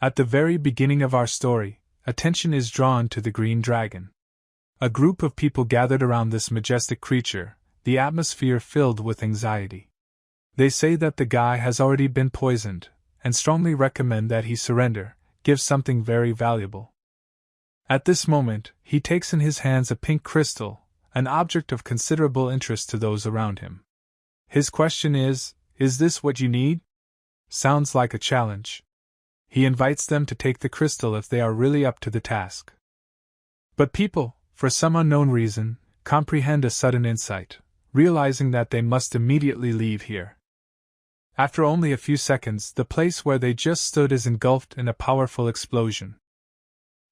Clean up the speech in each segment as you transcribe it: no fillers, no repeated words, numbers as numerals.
At the very beginning of our story, attention is drawn to the green dragon. A group of people gathered around this majestic creature, the atmosphere filled with anxiety. They say that the guy has already been poisoned, and strongly recommend that he surrender, give something very valuable. At this moment, he takes in his hands a pink crystal, an object of considerable interest to those around him. His question is this what you need? Sounds like a challenge. He invites them to take the crystal if they are really up to the task. But people, for some unknown reason, comprehend a sudden insight, realizing that they must immediately leave here. After only a few seconds, the place where they just stood is engulfed in a powerful explosion.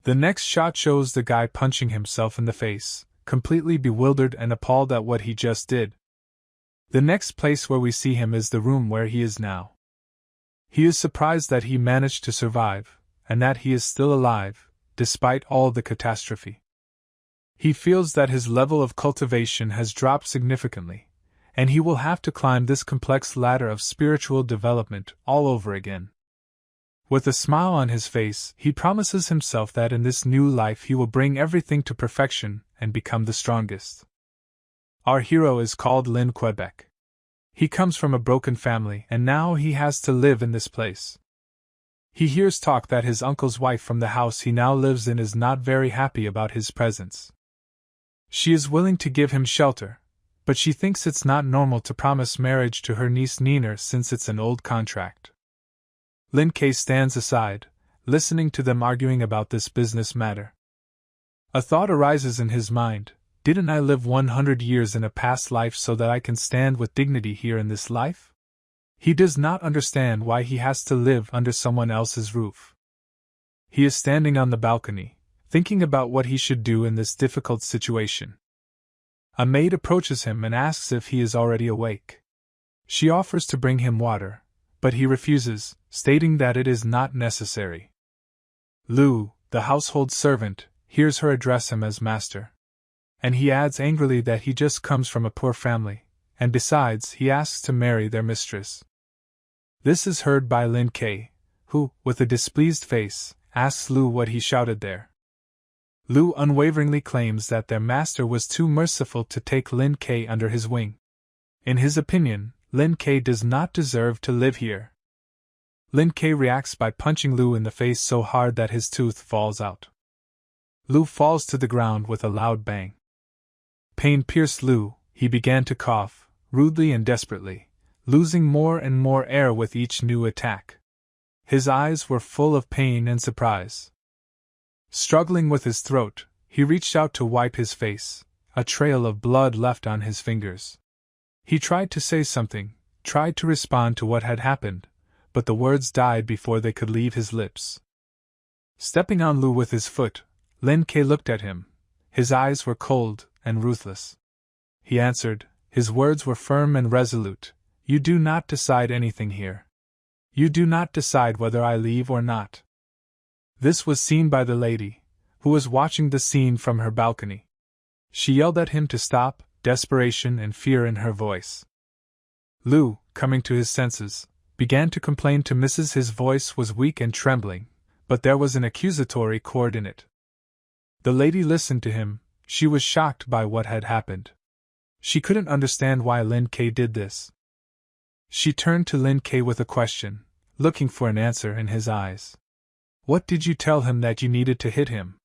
The next shot shows the guy punching himself in the face, completely bewildered and appalled at what he just did. The next place where we see him is the room where he is now. He is surprised that he managed to survive, and that he is still alive, despite all the catastrophe. He feels that his level of cultivation has dropped significantly, and he will have to climb this complex ladder of spiritual development all over again. With a smile on his face, he promises himself that in this new life he will bring everything to perfection and become the strongest. Our hero is called Lin Quebec. He comes from a broken family and now he has to live in this place. He hears talk that his uncle's wife from the house he now lives in is not very happy about his presence. She is willing to give him shelter, but she thinks it's not normal to promise marriage to her niece Nina since it's an old contract. Lin K stands aside, listening to them arguing about this business matter. A thought arises in his mind: didn't I live 100 years in a past life so that I can stand with dignity here in this life? He does not understand why he has to live under someone else's roof. He is standing on the balcony, thinking about what he should do in this difficult situation. A maid approaches him and asks if he is already awake. She offers to bring him water, but he refuses, stating that it is not necessary. Lu, the household servant, hears her address him as master. And he adds angrily that he just comes from a poor family, and besides, he asks to marry their mistress. This is heard by Lin K, who, with a displeased face, asks Lu what he shouted there. Lu unwaveringly claims that their master was too merciful to take Lin K under his wing. In his opinion, Lin K does not deserve to live here. Lin K reacts by punching Lu in the face so hard that his tooth falls out. Lu falls to the ground with a loud bang. Pain pierced Lu, he began to cough, rudely and desperately, losing more and more air with each new attack. His eyes were full of pain and surprise. Struggling with his throat, he reached out to wipe his face, a trail of blood left on his fingers. He tried to say something, tried to respond to what had happened, but the words died before they could leave his lips. Stepping on Lu with his foot, Lin K looked at him. His eyes were cold and ruthless. He answered, his words were firm and resolute: "You do not decide anything here. You do not decide whether I leave or not." This was seen by the lady, who was watching the scene from her balcony. She yelled at him to stop, desperation and fear in her voice. Lu, coming to his senses, began to complain to Mrs. His voice was weak and trembling, but there was an accusatory chord in it. The lady listened to him. She was shocked by what had happened. She couldn't understand why Lin K did this. She turned to Lin K with a question, looking for an answer in his eyes. "What did you tell him that you needed to hit him?"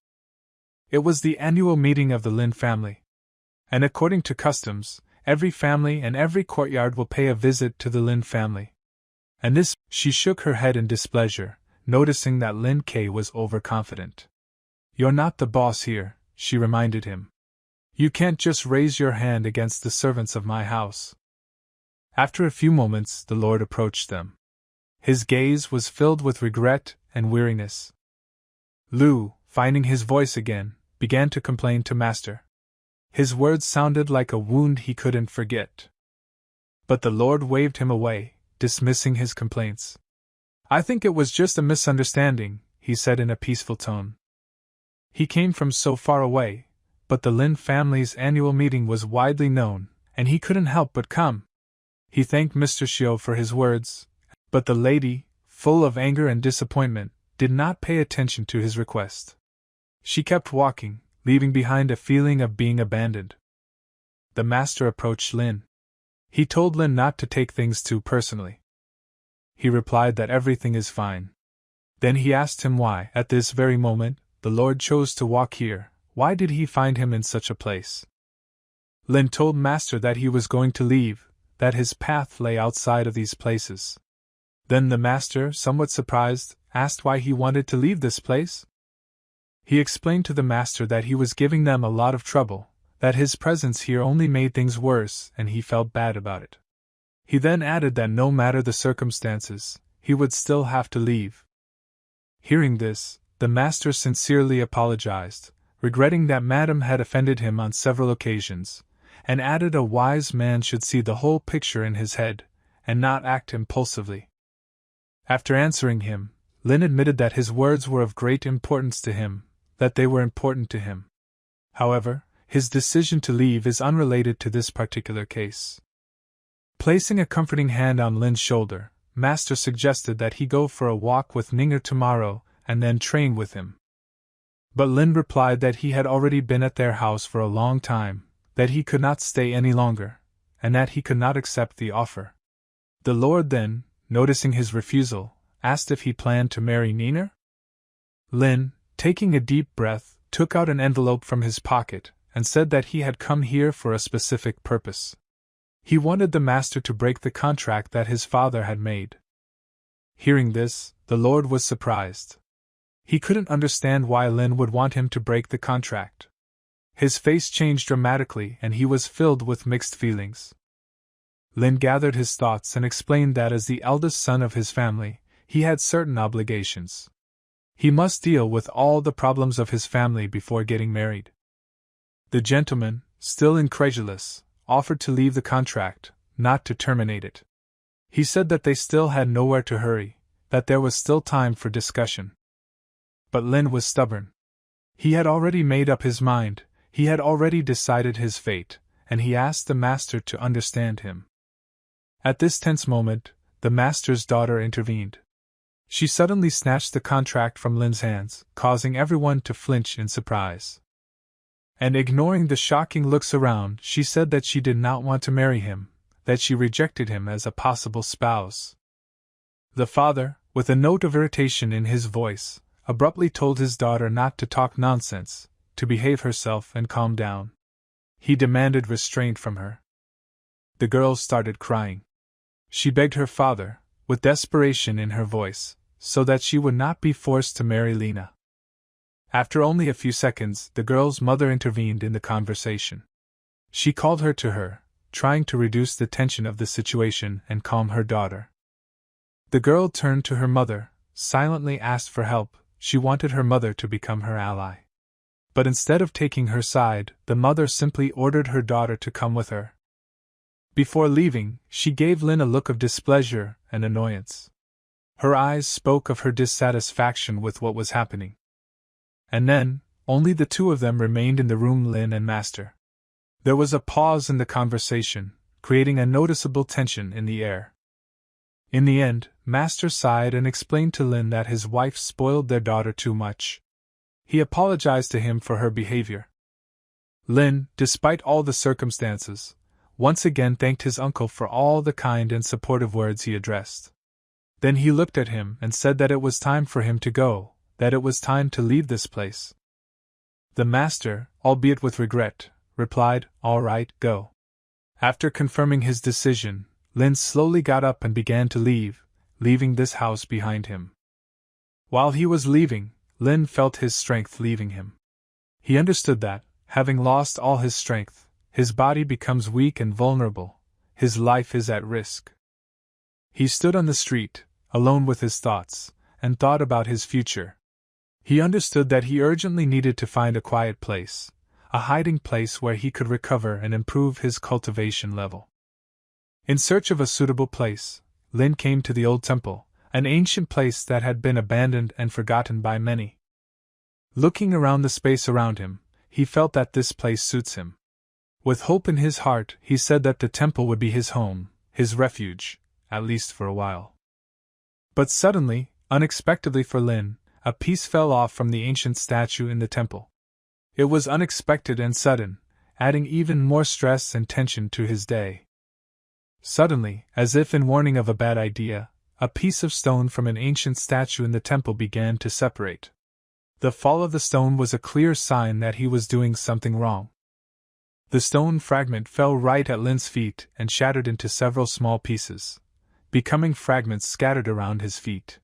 It was the annual meeting of the Lin family. And according to customs, every family and every courtyard will pay a visit to the Lin family. And this, she shook her head in displeasure, noticing that Lin K was overconfident. "You're not the boss here," she reminded him. "You can't just raise your hand against the servants of my house." After a few moments, the Lord approached them. His gaze was filled with regret and weariness. Lu, finding his voice again, began to complain to Master. His words sounded like a wound he couldn't forget. But the Lord waved him away, dismissing his complaints. "I think it was just a misunderstanding," he said in a peaceful tone. He came from so far away, but the Lin family's annual meeting was widely known, and he couldn't help but come. He thanked Mr. Xiu for his words, but the lady, full of anger and disappointment, did not pay attention to his request. She kept walking, leaving behind a feeling of being abandoned. The master approached Lin. He told Lin not to take things too personally. He replied that everything is fine. Then he asked him why, at this very moment, the Lord chose to walk here. Why did he find him in such a place? Lin told Master that he was going to leave, that his path lay outside of these places. Then the Master, somewhat surprised, asked why he wanted to leave this place. He explained to the Master that he was giving them a lot of trouble, that his presence here only made things worse, and he felt bad about it. He then added that no matter the circumstances, he would still have to leave. Hearing this, the Master sincerely apologized, regretting that Madam had offended him on several occasions, and added a wise man should see the whole picture in his head, and not act impulsively. After answering him, Lin admitted that his words were of great importance to him, that they were important to him. However, his decision to leave is unrelated to this particular case. Placing a comforting hand on Lin's shoulder, Master suggested that he go for a walk with Ninger tomorrow, and then train with him. But Lin replied that he had already been at their house for a long time, that he could not stay any longer, and that he could not accept the offer. The Lord then, noticing his refusal, asked if he planned to marry Ninger. Lin, taking a deep breath, took out an envelope from his pocket, and said that he had come here for a specific purpose. He wanted the Master to break the contract that his father had made. Hearing this, the Lord was surprised. He couldn't understand why Lin would want him to break the contract. His face changed dramatically and he was filled with mixed feelings. Lin gathered his thoughts and explained that as the eldest son of his family, he had certain obligations. He must deal with all the problems of his family before getting married. The gentleman, still incredulous, offered to leave the contract, not to terminate it. He said that they still had nowhere to hurry, that there was still time for discussion. But Lin was stubborn. He had already made up his mind, he had already decided his fate, and he asked the Master to understand him. At this tense moment, the Master's daughter intervened. She suddenly snatched the contract from Lin's hands, causing everyone to flinch in surprise. And ignoring the shocking looks around, she said that she did not want to marry him, that she rejected him as a possible spouse. The father, with a note of irritation in his voice, abruptly told his daughter not to talk nonsense, to behave herself and calm down. He demanded restraint from her. The girl started crying. She begged her father, with desperation in her voice, so that she would not be forced to marry Lena. After only a few seconds, the girl's mother intervened in the conversation. She called her to her, trying to reduce the tension of the situation and calm her daughter. The girl turned to her mother, silently asked for help. She wanted her mother to become her ally. But instead of taking her side, the mother simply ordered her daughter to come with her. Before leaving, she gave Lin a look of displeasure and annoyance. Her eyes spoke of her dissatisfaction with what was happening. And then, only the two of them remained in the room, Lin and Master. There was a pause in the conversation, creating a noticeable tension in the air. In the end, Master sighed and explained to Lin that his wife spoiled their daughter too much. He apologized to him for her behavior. Lin, despite all the circumstances, once again thanked his uncle for all the kind and supportive words he addressed. Then he looked at him and said that it was time for him to go, that it was time to leave this place. The Master, albeit with regret, replied, "All right, go." After confirming his decision, Lin slowly got up and began to leave, leaving this house behind him. While he was leaving, Lin felt his strength leaving him. He understood that, having lost all his strength, his body becomes weak and vulnerable, his life is at risk. He stood on the street, alone with his thoughts, and thought about his future. He understood that he urgently needed to find a quiet place, a hiding place where he could recover and improve his cultivation level. In search of a suitable place, Lin came to the old temple, an ancient place that had been abandoned and forgotten by many. Looking around the space around him, he felt that this place suits him. With hope in his heart, he said that the temple would be his home, his refuge, at least for a while. But suddenly, unexpectedly for Lin, a piece fell off from the ancient statue in the temple. It was unexpected and sudden, adding even more stress and tension to his day. Suddenly, as if in warning of a bad idea, a piece of stone from an ancient statue in the temple began to separate. The fall of the stone was a clear sign that he was doing something wrong. The stone fragment fell right at Lin's feet and shattered into several small pieces, becoming fragments scattered around his feet.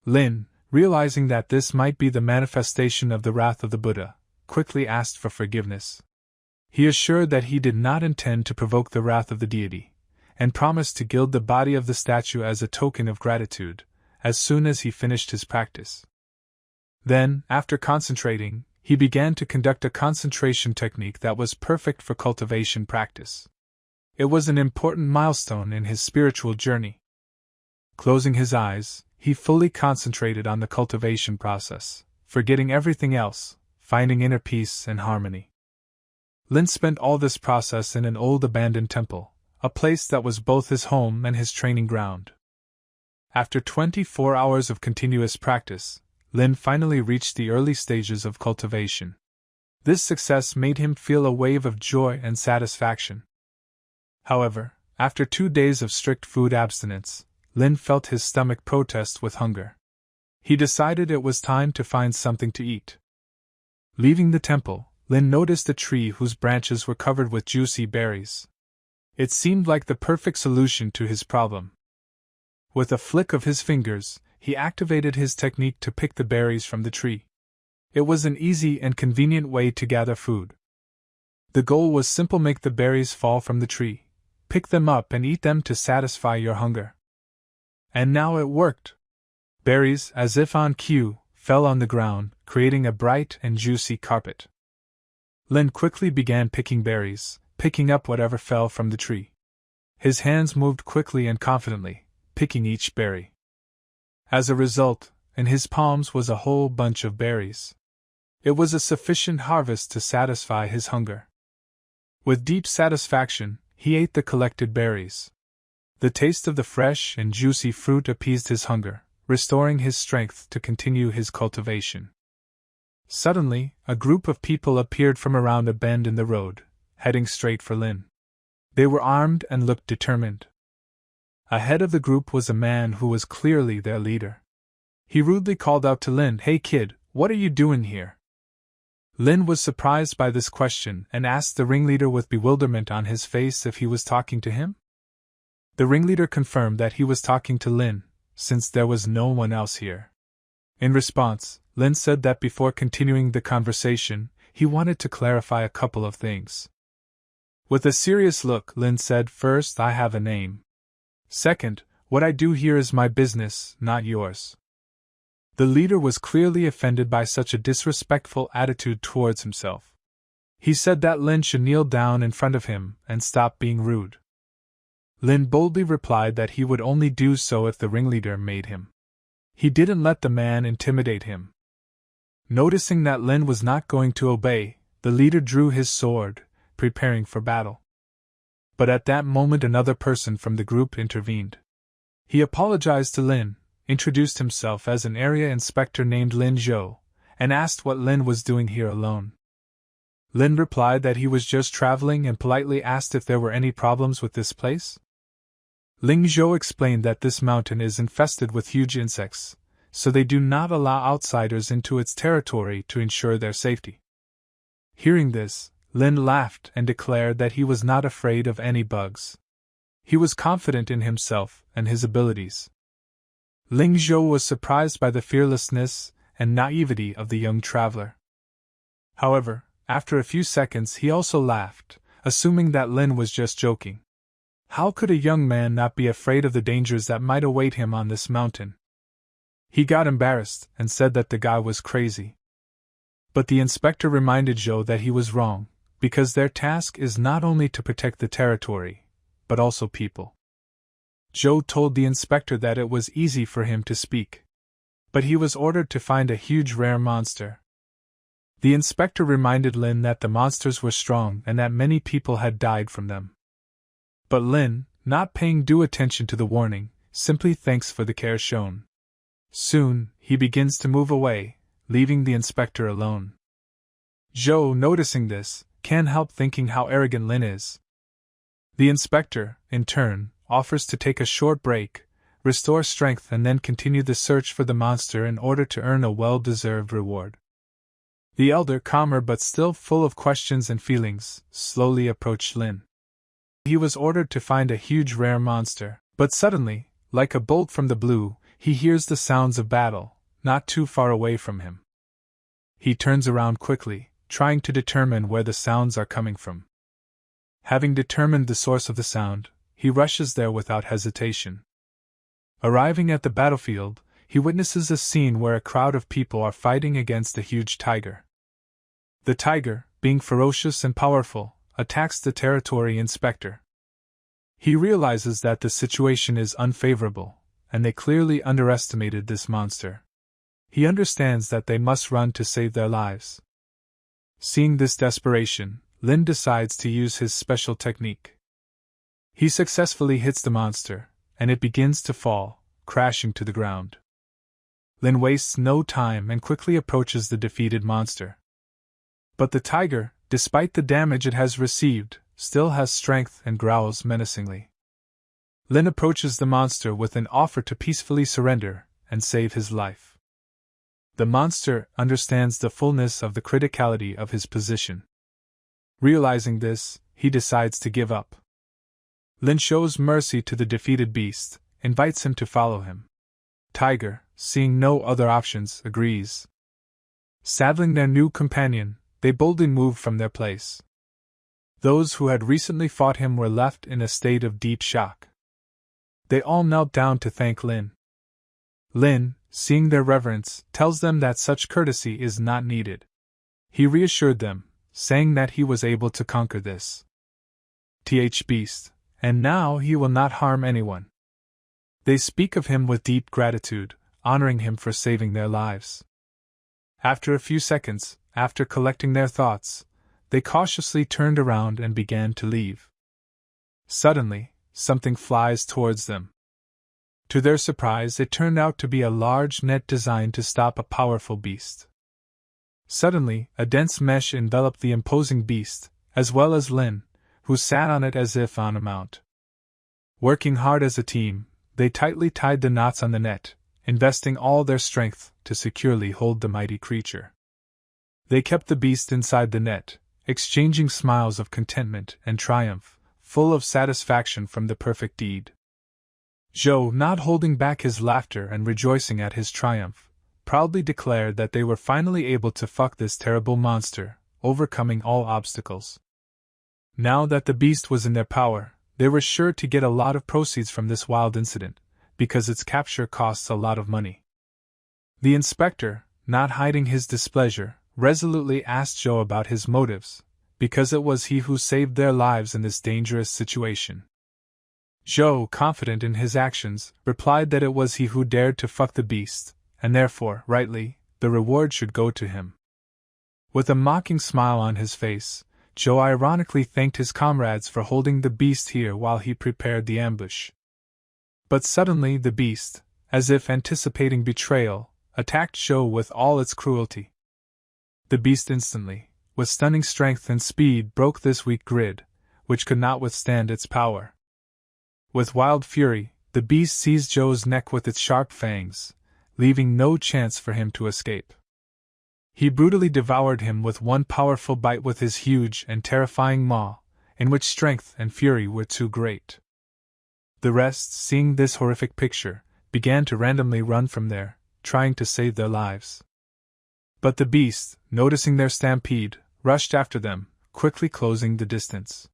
Lin, realizing that this might be the manifestation of the wrath of the Buddha, quickly asked for forgiveness. He assured that he did not intend to provoke the wrath of the deity, and promised to gild the body of the statue as a token of gratitude, as soon as he finished his practice. Then, after concentrating, he began to conduct a concentration technique that was perfect for cultivation practice. It was an important milestone in his spiritual journey. Closing his eyes, he fully concentrated on the cultivation process, forgetting everything else, finding inner peace and harmony. Lin spent all this process in an old abandoned temple, a place that was both his home and his training ground. After 24 hours of continuous practice, Lin finally reached the early stages of cultivation. This success made him feel a wave of joy and satisfaction. However, after 2 days of strict food abstinence, Lin felt his stomach protest with hunger. He decided it was time to find something to eat. Leaving the temple, Lin noticed a tree whose branches were covered with juicy berries. It seemed like the perfect solution to his problem. With a flick of his fingers, he activated his technique to pick the berries from the tree. It was an easy and convenient way to gather food. The goal was simple: make the berries fall from the tree, pick them up and eat them to satisfy your hunger. And now it worked. Berries, as if on cue, fell on the ground, creating a bright and juicy carpet. Lin quickly began picking berries, picking up whatever fell from the tree. His hands moved quickly and confidently, picking each berry. As a result, in his palms was a whole bunch of berries. It was a sufficient harvest to satisfy his hunger. With deep satisfaction, he ate the collected berries. The taste of the fresh and juicy fruit appeased his hunger, restoring his strength to continue his cultivation. Suddenly, a group of people appeared from around a bend in the road, heading straight for Lin. They were armed and looked determined. Ahead of the group was a man who was clearly their leader. He rudely called out to Lin, "Hey kid, what are you doing here?" Lin was surprised by this question and asked the ringleader with bewilderment on his face if he was talking to him. The ringleader confirmed that he was talking to Lin, since there was no one else here. In response, Lin said that before continuing the conversation, he wanted to clarify a couple of things. With a serious look, Lin said, "First, I have a name. Second, what I do here is my business, not yours." The leader was clearly offended by such a disrespectful attitude towards himself. He said that Lin should kneel down in front of him and stop being rude. Lin boldly replied that he would only do so if the ringleader made him. He didn't let the man intimidate him. Noticing that Lin was not going to obey, the leader drew his sword, preparing for battle. But at that moment another person from the group intervened. He apologized to Lin, introduced himself as an area inspector named Lin Zhou, and asked what Lin was doing here alone. Lin replied that he was just traveling and politely asked if there were any problems with this place. Ling Zhou explained that this mountain is infested with huge insects, so they do not allow outsiders into its territory to ensure their safety. Hearing this, Lin laughed and declared that he was not afraid of any bugs. He was confident in himself and his abilities. Ling Zhou was surprised by the fearlessness and naivety of the young traveler. However, after a few seconds he also laughed, assuming that Lin was just joking. How could a young man not be afraid of the dangers that might await him on this mountain? He got embarrassed and said that the guy was crazy. But the inspector reminded Zhou that he was wrong, because their task is not only to protect the territory, but also people. Zhou told the inspector that it was easy for him to speak, but he was ordered to find a huge rare monster. The inspector reminded Lin that the monsters were strong and that many people had died from them. But Lin, not paying due attention to the warning, simply thanks for the care shown. Soon, he begins to move away, leaving the inspector alone. Zhou, noticing this, can't help thinking how arrogant Lin is. The inspector, in turn, offers to take a short break, restore strength, and then continue the search for the monster in order to earn a well-deserved reward. The elder, calmer but still full of questions and feelings, slowly approached Lin. He was ordered to find a huge rare monster, but suddenly, like a bolt from the blue, he hears the sounds of battle, not too far away from him. He turns around quickly, trying to determine where the sounds are coming from. Having determined the source of the sound, he rushes there without hesitation. Arriving at the battlefield, he witnesses a scene where a crowd of people are fighting against a huge tiger. The tiger, being ferocious and powerful, attacks the territory inspector. He realizes that the situation is unfavorable, and they clearly underestimated this monster. He understands that they must run to save their lives. Seeing this desperation, Lin decides to use his special technique. He successfully hits the monster, and it begins to fall, crashing to the ground. Lin wastes no time and quickly approaches the defeated monster. But the tiger, despite the damage it has received, still has strength and growls menacingly. Lin approaches the monster with an offer to peacefully surrender and save his life. The monster understands the fullness of the criticality of his position. Realizing this, he decides to give up. Lin shows mercy to the defeated beast, invites him to follow him. Tiger, seeing no other options, agrees. Saddling their new companion, they boldly move from their place. Those who had recently fought him were left in a state of deep shock. They all knelt down to thank Lin. Lin, seeing their reverence, tells them that such courtesy is not needed. He reassured them, saying that he was able to conquer this beast, and now he will not harm anyone. They speak of him with deep gratitude, honoring him for saving their lives. After a few seconds, after collecting their thoughts, they cautiously turned around and began to leave. Suddenly, something flies towards them. To their surprise, it turned out to be a large net designed to stop a powerful beast. Suddenly, a dense mesh enveloped the imposing beast, as well as Lin, who sat on it as if on a mount. Working hard as a team, they tightly tied the knots on the net, investing all their strength to securely hold the mighty creature. They kept the beast inside the net, exchanging smiles of contentment and triumph, full of satisfaction from the perfect deed. Zhou, not holding back his laughter and rejoicing at his triumph, proudly declared that they were finally able to fuck this terrible monster, overcoming all obstacles. Now that the beast was in their power, they were sure to get a lot of proceeds from this wild incident, because its capture costs a lot of money. The inspector, not hiding his displeasure, resolutely asked Zhou about his motives, because it was he who saved their lives in this dangerous situation. Zhou, confident in his actions, replied that it was he who dared to fuck the beast, and therefore, rightly, the reward should go to him. With a mocking smile on his face, Zhou ironically thanked his comrades for holding the beast here while he prepared the ambush. But suddenly the beast, as if anticipating betrayal, attacked Zhou with all its cruelty. The beast instantly, with stunning strength and speed, broke this weak grid, which could not withstand its power. With wild fury, the beast seized Zhou's neck with its sharp fangs, leaving no chance for him to escape. He brutally devoured him with one powerful bite with his huge and terrifying maw, in which strength and fury were too great. The rest, seeing this horrific picture, began to randomly run from there, trying to save their lives. But the beast, noticing their stampede, rushed after them, quickly closing the distance.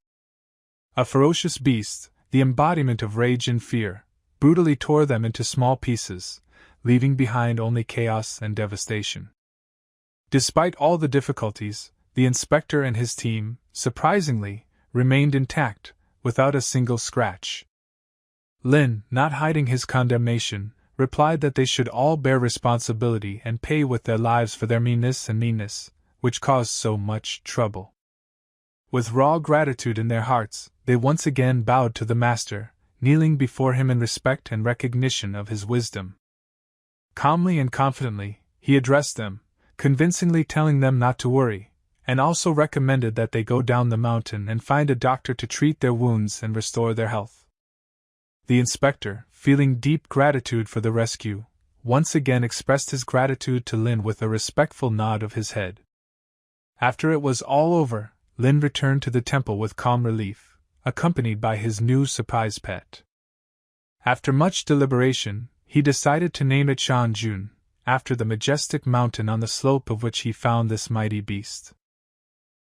A ferocious beast, the embodiment of rage and fear, brutally tore them into small pieces, leaving behind only chaos and devastation. Despite all the difficulties, the inspector and his team, surprisingly, remained intact, without a single scratch. Lin, not hiding his condemnation, replied that they should all bear responsibility and pay with their lives for their meanness, which caused so much trouble. With raw gratitude in their hearts, they once again bowed to the master, kneeling before him in respect and recognition of his wisdom. Calmly and confidently, he addressed them, convincingly telling them not to worry, and also recommended that they go down the mountain and find a doctor to treat their wounds and restore their health. The inspector, feeling deep gratitude for the rescue, once again expressed his gratitude to Lin with a respectful nod of his head. After it was all over, Lin returned to the temple with calm relief, accompanied by his new surprise pet. After much deliberation, he decided to name it Shanjun, after the majestic mountain on the slope of which he found this mighty beast.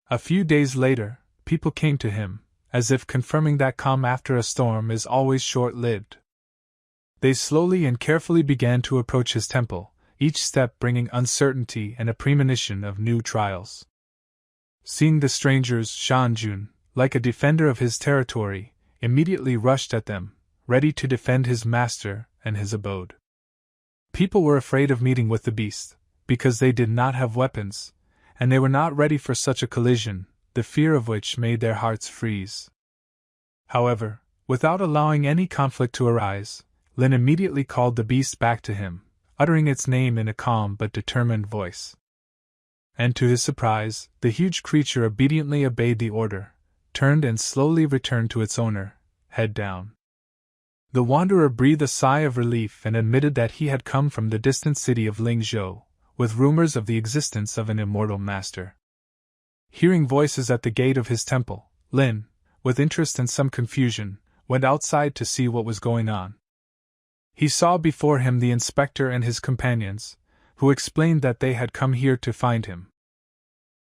A few days later, people came to him, as if confirming that calm after a storm is always short-lived. They slowly and carefully began to approach his temple, each step bringing uncertainty and a premonition of new trials. Seeing the strangers, Shanjun, like a defender of his territory, immediately rushed at them, ready to defend his master and his abode. People were afraid of meeting with the beast, because they did not have weapons, and they were not ready for such a collision, the fear of which made their hearts freeze. However, without allowing any conflict to arise, Lin immediately called the beast back to him, uttering its name in a calm but determined voice. And to his surprise, the huge creature obediently obeyed the order, turned and slowly returned to its owner, head down. The wanderer breathed a sigh of relief and admitted that he had come from the distant city of Lingzhou, with rumors of the existence of an immortal master. Hearing voices at the gate of his temple, Lin, with interest and some confusion, went outside to see what was going on. He saw before him the inspector and his companions, who explained that they had come here to find him.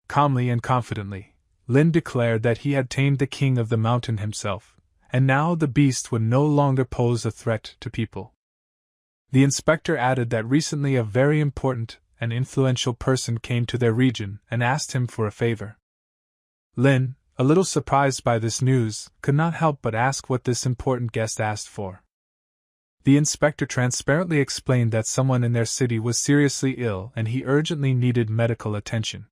Calmly and confidently, Lin declared that he had tamed the king of the mountain himself, and now the beast would no longer pose a threat to people. The inspector added that recently a very important and influential person came to their region and asked him for a favor. Lin, a little surprised by this news, could not help but ask what this important guest asked for. The inspector transparently explained that someone in their city was seriously ill and he urgently needed medical attention.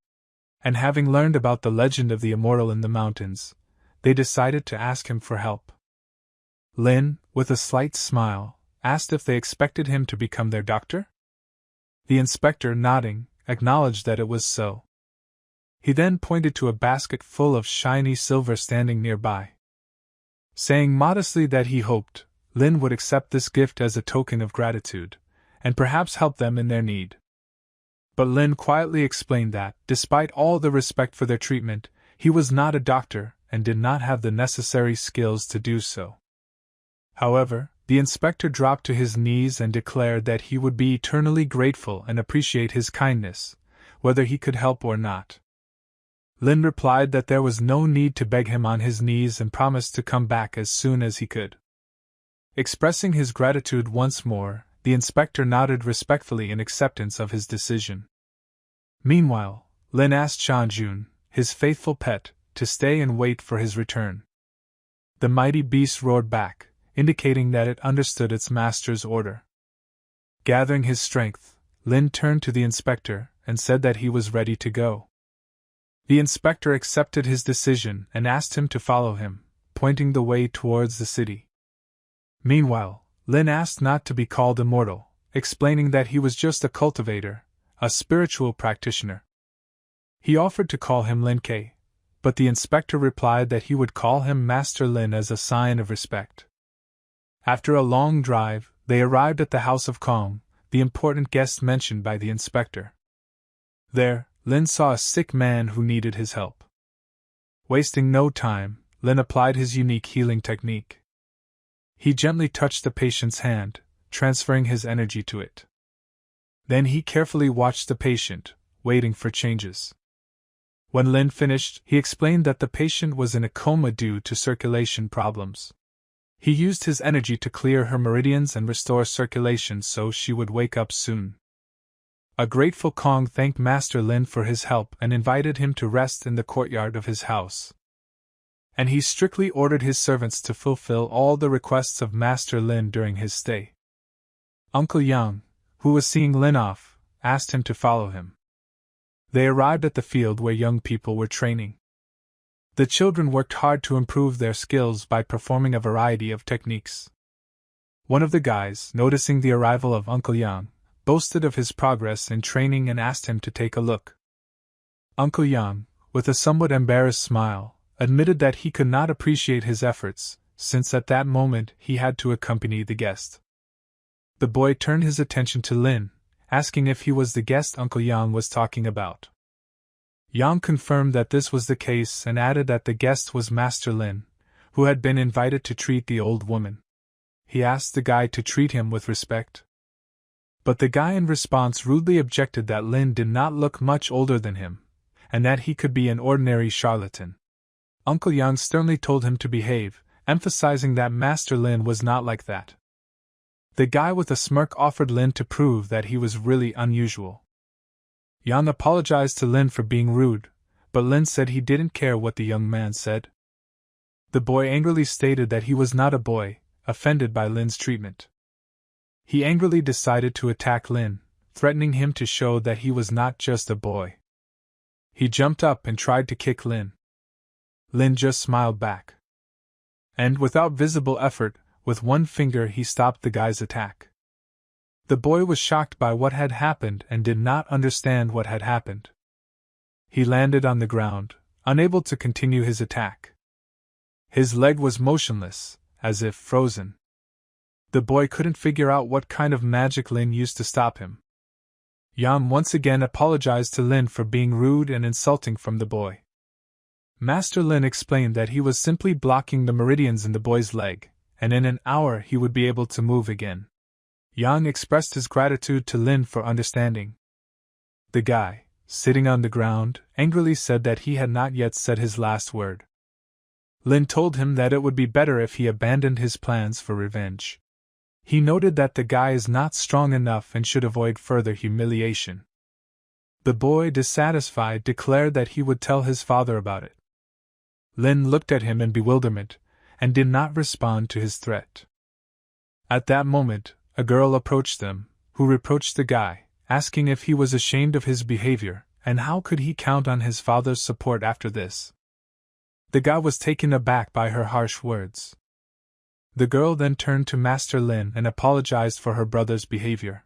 And having learned about the legend of the immortal in the mountains, they decided to ask him for help. Lin, with a slight smile, asked if they expected him to become their doctor? The inspector, nodding, acknowledged that it was so. He then pointed to a basket full of shiny silver standing nearby. Saying modestly that he hoped Lin would accept this gift as a token of gratitude, and perhaps help them in their need. But Lin quietly explained that, despite all the respect for their treatment, he was not a doctor and did not have the necessary skills to do so. However, the inspector dropped to his knees and declared that he would be eternally grateful and appreciate his kindness, whether he could help or not. Lin replied that there was no need to beg him on his knees and promised to come back as soon as he could. Expressing his gratitude once more, the inspector nodded respectfully in acceptance of his decision. Meanwhile, Lin asked Shanjun, his faithful pet, to stay and wait for his return. The mighty beast roared back, indicating that it understood its master's order. Gathering his strength, Lin turned to the inspector and said that he was ready to go. The inspector accepted his decision and asked him to follow him, pointing the way towards the city. Meanwhile, Lin asked not to be called immortal, explaining that he was just a cultivator, a spiritual practitioner. He offered to call him Lin K, but the inspector replied that he would call him Master Lin as a sign of respect. After a long drive, they arrived at the house of Kong, the important guest mentioned by the inspector. There, Lin saw a sick man who needed his help. Wasting no time, Lin applied his unique healing technique. He gently touched the patient's hand, transferring his energy to it. Then he carefully watched the patient, waiting for changes. When Lin finished, he explained that the patient was in a coma due to circulation problems. He used his energy to clear her meridians and restore circulation so she would wake up soon. A grateful Kong thanked Master Lin for his help and invited him to rest in the courtyard of his house. And he strictly ordered his servants to fulfill all the requests of Master Lin during his stay. Uncle Yang, who was seeing Lin off, asked him to follow him. They arrived at the field where young people were training. The children worked hard to improve their skills by performing a variety of techniques. One of the guys, noticing the arrival of Uncle Yang, boasted of his progress in training and asked him to take a look. Uncle Yang, with a somewhat embarrassed smile, admitted that he could not appreciate his efforts, since at that moment he had to accompany the guest. The boy turned his attention to Lin, asking if he was the guest Uncle Yang was talking about. Yang confirmed that this was the case and added that the guest was Master Lin, who had been invited to treat the old woman. He asked the guy to treat him with respect. But the guy in response rudely objected that Lin did not look much older than him, and that he could be an ordinary charlatan. Uncle Yang sternly told him to behave, emphasizing that Master Lin was not like that. The guy with a smirk offered Lin to prove that he was really unusual. Yang apologized to Lin for being rude, but Lin said he didn't care what the young man said. The boy angrily stated that he was not a boy, offended by Lin's treatment. He angrily decided to attack Lin, threatening him to show that he was not just a boy. He jumped up and tried to kick Lin. Lin just smiled back. And without visible effort, with one finger he stopped the guy's attack. The boy was shocked by what had happened and did not understand what had happened. He landed on the ground, unable to continue his attack. His leg was motionless, as if frozen. The boy couldn't figure out what kind of magic Lin used to stop him. Yang once again apologized to Lin for being rude and insulting from the boy. Master Lin explained that he was simply blocking the meridians in the boy's leg, and in an hour he would be able to move again. Yang expressed his gratitude to Lin for understanding. The guy, sitting on the ground, angrily said that he had not yet said his last word. Lin told him that it would be better if he abandoned his plans for revenge. He noted that the guy is not strong enough and should avoid further humiliation. The boy, dissatisfied, declared that he would tell his father about it. Lin looked at him in bewilderment, and did not respond to his threat. At that moment, a girl approached them, who reproached the guy, asking if he was ashamed of his behavior, and how could he count on his father's support after this. The guy was taken aback by her harsh words. The girl then turned to Master Lin and apologized for her brother's behavior.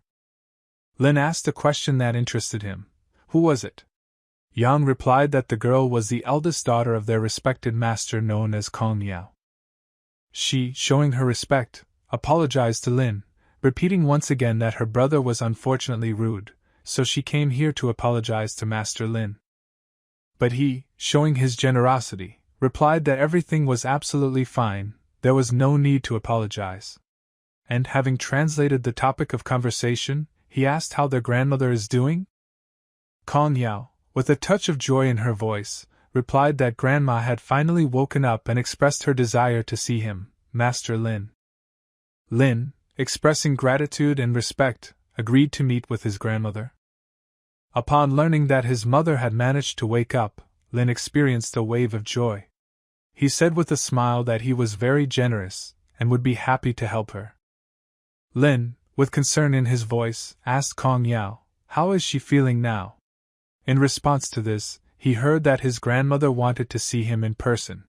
Lin asked a question that interested him. Who was it? Yang replied that the girl was the eldest daughter of their respected master known as Kong Yao. She, showing her respect, apologized to Lin, repeating once again that her brother was unfortunately rude, so she came here to apologize to Master Lin. But he, showing his generosity, replied that everything was absolutely fine, there was no need to apologize. And having translated the topic of conversation, he asked how their grandmother is doing? Kong Yao, with a touch of joy in her voice, replied that Grandma had finally woken up and expressed her desire to see him, Master Lin. Lin, expressing gratitude and respect, agreed to meet with his grandmother. Upon learning that his mother had managed to wake up, Lin experienced a wave of joy. He said with a smile that he was very generous and would be happy to help her. Lin, with concern in his voice, asked Kong Yao, "How is she feeling now?" In response to this, he heard that his grandmother wanted to see him in person.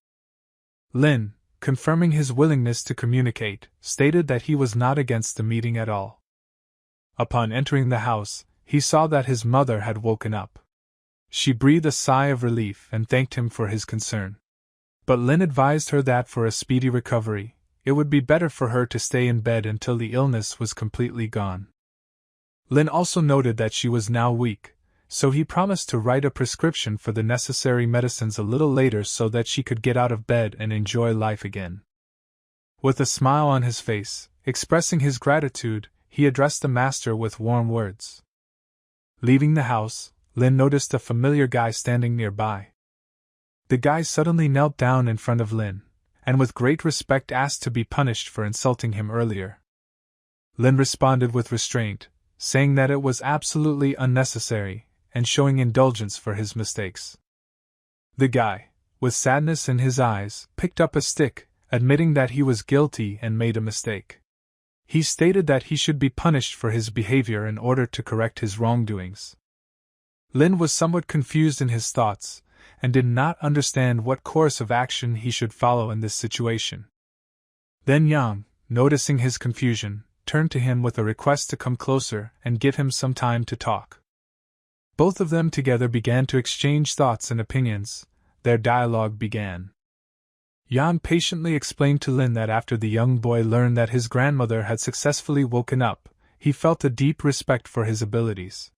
Lin, confirming his willingness to communicate, stated that he was not against the meeting at all. Upon entering the house, he saw that his mother had woken up. She breathed a sigh of relief and thanked him for his concern. But Lin advised her that for a speedy recovery, it would be better for her to stay in bed until the illness was completely gone. Lin also noted that she was now weak, so he promised to write a prescription for the necessary medicines a little later so that she could get out of bed and enjoy life again. With a smile on his face, expressing his gratitude, he addressed the master with warm words. Leaving the house, Lin noticed a familiar guy standing nearby. The guy suddenly knelt down in front of Lin, and with great respect asked to be punished for insulting him earlier. Lin responded with restraint, saying that it was absolutely unnecessary, and showing indulgence for his mistakes. The guy, with sadness in his eyes, picked up a stick, admitting that he was guilty and made a mistake. He stated that he should be punished for his behavior in order to correct his wrongdoings. Lin was somewhat confused in his thoughts, and did not understand what course of action he should follow in this situation. Then Yang, noticing his confusion, turned to him with a request to come closer and give him some time to talk. Both of them together began to exchange thoughts and opinions. Their dialogue began. Jan patiently explained to Lin that after the young boy learned that his grandmother had successfully woken up, he felt a deep respect for his abilities.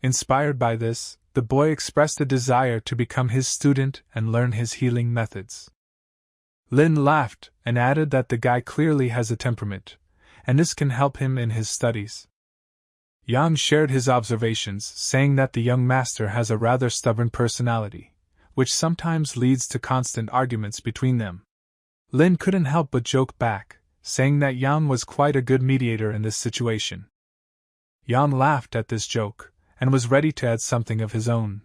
Inspired by this, the boy expressed a desire to become his student and learn his healing methods. Lin laughed and added that the guy clearly has a temperament, and this can help him in his studies. Jan shared his observations, saying that the young master has a rather stubborn personality, which sometimes leads to constant arguments between them. Lin couldn't help but joke back, saying that Jan was quite a good mediator in this situation. Jan laughed at this joke, and was ready to add something of his own.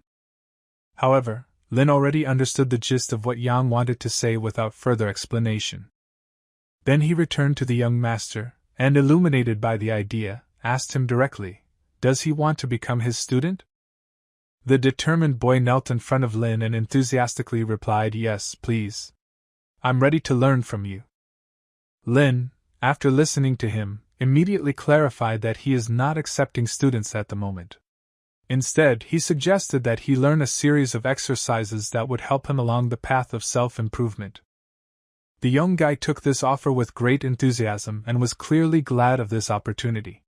However, Lin already understood the gist of what Jan wanted to say without further explanation. Then he returned to the young master, and illuminated by the idea, asked him directly, "Does he want to become his student?" The determined boy knelt in front of Lin and enthusiastically replied, "Yes, please. I'm ready to learn from you." Lin, after listening to him, immediately clarified that he is not accepting students at the moment. Instead, he suggested that he learn a series of exercises that would help him along the path of self-improvement. The young guy took this offer with great enthusiasm and was clearly glad of this opportunity.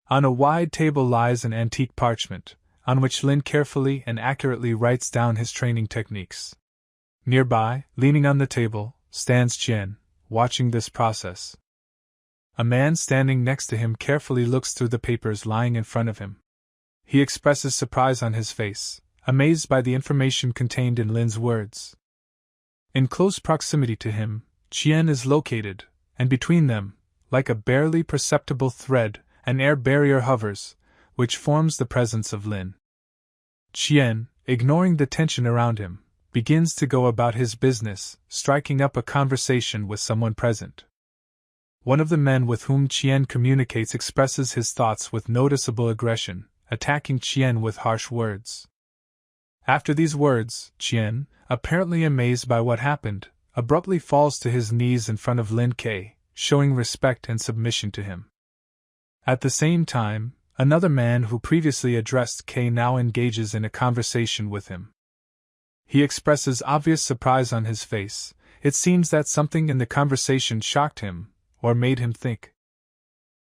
On a wide table lies an antique parchment, on which Lin carefully and accurately writes down his training techniques. Nearby, leaning on the table, stands Qian, watching this process. A man standing next to him carefully looks through the papers lying in front of him. He expresses surprise on his face, amazed by the information contained in Lin's words. In close proximity to him, Qian is located, and between them, like a barely perceptible thread, an air barrier hovers, which forms the presence of Lin. Qian, ignoring the tension around him, begins to go about his business, striking up a conversation with someone present. One of the men with whom Qian communicates expresses his thoughts with noticeable aggression, attacking Qian with harsh words. After these words, Qian, apparently amazed by what happened, abruptly falls to his knees in front of Lin K, showing respect and submission to him. At the same time, another man who previously addressed K now engages in a conversation with him. He expresses obvious surprise on his face. It seems that something in the conversation shocked him, or made him think.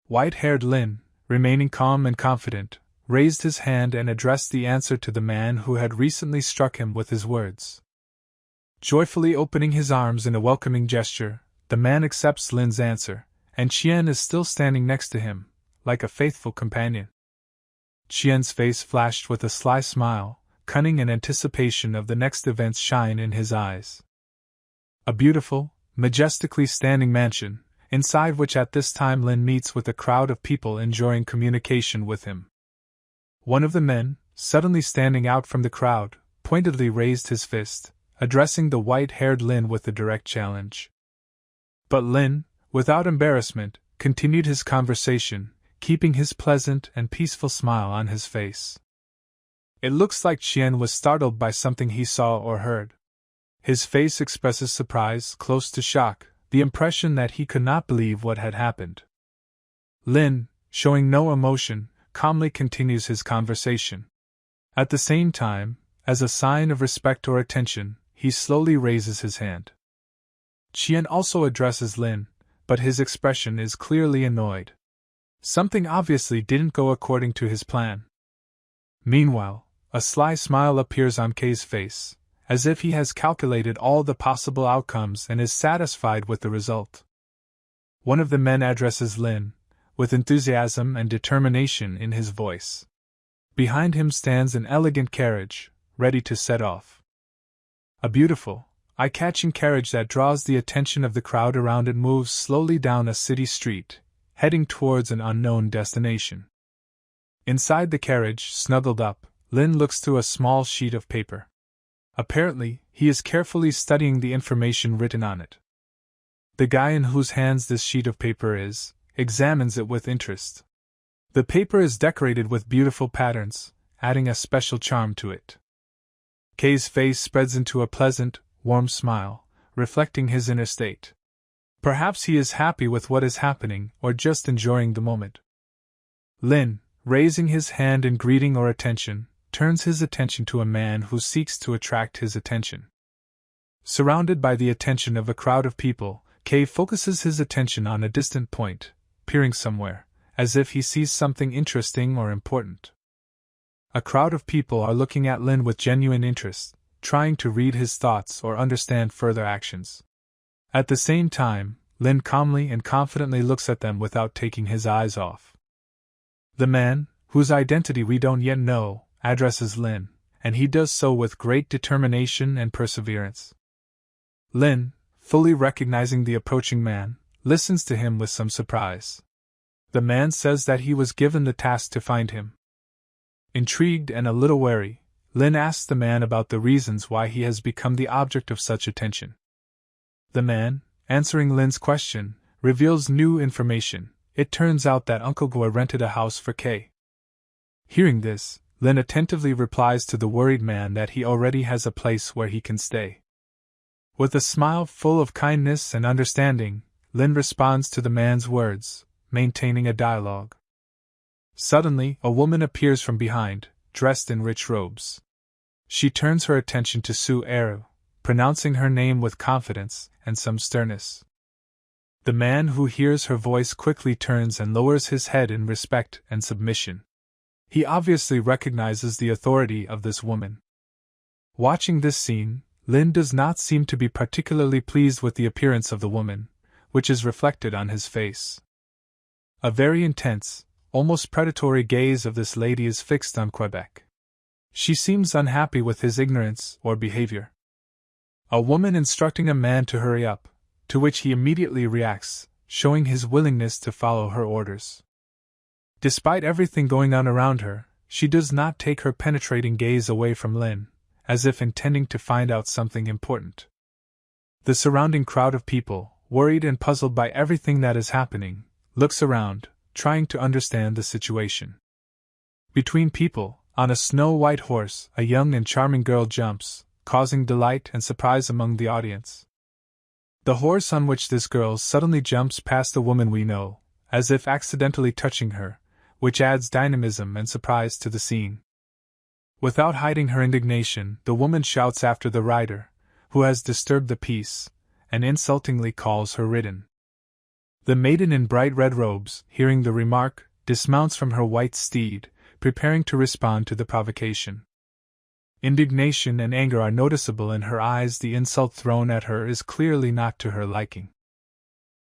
White-haired Lin, remaining calm and confident, raised his hand and addressed the answer to the man who had recently struck him with his words. Joyfully opening his arms in a welcoming gesture, the man accepts Lin's answer, and Qian is still standing next to him, like a faithful companion. Qian's face flashed with a sly smile, cunning and anticipation of the next events shine in his eyes. A beautiful, majestically standing mansion, inside which at this time Lin meets with a crowd of people enjoying communication with him. One of the men, suddenly standing out from the crowd, pointedly raised his fist, addressing the white-haired Lin with a direct challenge. But Lin, without embarrassment, continued his conversation, keeping his pleasant and peaceful smile on his face. It looks like Qian was startled by something he saw or heard. His face expresses surprise close to shock, the impression that he could not believe what had happened. Lin, showing no emotion, calmly continues his conversation. At the same time, as a sign of respect or attention, he slowly raises his hand. Qian also addresses Lin, but his expression is clearly annoyed. Something obviously didn't go according to his plan. Meanwhile, a sly smile appears on K's face, as if he has calculated all the possible outcomes and is satisfied with the result. One of the men addresses Lin, with enthusiasm and determination in his voice. Behind him stands an elegant carriage, ready to set off. A beautiful, eye-catching carriage that draws the attention of the crowd around it moves slowly down a city street, heading towards an unknown destination. Inside the carriage, snuggled up, Lin looks through a small sheet of paper. Apparently, he is carefully studying the information written on it. The guy in whose hands this sheet of paper is, examines it with interest. The paper is decorated with beautiful patterns, adding a special charm to it. K's face spreads into a pleasant, warm smile, reflecting his inner state. Perhaps he is happy with what is happening or just enjoying the moment. Lin, raising his hand in greeting or attention, turns his attention to a man who seeks to attract his attention. Surrounded by the attention of a crowd of people, Kay focuses his attention on a distant point, peering somewhere, as if he sees something interesting or important. A crowd of people are looking at Lin with genuine interest, trying to read his thoughts or understand further actions. At the same time, Lin calmly and confidently looks at them without taking his eyes off. The man, whose identity we don't yet know, addresses Lin, and he does so with great determination and perseverance. Lin, fully recognizing the approaching man, listens to him with some surprise. The man says that he was given the task to find him. Intrigued and a little wary, Lin asks the man about the reasons why he has become the object of such attention. The man, answering Lin's question, reveals new information. It turns out that Uncle Goy rented a house for Kay. Hearing this, Lin attentively replies to the worried man that he already has a place where he can stay. With a smile full of kindness and understanding, Lin responds to the man's words, maintaining a dialogue. Suddenly, a woman appears from behind, dressed in rich robes. She turns her attention to Su-eru, pronouncing her name with confidence and some sternness. The man who hears her voice quickly turns and lowers his head in respect and submission. He obviously recognizes the authority of this woman. Watching this scene, Lin does not seem to be particularly pleased with the appearance of the woman, which is reflected on his face. A very intense, almost predatory gaze of this lady is fixed on Quebec. She seems unhappy with his ignorance or behavior. A woman instructing a man to hurry up, to which he immediately reacts, showing his willingness to follow her orders. Despite everything going on around her, she does not take her penetrating gaze away from Lin, as if intending to find out something important. The surrounding crowd of people, worried and puzzled by everything that is happening, looks around, trying to understand the situation. Between people, on a snow-white horse, a young and charming girl jumps, causing delight and surprise among the audience. The horse on which this girl suddenly jumps past the woman we know, as if accidentally touching her, which adds dynamism and surprise to the scene. Without hiding her indignation, the woman shouts after the rider, who has disturbed the peace, and insultingly calls her ridden. The maiden in bright red robes, hearing the remark, dismounts from her white steed, preparing to respond to the provocation. Indignation and anger are noticeable in her eyes. The insult thrown at her is clearly not to her liking.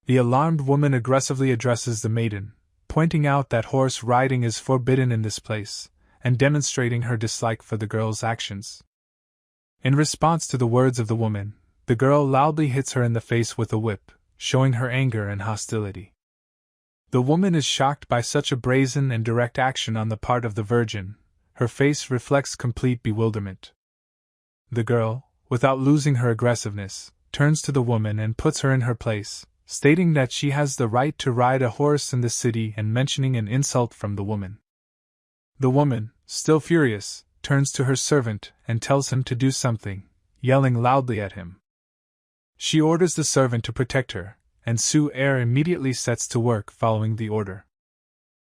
The alarmed woman aggressively addresses the maiden, pointing out that horse riding is forbidden in this place, and demonstrating her dislike for the girl's actions. In response to the words of the woman, the girl loudly hits her in the face with a whip, showing her anger and hostility. The woman is shocked by such a brazen and direct action on the part of the virgin. Her face reflects complete bewilderment. The girl, without losing her aggressiveness, turns to the woman and puts her in her place, stating that she has the right to ride a horse in the city and mentioning an insult from the woman. The woman, still furious, turns to her servant and tells him to do something, yelling loudly at him. She orders the servant to protect her, and Su-eru immediately sets to work following the order.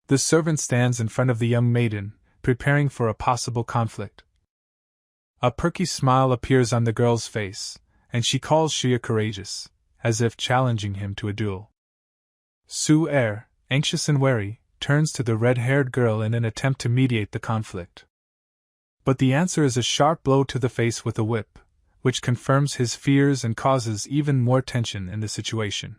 The servant stands in front of the young maiden, preparing for a possible conflict. A perky smile appears on the girl's face, and she calls Shia courageous, as if challenging him to a duel. Su-eru, anxious and wary, turns to the red-haired girl in an attempt to mediate the conflict. But the answer is a sharp blow to the face with a whip, which confirms his fears and causes even more tension in the situation.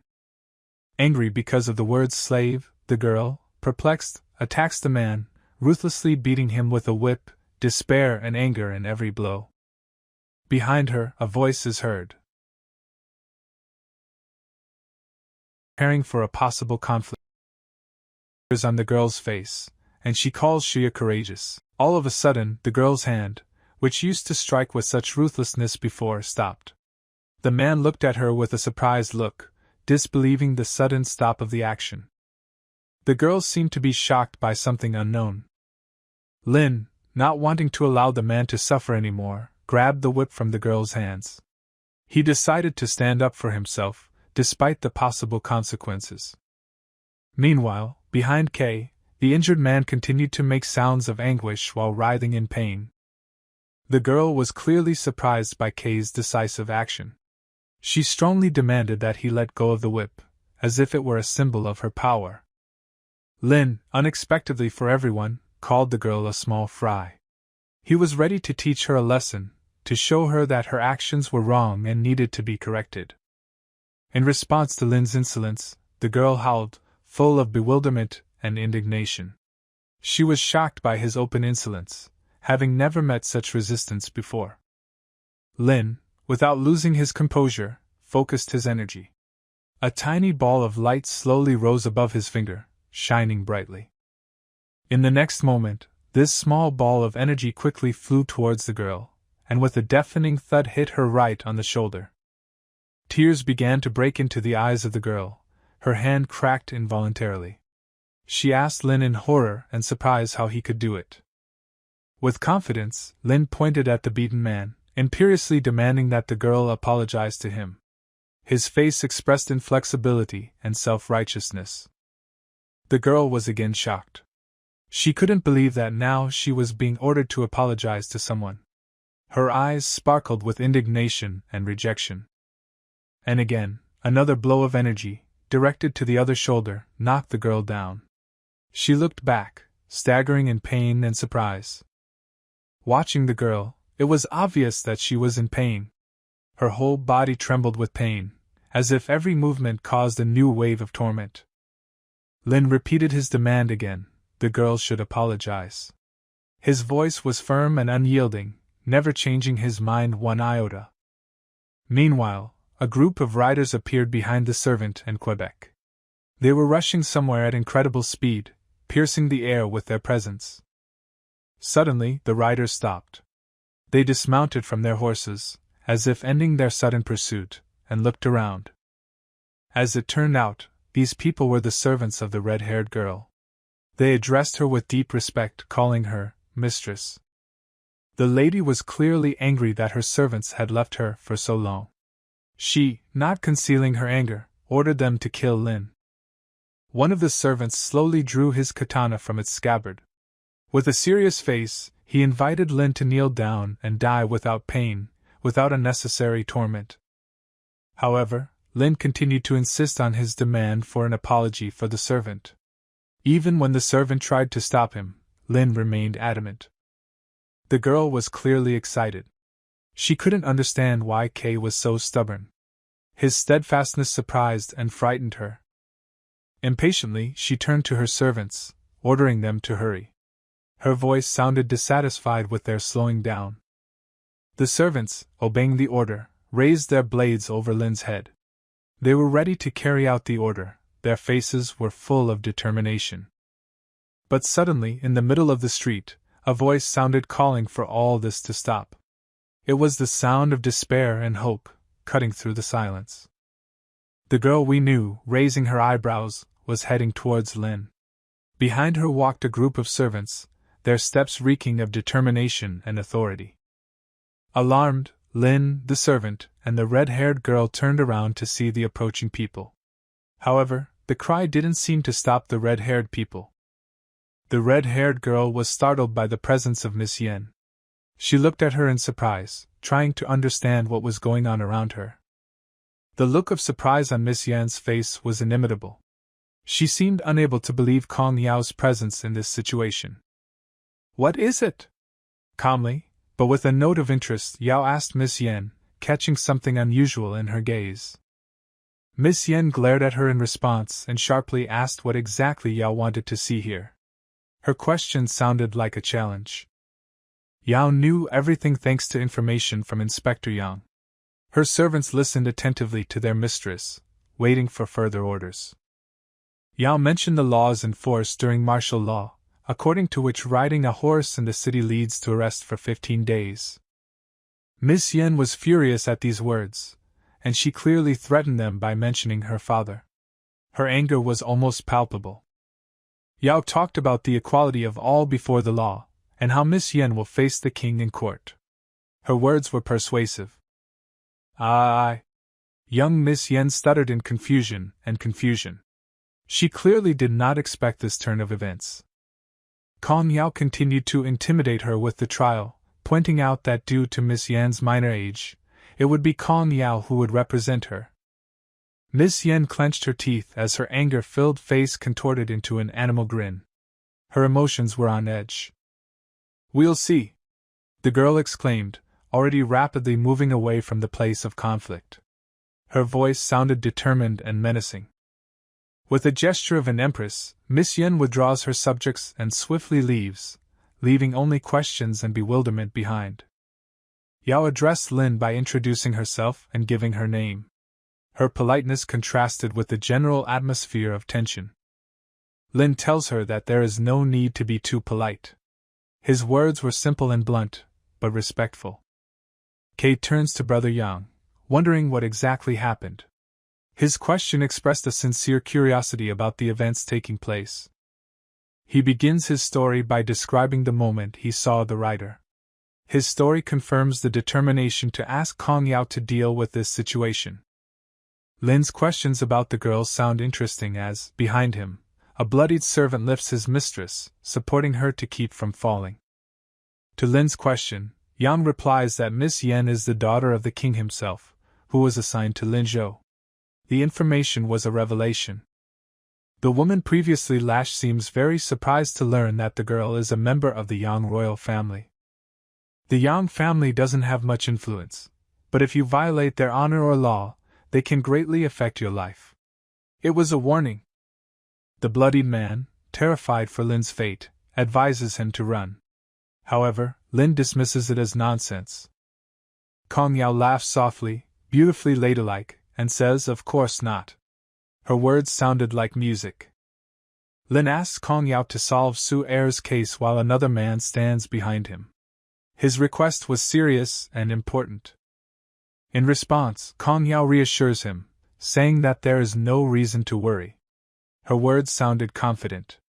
Angry because of the word slave, the girl, perplexed, attacks the man, ruthlessly beating him with a whip, despair and anger in every blow. Behind her, a voice is heard, preparing for a possible conflict on the girl's face, and she calls Shia courageous. All of a sudden, the girl's hand, which used to strike with such ruthlessness before, stopped. The man looked at her with a surprised look, disbelieving the sudden stop of the action. The girl seemed to be shocked by something unknown. Lin, not wanting to allow the man to suffer anymore, grabbed the whip from the girl's hands. He decided to stand up for himself, despite the possible consequences. Meanwhile, behind Kay, the injured man continued to make sounds of anguish while writhing in pain. The girl was clearly surprised by Kay's decisive action. She strongly demanded that he let go of the whip, as if it were a symbol of her power. Lin, unexpectedly for everyone, called the girl a small fry. He was ready to teach her a lesson, to show her that her actions were wrong and needed to be corrected. In response to Lin's insolence, the girl howled, full of bewilderment and indignation. She was shocked by his open insolence, having never met such resistance before. Lin, without losing his composure, focused his energy. A tiny ball of light slowly rose above his finger, shining brightly. In the next moment, this small ball of energy quickly flew towards the girl, and with a deafening thud hit her right on the shoulder. Tears began to break into the eyes of the girl, her hand cracked involuntarily. She asked Lin in horror and surprise how he could do it. With confidence, Lin pointed at the beaten man, imperiously demanding that the girl apologize to him. His face expressed inflexibility and self-righteousness. The girl was again shocked. She couldn't believe that now she was being ordered to apologize to someone. Her eyes sparkled with indignation and rejection. And again, another blow of energy, directed to the other shoulder, knocked the girl down. She looked back, staggering in pain and surprise. Watching the girl, it was obvious that she was in pain. Her whole body trembled with pain, as if every movement caused a new wave of torment. Lin repeated his demand again: the girl should apologize. His voice was firm and unyielding, never changing his mind one iota. Meanwhile, a group of riders appeared behind the servant and Quebec. They were rushing somewhere at incredible speed, piercing the air with their presence. Suddenly, the riders stopped. They dismounted from their horses, as if ending their sudden pursuit, and looked around. As it turned out, these people were the servants of the red-haired girl. They addressed her with deep respect, calling her mistress. The lady was clearly angry that her servants had left her for so long. She, not concealing her anger, ordered them to kill Lin. One of the servants slowly drew his katana from its scabbard. With a serious face, he invited Lin to kneel down and die without pain, without unnecessary torment. However, Lin continued to insist on his demand for an apology for the servant. Even when the servant tried to stop him, Lin remained adamant. The girl was clearly excited. She couldn't understand why Kay was so stubborn. His steadfastness surprised and frightened her. Impatiently, she turned to her servants, ordering them to hurry. Her voice sounded dissatisfied with their slowing down. The servants, obeying the order, raised their blades over Lin's head. They were ready to carry out the order, their faces were full of determination. But suddenly, in the middle of the street, a voice sounded calling for all this to stop. It was the sound of despair and hope, cutting through the silence. The girl we knew, raising her eyebrows, was heading towards Lin. Behind her walked a group of servants, their steps reeking of determination and authority. Alarmed, Lin, the servant, and the red-haired girl turned around to see the approaching people. However, the cry didn't seem to stop the red-haired people. The red-haired girl was startled by the presence of Miss Yen. She looked at her in surprise, trying to understand what was going on around her. The look of surprise on Miss Yan's face was inimitable. She seemed unable to believe Kong Yao's presence in this situation. "What is it?" Calmly, but with a note of interest, Yao asked Miss Yen, catching something unusual in her gaze. Miss Yen glared at her in response and sharply asked what exactly Yao wanted to see here. Her question sounded like a challenge. Yao knew everything thanks to information from Inspector Yang. Her servants listened attentively to their mistress, waiting for further orders. Yao mentioned the laws in force during martial law, according to which riding a horse in the city leads to arrest for 15 days. Miss Yen was furious at these words, and she clearly threatened them by mentioning her father. Her anger was almost palpable. Yao talked about the equality of all before the law, and how Miss Yen will face the king in court. Her words were persuasive. Young Miss Yen stuttered in confusion. She clearly did not expect this turn of events. Kong Yao continued to intimidate her with the trial, pointing out that due to Miss Yan's minor age, it would be Kong Yao who would represent her. Miss Yen clenched her teeth as her anger-filled face contorted into an animal grin. Her emotions were on edge. "We'll see," the girl exclaimed, already rapidly moving away from the place of conflict. Her voice sounded determined and menacing. With a gesture of an empress, Miss Yen withdraws her subjects and swiftly leaves, leaving only questions and bewilderment behind. Yao addressed Lin by introducing herself and giving her name. Her politeness contrasted with the general atmosphere of tension. Lin tells her that there is no need to be too polite. His words were simple and blunt, but respectful. Kay turns to Brother Yang, wondering what exactly happened. His question expressed a sincere curiosity about the events taking place. He begins his story by describing the moment he saw the writer. His story confirms the determination to ask Kong Yao to deal with this situation. Lin's questions about the girl sound interesting as, behind him, a bloodied servant lifts his mistress, supporting her to keep from falling. To Lin's question, Yang replies that Miss Yen is the daughter of the king himself, who was assigned to Linzhou. The information was a revelation. The woman previously lashed seems very surprised to learn that the girl is a member of the Yang royal family. The Yang family doesn't have much influence, but if you violate their honor or law, they can greatly affect your life. It was a warning. The bloodied man, terrified for Lin's fate, advises him to run. However, Lin dismisses it as nonsense. Kong Yao laughs softly, beautifully ladylike, and says, "Of course not." Her words sounded like music. Lin asks Kong Yao to solve Su Er's case while another man stands behind him. His request was serious and important. In response, Kong Yao reassures him, saying that there is no reason to worry. Her words sounded confident.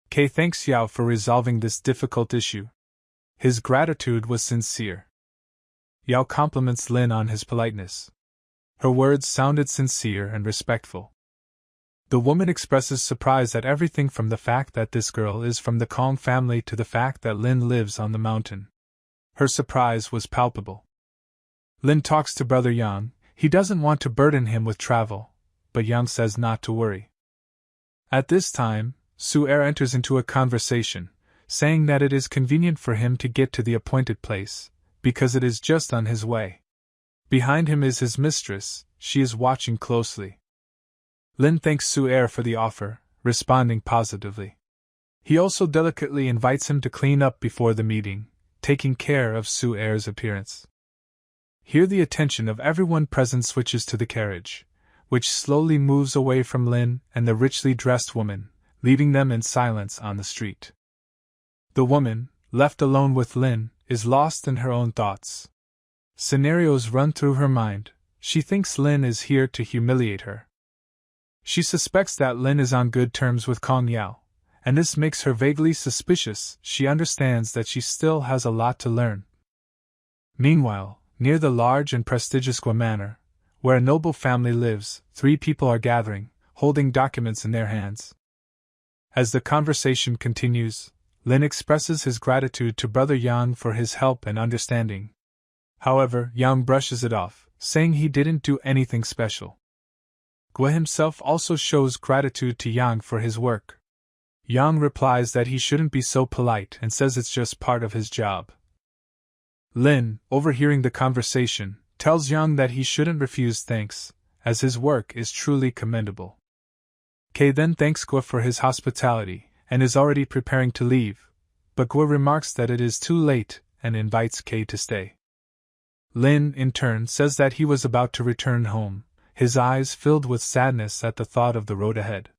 Kay thanks Yao for resolving this difficult issue. His gratitude was sincere. Yao compliments Lin on his politeness. Her words sounded sincere and respectful. The woman expresses surprise at everything from the fact that this girl is from the Kong family to the fact that Lin lives on the mountain. Her surprise was palpable. Lin talks to Brother Yang. He doesn't want to burden him with travel, but Yang says not to worry. At this time, Su Er enters into a conversation, saying that it is convenient for him to get to the appointed place, because it is just on his way. Behind him is his mistress. She is watching closely. Lin thanks Su Er for the offer, responding positively. He also delicately invites him to clean up before the meeting, taking care of Su Er's appearance. Here the attention of everyone present switches to the carriage, which slowly moves away from Lin and the richly dressed woman, leaving them in silence on the street. The woman, left alone with Lin, is lost in her own thoughts. Scenarios run through her mind. She thinks Lin is here to humiliate her. She suspects that Lin is on good terms with Kong Yao, and this makes her vaguely suspicious. She understands that she still has a lot to learn. Meanwhile, near the large and prestigious Gua Manor, where a noble family lives, 3 people are gathering, holding documents in their hands. As the conversation continues, Lin expresses his gratitude to Brother Yang for his help and understanding. However, Yang brushes it off, saying he didn't do anything special. Gua himself also shows gratitude to Yang for his work. Yang replies that he shouldn't be so polite and says it's just part of his job. Lin, overhearing the conversation, tells Yang that he shouldn't refuse thanks, as his work is truly commendable. Kay then thanks Gua for his hospitality, and is already preparing to leave, but Gua remarks that it is too late and invites Kay to stay. Lin, in turn, says that he was about to return home, his eyes filled with sadness at the thought of the road ahead.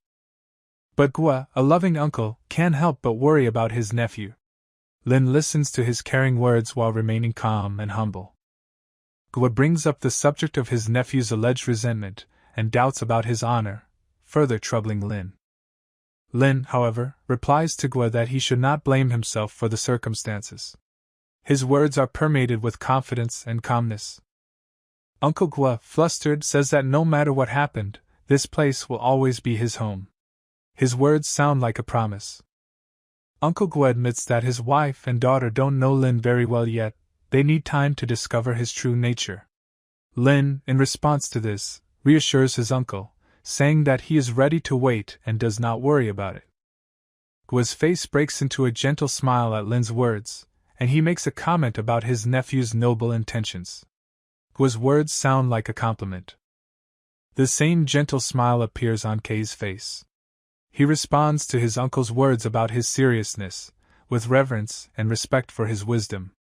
But Gua, a loving uncle, can't help but worry about his nephew. Lin listens to his caring words while remaining calm and humble. Gua brings up the subject of his nephew's alleged resentment and doubts about his honor, further troubling Lin. Lin, however, replies to Gua that he should not blame himself for the circumstances. His words are permeated with confidence and calmness. Uncle Gua, flustered, says that no matter what happened, this place will always be his home. His words sound like a promise. Uncle Gua admits that his wife and daughter don't know Lin very well yet, they need time to discover his true nature. Lin, in response to this, reassures his uncle, saying that he is ready to wait and does not worry about it. Gua's face breaks into a gentle smile at Lin's words, and he makes a comment about his nephew's noble intentions. Gua's words sound like a compliment. The same gentle smile appears on Kei's face. He responds to his uncle's words about his seriousness, with reverence and respect for his wisdom.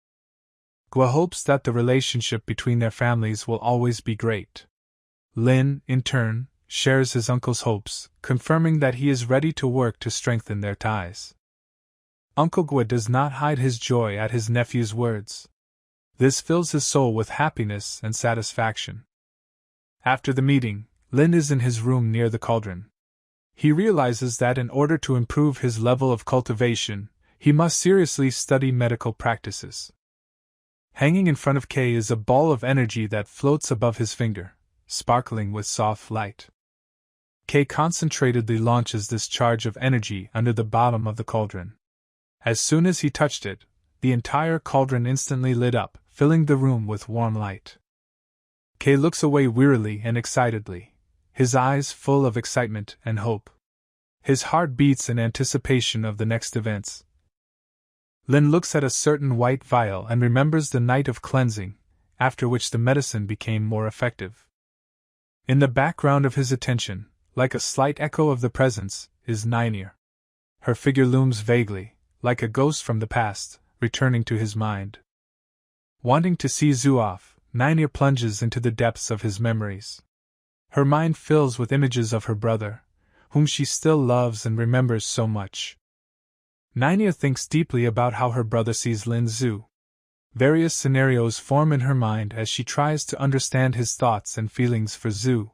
Gua hopes that the relationship between their families will always be great. Lin, in turn, shares his uncle's hopes, confirming that he is ready to work to strengthen their ties. Uncle Gua does not hide his joy at his nephew's words. This fills his soul with happiness and satisfaction. After the meeting, Lin is in his room near the cauldron. He realizes that in order to improve his level of cultivation, he must seriously study medical practices. Hanging in front of Kei is a ball of energy that floats above his finger, sparkling with soft light. Kei concentratedly launches this charge of energy under the bottom of the cauldron. As soon as he touched it, the entire cauldron instantly lit up, filling the room with warm light. Kei looks away wearily and excitedly, his eyes full of excitement and hope. His heart beats in anticipation of the next events. Lin looks at a certain white vial and remembers the night of cleansing, after which the medicine became more effective. In the background of his attention, like a slight echo of the presence, is Ninir. Her figure looms vaguely, like a ghost from the past, returning to his mind. Wanting to see Zhu off, Ninir plunges into the depths of his memories. Her mind fills with images of her brother, whom she still loves and remembers so much. Ninir thinks deeply about how her brother sees Lin Zhu. Various scenarios form in her mind as she tries to understand his thoughts and feelings for Zhu.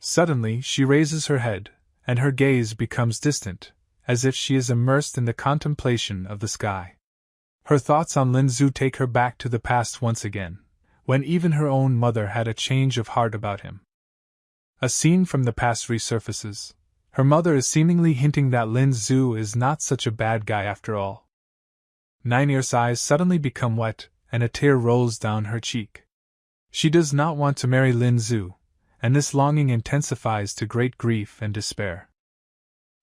Suddenly, she raises her head, and her gaze becomes distant, as if she is immersed in the contemplation of the sky. Her thoughts on Lin Zhu take her back to the past once again, when even her own mother had a change of heart about him. A scene from the past resurfaces. Her mother is seemingly hinting that Lin Zhu is not such a bad guy after all. Ninir's eyes suddenly become wet, and a tear rolls down her cheek. She does not want to marry Lin Zhu, and this longing intensifies to great grief and despair.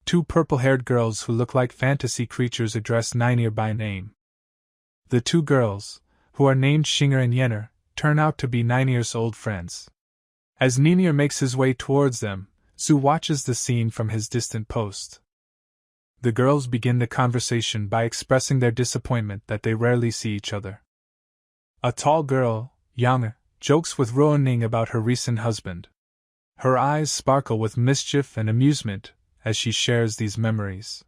Two purple-haired girls who look like fantasy creatures address Ninir by name. The two girls, who are named Xinger and Yenner, turn out to be Ninir's old friends. As Ninir makes his way towards them, Zhu watches the scene from his distant post. The girls begin the conversation by expressing their disappointment that they rarely see each other. A tall girl, Yang, jokes with Ruoning about her recent husband. Her eyes sparkle with mischief and amusement as she shares these memories.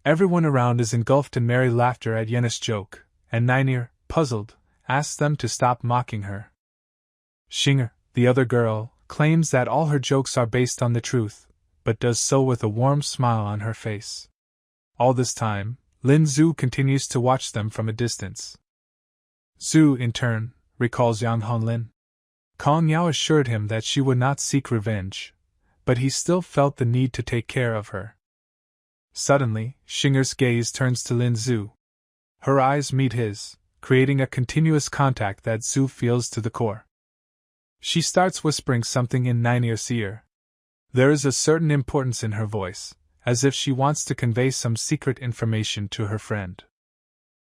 Everyone around is engulfed in merry laughter at Yenna's joke, and Ninir, puzzled, asks them to stop mocking her. Xinger, the other girl, claims that all her jokes are based on the truth, but does so with a warm smile on her face. All this time, Lin Zhu continues to watch them from a distance. Zhu, in turn, recalls Yang Honlin. Kong Yao assured him that she would not seek revenge, but he still felt the need to take care of her. Suddenly, Xinger's gaze turns to Lin Zhu. Her eyes meet his, creating a continuous contact that Zhu feels to the core. She starts whispering something in Ninir's ear. There is a certain importance in her voice, as if she wants to convey some secret information to her friend.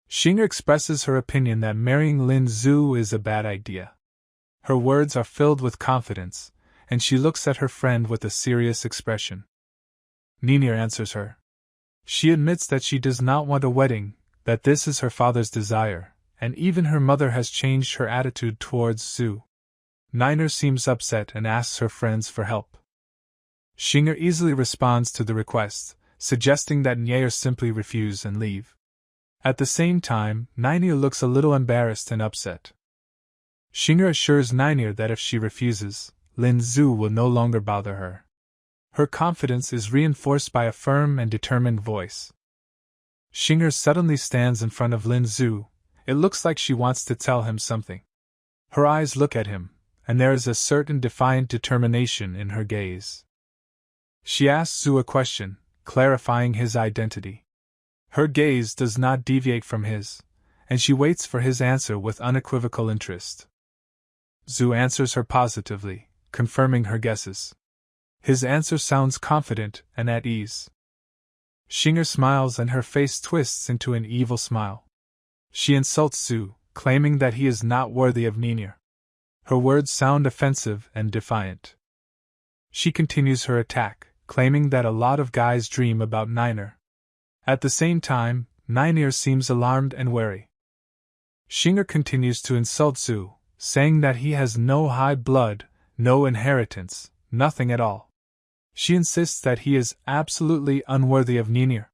Xinger expresses her opinion that marrying Lin Zhu is a bad idea. Her words are filled with confidence, and she looks at her friend with a serious expression. Ninir answers her. She admits that she does not want a wedding, that this is her father's desire, and even her mother has changed her attitude towards Zhu. Ninir seems upset and asks her friends for help. Xinger easily responds to the request, suggesting that Nyer simply refuse and leave. At the same time, Ninir looks a little embarrassed and upset. Xinger assures Ninir that if she refuses, Lin Zhu will no longer bother her. Her confidence is reinforced by a firm and determined voice. Xinger suddenly stands in front of Lin Zhu. It looks like she wants to tell him something. Her eyes look at him, and there is a certain defiant determination in her gaze. She asks Zhu a question, clarifying his identity. Her gaze does not deviate from his, and she waits for his answer with unequivocal interest. Zhu answers her positively, confirming her guesses. His answer sounds confident and at ease. Xinger smiles and her face twists into an evil smile. She insults Zhu, claiming that he is not worthy of Ninir. Her words sound offensive and defiant. She continues her attack, claiming that a lot of guys dream about Ninir. At the same time, Ninir seems alarmed and wary. Xinger continues to insult Zhu, saying that he has no high blood, no inheritance, nothing at all. She insists that he is absolutely unworthy of Ninir.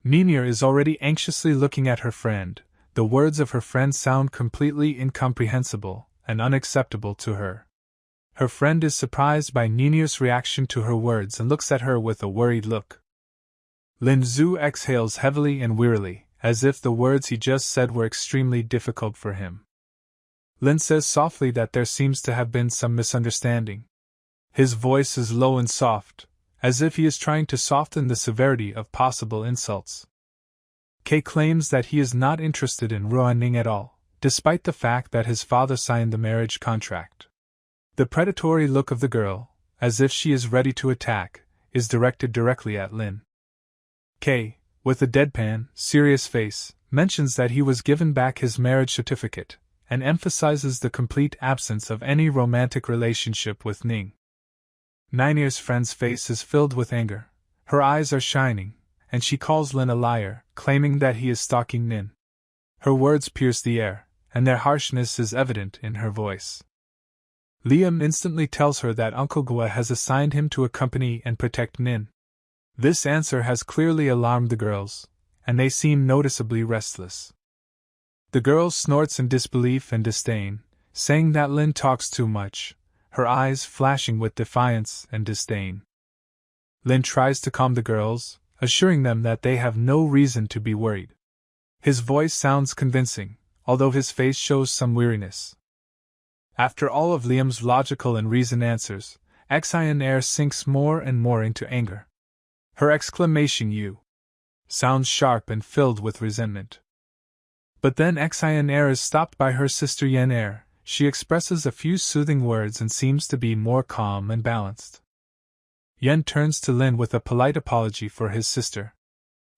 Ninir is already anxiously looking at her friend. The words of her friend sound completely incomprehensible and unacceptable to her. Her friend is surprised by Ninir's reaction to her words and looks at her with a worried look. Lin Zhu exhales heavily and wearily, as if the words he just said were extremely difficult for him. Lin says softly that there seems to have been some misunderstanding. His voice is low and soft, as if he is trying to soften the severity of possible insults. Kay claims that he is not interested in Ruaning at all, despite the fact that his father signed the marriage contract. The predatory look of the girl, as if she is ready to attack, is directed directly at Lin. Kay, with a deadpan, serious face, mentions that he was given back his marriage certificate, and emphasizes the complete absence of any romantic relationship with Ning. Ninir's friend's face is filled with anger, her eyes are shining, and she calls Lin a liar, claiming that he is stalking Nin. Her words pierce the air, and their harshness is evident in her voice. Liam instantly tells her that Uncle Gua has assigned him to accompany and protect Nin. This answer has clearly alarmed the girls, and they seem noticeably restless. The girl snorts in disbelief and disdain, saying that Lin talks too much, her eyes flashing with defiance and disdain. Lin tries to calm the girls, assuring them that they have no reason to be worried. His voice sounds convincing, although his face shows some weariness. After all of Liam's logical and reasoned answers, Xian sinks more and more into anger. Her exclamation "you" sounds sharp and filled with resentment. But then Xian is stopped by her sister Yen. She expresses a few soothing words and seems to be more calm and balanced. Yen turns to Lin with a polite apology for his sister.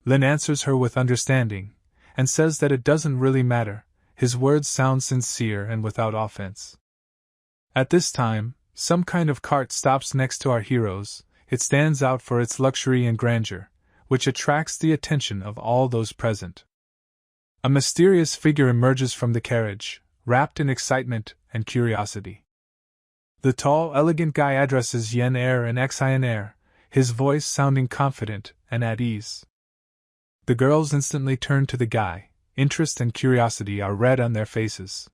Lin answers her with understanding, and says that it doesn't really matter. His words sound sincere and without offense. At this time, some kind of cart stops next to our heroes. It stands out for its luxury and grandeur, which attracts the attention of all those present. A mysterious figure emerges from the carriage, wrapped in excitement and curiosity. The tall, elegant guy addresses Yen and Xian, his voice sounding confident and at ease. The girls instantly turn to the guy. Interest and curiosity are read on their faces.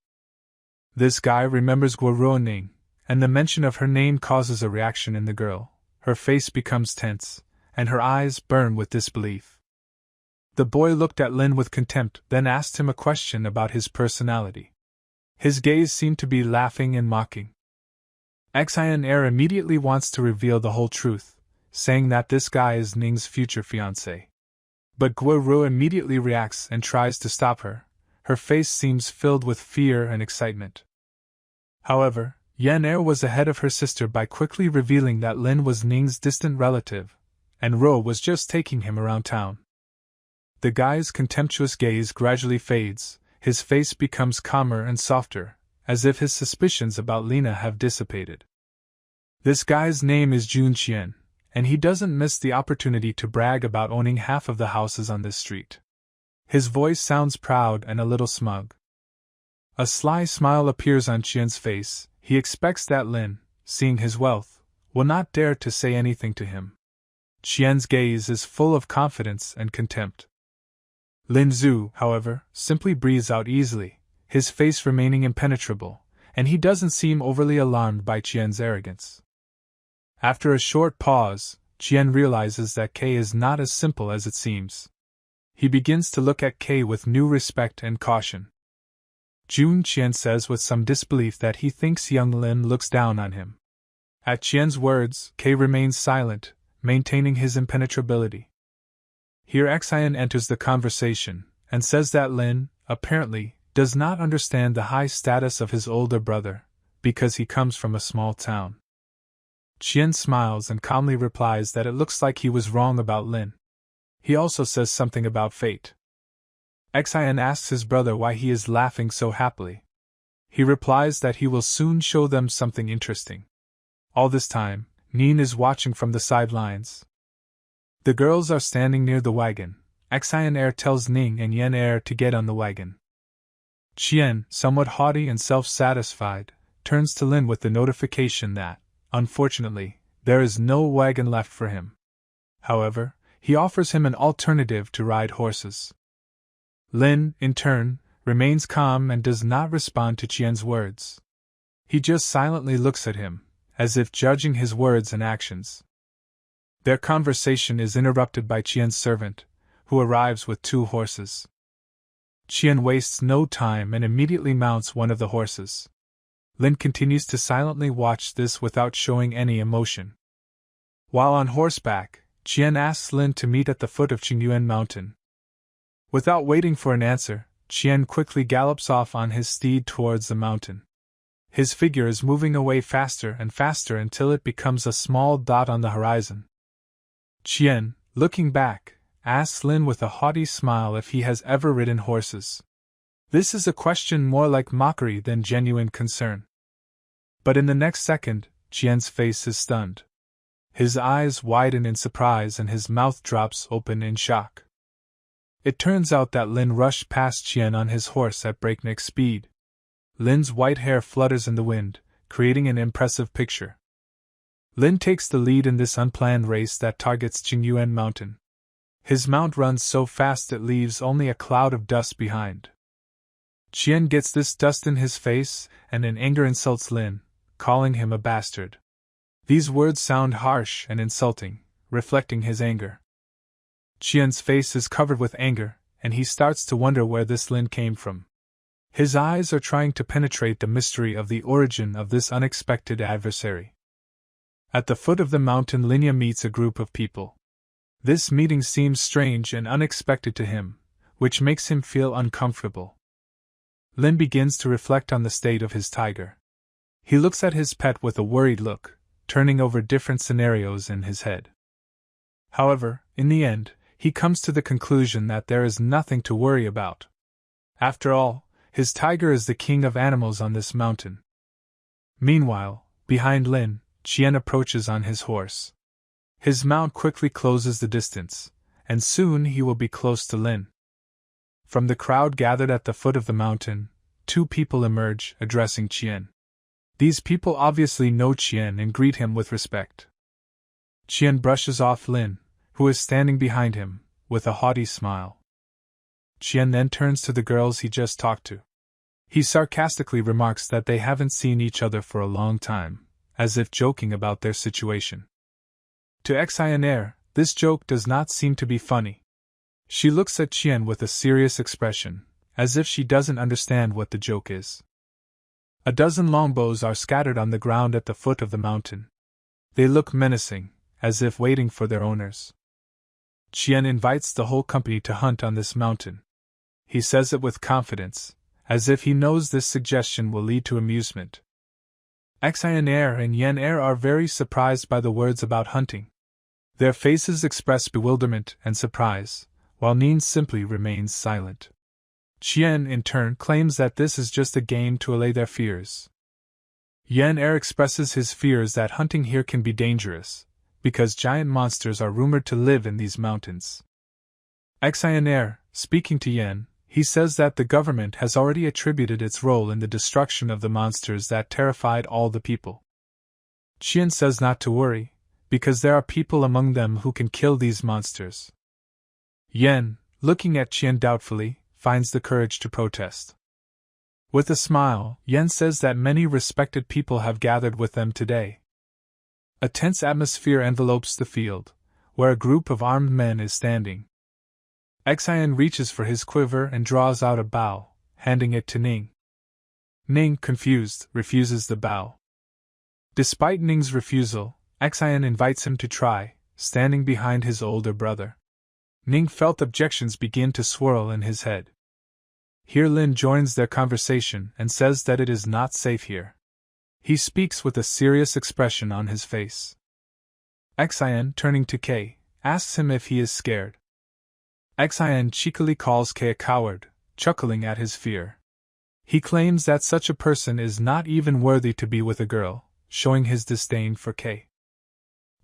This guy remembers Guo Ruoning, and the mention of her name causes a reaction in the girl. Her face becomes tense, and her eyes burn with disbelief. The boy looked at Lin with contempt, then asked him a question about his personality. His gaze seemed to be laughing and mocking. Xian immediately wants to reveal the whole truth, saying that this guy is Ning's future fiancé. But Guo Ru immediately reacts and tries to stop her. Her face seems filled with fear and excitement. However, Yen was ahead of her sister by quickly revealing that Lin was Ning's distant relative, and Ro was just taking him around town. The guy's contemptuous gaze gradually fades, his face becomes calmer and softer, as if his suspicions about Lina have dissipated. This guy's name is Jun Qian, and he doesn't miss the opportunity to brag about owning half of the houses on this street. His voice sounds proud and a little smug. A sly smile appears on Qian's face. He expects that Lin, seeing his wealth, will not dare to say anything to him. Qian's gaze is full of confidence and contempt. Lin Zhu, however, simply breathes out easily, his face remaining impenetrable, and he doesn't seem overly alarmed by Qian's arrogance. After a short pause, Qian realizes that Kay is not as simple as it seems. He begins to look at Kay with new respect and caution. Jun Qian says with some disbelief that he thinks young Lin looks down on him. At Qian's words, K remains silent, maintaining his impenetrability. Here Xian enters the conversation, and says that Lin, apparently, does not understand the high status of his older brother, because he comes from a small town. Qian smiles and calmly replies that it looks like he was wrong about Lin. He also says something about fate. Xian asks his brother why he is laughing so happily. He replies that he will soon show them something interesting. All this time, Nin is watching from the sidelines. The girls are standing near the wagon. Xian tells Ning and Yen to get on the wagon. Qian, somewhat haughty and self-satisfied, turns to Lin with the notification that, unfortunately, there is no wagon left for him. However, he offers him an alternative to ride horses. Lin, in turn, remains calm and does not respond to Qian's words. He just silently looks at him, as if judging his words and actions. Their conversation is interrupted by Qian's servant, who arrives with 2 horses. Qian wastes no time and immediately mounts one of the horses. Lin continues to silently watch this without showing any emotion. While on horseback, Qian asks Lin to meet at the foot of Qingyuan Mountain. Without waiting for an answer, Qian quickly gallops off on his steed towards the mountain. His figure is moving away faster and faster until it becomes a small dot on the horizon. Qian, looking back, asks Lin with a haughty smile if he has ever ridden horses. This is a question more like mockery than genuine concern. But in the next second, Qian's face is stunned. His eyes widen in surprise and his mouth drops open in shock. It turns out that Lin rushed past Qian on his horse at breakneck speed. Lin's white hair flutters in the wind, creating an impressive picture. Lin takes the lead in this unplanned race that targets Qingyuan Mountain. His mount runs so fast it leaves only a cloud of dust behind. Qian gets this dust in his face and in anger insults Lin, calling him a bastard. These words sound harsh and insulting, reflecting his anger. Qian's face is covered with anger, and he starts to wonder where this Lin came from. His eyes are trying to penetrate the mystery of the origin of this unexpected adversary. At the foot of the mountain, Linya meets a group of people. This meeting seems strange and unexpected to him, which makes him feel uncomfortable. Lin begins to reflect on the state of his tiger. He looks at his pet with a worried look, turning over different scenarios in his head. However, in the end, he comes to the conclusion that there is nothing to worry about. After all, his tiger is the king of animals on this mountain. Meanwhile, behind Lin, Qian approaches on his horse. His mount quickly closes the distance, and soon he will be close to Lin. From the crowd gathered at the foot of the mountain, 2 people emerge, addressing Qian. These people obviously know Qian and greet him with respect. Qian brushes off Lin, who is standing behind him, with a haughty smile. Qian then turns to the girls he just talked to. He sarcastically remarks that they haven't seen each other for a long time, as if joking about their situation. To Xian, this joke does not seem to be funny. She looks at Qian with a serious expression, as if she doesn't understand what the joke is. A dozen longbows are scattered on the ground at the foot of the mountain. They look menacing, as if waiting for their owners. Qian invites the whole company to hunt on this mountain. He says it with confidence, as if he knows this suggestion will lead to amusement. Xian and Yen are very surprised by the words about hunting. Their faces express bewilderment and surprise, while Nin simply remains silent. Qian, in turn, claims that this is just a game to allay their fears. Yen expresses his fears that hunting here can be dangerous, because giant monsters are rumored to live in these mountains. Xian, speaking to Yen, he says that the government has already attributed its role in the destruction of the monsters that terrified all the people. Qian says not to worry, because there are people among them who can kill these monsters. Yen, looking at Qian doubtfully, finds the courage to protest. With a smile, Yen says that many respected people have gathered with them today. A tense atmosphere envelopes the field, where a group of armed men is standing. Xian reaches for his quiver and draws out a bow, handing it to Ning. Ning, confused, refuses the bow. Despite Ning's refusal, Xian invites him to try, standing behind his older brother. Ning felt objections begin to swirl in his head. Here Lin joins their conversation and says that it is not safe here. He speaks with a serious expression on his face. Xian, turning to Kei, asks him if he is scared. Xian cheekily calls Kei a coward, chuckling at his fear. He claims that such a person is not even worthy to be with a girl, showing his disdain for Kei.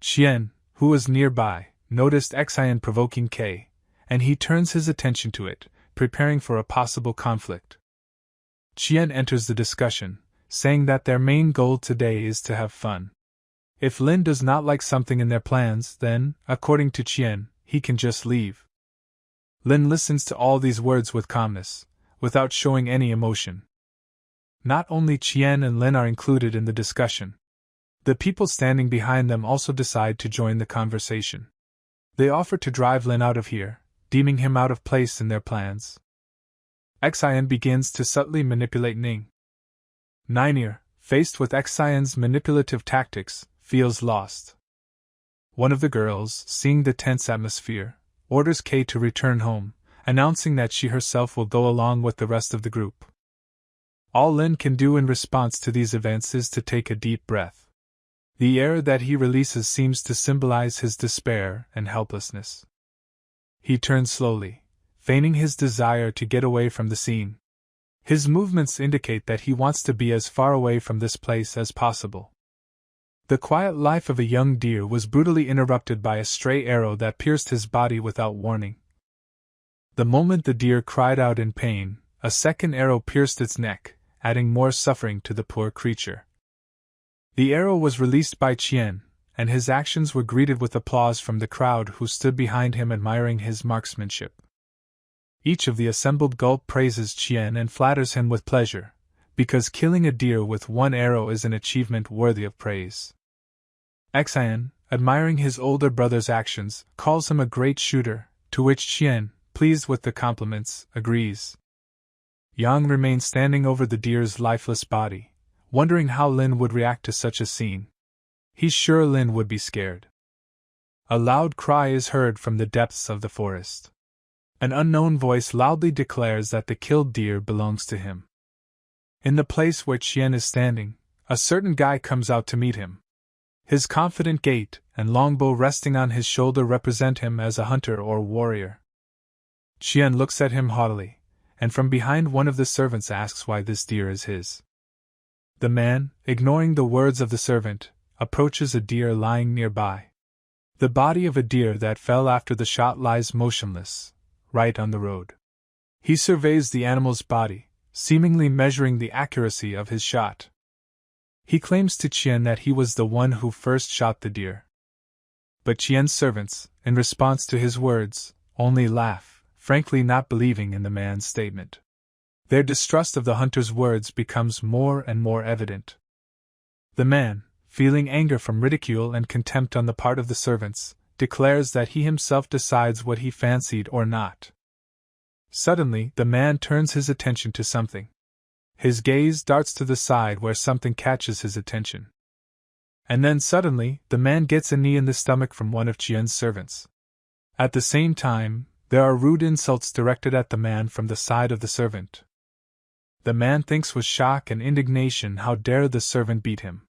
Qian, who was nearby, noticed Xian provoking Kei, and he turns his attention to it, preparing for a possible conflict. Qian enters the discussion, saying that their main goal today is to have fun. If Lin does not like something in their plans, then, according to Qian, he can just leave. Lin listens to all these words with calmness, without showing any emotion. Not only Qian and Lin are included in the discussion. The people standing behind them also decide to join the conversation. They offer to drive Lin out of here, deeming him out of place in their plans. Xian begins to subtly manipulate Ning. Ninir, faced with Xian's manipulative tactics, feels lost. One of the girls, seeing the tense atmosphere, orders Kei to return home, announcing that she herself will go along with the rest of the group. All Lin can do in response to these events is to take a deep breath. The air that he releases seems to symbolize his despair and helplessness. He turns slowly, feigning his desire to get away from the scene. His movements indicate that he wants to be as far away from this place as possible. The quiet life of a young deer was brutally interrupted by a stray arrow that pierced his body without warning. The moment the deer cried out in pain, a second arrow pierced its neck, adding more suffering to the poor creature. The arrow was released by Qian, and his actions were greeted with applause from the crowd who stood behind him admiring his marksmanship. Each of the assembled gulp praises Qian and flatters him with pleasure, because killing a deer with one arrow is an achievement worthy of praise. Xian, admiring his older brother's actions, calls him a great shooter, to which Qian, pleased with the compliments, agrees. Yang remains standing over the deer's lifeless body, wondering how Lin would react to such a scene. He's sure Lin would be scared. A loud cry is heard from the depths of the forest. An unknown voice loudly declares that the killed deer belongs to him. In the place where Qian is standing, a certain guy comes out to meet him. His confident gait and longbow resting on his shoulder represent him as a hunter or warrior. Qian looks at him haughtily, and from behind one of the servants asks why this deer is his. The man, ignoring the words of the servant, approaches a deer lying nearby. The body of a deer that fell after the shot lies motionless, right on the road. He surveys the animal's body, seemingly measuring the accuracy of his shot. He claims to Qian that he was the one who first shot the deer. But Qian's servants, in response to his words, only laugh, frankly not believing in the man's statement. Their distrust of the hunter's words becomes more and more evident. The man, feeling anger from ridicule and contempt on the part of the servants, declares that he himself decides what he fancied or not. Suddenly, the man turns his attention to something. His gaze darts to the side where something catches his attention. And then suddenly, the man gets a knee in the stomach from one of Qian's servants. At the same time, there are rude insults directed at the man from the side of the servant. The man thinks with shock and indignation how dare the servant beat him.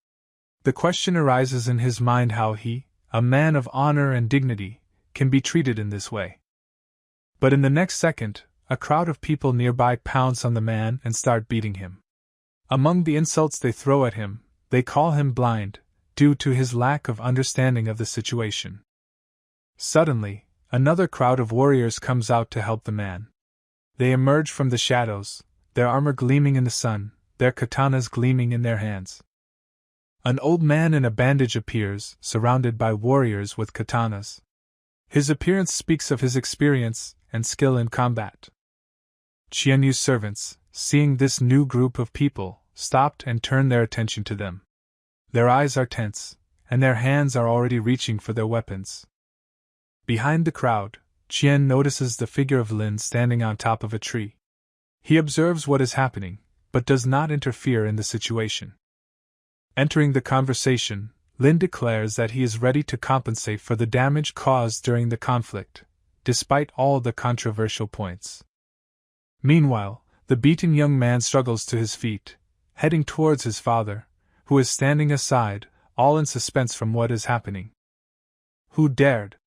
The question arises in his mind how he, a man of honor and dignity, can be treated in this way. But in the next second, a crowd of people nearby pounce on the man and start beating him. Among the insults they throw at him, they call him blind, due to his lack of understanding of the situation. Suddenly, another crowd of warriors comes out to help the man. They emerge from the shadows, their armor gleaming in the sun, their katanas gleaming in their hands. An old man in a bandage appears, surrounded by warriors with katanas. His appearance speaks of his experience and skill in combat. Qianyu's servants, seeing this new group of people, stopped and turned their attention to them. Their eyes are tense, and their hands are already reaching for their weapons. Behind the crowd, Qian notices the figure of Lin standing on top of a tree. He observes what is happening, but does not interfere in the situation. Entering the conversation, Lin declares that he is ready to compensate for the damage caused during the conflict, despite all the controversial points. Meanwhile, the beaten young man struggles to his feet, heading towards his father, who is standing aside, all in suspense from what is happening. Who dared?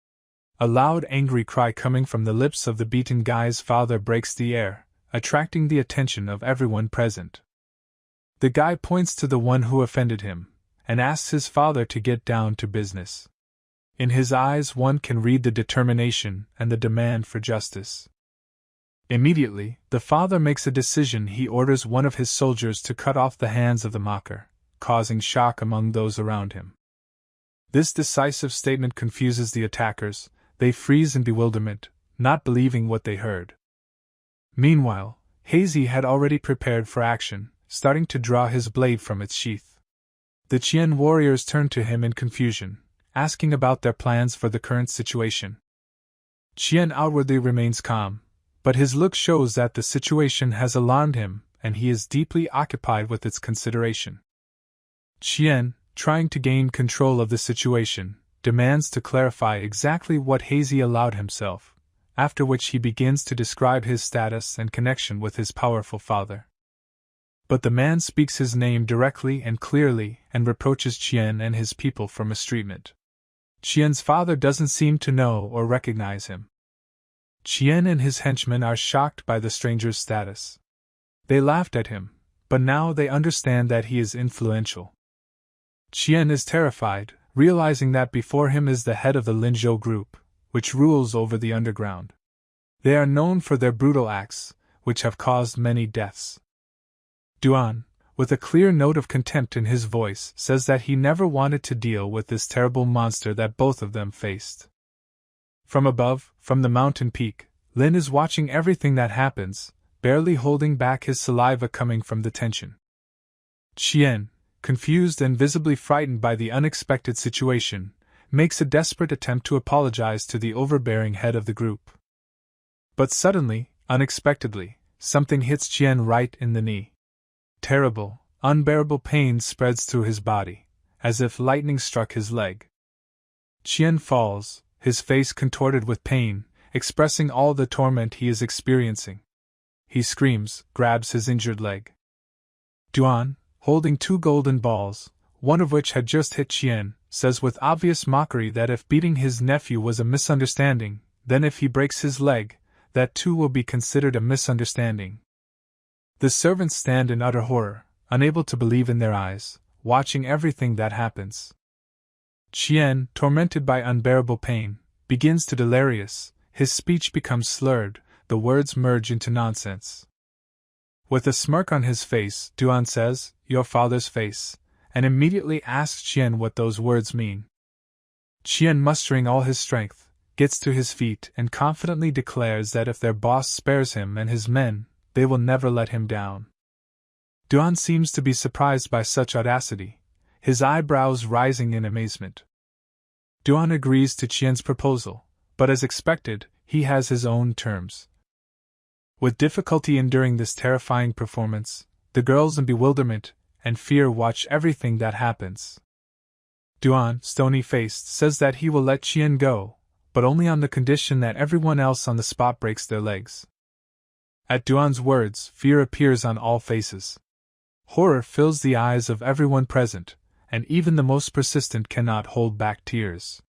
A loud angry cry coming from the lips of the beaten guy's father breaks the air, attracting the attention of everyone present. The guy points to the one who offended him, and asks his father to get down to business. In his eyes one can read the determination and the demand for justice. Immediately, the father makes a decision. He orders one of his soldiers to cut off the hands of the mocker, causing shock among those around him. This decisive statement confuses the attackers. They freeze in bewilderment, not believing what they heard. Meanwhile, Hazy had already prepared for action, starting to draw his blade from its sheath. The Qian warriors turned to him in confusion, asking about their plans for the current situation. Qian outwardly remains calm, but his look shows that the situation has alarmed him, and he is deeply occupied with its consideration. Qian, trying to gain control of the situation, demands to clarify exactly what Hazy allowed himself, after which he begins to describe his status and connection with his powerful father. But the man speaks his name directly and clearly and reproaches Qian and his people for mistreatment. Qian's father doesn't seem to know or recognize him. Qian and his henchmen are shocked by the stranger's status. They laughed at him, but now they understand that he is influential. Qian is terrified, realizing that before him is the head of the Linzhou group, which rules over the underground. They are known for their brutal acts, which have caused many deaths. Duan, with a clear note of contempt in his voice, says that he never wanted to deal with this terrible monster that both of them faced. From above, from the mountain peak, Lin is watching everything that happens, barely holding back his saliva coming from the tension. Qian, confused and visibly frightened by the unexpected situation, makes a desperate attempt to apologize to the overbearing head of the group. But suddenly, unexpectedly, something hits Qian right in the knee. Terrible, unbearable pain spreads through his body, as if lightning struck his leg. Qian falls, his face contorted with pain, expressing all the torment he is experiencing. He screams, grabs his injured leg. Duan, holding two golden balls, one of which had just hit Qian, says with obvious mockery that if beating his nephew was a misunderstanding, then if he breaks his leg, that too will be considered a misunderstanding. The servants stand in utter horror, unable to believe in their eyes, watching everything that happens. Qian, tormented by unbearable pain, begins to delirious, his speech becomes slurred, the words merge into nonsense. With a smirk on his face, Duan says, "Your father's face," and immediately asks Qian what those words mean. Qian, mustering all his strength, gets to his feet and confidently declares that if their boss spares him and his men, they will never let him down. Duan seems to be surprised by such audacity, his eyebrows rising in amazement. Duan agrees to Qian's proposal, but as expected, he has his own terms. With difficulty enduring this terrifying performance, the girls in bewilderment and fear watch everything that happens. Duan, stony-faced, says that he will let Qian go, but only on the condition that everyone else on the spot breaks their legs. At Duan's words, fear appears on all faces. Horror fills the eyes of everyone present, and even the most persistent cannot hold back tears.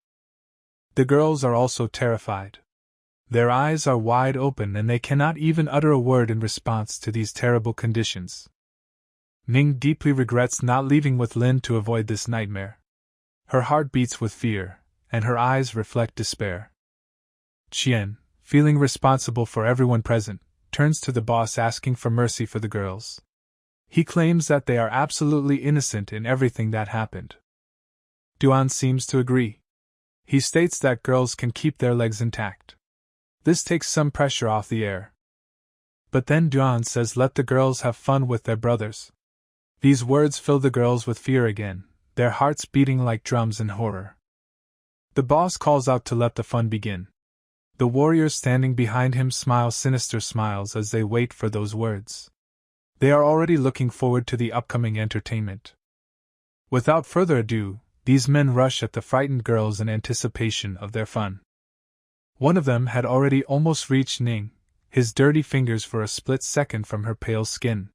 The girls are also terrified. Their eyes are wide open and they cannot even utter a word in response to these terrible conditions. Ning deeply regrets not leaving with Lin to avoid this nightmare. Her heart beats with fear, and her eyes reflect despair. Qian, feeling responsible for everyone present, turns to the boss asking for mercy for the girls. He claims that they are absolutely innocent in everything that happened. Duan seems to agree. He states that girls can keep their legs intact. This takes some pressure off the air. But then Duan says let the girls have fun with their brothers. These words fill the girls with fear again, their hearts beating like drums in horror. The boss calls out to let the fun begin. The warriors standing behind him smile sinister smiles as they wait for those words. They are already looking forward to the upcoming entertainment. Without further ado, these men rush at the frightened girls in anticipation of their fun. One of them had already almost reached Ning, his dirty fingers for a split second from her pale skin.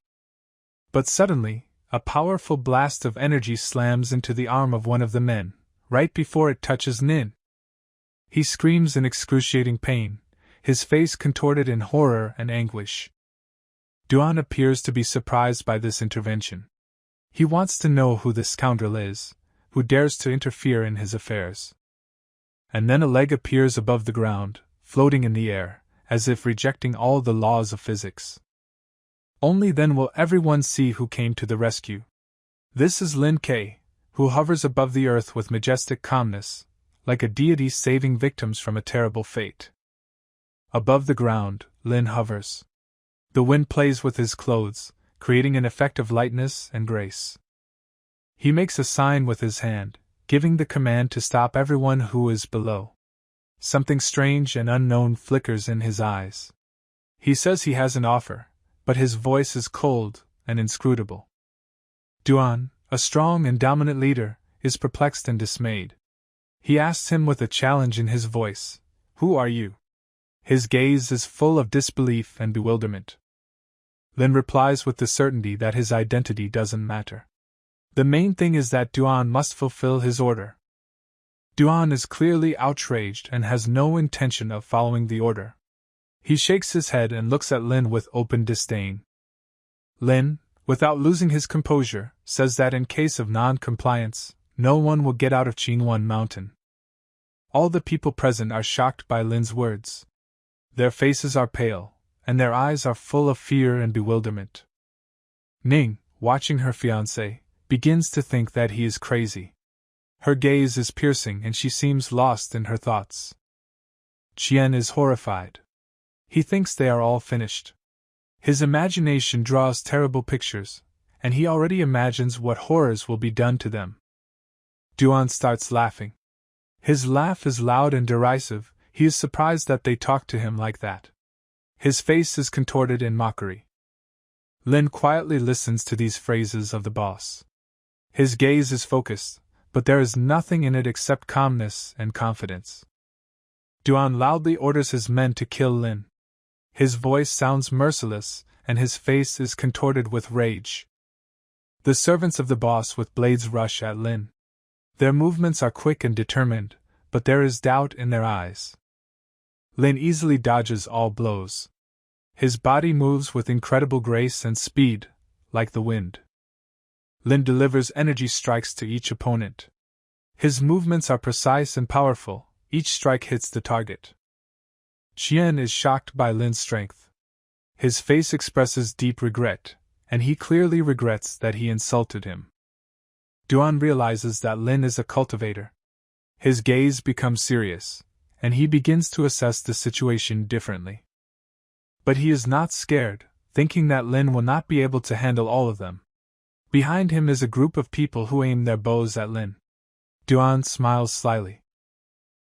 But suddenly, a powerful blast of energy slams into the arm of one of the men, right before it touches Nin. He screams in excruciating pain, his face contorted in horror and anguish. Duan appears to be surprised by this intervention. He wants to know who this scoundrel is, who dares to interfere in his affairs. And then a leg appears above the ground, floating in the air, as if rejecting all the laws of physics. Only then will everyone see who came to the rescue. This is Lin Ke, who hovers above the earth with majestic calmness, like a deity saving victims from a terrible fate. Above the ground, Lin hovers. The wind plays with his clothes, creating an effect of lightness and grace. He makes a sign with his hand, giving the command to stop everyone who is below. Something strange and unknown flickers in his eyes. He says he has an offer, but his voice is cold and inscrutable. Duan, a strong and dominant leader, is perplexed and dismayed. He asks him with a challenge in his voice, "Who are you?" His gaze is full of disbelief and bewilderment. Lin replies with the certainty that his identity doesn't matter. The main thing is that Duan must fulfill his order. Duan is clearly outraged and has no intention of following the order. He shakes his head and looks at Lin with open disdain. Lin, without losing his composure, says that in case of non-compliance, no one will get out of Qingyuan Mountain. All the people present are shocked by Lin's words. Their faces are pale, and their eyes are full of fear and bewilderment. Ning, watching her fiancé, begins to think that he is crazy. Her gaze is piercing and she seems lost in her thoughts. Qian is horrified. He thinks they are all finished. His imagination draws terrible pictures, and he already imagines what horrors will be done to them. Duan starts laughing. His laugh is loud and derisive. He is surprised that they talk to him like that. His face is contorted in mockery. Lin quietly listens to these phrases of the boss. His gaze is focused, but there is nothing in it except calmness and confidence. Duan loudly orders his men to kill Lin. His voice sounds merciless, and his face is contorted with rage. The servants of the boss with blades rush at Lin. Their movements are quick and determined, but there is doubt in their eyes. Lin easily dodges all blows. His body moves with incredible grace and speed, like the wind. Lin delivers energy strikes to each opponent. His movements are precise and powerful, each strike hits the target. Qian is shocked by Lin's strength. His face expresses deep regret, and he clearly regrets that he insulted him. Duan realizes that Lin is a cultivator. His gaze becomes serious, and he begins to assess the situation differently. But he is not scared, thinking that Lin will not be able to handle all of them. Behind him is a group of people who aim their bows at Lin. Duan smiles slyly.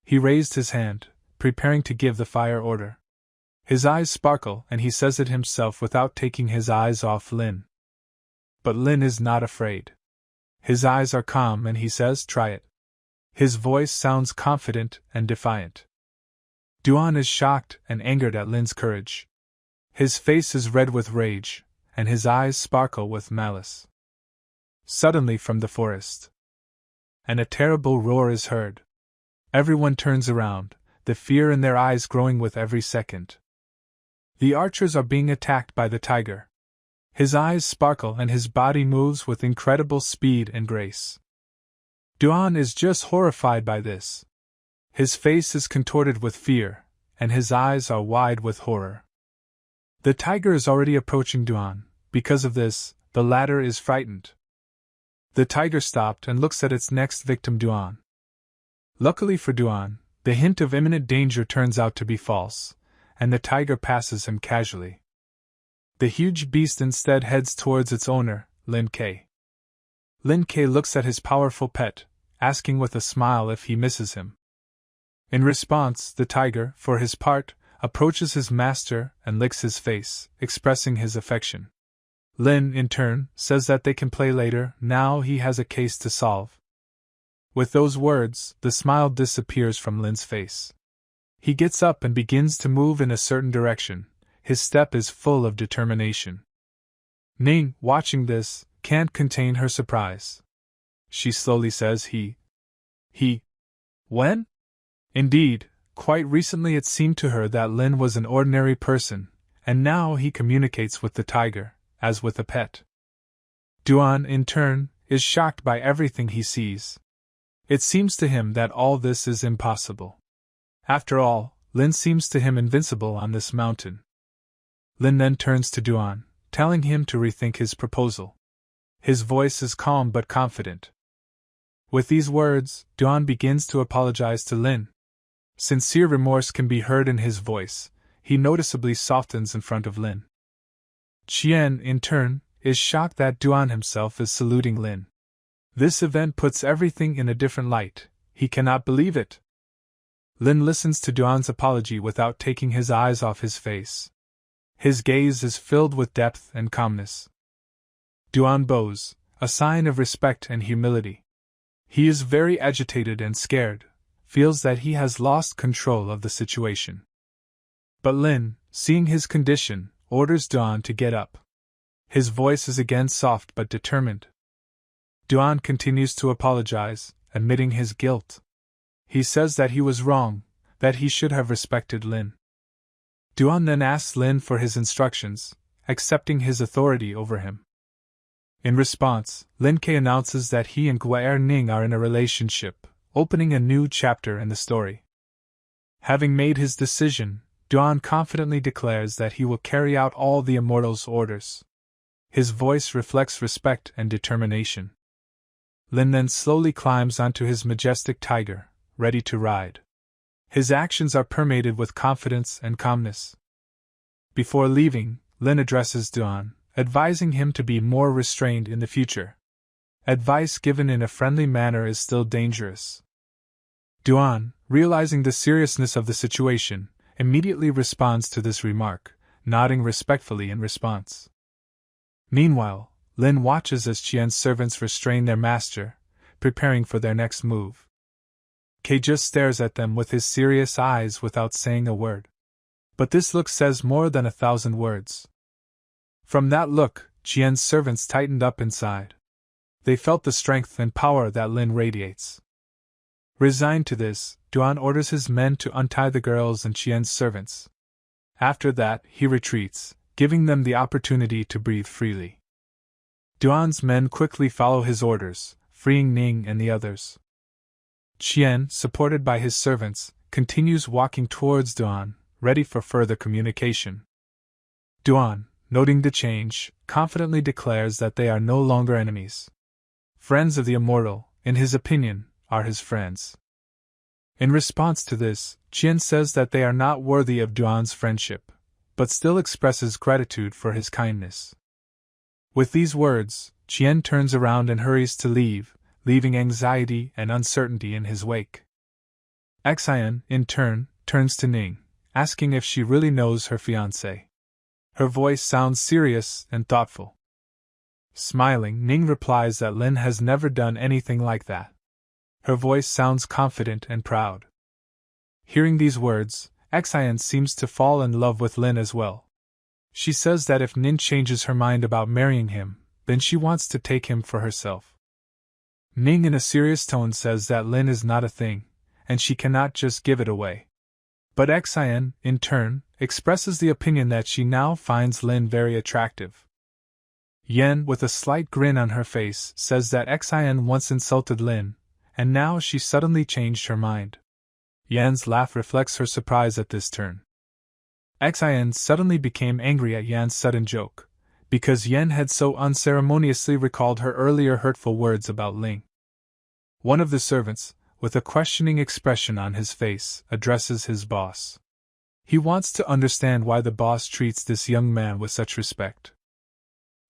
He raised his hand, preparing to give the fire order. His eyes sparkle and he says it himself without taking his eyes off Lin. But Lin is not afraid. His eyes are calm and he says, "Try it." His voice sounds confident and defiant. Duan is shocked and angered at Lin's courage. His face is red with rage, and his eyes sparkle with malice. Suddenly from the forest, and a terrible roar is heard. Everyone turns around, the fear in their eyes growing with every second. The archers are being attacked by the tiger. His eyes sparkle and his body moves with incredible speed and grace. Duan is just horrified by this. His face is contorted with fear, and his eyes are wide with horror. The tiger is already approaching Duan. Because of this, the latter is frightened. The tiger stopped and looks at its next victim, Duan. Luckily for Duan, the hint of imminent danger turns out to be false, and the tiger passes him casually. The huge beast instead heads towards its owner, Lin Ke. Lin Ke looks at his powerful pet, asking with a smile if he misses him. In response, the tiger, for his part, approaches his master and licks his face, expressing his affection. Lin, in turn, says that they can play later, now he has a case to solve. With those words, the smile disappears from Lin's face. He gets up and begins to move in a certain direction. His step is full of determination. Ning, watching this, can't contain her surprise. She slowly says he. When? Indeed, quite recently it seemed to her that Lin was an ordinary person, and now he communicates with the tiger, as with a pet. Duan, in turn, is shocked by everything he sees. It seems to him that all this is impossible. After all, Lin seems to him invincible on this mountain. Lin then turns to Duan, telling him to rethink his proposal. His voice is calm but confident. With these words, Duan begins to apologize to Lin. Sincere remorse can be heard in his voice. He noticeably softens in front of Lin. Qian, in turn, is shocked that Duan himself is saluting Lin. This event puts everything in a different light. He cannot believe it. Lin listens to Duan's apology without taking his eyes off his face. His gaze is filled with depth and calmness. Duan bows, a sign of respect and humility. He is very agitated and scared, feels that he has lost control of the situation. But Lin, seeing his condition, orders Duan to get up. His voice is again soft but determined. Duan continues to apologize, admitting his guilt. He says that he was wrong, that he should have respected Lin. Duan then asks Lin for his instructions, accepting his authority over him. In response, Lin Ke announces that he and Guer Ning are in a relationship, opening a new chapter in the story. Having made his decision, Duan confidently declares that he will carry out all the immortal's orders. His voice reflects respect and determination. Lin then slowly climbs onto his majestic tiger, ready to ride. His actions are permeated with confidence and calmness. Before leaving, Lin addresses Duan, advising him to be more restrained in the future. Advice given in a friendly manner is still dangerous. Duan, realizing the seriousness of the situation, immediately responds to this remark, nodding respectfully in response. Meanwhile, Lin watches as Qian's servants restrain their master, preparing for their next move. Kei just stares at them with his serious eyes without saying a word. But this look says more than 1,000 words. From that look, Qian's servants tightened up inside. They felt the strength and power that Lin radiates. Resigned to this, Duan orders his men to untie the girls and Qian's servants. After that, he retreats, giving them the opportunity to breathe freely. Duan's men quickly follow his orders, freeing Ning and the others. Qian, supported by his servants, continues walking towards Duan, ready for further communication. Duan, noting the change, confidently declares that they are no longer enemies. Friends of the immortal, in his opinion, are his friends. In response to this, Qian says that they are not worthy of Duan's friendship, but still expresses gratitude for his kindness. With these words, Qian turns around and hurries to leave, leaving anxiety and uncertainty in his wake. Xian, in turn, turns to Ning, asking if she really knows her fiancé. Her voice sounds serious and thoughtful. Smiling, Ning replies that Lin has never done anything like that. Her voice sounds confident and proud. Hearing these words, Xian seems to fall in love with Lin as well. She says that if Nin changes her mind about marrying him, then she wants to take him for herself. Ning in a serious tone says that Lin is not a thing, and she cannot just give it away. But Xian, in turn, expresses the opinion that she now finds Lin very attractive. Yen, with a slight grin on her face, says that Xian once insulted Lin, and now she suddenly changed her mind. Yan's laugh reflects her surprise at this turn. Xian suddenly became angry at Yan's sudden joke, because Yen had so unceremoniously recalled her earlier hurtful words about Ling. One of the servants, with a questioning expression on his face, addresses his boss. He wants to understand why the boss treats this young man with such respect.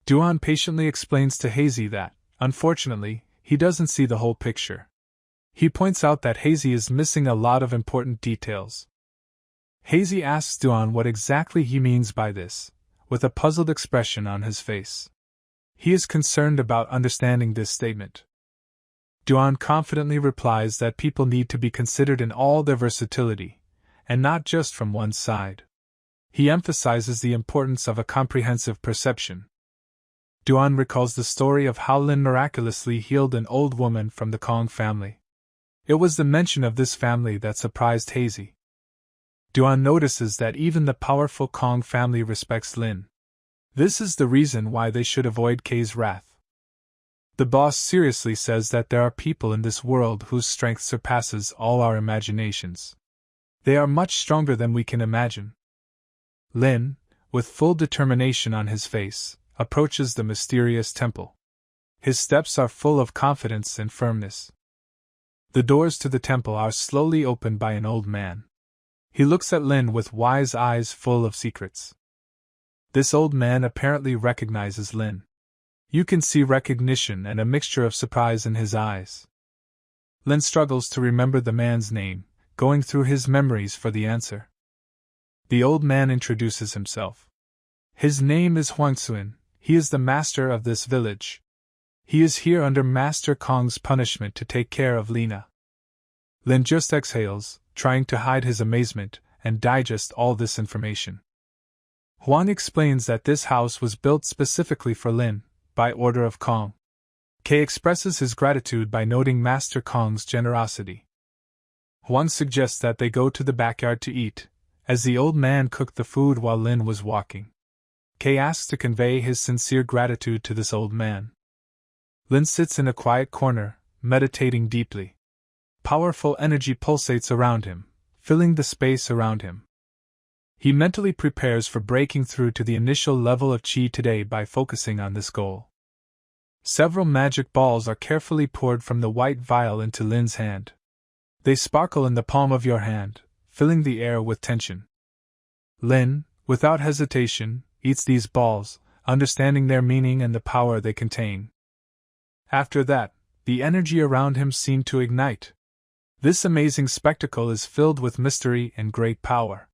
Duan patiently explains to Hazy that, unfortunately, he doesn't see the whole picture. He points out that Hazy is missing a lot of important details. Hazy asks Duan what exactly he means by this, with a puzzled expression on his face. He is concerned about understanding this statement. Duan confidently replies that people need to be considered in all their versatility, and not just from one side. He emphasizes the importance of a comprehensive perception. Duan recalls the story of how Lin miraculously healed an old woman from the Kong family. It was the mention of this family that surprised Hazy. Duan notices that even the powerful Kong family respects Lin. This is the reason why they should avoid K's wrath. The boss seriously says that there are people in this world whose strength surpasses all our imaginations. They are much stronger than we can imagine. Lin, with full determination on his face, approaches the mysterious temple. His steps are full of confidence and firmness. The doors to the temple are slowly opened by an old man. He looks at Lin with wise eyes full of secrets. This old man apparently recognizes Lin. You can see recognition and a mixture of surprise in his eyes. Lin struggles to remember the man's name, going through his memories for the answer. The old man introduces himself. His name is Huangxuan. He is the master of this village. He is here under Master Kong's punishment to take care of Lina. Lin just exhales, trying to hide his amazement and digest all this information. Huang explains that this house was built specifically for Lin, by order of Kong. K expresses his gratitude by noting Master Kong's generosity. Huang suggests that they go to the backyard to eat, as the old man cooked the food while Lin was walking. K asks to convey his sincere gratitude to this old man. Lin sits in a quiet corner, meditating deeply. Powerful energy pulsates around him, filling the space around him. He mentally prepares for breaking through to the initial level of Qi today by focusing on this goal. Several magic balls are carefully poured from the white vial into Lin's hand. They sparkle in the palm of your hand, filling the air with tension. Lin, without hesitation, eats these balls, understanding their meaning and the power they contain. After that, the energy around him seemed to ignite. This amazing spectacle is filled with mystery and great power.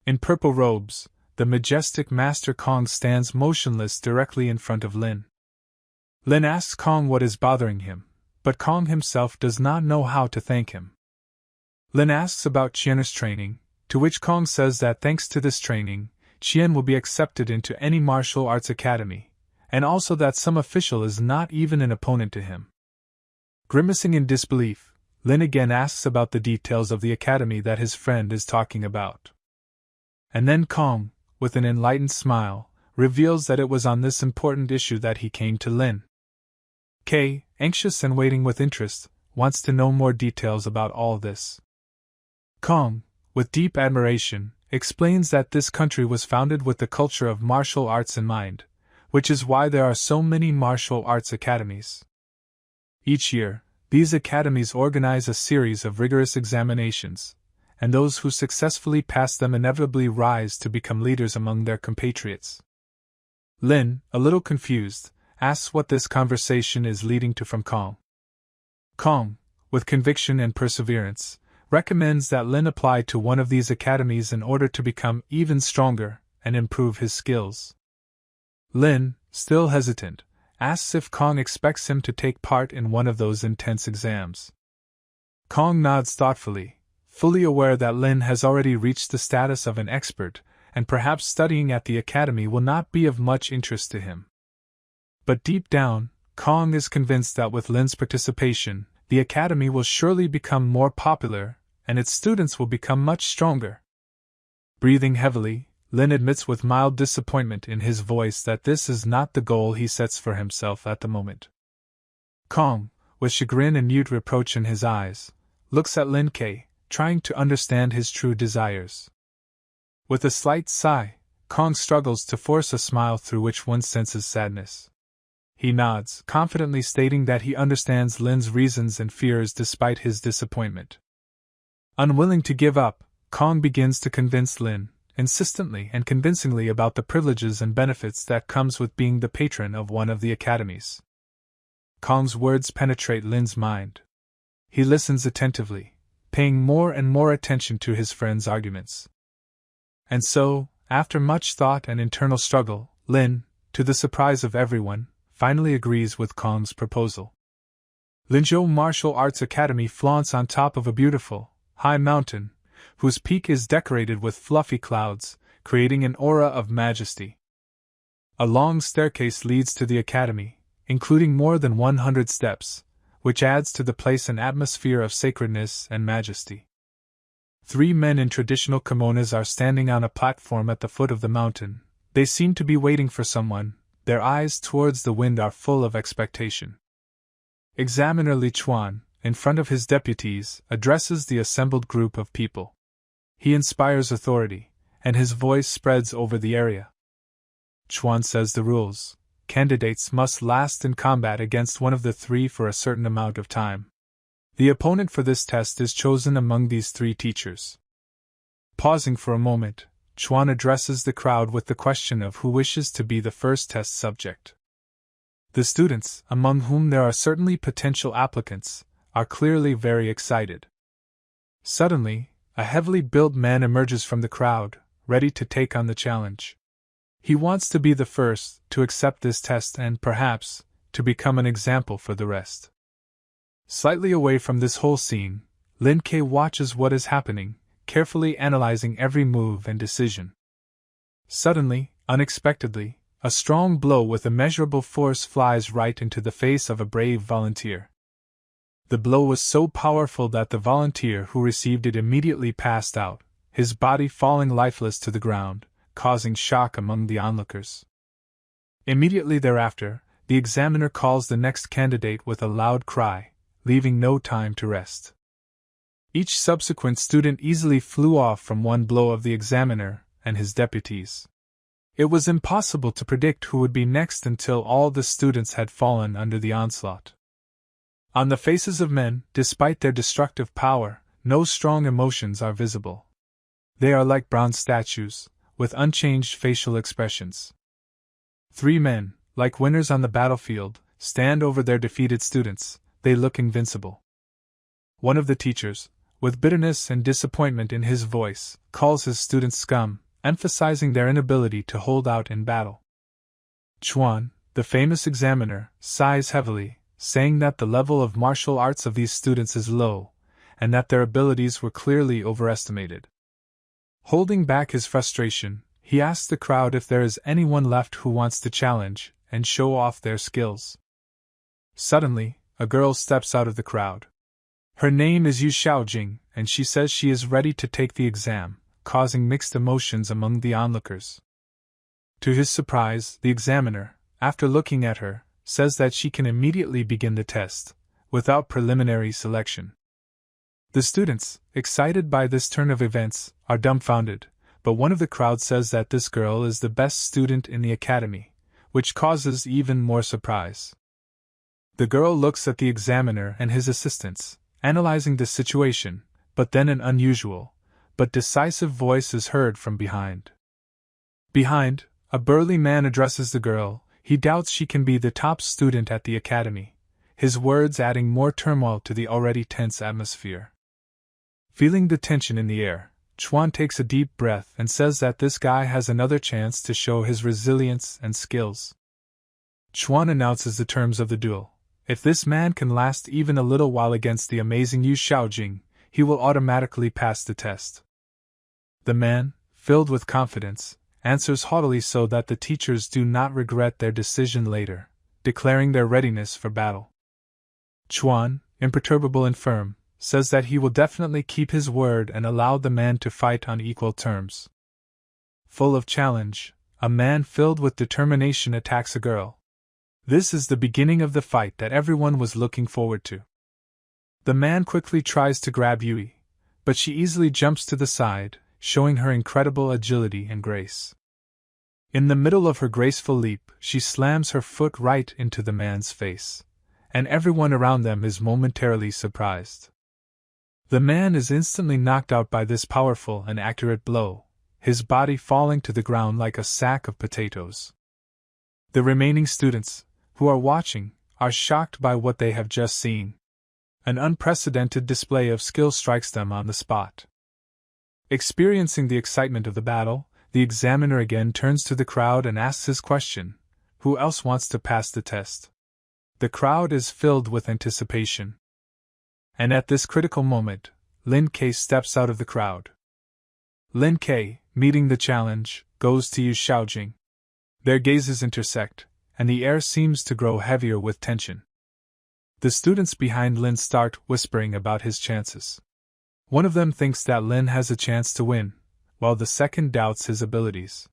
In purple robes, the majestic Master Kong stands motionless directly in front of Lin. Lin asks Kong what is bothering him, but Kong himself does not know how to thank him. Lin asks about Qian's training, to which Kong says that thanks to this training, Qian will be accepted into any martial arts academy, and also that some official is not even an opponent to him. Grimacing in disbelief, Lin again asks about the details of the academy that his friend is talking about. And then Kong, with an enlightened smile, reveals that it was on this important issue that he came to Lin. K, anxious and waiting with interest, wants to know more details about all this. Kong, with deep admiration, explains that this country was founded with the culture of martial arts in mind, which is why there are so many martial arts academies. Each year, these academies organize a series of rigorous examinations, and those who successfully pass them inevitably rise to become leaders among their compatriots. Lin, a little confused, asks what this conversation is leading to from Kong. Kong, with conviction and perseverance, recommends that Lin apply to one of these academies in order to become even stronger and improve his skills. Lin, still hesitant, asks if Kong expects him to take part in one of those intense exams. Kong nods thoughtfully, fully aware that Lin has already reached the status of an expert, and perhaps studying at the academy will not be of much interest to him. But deep down, Kong is convinced that with Lin's participation, the academy will surely become more popular, and its students will become much stronger. Breathing heavily, Lin admits with mild disappointment in his voice that this is not the goal he sets for himself at the moment. Kong, with chagrin and mute reproach in his eyes, looks at Lin K, trying to understand his true desires. With a slight sigh, Kong struggles to force a smile through which one senses sadness. He nods, confidently stating that he understands Lin's reasons and fears despite his disappointment. Unwilling to give up, Kong begins to convince Lin, insistently and convincingly about the privileges and benefits that comes with being the patron of one of the academies. Kong's words penetrate Lin's mind. He listens attentively, paying more and more attention to his friend's arguments. And so, after much thought and internal struggle, Lin, to the surprise of everyone, finally agrees with Kong's proposal. Linzhou Martial Arts Academy flaunts on top of a beautiful, high mountain, whose peak is decorated with fluffy clouds, creating an aura of majesty. A long staircase leads to the academy, including more than 100 steps, which adds to the place an atmosphere of sacredness and majesty. 3 men in traditional kimonos are standing on a platform at the foot of the mountain. They seem to be waiting for someone, their eyes towards the wind are full of expectation. Examiner Li Chuan, in front of his deputies, addresses the assembled group of people. He inspires authority, and his voice spreads over the area. Chuan says the rules: candidates must last in combat against one of the 3 for a certain amount of time. The opponent for this test is chosen among these 3 teachers. Pausing for a moment, Chuan addresses the crowd with the question of who wishes to be the first test subject. The students, among whom there are certainly potential applicants, are clearly very excited. Suddenly, a heavily built man emerges from the crowd, ready to take on the challenge. He wants to be the first to accept this test and, perhaps, to become an example for the rest. Slightly away from this whole scene, Lin Ke watches what is happening, carefully analyzing every move and decision. Suddenly, unexpectedly, a strong blow with immeasurable force flies right into the face of a brave volunteer. The blow was so powerful that the volunteer who received it immediately passed out, his body falling lifeless to the ground, causing shock among the onlookers. Immediately thereafter, the examiner calls the next candidate with a loud cry, leaving no time to rest. Each subsequent student easily flew off from one blow of the examiner and his deputies. It was impossible to predict who would be next until all the students had fallen under the onslaught. On the faces of men, despite their destructive power, no strong emotions are visible. They are like bronze statues, with unchanged facial expressions. 3 men, like winners on the battlefield, stand over their defeated students. They look invincible. One of the teachers, with bitterness and disappointment in his voice, calls his students scum, emphasizing their inability to hold out in battle. Chuan, the famous examiner, sighs heavily, saying that the level of martial arts of these students is low, and that their abilities were clearly overestimated. Holding back his frustration, he asks the crowd if there is anyone left who wants to challenge and show off their skills. Suddenly, a girl steps out of the crowd. Her name is Yu Xiaojing, and she says she is ready to take the exam, causing mixed emotions among the onlookers. To his surprise, the examiner, after looking at her, says that she can immediately begin the test, without preliminary selection. The students, excited by this turn of events, are dumbfounded, but one of the crowd says that this girl is the best student in the academy, which causes even more surprise. The girl looks at the examiner and his assistants, analyzing the situation, but then an unusual, but decisive voice is heard from behind. Behind, a burly man addresses the girl. He doubts she can be the top student at the academy, his words adding more turmoil to the already tense atmosphere. Feeling the tension in the air, Chuan takes a deep breath and says that this guy has another chance to show his resilience and skills. Chuan announces the terms of the duel. If this man can last even a little while against the amazing Yu Xiaojing, he will automatically pass the test. The man, filled with confidence, answers haughtily so that the teachers do not regret their decision later, declaring their readiness for battle. Chuan, imperturbable and firm, says that he will definitely keep his word and allow the man to fight on equal terms. Full of challenge, a man filled with determination attacks a girl. This is the beginning of the fight that everyone was looking forward to. The man quickly tries to grab Yui, but she easily jumps to the side, showing her incredible agility and grace. In the middle of her graceful leap, she slams her foot right into the man's face, and everyone around them is momentarily surprised. The man is instantly knocked out by this powerful and accurate blow, his body falling to the ground like a sack of potatoes. The remaining students, who are watching, are shocked by what they have just seen. An unprecedented display of skill strikes them on the spot. Experiencing the excitement of the battle, the examiner again turns to the crowd and asks his question, Who else wants to pass the test? The crowd is filled with anticipation. And at this critical moment, Lin K steps out of the crowd. Lin K, meeting the challenge, goes to Yu Xiaojing. Their gazes intersect, and the air seems to grow heavier with tension. The students behind Lin start whispering about his chances. One of them thinks that Lin has a chance to win, while the second doubts his abilities.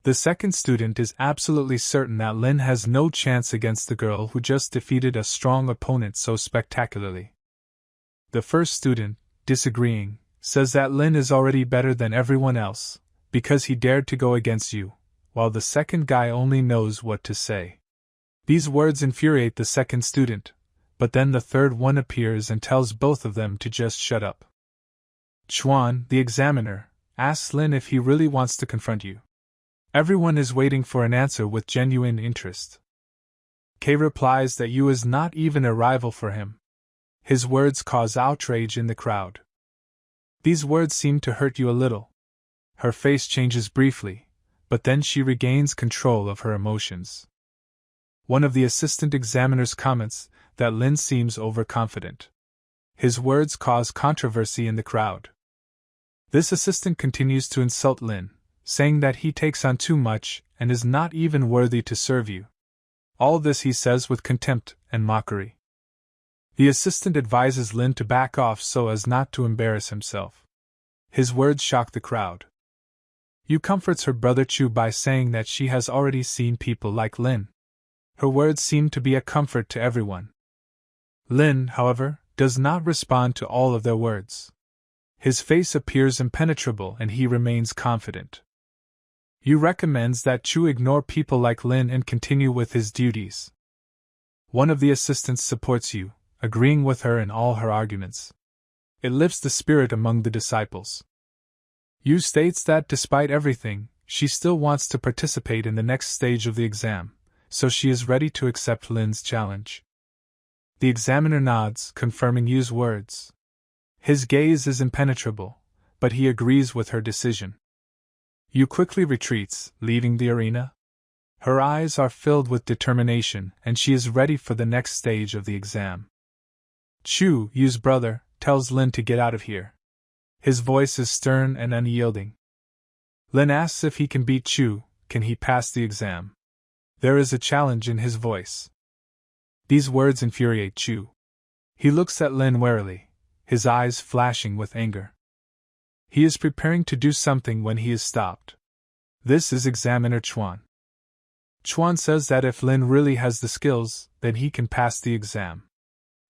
The second student is absolutely certain that Lin has no chance against the girl who just defeated a strong opponent so spectacularly. The first student, disagreeing, says that Lin is already better than everyone else, because he dared to go against you, while the second guy only knows what to say. These words infuriate the second student, but then the third one appears and tells both of them to just shut up. Chuan, the examiner, asks Lin if he really wants to confront you. Everyone is waiting for an answer with genuine interest. K replies that Yu is not even a rival for him. His words cause outrage in the crowd. These words seem to hurt Yu a little. Her face changes briefly, but then she regains control of her emotions. One of the assistant examiners comments that Lin seems overconfident. His words cause controversy in the crowd. This assistant continues to insult Lin, saying that he takes on too much and is not even worthy to serve you. All this he says with contempt and mockery. The assistant advises Lin to back off so as not to embarrass himself. His words shock the crowd. Yu comforts her brother Chu by saying that she has already seen people like Lin. Her words seem to be a comfort to everyone. Lin, however, does not respond to all of their words. His face appears impenetrable and he remains confident. Yu recommends that Chu ignore people like Lin and continue with his duties. One of the assistants supports Yu, agreeing with her in all her arguments. It lifts the spirit among the disciples. Yu states that despite everything, she still wants to participate in the next stage of the exam, so she is ready to accept Lin's challenge. The examiner nods, confirming Yu's words. His gaze is impenetrable, but he agrees with her decision. Yu quickly retreats, leaving the arena. Her eyes are filled with determination, and she is ready for the next stage of the exam. Chu, Yu's brother, tells Lin to get out of here. His voice is stern and unyielding. Lin asks if he can beat Chu, can he pass the exam? There is a challenge in his voice. These words infuriate Chu. He looks at Lin warily, his eyes flashing with anger. He is preparing to do something when he is stopped. This is Examiner Chuan. Chuan says that if Lin really has the skills, then he can pass the exam.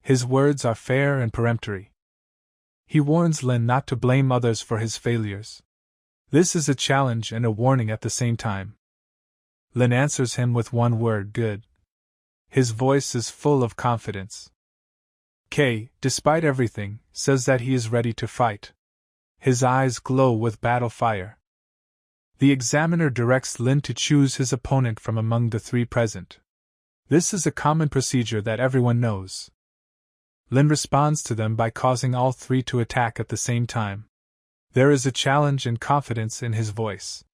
His words are fair and peremptory. He warns Lin not to blame others for his failures. This is a challenge and a warning at the same time. Lin answers him with one word: good. His voice is full of confidence. K, despite everything, says that he is ready to fight. His eyes glow with battle fire. The examiner directs Lin to choose his opponent from among the three present. This is a common procedure that everyone knows. Lin responds to them by causing all three to attack at the same time. There is a challenge and confidence in his voice.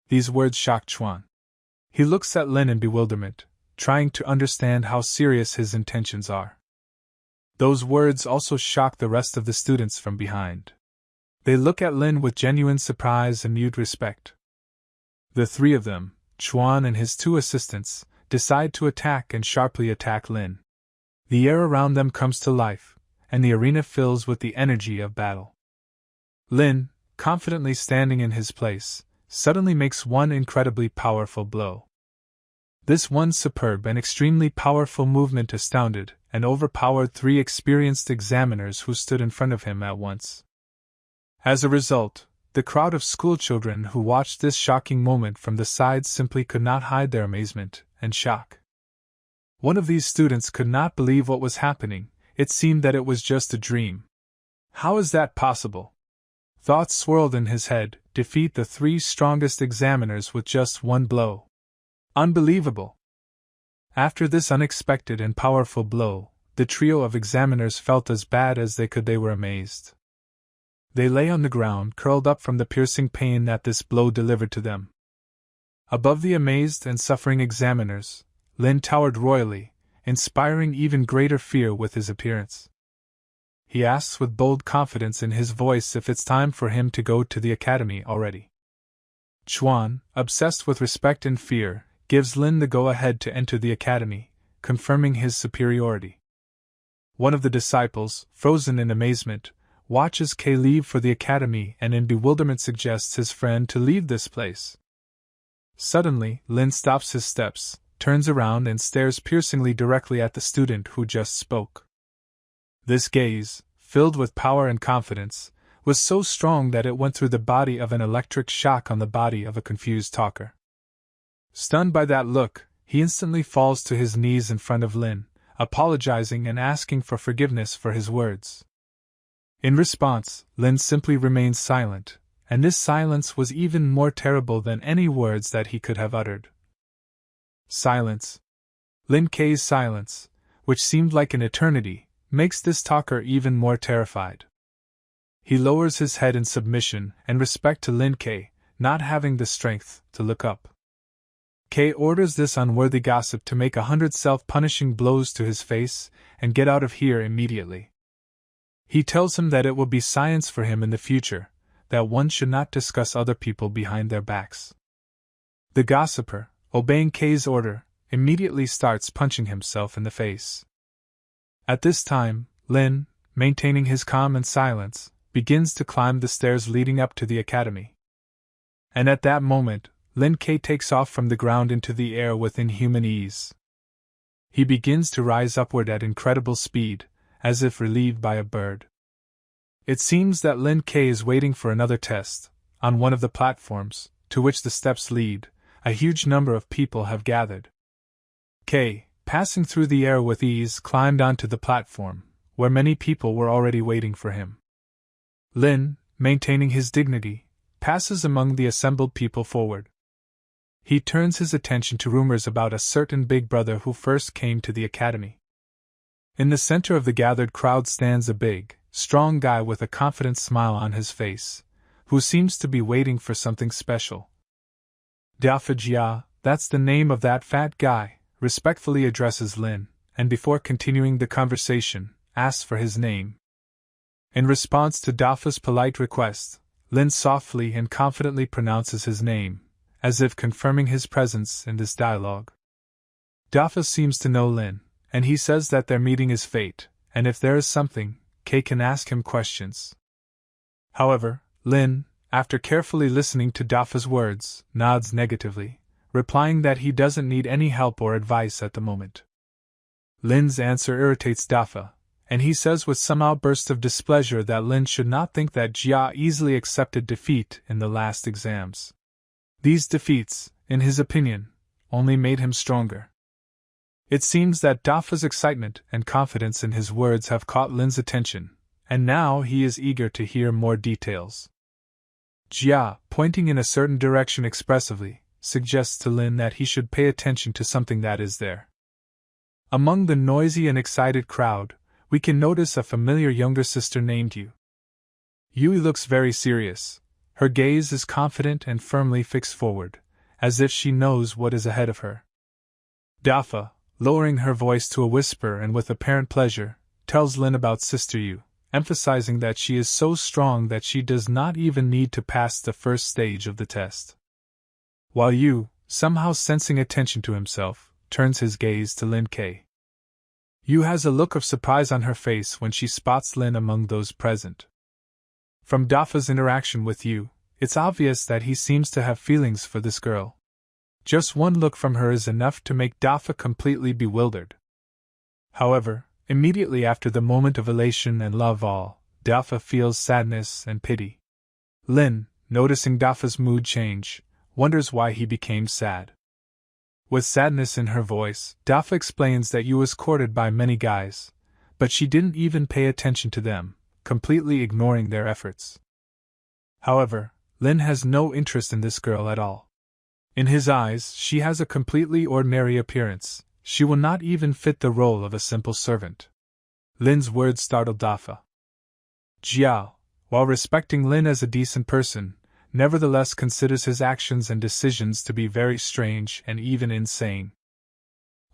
These words shock Chuan. He looks at Lin in bewilderment, trying to understand how serious his intentions are. Those words also shock the rest of the students from behind. They look at Lin with genuine surprise and mute respect. The three of them, Chuan and his two assistants, decide to attack and sharply attack Lin. The air around them comes to life, and the arena fills with the energy of battle. Lin, confidently standing in his place, suddenly makes one incredibly powerful blow. This one superb and extremely powerful movement astounded and overpowered three experienced examiners who stood in front of him at once. As a result, the crowd of schoolchildren who watched this shocking moment from the sides simply could not hide their amazement and shock. One of these students could not believe what was happening. It seemed that it was just a dream. How is that possible? Thoughts swirled in his head: defeat the three strongest examiners with just one blow. Unbelievable! After this unexpected and powerful blow, the trio of examiners felt as bad as they could. They were amazed. They lay on the ground, curled up from the piercing pain that this blow delivered to them. Above the amazed and suffering examiners, Lin towered royally, inspiring even greater fear with his appearance. He asks with bold confidence in his voice if it's time for him to go to the academy already. Chuan, obsessed with respect and fear, gives Lin the go-ahead to enter the academy, confirming his superiority. One of the disciples, frozen in amazement, watches Kay leave for the academy and in bewilderment suggests his friend to leave this place. Suddenly, Lin stops his steps, turns around and stares piercingly directly at the student who just spoke. This gaze, filled with power and confidence, was so strong that it went through the body of an electric shock on the body of a confused talker. Stunned by that look, he instantly falls to his knees in front of Lin, apologizing and asking for forgiveness for his words. In response, Lin simply remains silent, and this silence was even more terrible than any words that he could have uttered. Silence. Lin K's silence, which seemed like an eternity, makes this talker even more terrified. He lowers his head in submission and respect to Lin K, not having the strength to look up. K orders this unworthy gossip to make 100 self-punishing blows to his face and get out of here immediately. He tells him that it will be science for him in the future, that one should not discuss other people behind their backs. The gossiper, obeying K's order, immediately starts punching himself in the face. At this time, Lin, maintaining his calm and silence, begins to climb the stairs leading up to the academy. And at that moment, Lin K takes off from the ground into the air with inhuman ease. He begins to rise upward at incredible speed, as if relieved by a bird. It seems that Lin K is waiting for another test. On one of the platforms, to which the steps lead, a huge number of people have gathered. K, passing through the air with ease, climbed onto the platform, where many people were already waiting for him. Lin, maintaining his dignity, passes among the assembled people forward. He turns his attention to rumors about a certain big brother who first came to the academy. In the center of the gathered crowd stands a big, strong guy with a confident smile on his face, who seems to be waiting for something special. Dafa Jia, that's the name of that fat guy, respectfully addresses Lin, and before continuing the conversation, asks for his name. In response to Dafa's polite request, Lin softly and confidently pronounces his name, as if confirming his presence in this dialogue. Dafa seems to know Lin, and he says that their meeting is fate, and if there is something, Kay can ask him questions. However, Lin, after carefully listening to Dafa's words, nods negatively, replying that he doesn't need any help or advice at the moment. Lin's answer irritates Dafa, and he says with some outburst of displeasure that Lin should not think that Jia easily accepted defeat in the last exams. These defeats, in his opinion, only made him stronger. It seems that Dafa's excitement and confidence in his words have caught Lin's attention, and now he is eager to hear more details. Jia, pointing in a certain direction expressively, suggests to Lin that he should pay attention to something that is there. Among the noisy and excited crowd, we can notice a familiar younger sister named Yu. Yui looks very serious. Her gaze is confident and firmly fixed forward, as if she knows what is ahead of her. Dafa, lowering her voice to a whisper and with apparent pleasure, tells Lin about Sister Yu, emphasizing that she is so strong that she does not even need to pass the first stage of the test. While Yu, somehow sensing attention to himself, turns his gaze to Lin K. Yu has a look of surprise on her face when she spots Lin among those present. From Dafa's interaction with Yu, it's obvious that he seems to have feelings for this girl. Just one look from her is enough to make Dafa completely bewildered. However, immediately after the moment of elation and love Dafa feels sadness and pity. Lin, noticing Dafa's mood change, wonders why he became sad. With sadness in her voice, Dafa explains that Yu was courted by many guys, but she didn't even pay attention to them, completely ignoring their efforts. However, Lin has no interest in this girl at all. In his eyes, she has a completely ordinary appearance. She will not even fit the role of a simple servant. Lin's words startled Dafa. Jiao, while respecting Lin as a decent person, nevertheless considers his actions and decisions to be very strange and even insane.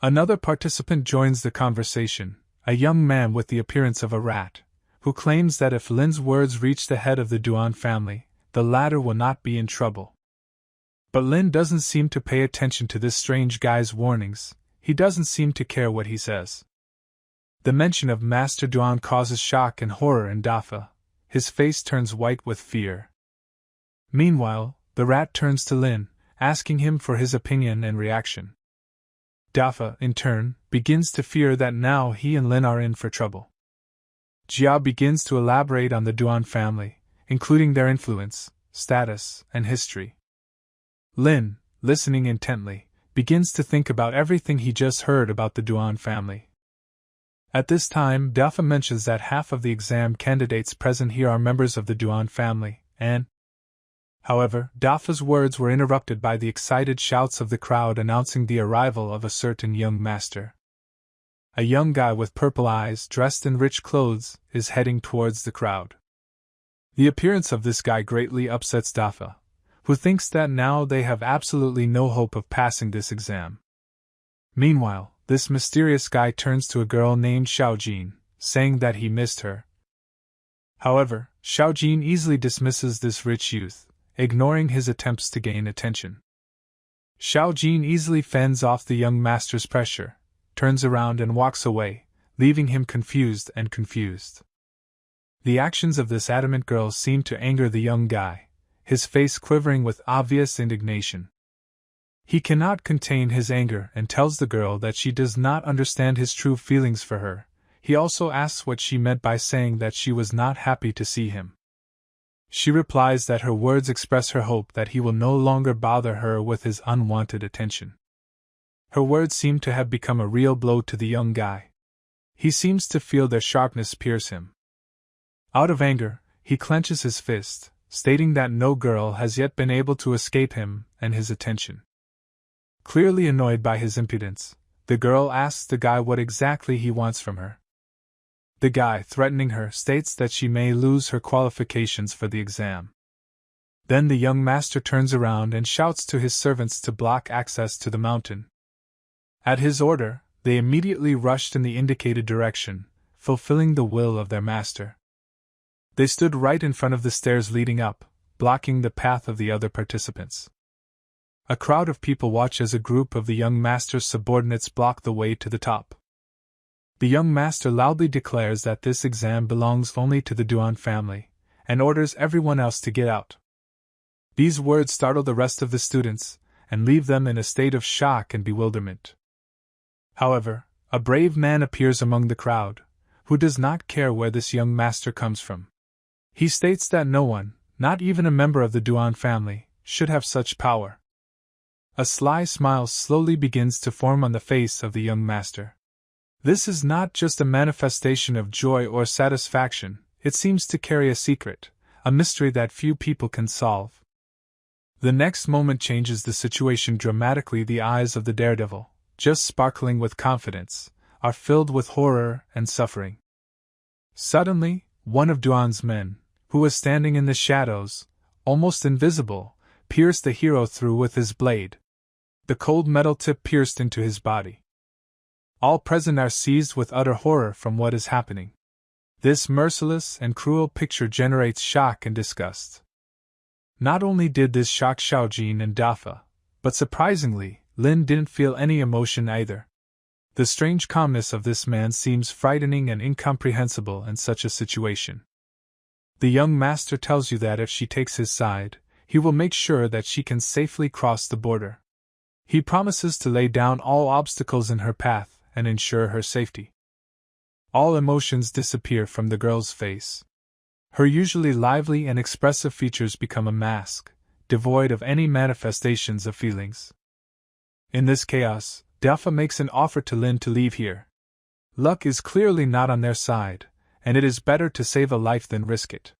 Another participant joins the conversation, a young man with the appearance of a rat, who claims that if Lin's words reach the head of the Duan family, the latter will not be in trouble. But Lin doesn't seem to pay attention to this strange guy's warnings. He doesn't seem to care what he says. The mention of Master Duan causes shock and horror in Dafa. His face turns white with fear. Meanwhile, the rat turns to Lin, asking him for his opinion and reaction. Dafa, in turn, begins to fear that now he and Lin are in for trouble. Jia begins to elaborate on the Duan family, including their influence, status, and history. Lin, listening intently, begins to think about everything he just heard about the Duan family. At this time, Dafa mentions that half of the exam candidates present here are members of the Duan family, and... However, Dafa's words were interrupted by the excited shouts of the crowd announcing the arrival of a certain young master. A young guy with purple eyes, dressed in rich clothes, is heading towards the crowd. The appearance of this guy greatly upsets Dafa, who thinks that now they have absolutely no hope of passing this exam. Meanwhile, this mysterious guy turns to a girl named Xiaojin, saying that he missed her. However, Xiaojin easily dismisses this rich youth, ignoring his attempts to gain attention. Xiaojin easily fends off the young master's pressure, turns around and walks away, leaving him confused. The actions of this adamant girl seem to anger the young guy, his face quivering with obvious indignation. He cannot contain his anger and tells the girl that she does not understand his true feelings for her. He also asks what she meant by saying that she was not happy to see him. She replies that her words express her hope that he will no longer bother her with his unwanted attention. Her words seem to have become a real blow to the young guy. He seems to feel their sharpness pierce him. Out of anger, he clenches his fist, stating that no girl has yet been able to escape him and his attention. Clearly annoyed by his impudence, the girl asks the guy what exactly he wants from her. The guy, threatening her, states that she may lose her qualifications for the exam. Then the young master turns around and shouts to his servants to block access to the mountain. At his order, they immediately rushed in the indicated direction, fulfilling the will of their master. They stood right in front of the stairs leading up, blocking the path of the other participants. A crowd of people watch as a group of the young master's subordinates block the way to the top. The young master loudly declares that this exam belongs only to the Duan family, and orders everyone else to get out. These words startle the rest of the students, and leave them in a state of shock and bewilderment. However, a brave man appears among the crowd, who does not care where this young master comes from. He states that no one, not even a member of the Duan family, should have such power. A sly smile slowly begins to form on the face of the young master. This is not just a manifestation of joy or satisfaction, it seems to carry a secret, a mystery that few people can solve. The next moment changes the situation dramatically. The eyes of the daredevil, just sparkling with confidence, are filled with horror and suffering. Suddenly, one of Duan's men, who was standing in the shadows, almost invisible, pierced the hero through with his blade. The cold metal tip pierced into his body. All present are seized with utter horror from what is happening. This merciless and cruel picture generates shock and disgust. Not only did this shock Xiaojin and Dafa, but surprisingly, Lin didn't feel any emotion either. The strange calmness of this man seems frightening and incomprehensible in such a situation. The young master tells you that if she takes his side, he will make sure that she can safely cross the border. He promises to lay down all obstacles in her path and ensure her safety. All emotions disappear from the girl's face. Her usually lively and expressive features become a mask, devoid of any manifestations of feelings. In this chaos, Dafa makes an offer to Lin to leave here. Luck is clearly not on their side, and it is better to save a life than risk it.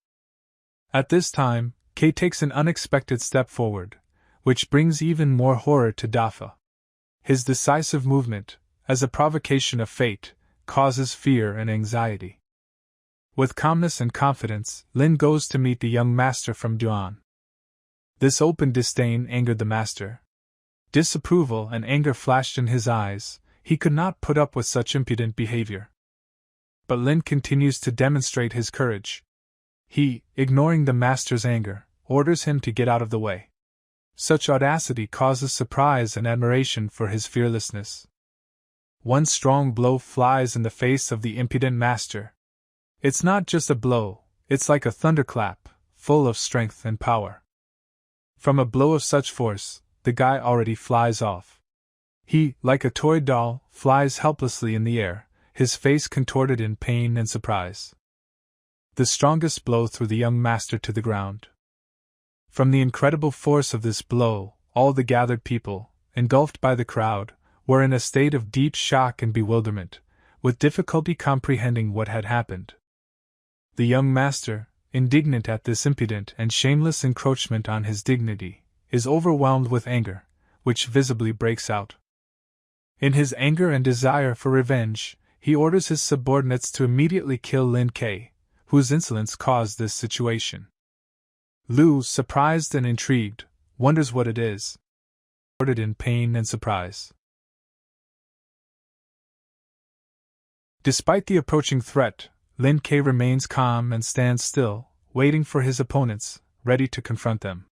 At this time, Kay takes an unexpected step forward, which brings even more horror to Dafa. His decisive movement, as a provocation of fate, causes fear and anxiety. With calmness and confidence, Lin goes to meet the young master from Duan. This open disdain angered the master. Disapproval and anger flashed in his eyes. He could not put up with such impudent behavior. But Lin continues to demonstrate his courage. He, ignoring the master's anger, orders him to get out of the way. Such audacity causes surprise and admiration for his fearlessness. One strong blow flies in the face of the impudent master. It's not just a blow, it's like a thunderclap, full of strength and power. From a blow of such force, the guy already flies off. He, like a toy doll, flies helplessly in the air, his face contorted in pain and surprise. The strongest blow threw the young master to the ground. From the incredible force of this blow, all the gathered people, engulfed by the crowd, were in a state of deep shock and bewilderment, with difficulty comprehending what had happened. The young master, indignant at this impudent and shameless encroachment on his dignity, is overwhelmed with anger, which visibly breaks out. In his anger and desire for revenge, he orders his subordinates to immediately kill Lin Ke, whose insolence caused this situation. Lu, surprised and intrigued, wonders what it is. Ordered in pain and surprise. Despite the approaching threat, Lin Ke remains calm and stands still, waiting for his opponents, ready to confront them.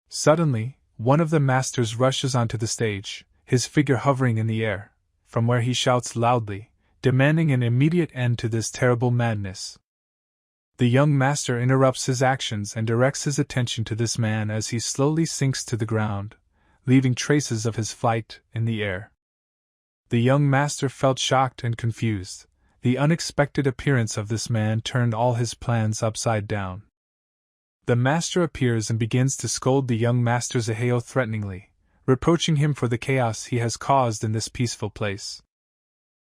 Suddenly, one of the masters rushes onto the stage, his figure hovering in the air, from where he shouts loudly, demanding an immediate end to this terrible madness. The young master interrupts his actions and directs his attention to this man as he slowly sinks to the ground, leaving traces of his flight in the air. The young master felt shocked and confused. The unexpected appearance of this man turned all his plans upside down. The master appears and begins to scold the young master Zaheo threateningly, reproaching him for the chaos he has caused in this peaceful place.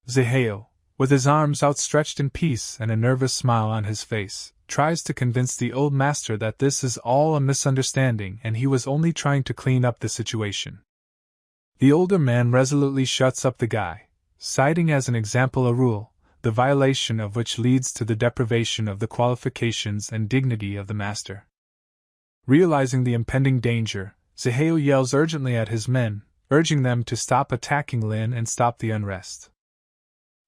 Zaheo, with his arms outstretched in peace and a nervous smile on his face, tries to convince the old master that this is all a misunderstanding and he was only trying to clean up the situation. The older man resolutely shuts up the guy, citing as an example a rule, the violation of which leads to the deprivation of the qualifications and dignity of the master. Realizing the impending danger, Zaheo yells urgently at his men, urging them to stop attacking Lin and stop the unrest.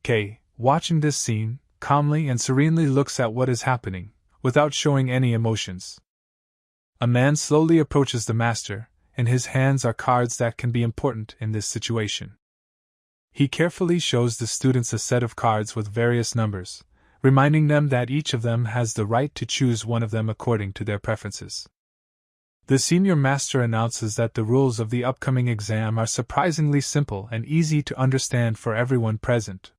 Kei, watching this scene, calmly and serenely looks at what is happening, without showing any emotions. A man slowly approaches the master, in his hands are cards that can be important in this situation. He carefully shows the students a set of cards with various numbers, reminding them that each of them has the right to choose one of them according to their preferences. The senior master announces that the rules of the upcoming exam are surprisingly simple and easy to understand for everyone present.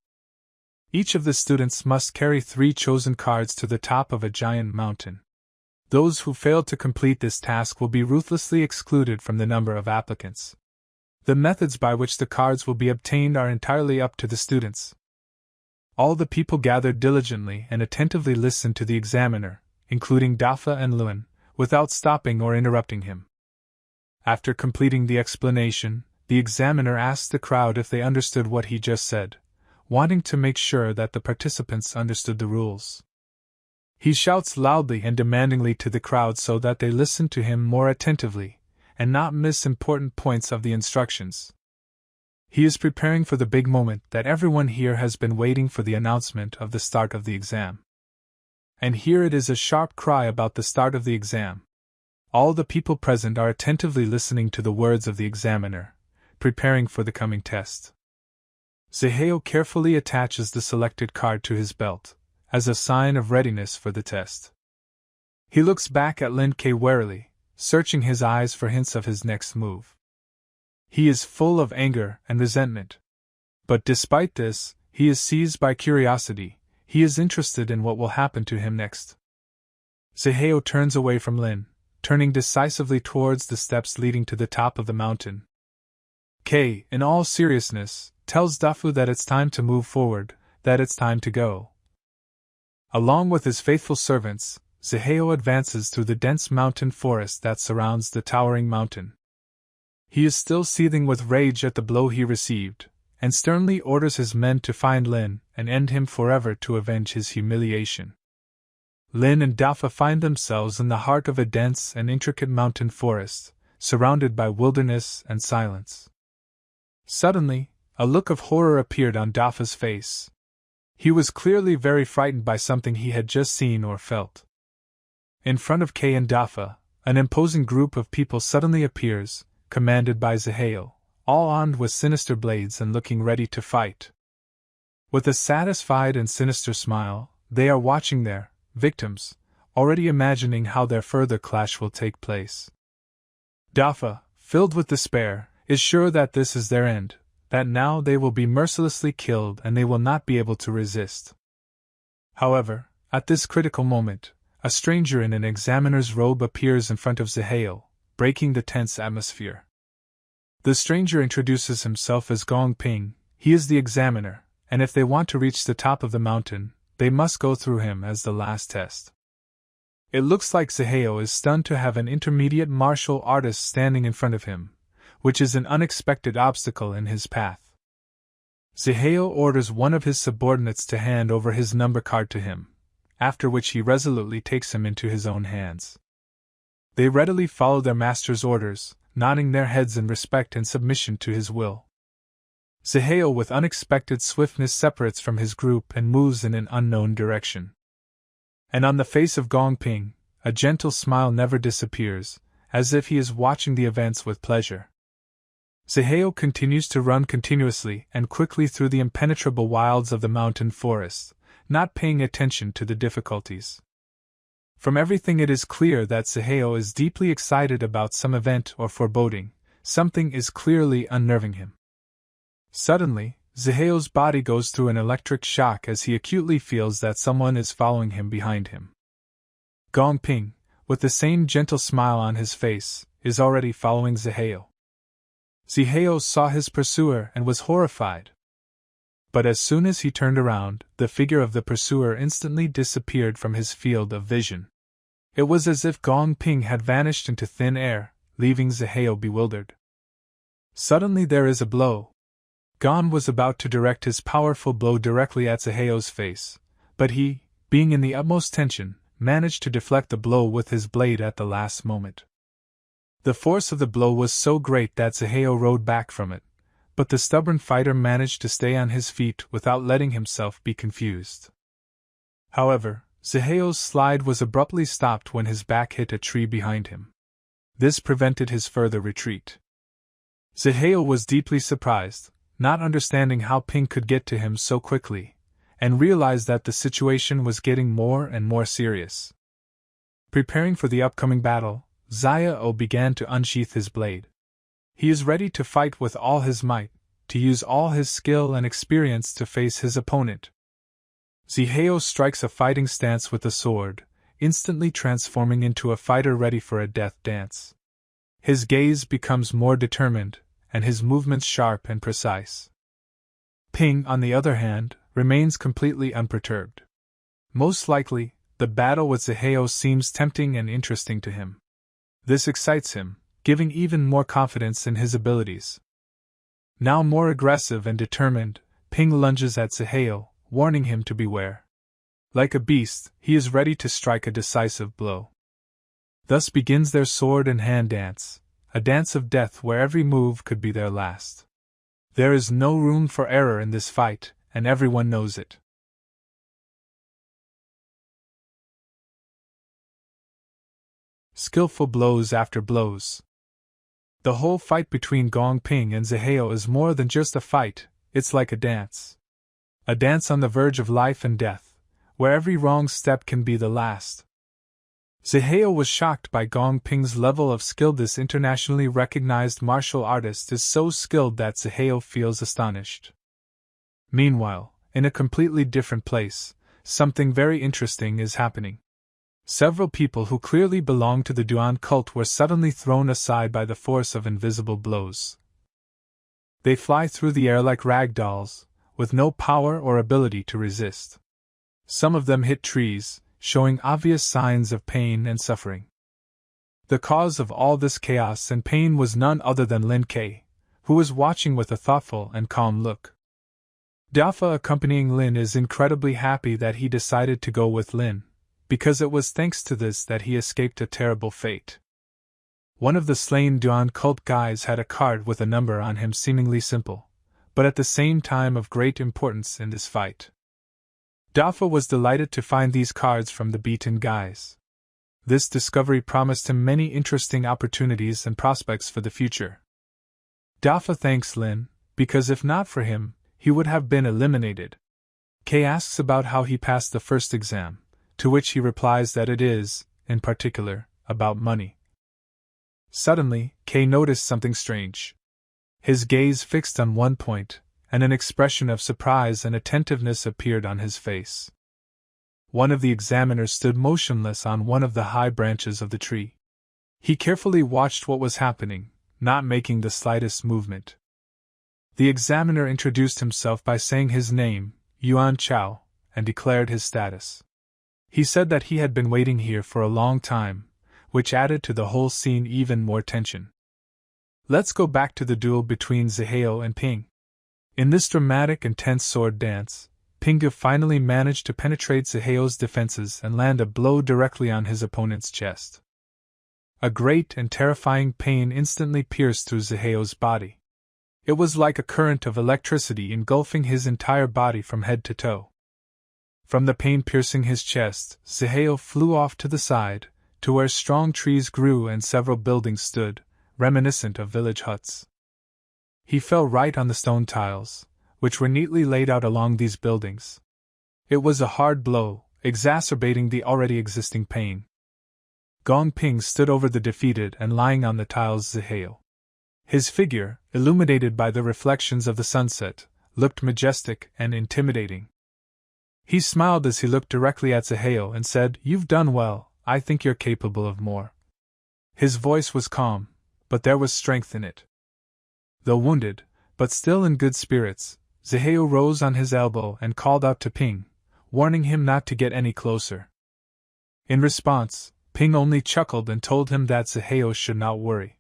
Each of the students must carry 3 chosen cards to the top of a giant mountain. Those who fail to complete this task will be ruthlessly excluded from the number of applicants. The methods by which the cards will be obtained are entirely up to the students. All the people gathered diligently and attentively listened to the examiner, including Dafa and Luan, without stopping or interrupting him. After completing the explanation, the examiner asked the crowd if they understood what he just said, wanting to make sure that the participants understood the rules. He shouts loudly and demandingly to the crowd so that they listen to him more attentively, and not miss important points of the instructions. He is preparing for the big moment that everyone here has been waiting for, the announcement of the start of the exam. And here it is, a sharp cry about the start of the exam. All the people present are attentively listening to the words of the examiner, preparing for the coming test. Zaheo carefully attaches the selected card to his belt, as a sign of readiness for the test. He looks back at Lin Ke warily, searching his eyes for hints of his next move. He is full of anger and resentment. But despite this, he is seized by curiosity. He is interested in what will happen to him next. Zaheo turns away from Lin, turning decisively towards the steps leading to the top of the mountain. Kei, in all seriousness, tells Dafu that it's time to move forward, that it's time to go. Along with his faithful servants, Zaheo advances through the dense mountain forest that surrounds the towering mountain. He is still seething with rage at the blow he received, and sternly orders his men to find Lin and end him forever to avenge his humiliation. Lin and Dafa find themselves in the heart of a dense and intricate mountain forest, surrounded by wilderness and silence. Suddenly, a look of horror appeared on Dafa's face. He was clearly very frightened by something he had just seen or felt. In front of Kei and Dafa, an imposing group of people suddenly appears, commanded by Zaheo, all armed with sinister blades and looking ready to fight. With a satisfied and sinister smile, they are watching their victims, already imagining how their further clash will take place. Dafa, filled with despair, is sure that this is their end, that now they will be mercilessly killed and they will not be able to resist. However, at this critical moment, a stranger in an examiner's robe appears in front of Zaheo, breaking the tense atmosphere. The stranger introduces himself as Gong Ping. He is the examiner, and if they want to reach the top of the mountain, they must go through him as the last test. It looks like Zaheo is stunned to have an intermediate martial artist standing in front of him, which is an unexpected obstacle in his path. Zaheo orders one of his subordinates to hand over his number card to him, after which he resolutely takes him into his own hands. They readily follow their master's orders, nodding their heads in respect and submission to his will. Zaheo with unexpected swiftness separates from his group and moves in an unknown direction. And on the face of Gong Ping, a gentle smile never disappears, as if he is watching the events with pleasure. Zaheo continues to run continuously and quickly through the impenetrable wilds of the mountain forest, not paying attention to the difficulties. From everything it is clear that Zaheo is deeply excited about some event or foreboding. Something is clearly unnerving him. Suddenly, Zaheo's body goes through an electric shock as he acutely feels that someone is following him behind him. Gong Ping, with the same gentle smile on his face, is already following Zaheo. Zaheo saw his pursuer and was horrified. But as soon as he turned around, the figure of the pursuer instantly disappeared from his field of vision. It was as if Gong Ping had vanished into thin air, leaving Zaheo bewildered. Suddenly there is a blow. Gon was about to direct his powerful blow directly at Zaheo's face, but he, being in the utmost tension, managed to deflect the blow with his blade at the last moment. The force of the blow was so great that Zaheo rode back from it, but the stubborn fighter managed to stay on his feet without letting himself be confused. However, Zaheo's slide was abruptly stopped when his back hit a tree behind him. This prevented his further retreat. Zaheo was deeply surprised, not understanding how Ping could get to him so quickly, and realized that the situation was getting more and more serious. Preparing for the upcoming battle, Zaheo began to unsheath his blade. He is ready to fight with all his might, to use all his skill and experience to face his opponent. Zaheo strikes a fighting stance with the sword, instantly transforming into a fighter ready for a death dance. His gaze becomes more determined, and his movements sharp and precise. Ping, on the other hand, remains completely unperturbed. Most likely, the battle with Zaheo seems tempting and interesting to him. This excites him, giving even more confidence in his abilities. Now more aggressive and determined, Ping lunges at Zaheo, warning him to beware. Like a beast, he is ready to strike a decisive blow. Thus begins their sword and hand dance, a dance of death where every move could be their last. There is no room for error in this fight, and everyone knows it. Skillful blows after blows. The whole fight between Gong Ping and Zaheo is more than just a fight, it's like a dance. A dance on the verge of life and death, where every wrong step can be the last. Zaheo was shocked by Gong Ping's level of skill. This internationally recognized martial artist is so skilled that Zaheo feels astonished. Meanwhile, in a completely different place, something very interesting is happening. Several people who clearly belong to the Duan cult were suddenly thrown aside by the force of invisible blows. They fly through the air like rag dolls, with no power or ability to resist. Some of them hit trees, showing obvious signs of pain and suffering. The cause of all this chaos and pain was none other than Lin Kei, who was watching with a thoughtful and calm look. Dafa, accompanying Lin, is incredibly happy that he decided to go with Lin, because it was thanks to this that he escaped a terrible fate. One of the slain Duan cult guys had a card with a number on him seemingly simple, but at the same time of great importance in this fight. Dafa was delighted to find these cards from the beaten guys. This discovery promised him many interesting opportunities and prospects for the future. Dafa thanks Lin, because if not for him, he would have been eliminated. Kay asks about how he passed the first exam, to which he replies that it is, in particular, about money. Suddenly, Kay noticed something strange. His gaze fixed on one point, and an expression of surprise and attentiveness appeared on his face. One of the examiners stood motionless on one of the high branches of the tree. He carefully watched what was happening, not making the slightest movement. The examiner introduced himself by saying his name, Yuan Chao, and declared his status. He said that he had been waiting here for a long time, which added to the whole scene even more tension. Let's go back to the duel between Zihao and Ping. In this dramatic and tense sword dance, Ping finally managed to penetrate Zihao's defenses and land a blow directly on his opponent's chest. A great and terrifying pain instantly pierced through Zihao's body. It was like a current of electricity engulfing his entire body from head to toe. From the pain piercing his chest, Zihao flew off to the side, to where strong trees grew and several buildings stood, reminiscent of village huts. He fell right on the stone tiles, which were neatly laid out along these buildings. It was a hard blow, exacerbating the already existing pain. Gong Ping stood over the defeated and lying on the tiles Zihao. His figure, illuminated by the reflections of the sunset, looked majestic and intimidating. He smiled as he looked directly at Zihao and said, "You've done well, I think you're capable of more." His voice was calm, but there was strength in it. Though wounded, but still in good spirits, Zihao rose on his elbow and called out to Ping, warning him not to get any closer. In response, Ping only chuckled and told him that Zihao should not worry.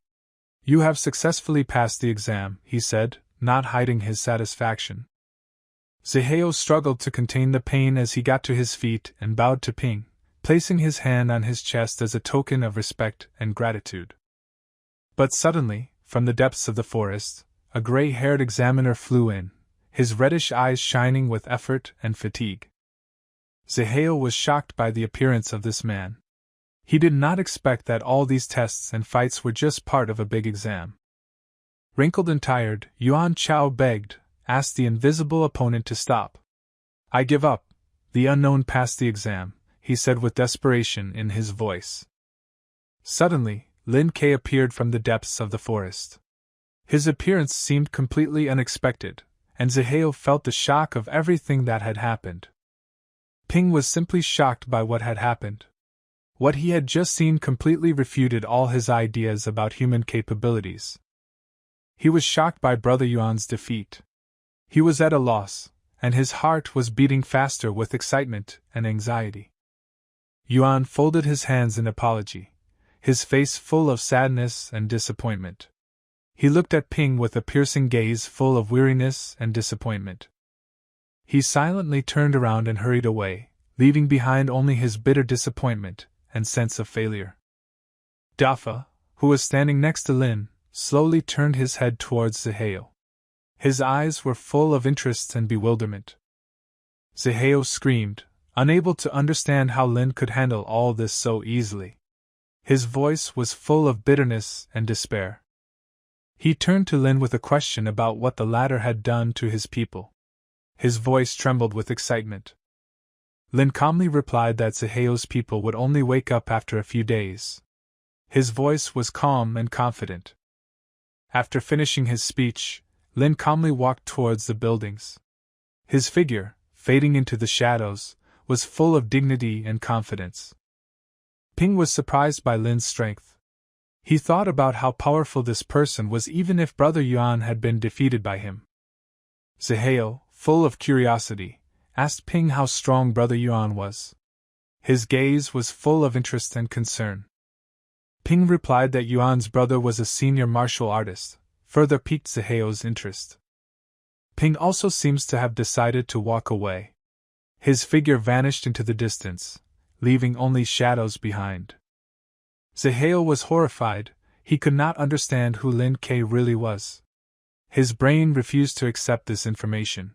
"You have successfully passed the exam," he said, not hiding his satisfaction. Zihao struggled to contain the pain as he got to his feet and bowed to Ping, placing his hand on his chest as a token of respect and gratitude. But suddenly, from the depths of the forest, a gray-haired examiner flew in, his reddish eyes shining with effort and fatigue. Zihao was shocked by the appearance of this man. He did not expect that all these tests and fights were just part of a big exam. Wrinkled and tired, Yuan Chao asked the invisible opponent to stop. "I give up. The unknown passed the exam," he said with desperation in his voice. Suddenly, Lin Kei appeared from the depths of the forest. His appearance seemed completely unexpected, and Zihao felt the shock of everything that had happened. Ping was simply shocked by what had happened. What he had just seen completely refuted all his ideas about human capabilities. He was shocked by Brother Yuan's defeat. He was at a loss, and his heart was beating faster with excitement and anxiety. Yuan folded his hands in apology, his face full of sadness and disappointment. He looked at Ping with a piercing gaze full of weariness and disappointment. He silently turned around and hurried away, leaving behind only his bitter disappointment and sense of failure. Dafa, who was standing next to Lin, slowly turned his head towards Zihao. His eyes were full of interest and bewilderment. Zihao screamed, unable to understand how Lin could handle all this so easily. His voice was full of bitterness and despair. He turned to Lin with a question about what the latter had done to his people. His voice trembled with excitement. Lin calmly replied that Zihao's people would only wake up after a few days. His voice was calm and confident. After finishing his speech, Lin calmly walked towards the buildings. His figure, fading into the shadows, was full of dignity and confidence. Ping was surprised by Lin's strength. He thought about how powerful this person was even if Brother Yuan had been defeated by him. Zihao, full of curiosity, asked Ping how strong Brother Yuan was. His gaze was full of interest and concern. Ping replied that Yuan's brother was a senior martial artist, further piqued Zihao's interest. Ping also seems to have decided to walk away. His figure vanished into the distance, leaving only shadows behind. Zaheo was horrified. He could not understand who Lin Ke really was. His brain refused to accept this information.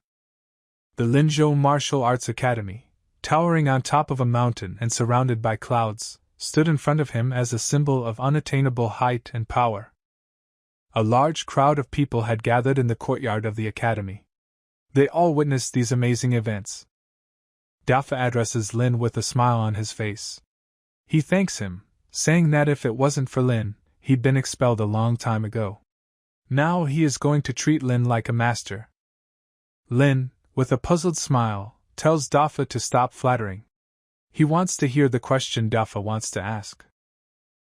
The Linzhou Martial Arts Academy, towering on top of a mountain and surrounded by clouds, stood in front of him as a symbol of unattainable height and power. A large crowd of people had gathered in the courtyard of the academy. They all witnessed these amazing events. Dafa addresses Lin with a smile on his face. He thanks him, saying that if it wasn't for Lin, he'd been expelled a long time ago. Now he is going to treat Lin like a master. Lin, with a puzzled smile, tells Dafa to stop flattering. He wants to hear the question Dafa wants to ask.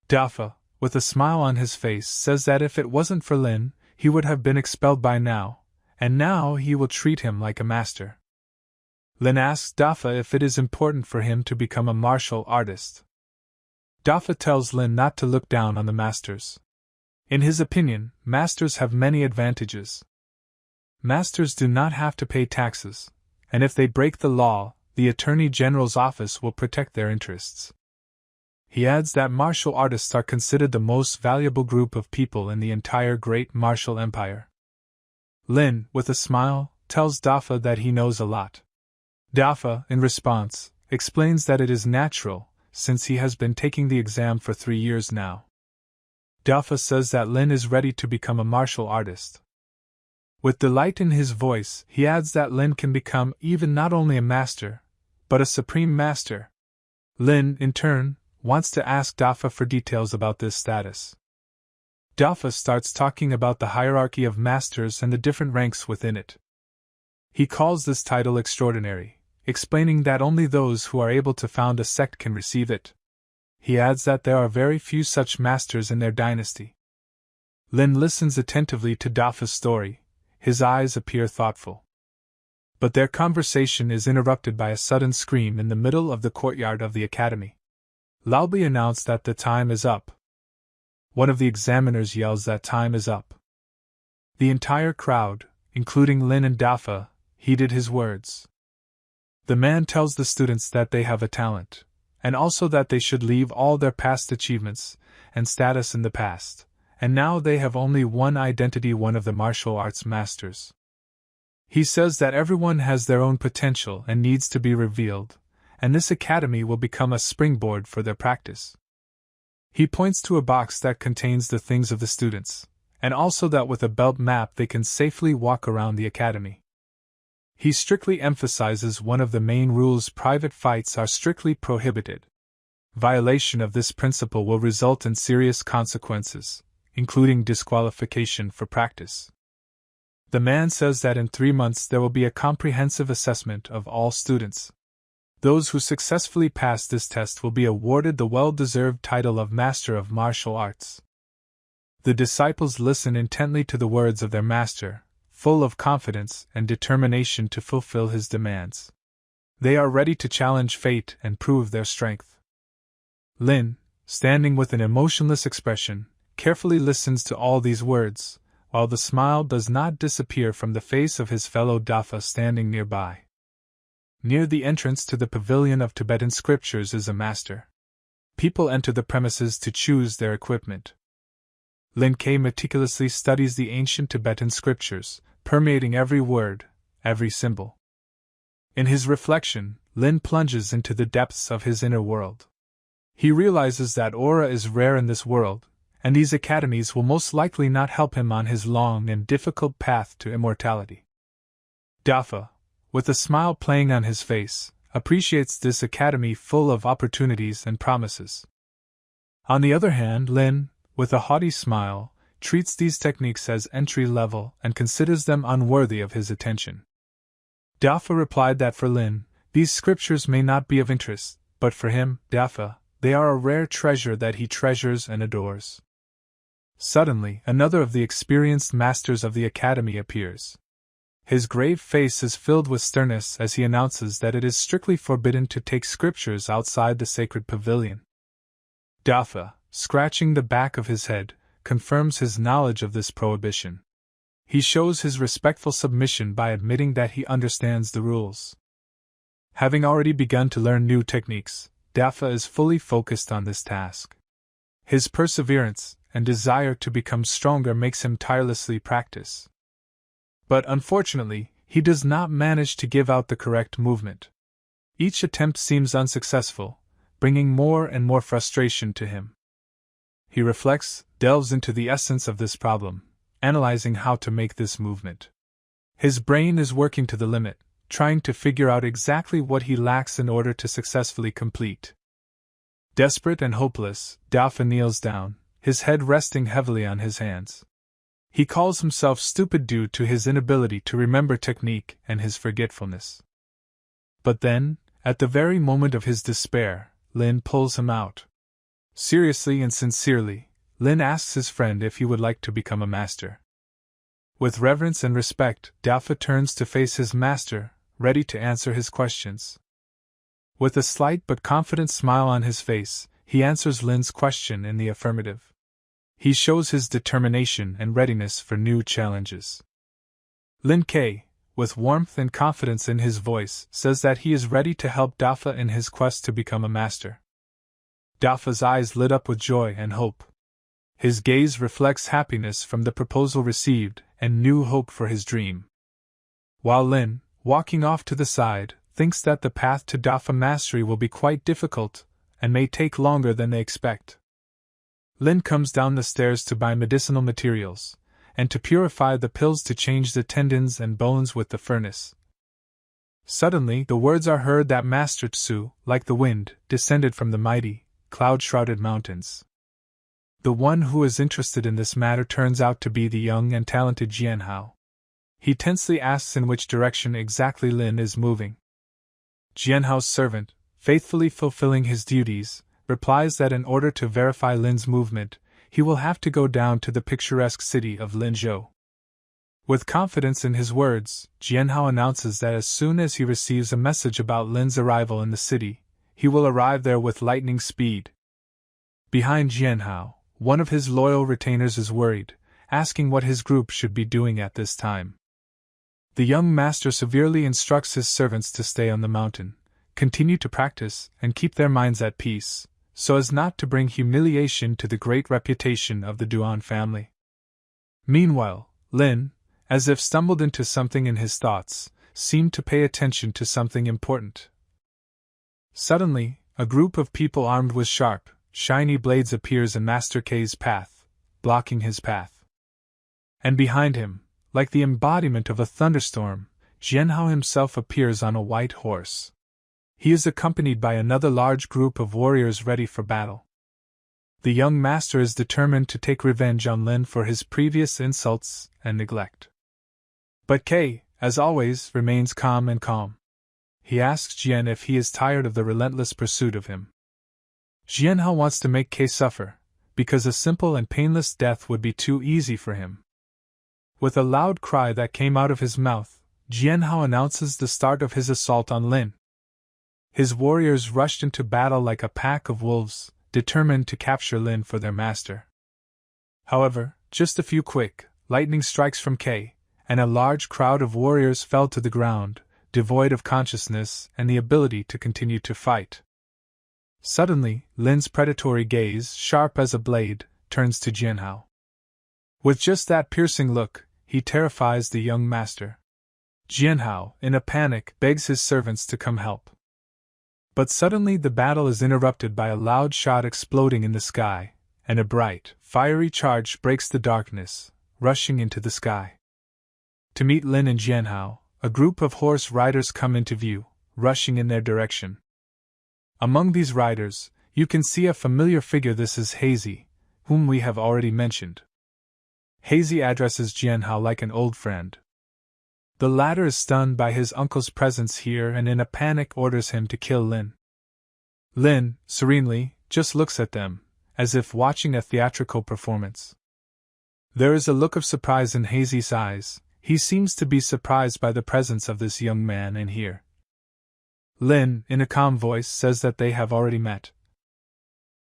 Dafa, with a smile on his face, says that if it wasn't for Lin, he would have been expelled by now, and now he will treat him like a master. Lin asks Dafa if it is important for him to become a martial artist. Dafa tells Lin not to look down on the masters. In his opinion, masters have many advantages. Masters do not have to pay taxes, and if they break the law, the Attorney General's office will protect their interests. He adds that martial artists are considered the most valuable group of people in the entire great martial empire. Lin, with a smile, tells Dafa that he knows a lot. Dafa, in response, explains that it is natural, since he has been taking the exam for 3 years now. Dafa says that Lin is ready to become a martial artist. With delight in his voice, he adds that Lin can become even not only a master, but a supreme master. Lin, in turn, wants to ask Dafa for details about this status. Dafa starts talking about the hierarchy of masters and the different ranks within it. He calls this title extraordinary, explaining that only those who are able to found a sect can receive it. He adds that there are very few such masters in their dynasty. Lin listens attentively to Dafa's story. His eyes appear thoughtful. But their conversation is interrupted by a sudden scream in the middle of the courtyard of the academy. Loudly announced that the time is up. One of the examiners yells that time is up. The entire crowd, including Lin and Dafa, heeded his words. The man tells the students that they have a talent, and also that they should leave all their past achievements and status in the past, and now they have only one identity, one of the martial arts masters. He says that everyone has their own potential and needs to be revealed, and this academy will become a springboard for their practice. He points to a box that contains the things of the students, and also that with a belt map they can safely walk around the academy. He strictly emphasizes one of the main rules: private fights are strictly prohibited. Violation of this principle will result in serious consequences, including disqualification for practice. The man says that in 3 months there will be a comprehensive assessment of all students. Those who successfully pass this test will be awarded the well-deserved title of Master of Martial Arts. The disciples listen intently to the words of their master, full of confidence and determination to fulfill his demands. They are ready to challenge fate and prove their strength. Lin, standing with an emotionless expression, carefully listens to all these words, while the smile does not disappear from the face of his fellow Dafa standing nearby. Near the entrance to the pavilion of Tibetan scriptures is a master. People enter the premises to choose their equipment. Lin Ke meticulously studies the ancient Tibetan scriptures, permeating every word, every symbol. In his reflection, Lin plunges into the depths of his inner world. He realizes that aura is rare in this world, and these academies will most likely not help him on his long and difficult path to immortality. Dafa, with a smile playing on his face, appreciates this academy full of opportunities and promises. On the other hand, Lin, with a haughty smile, treats these techniques as entry-level and considers them unworthy of his attention. Dafa replied that for Lin, these scriptures may not be of interest, but for him, Dafa, they are a rare treasure that he treasures and adores. Suddenly, another of the experienced masters of the academy appears. His grave face is filled with sternness as he announces that it is strictly forbidden to take scriptures outside the sacred pavilion. Dafa, scratching the back of his head, confirms his knowledge of this prohibition. He shows his respectful submission by admitting that he understands the rules. Having already begun to learn new techniques, Dafa is fully focused on this task. His perseverance and desire to become stronger makes him tirelessly practice. But unfortunately, he does not manage to give out the correct movement. Each attempt seems unsuccessful, bringing more and more frustration to him. He reflects, delves into the essence of this problem, analyzing how to make this movement. His brain is working to the limit, trying to figure out exactly what he lacks in order to successfully complete. Desperate and hopeless, Dafa kneels down, his head resting heavily on his hands. He calls himself stupid due to his inability to remember technique and his forgetfulness. But then, at the very moment of his despair, Lin pulls him out. Seriously and sincerely, Lin asks his friend if he would like to become a master. With reverence and respect, Dafa turns to face his master, ready to answer his questions. With a slight but confident smile on his face, he answers Lin's question in the affirmative. He shows his determination and readiness for new challenges. Lin K, with warmth and confidence in his voice, says that he is ready to help Dafa in his quest to become a master. Dafa's eyes lit up with joy and hope. His gaze reflects happiness from the proposal received and new hope for his dream. While Lin, walking off to the side, thinks that the path to Dafa mastery will be quite difficult and may take longer than they expect. Lin comes down the stairs to buy medicinal materials and to purify the pills to change the tendons and bones with the furnace. Suddenly, the words are heard that Master Tsu, like the wind, descended from the mighty, cloud-shrouded mountains. The one who is interested in this matter turns out to be the young and talented Jianhao. He tensely asks in which direction exactly Lin is moving. Jianhao's servant, faithfully fulfilling his duties, replies that in order to verify Lin's movement, he will have to go down to the picturesque city of Linzhou. With confidence in his words, Jianhao announces that as soon as he receives a message about Lin's arrival in the city, he will arrive there with lightning speed. Behind Jianhao, one of his loyal retainers is worried, asking what his group should be doing at this time. The young master severely instructs his servants to stay on the mountain, continue to practice, and keep their minds at peace, so as not to bring humiliation to the great reputation of the Duan family. Meanwhile, Lin, as if stumbled into something in his thoughts, seemed to pay attention to something important. Suddenly, a group of people armed with sharp, shiny blades appears in Master K's path, blocking his path. And behind him, like the embodiment of a thunderstorm, Jianhao himself appears on a white horse. He is accompanied by another large group of warriors ready for battle. The young master is determined to take revenge on Lin for his previous insults and neglect. But K, as always, remains calm and calm. He asks Jian if he is tired of the relentless pursuit of him. Jianhao wants to make K suffer, because a simple and painless death would be too easy for him. With a loud cry that came out of his mouth, Jianhao announces the start of his assault on Lin. His warriors rushed into battle like a pack of wolves, determined to capture Lin for their master. However, just a few quick, lightning strikes from K, and a large crowd of warriors fell to the ground, devoid of consciousness and the ability to continue to fight. Suddenly, Lin's predatory gaze, sharp as a blade, turns to Jianhao. With just that piercing look, he terrifies the young master. Jianhao, in a panic, begs his servants to come help. But suddenly the battle is interrupted by a loud shot exploding in the sky, and a bright, fiery charge breaks the darkness, rushing into the sky. To meet Lin and Jianhao, a group of horse riders come into view, rushing in their direction. Among these riders, you can see a familiar figure. This is Hazy, whom we have already mentioned. Hazy addresses Jianhao like an old friend. The latter is stunned by his uncle's presence here and in a panic orders him to kill Lin. Lin, serenely, just looks at them, as if watching a theatrical performance. There is a look of surprise in Hazy's eyes. He seems to be surprised by the presence of this young man in here. Lin, in a calm voice, says that they have already met.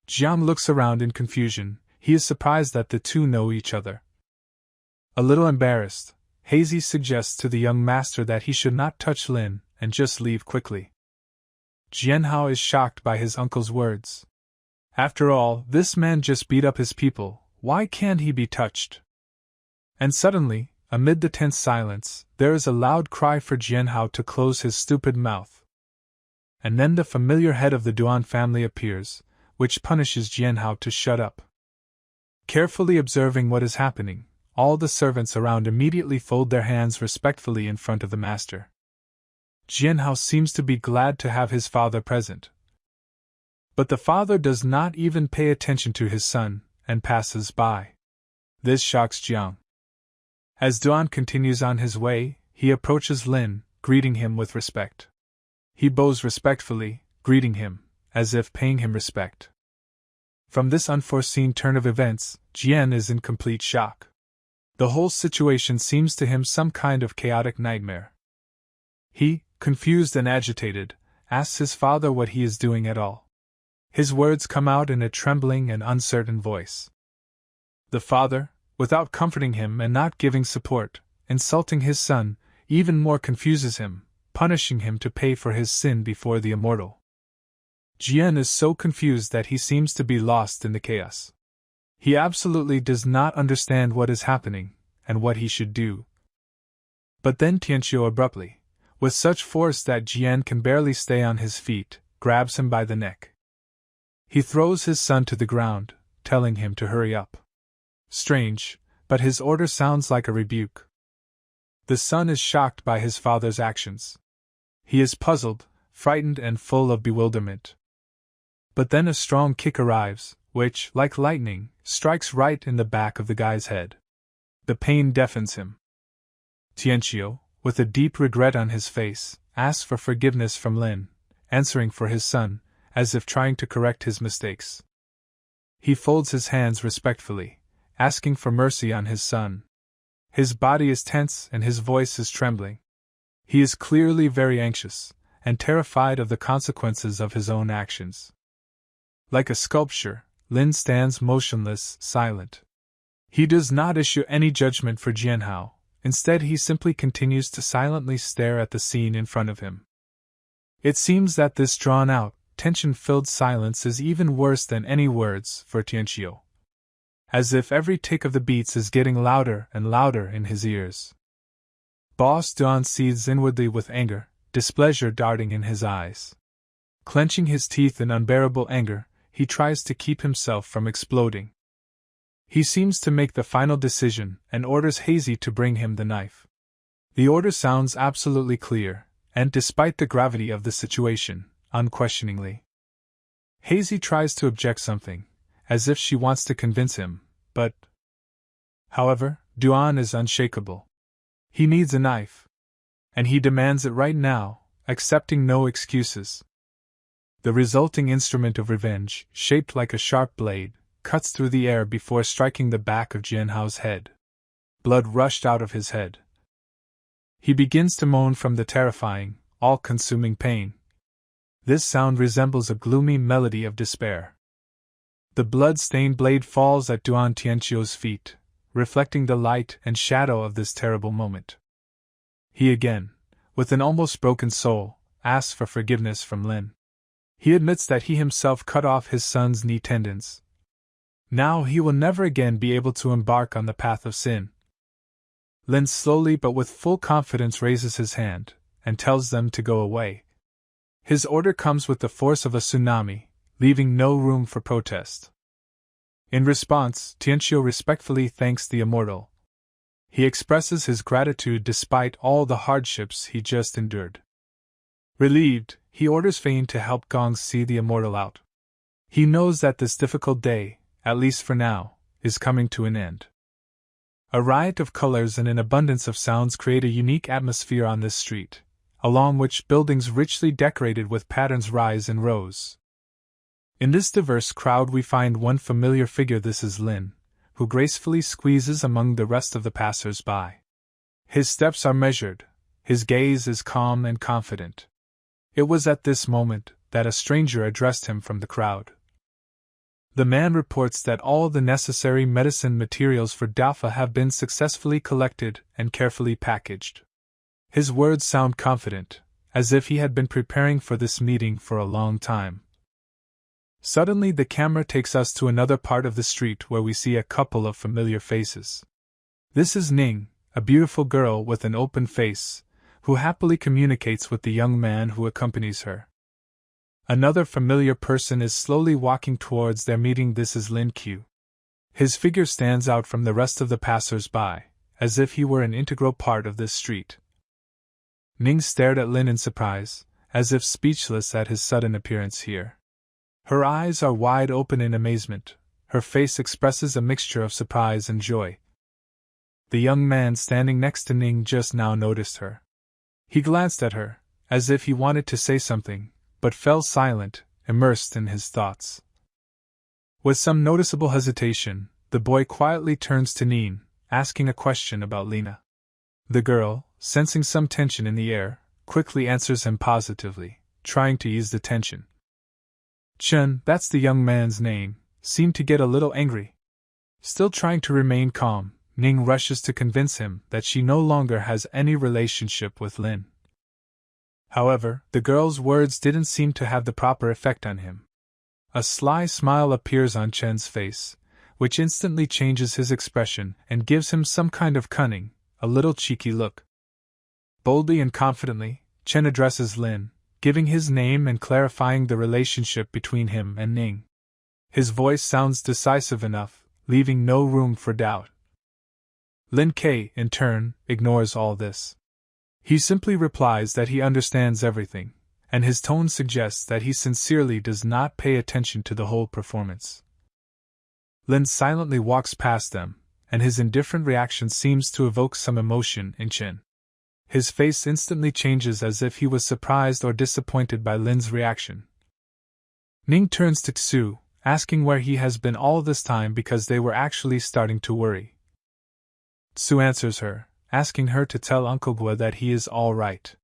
Jiang looks around in confusion. He is surprised that the two know each other. A little embarrassed, Hazy suggests to the young master that he should not touch Lin and just leave quickly. Jianhao is shocked by his uncle's words. After all, this man just beat up his people, why can't he be touched? And suddenly, amid the tense silence, there is a loud cry for Jianhao to close his stupid mouth. And then the familiar head of the Duan family appears, which punishes Jianhao to shut up. Carefully observing what is happening, all the servants around immediately fold their hands respectfully in front of the master. Jianhao seems to be glad to have his father present. But the father does not even pay attention to his son, and passes by. This shocks Jiang. As Duan continues on his way, he approaches Lin, greeting him with respect. He bows respectfully, greeting him, as if paying him respect. From this unforeseen turn of events, Jian is in complete shock. The whole situation seems to him some kind of chaotic nightmare. He, confused and agitated, asks his father what he is doing at all. His words come out in a trembling and uncertain voice. The father, without comforting him and not giving support, insulting his son, even more confuses him, punishing him to pay for his sin before the immortal. Jian is so confused that he seems to be lost in the chaos. He absolutely does not understand what is happening, and what he should do. But then Tianqiu abruptly, with such force that Jian can barely stay on his feet, grabs him by the neck. He throws his son to the ground, telling him to hurry up. Strange, but his order sounds like a rebuke. The son is shocked by his father's actions. He is puzzled, frightened, and full of bewilderment. But then a strong kick arrives, which, like lightning, strikes right in the back of the guy's head. The pain deafens him. Tianqiu, with a deep regret on his face, asks for forgiveness from Lin, answering for his son, as if trying to correct his mistakes. He folds his hands respectfully, asking for mercy on his son. His body is tense and his voice is trembling. He is clearly very anxious, and terrified of the consequences of his own actions. Like a sculpture, Lin stands motionless, silent. He does not issue any judgment for Jianhao, instead he simply continues to silently stare at the scene in front of him. It seems that this drawn-out, tension-filled silence is even worse than any words for Tianqiu. As if every tick of the beats is getting louder and louder in his ears. Boss Duan seethes inwardly with anger, displeasure darting in his eyes. Clenching his teeth in unbearable anger, he tries to keep himself from exploding. He seems to make the final decision and orders Hazy to bring him the knife. The order sounds absolutely clear, and despite the gravity of the situation, unquestioningly. Hazy tries to object something, as if she wants to convince him, but... However, Duan is unshakable. He needs a knife. And he demands it right now, accepting no excuses. The resulting instrument of revenge, shaped like a sharp blade, cuts through the air before striking the back of Jianhao's head. Blood rushed out of his head. He begins to moan from the terrifying, all-consuming pain. This sound resembles a gloomy melody of despair. The blood-stained blade falls at Duan Tianqiu's feet, reflecting the light and shadow of this terrible moment. He again, with an almost broken soul, asks for forgiveness from Lin. He admits that he himself cut off his son's knee tendons. Now he will never again be able to embark on the path of sin. Lin slowly but with full confidence raises his hand, and tells them to go away. His order comes with the force of a tsunami, leaving no room for protest. In response, Tianqiu respectfully thanks the immortal. He expresses his gratitude despite all the hardships he just endured. Relieved, he orders Fane to help Gong see the immortal out. He knows that this difficult day, at least for now, is coming to an end. A riot of colors and an abundance of sounds create a unique atmosphere on this street, along which buildings richly decorated with patterns rise in rows. In this diverse crowd we find one familiar figure. This is Lin, who gracefully squeezes among the rest of the passers-by. His steps are measured, his gaze is calm and confident. It was at this moment that a stranger addressed him from the crowd. The man reports that all the necessary medicine materials for Dafa have been successfully collected and carefully packaged. His words sound confident, as if he had been preparing for this meeting for a long time. Suddenly the camera takes us to another part of the street where we see a couple of familiar faces. This is Ning, a beautiful girl with an open face, who happily communicates with the young man who accompanies her. Another familiar person is slowly walking towards their meeting. This is Lin Q. His figure stands out from the rest of the passers-by, as if he were an integral part of this street. Ning stared at Lin in surprise, as if speechless at his sudden appearance here. Her eyes are wide open in amazement, her face expresses a mixture of surprise and joy. The young man standing next to Ning just now noticed her. He glanced at her, as if he wanted to say something, but fell silent, immersed in his thoughts. With some noticeable hesitation, the boy quietly turns to Ning, asking a question about Lena. The girl, sensing some tension in the air, quickly answers him positively, trying to ease the tension. Chun, that's the young man's name, seemed to get a little angry. Still trying to remain calm, Ning rushes to convince him that she no longer has any relationship with Lin. However, the girl's words didn't seem to have the proper effect on him. A sly smile appears on Chen's face, which instantly changes his expression and gives him some kind of cunning, a little cheeky look. Boldly and confidently, Chen addresses Lin, giving his name and clarifying the relationship between him and Ning. His voice sounds decisive enough, leaving no room for doubt. Lin K, in turn, ignores all this. He simply replies that he understands everything, and his tone suggests that he sincerely does not pay attention to the whole performance. Lin silently walks past them, and his indifferent reaction seems to evoke some emotion in Chen. His face instantly changes as if he was surprised or disappointed by Lin's reaction. Ning turns to Tsu, asking where he has been all this time because they were actually starting to worry. Tsu answers her, asking her to tell Uncle Gua that he is all right.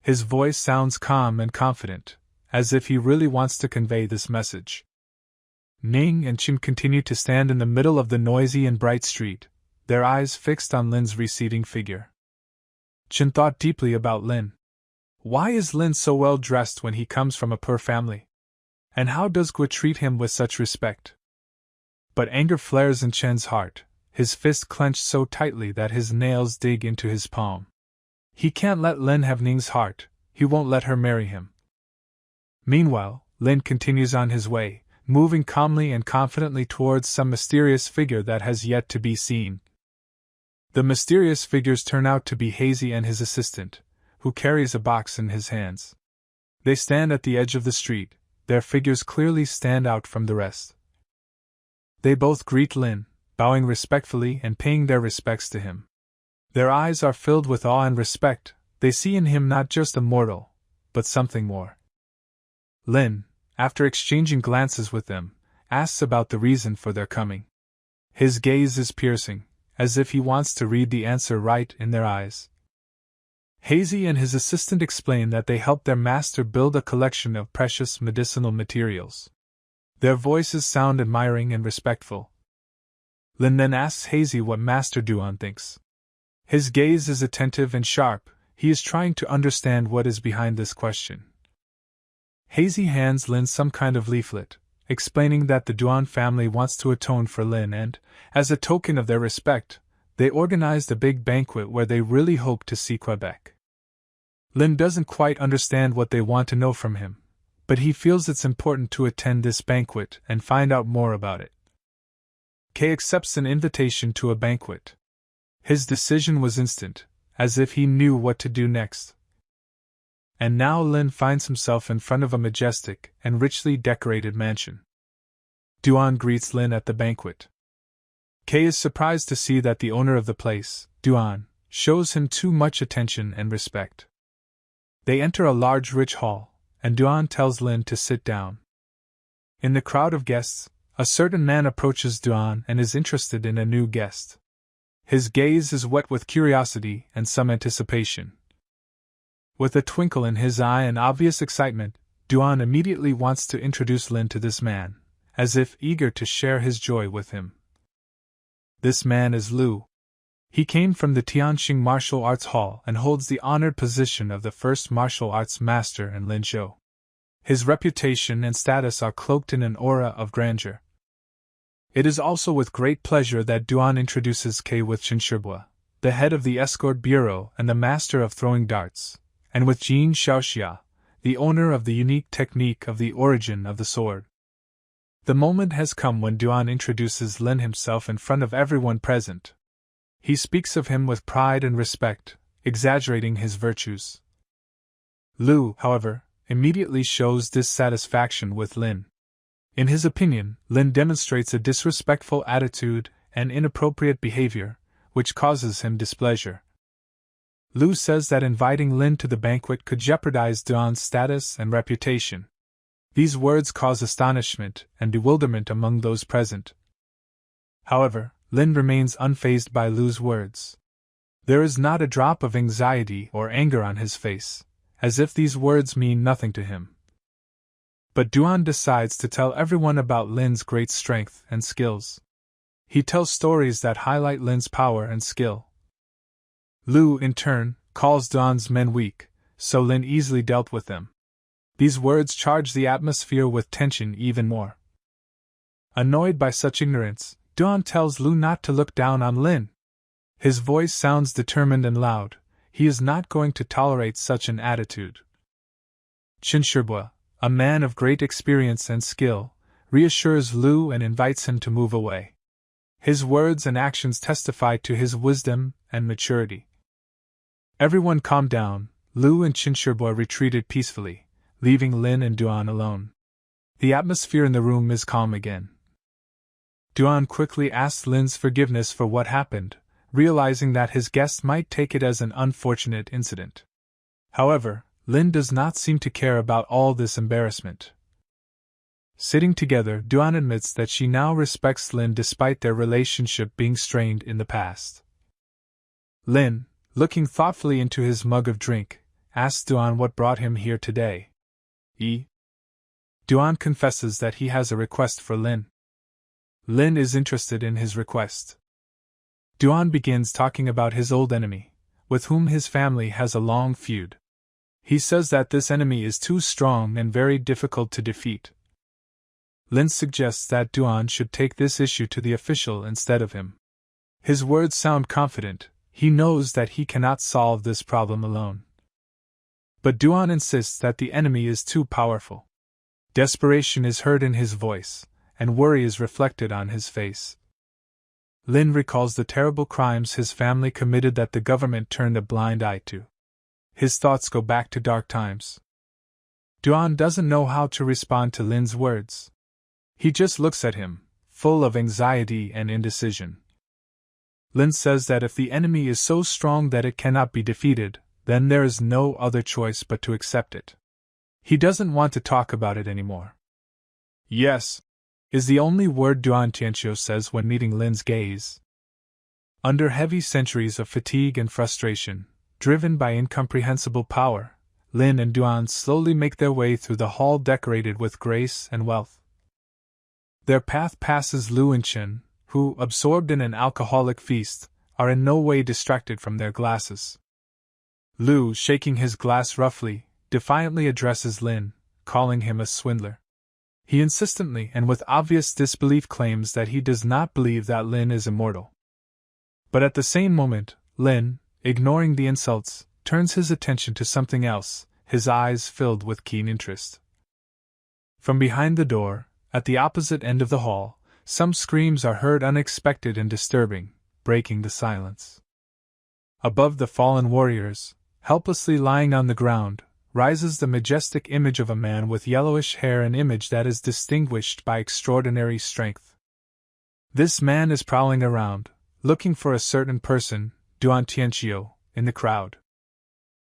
His voice sounds calm and confident, as if he really wants to convey this message. Ning and Chin continue to stand in the middle of the noisy and bright street, their eyes fixed on Lin's receding figure. Chin thought deeply about Lin. Why is Lin so well dressed when he comes from a poor family? And how does Gua treat him with such respect? But anger flares in Chen's heart, his fist clenched so tightly that his nails dig into his palm. He can't let Lin have Ning's heart, he won't let her marry him. Meanwhile, Lin continues on his way, moving calmly and confidently towards some mysterious figure that has yet to be seen. The mysterious figures turn out to be Hazy and his assistant, who carries a box in his hands. They stand at the edge of the street, their figures clearly stand out from the rest. They both greet Lin, bowing respectfully and paying their respects to him. Their eyes are filled with awe and respect, they see in him not just a mortal, but something more. Lin, after exchanging glances with them, asks about the reason for their coming. His gaze is piercing, as if he wants to read the answer right in their eyes. Hazy and his assistant explain that they helped their master build a collection of precious medicinal materials. Their voices sound admiring and respectful. Lin then asks Hazy what Master Duan thinks. His gaze is attentive and sharp, he is trying to understand what is behind this question. Hazy hands Lin some kind of leaflet, explaining that the Duan family wants to atone for Lin and, as a token of their respect, they organized a big banquet where they really hope to see Quebec. Lin doesn't quite understand what they want to know from him, but he feels it's important to attend this banquet and find out more about it. Kay accepts an invitation to a banquet. His decision was instant, as if he knew what to do next. And now Lin finds himself in front of a majestic and richly decorated mansion. Duan greets Lin at the banquet. Kay is surprised to see that the owner of the place, Duan, shows him too much attention and respect. They enter a large rich hall, and Duan tells Lin to sit down. In the crowd of guests, a certain man approaches Duan and is interested in a new guest. His gaze is wet with curiosity and some anticipation. With a twinkle in his eye and obvious excitement, Duan immediately wants to introduce Lin to this man, as if eager to share his joy with him. This man is Lu. He came from the Tianxing Martial Arts Hall and holds the honored position of the first martial arts master in Linzhou. His reputation and status are cloaked in an aura of grandeur. It is also with great pleasure that Duan introduces Kei with Qinshirbua, the head of the escort bureau and the master of throwing darts, and with Jin Xiaoxia, the owner of the unique technique of the origin of the sword. The moment has come when Duan introduces Lin himself in front of everyone present. He speaks of him with pride and respect, exaggerating his virtues. Lu, however, immediately shows dissatisfaction with Lin. In his opinion, Lin demonstrates a disrespectful attitude and inappropriate behavior, which causes him displeasure. Lu says that inviting Lin to the banquet could jeopardize Duan's status and reputation. These words cause astonishment and bewilderment among those present. However, Lin remains unfazed by Lu's words. There is not a drop of anxiety or anger on his face, as if these words mean nothing to him. But Duan decides to tell everyone about Lin's great strength and skills. He tells stories that highlight Lin's power and skill. Lu, in turn, calls Duan's men weak, so Lin easily dealt with them. These words charge the atmosphere with tension even more. Annoyed by such ignorance, Duan tells Lu not to look down on Lin. His voice sounds determined and loud. He is not going to tolerate such an attitude. Qinshirbua, a man of great experience and skill, reassures Lu and invites him to move away. His words and actions testify to his wisdom and maturity. Everyone calmed down. Lu and Qinshirbua retreated peacefully, leaving Lin and Duan alone. The atmosphere in the room is calm again. Duan quickly asks Lin's forgiveness for what happened, realizing that his guest might take it as an unfortunate incident. However, Lin does not seem to care about all this embarrassment. Sitting together, Duan admits that she now respects Lin despite their relationship being strained in the past. Lin, looking thoughtfully into his mug of drink, asks Duan what brought him here today. Duan confesses that he has a request for Lin. Lin is interested in his request. Duan begins talking about his old enemy, with whom his family has a long feud. He says that this enemy is too strong and very difficult to defeat. Lin suggests that Duan should take this issue to the official instead of him. His words sound confident. He knows that he cannot solve this problem alone. But Duan insists that the enemy is too powerful. Desperation is heard in his voice, and worry is reflected on his face. Lin recalls the terrible crimes his family committed that the government turned a blind eye to. His thoughts go back to dark times. Duan doesn't know how to respond to Lin's words. He just looks at him, full of anxiety and indecision. Lin says that if the enemy is so strong that it cannot be defeated, then there is no other choice but to accept it. He doesn't want to talk about it anymore. Yes, is the only word Duan Tianxiu says when meeting Lin's gaze. Under heavy centuries of fatigue and frustration, driven by incomprehensible power, Lin and Duan slowly make their way through the hall decorated with grace and wealth. Their path passes Lu and Qin, who, absorbed in an alcoholic feast, are in no way distracted from their glasses. Lu, shaking his glass roughly, defiantly addresses Lin, calling him a swindler. He insistently and with obvious disbelief claims that he does not believe that Lin is immortal. But at the same moment, Lin, ignoring the insults, turns his attention to something else, his eyes filled with keen interest. From behind the door, at the opposite end of the hall, some screams are heard, unexpected and disturbing, breaking the silence. Above the fallen warriors, helplessly lying on the ground, rises the majestic image of a man with yellowish hair, an image that is distinguished by extraordinary strength. This man is prowling around, looking for a certain person, Duan Tianxiu, in the crowd.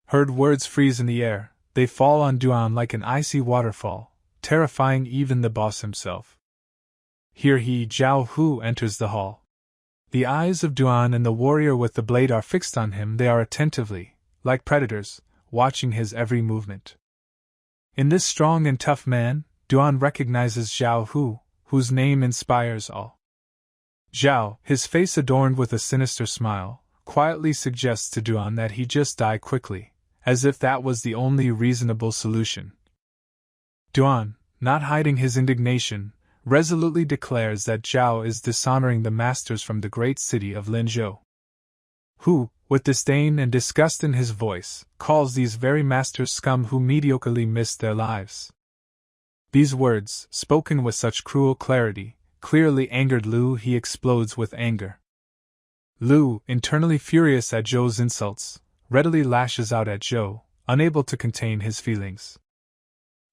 Heard words freeze in the air, they fall on Duan like an icy waterfall, terrifying even the boss himself. Here Zhao Hu enters the hall. The eyes of Duan and the warrior with the blade are fixed on him. They are attentively, like predators, watching his every movement. In this strong and tough man, Duan recognizes Zhao Hu, whose name inspires awe. Zhao, his face adorned with a sinister smile, quietly suggests to Duan that he just die quickly, as if that was the only reasonable solution. Duan, not hiding his indignation, resolutely declares that Zhao is dishonoring the masters from the great city of Linzhou, who, with disdain and disgust in his voice, calls these very masters scum who mediocrely missed their lives. These words, spoken with such cruel clarity, clearly angered Lu. He explodes with anger. Lu, internally furious at Zhou's insults, readily lashes out at Zhou, unable to contain his feelings.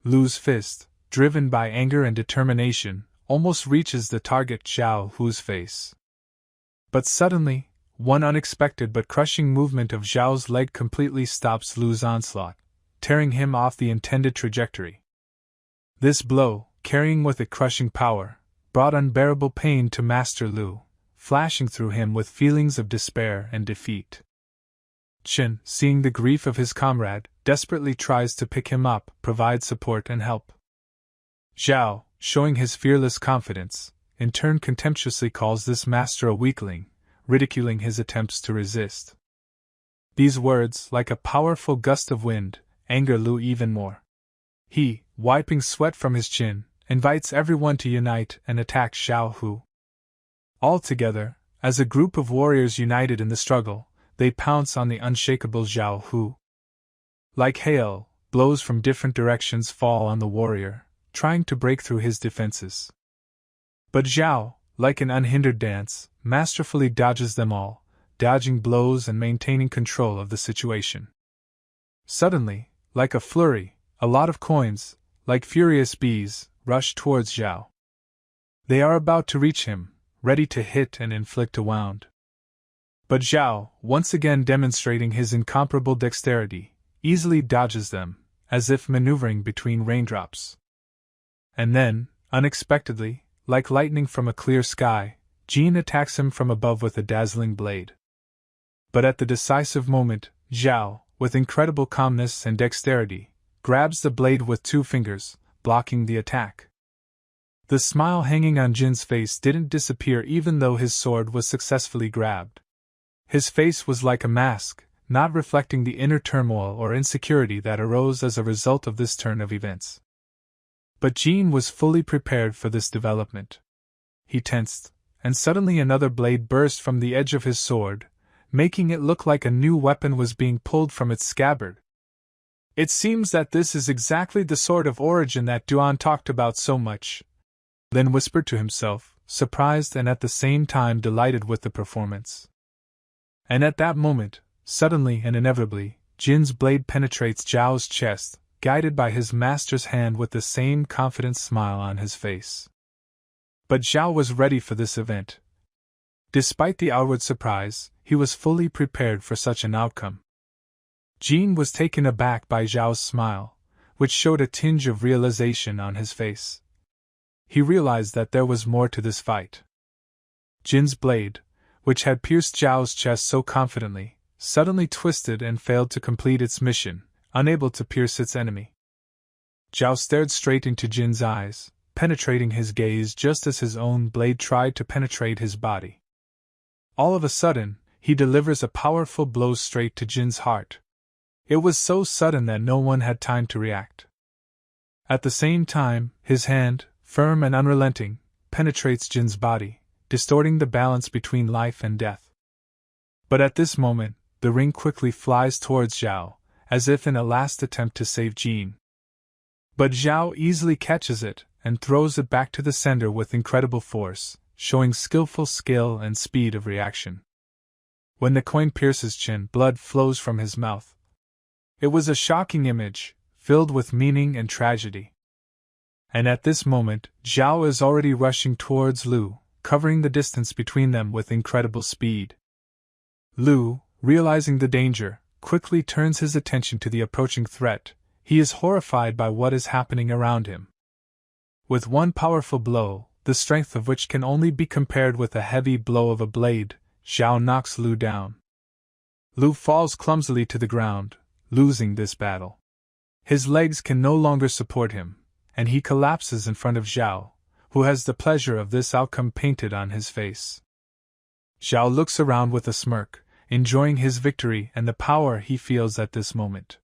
Lu's fist, driven by anger and determination, almost reaches the target Zhao Hu's face. But suddenly, one unexpected but crushing movement of Zhao's leg completely stops Lu's onslaught, tearing him off the intended trajectory. This blow, carrying with it crushing power, brought unbearable pain to Master Lu, flashing through him with feelings of despair and defeat. Chen, seeing the grief of his comrade, desperately tries to pick him up, provide support and help. Zhao, showing his fearless confidence, in turn contemptuously calls this master a weakling, ridiculing his attempts to resist. These words, like a powerful gust of wind, anger Lu even more. He, wiping sweat from his chin, invites everyone to unite and attack Zhao Hu. All together, as a group of warriors united in the struggle, they pounce on the unshakable Zhao Hu. Like hail, blows from different directions fall on the warrior, trying to break through his defenses. But Zhao, like an unhindered dance, masterfully dodges them all, dodging blows and maintaining control of the situation. Suddenly, like a flurry, a lot of coins, like furious bees, rush towards Zhao. They are about to reach him, ready to hit and inflict a wound. But Zhao, once again demonstrating his incomparable dexterity, easily dodges them, as if maneuvering between raindrops. And then, unexpectedly, like lightning from a clear sky, Jin attacks him from above with a dazzling blade. But at the decisive moment, Zhao, with incredible calmness and dexterity, grabs the blade with 2 fingers, blocking the attack. The smile hanging on Jin's face didn't disappear even though his sword was successfully grabbed. His face was like a mask, not reflecting the inner turmoil or insecurity that arose as a result of this turn of events. But Jin was fully prepared for this development. He tensed, and suddenly another blade burst from the edge of his sword, making it look like a new weapon was being pulled from its scabbard. It seems that this is exactly the sort of origin that Duan talked about so much, Lin whispered to himself, surprised and at the same time delighted with the performance. And at that moment, suddenly and inevitably, Jin's blade penetrates Zhao's chest, guided by his master's hand with the same confident smile on his face. But Zhao was ready for this event. Despite the outward surprise, he was fully prepared for such an outcome. Jin was taken aback by Zhao's smile, which showed a tinge of realization on his face. He realized that there was more to this fight. Jin's blade, which had pierced Zhao's chest so confidently, suddenly twisted and failed to complete its mission, unable to pierce its enemy. Zhao stared straight into Jin's eyes, penetrating his gaze just as his own blade tried to penetrate his body. All of a sudden, he delivers a powerful blow straight to Jin's heart. It was so sudden that no one had time to react. At the same time, his hand, firm and unrelenting, penetrates Jin's body, distorting the balance between life and death. But at this moment, the ring quickly flies towards Zhao, as if in a last attempt to save Jin. But Zhao easily catches it and throws it back to the sender with incredible force, showing skillful skill and speed of reaction. When the coin pierces Jin, blood flows from his mouth. It was a shocking image, filled with meaning and tragedy. And at this moment, Zhao is already rushing towards Lu, covering the distance between them with incredible speed. Lu, realizing the danger, quickly turns his attention to the approaching threat. He is horrified by what is happening around him. With one powerful blow, the strength of which can only be compared with a heavy blow of a blade, Zhao knocks Lu down. Lu falls clumsily to the ground, losing this battle. His legs can no longer support him, and he collapses in front of Zhao, who has the pleasure of this outcome painted on his face. Zhao looks around with a smirk, enjoying his victory and the power he feels at this moment.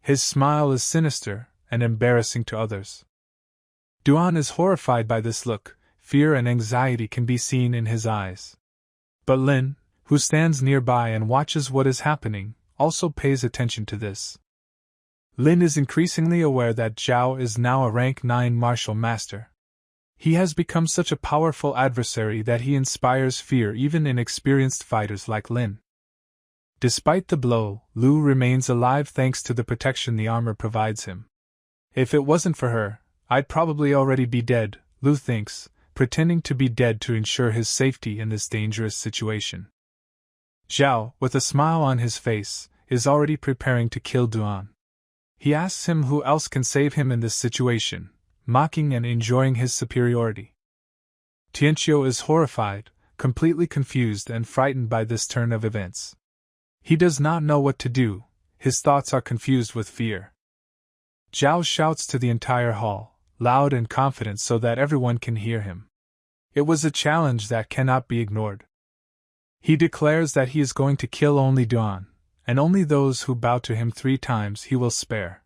His smile is sinister and embarrassing to others. Duan is horrified by this look. Fear and anxiety can be seen in his eyes. But Lin, who stands nearby and watches what is happening, also pays attention to this. Lin is increasingly aware that Zhao is now a rank 9 martial master. He has become such a powerful adversary that he inspires fear even in experienced fighters like Lin. Despite the blow, Lu remains alive thanks to the protection the armor provides him. If it wasn't for her, I'd probably already be dead, Lu thinks, pretending to be dead to ensure his safety in this dangerous situation. Zhao, with a smile on his face, is already preparing to kill Duan. He asks him who else can save him in this situation, mocking and enjoying his superiority. Tianqiu is horrified, completely confused and frightened by this turn of events. He does not know what to do, his thoughts are confused with fear. Zhao shouts to the entire hall, loud and confident so that everyone can hear him. It was a challenge that cannot be ignored. He declares that he is going to kill only Duan, and only those who bow to him 3 times he will spare.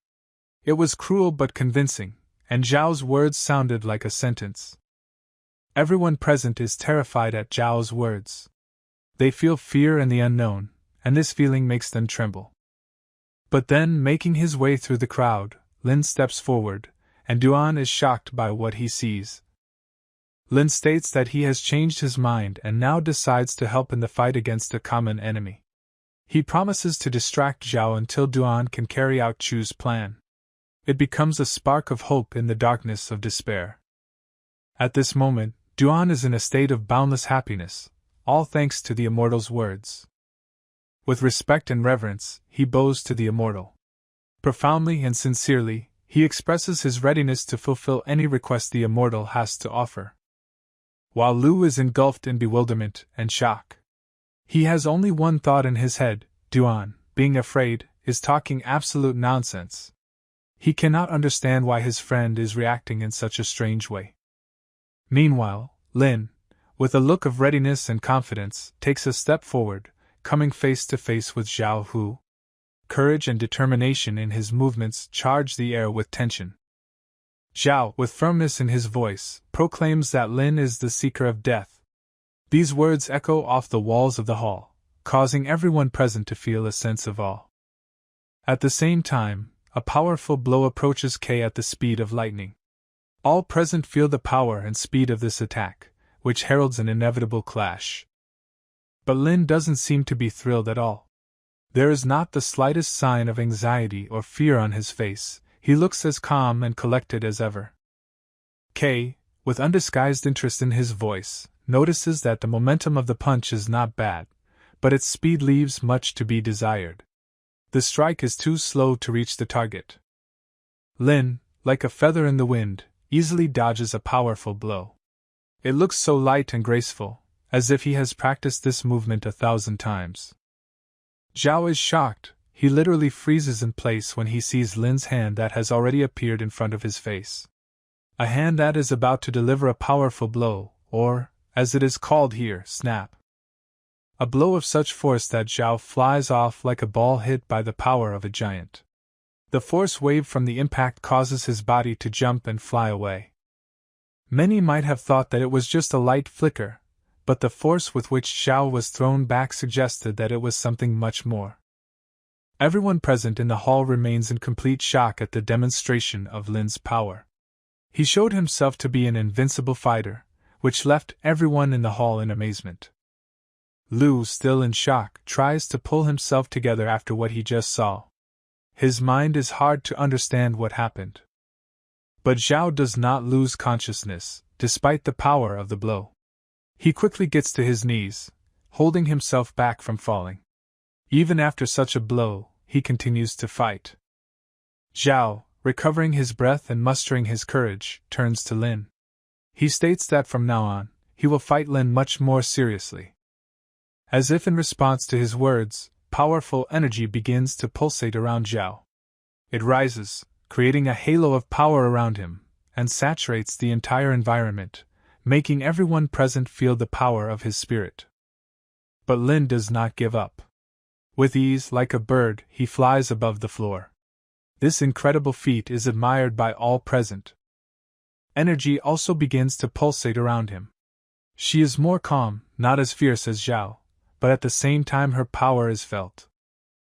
It was cruel but convincing, and Zhao's words sounded like a sentence. Everyone present is terrified at Zhao's words. They feel fear and the unknown, and this feeling makes them tremble. But then, making his way through the crowd, Lin steps forward, and Duan is shocked by what he sees. Lin states that he has changed his mind and now decides to help in the fight against a common enemy. He promises to distract Zhao until Duan can carry out Chu's plan. It becomes a spark of hope in the darkness of despair. At this moment, Duan is in a state of boundless happiness, all thanks to the immortal's words. With respect and reverence, he bows to the immortal. Profoundly and sincerely, he expresses his readiness to fulfill any request the immortal has to offer. While Lu is engulfed in bewilderment and shock. He has only one thought in his head: Duan, being afraid, is talking absolute nonsense. He cannot understand why his friend is reacting in such a strange way. Meanwhile, Lin, with a look of readiness and confidence, takes a step forward, coming face to face with Zhao who. Courage and determination in his movements charge the air with tension. Zhao, with firmness in his voice, proclaims that Lin is the seeker of death. These words echo off the walls of the hall, causing everyone present to feel a sense of awe. At the same time, a powerful blow approaches K at the speed of lightning. All present feel the power and speed of this attack, which heralds an inevitable clash. But Lin doesn't seem to be thrilled at all. There is not the slightest sign of anxiety or fear on his face. He looks as calm and collected as ever. K, with undisguised interest in his voice, notices that the momentum of the punch is not bad, but its speed leaves much to be desired. The strike is too slow to reach the target. Lin, like a feather in the wind, easily dodges a powerful blow. It looks so light and graceful, as if he has practiced this movement 1,000 times. Zhao is shocked. He literally freezes in place when he sees Lin's hand that has already appeared in front of his face. A hand that is about to deliver a powerful blow, or, as it is called here, snap. A blow of such force that Zhao flies off like a ball hit by the power of a giant. The force wave from the impact causes his body to jump and fly away. Many might have thought that it was just a light flicker, but the force with which Zhao was thrown back suggested that it was something much more. Everyone present in the hall remains in complete shock at the demonstration of Lin's power. He showed himself to be an invincible fighter, which left everyone in the hall in amazement. Lu, still in shock, tries to pull himself together after what he just saw. His mind is hard to understand what happened. But Zhao does not lose consciousness, despite the power of the blow. He quickly gets to his knees, holding himself back from falling. Even after such a blow, he continues to fight. Zhao, recovering his breath and mustering his courage, turns to Lin. He states that from now on, he will fight Lin much more seriously. As if in response to his words, powerful energy begins to pulsate around Zhao. It rises, creating a halo of power around him, and saturates the entire environment, making everyone present feel the power of his spirit. But Lin does not give up. With ease, like a bird, he flies above the floor. This incredible feat is admired by all present. Energy also begins to pulsate around him. She is more calm, not as fierce as Zhao, but at the same time her power is felt.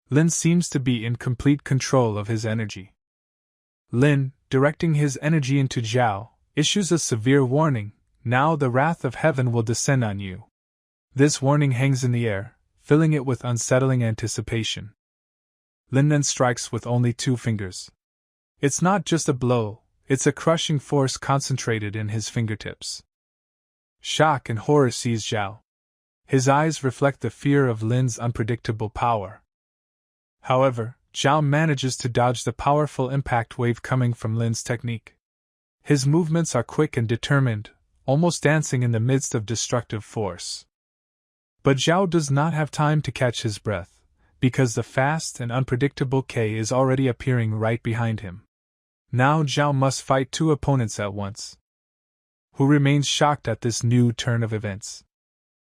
Lin seems to be in complete control of his energy. Lin, directing his energy into Zhao, issues a severe warning: now the wrath of heaven will descend on you. This warning hangs in the air, filling it with unsettling anticipation. Lin then strikes with only 2 fingers. It's not just a blow, it's a crushing force concentrated in his fingertips. Shock and horror seize Zhao. His eyes reflect the fear of Lin's unpredictable power. However, Zhao manages to dodge the powerful impact wave coming from Lin's technique. His movements are quick and determined, almost dancing in the midst of destructive force. But Zhao does not have time to catch his breath, because the fast and unpredictable K is already appearing right behind him. Now Zhao must fight 2 opponents at once. Hu remains shocked at this new turn of events.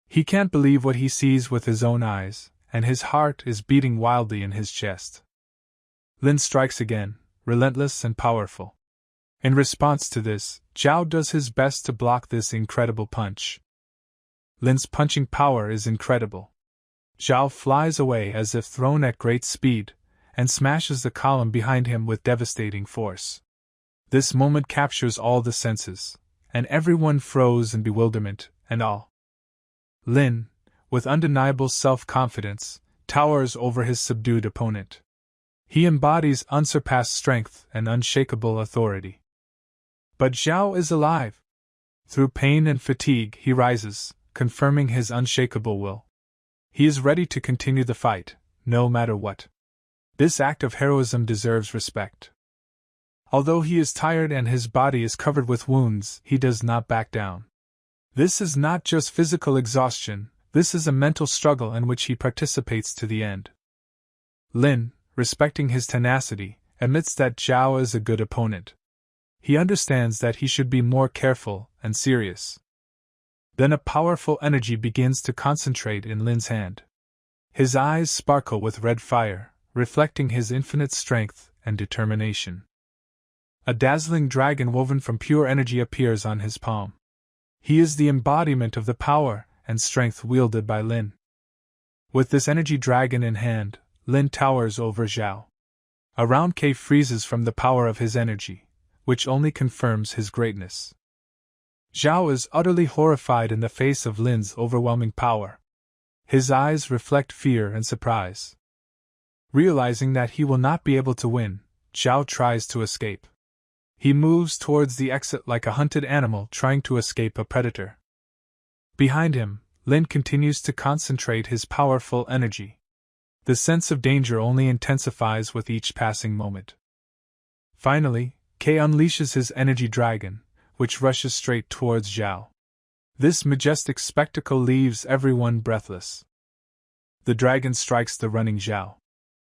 He can't believe what he sees with his own eyes, and his heart is beating wildly in his chest. Lin strikes again, relentless and powerful. In response to this, Zhao does his best to block this incredible punch. Lin's punching power is incredible. Zhao flies away as if thrown at great speed, and smashes the column behind him with devastating force. This moment captures all the senses, and everyone froze in bewilderment and awe. Lin, with undeniable self-confidence, towers over his subdued opponent. He embodies unsurpassed strength and unshakable authority. But Zhao is alive. Through pain and fatigue, he rises, confirming his unshakable will. He is ready to continue the fight, no matter what. This act of heroism deserves respect. Although he is tired and his body is covered with wounds, he does not back down. This is not just physical exhaustion, this is a mental struggle in which he participates to the end. Lin, respecting his tenacity, admits that Zhao is a good opponent. He understands that he should be more careful and serious. Then a powerful energy begins to concentrate in Lin's hand. His eyes sparkle with red fire, reflecting his infinite strength and determination. A dazzling dragon woven from pure energy appears on his palm. He is the embodiment of the power and strength wielded by Lin. With this energy dragon in hand, Lin towers over Zhao. A round cave freezes from the power of his energy, which only confirms his greatness. Zhao is utterly horrified in the face of Lin's overwhelming power. His eyes reflect fear and surprise. Realizing that he will not be able to win, Zhao tries to escape. He moves towards the exit like a hunted animal trying to escape a predator. Behind him, Lin continues to concentrate his powerful energy. The sense of danger only intensifies with each passing moment. Finally, K unleashes his energy dragon, which rushes straight towards Zhao. This majestic spectacle leaves everyone breathless. The dragon strikes the running Zhao.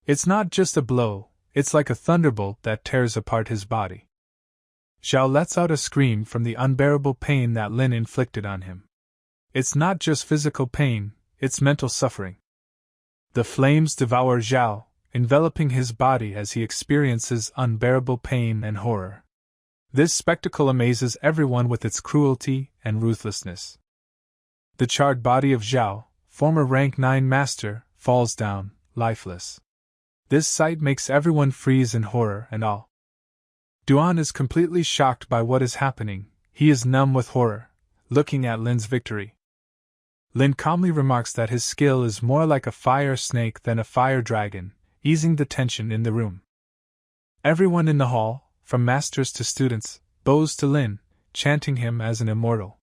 It's not just a blow, it's like a thunderbolt that tears apart his body. Zhao lets out a scream from the unbearable pain that Lin inflicted on him. It's not just physical pain, it's mental suffering. The flames devour Zhao, enveloping his body as he experiences unbearable pain and horror. This spectacle amazes everyone with its cruelty and ruthlessness. The charred body of Zhao, former rank 9 master, falls down, lifeless. This sight makes everyone freeze in horror and awe. Duan is completely shocked by what is happening. He is numb with horror, looking at Lin's victory. Lin calmly remarks that his skill is more like a fire snake than a fire dragon, easing the tension in the room. Everyone in the hall, from masters to students, bows to Lin, chanting him as an immortal.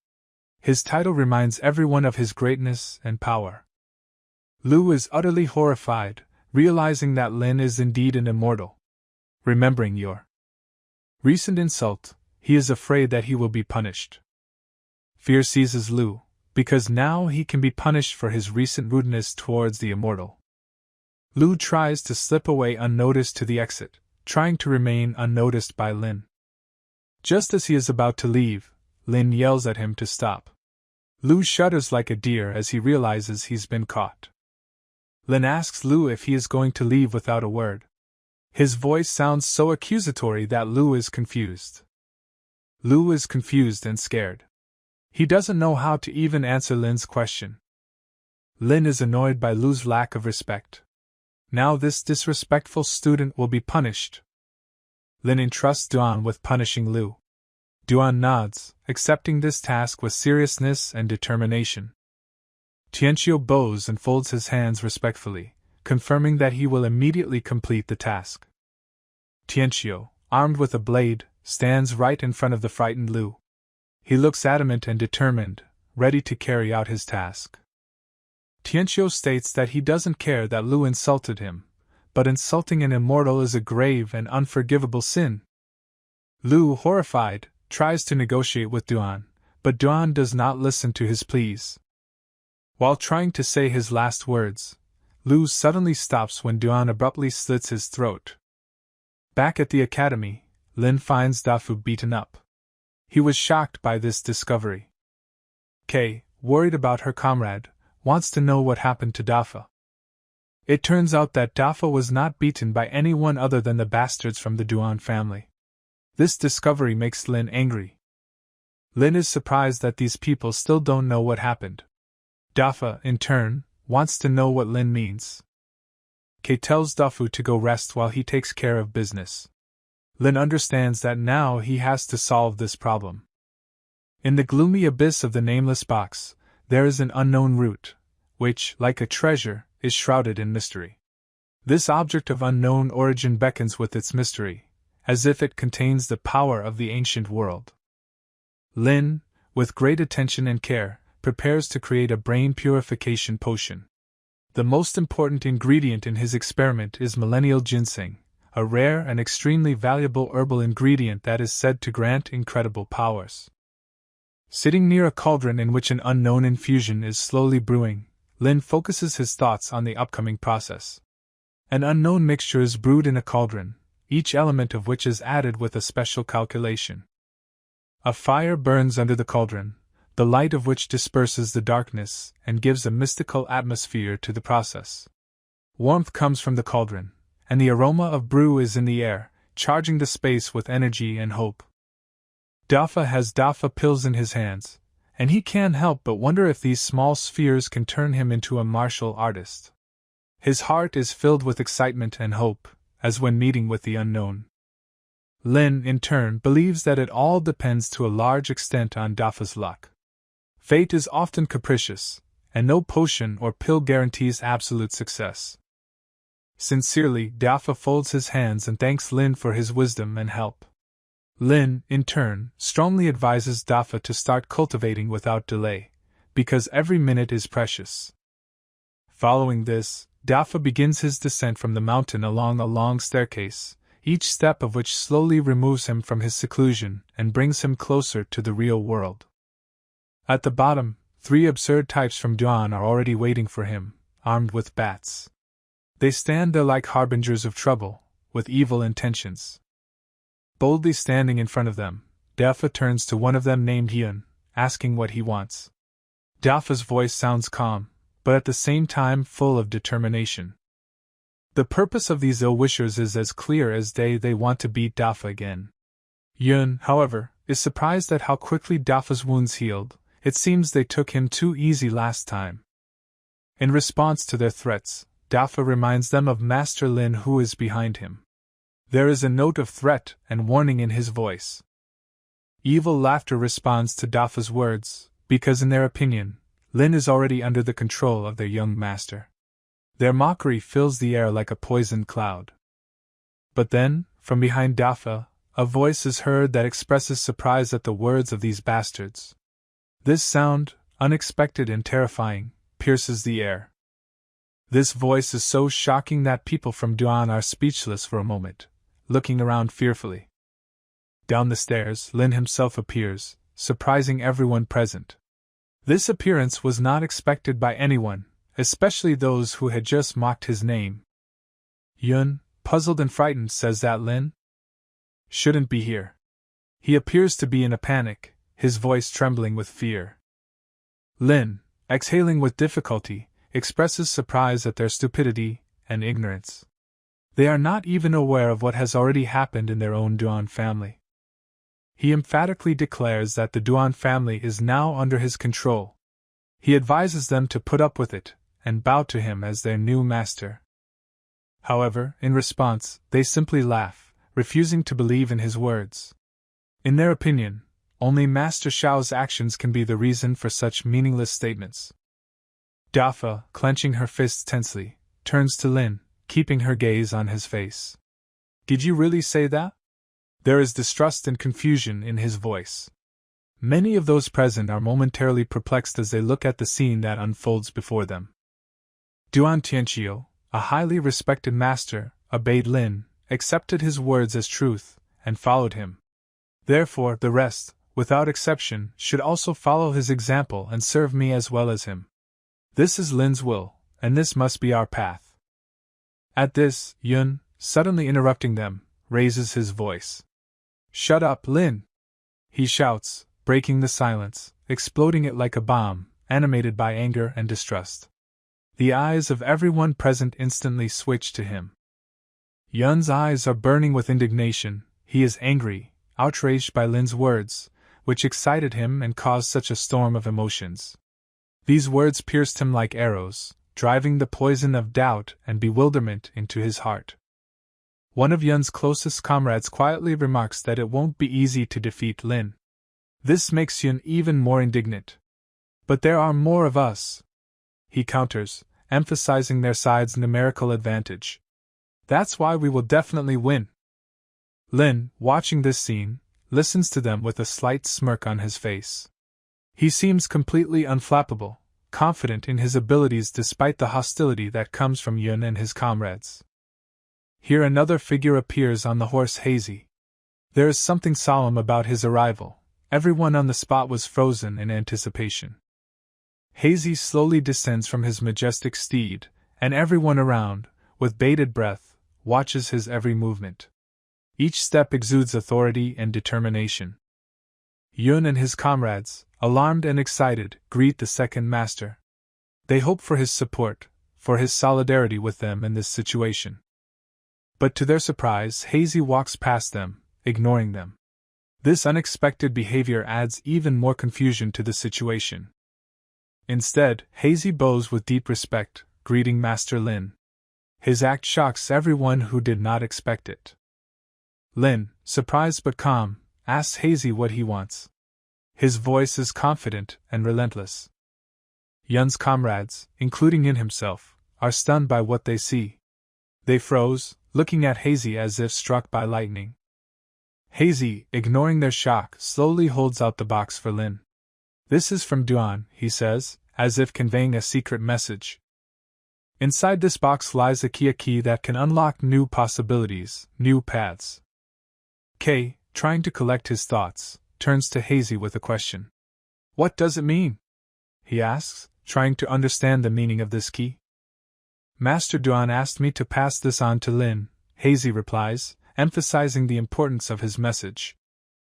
His title reminds everyone of his greatness and power. Lu is utterly horrified, realizing that Lin is indeed an immortal. Remembering your recent insult, he is afraid that he will be punished. Fear seizes Lu, because now he can be punished for his recent rudeness towards the immortal. Lu tries to slip away unnoticed to the exit, trying to remain unnoticed by Lin. Just as he is about to leave, Lin yells at him to stop. Lu shudders like a deer as he realizes he's been caught. Lin asks Lu if he is going to leave without a word. His voice sounds so accusatory that Lu is confused. Lu is confused and scared. He doesn't know how to even answer Lin's question. Lin is annoyed by Lu's lack of respect. Now this disrespectful student will be punished. Lin entrusts Duan with punishing Lu. Duan nods, accepting this task with seriousness and determination. Tianqiu bows and folds his hands respectfully, confirming that he will immediately complete the task. Tianqiu, armed with a blade, stands right in front of the frightened Lu. He looks adamant and determined, ready to carry out his task. Tianqiu states that he doesn't care that Lu insulted him, but insulting an immortal is a grave and unforgivable sin. Lu, horrified, tries to negotiate with Duan, but Duan does not listen to his pleas. While trying to say his last words, Lu suddenly stops when Duan abruptly slits his throat. Back at the academy, Lin finds Dafu beaten up. He was shocked by this discovery. Kei, worried about her comrade, wants to know what happened to Dafa. It turns out that Dafa was not beaten by anyone other than the bastards from the Duan family. This discovery makes Lin angry. Lin is surprised that these people still don't know what happened. Dafa, in turn, wants to know what Lin means. Kei tells Dafu to go rest while he takes care of business. Lin understands that now he has to solve this problem. In the gloomy abyss of the nameless box, there is an unknown root, which, like a treasure, is shrouded in mystery. This object of unknown origin beckons with its mystery, as if it contains the power of the ancient world. Lin, with great attention and care, prepares to create a brain purification potion. The most important ingredient in his experiment is millennial ginseng, a rare and extremely valuable herbal ingredient that is said to grant incredible powers. Sitting near a cauldron in which an unknown infusion is slowly brewing, Lin focuses his thoughts on the upcoming process. An unknown mixture is brewed in a cauldron, each element of which is added with a special calculation. A fire burns under the cauldron, the light of which disperses the darkness and gives a mystical atmosphere to the process. Warmth comes from the cauldron, and the aroma of brew is in the air, charging the space with energy and hope. Dafa has Dafa pills in his hands, and he can't help but wonder if these small spheres can turn him into a martial artist. His heart is filled with excitement and hope, as when meeting with the unknown. Lin, in turn, believes that it all depends to a large extent on Dafa's luck. Fate is often capricious, and no potion or pill guarantees absolute success. Sincerely, Dafa folds his hands and thanks Lin for his wisdom and help. Lin, in turn, strongly advises Dafa to start cultivating without delay, because every minute is precious. Following this, Dafa begins his descent from the mountain along a long staircase, each step of which slowly removes him from his seclusion and brings him closer to the real world. At the bottom, 3 absurd types from Duan are already waiting for him, armed with bats. They stand there like harbingers of trouble, with evil intentions. Boldly standing in front of them, Dafa turns to one of them named Yun, asking what he wants. Dafa's voice sounds calm, but at the same time full of determination. The purpose of these ill-wishers is as clear as day. They want to beat Dafa again. Yun, however, is surprised at how quickly Dafa's wounds healed. It seems they took him too easy last time. In response to their threats, Dafa reminds them of Master Lin, who is behind him. There is a note of threat and warning in his voice. Evil laughter responds to Dafa's words, because in their opinion, Lin is already under the control of their young master. Their mockery fills the air like a poisoned cloud. But then, from behind Dafa, a voice is heard that expresses surprise at the words of these bastards. This sound, unexpected and terrifying, pierces the air. This voice is so shocking that people from Duan are speechless for a moment, looking around fearfully. Down the stairs, Lin himself appears, surprising everyone present. This appearance was not expected by anyone, especially those who had just mocked his name. Yun, puzzled and frightened, says that Lin shouldn't be here. He appears to be in a panic, his voice trembling with fear. Lin, exhaling with difficulty, expresses surprise at their stupidity and ignorance. They are not even aware of what has already happened in their own Duan family. He emphatically declares that the Duan family is now under his control. He advises them to put up with it and bow to him as their new master. However, in response, they simply laugh, refusing to believe in his words. In their opinion, only Master Xiao's actions can be the reason for such meaningless statements. Dafa, clenching her fists tensely, turns to Lin, keeping her gaze on his face. Did you really say that? There is distrust and confusion in his voice. Many of those present are momentarily perplexed as they look at the scene that unfolds before them. Duan Tianqiu, a highly respected master, obeyed Lin, accepted his words as truth, and followed him. Therefore, the rest, without exception, should also follow his example and serve me as well as him. This is Lin's will, and this must be our path. At this, Yun, suddenly interrupting them, raises his voice. Shut up, Lin! He shouts, breaking the silence, exploding it like a bomb, animated by anger and distrust. The eyes of everyone present instantly switch to him. Yun's eyes are burning with indignation. He is angry, outraged by Lin's words, which excited him and caused such a storm of emotions. These words pierced him like arrows, driving the poison of doubt and bewilderment into his heart. One of Yun's closest comrades quietly remarks that it won't be easy to defeat Lin. This makes Yun even more indignant. But there are more of us, he counters, emphasizing their side's numerical advantage. That's why we will definitely win. Lin, watching this scene, listens to them with a slight smirk on his face. He seems completely unflappable, confident in his abilities despite the hostility that comes from Yun and his comrades. Here another figure appears on the horse Hazy. There is something solemn about his arrival. Everyone on the spot was frozen in anticipation. Hazy slowly descends from his majestic steed, and everyone around, with bated breath, watches his every movement. Each step exudes authority and determination. Yun and his comrades, alarmed and excited, greet the second master. They hope for his support, for his solidarity with them in this situation. But to their surprise, Hazy walks past them, ignoring them. This unexpected behavior adds even more confusion to the situation. Instead, Hazy bows with deep respect, greeting Master Lin. His act shocks everyone who did not expect it. Lin, surprised but calm, asks Hazy what he wants. His voice is confident and relentless. Yun's comrades, including Yun himself, are stunned by what they see. They froze, looking at Hazy as if struck by lightning. Hazy, ignoring their shock, slowly holds out the box for Lin. This is from Duan, he says, as if conveying a secret message. Inside this box lies a key that can unlock new possibilities, new paths. Kay, trying to collect his thoughts, turns to Hazy with a question. What does it mean? He asks, trying to understand the meaning of this key. Master Duan asked me to pass this on to Lin, Hazy replies, emphasizing the importance of his message.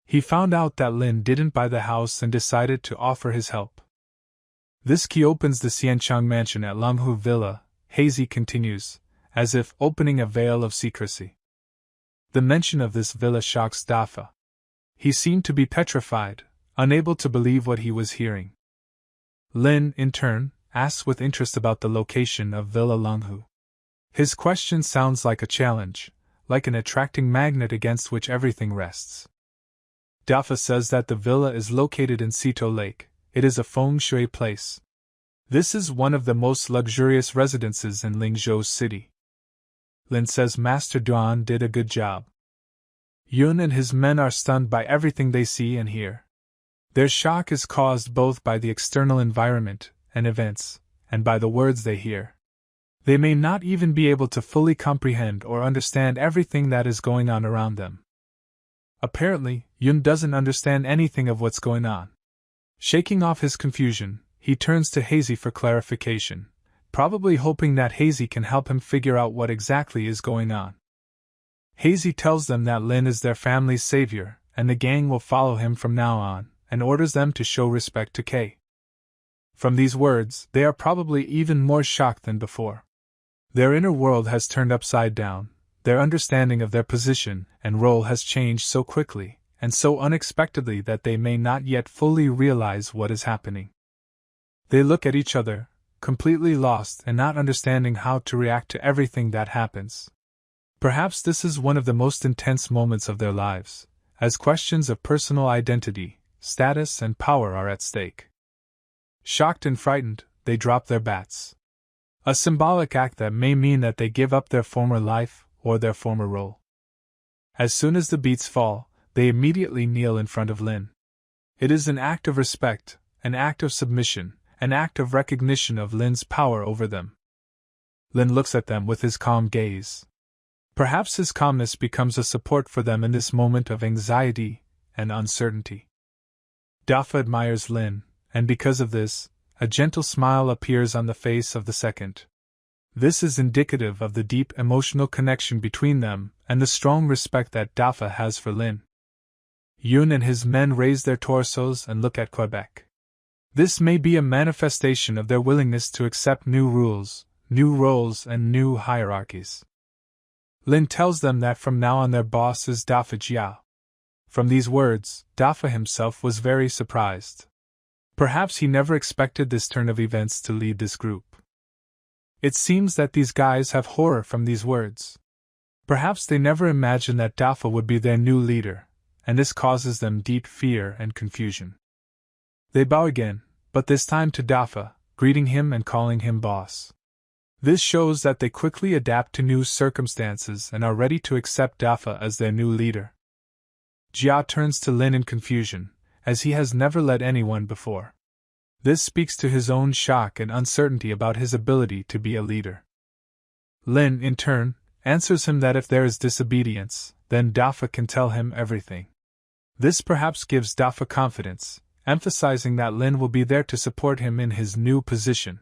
He found out that Lin didn't buy the house and decided to offer his help. This key opens the Xianchang mansion at Langhu Villa, Hazy continues, as if opening a veil of secrecy. The mention of this villa shocks Dafa. He seemed to be petrified, unable to believe what he was hearing. Lin, in turn, asks with interest about the location of Villa Langhu. His question sounds like a challenge, like an attracting magnet against which everything rests. Dafa says that the villa is located in Sito Lake. It is a feng shui place. This is one of the most luxurious residences in Lingzhou's city. Lin says Master Duan did a good job. Yun and his men are stunned by everything they see and hear. Their shock is caused both by the external environment and events, and by the words they hear. They may not even be able to fully comprehend or understand everything that is going on around them. Apparently, Yun doesn't understand anything of what's going on. Shaking off his confusion, he turns to Hazy for clarification, probably hoping that Hazy can help him figure out what exactly is going on. Hazy tells them that Lin is their family's savior, and the gang will follow him from now on, and orders them to show respect to Kay. From these words, they are probably even more shocked than before. Their inner world has turned upside down, their understanding of their position and role has changed so quickly and so unexpectedly that they may not yet fully realize what is happening. They look at each other, completely lost and not understanding how to react to everything that happens. Perhaps this is one of the most intense moments of their lives, as questions of personal identity, status, and power are at stake. Shocked and frightened, they drop their bats. A symbolic act that may mean that they give up their former life or their former role. As soon as the beats fall, they immediately kneel in front of Lin. It is an act of respect, an act of submission, an act of recognition of Lin's power over them. Lin looks at them with his calm gaze. Perhaps his calmness becomes a support for them in this moment of anxiety and uncertainty. Dafa admires Lin, and because of this, a gentle smile appears on the face of the second. This is indicative of the deep emotional connection between them and the strong respect that Dafa has for Lin. Yun and his men raise their torsos and look at Quebec. This may be a manifestation of their willingness to accept new rules, new roles, and new hierarchies. Lin tells them that from now on their boss is Dafa Jia. From these words, Dafa himself was very surprised. Perhaps he never expected this turn of events to lead this group. It seems that these guys have horror from these words. Perhaps they never imagined that Dafa would be their new leader, and this causes them deep fear and confusion. They bow again, but this time to Dafa, greeting him and calling him boss. This shows that they quickly adapt to new circumstances and are ready to accept Dafa as their new leader. Jia turns to Lin in confusion, as he has never led anyone before. This speaks to his own shock and uncertainty about his ability to be a leader. Lin, in turn, answers him that if there is disobedience, then Dafa can tell him everything. This perhaps gives Dafa confidence, emphasizing that Lin will be there to support him in his new position.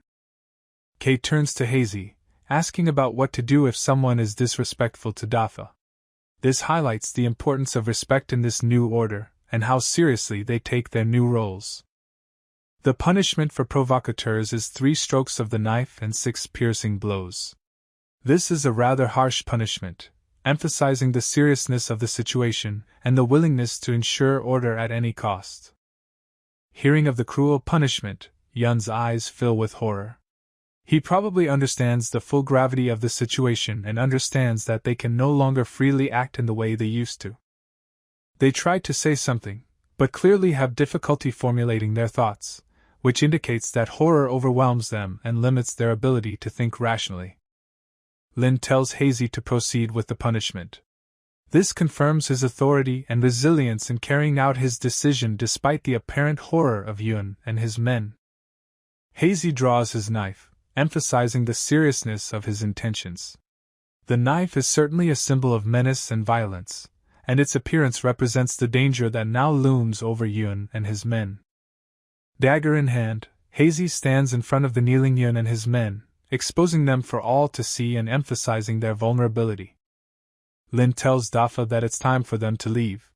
Kay turns to Hazy, asking about what to do if someone is disrespectful to Dafa. This highlights the importance of respect in this new order, and how seriously they take their new roles. The punishment for provocateurs is 3 strokes of the knife and 6 piercing blows. This is a rather harsh punishment, emphasizing the seriousness of the situation and the willingness to ensure order at any cost. Hearing of the cruel punishment, Yun's eyes fill with horror. He probably understands the full gravity of the situation and understands that they can no longer freely act in the way they used to. They try to say something, but clearly have difficulty formulating their thoughts, which indicates that horror overwhelms them and limits their ability to think rationally. Lin tells Hazy to proceed with the punishment. This confirms his authority and resilience in carrying out his decision despite the apparent horror of Yun and his men. Hazy draws his knife, emphasizing the seriousness of his intentions. The knife is certainly a symbol of menace and violence, and its appearance represents the danger that now looms over Yun and his men. Dagger in hand, Hazy stands in front of the kneeling Yun and his men, exposing them for all to see and emphasizing their vulnerability. Lin tells Dafa that it's time for them to leave.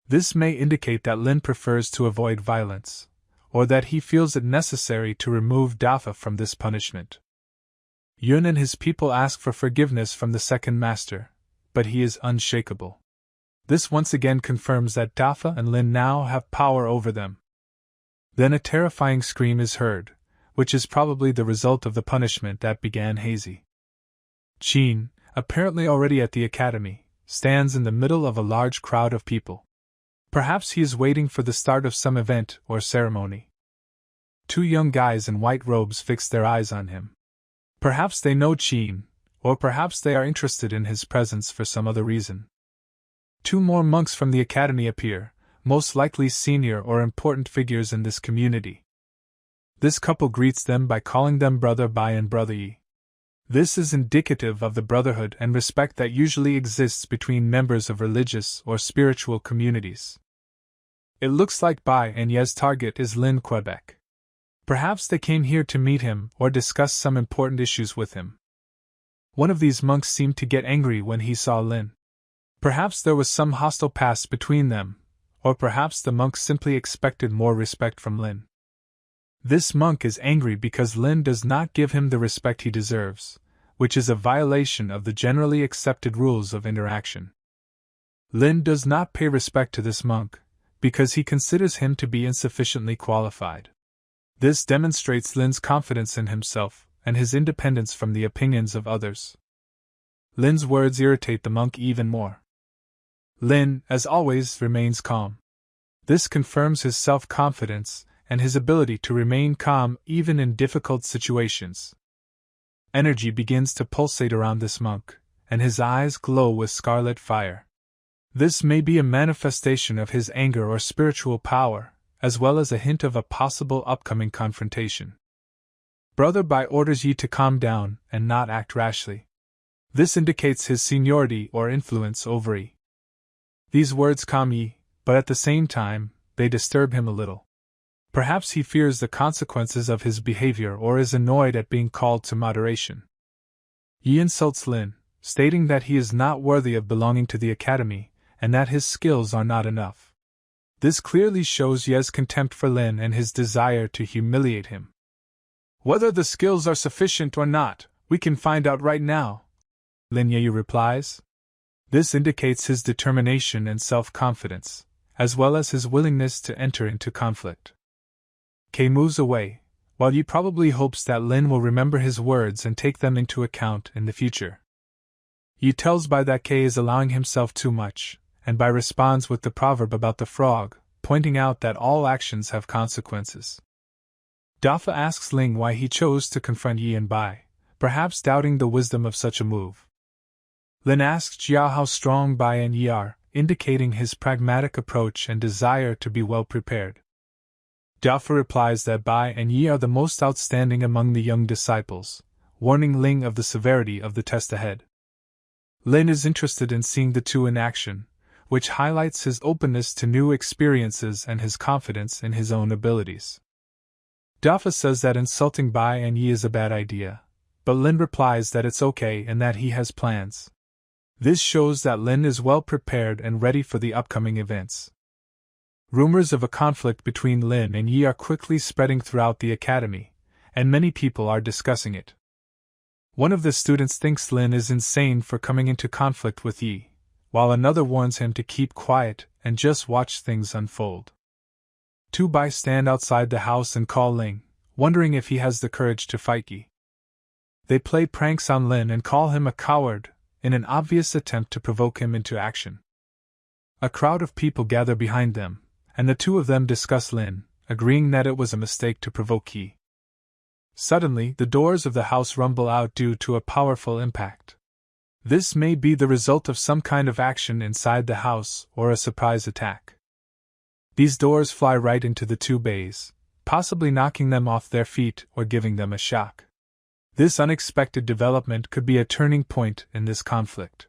This may indicate that Lin prefers to avoid violence, or that he feels it necessary to remove Dafa from this punishment. Yun and his people ask for forgiveness from the second master, but he is unshakable. This once again confirms that Dafa and Lin now have power over them. Then a terrifying scream is heard, which is probably the result of the punishment that began Hazy. Jean, apparently already at the academy, stands in the middle of a large crowd of people. Perhaps he is waiting for the start of some event or ceremony. 2 young guys in white robes fix their eyes on him. Perhaps they know Jean, or perhaps they are interested in his presence for some other reason. 2 more monks from the academy appear, most likely senior or important figures in this community. This couple greets them by calling them Brother Bai and Brother Yi. This is indicative of the brotherhood and respect that usually exists between members of religious or spiritual communities. It looks like Bai and Ye's target is Lin Quebec. Perhaps they came here to meet him or discuss some important issues with him. One of these monks seemed to get angry when he saw Lin. Perhaps there was some hostile past between them, or perhaps the monk simply expected more respect from Lin. This monk is angry because Lin does not give him the respect he deserves, which is a violation of the generally accepted rules of interaction. Lin does not pay respect to this monk, because he considers him to be insufficiently qualified. This demonstrates Lin's confidence in himself and his independence from the opinions of others. Lin's words irritate the monk even more. Lin, as always, remains calm. This confirms his self-confidence and his ability to remain calm even in difficult situations. Energy begins to pulsate around this monk, and his eyes glow with scarlet fire. This may be a manifestation of his anger or spiritual power, as well as a hint of a possible upcoming confrontation. Brother Bai orders Yi to calm down and not act rashly. This indicates his seniority or influence over Yi. These words calm Yi, but at the same time, they disturb him a little. Perhaps he fears the consequences of his behavior or is annoyed at being called to moderation. Yi insults Lin, stating that he is not worthy of belonging to the academy and that his skills are not enough. This clearly shows Ye's contempt for Lin and his desire to humiliate him. Whether the skills are sufficient or not, we can find out right now, Lin Ye replies. This indicates his determination and self-confidence, as well as his willingness to enter into conflict. Kei moves away, while Yi probably hopes that Lin will remember his words and take them into account in the future. Yi tells Bai that Kei is allowing himself too much, and Bai responds with the proverb about the frog, pointing out that all actions have consequences. Dafa asks Ling why he chose to confront Yi and Bai, perhaps doubting the wisdom of such a move. Lin asks Jia how strong Bai and Yi are, indicating his pragmatic approach and desire to be well prepared. Dafa replies that Bai and Yi are the most outstanding among the young disciples, warning Ling of the severity of the test ahead. Lin is interested in seeing the two in action, which highlights his openness to new experiences and his confidence in his own abilities. Dafa says that insulting Bai and Yi is a bad idea, but Lin replies that it's okay and that he has plans. This shows that Lin is well prepared and ready for the upcoming events. Rumors of a conflict between Lin and Yi are quickly spreading throughout the academy, and many people are discussing it. One of the students thinks Lin is insane for coming into conflict with Yi, while another warns him to keep quiet and just watch things unfold. Two Bai stand outside the house and call Ling, wondering if he has the courage to fight Yi. They play pranks on Lin and call him a coward, in an obvious attempt to provoke him into action. A crowd of people gather behind them, and the two of them discuss Lin, agreeing that it was a mistake to provoke Yi. Suddenly, the doors of the house rumble out due to a powerful impact. This may be the result of some kind of action inside the house or a surprise attack. These doors fly right into the two Bays, possibly knocking them off their feet or giving them a shock. This unexpected development could be a turning point in this conflict.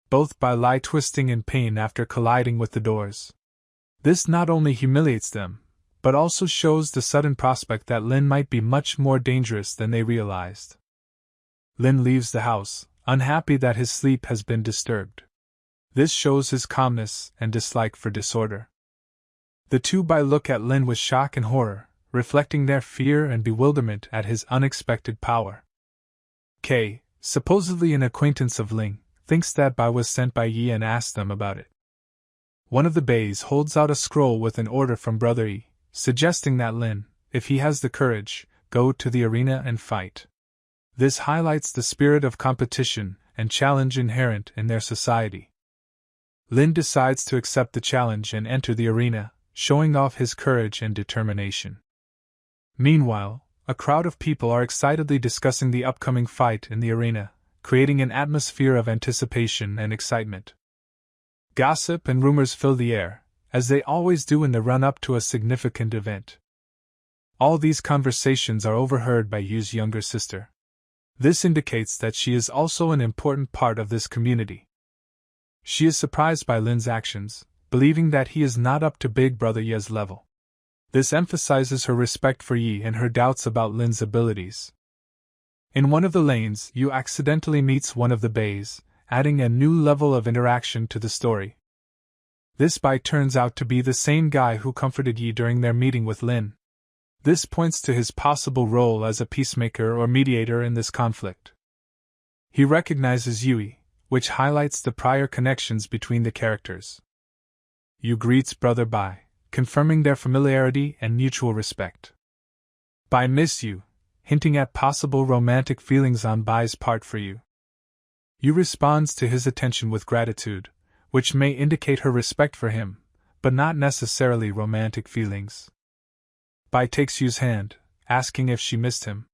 Both Bai lie twisting in pain after colliding with the doors. This not only humiliates them, but also shows the sudden prospect that Lin might be much more dangerous than they realized. Lin leaves the house, unhappy that his sleep has been disturbed. This shows his calmness and dislike for disorder. The two Bai look at Lin with shock and horror, reflecting their fear and bewilderment at his unexpected power. Kei, supposedly an acquaintance of Ling, thinks that Bai was sent by Yi and asks them about it. One of the Bays holds out a scroll with an order from Brother Yi, suggesting that Lin, if he has the courage, go to the arena and fight. This highlights the spirit of competition and challenge inherent in their society. Lin decides to accept the challenge and enter the arena, showing off his courage and determination. Meanwhile, a crowd of people are excitedly discussing the upcoming fight in the arena, creating an atmosphere of anticipation and excitement. Gossip and rumors fill the air, as they always do in the run-up to a significant event. All these conversations are overheard by Yu's younger sister. This indicates that she is also an important part of this community. She is surprised by Lin's actions, believing that he is not up to Big Brother Ye's level. This emphasizes her respect for Yi and her doubts about Lin's abilities. In one of the lanes, Yu accidentally meets one of the Bays, adding a new level of interaction to the story. This Bai turns out to be the same guy who comforted Yi during their meeting with Lin. This points to his possible role as a peacemaker or mediator in this conflict. He recognizes Yui, which highlights the prior connections between the characters. Yu greets Brother Bai, confirming their familiarity and mutual respect. Bai miss you, hinting at possible romantic feelings on Bai's part for you. Yu responds to his attention with gratitude, which may indicate her respect for him, but not necessarily romantic feelings. Bai takes Yu's hand, asking if she missed him.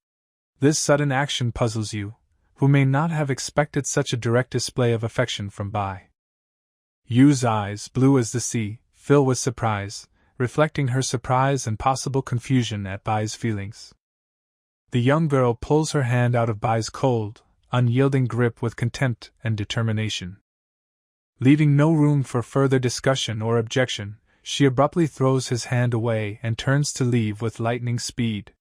This sudden action puzzles Yu, who may not have expected such a direct display of affection from Bai. Yu's eyes, blue as the sea, fill with surprise, reflecting her surprise and possible confusion at Bai's feelings. The young girl pulls her hand out of Bai's cold, unyielding grip with contempt and determination. Leaving no room for further discussion or objection, she abruptly throws his hand away and turns to leave with lightning speed.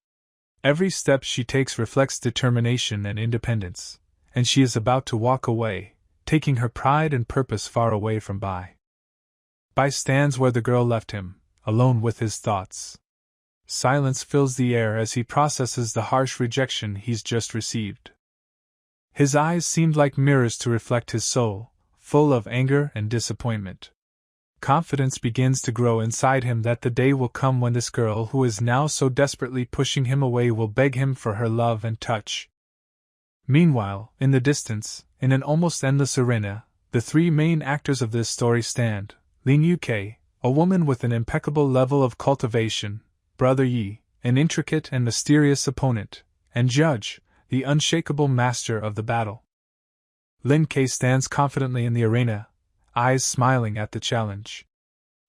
Every step she takes reflects determination and independence, and she is about to walk away, taking her pride and purpose far away from Bai. Bai stands where the girl left him, alone with his thoughts. Silence fills the air as he processes the harsh rejection he's just received. His eyes seemed like mirrors to reflect his soul, full of anger and disappointment. Confidence begins to grow inside him that the day will come when this girl who is now so desperately pushing him away will beg him for her love and touch. Meanwhile, in the distance, in an almost endless arena, the three main actors of this story stand: Lin Yukei, a woman with an impeccable level of cultivation, Brother Yi, an intricate and mysterious opponent, and Judge, the unshakable master of the battle. Lin Kei stands confidently in the arena, eyes smiling at the challenge.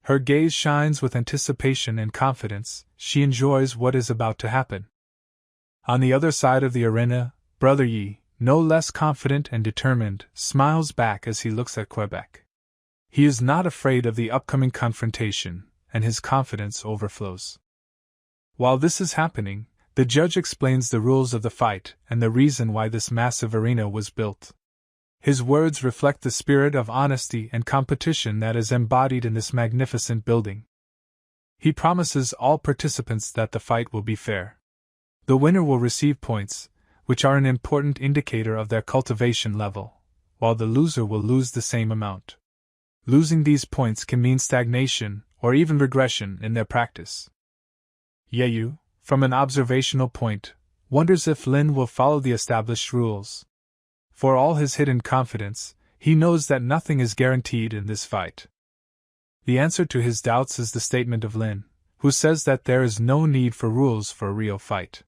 Her gaze shines with anticipation and confidence, she enjoys what is about to happen. On the other side of the arena, Brother Yi, no less confident and determined, smiles back as he looks at Quebec. He is not afraid of the upcoming confrontation, and his confidence overflows. While this is happening, the judge explains the rules of the fight and the reason why this massive arena was built. His words reflect the spirit of honesty and competition that is embodied in this magnificent building. He promises all participants that the fight will be fair. The winner will receive points, which are an important indicator of their cultivation level, while the loser will lose the same amount. Losing these points can mean stagnation or even regression in their practice. Yeyu, from an observational point, wonders if Lin will follow the established rules. For all his hidden confidence, he knows that nothing is guaranteed in this fight. The answer to his doubts is the statement of Lin, who says that there is no need for rules for a real fight.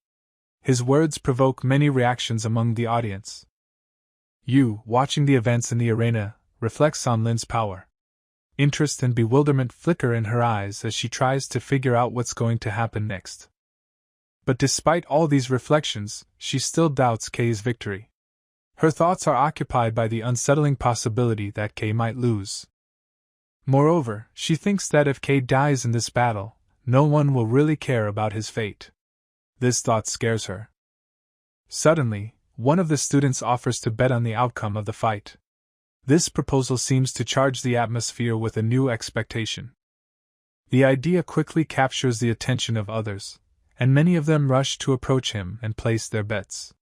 His words provoke many reactions among the audience. Yu, watching the events in the arena, reflects on Lin's power. Interest and bewilderment flicker in her eyes as she tries to figure out what's going to happen next. But despite all these reflections, she still doubts Kei's victory. Her thoughts are occupied by the unsettling possibility that Kei might lose. Moreover, she thinks that if Kei dies in this battle, no one will really care about his fate. This thought scares her. Suddenly, one of the students offers to bet on the outcome of the fight. This proposal seems to charge the atmosphere with a new expectation. The idea quickly captures the attention of others, and many of them rush to approach him and place their bets.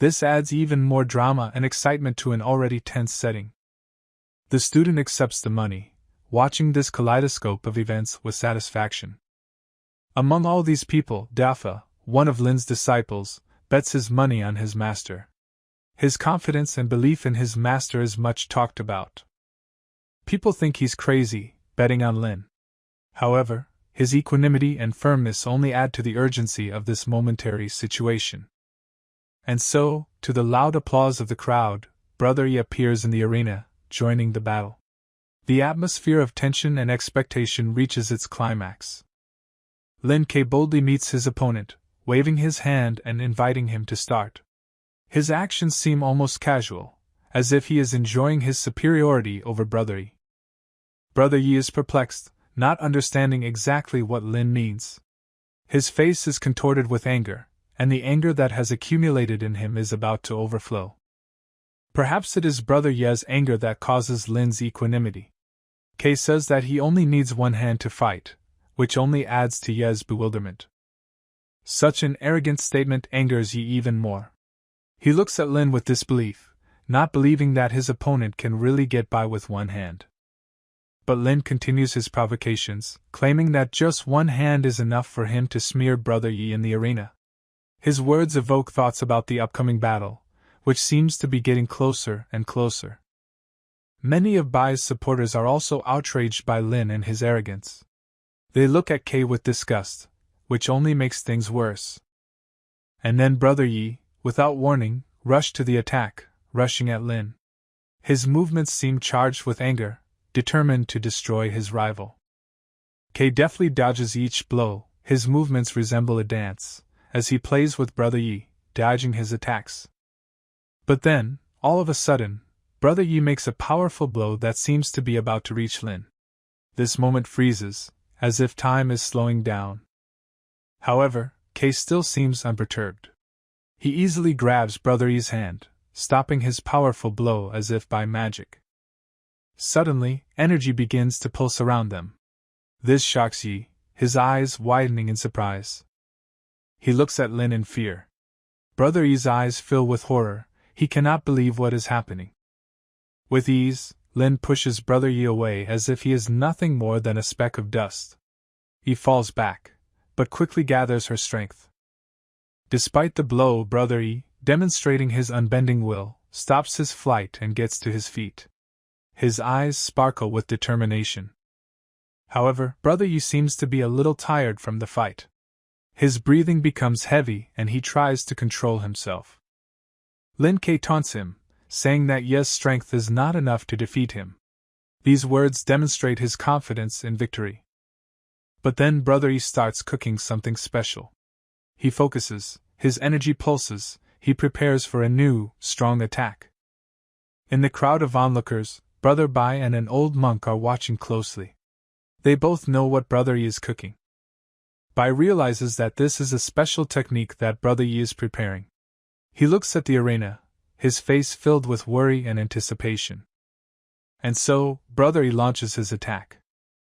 This adds even more drama and excitement to an already tense setting. The student accepts the money, watching this kaleidoscope of events with satisfaction. Among all these people, Dafa, one of Lin's disciples, bets his money on his master. His confidence and belief in his master is much talked about. People think he's crazy, betting on Lin. However, his equanimity and firmness only add to the urgency of this momentary situation. And so, to the loud applause of the crowd, Brother Yi appears in the arena, joining the battle. The atmosphere of tension and expectation reaches its climax. Lin Kei boldly meets his opponent, waving his hand and inviting him to start. His actions seem almost casual, as if he is enjoying his superiority over Brother Yi. Brother Yi is perplexed, not understanding exactly what Lin means. His face is contorted with anger, and the anger that has accumulated in him is about to overflow. Perhaps it is Brother Ye's anger that causes Lin's equanimity. Kei says that he only needs one hand to fight, which only adds to Ye's bewilderment. Such an arrogant statement angers Yi even more. He looks at Lin with disbelief, not believing that his opponent can really get by with one hand. But Lin continues his provocations, claiming that just one hand is enough for him to smear Brother Yi in the arena. His words evoke thoughts about the upcoming battle, which seems to be getting closer and closer. Many of Bai's supporters are also outraged by Lin and his arrogance. They look at Kei with disgust, which only makes things worse. And then Brother Yi, without warning, rushed to the attack, rushing at Lin. His movements seem charged with anger, determined to destroy his rival. Kei deftly dodges each blow. His movements resemble a dance, as he plays with Brother Yi, dodging his attacks. But then, all of a sudden, Brother Yi makes a powerful blow that seems to be about to reach Lin. This moment freezes, as if time is slowing down. However, Kei still seems unperturbed. He easily grabs Brother Yi's hand, stopping his powerful blow as if by magic. Suddenly, energy begins to pulse around them. This shocks Yi, his eyes widening in surprise. He looks at Lin in fear. Brother Yi's eyes fill with horror. He cannot believe what is happening. With ease, Lin pushes Brother Yi away as if he is nothing more than a speck of dust. He falls back, but quickly gathers her strength. Despite the blow, Brother Yi, demonstrating his unbending will, stops his flight and gets to his feet. His eyes sparkle with determination. However, Brother Yi seems to be a little tired from the fight. His breathing becomes heavy and he tries to control himself. Lin Kei taunts him, saying that Ye's strength is not enough to defeat him. These words demonstrate his confidence in victory. But then Brother Yi starts cooking something special. He focuses, his energy pulses, he prepares for a new, strong attack. In the crowd of onlookers, Brother Bai and an old monk are watching closely. They both know what Brother Yi is cooking. Bai realizes that this is a special technique that Brother Yi is preparing. He looks at the arena, his face filled with worry and anticipation. And so, Brother Yi launches his attack.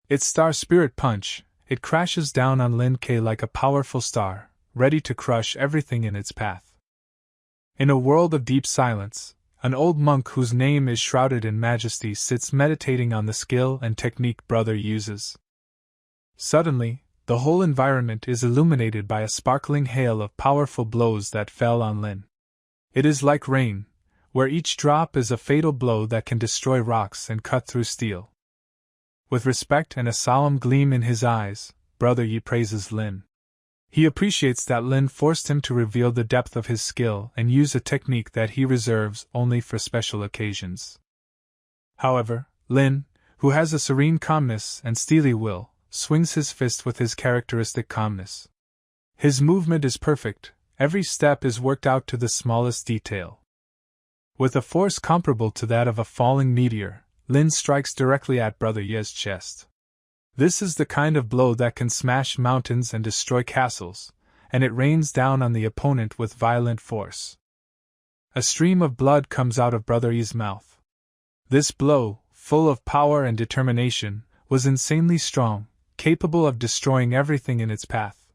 It's Star Spirit Punch. It crashes down on Lin Kei like a powerful star, ready to crush everything in its path. In a world of deep silence, an old monk whose name is shrouded in majesty sits meditating on the skill and technique Brother Yi uses. Suddenly, the whole environment is illuminated by a sparkling hail of powerful blows that fell on Lin. It is like rain, where each drop is a fatal blow that can destroy rocks and cut through steel. With respect and a solemn gleam in his eyes, Brother Yi praises Lin. He appreciates that Lin forced him to reveal the depth of his skill and use a technique that he reserves only for special occasions. However, Lin, who has a serene calmness and steely will, swings his fist with his characteristic calmness. His movement is perfect, every step is worked out to the smallest detail. With a force comparable to that of a falling meteor, Lin strikes directly at Brother Yi's chest. This is the kind of blow that can smash mountains and destroy castles, and it rains down on the opponent with violent force. A stream of blood comes out of Brother Yi's mouth. This blow, full of power and determination, was insanely strong, capable of destroying everything in its path.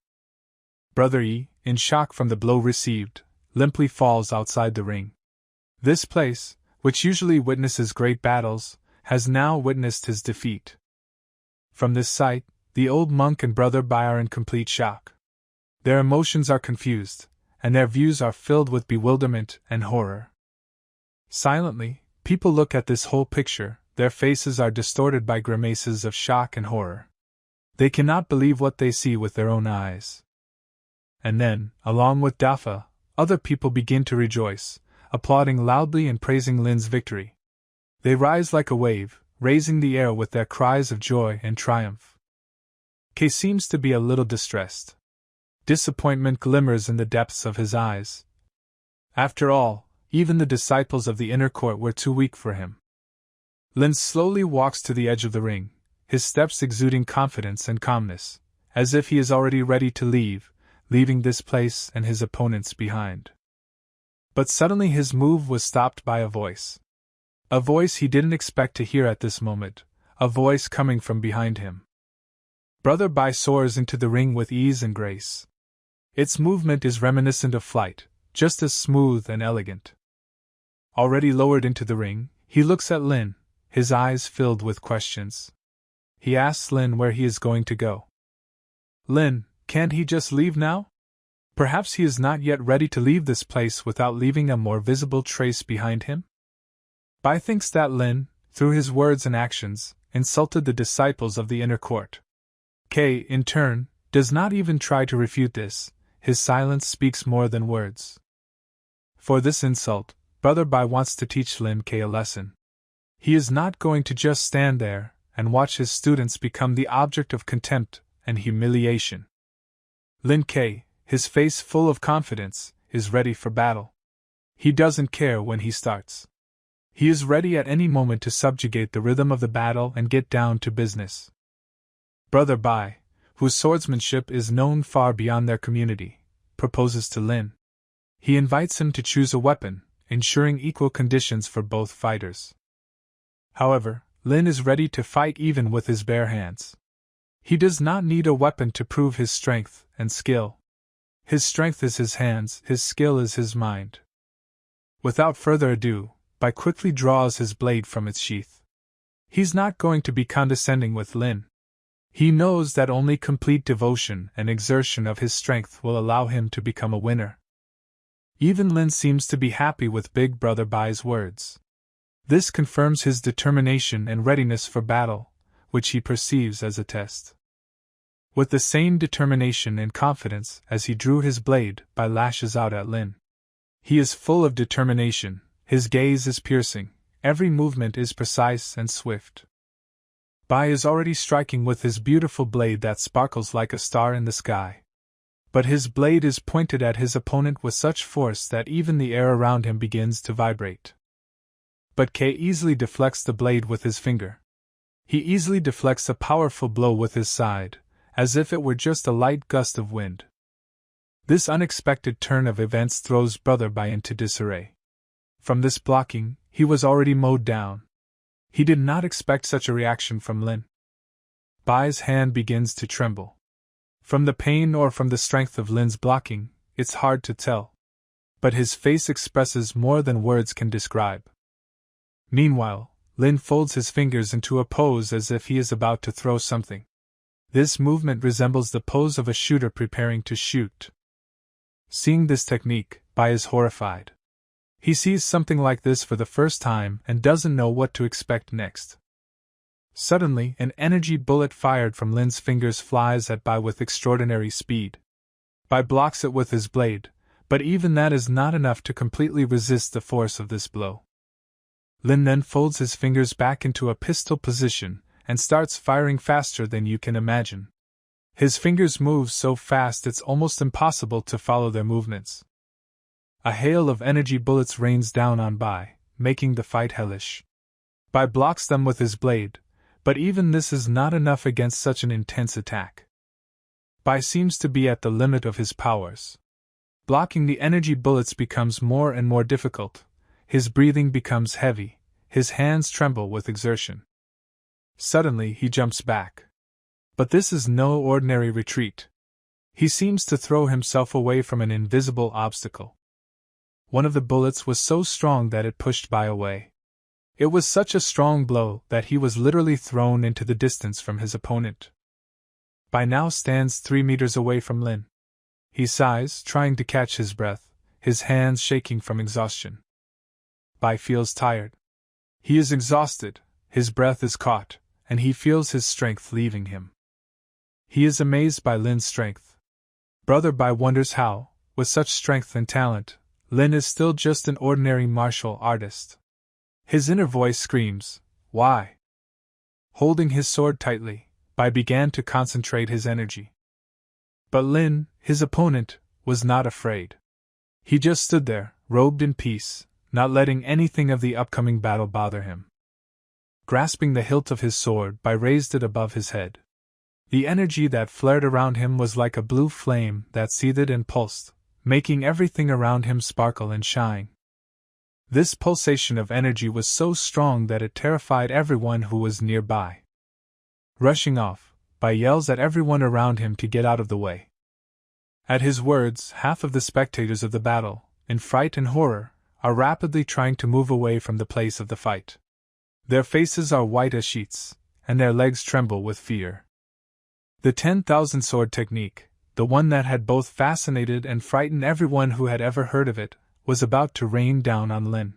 Brother Yi, in shock from the blow received, limply falls outside the ring. This place, which usually witnesses great battles, has now witnessed his defeat. From this sight, the old monk and Brother Bai are in complete shock. Their emotions are confused, and their views are filled with bewilderment and horror. Silently, people look at this whole picture, their faces are distorted by grimaces of shock and horror. They cannot believe what they see with their own eyes. And then, along with Dafa, other people begin to rejoice, applauding loudly and praising Lin's victory. They rise like a wave, raising the air with their cries of joy and triumph. Kei seems to be a little distressed. Disappointment glimmers in the depths of his eyes. After all, even the disciples of the inner court were too weak for him. Lin slowly walks to the edge of the ring, his steps exuding confidence and calmness, as if he is already ready to leave, leaving this place and his opponents behind. But suddenly his move was stopped by a voice. A voice he didn't expect to hear at this moment, a voice coming from behind him. Brother Bai soars into the ring with ease and grace. Its movement is reminiscent of flight, just as smooth and elegant. Already lowered into the ring, he looks at Lin, his eyes filled with questions. He asks Lin where he is going to go. Lin, can't he just leave now? Perhaps he is not yet ready to leave this place without leaving a more visible trace behind him? Bai thinks that Lin, through his words and actions, insulted the disciples of the inner court. K, in turn, does not even try to refute this. His silence speaks more than words. For this insult, Brother Bai wants to teach Lin K a lesson. He is not going to just stand there and watch his students become the object of contempt and humiliation. Lin K, his face full of confidence, is ready for battle. He doesn't care when he starts. He is ready at any moment to subjugate the rhythm of the battle and get down to business. Brother Bai, whose swordsmanship is known far beyond their community, proposes to Lin. He invites him to choose a weapon, ensuring equal conditions for both fighters. However, Lin is ready to fight even with his bare hands. He does not need a weapon to prove his strength and skill. His strength is his hands, his skill is his mind. Without further ado, Bai quickly draws his blade from its sheath. He's not going to be condescending with Lin. He knows that only complete devotion and exertion of his strength will allow him to become a winner. Even Lin seems to be happy with Big Brother Bai's words. This confirms his determination and readiness for battle, which he perceives as a test. With the same determination and confidence as he drew his blade, Bai lashes out at Lin. He is full of determination, his gaze is piercing, every movement is precise and swift. Bai is already striking with his beautiful blade that sparkles like a star in the sky. But his blade is pointed at his opponent with such force that even the air around him begins to vibrate. But K easily deflects the blade with his finger. He easily deflects a powerful blow with his side, as if it were just a light gust of wind. This unexpected turn of events throws Brother Bai into disarray. From this blocking, he was already mowed down. He did not expect such a reaction from Lin. Bai's hand begins to tremble. From the pain or from the strength of Lin's blocking, it's hard to tell. But his face expresses more than words can describe. Meanwhile, Lin folds his fingers into a pose as if he is about to throw something. This movement resembles the pose of a shooter preparing to shoot. Seeing this technique, Bai is horrified. He sees something like this for the first time and doesn't know what to expect next. Suddenly, an energy bullet fired from Lin's fingers flies at Bai with extraordinary speed. Bai blocks it with his blade, but even that is not enough to completely resist the force of this blow. Lin then folds his fingers back into a pistol position and starts firing faster than you can imagine. His fingers move so fast it's almost impossible to follow their movements. A hail of energy bullets rains down on Bai, making the fight hellish. Bai blocks them with his blade, but even this is not enough against such an intense attack. Bai seems to be at the limit of his powers. Blocking the energy bullets becomes more and more difficult, his breathing becomes heavy, his hands tremble with exertion. Suddenly he jumps back. But this is no ordinary retreat. He seems to throw himself away from an invisible obstacle. One of the bullets was so strong that it pushed Bai away. It was such a strong blow that he was literally thrown into the distance from his opponent. Bai now stands 3 meters away from Lin. He sighs, trying to catch his breath, his hands shaking from exhaustion. Bai feels tired. He is exhausted, his breath is caught, and he feels his strength leaving him. He is amazed by Lin's strength. Brother Bai wonders how, with such strength and talent, Lin is still just an ordinary martial artist. His inner voice screams, "Why?" Holding his sword tightly, Bai began to concentrate his energy. But Lin, his opponent, was not afraid. He just stood there, robed in peace, not letting anything of the upcoming battle bother him. Grasping the hilt of his sword, Bai raised it above his head. The energy that flared around him was like a blue flame that seethed and pulsed, making everything around him sparkle and shine. This pulsation of energy was so strong that it terrified everyone who was nearby. Rushing off, Bai yells at everyone around him to get out of the way. At his words, half of the spectators of the battle, in fright and horror, are rapidly trying to move away from the place of the fight. Their faces are white as sheets, and their legs tremble with fear. The 10,000 sword technique, the one that had both fascinated and frightened everyone who had ever heard of it, was about to rain down on Lin.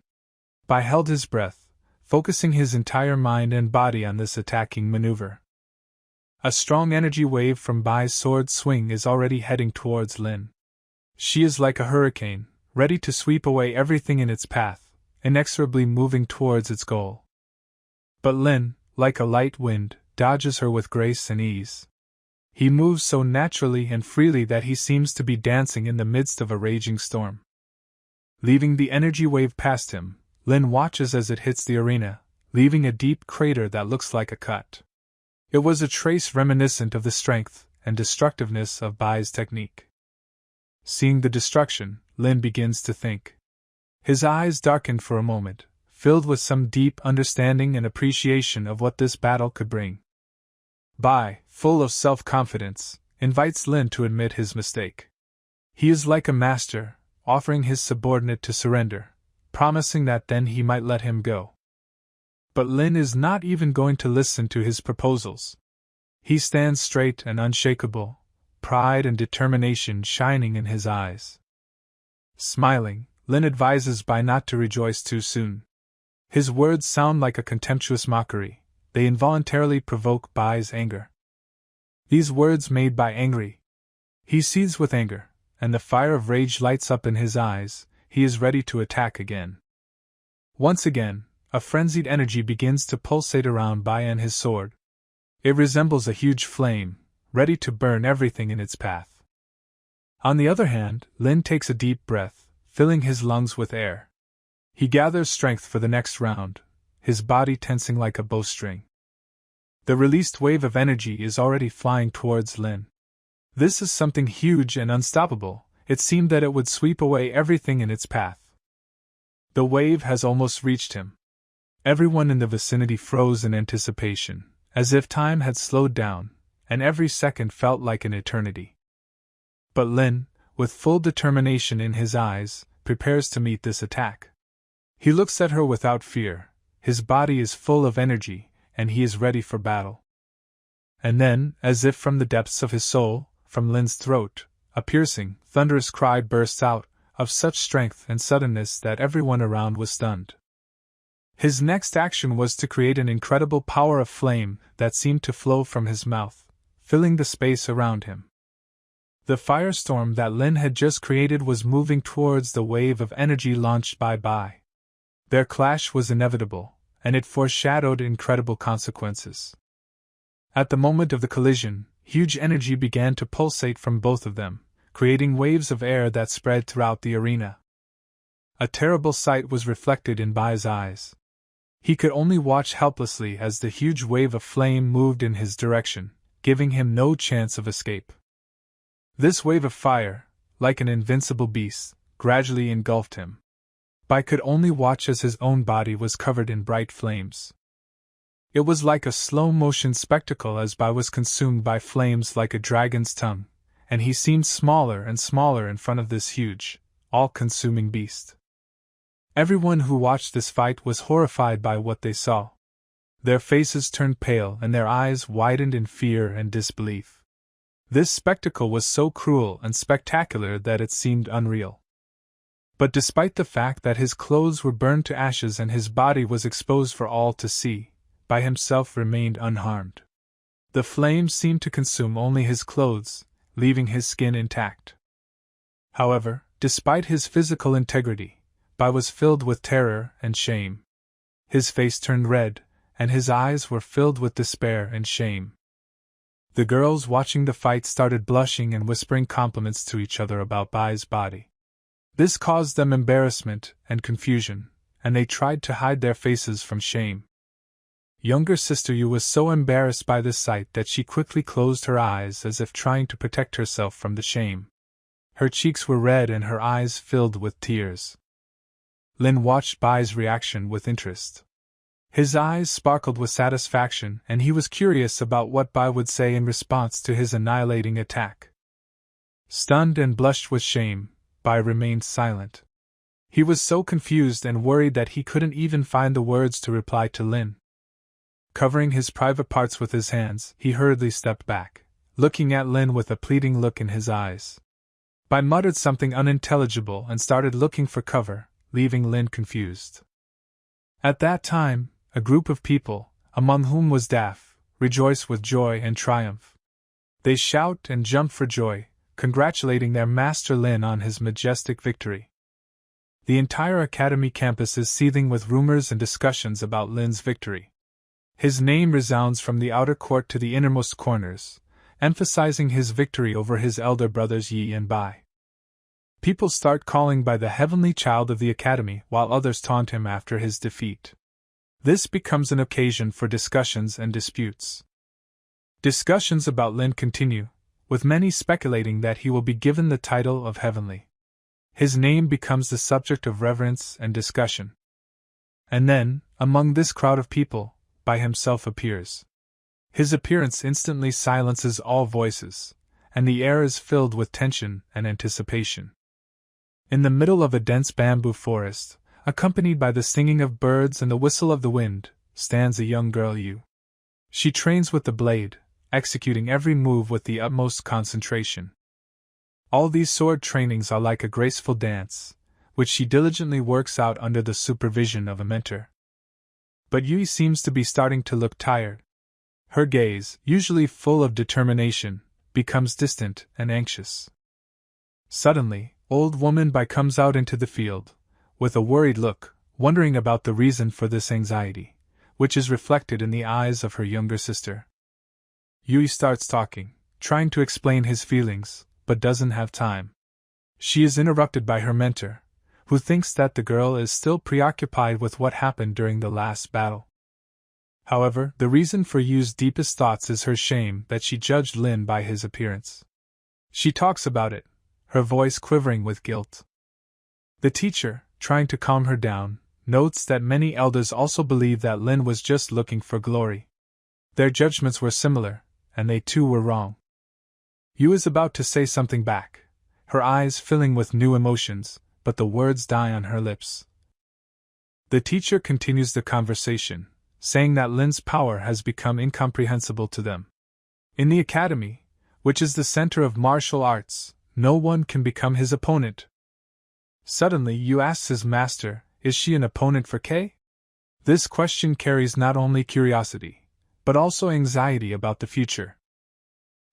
Bai held his breath, focusing his entire mind and body on this attacking maneuver. A strong energy wave from Bai's sword swing is already heading towards Lin. She is like a hurricane, ready to sweep away everything in its path, inexorably moving towards its goal. But Lin, like a light wind, dodges her with grace and ease. He moves so naturally and freely that he seems to be dancing in the midst of a raging storm. Leaving the energy wave past him, Lin watches as it hits the arena, leaving a deep crater that looks like a cut. It was a trace reminiscent of the strength and destructiveness of Bai's technique. Seeing the destruction, Lin begins to think. His eyes darken for a moment, filled with some deep understanding and appreciation of what this battle could bring. Bai, full of self-confidence, invites Lin to admit his mistake. He is like a master, offering his subordinate to surrender, promising that then he might let him go. But Lin is not even going to listen to his proposals. He stands straight and unshakable, pride and determination shining in his eyes. Smiling, Lin advises Bai not to rejoice too soon. His words sound like a contemptuous mockery. They involuntarily provoke Bai's anger. These words made Bai angry. He seethes with anger, and the fire of rage lights up in his eyes. He is ready to attack again. Once again, a frenzied energy begins to pulsate around Bai and his sword. It resembles a huge flame, ready to burn everything in its path. On the other hand, Lin takes a deep breath, filling his lungs with air. He gathers strength for the next round, his body tensing like a bowstring. The released wave of energy is already flying towards Lin. This is something huge and unstoppable. It seemed that it would sweep away everything in its path. The wave has almost reached him. Everyone in the vicinity froze in anticipation, as if time had slowed down, and every second felt like an eternity. But Lin, with full determination in his eyes, prepares to meet this attack. He looks at her without fear, his body is full of energy, and he is ready for battle. And then, as if from the depths of his soul, from Lin's throat, a piercing, thunderous cry bursts out, of such strength and suddenness that everyone around was stunned. His next action was to create an incredible power of flame that seemed to flow from his mouth, filling the space around him. The firestorm that Lin had just created was moving towards the wave of energy launched by Bai. Their clash was inevitable, and it foreshadowed incredible consequences. At the moment of the collision, huge energy began to pulsate from both of them, creating waves of air that spread throughout the arena. A terrible sight was reflected in Bai's eyes. He could only watch helplessly as the huge wave of flame moved in his direction, giving him no chance of escape. This wave of fire, like an invincible beast, gradually engulfed him. Bai could only watch as his own body was covered in bright flames. It was like a slow-motion spectacle as Bai was consumed by flames like a dragon's tongue, and he seemed smaller and smaller in front of this huge, all-consuming beast. Everyone who watched this fight was horrified by what they saw. Their faces turned pale and their eyes widened in fear and disbelief. This spectacle was so cruel and spectacular that it seemed unreal. But despite the fact that his clothes were burned to ashes and his body was exposed for all to see, Bai himself remained unharmed. The flames seemed to consume only his clothes, leaving his skin intact. However, despite his physical integrity, Bai was filled with terror and shame. His face turned red, and his eyes were filled with despair and shame. The girls watching the fight started blushing and whispering compliments to each other about Bai's body. This caused them embarrassment and confusion, and they tried to hide their faces from shame. Younger sister Yu was so embarrassed by this sight that she quickly closed her eyes as if trying to protect herself from the shame. Her cheeks were red and her eyes filled with tears. Lin watched Bai's reaction with interest. His eyes sparkled with satisfaction and he was curious about what Bai would say in response to his annihilating attack. Stunned and blushed with shame, Bai remained silent. He was so confused and worried that he couldn't even find the words to reply to Lin. Covering his private parts with his hands, he hurriedly stepped back, looking at Lin with a pleading look in his eyes. Bai muttered something unintelligible and started looking for cover, leaving Lin confused. At that time, a group of people, among whom was Daff, rejoiced with joy and triumph. They shout and jump for joy, congratulating their master Lin on his majestic victory. The entire academy campus is seething with rumors and discussions about Lin's victory. His name resounds from the outer court to the innermost corners, emphasizing his victory over his elder brothers Yi and Bai. People start calling Bai the heavenly child of the academy, while others taunt him after his defeat. This becomes an occasion for discussions and disputes. Discussions about Lin continue, with many speculating that he will be given the title of heavenly. His name becomes the subject of reverence and discussion. And then, among this crowd of people, Bai himself appears. His appearance instantly silences all voices, and the air is filled with tension and anticipation. In the middle of a dense bamboo forest, accompanied by the singing of birds and the whistle of the wind, stands a young girl Yu. She trains with the blade, executing every move with the utmost concentration. All these sword trainings are like a graceful dance, which she diligently works out under the supervision of a mentor. But Yui seems to be starting to look tired. Her gaze, usually full of determination, becomes distant and anxious. Suddenly, old woman Bai comes out into the field, with a worried look, wondering about the reason for this anxiety, which is reflected in the eyes of her younger sister. Yui starts talking, trying to explain his feelings, but doesn't have time. She is interrupted by her mentor, who thinks that the girl is still preoccupied with what happened during the last battle. However, the reason for Yu's deepest thoughts is her shame that she judged Lin by his appearance. She talks about it, her voice quivering with guilt. The teacher, trying to calm her down, notes that many elders also believe that Lin was just looking for glory. Their judgments were similar, and they too were wrong. Yu is about to say something back, her eyes filling with new emotions, but the words die on her lips. The teacher continues the conversation, saying that Lin's power has become incomprehensible to them. In the academy, which is the center of martial arts, no one can become his opponent. Suddenly, Yu asks his master, is she an opponent for Kei? This question carries not only curiosity, but also anxiety about the future.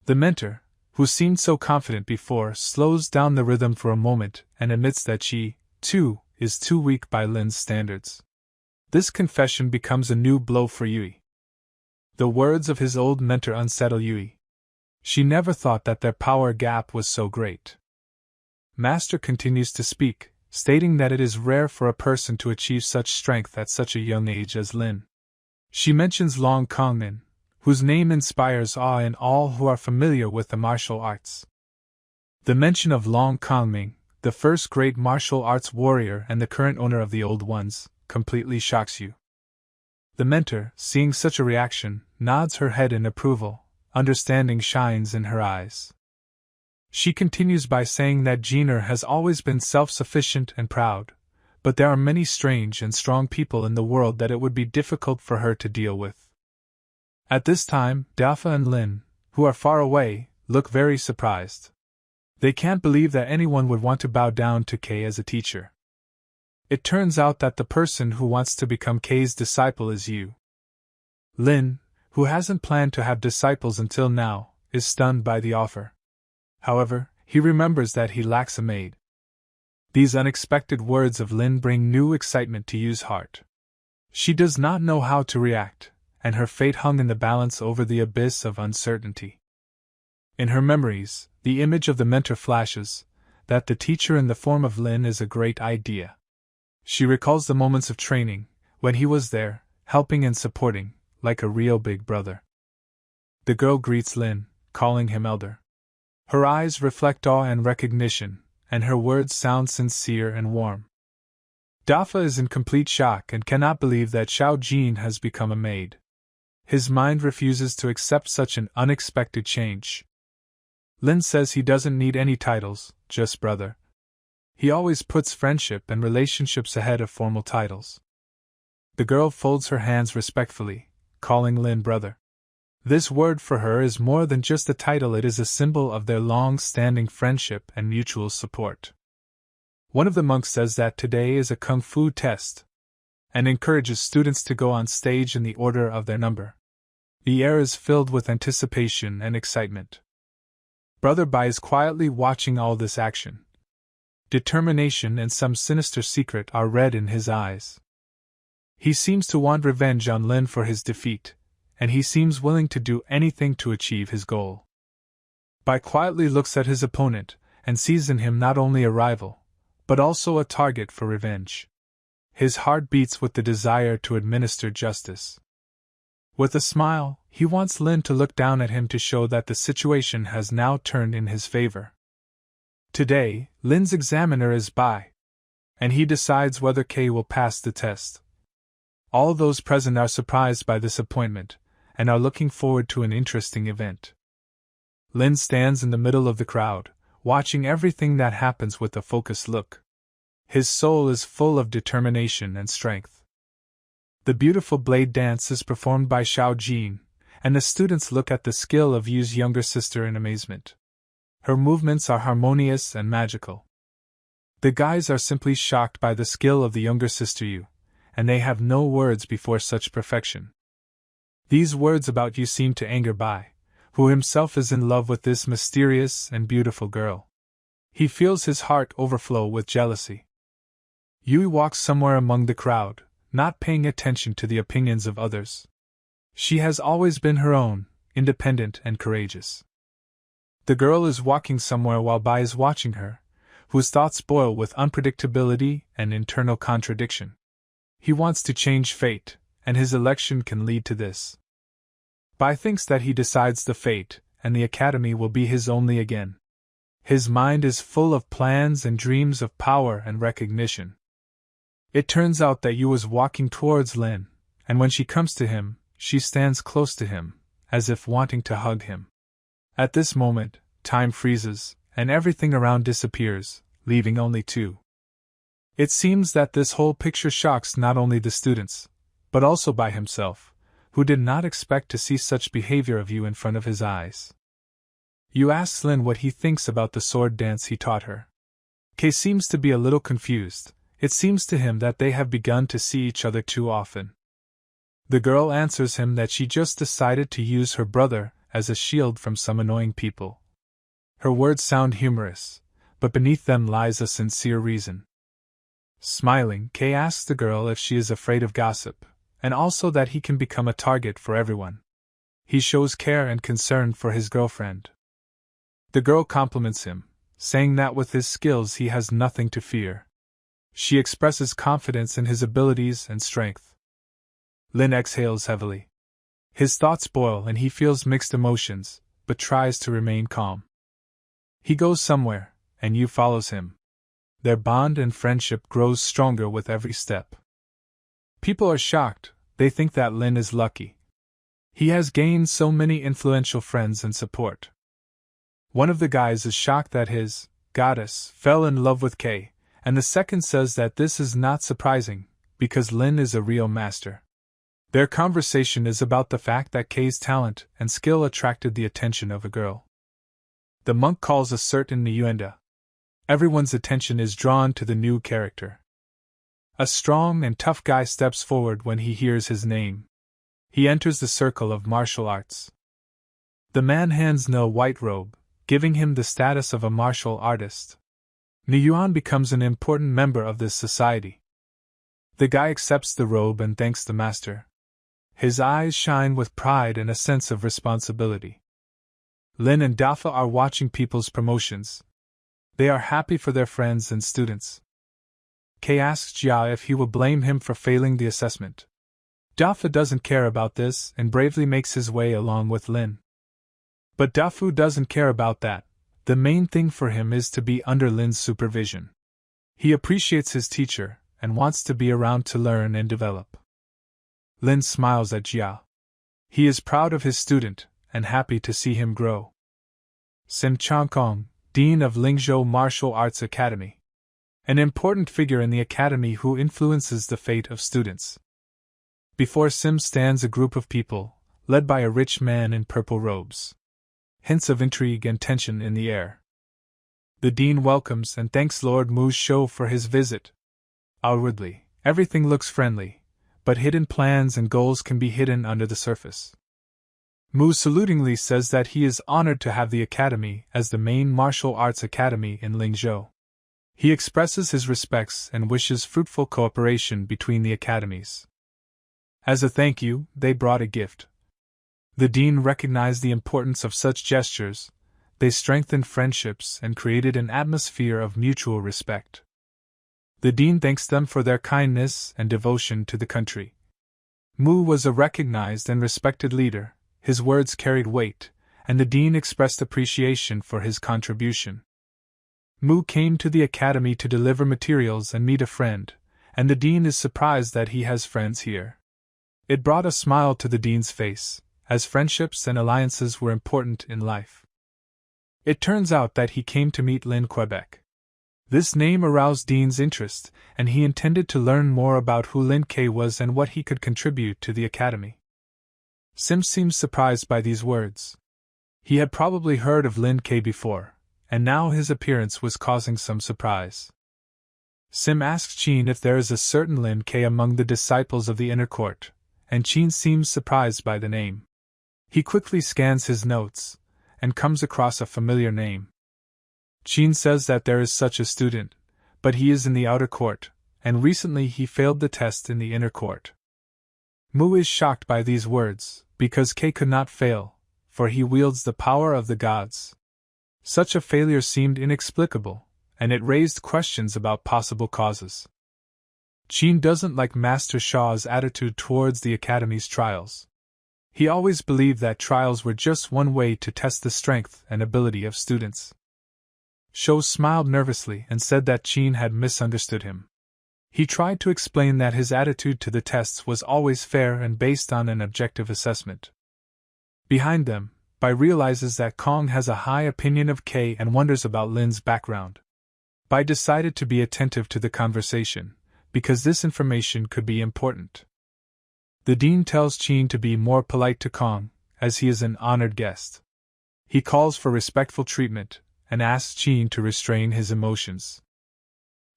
The mentor, who seemed so confident before, slows down the rhythm for a moment and admits that she, too, is too weak by Lin's standards. This confession becomes a new blow for Yui. The words of his old mentor unsettle Yui. She never thought that their power gap was so great. Master continues to speak, stating that it is rare for a person to achieve such strength at such a young age as Lin. She mentions Long Kongmin, whose name inspires awe in all who are familiar with the martial arts. The mention of Long Kongming, the first great martial arts warrior and the current owner of the old ones, completely shocks you. The mentor, seeing such a reaction, nods her head in approval, understanding shines in her eyes. She continues by saying that Jiner has always been self-sufficient and proud, but there are many strange and strong people in the world that it would be difficult for her to deal with. At this time, Dafa and Lin, who are far away, look very surprised. They can't believe that anyone would want to bow down to Kei as a teacher. It turns out that the person who wants to become Kei's disciple is Yu. Lin, who hasn't planned to have disciples until now, is stunned by the offer. However, he remembers that he lacks a maid. These unexpected words of Lin bring new excitement to Yu's heart. She does not know how to react, and her fate hung in the balance over the abyss of uncertainty. In her memories, the image of the mentor flashes, that the teacher in the form of Lin is a great idea. She recalls the moments of training, when he was there, helping and supporting, like a real big brother. The girl greets Lin, calling him elder. Her eyes reflect awe and recognition, and her words sound sincere and warm. Dafa is in complete shock and cannot believe that Xiao Jin has become a maid. His mind refuses to accept such an unexpected change. Lin says he doesn't need any titles, just brother. He always puts friendship and relationships ahead of formal titles. The girl folds her hands respectfully, calling Lin brother. This word for her is more than just a title, it is a symbol of their long-standing friendship and mutual support. One of the monks says that today is a kung fu test, and encourages students to go on stage in the order of their number. The air is filled with anticipation and excitement. Brother Bai is quietly watching all this action. Determination and some sinister secret are read in his eyes. He seems to want revenge on Lin for his defeat, and he seems willing to do anything to achieve his goal. Bai quietly looks at his opponent and sees in him not only a rival, but also a target for revenge. His heart beats with the desire to administer justice. With a smile, he wants Lin to look down at him to show that the situation has now turned in his favor. Today, Lin's examiner is Bai, and he decides whether Kay will pass the test. All those present are surprised by this appointment, and are looking forward to an interesting event. Lin stands in the middle of the crowd, watching everything that happens with a focused look. His soul is full of determination and strength. The beautiful blade dance is performed by Xiao Jin, and the students look at the skill of Yu's younger sister in amazement. Her movements are harmonious and magical. The guys are simply shocked by the skill of the younger sister Yu, and they have no words before such perfection. These words about Yu seem to anger Bai, who himself is in love with this mysterious and beautiful girl. He feels his heart overflow with jealousy. Yu walks somewhere among the crowd, not paying attention to the opinions of others. She has always been her own, independent and courageous. The girl is walking somewhere while Bai is watching her, whose thoughts boil with unpredictability and internal contradiction. He wants to change fate, and his election can lead to this. Bai thinks that he decides the fate, and the academy will be his only again. His mind is full of plans and dreams of power and recognition. It turns out that Yu is walking towards Lin, and when she comes to him, she stands close to him, as if wanting to hug him. At this moment, time freezes, and everything around disappears, leaving only two. It seems that this whole picture shocks not only the students, but also Bai himself, who did not expect to see such behavior of Yu in front of his eyes. Yu asks Lin what he thinks about the sword dance he taught her. Kei seems to be a little confused. It seems to him that they have begun to see each other too often. The girl answers him that she just decided to use her brother as a shield from some annoying people. Her words sound humorous, but beneath them lies a sincere reason. Smiling, Kei asks the girl if she is afraid of gossip, and also that he can become a target for everyone. He shows care and concern for his girlfriend. The girl compliments him, saying that with his skills he has nothing to fear. She expresses confidence in his abilities and strength. Lin exhales heavily. His thoughts boil and he feels mixed emotions, but tries to remain calm. He goes somewhere, and Yu follows him. Their bond and friendship grows stronger with every step. People are shocked, they think that Lin is lucky. He has gained so many influential friends and support. One of the guys is shocked that his goddess fell in love with Kei, and the second says that this is not surprising, because Lin is a real master. Their conversation is about the fact that Kei's talent and skill attracted the attention of a girl. The monk calls a certain Nyuenda. Everyone's attention is drawn to the new character. A strong and tough guy steps forward when he hears his name. He enters the circle of martial arts. The man hands No a white robe, giving him the status of a martial artist. Niyuan becomes an important member of this society. The guy accepts the robe and thanks the master. His eyes shine with pride and a sense of responsibility. Lin and Dafa are watching people's promotions. They are happy for their friends and students. Kei asks Jia if he will blame him for failing the assessment. Dafa doesn't care about this and bravely makes his way along with Lin. But Dafu doesn't care about that. The main thing for him is to be under Lin's supervision. He appreciates his teacher and wants to be around to learn and develop. Lin smiles at Jia. He is proud of his student and happy to see him grow. Sim Changkong, Dean of Lingzhou Martial Arts Academy. An important figure in the academy who influences the fate of students. Before Sim stands a group of people, led by a rich man in purple robes. Hints of intrigue and tension in the air. The dean welcomes and thanks Lord Mu Shou for his visit. Outwardly, everything looks friendly, but hidden plans and goals can be hidden under the surface. Mu salutingly says that he is honored to have the academy as the main martial arts academy in Lingzhou. He expresses his respects and wishes fruitful cooperation between the academies. As a thank you, they brought a gift. The dean recognized the importance of such gestures. They strengthened friendships and created an atmosphere of mutual respect. The dean thanks them for their kindness and devotion to the country. Mu was a recognized and respected leader, his words carried weight, and the dean expressed appreciation for his contribution. Mu came to the academy to deliver materials and meet a friend, and the dean is surprised that he has friends here. It brought a smile to the dean's face, as friendships and alliances were important in life. It turns out that he came to meet Lin Quebec. This name aroused Dean's interest, and he intended to learn more about who Lin K was and what he could contribute to the academy. Sim seemed surprised by these words. He had probably heard of Lin K before, and now his appearance was causing some surprise. Sim asks Qin if there is a certain Lin K among the disciples of the inner court, and Qin seems surprised by the name. He quickly scans his notes, and comes across a familiar name. Qin says that there is such a student, but he is in the outer court, and recently he failed the test in the inner court. Mu is shocked by these words, because K could not fail, for he wields the power of the gods. Such a failure seemed inexplicable, and it raised questions about possible causes. Qin doesn't like Master Shaw's attitude towards the academy's trials. He always believed that trials were just one way to test the strength and ability of students. Shou smiled nervously and said that Qin had misunderstood him. He tried to explain that his attitude to the tests was always fair and based on an objective assessment. Behind them, Bai realizes that Kong has a high opinion of K and wonders about Lin's background. Bai decided to be attentive to the conversation, because this information could be important. The dean tells Qin to be more polite to Kong, as he is an honored guest. He calls for respectful treatment, and asks Qin to restrain his emotions.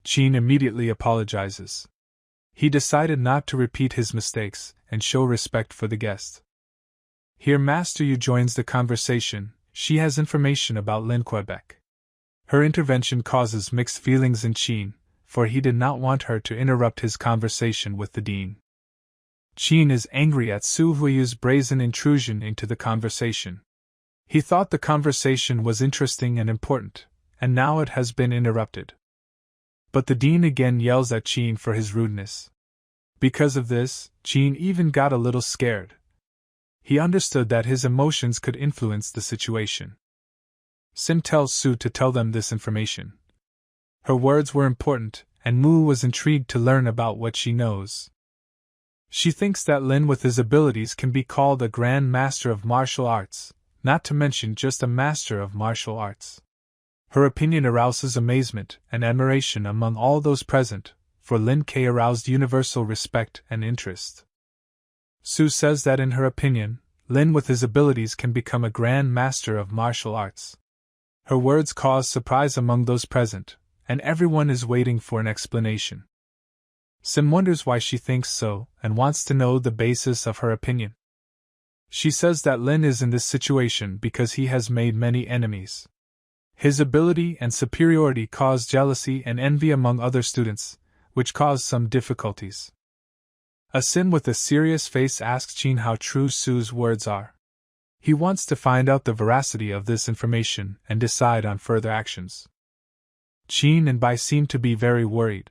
Qin immediately apologizes. He decided not to repeat his mistakes and show respect for the guest. Here Master Yu joins the conversation. She has information about Lin Quebec. Her intervention causes mixed feelings in Qin, for he did not want her to interrupt his conversation with the dean. Qin is angry at Su Huiyu's brazen intrusion into the conversation. He thought the conversation was interesting and important, and now it has been interrupted. But the dean again yells at Qin for his rudeness. Because of this, Qin even got a little scared. He understood that his emotions could influence the situation. Sim tells Su to tell them this information. Her words were important, and Mu was intrigued to learn about what she knows. She thinks that Lin with his abilities can be called a grand master of martial arts, not to mention just a master of martial arts. Her opinion arouses amazement and admiration among all those present, for Lin K aroused universal respect and interest. Su says that in her opinion, Lin with his abilities can become a grand master of martial arts. Her words cause surprise among those present, and everyone is waiting for an explanation. Sim wonders why she thinks so and wants to know the basis of her opinion. She says that Lin is in this situation because he has made many enemies. His ability and superiority cause jealousy and envy among other students, which cause some difficulties. A Sim with a serious face asks Qin how true Su's words are. He wants to find out the veracity of this information and decide on further actions. Qin and Bai seem to be very worried.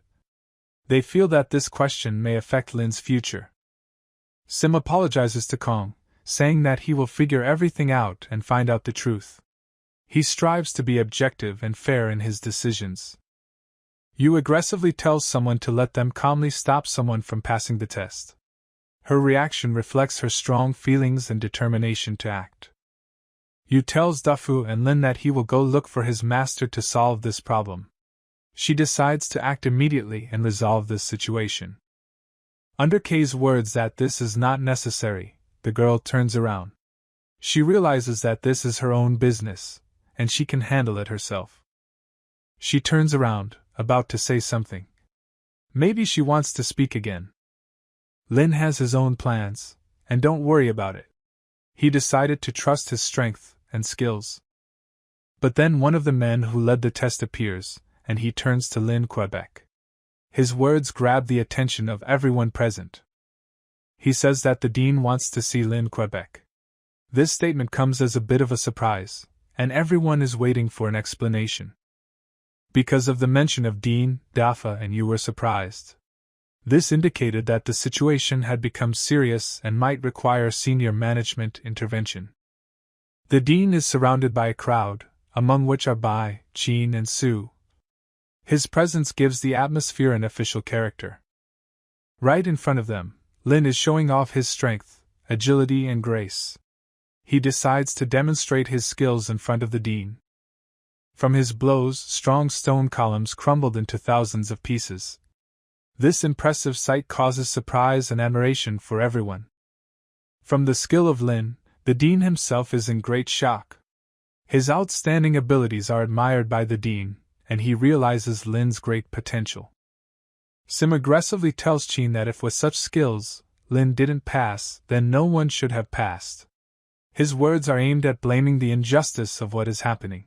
They feel that this question may affect Lin's future. Sim apologizes to Kong, saying that he will figure everything out and find out the truth. He strives to be objective and fair in his decisions. Yu aggressively tells someone to let them calmly stop someone from passing the test. Her reaction reflects her strong feelings and determination to act. Yu tells Dafu and Lin that he will go look for his master to solve this problem. She decides to act immediately and resolve this situation. Under K's words that this is not necessary, the girl turns around. She realizes that this is her own business, and she can handle it herself. She turns around, about to say something. Maybe she wants to speak again. Lin has his own plans, and don't worry about it. He decided to trust his strength and skills. But then one of the men who led the test appears, and he turns to Lin Quebec. His words grab the attention of everyone present. He says that the dean wants to see Lin Quebec. This statement comes as a bit of a surprise, and everyone is waiting for an explanation. Because of the mention of Dean, Dafa and Yu were surprised. This indicated that the situation had become serious and might require senior management intervention. The dean is surrounded by a crowd, among which are Bai, Chin and Su. His presence gives the atmosphere an official character. Right in front of them, Lin is showing off his strength, agility and grace. He decides to demonstrate his skills in front of the dean. From his blows, strong stone columns crumbled into thousands of pieces. This impressive sight causes surprise and admiration for everyone. From the skill of Lin, the dean himself is in great shock. His outstanding abilities are admired by the dean, and he realizes Lin's great potential. Sim aggressively tells Chin that if with such skills, Lin didn't pass, then no one should have passed. His words are aimed at blaming the injustice of what is happening.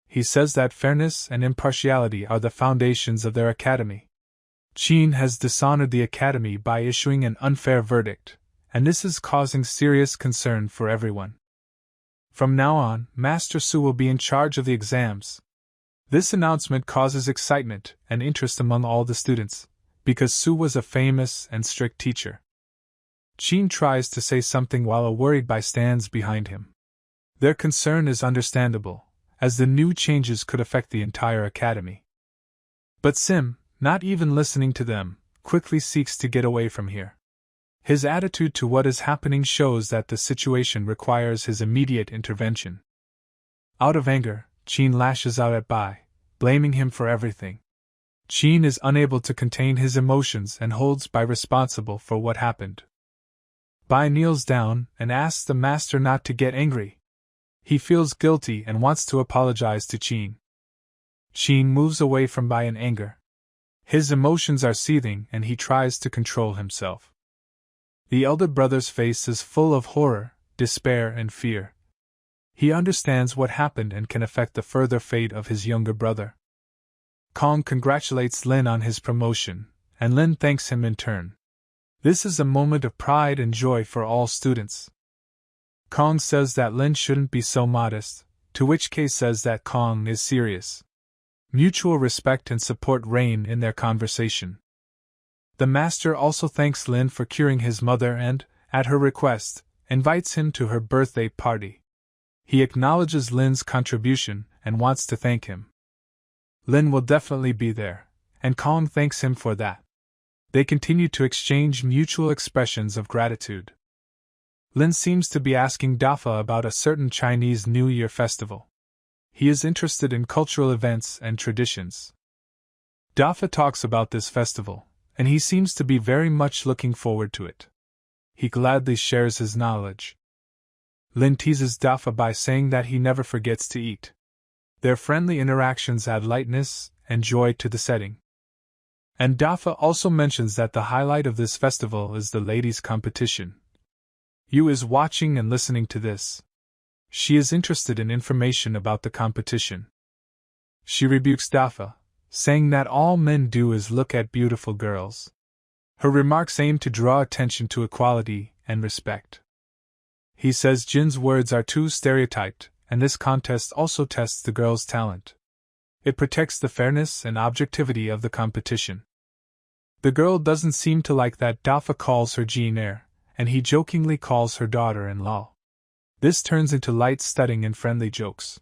He says that fairness and impartiality are the foundations of their academy. Chin has dishonored the academy by issuing an unfair verdict, and this is causing serious concern for everyone. From now on, Master Su will be in charge of the exams. This announcement causes excitement and interest among all the students, because Su was a famous and strict teacher. Chin tries to say something while a worried Bai stands behind him. Their concern is understandable, as the new changes could affect the entire academy. But Sim, not even listening to them, quickly seeks to get away from here. His attitude to what is happening shows that the situation requires his immediate intervention. Out of anger, Chin lashes out at Bai, blaming him for everything. Chin is unable to contain his emotions and holds Bai responsible for what happened. Bai kneels down and asks the master not to get angry. He feels guilty and wants to apologize to Chin. Chin moves away from Bai in anger. His emotions are seething and he tries to control himself. The elder brother's face is full of horror, despair and fear. He understands what happened and can affect the further fate of his younger brother. Kong congratulates Lin on his promotion, and Lin thanks him in turn. This is a moment of pride and joy for all students. Kong says that Lin shouldn't be so modest, to which K says that Kong is serious. Mutual respect and support reign in their conversation. The master also thanks Lin for curing his mother and, at her request, invites him to her birthday party. He acknowledges Lin's contribution and wants to thank him. Lin will definitely be there, and Kong thanks him for that. They continue to exchange mutual expressions of gratitude. Lin seems to be asking Dafa about a certain Chinese New Year festival. He is interested in cultural events and traditions. Dafa talks about this festival, and he seems to be very much looking forward to it. He gladly shares his knowledge. Lin teases Dafa by saying that he never forgets to eat. Their friendly interactions add lightness and joy to the setting. And Dafa also mentions that the highlight of this festival is the ladies' competition. Yu is watching and listening to this. She is interested in information about the competition. She rebukes Dafa, saying that all men do is look at beautiful girls. Her remarks aim to draw attention to equality and respect. He says Jin's words are too stereotyped, and this contest also tests the girl's talent. It protects the fairness and objectivity of the competition. The girl doesn't seem to like that Dafa calls her Jin-er, and he jokingly calls her daughter-in-law. This turns into light studying and friendly jokes.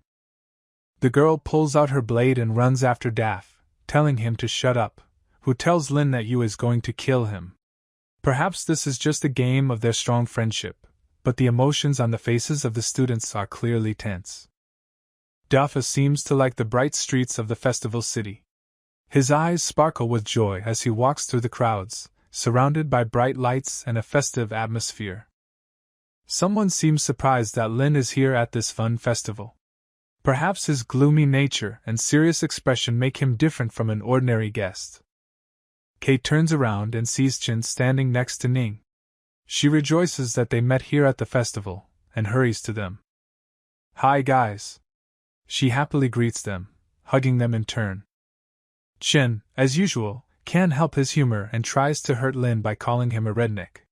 The girl pulls out her blade and runs after Daf, telling him to shut up, who tells Lin that Yu is going to kill him. Perhaps this is just a game of their strong friendship, but the emotions on the faces of the students are clearly tense. Dafa seems to like the bright streets of the festival city. His eyes sparkle with joy as he walks through the crowds, surrounded by bright lights and a festive atmosphere. Someone seems surprised that Lin is here at this fun festival. Perhaps his gloomy nature and serious expression make him different from an ordinary guest. Kate turns around and sees Chin standing next to Ning. She rejoices that they met here at the festival, and hurries to them. "Hi guys!" She happily greets them, hugging them in turn. Chin, as usual, can't help his humor and tries to hurt Lin by calling him a redneck.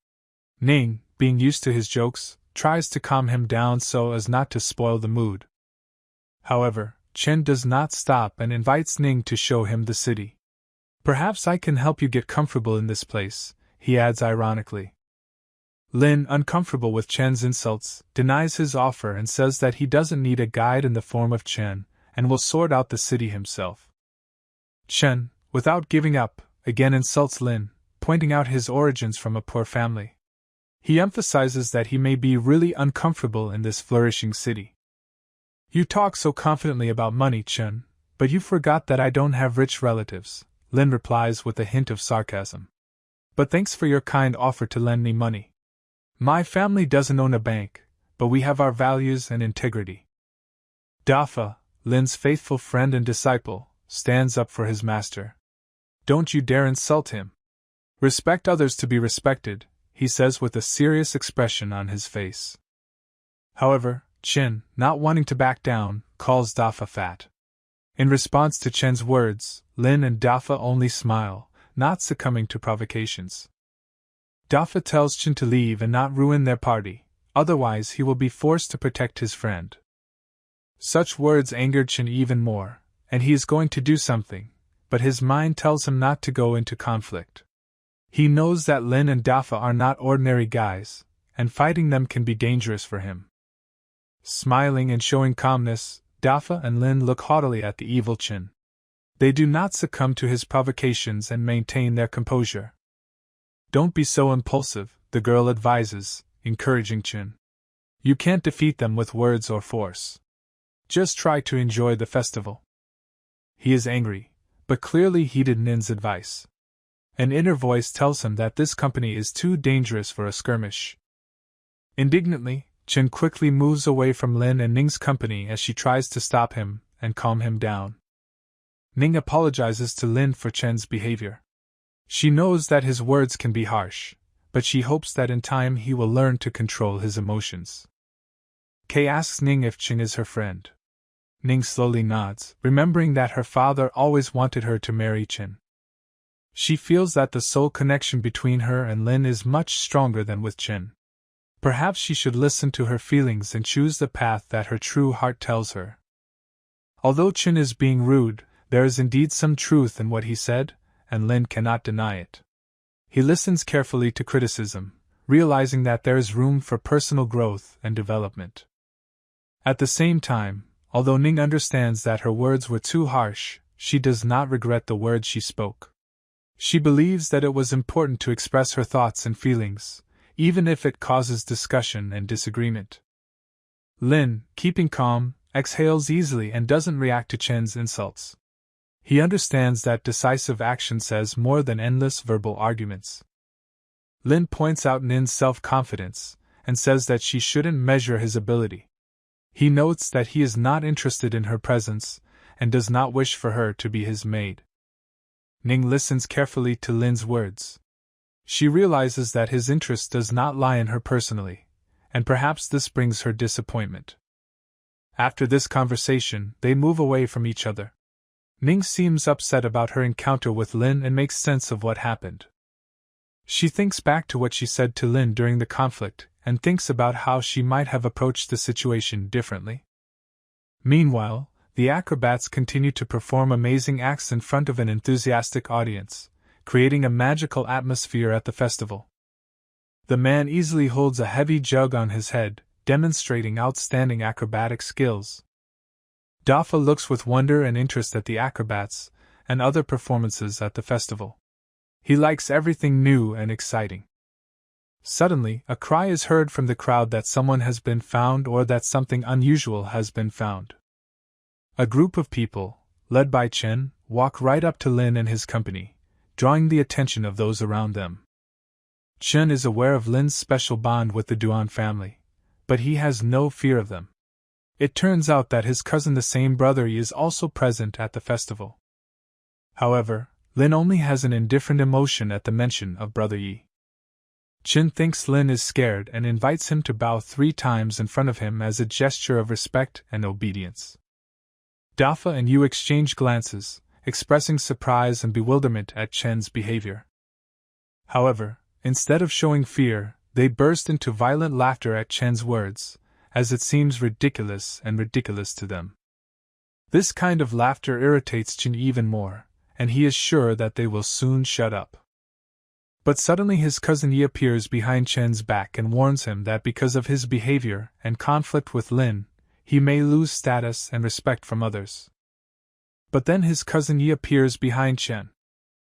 Ning, being used to his jokes, tries to calm him down so as not to spoil the mood. However, Chen does not stop and invites Ning to show him the city. "Perhaps I can help you get comfortable in this place," he adds ironically. Lin, uncomfortable with Chen's insults, denies his offer and says that he doesn't need a guide in the form of Chen, and will sort out the city himself. Chen, without giving up, again insults Lin, pointing out his origins from a poor family. He emphasizes that he may be really uncomfortable in this flourishing city. "You talk so confidently about money, Chen, but you forgot that I don't have rich relatives," Lin replies with a hint of sarcasm. "But thanks for your kind offer to lend me money. My family doesn't own a bank, but we have our values and integrity." Dafa, Lin's faithful friend and disciple, stands up for his master. "Don't you dare insult him. Respect others to be respected," he says with a serious expression on his face. However, Chin, not wanting to back down, calls Dafa fat. In response to Chen's words, Lin and Dafa only smile, not succumbing to provocations. Dafa tells Chin to leave and not ruin their party, otherwise he will be forced to protect his friend. Such words angered Chin even more, and he is going to do something, but his mind tells him not to go into conflict. He knows that Lin and Dafa are not ordinary guys, and fighting them can be dangerous for him. Smiling and showing calmness, Dafa and Lin look haughtily at the evil Chin. They do not succumb to his provocations and maintain their composure. "Don't be so impulsive," the girl advises, encouraging Chin. "You can't defeat them with words or force. Just try to enjoy the festival." He is angry, but clearly heeded Nin's advice. An inner voice tells him that this company is too dangerous for a skirmish. Indignantly, Chin quickly moves away from Lin and Ning's company as she tries to stop him and calm him down. Ning apologizes to Lin for Chen's behavior. She knows that his words can be harsh, but she hopes that in time he will learn to control his emotions. Kay asks Ning if Chin is her friend. Ning slowly nods, remembering that her father always wanted her to marry Chin. She feels that the soul connection between her and Lin is much stronger than with Chin. Perhaps she should listen to her feelings and choose the path that her true heart tells her. Although Chin is being rude, there is indeed some truth in what he said, and Lin cannot deny it. He listens carefully to criticism, realizing that there is room for personal growth and development. At the same time, although Ning understands that her words were too harsh, she does not regret the words she spoke. She believes that it was important to express her thoughts and feelings, even if it causes discussion and disagreement. Lin, keeping calm, exhales easily and doesn't react to Chen's insults. He understands that decisive action says more than endless verbal arguments. Lin points out Nin's self-confidence, and says that she shouldn't measure his ability. He notes that he is not interested in her presence, and does not wish for her to be his maid. Ning listens carefully to Lin's words. She realizes that his interest does not lie in her personally, and perhaps this brings her disappointment. After this conversation, they move away from each other. Ning seems upset about her encounter with Lin and makes sense of what happened. She thinks back to what she said to Lin during the conflict, and thinks about how she might have approached the situation differently. Meanwhile, the acrobats continue to perform amazing acts in front of an enthusiastic audience, creating a magical atmosphere at the festival. The man easily holds a heavy jug on his head, demonstrating outstanding acrobatic skills. Dafa looks with wonder and interest at the acrobats and other performances at the festival. He likes everything new and exciting. Suddenly, a cry is heard from the crowd that someone has been found or that something unusual has been found. A group of people, led by Chen, walk right up to Lin and his company, drawing the attention of those around them. Chen is aware of Lin's special bond with the Duan family, but he has no fear of them. It turns out that his cousin, the same brother Yi, is also present at the festival. However, Lin only has an indifferent emotion at the mention of brother Yi. Chen thinks Lin is scared and invites him to bow 3 times in front of him as a gesture of respect and obedience. Dafa and Yu exchange glances, expressing surprise and bewilderment at Chen's behavior. However, instead of showing fear, they burst into violent laughter at Chen's words, as it seems ridiculous to them. This kind of laughter irritates Chen even more, and he is sure that they will soon shut up. But suddenly his cousin Yi appears behind Chen's back and warns him that because of his behavior and conflict with Lin, he may lose status and respect from others. But then his cousin Yi appears behind Chen.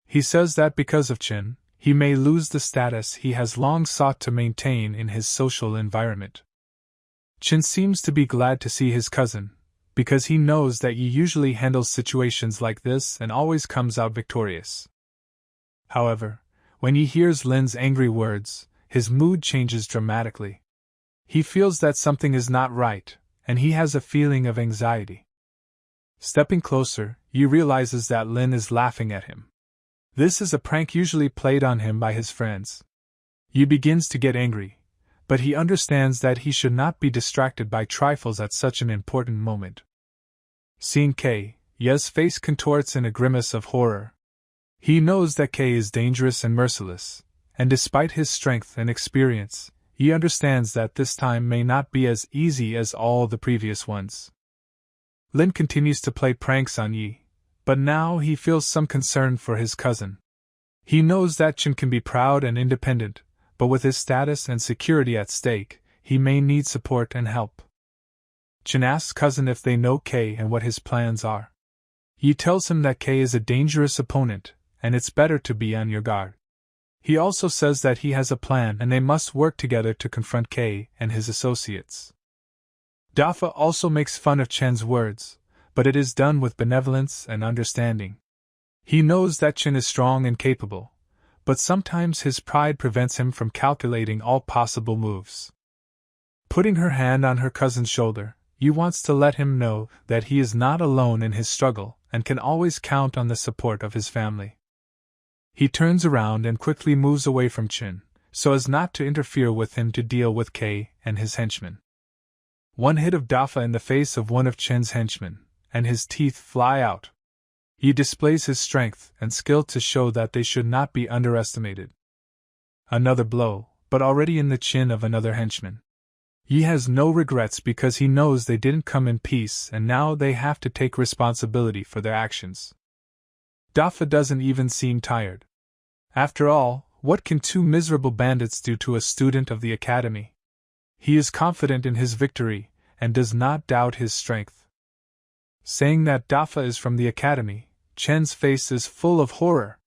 He says that because of Chen, he may lose the status he has long sought to maintain in his social environment. Chen seems to be glad to see his cousin, because he knows that Yi usually handles situations like this and always comes out victorious. However, when he hears Lin's angry words, his mood changes dramatically. He feels that something is not right, and he has a feeling of anxiety. Stepping closer, Yi realizes that Lin is laughing at him. This is a prank usually played on him by his friends. Yi begins to get angry, but he understands that he should not be distracted by trifles at such an important moment. Seeing Kei, Ye's face contorts in a grimace of horror. He knows that Kei is dangerous and merciless, and despite his strength and experience, he understands that this time may not be as easy as all the previous ones. Lin continues to play pranks on Yi, but now he feels some concern for his cousin. He knows that Chen can be proud and independent, but with his status and security at stake, he may need support and help. Chen asks cousin if they know Kei and what his plans are. Yi tells him that Kei is a dangerous opponent, and it's better to be on your guard. He also says that he has a plan and they must work together to confront Kei and his associates. Dafa also makes fun of Chen's words, but it is done with benevolence and understanding. He knows that Chen is strong and capable, but sometimes his pride prevents him from calculating all possible moves. Putting her hand on her cousin's shoulder, Yi wants to let him know that he is not alone in his struggle and can always count on the support of his family. He turns around and quickly moves away from Chen, so as not to interfere with him to deal with Kei and his henchmen. One hit of Dafa in the face of one of Chen's henchmen, and his teeth fly out. He displays his strength and skill to show that they should not be underestimated. Another blow, but already in the chin of another henchman. Yi has no regrets because he knows they didn't come in peace and now they have to take responsibility for their actions. Dafa doesn't even seem tired. After all, what can 2 miserable bandits do to a student of the academy? He is confident in his victory, and does not doubt his strength. Saying that Dafa is from the academy, Chen's face is full of horror.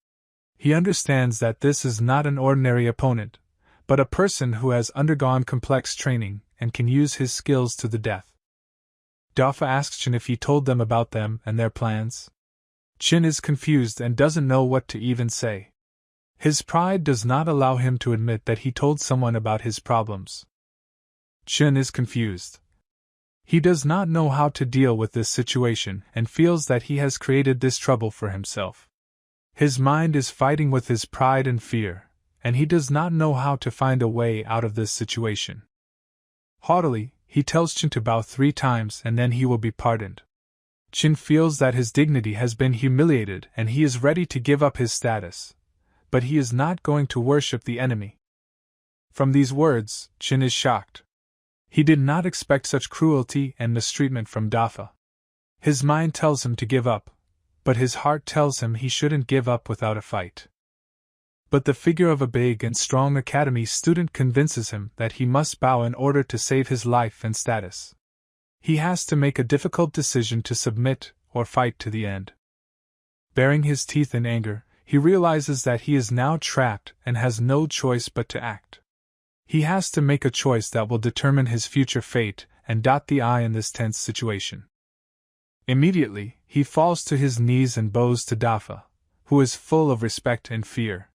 He understands that this is not an ordinary opponent, but a person who has undergone complex training and can use his skills to the death. Dafa asks Chen if he told them about them and their plans. Chen is confused and doesn't know what to even say. His pride does not allow him to admit that he told someone about his problems. Chen is confused. He does not know how to deal with this situation and feels that he has created this trouble for himself. His mind is fighting with his pride and fear, and he does not know how to find a way out of this situation. Haughtily, he tells Chen to bow 3 times and then he will be pardoned. Chen feels that his dignity has been humiliated and he is ready to give up his status, but he is not going to worship the enemy. From these words, Chen is shocked. He did not expect such cruelty and mistreatment from Dafa. His mind tells him to give up, but his heart tells him he shouldn't give up without a fight. But the figure of a big and strong academy student convinces him that he must bow in order to save his life and status. He has to make a difficult decision to submit or fight to the end. Baring his teeth in anger, he realizes that he is now trapped and has no choice but to act. He has to make a choice that will determine his future fate and dot the I in this tense situation. Immediately, he falls to his knees and bows to Dafa, who is full of respect and fear.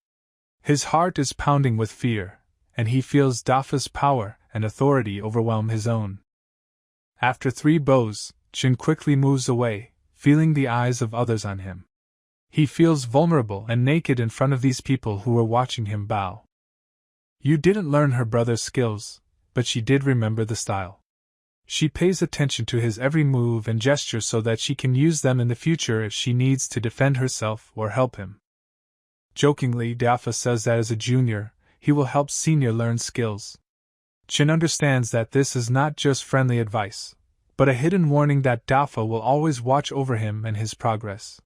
His heart is pounding with fear, and he feels Dafa's power and authority overwhelm his own. After 3 bows, Chin quickly moves away, feeling the eyes of others on him. He feels vulnerable and naked in front of these people who were watching him bow. You didn't learn her brother's skills, but she did remember the style. She pays attention to his every move and gesture so that she can use them in the future if she needs to defend herself or help him. Jokingly, Dafa says that as a junior, he will help senior learn skills. Chin understands that this is not just friendly advice, but a hidden warning that Dafa will always watch over him and his progress.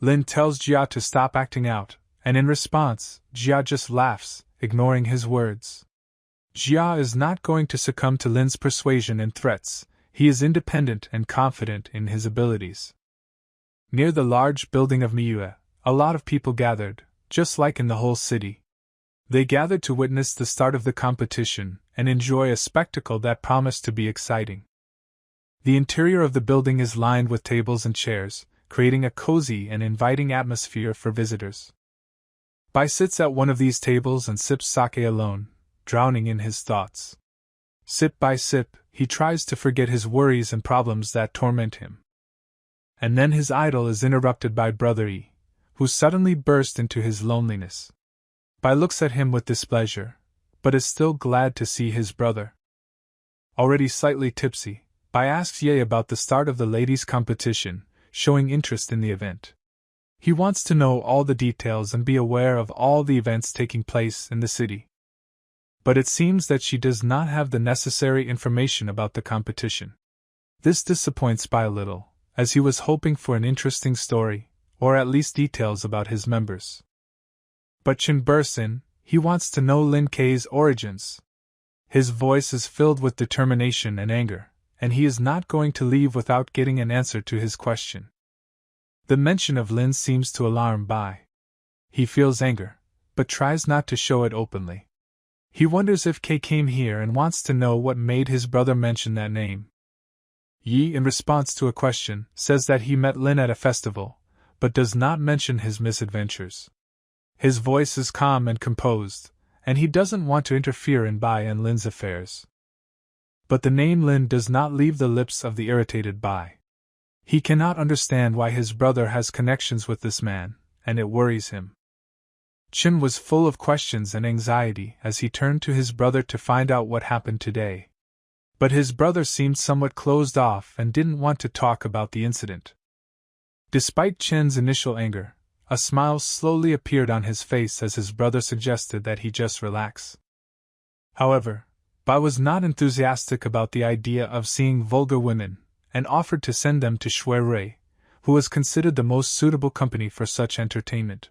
Lin tells Jia to stop acting out, and in response, Jia just laughs, ignoring his words. Jia is not going to succumb to Lin's persuasion and threats. He is independent and confident in his abilities. Near the large building of Miue, a lot of people gathered, just like in the whole city. They gathered to witness the start of the competition and enjoy a spectacle that promised to be exciting. The interior of the building is lined with tables and chairs, creating a cozy and inviting atmosphere for visitors. Bai sits at one of these tables and sips sake alone, drowning in his thoughts. Sip by sip, he tries to forget his worries and problems that torment him. And then his idol is interrupted by Brother Yi, who suddenly burst into his loneliness. Bai looks at him with displeasure, but is still glad to see his brother. Already slightly tipsy, Bai asks Ye about the start of the ladies' competition, showing interest in the event. He wants to know all the details and be aware of all the events taking place in the city. But it seems that she does not have the necessary information about the competition. This disappoints Bai a little, as he was hoping for an interesting story, or at least details about his members. But Chin bursts in. He wants to know Lin Kei's origins. His voice is filled with determination and anger, and he is not going to leave without getting an answer to his question. The mention of Lin seems to alarm Bai. He feels anger, but tries not to show it openly. He wonders if Kei came here and wants to know what made his brother mention that name. Yi, in response to a question, says that he met Lin at a festival, but does not mention his misadventures. His voice is calm and composed, and he doesn't want to interfere in Bai and Lin's affairs. But the name Lin does not leave the lips of the irritated Bai. He cannot understand why his brother has connections with this man, and it worries him. Chin was full of questions and anxiety as he turned to his brother to find out what happened today. But his brother seemed somewhat closed off and didn't want to talk about the incident. Despite Chin's initial anger, a smile slowly appeared on his face as his brother suggested that he just relax. However, Bai was not enthusiastic about the idea of seeing vulgar women, and offered to send them to Shui Rui, who was considered the most suitable company for such entertainment.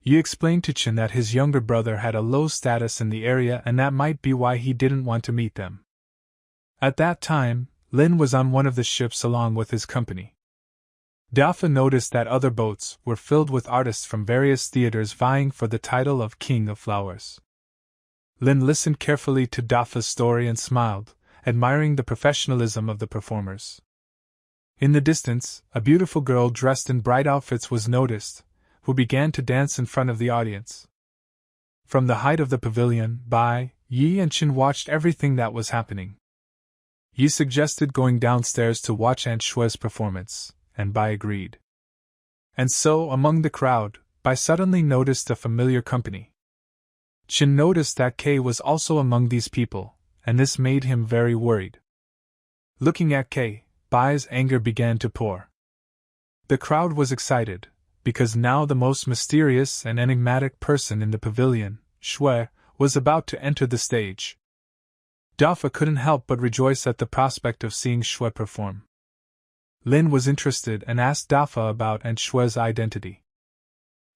Yi explained to Chin that his younger brother had a low status in the area and that might be why he didn't want to meet them. At that time, Lin was on one of the ships along with his company. Dafa noticed that other boats were filled with artists from various theaters vying for the title of King of Flowers. Lin listened carefully to Dafa's story and smiled, admiring the professionalism of the performers. In the distance, a beautiful girl dressed in bright outfits was noticed, who began to dance in front of the audience. From the height of the pavilion, Bai, Yi and Chin watched everything that was happening. Yi suggested going downstairs to watch Aunt Shue's performance, and Bai agreed. And so, among the crowd, Bai suddenly noticed a familiar company. Chin noticed that Kei was also among these people, and this made him very worried. Looking at Kei, Bai's anger began to pour. The crowd was excited, because now the most mysterious and enigmatic person in the pavilion, Shui, was about to enter the stage. Dafa couldn't help but rejoice at the prospect of seeing Shui perform. Lin was interested and asked Dafa about Aunt Shue's identity.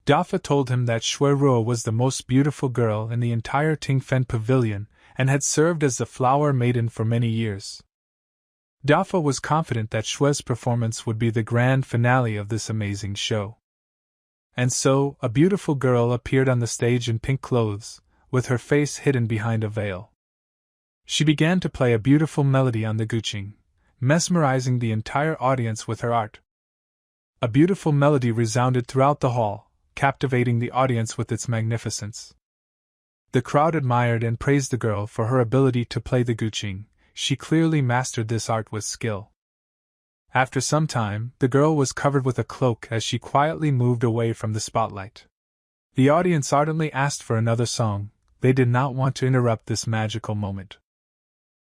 Dafa told him that Shui Ruo was the most beautiful girl in the entire Tingfen pavilion and had served as the flower maiden for many years. Dafa was confident that Shue's performance would be the grand finale of this amazing show. And so, a beautiful girl appeared on the stage in pink clothes, with her face hidden behind a veil. She began to play a beautiful melody on the guqing, mesmerizing the entire audience with her art. A beautiful melody resounded throughout the hall, captivating the audience with its magnificence. The crowd admired and praised the girl for her ability to play the guqing. She clearly mastered this art with skill. After some time, the girl was covered with a cloak as she quietly moved away from the spotlight. The audience ardently asked for another song. They did not want to interrupt this magical moment.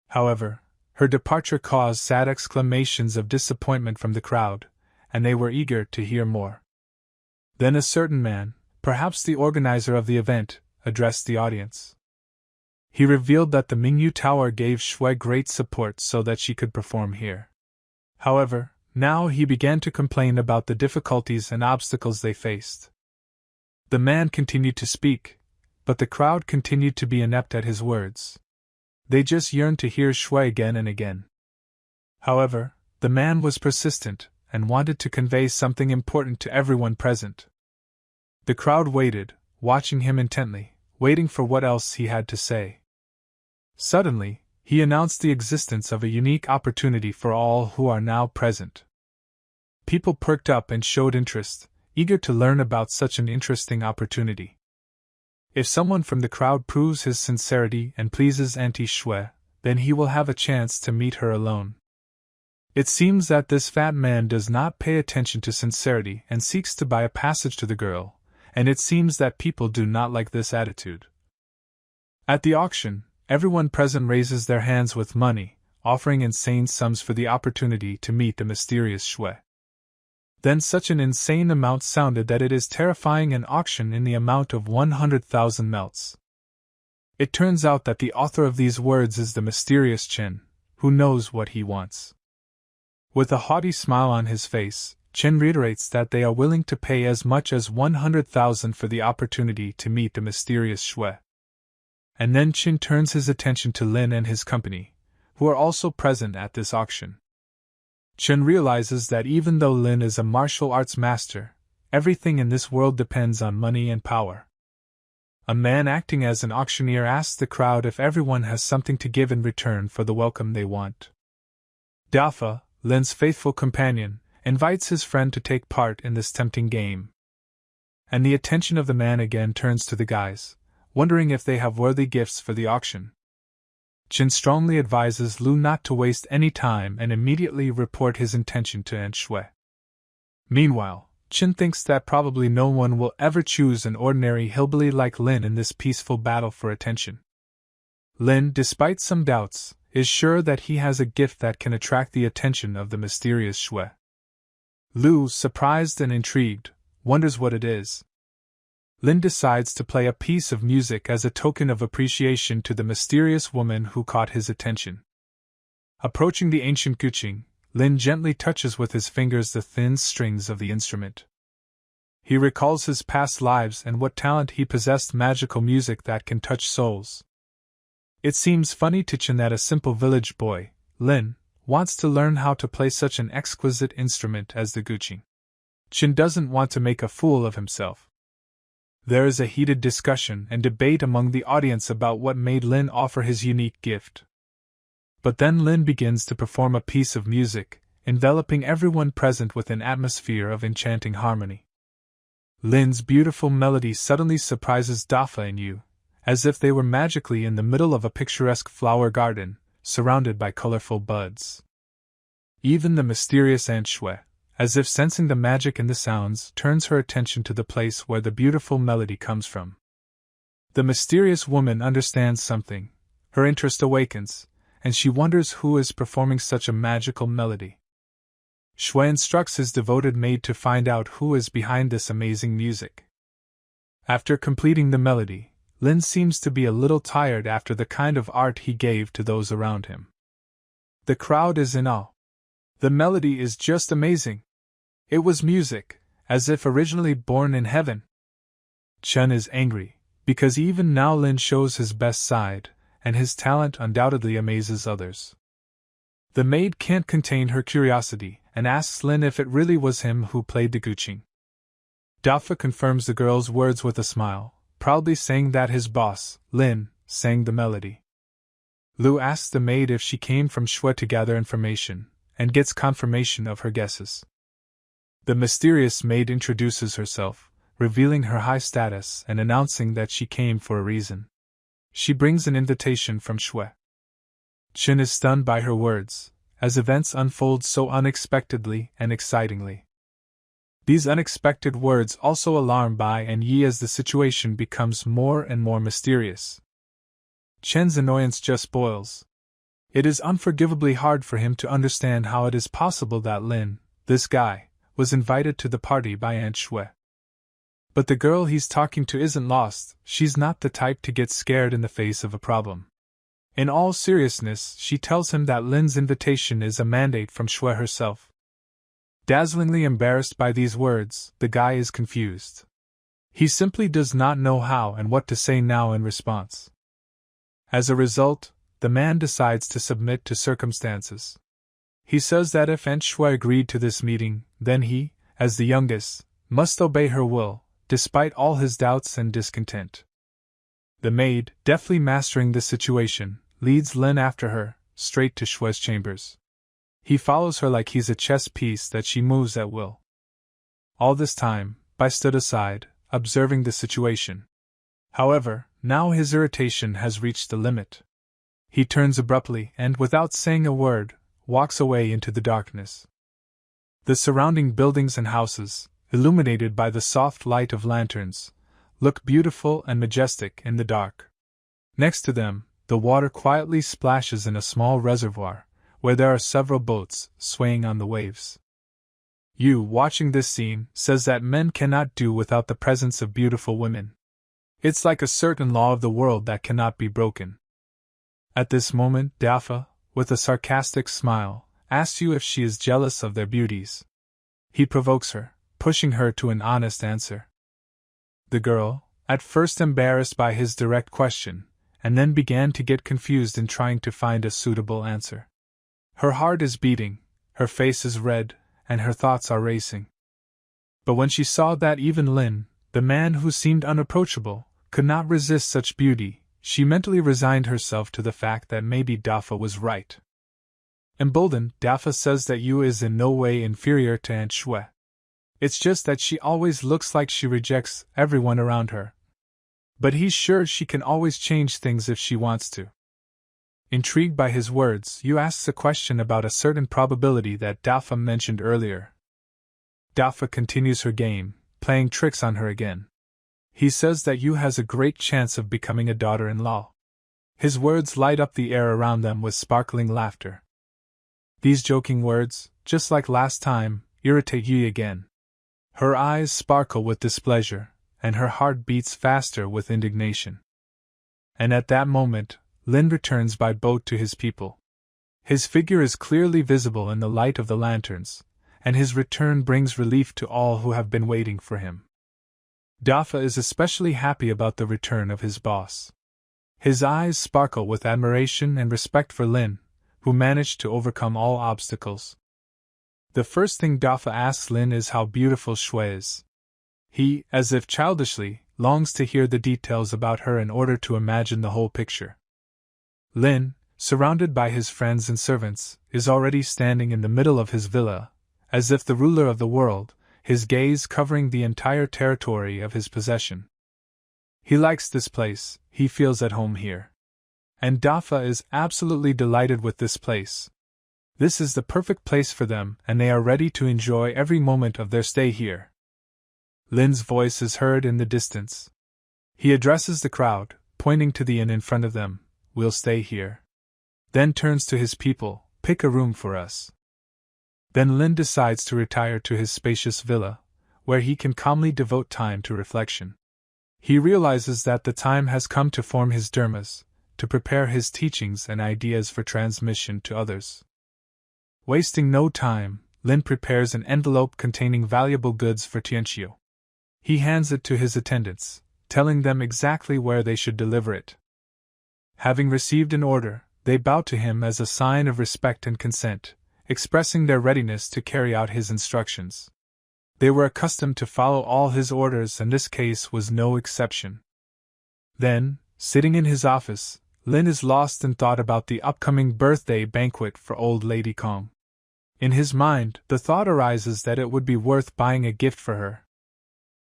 However, her departure caused sad exclamations of disappointment from the crowd, and they were eager to hear more. Then a certain man, perhaps the organizer of the event, addressed the audience. He revealed that the Mingyu Tower gave Shui great support so that she could perform here. However, now he began to complain about the difficulties and obstacles they faced. The man continued to speak, but the crowd continued to be inept at his words. They just yearned to hear Shui again and again. However, the man was persistent and wanted to convey something important to everyone present. The crowd waited, watching him intently, waiting for what else he had to say. Suddenly, he announced the existence of a unique opportunity for all who are now present. People perked up and showed interest, eager to learn about such an interesting opportunity. If someone from the crowd proves his sincerity and pleases Auntie Shui, then he will have a chance to meet her alone. It seems that this fat man does not pay attention to sincerity and seeks to buy a passage to the girl, and it seems that people do not like this attitude. At the auction, everyone present raises their hands with money, offering insane sums for the opportunity to meet the mysterious Shui. Then such an insane amount sounded that it is terrifying an auction in the amount of 100,000 melts. It turns out that the author of these words is the mysterious Chen, who knows what he wants. With a haughty smile on his face, Chen reiterates that they are willing to pay as much as 100,000 for the opportunity to meet the mysterious Shui. And then Chen turns his attention to Lin and his company, who are also present at this auction. Chen realizes that even though Lin is a martial arts master, everything in this world depends on money and power. A man acting as an auctioneer asks the crowd if everyone has something to give in return for the welcome they want. Dafa, Lin's faithful companion, invites his friend to take part in this tempting game. And the attention of the man again turns to the guys, wondering if they have worthy gifts for the auction. Chen strongly advises Lu not to waste any time and immediately report his intention to Aunt Shui. Meanwhile, Chen thinks that probably no one will ever choose an ordinary hillbilly like Lin in this peaceful battle for attention. Lin, despite some doubts, is sure that he has a gift that can attract the attention of the mysterious Shui. Lu, surprised and intrigued, wonders what it is. Lin decides to play a piece of music as a token of appreciation to the mysterious woman who caught his attention. Approaching the ancient guqing, Lin gently touches with his fingers the thin strings of the instrument. He recalls his past lives and what talent he possessed: magical music that can touch souls. It seems funny to Chen that a simple village boy, Lin, wants to learn how to play such an exquisite instrument as the guqing. Chen doesn't want to make a fool of himself. There is a heated discussion and debate among the audience about what made Lin offer his unique gift. But then Lin begins to perform a piece of music, enveloping everyone present with an atmosphere of enchanting harmony. Lin's beautiful melody suddenly surprises Dafa and Yu, as if they were magically in the middle of a picturesque flower garden, surrounded by colorful buds. Even the mysterious Aunt Shui, as if sensing the magic in the sounds, turns her attention to the place where the beautiful melody comes from. The mysterious woman understands something, her interest awakens, and she wonders who is performing such a magical melody. Shui instructs his devoted maid to find out who is behind this amazing music. After completing the melody, Lin seems to be a little tired after the kind of art he gave to those around him. The crowd is in awe. The melody is just amazing. It was music, as if originally born in heaven. Chen is angry, because even now Lin shows his best side, and his talent undoubtedly amazes others. The maid can't contain her curiosity, and asks Lin if it really was him who played the guqing. Dafa confirms the girl's words with a smile, proudly saying that his boss, Lin, sang the melody. Lu asks the maid if she came from Shui to gather information, and gets confirmation of her guesses. The mysterious maid introduces herself, revealing her high status and announcing that she came for a reason. She brings an invitation from Shui. Chen is stunned by her words, as events unfold so unexpectedly and excitingly. These unexpected words also alarm Bai and Yi as the situation becomes more and more mysterious. Chen's annoyance just boils. It is unforgivably hard for him to understand how it is possible that Lin, this guy, was invited to the party by Aunt Shui. But the girl he's talking to isn't lost. She's not the type to get scared in the face of a problem. In all seriousness, she tells him that Lin's invitation is a mandate from Shui herself. Dazzlingly embarrassed by these words, the guy is confused. He simply does not know how and what to say now in response. As a result, the man decides to submit to circumstances. He says that if Aunt Shui agreed to this meeting, then he, as the youngest, must obey her will, despite all his doubts and discontent. The maid, deftly mastering the situation, leads Lin after her, straight to Shui's chambers. He follows her like he's a chess piece that she moves at will. All this time, Bai stood aside, observing the situation. However, now his irritation has reached the limit. He turns abruptly and, without saying a word, walks away into the darkness. The surrounding buildings and houses, illuminated by the soft light of lanterns, look beautiful and majestic in the dark. Next to them, the water quietly splashes in a small reservoir, where there are several boats swaying on the waves. Yu, watching this scene, says that men cannot do without the presence of beautiful women. It's like a certain law of the world that cannot be broken. At this moment, Dafa, with a sarcastic smile, asks Yu if she is jealous of their beauties. He provokes her, pushing her to an honest answer. The girl, at first embarrassed by his direct question, and then began to get confused in trying to find a suitable answer. Her heart is beating, her face is red, and her thoughts are racing. But when she saw that even Lin, the man who seemed unapproachable, could not resist such beauty, she mentally resigned herself to the fact that maybe Dafa was right. Emboldened, Dafa says that Yu is in no way inferior to Aunt Shui. It's just that she always looks like she rejects everyone around her. But he's sure she can always change things if she wants to. Intrigued by his words, Yu asks a question about a certain probability that Dafa mentioned earlier. Dafa continues her game, playing tricks on her again. He says that Yu has a great chance of becoming a daughter-in-law. His words light up the air around them with sparkling laughter. These joking words, just like last time, irritate Yu again. Her eyes sparkle with displeasure, and her heart beats faster with indignation. And at that moment, Lin returns by boat to his people. His figure is clearly visible in the light of the lanterns, and his return brings relief to all who have been waiting for him. Dafa is especially happy about the return of his boss. His eyes sparkle with admiration and respect for Lin, who managed to overcome all obstacles. The first thing Dafa asks Lin is how beautiful Shui is. He, as if childishly, longs to hear the details about her in order to imagine the whole picture. Lin, surrounded by his friends and servants, is already standing in the middle of his villa, as if the ruler of the world, his gaze covering the entire territory of his possession. He likes this place, he feels at home here. And Dafa is absolutely delighted with this place. This is the perfect place for them, and they are ready to enjoy every moment of their stay here. Lin's voice is heard in the distance. He addresses the crowd, pointing to the inn in front of them. We'll stay here. Then turns to his people, pick a room for us. Then Lin decides to retire to his spacious villa, where he can calmly devote time to reflection. He realizes that the time has come to form his dharmas, to prepare his teachings and ideas for transmission to others. Wasting no time, Lin prepares an envelope containing valuable goods for Tianqiu. He hands it to his attendants, telling them exactly where they should deliver it. Having received an order, they bow to him as a sign of respect and consent, expressing their readiness to carry out his instructions. They were accustomed to follow all his orders, and this case was no exception. Then, sitting in his office, Lin is lost in thought about the upcoming birthday banquet for old Lady Kong. In his mind, the thought arises that it would be worth buying a gift for her.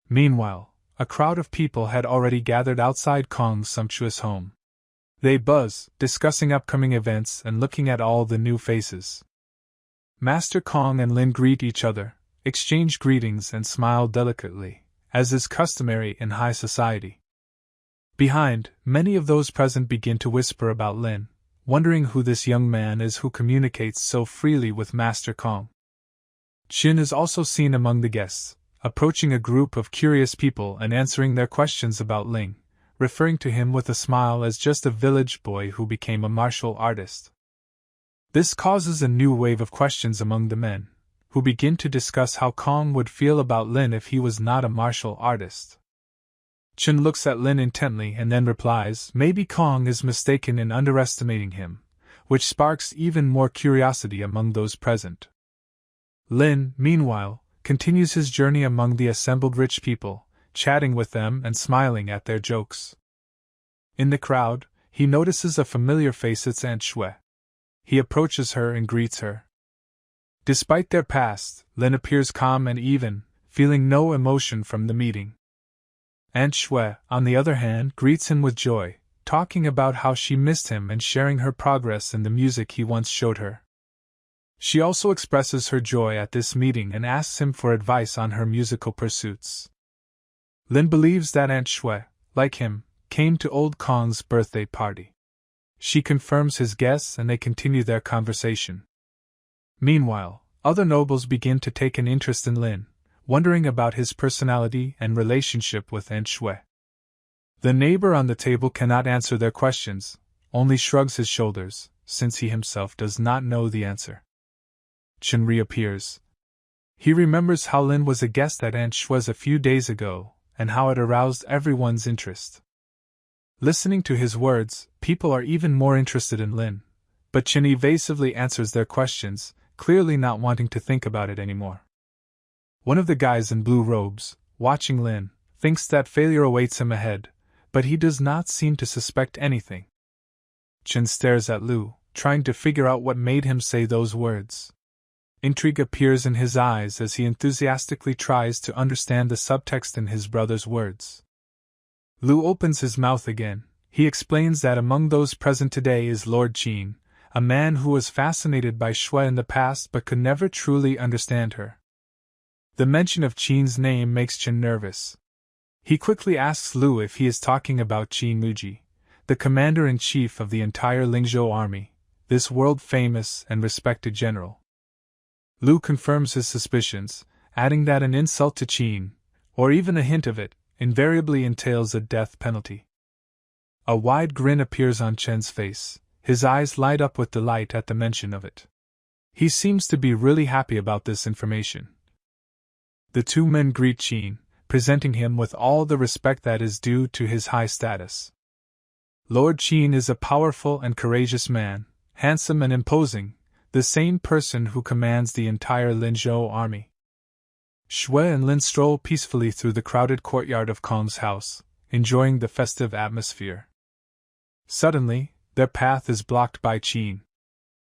Meanwhile, a crowd of people had already gathered outside Kong's sumptuous home. They buzz, discussing upcoming events and looking at all the new faces. Master Kong and Lin greet each other, exchange greetings and smile delicately, as is customary in high society. Behind, many of those present begin to whisper about Lin, wondering who this young man is who communicates so freely with Master Kong. Chin is also seen among the guests, approaching a group of curious people and answering their questions about Ling, referring to him with a smile as just a village boy who became a martial artist. This causes a new wave of questions among the men, who begin to discuss how Kong would feel about Lin if he was not a martial artist. Chen looks at Lin intently and then replies, "Maybe Kong is mistaken in underestimating him," which sparks even more curiosity among those present. Lin, meanwhile, continues his journey among the assembled rich people, chatting with them and smiling at their jokes. In the crowd, he notices a familiar face. It's Aunt Shui. He approaches her and greets her. Despite their past, Lin appears calm and even, feeling no emotion from the meeting. Aunt Shui, on the other hand, greets him with joy, talking about how she missed him and sharing her progress in the music he once showed her. She also expresses her joy at this meeting and asks him for advice on her musical pursuits. Lin believes that Aunt Shui, like him, came to old Kong's birthday party. She confirms his guess and they continue their conversation. Meanwhile, other nobles begin to take an interest in Lin, wondering about his personality and relationship with Aunt Shui. The neighbor on the table cannot answer their questions, only shrugs his shoulders, since he himself does not know the answer. Chen reappears. He remembers how Lin was a guest at Aunt Shui's a few days ago, and how it aroused everyone's interest. Listening to his words, people are even more interested in Lin, but Chen evasively answers their questions, clearly not wanting to think about it anymore. One of the guys in blue robes, watching Lin, thinks that failure awaits him ahead, but he does not seem to suspect anything. Chen stares at Lu, trying to figure out what made him say those words. Intrigue appears in his eyes as he enthusiastically tries to understand the subtext in his brother's words. Lu opens his mouth again. He explains that among those present today is Lord Qin, a man who was fascinated by Shui in the past but could never truly understand her. The mention of Qin's name makes Chen nervous. He quickly asks Lu if he is talking about Qin Muji, the commander-in-chief of the entire Lingzhou army, this world-famous and respected general. Lu confirms his suspicions, adding that an insult to Qin, or even a hint of it, invariably entails a death penalty. A wide grin appears on Chen's face, his eyes light up with delight at the mention of it. He seems to be really happy about this information. The two men greet Qin, presenting him with all the respect that is due to his high status. Lord Qin is a powerful and courageous man, handsome and imposing, the same person who commands the entire Lingzhou army. Shui and Lin stroll peacefully through the crowded courtyard of Kong's house, enjoying the festive atmosphere. Suddenly, their path is blocked by Qin.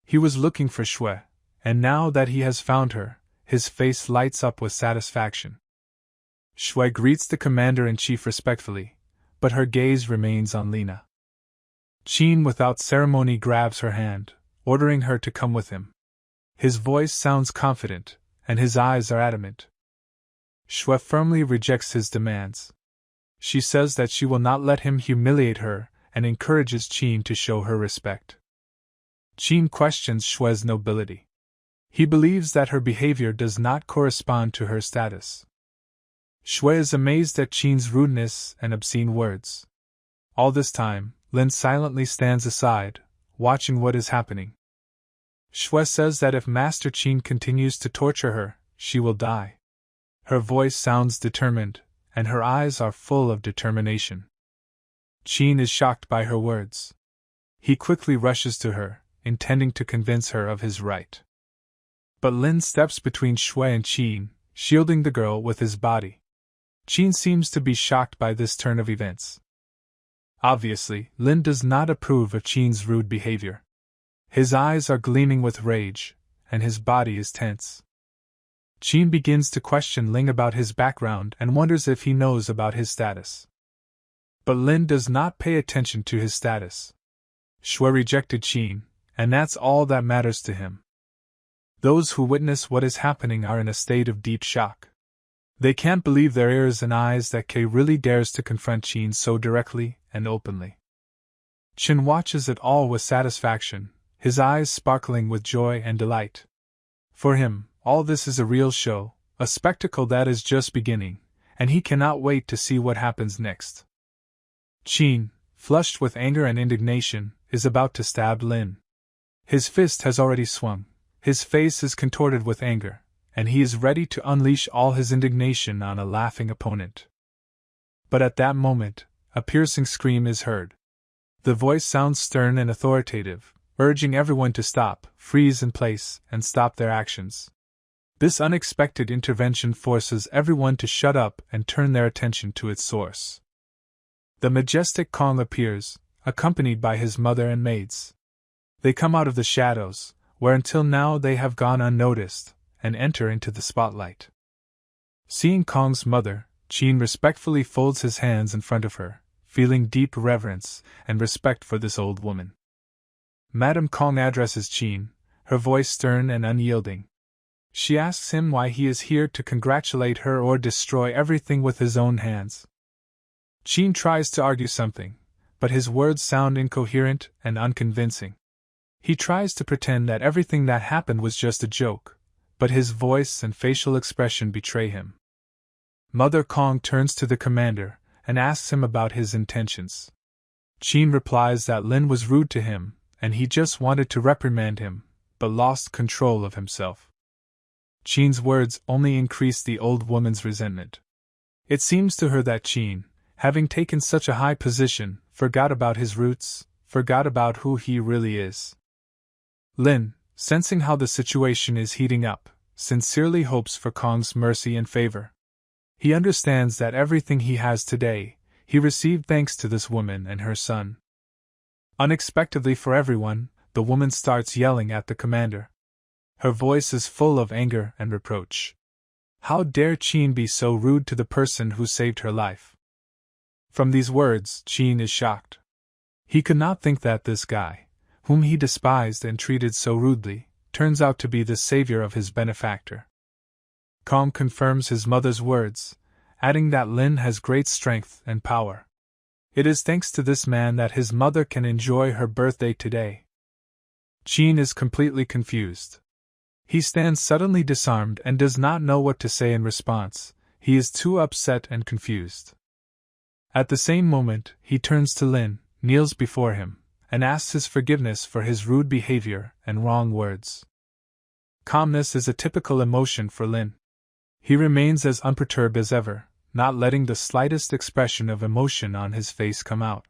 He was looking for Shui, and now that he has found her, his face lights up with satisfaction. Shui greets the commander-in-chief respectfully, but her gaze remains on Lina. Qin without ceremony grabs her hand, ordering her to come with him. His voice sounds confident, and his eyes are adamant. Shui firmly rejects his demands. She says that she will not let him humiliate her and encourages Qin to show her respect. Qin questions Shui's nobility. He believes that her behavior does not correspond to her status. Shui is amazed at Qin's rudeness and obscene words. All this time, Lin silently stands aside, watching what is happening. Shui says that if Master Qin continues to torture her, she will die. Her voice sounds determined, and her eyes are full of determination. Qin is shocked by her words. He quickly rushes to her, intending to convince her of his right. But Lin steps between Shui and Qin, shielding the girl with his body. Qin seems to be shocked by this turn of events. Obviously, Lin does not approve of Qin's rude behavior. His eyes are gleaming with rage, and his body is tense. Qin begins to question Ling about his background and wonders if he knows about his status. But Lin does not pay attention to his status. Shui rejected Qin, and that's all that matters to him. Those who witness what is happening are in a state of deep shock. They can't believe their ears and eyes that Kei really dares to confront Qin so directly and openly. Qin watches it all with satisfaction, his eyes sparkling with joy and delight. For him, all this is a real show, a spectacle that is just beginning, and he cannot wait to see what happens next. Qin, flushed with anger and indignation, is about to stab Lin. His fist has already swung, his face is contorted with anger, and he is ready to unleash all his indignation on a laughing opponent. But at that moment, a piercing scream is heard. The voice sounds stern and authoritative, urging everyone to stop, freeze in place, and stop their actions. This unexpected intervention forces everyone to shut up and turn their attention to its source. The majestic Kong appears, accompanied by his mother and maids. They come out of the shadows, where until now they have gone unnoticed, and enter into the spotlight. Seeing Kong's mother, Qin respectfully folds his hands in front of her, feeling deep reverence and respect for this old woman. Madame Kong addresses Qin, her voice stern and unyielding. She asks him why he is here to congratulate her or destroy everything with his own hands. Qin tries to argue something, but his words sound incoherent and unconvincing. He tries to pretend that everything that happened was just a joke, but his voice and facial expression betray him. Mother Kong turns to the commander and asks him about his intentions. Qin replies that Lin was rude to him, and he just wanted to reprimand him, but lost control of himself. Qin's words only increased the old woman's resentment. It seems to her that Qin, having taken such a high position, forgot about his roots, forgot about who he really is. Lin, sensing how the situation is heating up, sincerely hopes for Kong's mercy and favor. He understands that everything he has today, he received thanks to this woman and her son. Unexpectedly for everyone, the woman starts yelling at the commander. Her voice is full of anger and reproach. How dare Qin be so rude to the person who saved her life? From these words, Qin is shocked. He could not think that this guy, whom he despised and treated so rudely, turns out to be the savior of his benefactor. Kong confirms his mother's words, adding that Lin has great strength and power. It is thanks to this man that his mother can enjoy her birthday today. Qin is completely confused. He stands suddenly disarmed and does not know what to say in response. He is too upset and confused. At the same moment, he turns to Lin, kneels before him, and asks his forgiveness for his rude behavior and wrong words. Calmness is a typical emotion for Lin. He remains as unperturbed as ever, not letting the slightest expression of emotion on his face come out.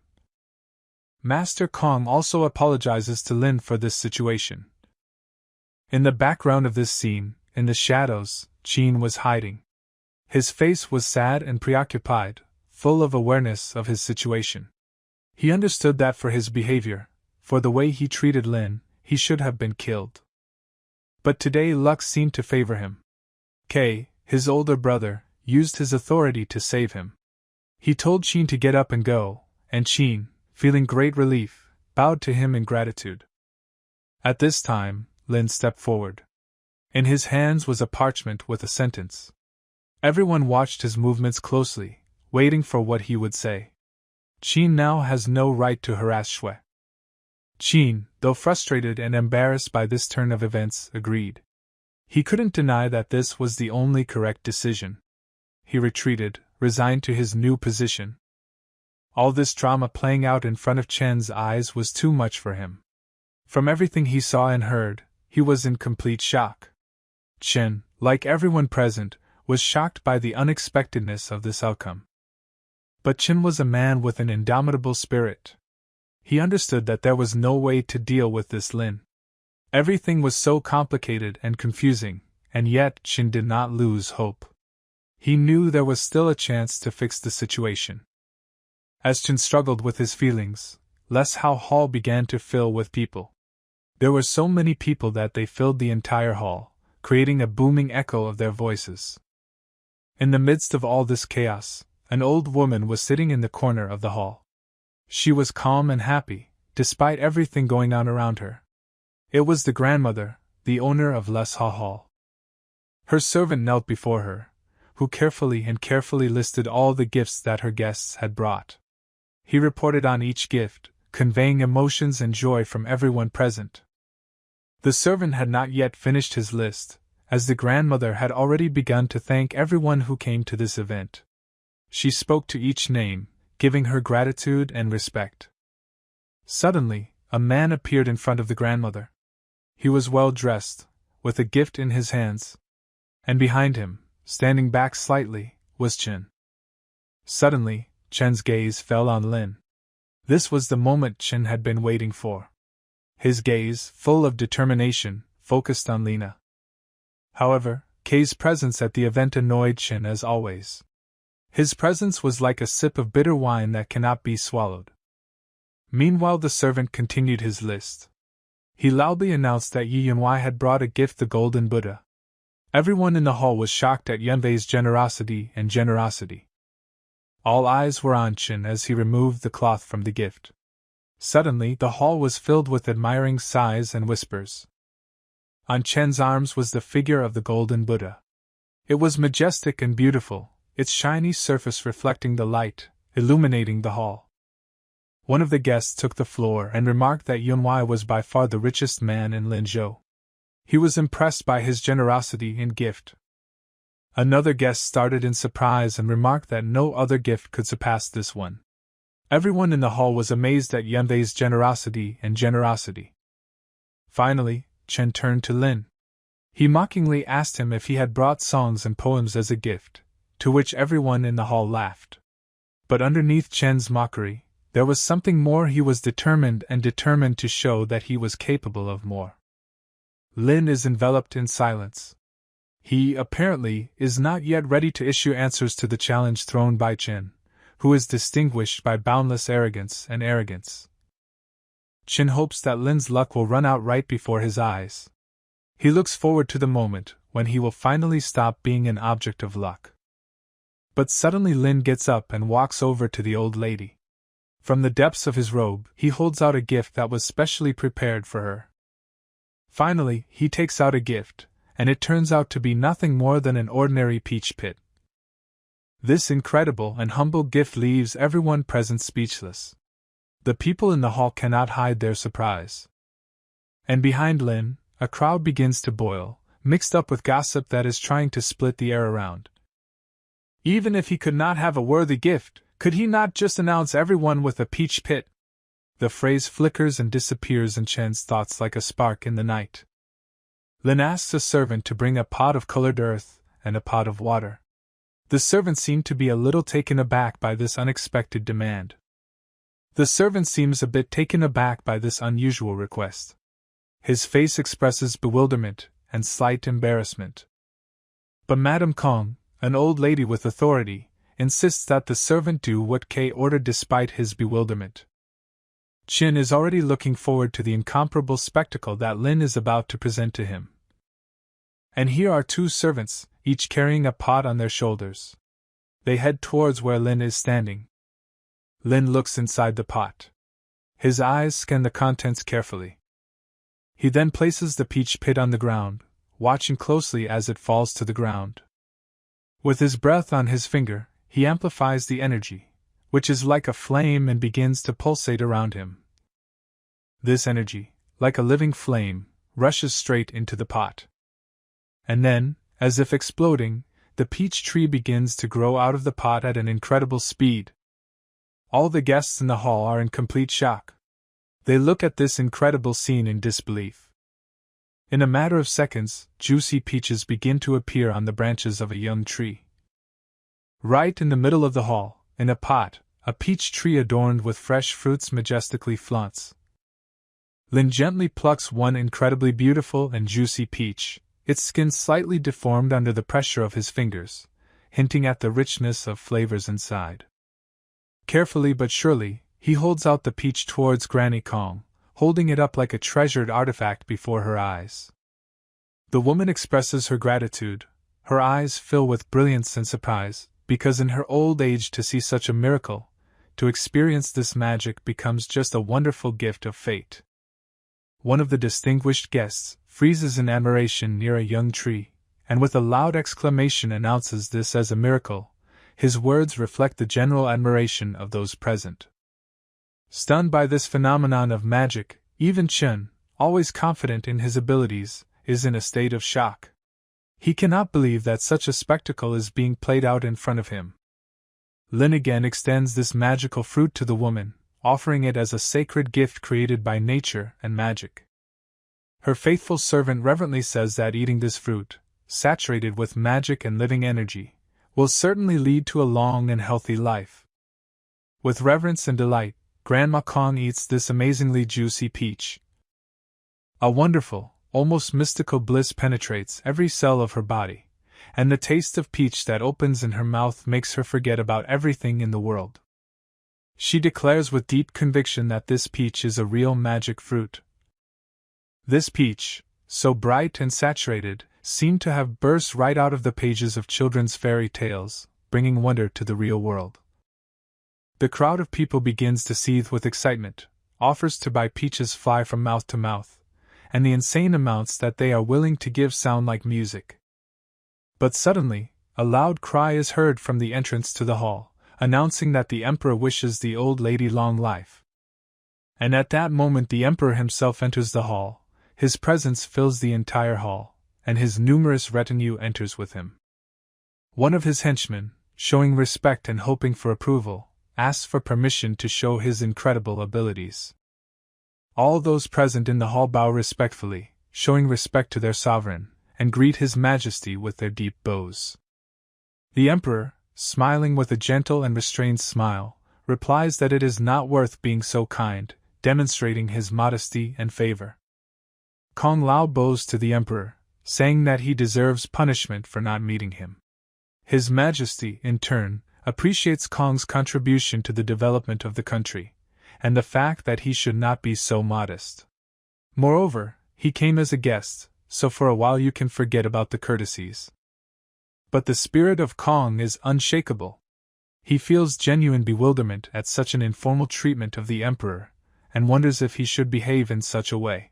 Master Kong also apologizes to Lin for this situation. In the background of this scene, in the shadows, Qin was hiding. His face was sad and preoccupied, full of awareness of his situation. He understood that for his behavior, for the way he treated Lin, he should have been killed. But today luck seemed to favor him. Kei, his older brother, used his authority to save him. He told Qin to get up and go, and Qin, feeling great relief, bowed to him in gratitude. At this time, Lin stepped forward. In his hands was a parchment with a sentence. Everyone watched his movements closely, waiting for what he would say. Qin now has no right to harass Shui. Qin, though frustrated and embarrassed by this turn of events, agreed. He couldn't deny that this was the only correct decision. He retreated, resigned to his new position. All this drama playing out in front of Chen's eyes was too much for him. From everything he saw and heard, he was in complete shock. Chen, like everyone present, was shocked by the unexpectedness of this outcome. But Chen was a man with an indomitable spirit. He understood that there was no way to deal with this Lin. Everything was so complicated and confusing, and yet Chen did not lose hope. He knew there was still a chance to fix the situation. As Chen struggled with his feelings, Les Hall began to fill with people. There were so many people that they filled the entire hall, creating a booming echo of their voices. In the midst of all this chaos, an old woman was sitting in the corner of the hall. She was calm and happy, despite everything going on around her. It was the grandmother, the owner of Les Hall. Her servant knelt before her, who carefully listed all the gifts that her guests had brought. He reported on each gift, conveying emotions and joy from everyone present. The servant had not yet finished his list, as the grandmother had already begun to thank everyone who came to this event. She spoke to each name, giving her gratitude and respect. Suddenly, a man appeared in front of the grandmother. He was well dressed, with a gift in his hands. And behind him, standing back slightly, was Chen. Suddenly, Chen's gaze fell on Lin. This was the moment Chen had been waiting for. His gaze, full of determination, focused on Lina. However, Kei's presence at the event annoyed Chen as always. His presence was like a sip of bitter wine that cannot be swallowed. Meanwhile, the servant continued his list. He loudly announced that Yi Yunwei had brought a gift, the Golden Buddha. Everyone in the hall was shocked at Yunwei's generosity. All eyes were on Chen as he removed the cloth from the gift. Suddenly, the hall was filled with admiring sighs and whispers. On Chen's arms was the figure of the Golden Buddha. It was majestic and beautiful, its shiny surface reflecting the light, illuminating the hall. One of the guests took the floor and remarked that Yunwei was by far the richest man in Linzhou. He was impressed by his generosity in gift. Another guest started in surprise and remarked that no other gift could surpass this one. Everyone in the hall was amazed at Yunwei's generosity. Finally, Chen turned to Lin. He mockingly asked him if he had brought songs and poems as a gift, to which everyone in the hall laughed. But underneath Chen's mockery, there was something more. He was determined to show that he was capable of more. Lin is enveloped in silence. He, apparently, is not yet ready to issue answers to the challenge thrown by Chen, who is distinguished by boundless arrogance. Chen hopes that Lin's luck will run out right before his eyes. He looks forward to the moment when he will finally stop being an object of luck. But suddenly Lin gets up and walks over to the old lady. From the depths of his robe, he holds out a gift that was specially prepared for her. Finally, he takes out a gift, and it turns out to be nothing more than an ordinary peach pit. This incredible and humble gift leaves everyone present speechless. The people in the hall cannot hide their surprise. And behind Lin, a crowd begins to boil, mixed up with gossip that is trying to split the air around. Even if he could not have a worthy gift, could he not just announce everyone with a peach pit? The phrase flickers and disappears in Chen's thoughts like a spark in the night. Lin asks a servant to bring a pot of colored earth and a pot of water. The servant seemed to be a little taken aback by this unexpected demand. The servant seems a bit taken aback by this unusual request. His face expresses bewilderment and slight embarrassment. But Madame Kong, an old lady with authority, insists that the servant do what Kei ordered despite his bewilderment. Chen is already looking forward to the incomparable spectacle that Lin is about to present to him. And here are two servants, each carrying a pot on their shoulders. They head towards where Lin is standing. Lin looks inside the pot. His eyes scan the contents carefully. He then places the peach pit on the ground, watching closely as it falls to the ground. With his breath on his finger, he amplifies the energy, which is like a flame and begins to pulsate around him. This energy, like a living flame, rushes straight into the pot. And then, as if exploding, the peach tree begins to grow out of the pot at an incredible speed. All the guests in the hall are in complete shock. They look at this incredible scene in disbelief. In a matter of seconds, juicy peaches begin to appear on the branches of a young tree. Right in the middle of the hall, in a pot, a peach tree adorned with fresh fruits majestically flaunts. Lin gently plucks one incredibly beautiful and juicy peach, its skin slightly deformed under the pressure of his fingers, hinting at the richness of flavors inside. Carefully but surely, he holds out the peach towards Granny Kong, holding it up like a treasured artifact before her eyes. The woman expresses her gratitude. Her eyes fill with brilliance and surprise, because in her old age to see such a miracle, to experience this magic becomes just a wonderful gift of fate. One of the distinguished guests freezes in admiration near a young tree, and with a loud exclamation announces this as a miracle. His words reflect the general admiration of those present. Stunned by this phenomenon of magic, even Chen, always confident in his abilities, is in a state of shock. He cannot believe that such a spectacle is being played out in front of him. Lin again extends this magical fruit to the woman, offering it as a sacred gift created by nature and magic. Her faithful servant reverently says that eating this fruit, saturated with magic and living energy, will certainly lead to a long and healthy life. With reverence and delight, Grandma Kong eats this amazingly juicy peach. A wonderful, almost mystical bliss penetrates every cell of her body, and the taste of peach that opens in her mouth makes her forget about everything in the world. She declares with deep conviction that this peach is a real magic fruit. This peach, so bright and saturated, seemed to have burst right out of the pages of children's fairy tales, bringing wonder to the real world. The crowd of people begins to seethe with excitement, offers to buy peaches fly from mouth to mouth, and the insane amounts that they are willing to give sound like music. But suddenly, a loud cry is heard from the entrance to the hall, announcing that the Emperor wishes the old lady long life. And at that moment the Emperor himself enters the hall. His presence fills the entire hall, and his numerous retinue enters with him. One of his henchmen, showing respect and hoping for approval, asks for permission to show his incredible abilities. All those present in the hall bow respectfully, showing respect to their sovereign, and greet His Majesty with their deep bows. The Emperor, smiling with a gentle and restrained smile, replies that it is not worth being so kind, demonstrating his modesty and favor. Kong Lao bows to the Emperor, saying that he deserves punishment for not meeting him. His Majesty, in turn, appreciates Kong's contribution to the development of the country, and the fact that he should not be so modest. Moreover, he came as a guest, so for a while you can forget about the courtesies. But the spirit of Kong is unshakable. He feels genuine bewilderment at such an informal treatment of the Emperor, and wonders if he should behave in such a way.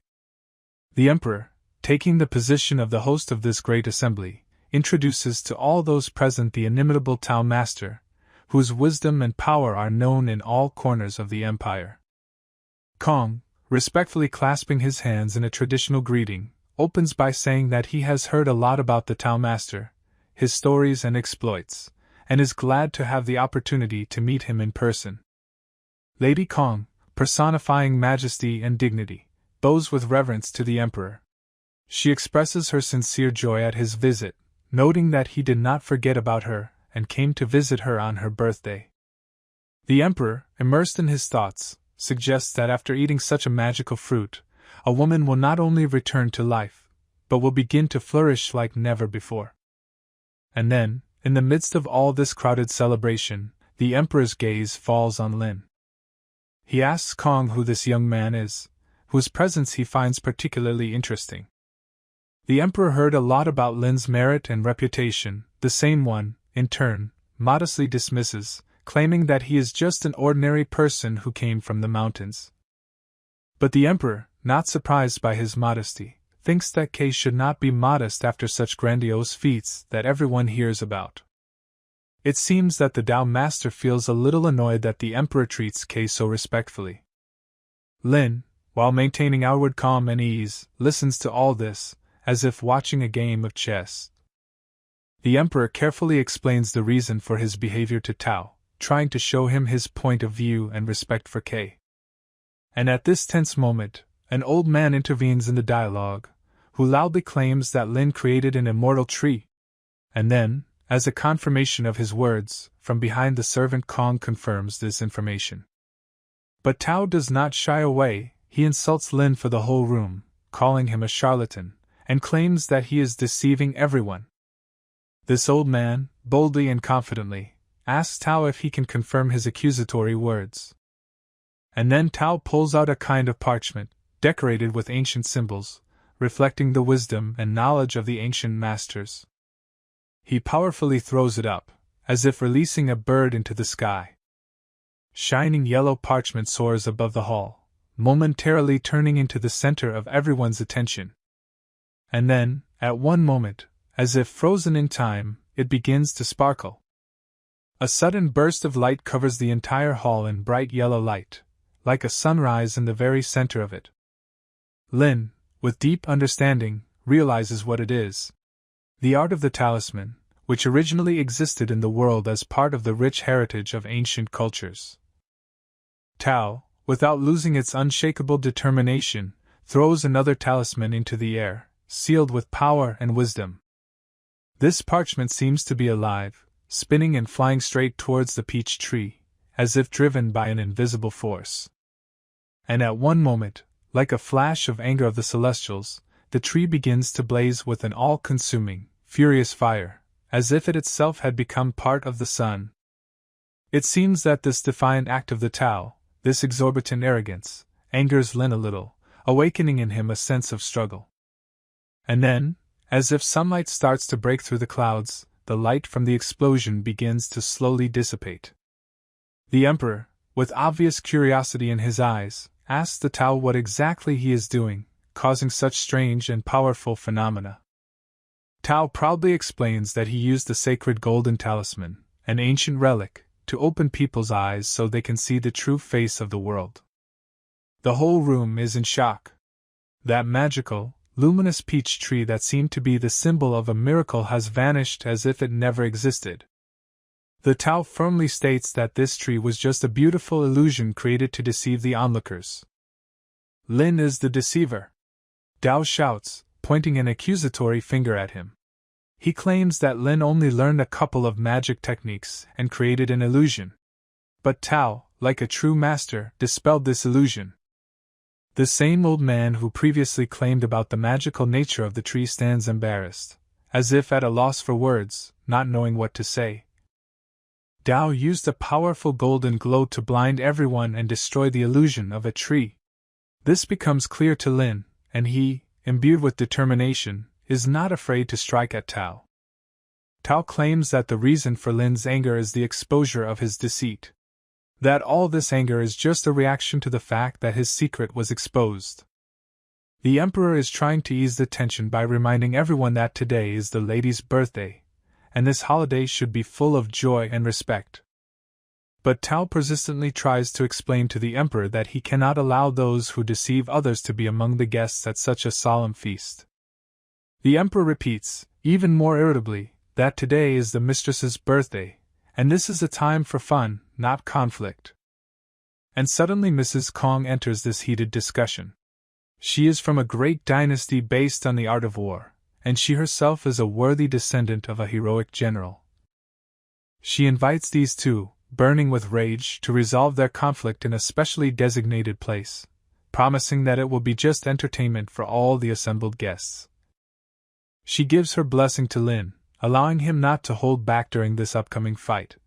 The Emperor, taking the position of the host of this great assembly, introduces to all those present the inimitable Tao Master, whose wisdom and power are known in all corners of the empire. Kong, respectfully clasping his hands in a traditional greeting, opens by saying that he has heard a lot about the Tao Master, his stories and exploits, and is glad to have the opportunity to meet him in person. Lady Kong, personifying majesty and dignity, bows with reverence to the Emperor. She expresses her sincere joy at his visit, noting that he did not forget about her and came to visit her on her birthday. The Emperor, immersed in his thoughts, suggests that after eating such a magical fruit, a woman will not only return to life, but will begin to flourish like never before. And then, in the midst of all this crowded celebration, the Emperor's gaze falls on Lin. He asks Kong who this young man is, whose presence he finds particularly interesting. The Emperor heard a lot about Lin's merit and reputation, the same one, in turn, modestly dismisses, claiming that he is just an ordinary person who came from the mountains. But the Emperor, not surprised by his modesty, thinks that Kay should not be modest after such grandiose feats that everyone hears about. It seems that the Tao Master feels a little annoyed that the Emperor treats Kay so respectfully. Lin, while maintaining outward calm and ease, listens to all this, as if watching a game of chess. The Emperor carefully explains the reason for his behavior to Tao, trying to show him his point of view and respect for Kay. And at this tense moment, an old man intervenes in the dialogue, who loudly claims that Lin created an immortal tree. And then, as a confirmation of his words, from behind the servant Kong confirms this information. But Tao does not shy away. He insults Lin for the whole room, calling him a charlatan, and claims that he is deceiving everyone. This old man, boldly and confidently, asks Tao if he can confirm his accusatory words. And then Tao pulls out a kind of parchment, decorated with ancient symbols, reflecting the wisdom and knowledge of the ancient masters. He powerfully throws it up, as if releasing a bird into the sky. Shining yellow parchment soars above the hall, momentarily turning into the center of everyone's attention. And then, at one moment, as if frozen in time, it begins to sparkle. A sudden burst of light covers the entire hall in bright yellow light, like a sunrise in the very center of it. Lin, with deep understanding, realizes what it is. The art of the talisman, which originally existed in the world as part of the rich heritage of ancient cultures. Tao, without losing its unshakable determination, throws another talisman into the air, sealed with power and wisdom. This parchment seems to be alive, spinning and flying straight towards the peach tree, as if driven by an invisible force. And at one moment, like a flash of anger of the celestials, the tree begins to blaze with an all-consuming, furious fire, as if it itself had become part of the sun. It seems that this defiant act of the Tao, this exorbitant arrogance, angers Lin a little, awakening in him a sense of struggle. And then, as if sunlight starts to break through the clouds, the light from the explosion begins to slowly dissipate. The Emperor, with obvious curiosity in his eyes, asks the Tao what exactly he is doing, causing such strange and powerful phenomena. Tao proudly explains that he used the sacred golden talisman, an ancient relic, to open people's eyes so they can see the true face of the world. The whole room is in shock. That magical, luminous peach tree that seemed to be the symbol of a miracle has vanished as if it never existed. The Tao firmly states that this tree was just a beautiful illusion created to deceive the onlookers. Lin is the deceiver. Tao shouts, pointing an accusatory finger at him. He claims that Lin only learned a couple of magic techniques and created an illusion. But Tao, like a true master, dispelled this illusion. The same old man who previously claimed about the magical nature of the tree stands embarrassed, as if at a loss for words, not knowing what to say. Tao used a powerful golden glow to blind everyone and destroy the illusion of a tree. This becomes clear to Lin, and he, imbued with determination, is not afraid to strike at Tao. Tao claims that the reason for Lin's anger is the exposure of his deceit. That all this anger is just a reaction to the fact that his secret was exposed. The Emperor is trying to ease the tension by reminding everyone that today is the lady's birthday, and this holiday should be full of joy and respect. But Tao persistently tries to explain to the Emperor that he cannot allow those who deceive others to be among the guests at such a solemn feast. The Emperor repeats, even more irritably, that today is the mistress's birthday, and this is a time for fun, not conflict. And suddenly Mrs. Kong enters this heated discussion. She is from a great dynasty based on the art of war, and she herself is a worthy descendant of a heroic general. She invites these two, burning with rage, to resolve their conflict in a specially designated place, promising that it will be just entertainment for all the assembled guests. She gives her blessing to Lin, allowing him not to hold back during this upcoming fight.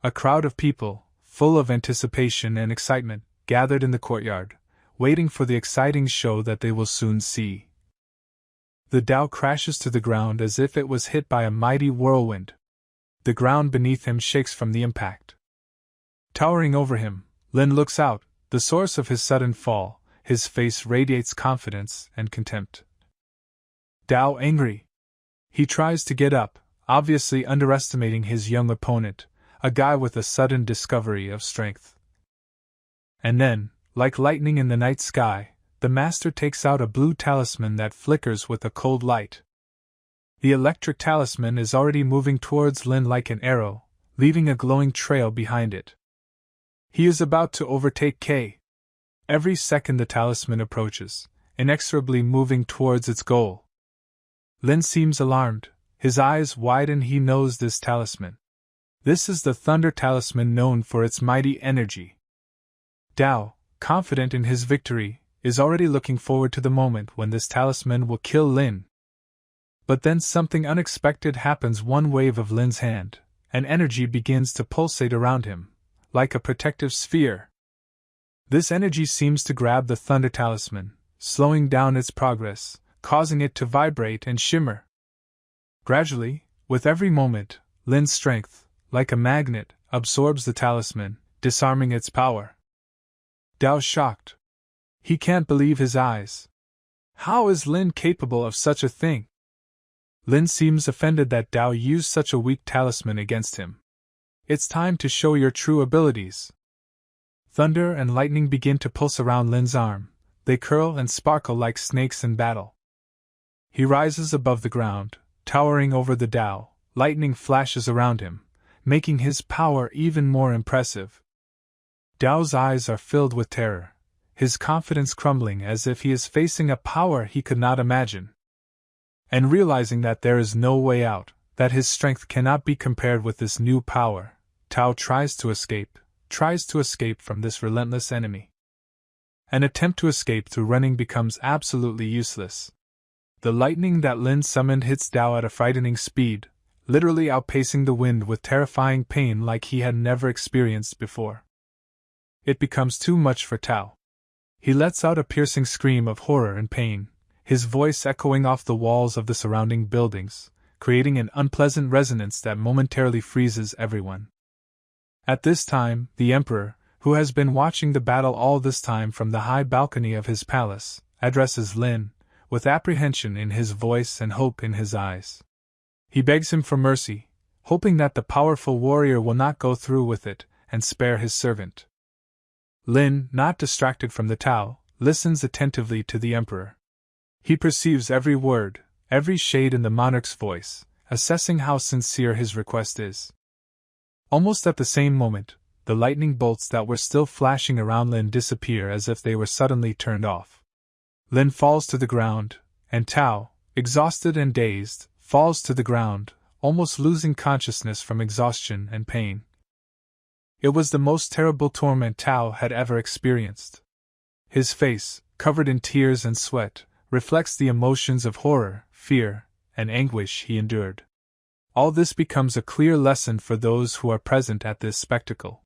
A crowd of people, full of anticipation and excitement, gathered in the courtyard, waiting for the exciting show that they will soon see. The Tao crashes to the ground as if it was hit by a mighty whirlwind. The ground beneath him shakes from the impact. Towering over him, Lin looks out, the source of his sudden fall. His face radiates confidence and contempt. Tao angry. He tries to get up, obviously underestimating his young opponent, a guy with a sudden discovery of strength. And then, like lightning in the night sky, the master takes out a blue talisman that flickers with a cold light. The electric talisman is already moving towards Lin like an arrow, leaving a glowing trail behind it. He is about to overtake K. Every second the talisman approaches, inexorably moving towards its goal. Lin seems alarmed, his eyes widen. He knows this talisman. This is the Thunder Talisman, known for its mighty energy. Tao, confident in his victory, is already looking forward to the moment when this talisman will kill Lin. But then something unexpected happens. One wave of Lin's hand, and energy begins to pulsate around him, like a protective sphere. This energy seems to grab the Thunder Talisman, slowing down its progress, causing it to vibrate and shimmer. Gradually, with every moment, Lin's strength, like a magnet, absorbs the talisman, disarming its power. Dao's shocked. He can't believe his eyes. How is Lin capable of such a thing? Lin seems offended that Dao used such a weak talisman against him. It's time to show your true abilities. Thunder and lightning begin to pulse around Lin's arm. They curl and sparkle like snakes in battle. He rises above the ground, towering over the Dao. Lightning flashes around him, making his power even more impressive. Dao's eyes are filled with terror, his confidence crumbling as if he is facing a power he could not imagine. And realizing that there is no way out, that his strength cannot be compared with this new power, Tao tries to escape from this relentless enemy. An attempt to escape through running becomes absolutely useless. The lightning that Lin summoned hits Dao at a frightening speed, literally outpacing the wind with terrifying pain like he had never experienced before. It becomes too much for Tao. He lets out a piercing scream of horror and pain, his voice echoing off the walls of the surrounding buildings, creating an unpleasant resonance that momentarily freezes everyone. At this time, the Emperor, who has been watching the battle all this time from the high balcony of his palace, addresses Lin, with apprehension in his voice and hope in his eyes. He begs him for mercy, hoping that the powerful warrior will not go through with it and spare his servant. Lin, not distracted from the Tao, listens attentively to the Emperor. He perceives every word, every shade in the monarch's voice, assessing how sincere his request is. Almost at the same moment, the lightning bolts that were still flashing around Lin disappear as if they were suddenly turned off. Lin falls to the ground, and Tao, exhausted and dazed, falls to the ground, almost losing consciousness from exhaustion and pain. It was the most terrible torment Tao had ever experienced. His face, covered in tears and sweat, reflects the emotions of horror, fear, and anguish he endured. All this becomes a clear lesson for those who are present at this spectacle.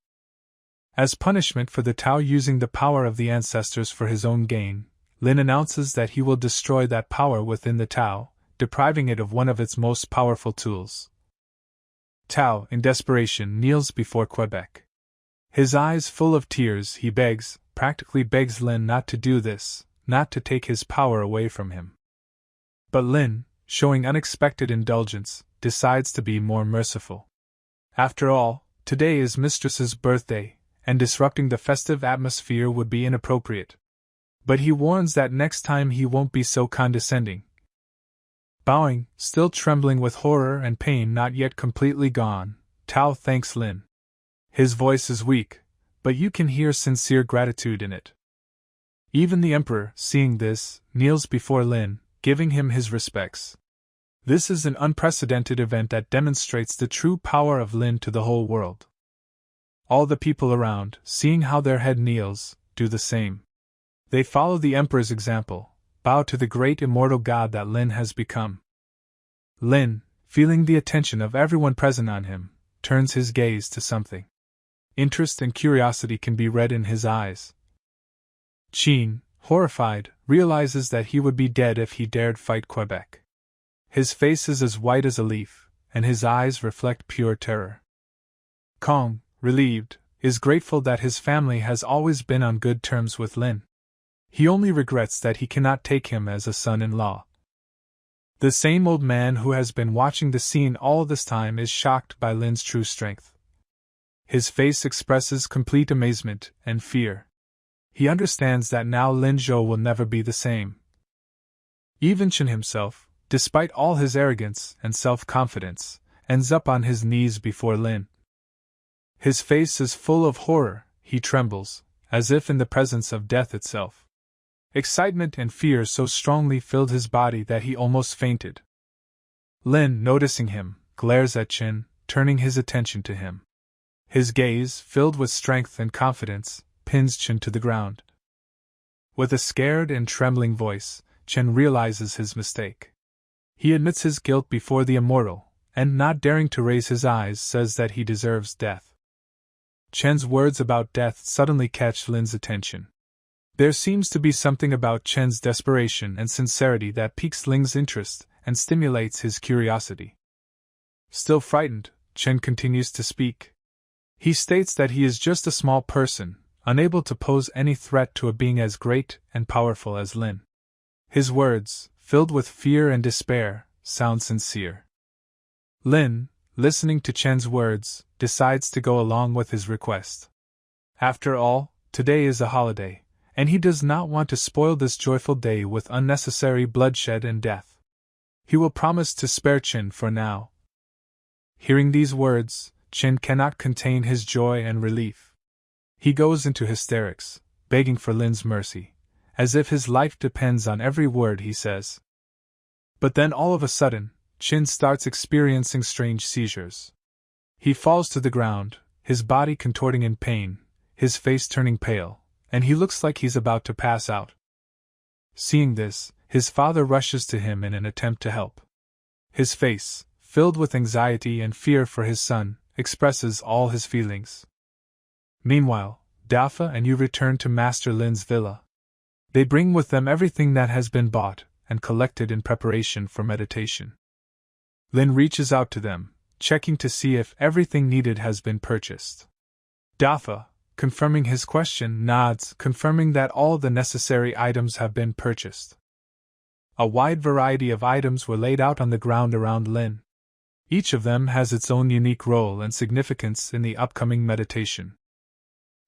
As punishment for the Tao using the power of the ancestors for his own gain, Lin announces that he will destroy that power within the Tao, depriving it of one of its most powerful tools. Tao, in desperation, kneels before Quebec. His eyes full of tears, he practically begs Lin not to do this, not to take his power away from him. But Lin, showing unexpected indulgence, decides to be more merciful. After all, today is Mistress's birthday, and disrupting the festive atmosphere would be inappropriate. But he warns that next time he won't be so condescending. Bowing, still trembling with horror and pain not yet completely gone, Tao thanks Lin. His voice is weak, but you can hear sincere gratitude in it. Even the Emperor, seeing this, kneels before Lin, giving him his respects. This is an unprecedented event that demonstrates the true power of Lin to the whole world. All the people around, seeing how their head kneels, do the same. They follow the Emperor's example, bow to the great immortal god that Lin has become. Lin, feeling the attention of everyone present on him, turns his gaze to something. Interest and curiosity can be read in his eyes. Qin, horrified, realizes that he would be dead if he dared fight Quebec. His face is as white as a leaf, and his eyes reflect pure terror. Kong, relieved, is grateful that his family has always been on good terms with Lin. He only regrets that he cannot take him as a son-in-law. The same old man who has been watching the scene all this time is shocked by Lin's true strength. His face expresses complete amazement and fear. He understands that now Lin Zhou will never be the same. Even Chen himself, despite all his arrogance and self-confidence, ends up on his knees before Lin. His face is full of horror, he trembles, as if in the presence of death itself. Excitement and fear so strongly filled his body that he almost fainted. Lin, noticing him, glares at Chen, turning his attention to him. His gaze, filled with strength and confidence, pins Chen to the ground. With a scared and trembling voice, Chen realizes his mistake. He admits his guilt before the immortal, and not daring to raise his eyes says that he deserves death. Chen's words about death suddenly catch Lin's attention. There seems to be something about Chen's desperation and sincerity that piques Lin's interest and stimulates his curiosity. Still frightened, Chen continues to speak. He states that he is just a small person, unable to pose any threat to a being as great and powerful as Lin. His words, filled with fear and despair, sound sincere. Lin, listening to Chen's words, decides to go along with his request. After all, today is a holiday, and he does not want to spoil this joyful day with unnecessary bloodshed and death. He will promise to spare Chen for now. Hearing these words, Chen cannot contain his joy and relief. He goes into hysterics, begging for Lin's mercy, as if his life depends on every word he says. But then all of a sudden, Chen starts experiencing strange seizures. He falls to the ground, his body contorting in pain, his face turning pale, and he looks like he's about to pass out. Seeing this, his father rushes to him in an attempt to help. His face, filled with anxiety and fear for his son, expresses all his feelings. Meanwhile, Dafa and Yu return to Master Lin's villa. They bring with them everything that has been bought and collected in preparation for meditation. Lin reaches out to them, checking to see if everything needed has been purchased. Dafa, confirming his question, nods, confirming that all the necessary items have been purchased. A wide variety of items were laid out on the ground around Lin. Each of them has its own unique role and significance in the upcoming meditation.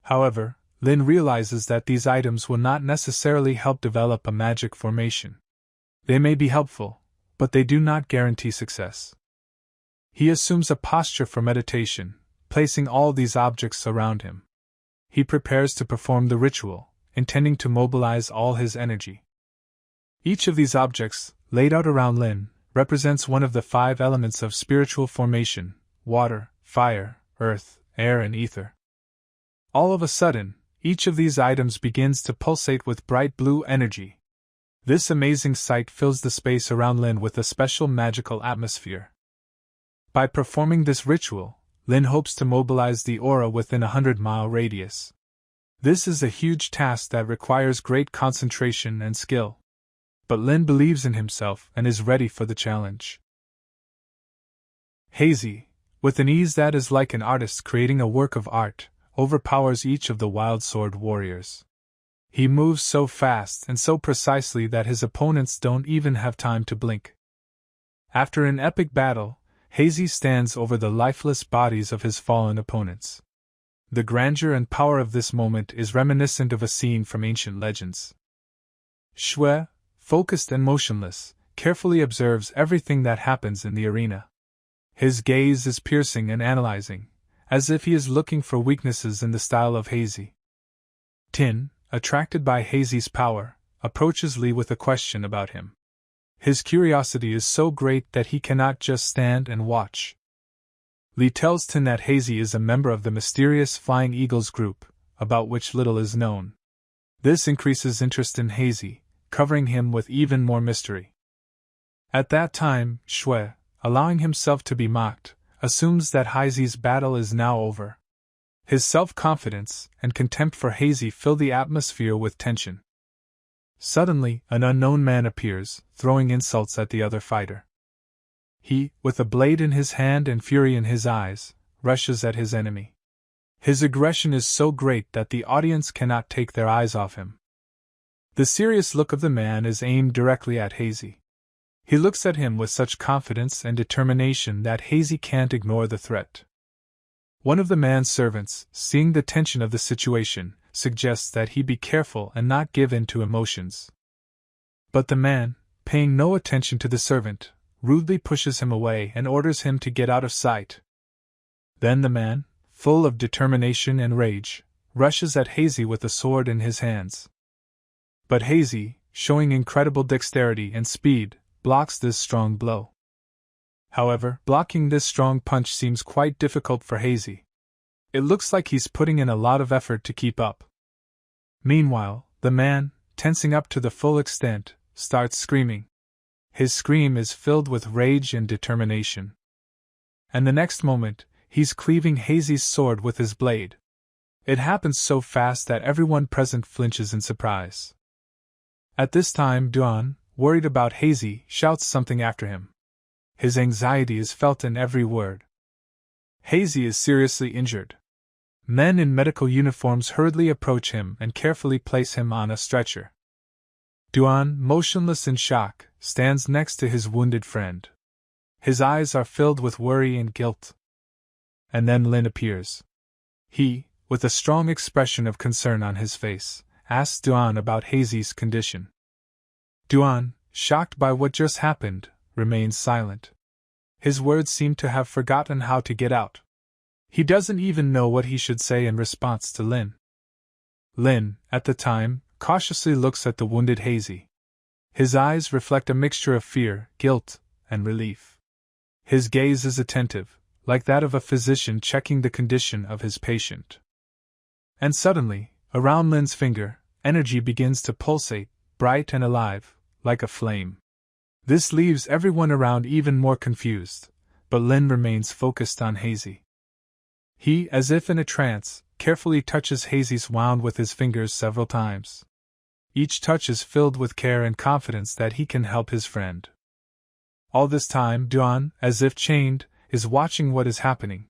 However, Lin realizes that these items will not necessarily help develop a magic formation. They may be helpful, but they do not guarantee success. He assumes a posture for meditation, placing all these objects around him. He prepares to perform the ritual, intending to mobilize all his energy. Each of these objects, laid out around Lin, represents one of the 5 elements of spiritual formation: water, fire, earth, air, and ether. All of a sudden, each of these items begins to pulsate with bright blue energy. This amazing sight fills the space around Lin with a special magical atmosphere. By performing this ritual, Lin hopes to mobilize the aura within a 100-mile radius. This is a huge task that requires great concentration and skill. But Lin believes in himself and is ready for the challenge. Hazy, with an ease that is like an artist creating a work of art, overpowers each of the wild sword warriors. He moves so fast and so precisely that his opponents don't even have time to blink. After an epic battle, Hazy stands over the lifeless bodies of his fallen opponents. The grandeur and power of this moment is reminiscent of a scene from ancient legends. Shui, focused and motionless, carefully observes everything that happens in the arena. His gaze is piercing and analyzing, as if he is looking for weaknesses in the style of Hazy. Tin, attracted by Hazy's power, approaches Li with a question about him. His curiosity is so great that he cannot just stand and watch. Li tells Tin that Hazy is a member of the mysterious Flying Eagles group, about which little is known. This increases interest in Hazy, covering him with even more mystery. At that time, Shui, allowing himself to be mocked, assumes that Hazy's battle is now over. His self-confidence and contempt for Hazy fill the atmosphere with tension. Suddenly, an unknown man appears, throwing insults at the other fighter. He, with a blade in his hand and fury in his eyes, rushes at his enemy. His aggression is so great that the audience cannot take their eyes off him. The serious look of the man is aimed directly at Hazy. He looks at him with such confidence and determination that Hazy can't ignore the threat. One of the man's servants, seeing the tension of the situation, suggests that he be careful and not give in to emotions. But the man, paying no attention to the servant, rudely pushes him away and orders him to get out of sight. Then the man, full of determination and rage, rushes at Hazy with a sword in his hands. But Hazy, showing incredible dexterity and speed, blocks this strong blow. However, blocking this strong punch seems quite difficult for Hazy. It looks like he's putting in a lot of effort to keep up. Meanwhile, the man, tensing up to the full extent, starts screaming. His scream is filled with rage and determination. and the next moment, he's cleaving Hazy's sword with his blade. It happens so fast that everyone present flinches in surprise. At this time, Duan, worried about Hazy, shouts something after him. His anxiety is felt in every word. Hazy is seriously injured. Men in medical uniforms hurriedly approach him and carefully place him on a stretcher. Duan, motionless in shock, stands next to his wounded friend. His eyes are filled with worry and guilt. And then Lin appears. He, with a strong expression of concern on his face, asks Duan about Hazy's condition. Duan, shocked by what just happened, remains silent. His words seem to have forgotten how to get out. He doesn't even know what he should say in response to Lin. Lin, at the time, cautiously looks at the wounded Hazy. His eyes reflect a mixture of fear, guilt, and relief. His gaze is attentive, like that of a physician checking the condition of his patient. And suddenly, around Lin's finger, energy begins to pulsate, bright and alive, like a flame. This leaves everyone around even more confused, but Lin remains focused on Hazy. He, as if in a trance, carefully touches Hazy's wound with his fingers several times. Each touch is filled with care and confidence that he can help his friend. All this time, Duan, as if chained, is watching what is happening.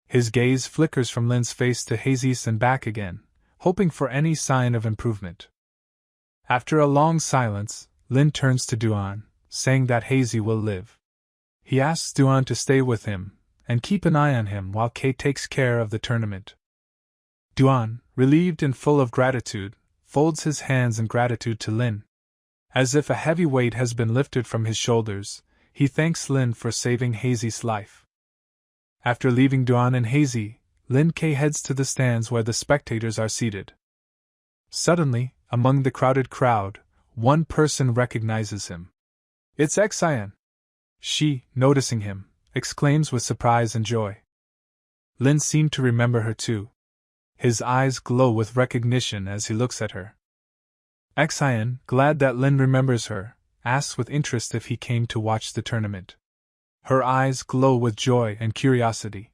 His gaze flickers from Lin's face to Hazy's and back again, hoping for any sign of improvement. After a long silence, Lin turns to Duan, saying that Hazy will live. He asks Duan to stay with him and keep an eye on him while Kay takes care of the tournament. Duan, relieved and full of gratitude, folds his hands in gratitude to Lin. As if a heavy weight has been lifted from his shoulders, he thanks Lin for saving Hazy's life. After leaving Duan and Hazy, Lin Kay heads to the stands where the spectators are seated. Suddenly, among the crowded crowd, one person recognizes him. It's Xian. She, noticing him, exclaims with surprise and joy. Lin seemed to remember her too. His eyes glow with recognition as he looks at her. Xian, glad that Lin remembers her, asks with interest if he came to watch the tournament. Her eyes glow with joy and curiosity.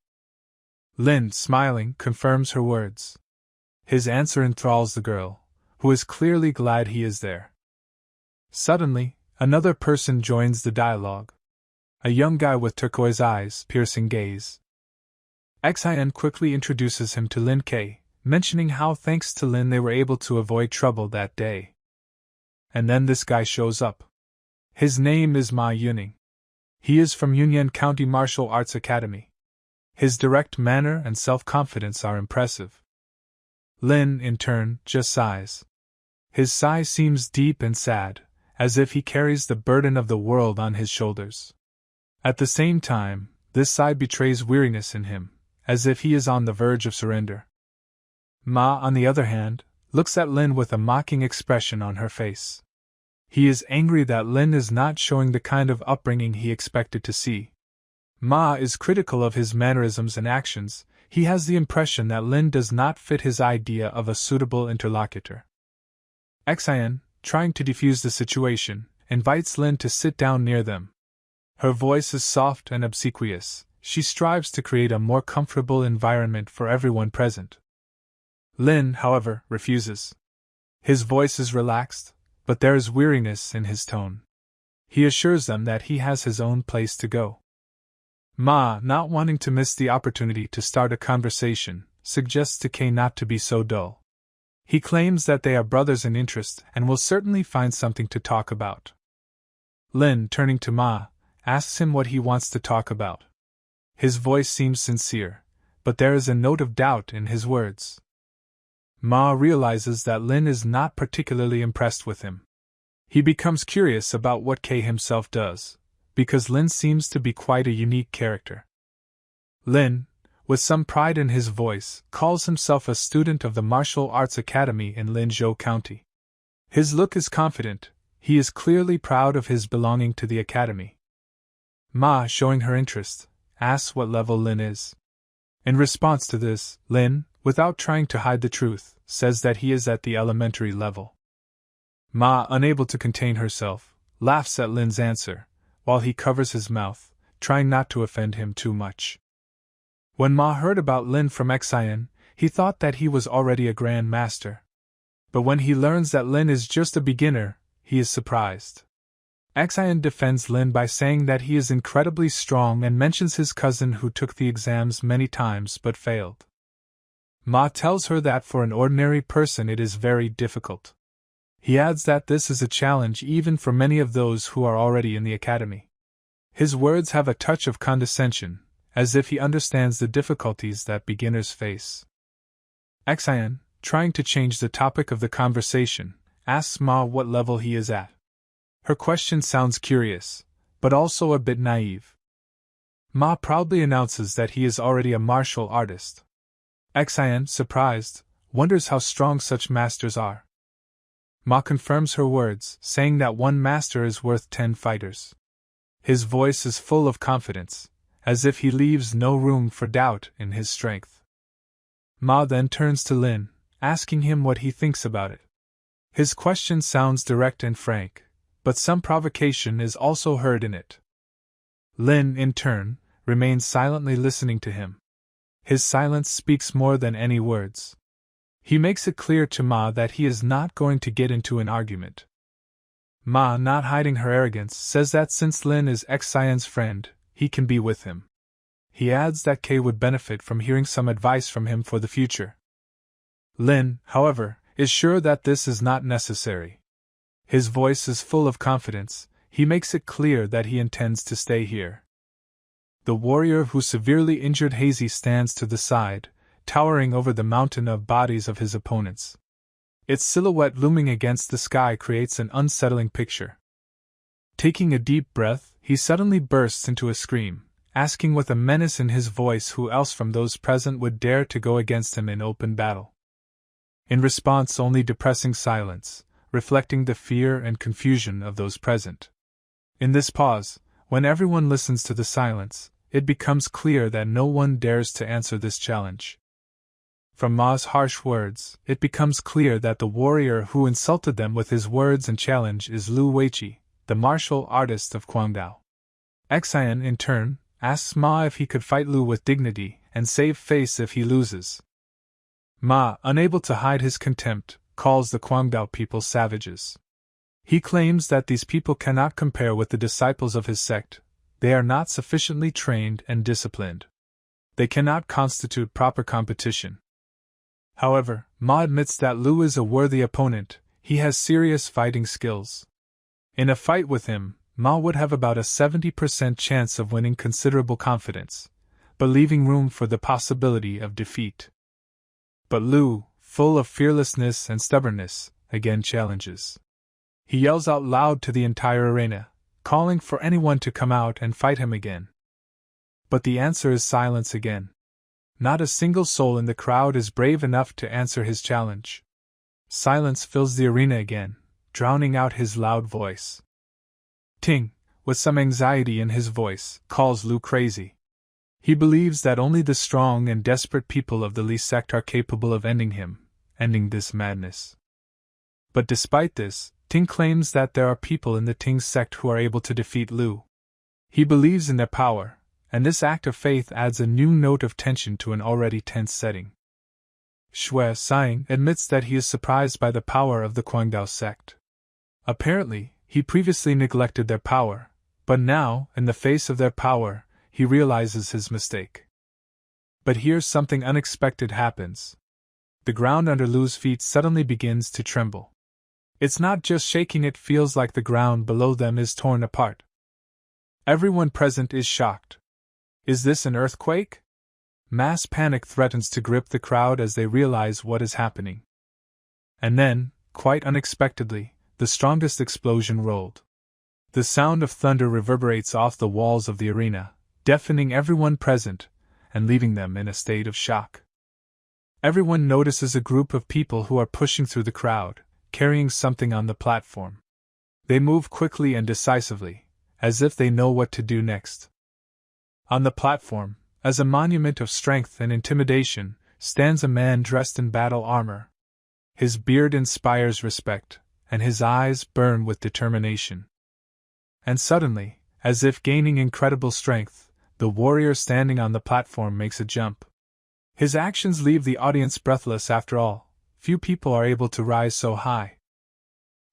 Lin, smiling, confirms her words. His answer enthralls the girl, who is clearly glad he is there. Suddenly, another person joins the dialogue. A young guy with turquoise eyes, piercing gaze. Xian quickly introduces him to Lin Kay, mentioning how thanks to Lin they were able to avoid trouble that day. And then this guy shows up. His name is Ma Yuning. He is from Union County Martial Arts Academy. His direct manner and self-confidence are impressive. Lin, in turn, just sighs. His sigh seems deep and sad, as if he carries the burden of the world on his shoulders. At the same time, this sigh betrays weariness in him, as if he is on the verge of surrender. Ma, on the other hand, looks at Lin with a mocking expression on her face. He is angry that Lin is not showing the kind of upbringing he expected to see. Ma is critical of his mannerisms and actions. He has the impression that Lin does not fit his idea of a suitable interlocutor. Xian, trying to defuse the situation, invites Lin to sit down near them. Her voice is soft and obsequious. She strives to create a more comfortable environment for everyone present. Lin, however, refuses. His voice is relaxed, but there is weariness in his tone. He assures them that he has his own place to go. Ma, not wanting to miss the opportunity to start a conversation, suggests to Kay not to be so dull. He claims that they are brothers in interest and will certainly find something to talk about. Lin, turning to Ma, asks him what he wants to talk about. His voice seems sincere, but there is a note of doubt in his words. Ma realizes that Lin is not particularly impressed with him. He becomes curious about what Kay himself does, because Lin seems to be quite a unique character. Lin, with some pride in his voice, calls himself a student of the Martial Arts Academy in Linzhou County. His look is confident. He is clearly proud of his belonging to the academy. Ma, showing her interest, asks what level Lin is. In response to this, Lin, without trying to hide the truth, says that he is at the elementary level. Ma, unable to contain herself, laughs at Lin's answer, while he covers his mouth, trying not to offend him too much. When Ma heard about Lin from Xian, he thought that he was already a Grand Master. But when he learns that Lin is just a beginner, he is surprised. Xian defends Lin by saying that he is incredibly strong and mentions his cousin who took the exams many times but failed. Ma tells her that for an ordinary person it is very difficult. He adds that this is a challenge even for many of those who are already in the academy. His words have a touch of condescension, as if he understands the difficulties that beginners face. Xian, trying to change the topic of the conversation, asks Ma what level he is at. Her question sounds curious, but also a bit naive. Ma proudly announces that he is already a martial artist. Xian, surprised, wonders how strong such masters are. Ma confirms her words, saying that one master is worth 10 fighters. His voice is full of confidence, as if he leaves no room for doubt in his strength. Ma then turns to Lin, asking him what he thinks about it. His question sounds direct and frank, but some provocation is also heard in it. Lin, in turn, remains silently listening to him. His silence speaks more than any words. He makes it clear to Ma that he is not going to get into an argument. Ma, not hiding her arrogance, says that since Lin is Xian's friend, he can be with him. He adds that Kei would benefit from hearing some advice from him for the future. Lin, however, is sure that this is not necessary. His voice is full of confidence. He makes it clear that he intends to stay here. The warrior who severely injured Hazy stands to the side, towering over the mountain of bodies of his opponents. Its silhouette looming against the sky creates an unsettling picture. Taking a deep breath, he suddenly bursts into a scream, asking with a menace in his voice who else from those present would dare to go against him in open battle. In response, only depressing silence, reflecting the fear and confusion of those present. In this pause, when everyone listens to the silence, it becomes clear that no one dares to answer this challenge. From Ma's harsh words, it becomes clear that the warrior who insulted them with his words and challenge is Lu Weiqi, the martial artist of Guangdao. Xian, in turn, asks Ma if he could fight Lu with dignity and save face if he loses. Ma, unable to hide his contempt, calls the Guangdao people savages. He claims that these people cannot compare with the disciples of his sect. They are not sufficiently trained and disciplined. They cannot constitute proper competition. However, Ma admits that Lu is a worthy opponent. He has serious fighting skills. In a fight with him, Ma would have about a 70% chance of winning considerable confidence, but leaving room for the possibility of defeat. But Lu, full of fearlessness and stubbornness, again challenges. He yells out loud to the entire arena, calling for anyone to come out and fight him again. But the answer is silence again. Not a single soul in the crowd is brave enough to answer his challenge. Silence fills the arena again, drowning out his loud voice. Ting, with some anxiety in his voice, calls Lu crazy. He believes that only the strong and desperate people of the Li sect are capable of ending this madness. But despite this, Ting claims that there are people in the Ting sect who are able to defeat Lu. He believes in their power, and this act of faith adds a new note of tension to an already tense setting. Shui, sighing, admits that he is surprised by the power of the Guangdao sect. Apparently, he previously neglected their power, but now, in the face of their power, he realizes his mistake. But here something unexpected happens. The ground under Lu's feet suddenly begins to tremble. It's not just shaking, it feels like the ground below them is torn apart. Everyone present is shocked. Is this an earthquake? Mass panic threatens to grip the crowd as they realize what is happening. And then, quite unexpectedly, the strongest explosion rolled. The sound of thunder reverberates off the walls of the arena, deafening everyone present, and leaving them in a state of shock. Everyone notices a group of people who are pushing through the crowd, carrying something on the platform. They move quickly and decisively, as if they know what to do next. On the platform, as a monument of strength and intimidation, stands a man dressed in battle armor. His beard inspires respect, and his eyes burn with determination. And suddenly, As if gaining incredible strength, the warrior standing on the platform makes a jump. His actions leave the audience breathless. After all, few people are able to rise so high.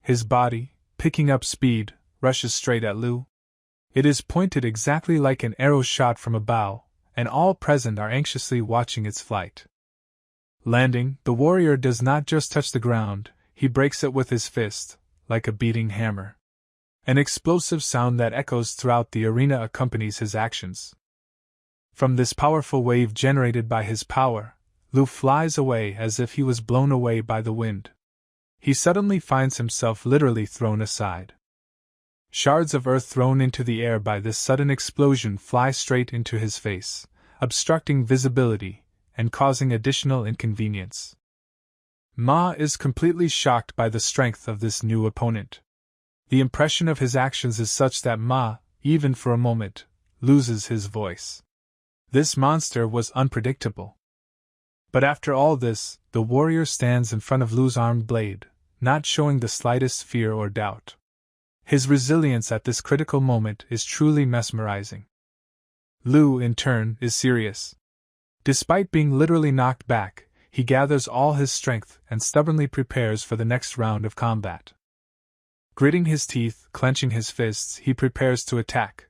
His body, picking up speed, rushes straight at Lu. It is pointed exactly like an arrow shot from a bow, and all present are anxiously watching its flight. Landing, the warrior does not just touch the ground, he breaks it with his fist, like a beating hammer. An explosive sound that echoes throughout the arena accompanies his actions. From this powerful wave generated by his power, Lu flies away as if he was blown away by the wind. He suddenly finds himself literally thrown aside. Shards of earth thrown into the air by this sudden explosion fly straight into his face, obstructing visibility and causing additional inconvenience. Ma is completely shocked by the strength of this new opponent. The impression of his actions is such that Ma, even for a moment, loses his voice. This monster was unpredictable. But after all this, the warrior stands in front of Lu's armed blade, not showing the slightest fear or doubt. His resilience at this critical moment is truly mesmerizing. Lu, in turn, is serious. Despite being literally knocked back, he gathers all his strength and stubbornly prepares for the next round of combat. Gritting his teeth, clenching his fists, he prepares to attack.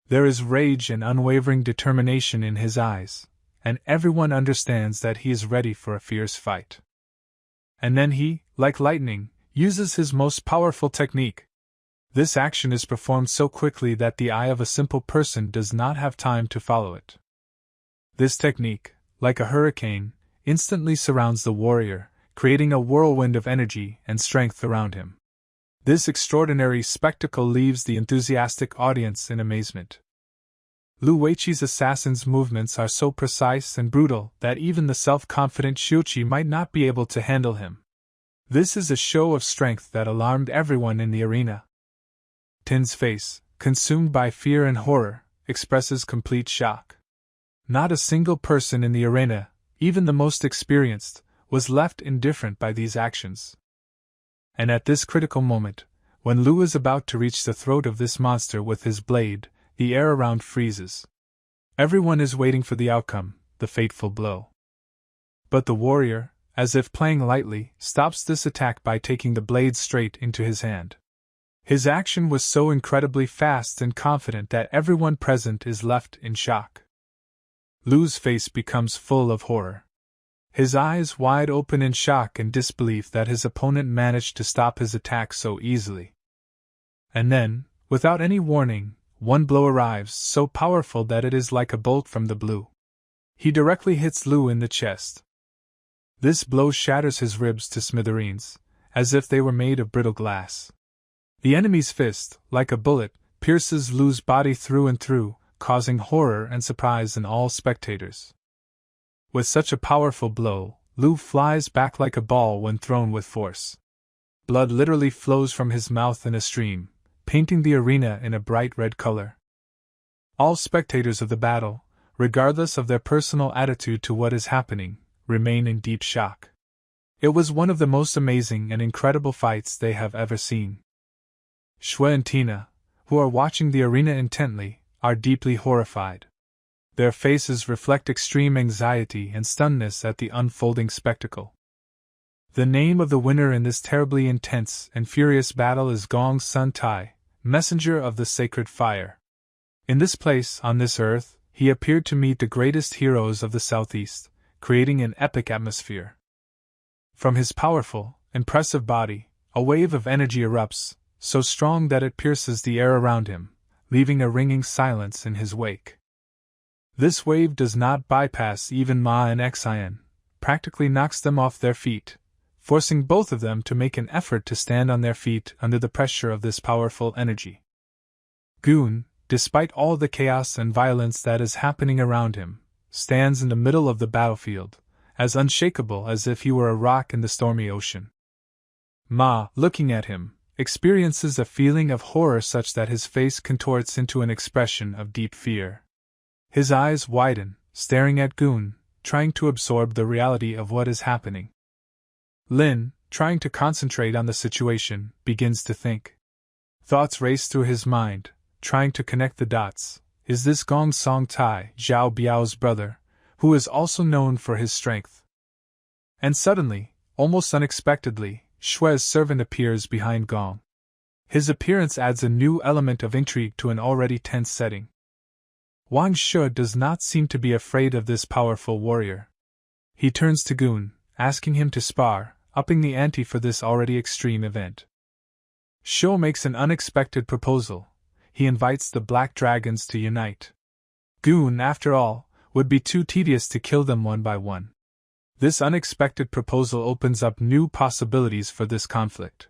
There is rage and unwavering determination in his eyes, and everyone understands that he is ready for a fierce fight. And then he, like lightning, uses his most powerful technique. This action is performed so quickly that the eye of a simple person does not have time to follow it. This technique, like a hurricane, instantly surrounds the warrior, creating a whirlwind of energy and strength around him. This extraordinary spectacle leaves the enthusiastic audience in amazement. Lu Weiqi's assassin's movements are so precise and brutal that even the self-confident Xiuqi might not be able to handle him. This is a show of strength that alarmed everyone in the arena. Tin's face, consumed by fear and horror, expresses complete shock. Not a single person in the arena, even the most experienced, was left indifferent by these actions. And at this critical moment, when Lu is about to reach the throat of this monster with his blade, the air around freezes. Everyone is waiting for the outcome, the fateful blow. But the warrior, as if playing lightly, stops this attack by taking the blade straight into his hand. His action was so incredibly fast and confident that everyone present is left in shock. Lu's face becomes full of horror. His eyes wide open in shock and disbelief that his opponent managed to stop his attack so easily. And then, without any warning, one blow arrives so powerful that it is like a bolt from the blue. He directly hits Lu in the chest. This blow shatters his ribs to smithereens, as if they were made of brittle glass. The enemy's fist, like a bullet, pierces Lu's body through and through, causing horror and surprise in all spectators. With such a powerful blow, Lu flies back like a ball when thrown with force. Blood literally flows from his mouth in a stream, painting the arena in a bright red color. All spectators of the battle, regardless of their personal attitude to what is happening, remain in deep shock. It was one of the most amazing and incredible fights they have ever seen. Shui and Tina, who are watching the arena intently, are deeply horrified. Their faces reflect extreme anxiety and stunnedness at the unfolding spectacle. The name of the winner in this terribly intense and furious battle is Gong Sun Tai, messenger of the sacred fire. In this place, on this earth, he appeared to meet the greatest heroes of the southeast, creating an epic atmosphere. From his powerful, impressive body, a wave of energy erupts, so strong that it pierces the air around him, leaving a ringing silence in his wake. This wave does not bypass even Ma and Xian, practically knocks them off their feet, forcing both of them to make an effort to stand on their feet under the pressure of this powerful energy. Goon, despite all the chaos and violence that is happening around him, stands in the middle of the battlefield, as unshakable as if he were a rock in the stormy ocean. Ma, looking at him, experiences a feeling of horror such that his face contorts into an expression of deep fear. His eyes widen, staring at Goon, trying to absorb the reality of what is happening. Lin, trying to concentrate on the situation, begins to think. Thoughts race through his mind, trying to connect the dots. Is this Gong Song Tai, Zhao Biao's brother, who is also known for his strength? And suddenly, almost unexpectedly, Shue's servant appears behind Gong. His appearance adds a new element of intrigue to an already tense setting. Wang Shu does not seem to be afraid of this powerful warrior. He turns to Gun, asking him to spar, upping the ante for this already extreme event. Shu makes an unexpected proposal. He invites the Black Dragons to unite. Gun, after all, would be too tedious to kill them one by one. This unexpected proposal opens up new possibilities for this conflict.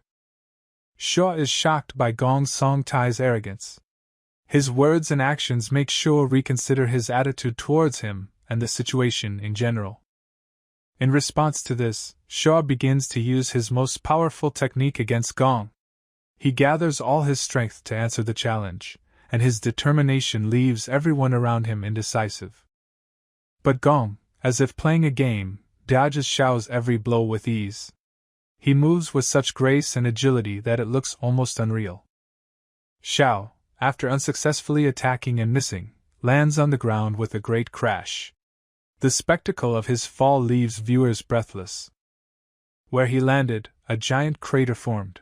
Shu is shocked by Gong Song Tai's arrogance. His words and actions make Shu reconsider his attitude towards him and the situation in general. In response to this, Shu begins to use his most powerful technique against Gong. He gathers all his strength to answer the challenge, and his determination leaves everyone around him indecisive. But Gong, as if playing a game, dodges Xiao's every blow with ease. He moves with such grace and agility that it looks almost unreal. Xiao, after unsuccessfully attacking and missing, lands on the ground with a great crash. The spectacle of his fall leaves viewers breathless. Where he landed, a giant crater formed.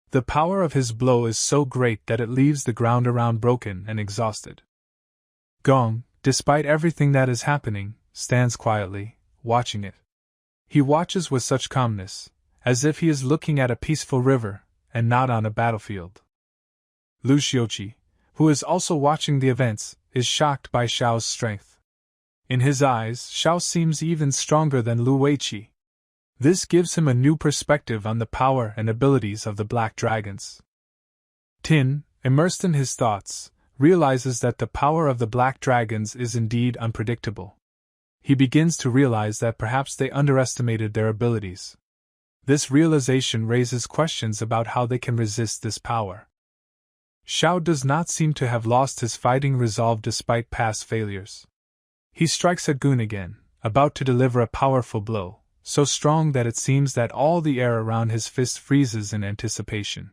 The power of his blow is so great that it leaves the ground around broken and exhausted. Gong, despite everything that is happening, stands quietly, watching it. He watches with such calmness, as if he is looking at a peaceful river, and not on a battlefield. Lu Xiuqi, who is also watching the events, is shocked by Xiao's strength. In his eyes, Xiao seems even stronger than Lu Weiqi. This gives him a new perspective on the power and abilities of the Black Dragons. Tin, immersed in his thoughts, realizes that the power of the Black Dragons is indeed unpredictable. He begins to realize that perhaps they underestimated their abilities. This realization raises questions about how they can resist this power. Xiao does not seem to have lost his fighting resolve despite past failures. He strikes at Gun again, about to deliver a powerful blow, so strong that it seems that all the air around his fist freezes in anticipation.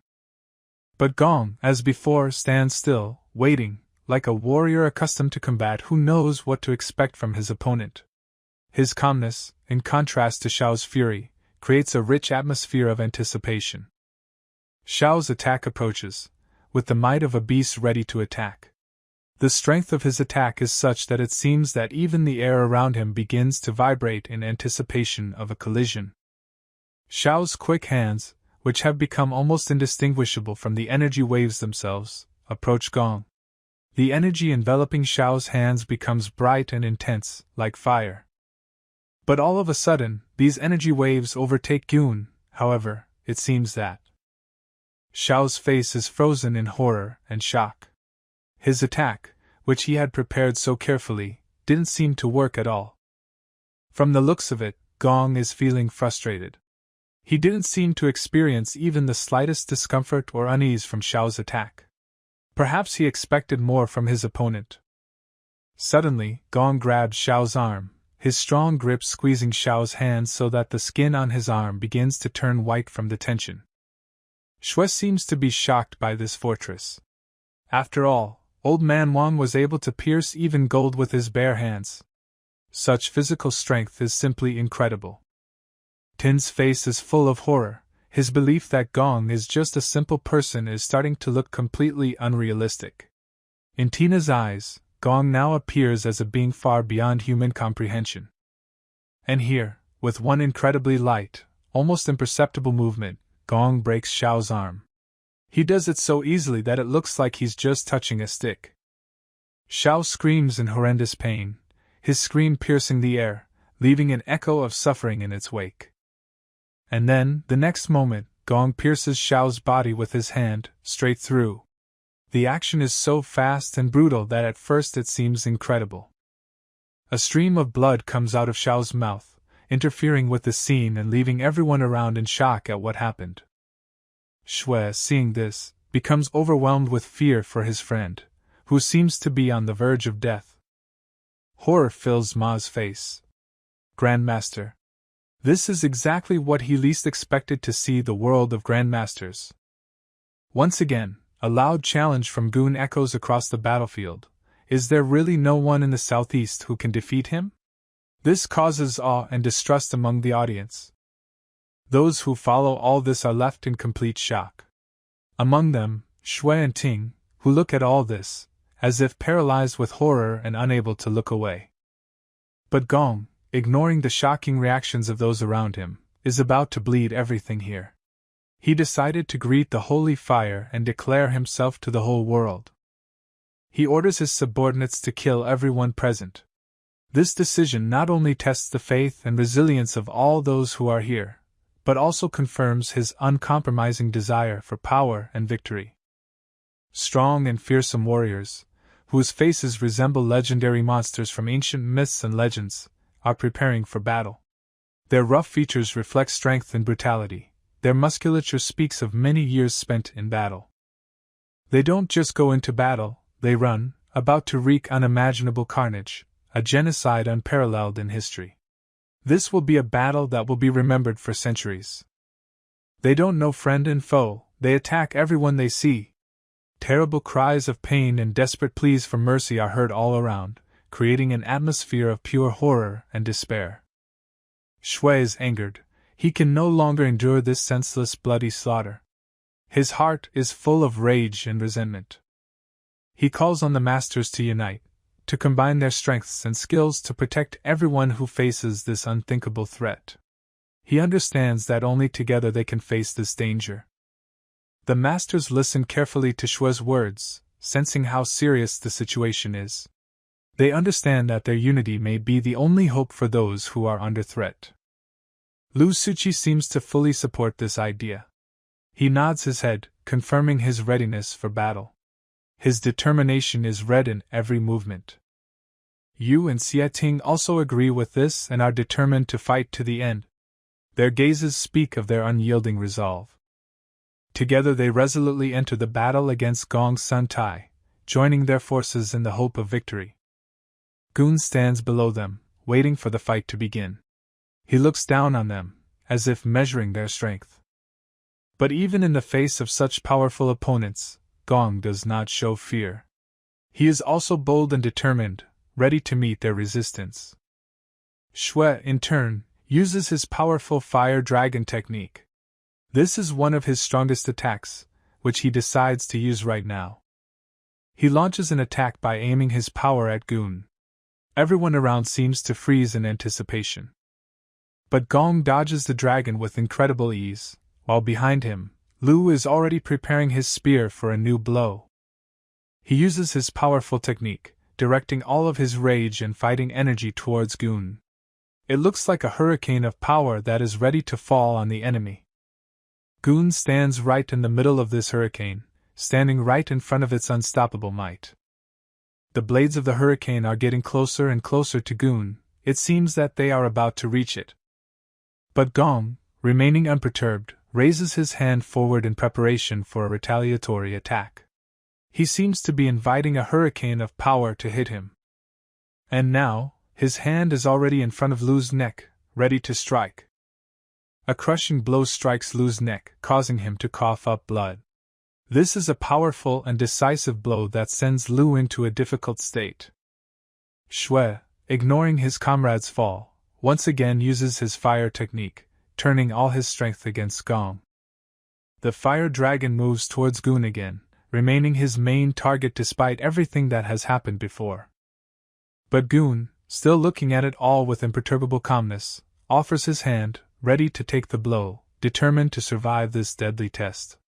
But Gong, as before, stands still, waiting, like a warrior accustomed to combat who knows what to expect from his opponent. His calmness, in contrast to Xiao's fury, creates a rich atmosphere of anticipation. Xiao's attack approaches, with the might of a beast ready to attack. The strength of his attack is such that it seems that even the air around him begins to vibrate in anticipation of a collision. Xiao's quick hands, which have become almost indistinguishable from the energy waves themselves, approach Gong. The energy enveloping Xiao's hands becomes bright and intense, like fire. But all of a sudden, these energy waves overtake Gun. However, it seems that Xiao's face is frozen in horror and shock. His attack, which he had prepared so carefully, didn't seem to work at all. From the looks of it, Gong is feeling frustrated. He didn't seem to experience even the slightest discomfort or unease from Xiao's attack. Perhaps he expected more from his opponent. Suddenly, Gong grabbed Xiao's arm, his strong grip squeezing Xiao's hand so that the skin on his arm begins to turn white from the tension. Shui seems to be shocked by this fortress. After all, Old Man Wang was able to pierce even gold with his bare hands. Such physical strength is simply incredible. Tin's face is full of horror. His belief that Gong is just a simple person is starting to look completely unrealistic. In Tina's eyes, Gong now appears as a being far beyond human comprehension. And here, with one incredibly light, almost imperceptible movement, Gong breaks Xiao's arm. He does it so easily that it looks like he's just touching a stick. Xiao screams in horrendous pain, his scream piercing the air, leaving an echo of suffering in its wake. And then, the next moment, Gong pierces Xiao's body with his hand, straight through. The action is so fast and brutal that at first it seems incredible. A stream of blood comes out of Xiao's mouth, interfering with the scene and leaving everyone around in shock at what happened. Shui, seeing this, becomes overwhelmed with fear for his friend, who seems to be on the verge of death. Horror fills Ma's face. Grandmaster. This is exactly what he least expected to see the world of grandmasters. Once again, A loud challenge from Goon echoes across the battlefield. Is there really no one in the southeast who can defeat him? This causes awe and distrust among the audience. Those who follow all this are left in complete shock. Among them, Shui and Ting, who look at all this, as if paralyzed with horror and unable to look away. But Gong, ignoring the shocking reactions of those around him, is about to bleed everything here. He decided to greet the holy fire and declare himself to the whole world. He orders his subordinates to kill everyone present. This decision not only tests the faith and resilience of all those who are here, but also confirms his uncompromising desire for power and victory. Strong and fearsome warriors, whose faces resemble legendary monsters from ancient myths and legends, are preparing for battle. Their rough features reflect strength and brutality. Their musculature speaks of many years spent in battle. They don't just go into battle, they run, about to wreak unimaginable carnage, a genocide unparalleled in history. This will be a battle that will be remembered for centuries. They don't know friend and foe, they attack everyone they see. Terrible cries of pain and desperate pleas for mercy are heard all around, creating an atmosphere of pure horror and despair. Shui is angered. He can no longer endure this senseless, bloody slaughter. His heart is full of rage and resentment. He calls on the masters to unite, to combine their strengths and skills to protect everyone who faces this unthinkable threat. He understands that only together they can face this danger. The masters listen carefully to Shui's words, sensing how serious the situation is. They understand that their unity may be the only hope for those who are under threat. Lu Suqi seems to fully support this idea. He nods his head, confirming his readiness for battle. His determination is read in every movement. Yu and Xie Ting also agree with this and are determined to fight to the end. Their gazes speak of their unyielding resolve. Together they resolutely enter the battle against Gong's son Tai, joining their forces in the hope of victory. Goon stands below them, waiting for the fight to begin. He looks down on them, as if measuring their strength. But even in the face of such powerful opponents, Gong does not show fear. He is also bold and determined, ready to meet their resistance. Shui, in turn, uses his powerful fire dragon technique. This is one of his strongest attacks, which he decides to use right now. He launches an attack by aiming his power at Goon. Everyone around seems to freeze in anticipation. But Gong dodges the dragon with incredible ease, while behind him, Lu is already preparing his spear for a new blow. He uses his powerful technique, directing all of his rage and fighting energy towards Goon. It looks like a hurricane of power that is ready to fall on the enemy. Goon stands right in the middle of this hurricane, standing right in front of its unstoppable might. The blades of the hurricane are getting closer and closer to Goon. It seems that they are about to reach it. But Gong, remaining unperturbed, raises his hand forward in preparation for a retaliatory attack. He seems to be inviting a hurricane of power to hit him. And now, his hand is already in front of Lu's neck, ready to strike. A crushing blow strikes Lu's neck, causing him to cough up blood. This is a powerful and decisive blow that sends Lu into a difficult state. Shui, ignoring his comrade's fall, once again uses his fire technique, turning all his strength against Gong. The fire dragon moves towards Goon again, remaining his main target despite everything that has happened before. But Goon, still looking at it all with imperturbable calmness, offers his hand, ready to take the blow, determined to survive this deadly test.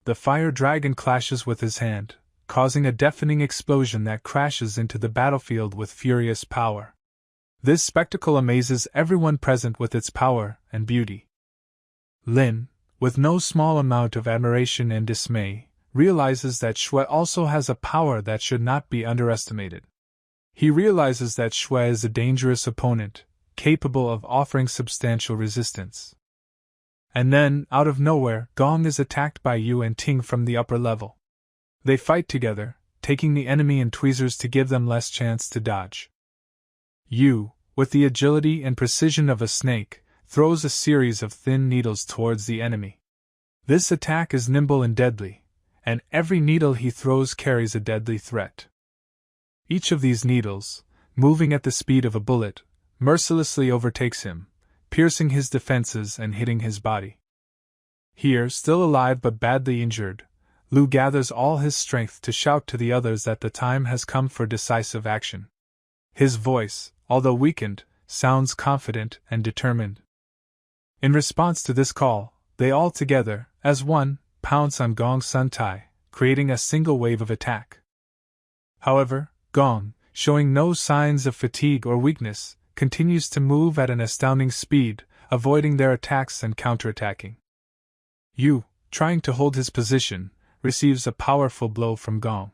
The fire dragon clashes with his hand, causing a deafening explosion that crashes into the battlefield with furious power. This spectacle amazes everyone present with its power and beauty. Lin, with no small amount of admiration and dismay, realizes that Shui also has a power that should not be underestimated. He realizes that Shui is a dangerous opponent, capable of offering substantial resistance. And then, out of nowhere, Gong is attacked by Yu and Ting from the upper level. They fight together, taking the enemy in tweezers to give them less chance to dodge. Yu, with the agility and precision of a snake, throws a series of thin needles towards the enemy. This attack is nimble and deadly, and every needle he throws carries a deadly threat. Each of these needles, moving at the speed of a bullet, mercilessly overtakes him, piercing his defenses and hitting his body. Here, still alive but badly injured, Lu gathers all his strength to shout to the others that the time has come for decisive action. His voice, although weakened, sounds confident and determined. In response to this call, they all together, as one, pounce on Gong Sun Tai, creating a single wave of attack. However, Gong, showing no signs of fatigue or weakness, continues to move at an astounding speed, avoiding their attacks and counterattacking. Yu, trying to hold his position, receives a powerful blow from Gong.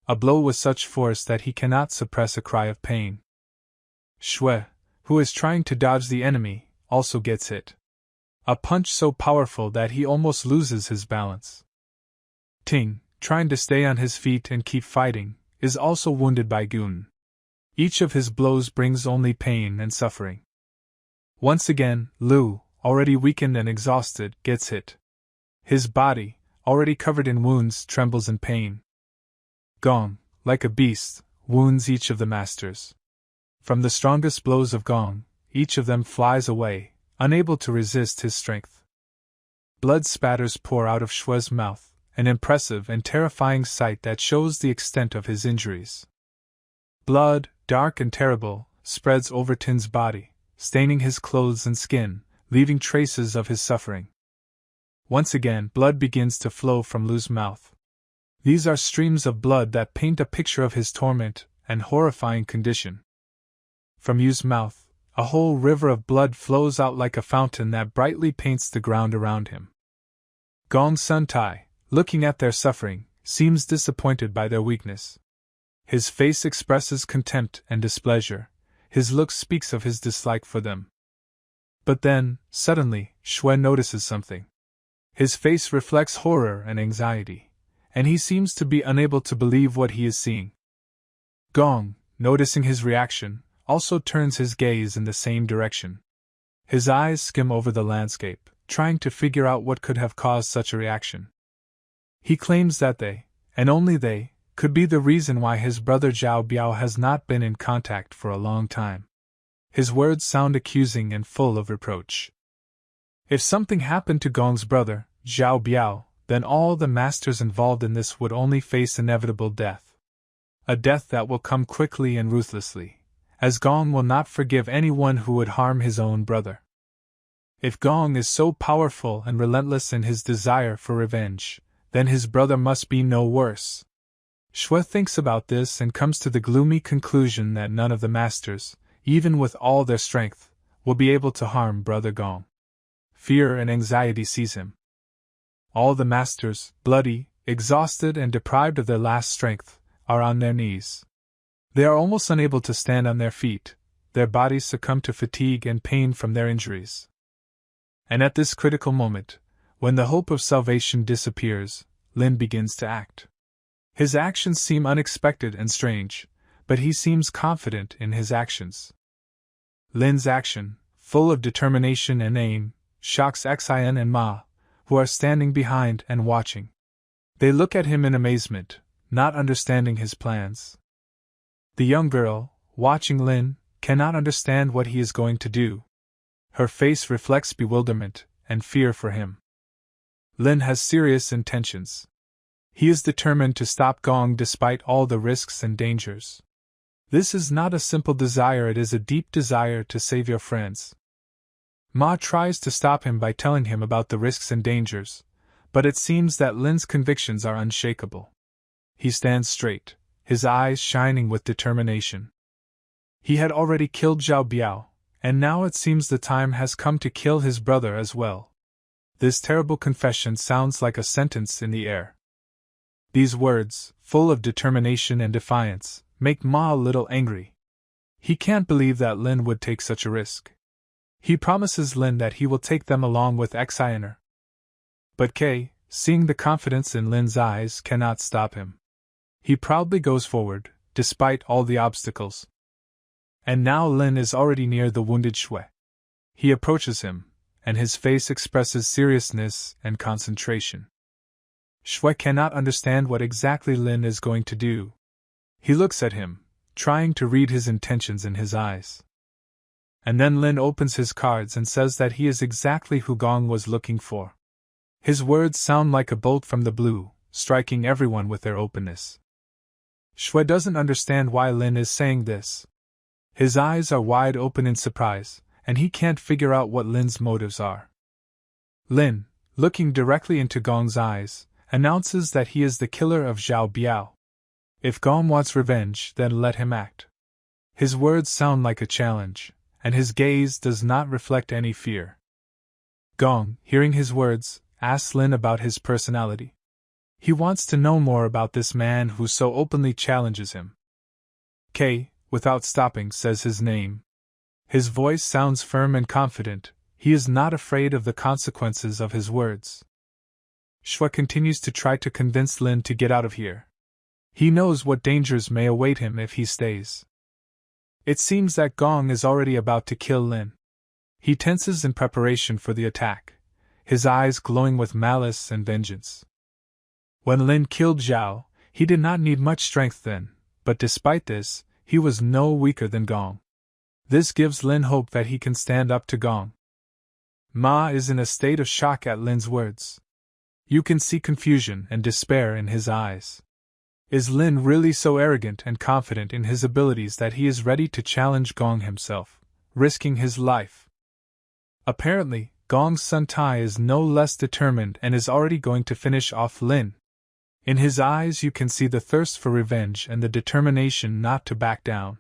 A blow with such force that he cannot suppress a cry of pain. Shui, who is trying to dodge the enemy, also gets hit. A punch so powerful that he almost loses his balance. Ting, trying to stay on his feet and keep fighting, is also wounded by Gun. Each of his blows brings only pain and suffering. Once again, Lu, already weakened and exhausted, gets hit. His body, already covered in wounds, trembles in pain. Gong, like a beast, wounds each of the masters. From the strongest blows of Gong, each of them flies away, unable to resist his strength. Blood spatters pour out of Shui's mouth, an impressive and terrifying sight that shows the extent of his injuries. Blood, dark and terrible, spreads over Tin's body, staining his clothes and skin, leaving traces of his suffering. Once again, blood begins to flow from Lu's mouth. These are streams of blood that paint a picture of his torment and horrifying condition. From Yu's mouth, a whole river of blood flows out like a fountain that brightly paints the ground around him. Gong Sun Tai, looking at their suffering, seems disappointed by their weakness. His face expresses contempt and displeasure, his look speaks of his dislike for them. But then, suddenly, Shui notices something. His face reflects horror and anxiety, and he seems to be unable to believe what he is seeing. Gong, noticing his reaction, also turns his gaze in the same direction. His eyes skim over the landscape, trying to figure out what could have caused such a reaction. He claims that they, and only they, could be the reason why his brother Zhao Biao has not been in contact for a long time. His words sound accusing and full of reproach. If something happened to Gong's brother, Zhao Biao, then all the masters involved in this would only face inevitable death. A death that will come quickly and ruthlessly, as Gong will not forgive anyone who would harm his own brother. If Gong is so powerful and relentless in his desire for revenge, then his brother must be no worse. Shui thinks about this and comes to the gloomy conclusion that none of the masters, even with all their strength, will be able to harm brother Gong. Fear and anxiety seize him. All the masters, bloody, exhausted and deprived of their last strength, are on their knees. They are almost unable to stand on their feet, their bodies succumb to fatigue and pain from their injuries. And at this critical moment, when the hope of salvation disappears, Lin begins to act. His actions seem unexpected and strange, but he seems confident in his actions. Lin's action, full of determination and aim, shocks Xian and Ma, who are standing behind and watching. They look at him in amazement, not understanding his plans. The young girl, watching Lin, cannot understand what he is going to do. Her face reflects bewilderment and fear for him. Lin has serious intentions. He is determined to stop Gong despite all the risks and dangers. This is not a simple desire, it is a deep desire to save your friends. Ma tries to stop him by telling him about the risks and dangers, but it seems that Lin's convictions are unshakable. He stands straight, his eyes shining with determination. He had already killed Zhao Biao, and now it seems the time has come to kill his brother as well. This terrible confession sounds like a sentence in the air. These words, full of determination and defiance, make Ma a little angry. He can't believe that Lin would take such a risk. He promises Lin that he will take them along with Xianer. But Kay, seeing the confidence in Lin's eyes, cannot stop him. He proudly goes forward, despite all the obstacles. And now Lin is already near the wounded Shui. He approaches him, and his face expresses seriousness and concentration. Shui cannot understand what exactly Lin is going to do. He looks at him, trying to read his intentions in his eyes. And then Lin opens his cards and says that he is exactly who Gong was looking for. His words sound like a bolt from the blue, striking everyone with their openness. Shui doesn't understand why Lin is saying this. His eyes are wide open in surprise, and he can't figure out what Lin's motives are. Lin, looking directly into Gong's eyes, announces that he is the killer of Zhao Biao. If Gong wants revenge, then let him act. His words sound like a challenge, and his gaze does not reflect any fear. Gong, hearing his words, asks Lin about his personality. He wants to know more about this man who so openly challenges him. K, without stopping, says his name. His voice sounds firm and confident. He is not afraid of the consequences of his words. Shui continues to try to convince Lin to get out of here. He knows what dangers may await him if he stays. It seems that Gong is already about to kill Lin. He tenses in preparation for the attack, his eyes glowing with malice and vengeance. When Lin killed Zhao, he did not need much strength then, but despite this, he was no weaker than Gong. This gives Lin hope that he can stand up to Gong. Ma is in a state of shock at Lin's words. You can see confusion and despair in his eyes. Is Lin really so arrogant and confident in his abilities that he is ready to challenge Gong himself, risking his life? Apparently, Gong's son Tai is no less determined and is already going to finish off Lin. In his eyes you can see the thirst for revenge and the determination not to back down.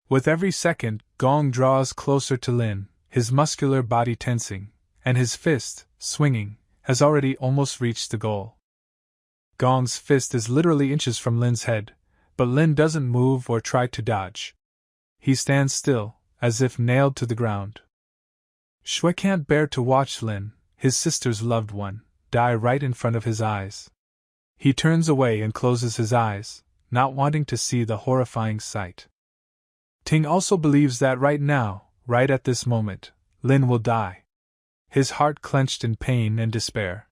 With every second, Gong draws closer to Lin, his muscular body tensing, and his fist, swinging, has already almost reached the goal. Gong's fist is literally inches from Lin's head, but Lin doesn't move or try to dodge. He stands still, as if nailed to the ground. Shui can't bear to watch Lin, his sister's loved one, die right in front of his eyes. He turns away and closes his eyes, not wanting to see the horrifying sight. Ting also believes that right now, right at this moment, Lin will die. His heart clenched in pain and despair.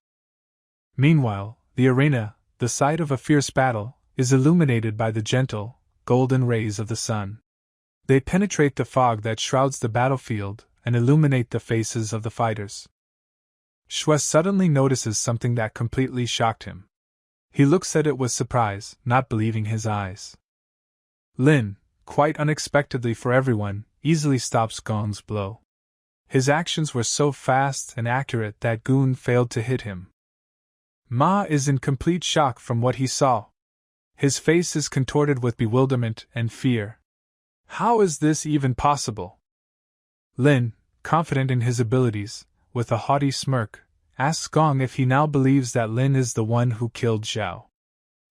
Meanwhile, the arena, the site of a fierce battle, is illuminated by the gentle, golden rays of the sun. They penetrate the fog that shrouds the battlefield and illuminate the faces of the fighters. Shui suddenly notices something that completely shocked him. He looks at it with surprise, not believing his eyes. Lin, quite unexpectedly for everyone, easily stops Gong's blow. His actions were so fast and accurate that Goon failed to hit him. Ma is in complete shock from what he saw. His face is contorted with bewilderment and fear. How is this even possible? Lin, confident in his abilities, with a haughty smirk, asks Gong if he now believes that Lin is the one who killed Zhao.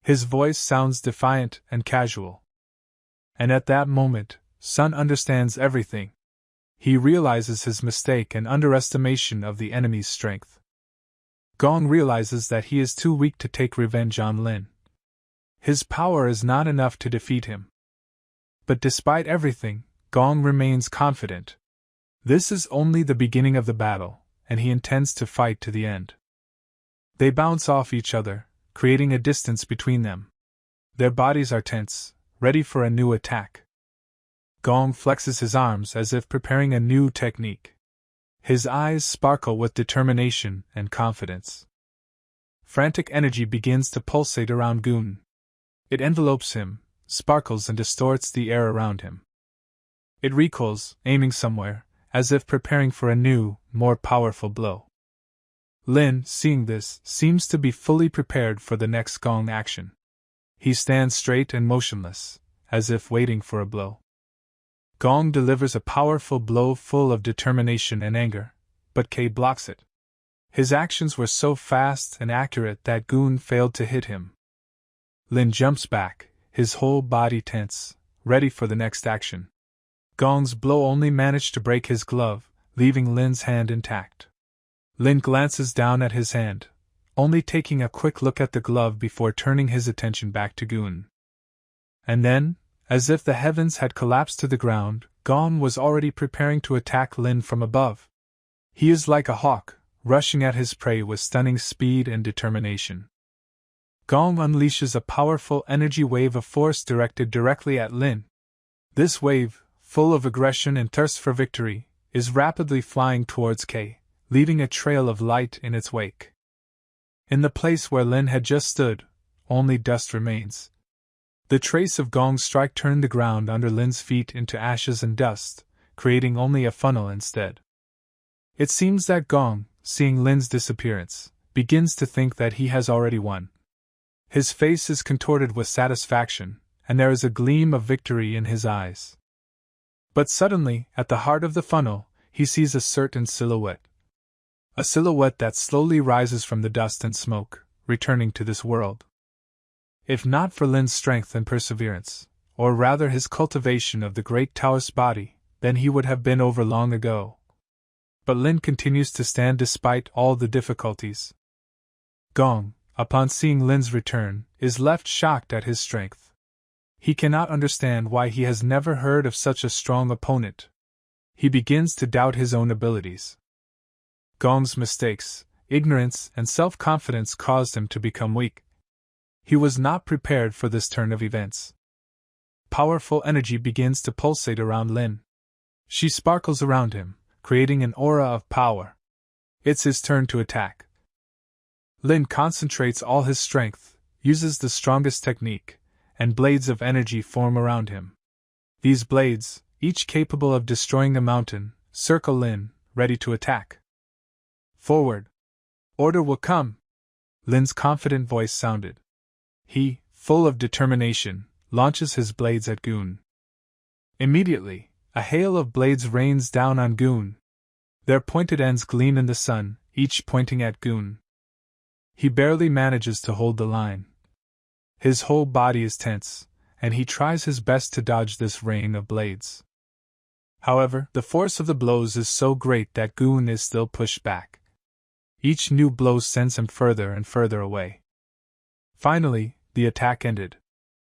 His voice sounds defiant and casual. And at that moment, Sun understands everything. He realizes his mistake and underestimation of the enemy's strength. Gong realizes that he is too weak to take revenge on Lin. His power is not enough to defeat him. But despite everything, Gong remains confident. This is only the beginning of the battle, and he intends to fight to the end. They bounce off each other, creating a distance between them. Their bodies are tense, ready for a new attack. Gong flexes his arms as if preparing a new technique. His eyes sparkle with determination and confidence. Frantic energy begins to pulsate around Goon. It envelopes him, sparkles and distorts the air around him. It recoils, aiming somewhere, as if preparing for a new, more powerful blow. Lin, seeing this, seems to be fully prepared for the next Gong action. He stands straight and motionless, as if waiting for a blow. Gong delivers a powerful blow full of determination and anger, but K blocks it. His actions were so fast and accurate that Goon failed to hit him. Lin jumps back, his whole body tense, ready for the next action. Gong's blow only managed to break his glove, leaving Lin's hand intact. Lin glances down at his hand, only taking a quick look at the glove before turning his attention back to Goon. And then, as if the heavens had collapsed to the ground, Gong was already preparing to attack Lin from above. He is like a hawk, rushing at his prey with stunning speed and determination. Gong unleashes a powerful energy wave of force directed directly at Lin. This wave, full of aggression and thirst for victory, is rapidly flying towards K, leaving a trail of light in its wake. In the place where Lin had just stood, only dust remains. The trace of Gong's strike turned the ground under Lin's feet into ashes and dust, creating only a funnel instead. It seems that Gong, seeing Lin's disappearance, begins to think that he has already won. His face is contorted with satisfaction, and there is a gleam of victory in his eyes. But suddenly, at the heart of the funnel, he sees a certain silhouette. A silhouette that slowly rises from the dust and smoke, returning to this world. If not for Lin's strength and perseverance, or rather his cultivation of the great Taoist body, then he would have been over long ago. But Lin continues to stand despite all the difficulties. Gong, upon seeing Lin's return, is left shocked at his strength. He cannot understand why he has never heard of such a strong opponent. He begins to doubt his own abilities. Gong's mistakes, ignorance, and self-confidence caused him to become weak. He was not prepared for this turn of events. Powerful energy begins to pulsate around Lin. She sparkles around him, creating an aura of power. It's his turn to attack. Lin concentrates all his strength, uses the strongest technique, and blades of energy form around him. These blades, each capable of destroying a mountain, circle Lin, ready to attack. Forward! Order will come! Lin's confident voice sounded. He, full of determination, launches his blades at Goon. Immediately, a hail of blades rains down on Goon. Their pointed ends gleam in the sun, each pointing at Goon. He barely manages to hold the line. His whole body is tense, and he tries his best to dodge this rain of blades. However, the force of the blows is so great that Goon is still pushed back. Each new blow sends him further and further away. Finally, the attack ended.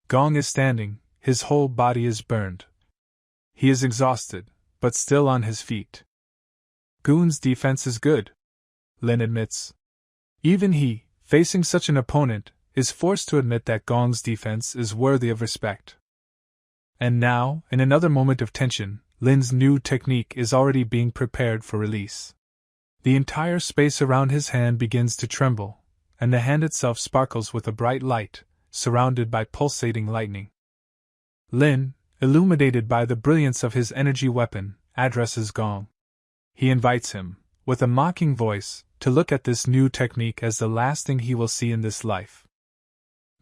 Gong is standing, his whole body is burned. He is exhausted, but still on his feet. Goon's defense is good, Lin admits. Even he, facing such an opponent, is forced to admit that Gong's defense is worthy of respect. And now, in another moment of tension, Lin's new technique is already being prepared for release. The entire space around his hand begins to tremble, and the hand itself sparkles with a bright light, surrounded by pulsating lightning. Lin, illuminated by the brilliance of his energy weapon, addresses Gong. He invites him, with a mocking voice, to look at this new technique as the last thing he will see in this life.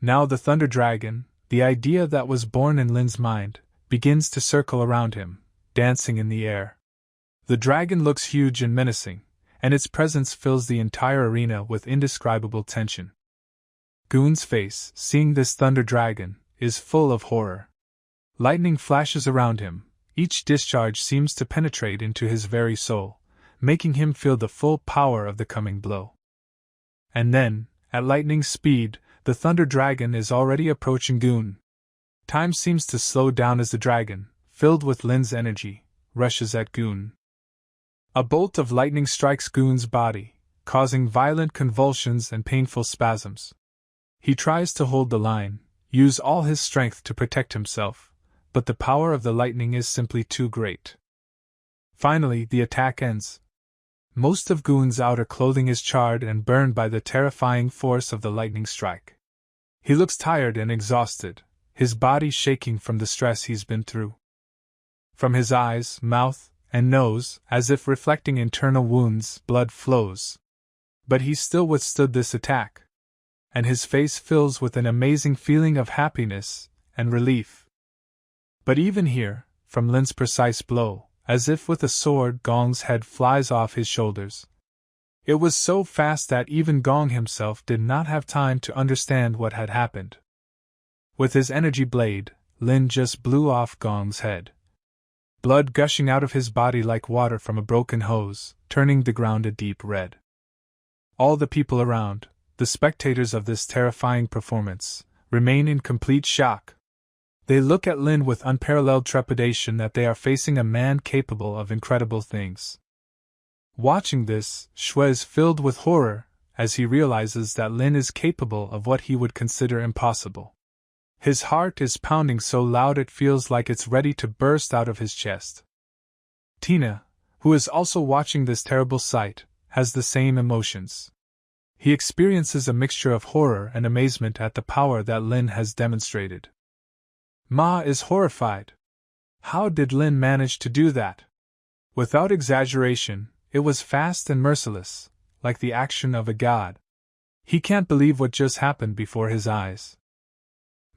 Now the Thunder Dragon, the idea that was born in Lin's mind, begins to circle around him, dancing in the air. The dragon looks huge and menacing, and its presence fills the entire arena with indescribable tension. Goon's face, seeing this Thunder Dragon, is full of horror. Lightning flashes around him, each discharge seems to penetrate into his very soul, making him feel the full power of the coming blow. And then, at lightning speed, the Thunder Dragon is already approaching Goon. Time seems to slow down as the dragon, filled with Lin's energy, rushes at Goon. A bolt of lightning strikes Goon's body, causing violent convulsions and painful spasms. He tries to hold the line, use all his strength to protect himself, but the power of the lightning is simply too great. Finally, the attack ends. Most of Goon's outer clothing is charred and burned by the terrifying force of the lightning strike. He looks tired and exhausted, his body shaking from the stress he's been through. From his eyes, mouth, and nose, as if reflecting internal wounds, blood flows. But he still withstood this attack, and his face fills with an amazing feeling of happiness and relief. But even here, from Lin's precise blow, as if with a sword, Gong's head flies off his shoulders. It was so fast that even Gong himself did not have time to understand what had happened. With his energy blade, Lin just blew off Gong's head. Blood gushing out of his body like water from a broken hose, turning the ground a deep red. All the people around, the spectators of this terrifying performance, remain in complete shock. They look at Lin with unparalleled trepidation that they are facing a man capable of incredible things. Watching this, Shui is filled with horror, as he realizes that Lin is capable of what he would consider impossible. His heart is pounding so loud it feels like it's ready to burst out of his chest. Tina, who is also watching this terrible sight, has the same emotions. He experiences a mixture of horror and amazement at the power that Lin has demonstrated. Ma is horrified. How did Lin manage to do that? Without exaggeration, it was fast and merciless, like the action of a god. He can't believe what just happened before his eyes.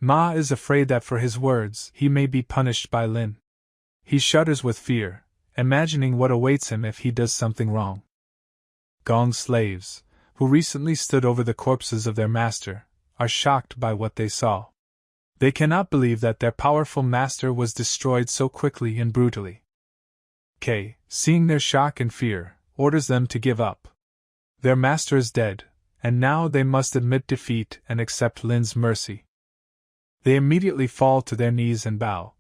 Ma is afraid that for his words he may be punished by Lin. He shudders with fear, imagining what awaits him if he does something wrong. Gong's slaves, who recently stood over the corpses of their master, are shocked by what they saw. They cannot believe that their powerful master was destroyed so quickly and brutally. Kay, seeing their shock and fear, orders them to give up. Their master is dead, and now they must admit defeat and accept Lin's mercy. They immediately fall to their knees and bow.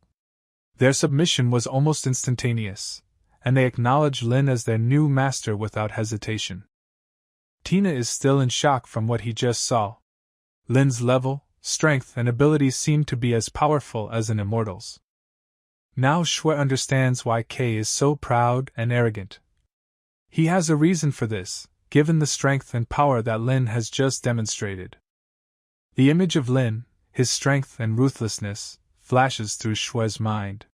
Their submission was almost instantaneous, and they acknowledge Lin as their new master without hesitation. Tina is still in shock from what he just saw. Lin's level, strength, and abilities seem to be as powerful as an immortal's. Now Shui understands why Kay is so proud and arrogant. He has a reason for this, given the strength and power that Lin has just demonstrated. The image of Lin, his strength and ruthlessness, flashes through Shui's mind.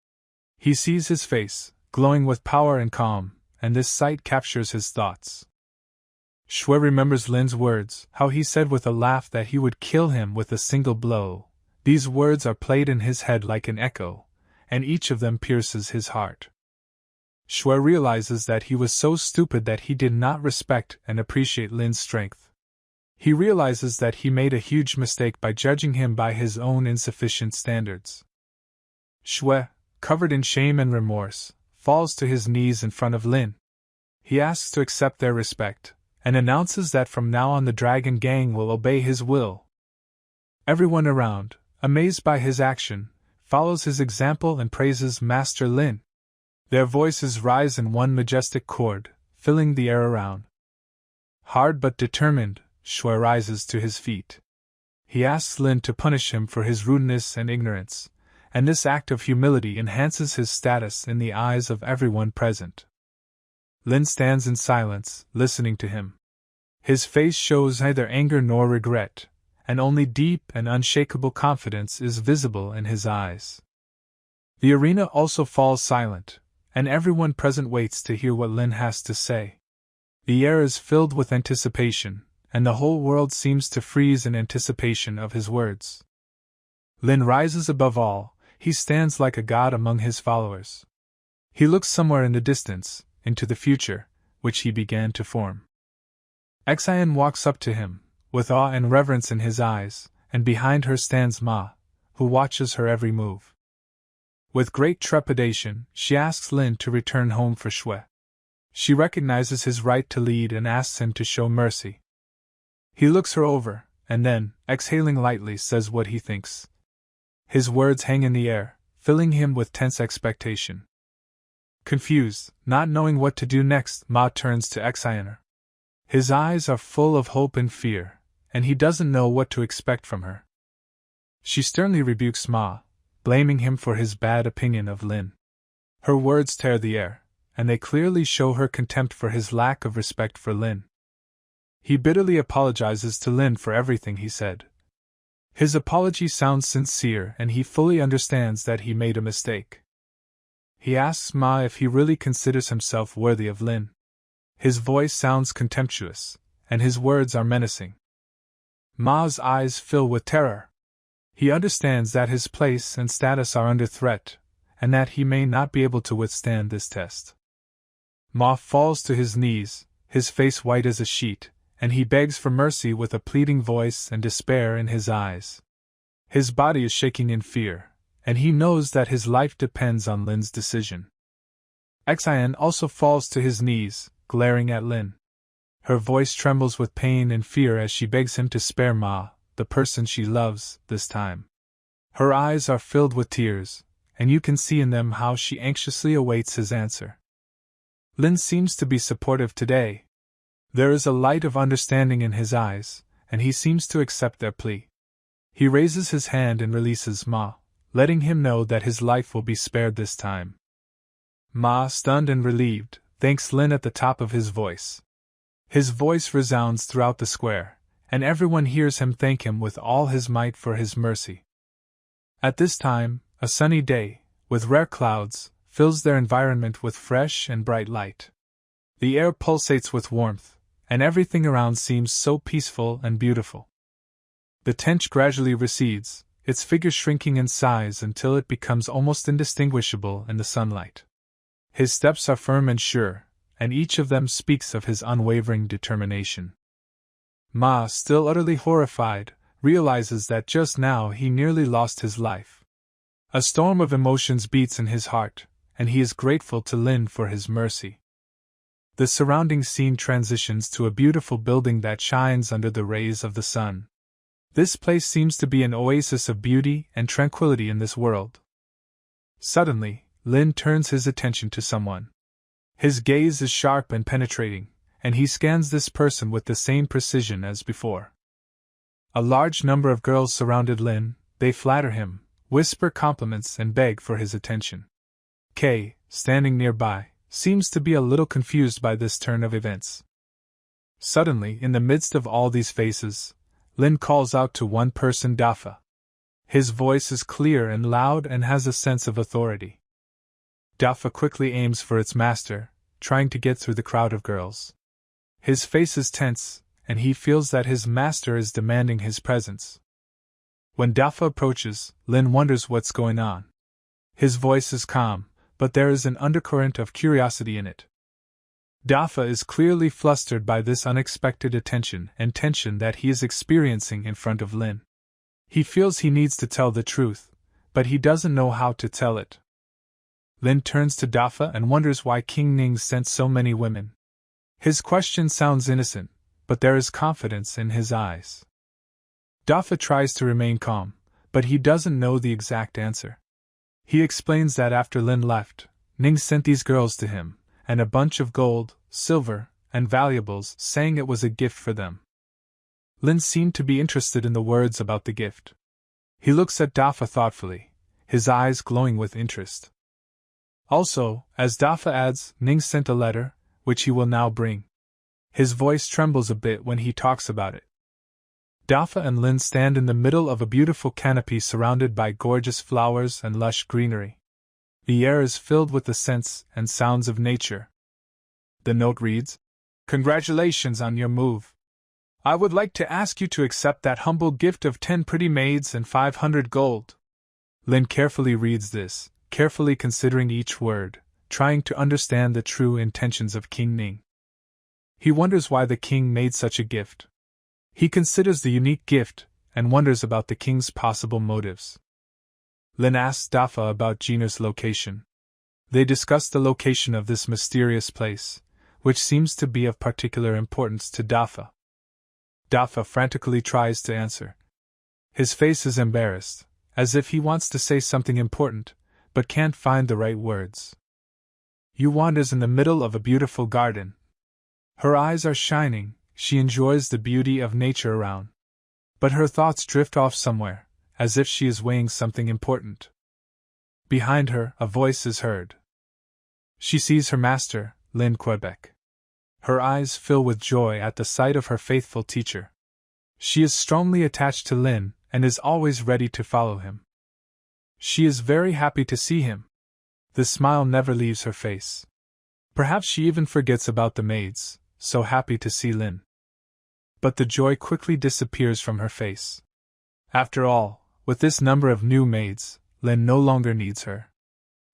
He sees his face, glowing with power and calm, and this sight captures his thoughts. Shui remembers Lin's words, how he said with a laugh that he would kill him with a single blow. These words are played in his head like an echo, and each of them pierces his heart. Shui realizes that he was so stupid that he did not respect and appreciate Lin's strength. He realizes that he made a huge mistake by judging him by his own insufficient standards. Shui, covered in shame and remorse, falls to his knees in front of Lin. He asks to accept their respect, and announces that from now on the Dragon Gang will obey his will. Everyone around, amazed by his action, follows his example and praises Master Lin. Their voices rise in one majestic chord, filling the air around. Hard but determined, Shui rises to his feet. He asks Lin to punish him for his rudeness and ignorance, and this act of humility enhances his status in the eyes of everyone present. Lin stands in silence, listening to him. His face shows neither anger nor regret, and only deep and unshakable confidence is visible in his eyes. The arena also falls silent, and everyone present waits to hear what Lin has to say. The air is filled with anticipation, and the whole world seems to freeze in anticipation of his words. Lin rises above all. He stands like a god among his followers. He looks somewhere in the distance, into the future, which he began to form. Xian walks up to him, with awe and reverence in his eyes, and behind her stands Ma, who watches her every move. With great trepidation, she asks Lin to return home for Shui. She recognizes his right to lead and asks him to show mercy. He looks her over, and then, exhaling lightly, says what he thinks. His words hang in the air, filling him with tense expectation. Confused, not knowing what to do next, Ma turns to Xian. His eyes are full of hope and fear, and he doesn't know what to expect from her. She sternly rebukes Ma, blaming him for his bad opinion of Lin. Her words tear the air, and they clearly show her contempt for his lack of respect for Lin. He bitterly apologizes to Lin for everything he said. His apology sounds sincere and he fully understands that he made a mistake. He asks Ma if he really considers himself worthy of Lin. His voice sounds contemptuous, and his words are menacing. Ma's eyes fill with terror. He understands that his place and status are under threat, and that he may not be able to withstand this test. Ma falls to his knees, his face white as a sheet, and he begs for mercy with a pleading voice and despair in his eyes. His body is shaking in fear, and he knows that his life depends on Lin's decision. Xian also falls to his knees, glaring at Lin. Her voice trembles with pain and fear as she begs him to spare Ma, the person she loves, this time. Her eyes are filled with tears, and you can see in them how she anxiously awaits his answer. Lin seems to be supportive today. There is a light of understanding in his eyes, and he seems to accept their plea. He raises his hand and releases Ma, letting him know that his life will be spared this time. Ma, stunned and relieved, thanks Lin at the top of his voice. His voice resounds throughout the square, and everyone hears him thank him with all his might for his mercy. At this time, a sunny day, with rare clouds, fills their environment with fresh and bright light. The air pulsates with warmth, and everything around seems so peaceful and beautiful. The tench gradually recedes, its figure shrinking in size until it becomes almost indistinguishable in the sunlight. His steps are firm and sure, and each of them speaks of his unwavering determination. Ma, still utterly horrified, realizes that just now he nearly lost his life. A storm of emotions beats in his heart, and he is grateful to Lin for his mercy. The surrounding scene transitions to a beautiful building that shines under the rays of the sun. This place seems to be an oasis of beauty and tranquility in this world. Suddenly, Lin turns his attention to someone. His gaze is sharp and penetrating, and he scans this person with the same precision as before. A large number of girls surrounded Lin. They flatter him, whisper compliments, and beg for his attention. Kay, standing nearby, seems to be a little confused by this turn of events. Suddenly, in the midst of all these faces, Lin calls out to one person, Dafa. His voice is clear and loud and has a sense of authority. Dafa quickly aims for its master, trying to get through the crowd of girls. His face is tense, and he feels that his master is demanding his presence. When Dafa approaches, Lin wonders what's going on. His voice is calm, but there is an undercurrent of curiosity in it. Dafa is clearly flustered by this unexpected attention and tension that he is experiencing in front of Lin. He feels he needs to tell the truth, but he doesn't know how to tell it. Lin turns to Dafa and wonders why King Ning sent so many women. His question sounds innocent, but there is confidence in his eyes. Dafa tries to remain calm, but he doesn't know the exact answer. He explains that after Lin left, Ning sent these girls to him, and a bunch of gold, silver, and valuables, saying it was a gift for them. Lin seemed to be interested in the words about the gift. He looks at Dafa thoughtfully, his eyes glowing with interest. Also, as Dafa adds, Ning sent a letter, which he will now bring. His voice trembles a bit when he talks about it. Dafa and Lin stand in the middle of a beautiful canopy surrounded by gorgeous flowers and lush greenery. The air is filled with the scents and sounds of nature. The note reads, "Congratulations on your move. I would like to ask you to accept that humble gift of 10 pretty maids and 500 gold. Lin carefully reads this, carefully considering each word, trying to understand the true intentions of King Ning. He wonders why the king made such a gift. He considers the unique gift, and wonders about the king's possible motives. Lin asks Dafa about Gina's location. They discuss the location of this mysterious place, which seems to be of particular importance to Dafa. Dafa frantically tries to answer. His face is embarrassed, as if he wants to say something important, but can't find the right words. Yu wanders in the middle of a beautiful garden. Her eyes are shining, she enjoys the beauty of nature around. But her thoughts drift off somewhere, as if she is weighing something important. Behind her, a voice is heard. She sees her master, Lin Quebec. Her eyes fill with joy at the sight of her faithful teacher. She is strongly attached to Lin, and is always ready to follow him. She is very happy to see him. The smile never leaves her face. Perhaps she even forgets about the maids, so happy to see Lin. But the joy quickly disappears from her face. After all, with this number of new maids, Lin no longer needs her.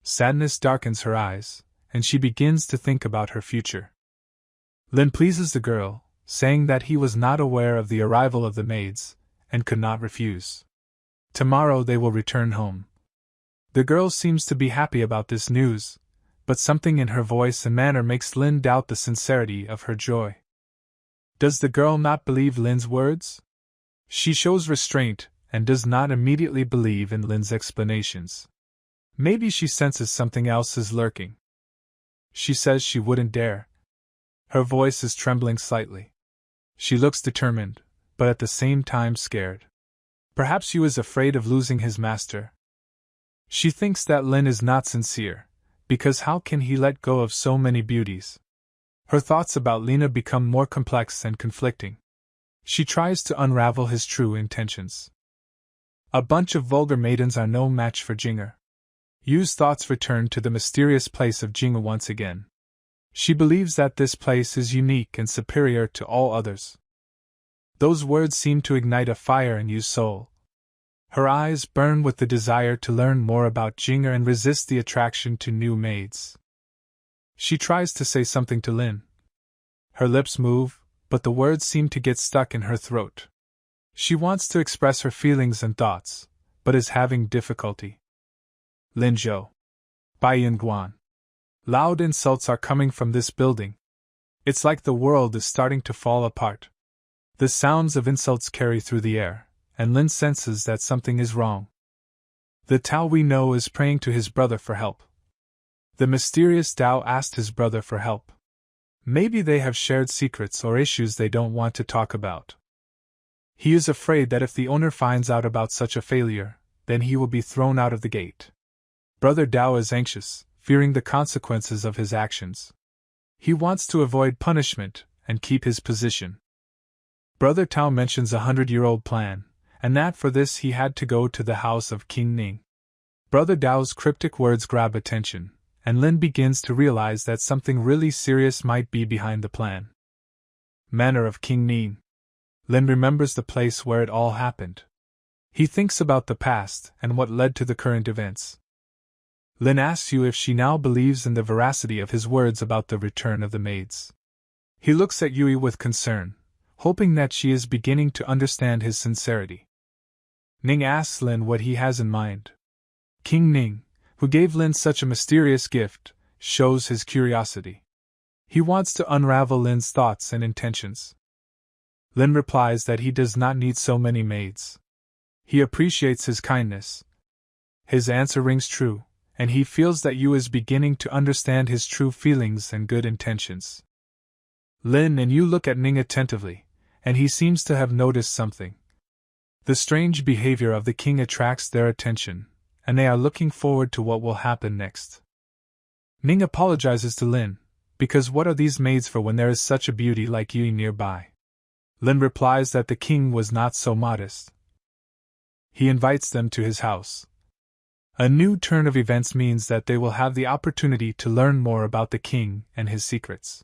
Sadness darkens her eyes, and she begins to think about her future. Lin pleases the girl, saying that he was not aware of the arrival of the maids, and could not refuse. Tomorrow they will return home. The girl seems to be happy about this news, but something in her voice and manner makes Lin doubt the sincerity of her joy. Does the girl not believe Lin's words? She shows restraint, and does not immediately believe in Lin's explanations. Maybe she senses something else is lurking. She says she wouldn't dare. Her voice is trembling slightly. She looks determined, but at the same time scared. Perhaps Yu is afraid of losing his master. She thinks that Lin is not sincere, because how can he let go of so many beauties? Her thoughts about Lina become more complex and conflicting. She tries to unravel his true intentions. A bunch of vulgar maidens are no match for Jinger. Yu's thoughts return to the mysterious place of Jinga once again. She believes that this place is unique and superior to all others. Those words seem to ignite a fire in Yu's soul. Her eyes burn with the desire to learn more about Jinger and resist the attraction to new maids. She tries to say something to Lin. Her lips move, but the words seem to get stuck in her throat. She wants to express her feelings and thoughts, but is having difficulty. Lin Zhou. Bai Yinguan. Loud insults are coming from this building. It's like the world is starting to fall apart. The sounds of insults carry through the air, and Lin senses that something is wrong. The Tao we know is praying to his brother for help. The mysterious Tao asked his brother for help. Maybe they have shared secrets or issues they don't want to talk about. He is afraid that if the owner finds out about such a failure, then he will be thrown out of the gate. Brother Tao is anxious, fearing the consequences of his actions. He wants to avoid punishment and keep his position. Brother Tao mentions a 100-year-old plan, and that for this he had to go to the house of King Ning. Brother Tao's cryptic words grab attention, and Lin begins to realize that something really serious might be behind the plan. Manor of King Ning. Lin remembers the place where it all happened. He thinks about the past and what led to the current events. Lin asks Yu if she now believes in the veracity of his words about the return of the maids. He looks at Yui with concern, hoping that she is beginning to understand his sincerity. Ning asks Lin what he has in mind. King Ning, who gave Lin such a mysterious gift, shows his curiosity. He wants to unravel Lin's thoughts and intentions. Lin replies that he does not need so many maids. He appreciates his kindness. His answer rings true, and he feels that Yu is beginning to understand his true feelings and good intentions. Lin and Yu look at Ning attentively, and he seems to have noticed something. The strange behavior of the king attracts their attention, and they are looking forward to what will happen next. Ning apologizes to Lin, because what are these maids for when there is such a beauty like Yu nearby? Lin replies that the king was not so modest. He invites them to his house. A new turn of events means that they will have the opportunity to learn more about the king and his secrets.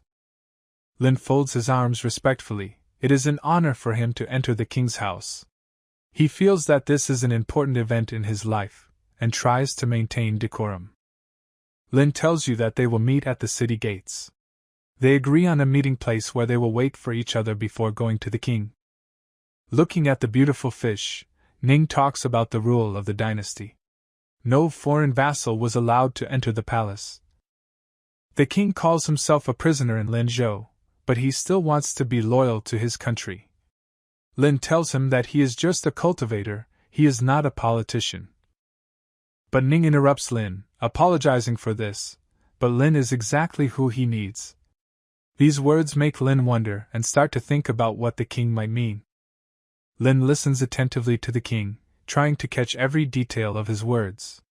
Lin folds his arms respectfully. It is an honor for him to enter the king's house. He feels that this is an important event in his life, and tries to maintain decorum. Lin tells you that they will meet at the city gates. They agree on a meeting place where they will wait for each other before going to the king. Looking at the beautiful fish, Ning talks about the rule of the dynasty. No foreign vassal was allowed to enter the palace. The king calls himself a prisoner in Linzhou, but he still wants to be loyal to his country. Lin tells him that he is just a cultivator, he is not a politician. But Ning interrupts Lin, apologizing for this, but Lin is exactly who he needs. These words make Lin wonder and start to think about what the king might mean. Lin listens attentively to the king, trying to catch every detail of his words.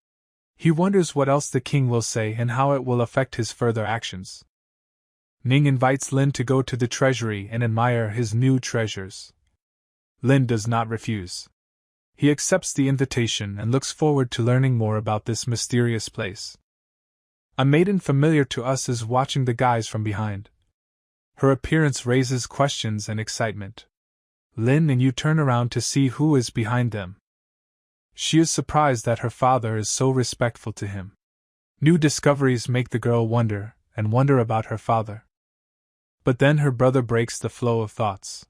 He wonders what else the king will say and how it will affect his further actions. Ning invites Lin to go to the treasury and admire his new treasures. Lin does not refuse. He accepts the invitation and looks forward to learning more about this mysterious place. A maiden familiar to us is watching the guys from behind. Her appearance raises questions and excitement. Lin and Yu turn around to see who is behind them. She is surprised that her father is so respectful to him. New discoveries make the girl wonder about her father. But then her brother breaks the flow of thoughts.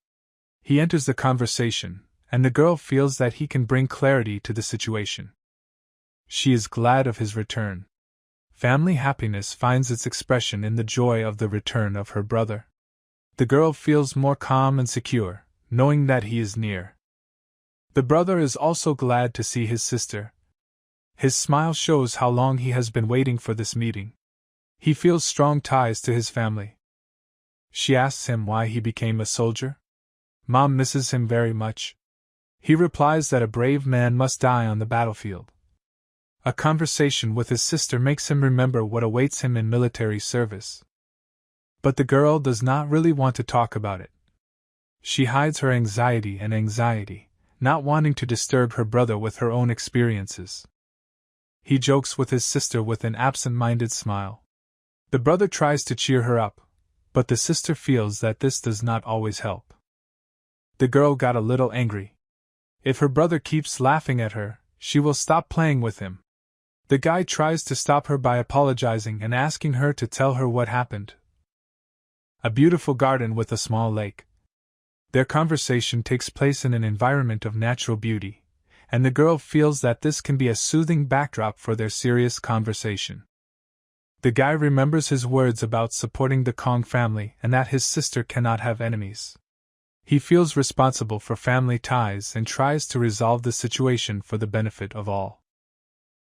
He enters the conversation, and the girl feels that he can bring clarity to the situation. She is glad of his return. Family happiness finds its expression in the joy of the return of her brother. The girl feels more calm and secure, knowing that he is near. The brother is also glad to see his sister. His smile shows how long he has been waiting for this meeting. He feels strong ties to his family. She asks him why he became a soldier. Mom misses him very much. He replies that a brave man must die on the battlefield. A conversation with his sister makes him remember what awaits him in military service. But the girl does not really want to talk about it. She hides her anxiety, not wanting to disturb her brother with her own experiences. He jokes with his sister with an absent-minded smile. The brother tries to cheer her up, but the sister feels that this does not always help. The girl got a little angry. If her brother keeps laughing at her, she will stop playing with him. The guy tries to stop her by apologizing and asking her to tell her what happened. A beautiful garden with a small lake. Their conversation takes place in an environment of natural beauty, and the girl feels that this can be a soothing backdrop for their serious conversation. The guy remembers his words about supporting the Kong family and that his sister cannot have enemies. He feels responsible for family ties and tries to resolve the situation for the benefit of all.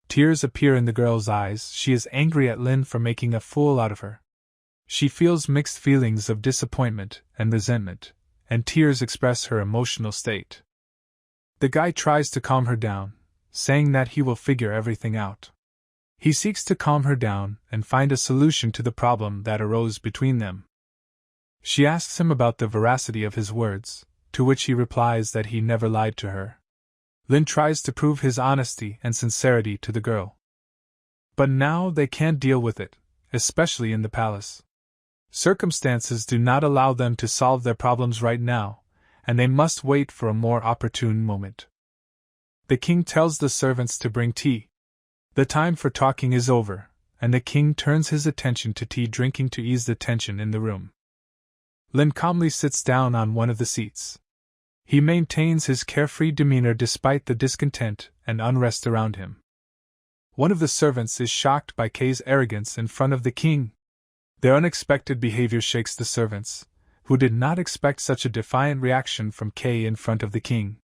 Tears appear in the girl's eyes. She is angry at Lin for making a fool out of her. She feels mixed feelings of disappointment and resentment, and tears express her emotional state. The guy tries to calm her down, saying that he will figure everything out. He seeks to calm her down and find a solution to the problem that arose between them. She asks him about the veracity of his words, to which he replies that he never lied to her. Lin tries to prove his honesty and sincerity to the girl. But now they can't deal with it, especially in the palace. Circumstances do not allow them to solve their problems right now, and they must wait for a more opportune moment. The king tells the servants to bring tea. The time for talking is over, and the king turns his attention to tea drinking to ease the tension in the room. Lin calmly sits down on one of the seats. He maintains his carefree demeanor despite the discontent and unrest around him. One of the servants is shocked by Kay's arrogance in front of the king. Their unexpected behavior shakes the servants, who did not expect such a defiant reaction from Kay in front of the king.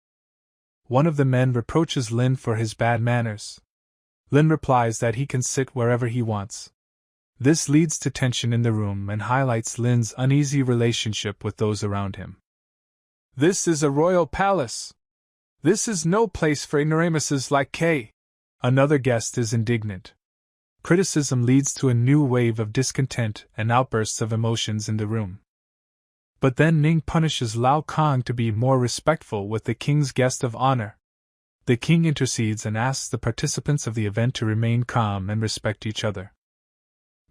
One of the men reproaches Lin for his bad manners. Lin replies that he can sit wherever he wants. This leads to tension in the room and highlights Lin's uneasy relationship with those around him. This is a royal palace. This is no place for ignoramuses like Kay. Another guest is indignant. Criticism leads to a new wave of discontent and outbursts of emotions in the room. But then Ning punishes Lao Kong to be more respectful with the king's guest of honor. The king intercedes and asks the participants of the event to remain calm and respect each other.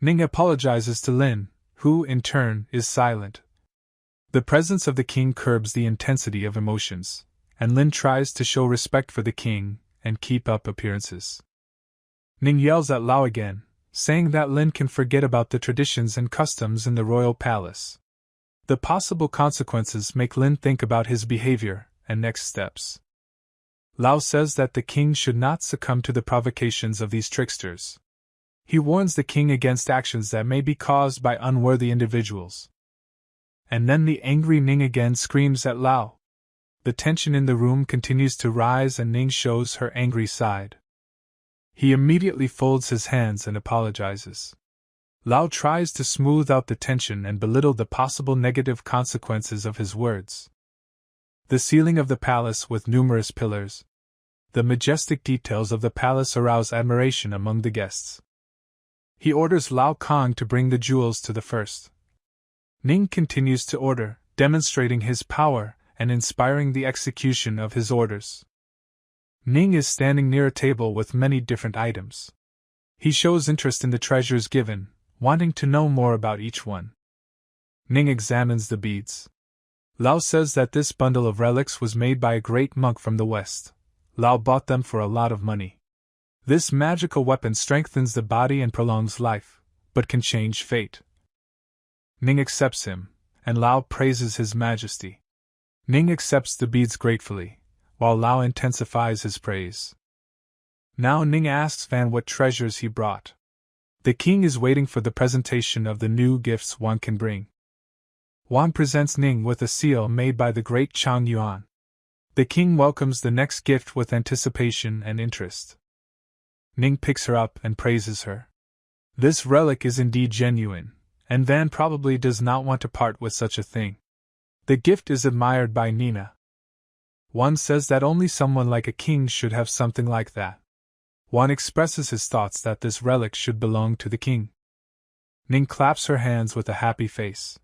Ning apologizes to Lin, who, in turn, is silent. The presence of the king curbs the intensity of emotions, and Lin tries to show respect for the king and keep up appearances. Ning yells at Lao again, saying that Lin can forget about the traditions and customs in the royal palace. The possible consequences make Lin think about his behavior and next steps. Lao says that the king should not succumb to the provocations of these tricksters. He warns the king against actions that may be caused by unworthy individuals. And then the angry Ning again screams at Lao. The tension in the room continues to rise and Ning shows her angry side. He immediately folds his hands and apologizes. Lao tries to smooth out the tension and belittle the possible negative consequences of his words. The ceiling of the palace with numerous pillars. The majestic details of the palace arouse admiration among the guests. He orders Lao Kong to bring the jewels to the first. Ning continues to order, demonstrating his power and inspiring the execution of his orders. Ning is standing near a table with many different items. He shows interest in the treasures given, wanting to know more about each one. Ning examines the beads. Lao says that this bundle of relics was made by a great monk from the west. Lao bought them for a lot of money. This magical weapon strengthens the body and prolongs life, but can change fate. Ning accepts him, and Lao praises his majesty. Ning accepts the beads gratefully, while Lao intensifies his praise. Now Ning asks Fan what treasures he brought. The king is waiting for the presentation of the new gifts Wan can bring. Wan presents Ning with a seal made by the great Chang Yuan. The king welcomes the next gift with anticipation and interest. Ning picks her up and praises her. This relic is indeed genuine, and Van probably does not want to part with such a thing. The gift is admired by Nina. One says that only someone like a king should have something like that. One expresses his thoughts that this relic should belong to the king. Ning claps her hands with a happy face.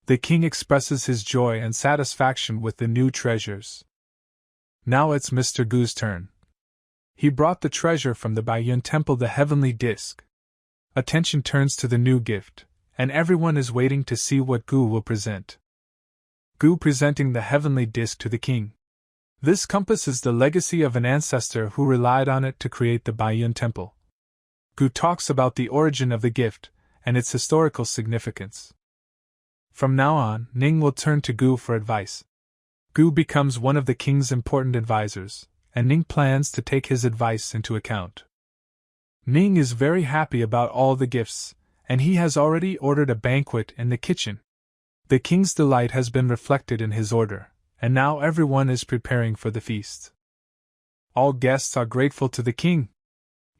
The king expresses his joy and satisfaction with the new treasures. Now it's Mr. Gu's turn. He brought the treasure from the Baiyun temple, the heavenly disc. Attention turns to the new gift, and everyone is waiting to see what Gu will present. Gu presenting the heavenly disc to the king. This compass is the legacy of an ancestor who relied on it to create the Baiyun temple. Gu talks about the origin of the gift and its historical significance. From now on, Ning will turn to Gu for advice. Gu becomes one of the king's important advisors, and Ning plans to take his advice into account. Ning is very happy about all the gifts, and he has already ordered a banquet in the kitchen. The king's delight has been reflected in his order, and now everyone is preparing for the feast. All guests are grateful to the king.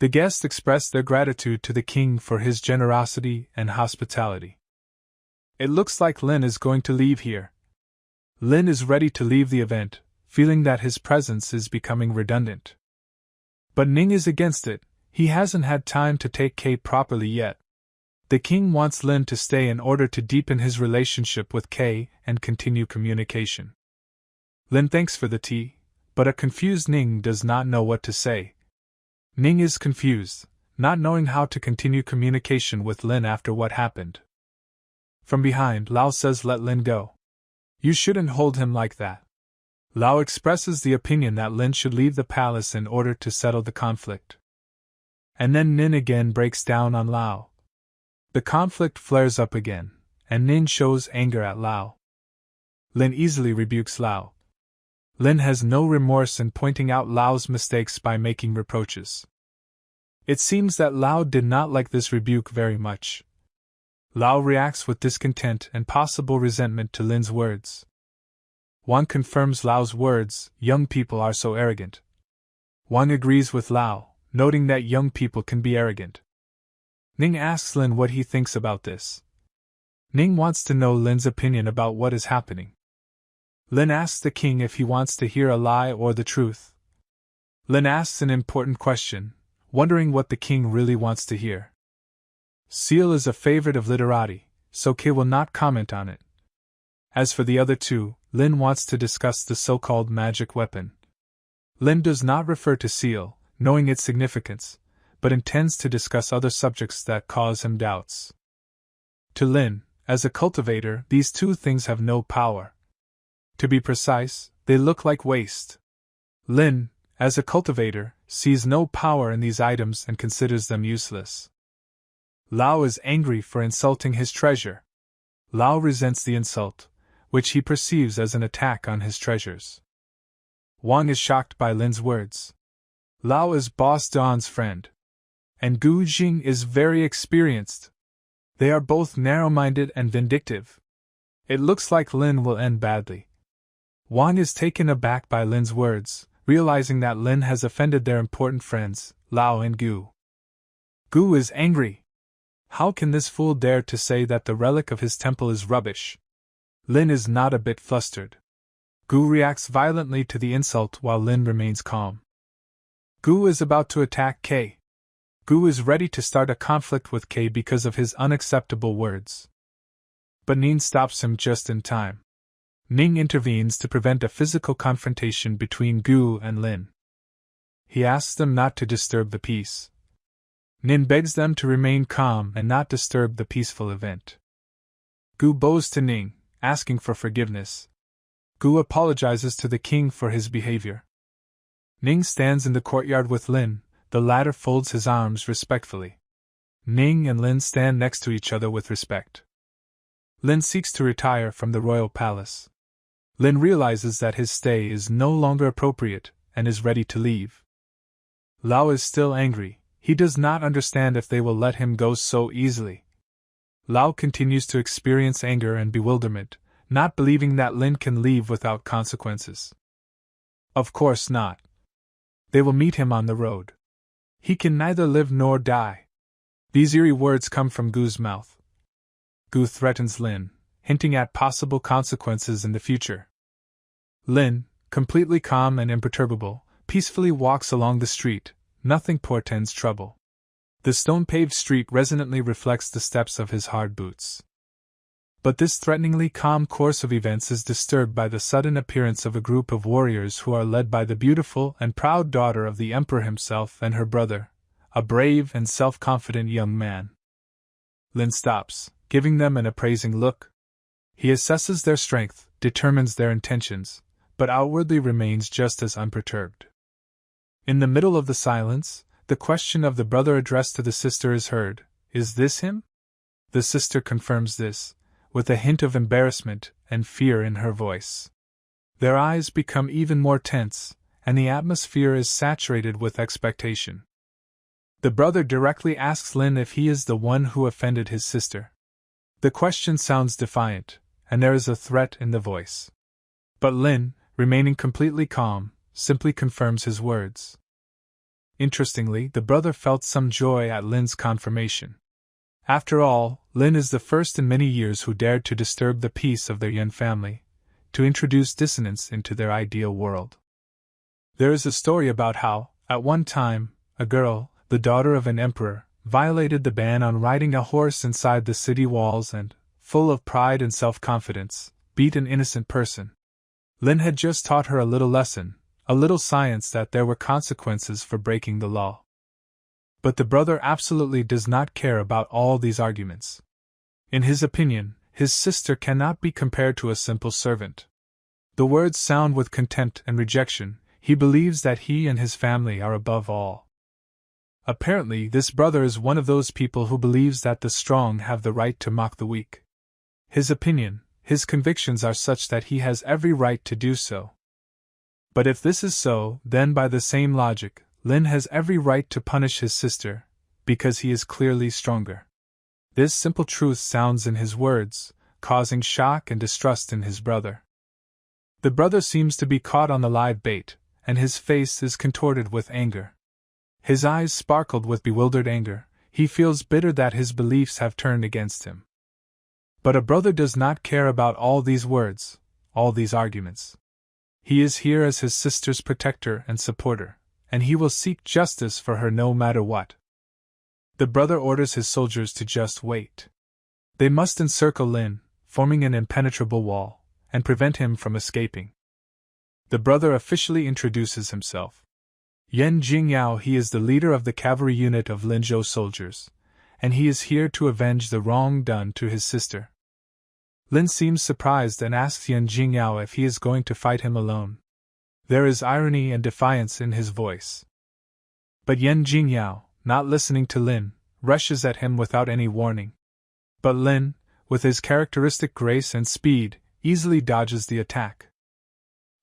The guests express their gratitude to the king for his generosity and hospitality. It looks like Lin is going to leave here. Lin is ready to leave the event, feeling that his presence is becoming redundant. But Ning is against it. He hasn't had time to take Kay properly yet. The king wants Lin to stay in order to deepen his relationship with Kay and continue communication. Lin thanks for the tea, but a confused Ning does not know what to say. Ning is confused, not knowing how to continue communication with Lin after what happened. From behind, Lao says, "Let Lin go. You shouldn't hold him like that." Lao expresses the opinion that Lin should leave the palace in order to settle the conflict. And then Nin again breaks down on Lao. The conflict flares up again, and Nin shows anger at Lao. Lin easily rebukes Lao. Lin has no remorse in pointing out Lao's mistakes by making reproaches. It seems that Lao did not like this rebuke very much. Lao reacts with discontent and possible resentment to Lin's words. One confirms Lao's words, "Young people are so arrogant." One agrees with Lao, noting that young people can be arrogant. Ning asks Lin what he thinks about this. Ning wants to know Lin's opinion about what is happening. Lin asks the king if he wants to hear a lie or the truth. Lin asks an important question, wondering what the king really wants to hear. Seal is a favorite of literati, so Kay will not comment on it. As for the other two, Lin wants to discuss the so-called magic weapon. Lin does not refer to Seal, knowing its significance, but intends to discuss other subjects that cause him doubts. To Lin, as a cultivator, these two things have no power. To be precise, they look like waste. Lin, as a cultivator, sees no power in these items and considers them useless. Lao is angry for insulting his treasure. Lao resents the insult, which he perceives as an attack on his treasures. Wang is shocked by Lin's words. Lao is Boss Don's friend, and Gu Jing is very experienced. They are both narrow-minded and vindictive. It looks like Lin will end badly. Wang is taken aback by Lin's words, realizing that Lin has offended their important friends, Lao and Gu. Gu is angry. How can this fool dare to say that the relic of his temple is rubbish? Lin is not a bit flustered. Gu reacts violently to the insult while Lin remains calm. Gu is about to attack Kay. Gu is ready to start a conflict with Kay because of his unacceptable words. But Ning stops him just in time. Ning intervenes to prevent a physical confrontation between Gu and Lin. He asks them not to disturb the peace. Nin begs them to remain calm and not disturb the peaceful event. Gu bows to Ning, asking for forgiveness. Gu apologizes to the king for his behavior. Ning stands in the courtyard with Lin, the latter folds his arms respectfully. Ning and Lin stand next to each other with respect. Lin seeks to retire from the royal palace. Lin realizes that his stay is no longer appropriate and is ready to leave. Lao is still angry. He does not understand if they will let him go so easily. Lao continues to experience anger and bewilderment, not believing that Lin can leave without consequences. Of course not. They will meet him on the road. He can neither live nor die. These eerie words come from Gu's mouth. Gu threatens Lin, hinting at possible consequences in the future. Lin, completely calm and imperturbable, peacefully walks along the street. Nothing portends trouble. The stone-paved street resonantly reflects the steps of his hard boots. But this threateningly calm course of events is disturbed by the sudden appearance of a group of warriors who are led by the beautiful and proud daughter of the emperor himself and her brother, a brave and self-confident young man. Lin stops, giving them an appraising look. He assesses their strength, determines their intentions, but outwardly remains just as unperturbed. In the middle of the silence, the question of the brother addressed to the sister is heard, "Is this him?" The sister confirms this, with a hint of embarrassment and fear in her voice. Their eyes become even more tense, and the atmosphere is saturated with expectation. The brother directly asks Lin if he is the one who offended his sister. The question sounds defiant, and there is a threat in the voice. But Lin, remaining completely calm, simply confirms his words. Interestingly, the brother felt some joy at Lin's confirmation. After all, Lin is the first in many years who dared to disturb the peace of their Yan family, to introduce dissonance into their ideal world. There is a story about how, at one time, a girl, the daughter of an emperor, violated the ban on riding a horse inside the city walls and, full of pride and self-confidence, beat an innocent person. Lin had just taught her a little lesson, a little science that there were consequences for breaking the law. But the brother absolutely does not care about all these arguments. In his opinion, his sister cannot be compared to a simple servant. The words sound with contempt and rejection. He believes that he and his family are above all. Apparently, this brother is one of those people who believes that the strong have the right to mock the weak. His opinion, his convictions are such that he has every right to do so. But if this is so, then by the same logic, Lin has every right to punish his sister, because he is clearly stronger. This simple truth sounds in his words, causing shock and distrust in his brother. The brother seems to be caught on the live bait, and his face is contorted with anger. His eyes sparkled with bewildered anger. He feels bitter that his beliefs have turned against him. But a brother does not care about all these words, all these arguments. He is here as his sister's protector and supporter, and he will seek justice for her no matter what. The brother orders his soldiers to just wait. They must encircle Lin, forming an impenetrable wall, and prevent him from escaping. The brother officially introduces himself. Yan Jingyao, he is the leader of the cavalry unit of Linzhou soldiers, and he is here to avenge the wrong done to his sister. Lin seems surprised and asks Yan Jingyao if he is going to fight him alone. There is irony and defiance in his voice. But Yan Jingyao, not listening to Lin, rushes at him without any warning. But Lin, with his characteristic grace and speed, easily dodges the attack.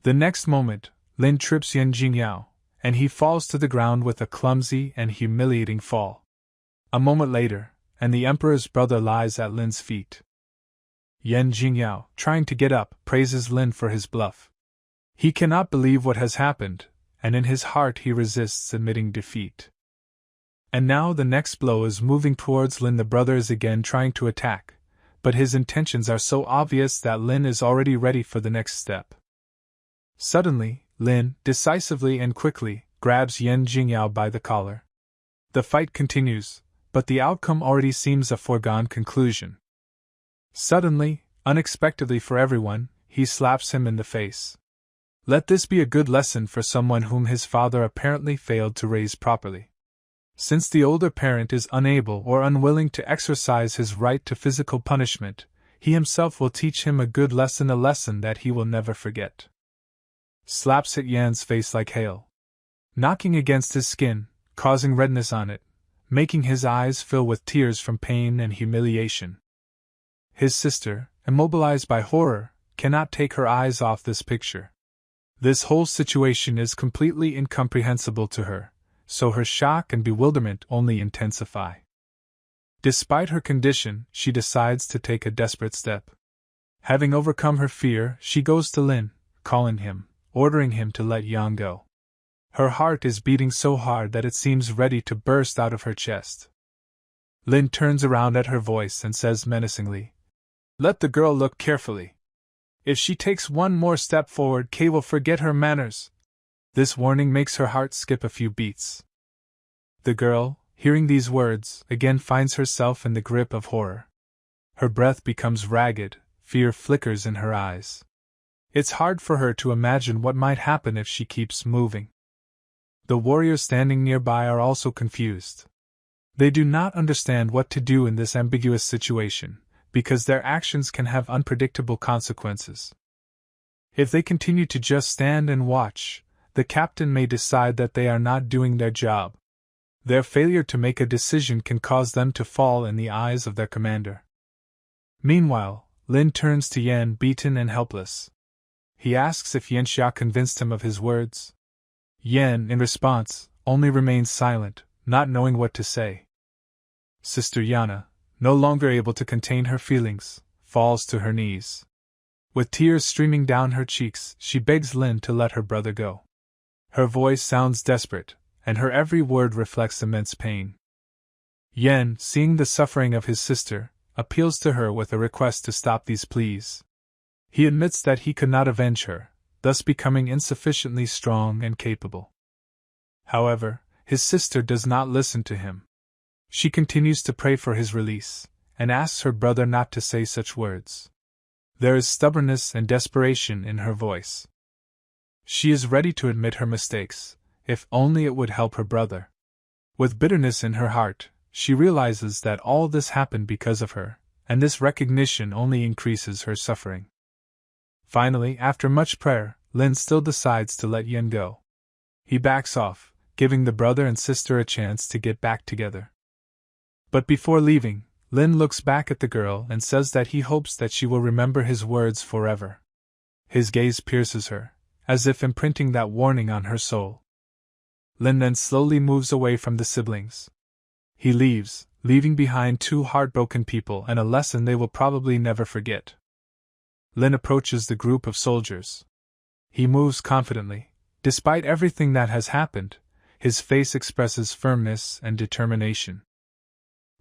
The next moment, Lin trips Yan Jingyao, and he falls to the ground with a clumsy and humiliating fall. A moment later, and the emperor's brother lies at Lin's feet. Yan Jingyao, trying to get up, praises Lin for his bluff. He cannot believe what has happened, and in his heart he resists admitting defeat. And now the next blow is moving towards Lin. The brother is again trying to attack, but his intentions are so obvious that Lin is already ready for the next step. Suddenly, Lin, decisively and quickly, grabs Yan Jingyao by the collar. The fight continues, but the outcome already seems a foregone conclusion. Suddenly, unexpectedly for everyone, he slaps him in the face. Let this be a good lesson for someone whom his father apparently failed to raise properly. Since the older parent is unable or unwilling to exercise his right to physical punishment, he himself will teach him a good lesson, a lesson that he will never forget. Slaps hit Yan's face like hail, knocking against his skin, causing redness on it, making his eyes fill with tears from pain and humiliation. His sister, immobilized by horror, cannot take her eyes off this picture. This whole situation is completely incomprehensible to her, so her shock and bewilderment only intensify. Despite her condition, she decides to take a desperate step. Having overcome her fear, she goes to Lin, calling him, ordering him to let Yang go. Her heart is beating so hard that it seems ready to burst out of her chest. Lin turns around at her voice and says menacingly, Let the girl look carefully. If she takes one more step forward, Kay will forget her manners. This warning makes her heart skip a few beats. The girl, hearing these words, again finds herself in the grip of horror. Her breath becomes ragged, fear flickers in her eyes. It's hard for her to imagine what might happen if she keeps moving. The warriors standing nearby are also confused. They do not understand what to do in this ambiguous situation, because their actions can have unpredictable consequences. If they continue to just stand and watch, the captain may decide that they are not doing their job. Their failure to make a decision can cause them to fall in the eyes of their commander. Meanwhile, Lin turns to Yan, beaten and helpless. He asks if Yanxia convinced him of his words. Yan, in response, only remains silent, not knowing what to say. Sister Yana, no longer able to contain her feelings, falls to her knees. With tears streaming down her cheeks, she begs Lin to let her brother go. Her voice sounds desperate, and her every word reflects immense pain. Yan, seeing the suffering of his sister, appeals to her with a request to stop these pleas. He admits that he could not avenge her, thus becoming insufficiently strong and capable. However, his sister does not listen to him. She continues to pray for his release, and asks her brother not to say such words. There is stubbornness and desperation in her voice. She is ready to admit her mistakes, if only it would help her brother. With bitterness in her heart, she realizes that all this happened because of her, and this recognition only increases her suffering. Finally, after much prayer, Lin still decides to let Yan go. He backs off, giving the brother and sister a chance to get back together. But before leaving, Lin looks back at the girl and says that he hopes that she will remember his words forever. His gaze pierces her, as if imprinting that warning on her soul. Lin then slowly moves away from the siblings. He leaves, leaving behind two heartbroken people and a lesson they will probably never forget. Lin approaches the group of soldiers. He moves confidently. Despite everything that has happened, his face expresses firmness and determination.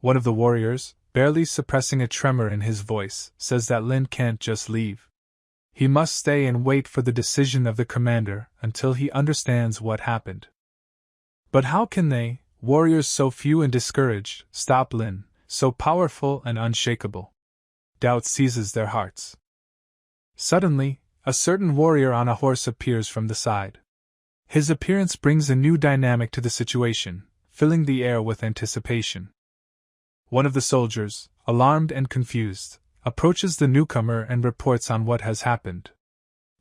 One of the warriors, barely suppressing a tremor in his voice, says that Lin can't just leave. He must stay and wait for the decision of the commander until he understands what happened. But how can they, warriors so few and discouraged, stop Lin, so powerful and unshakable? Doubt seizes their hearts. Suddenly, a certain warrior on a horse appears from the side. His appearance brings a new dynamic to the situation, filling the air with anticipation. One of the soldiers, alarmed and confused, approaches the newcomer and reports on what has happened.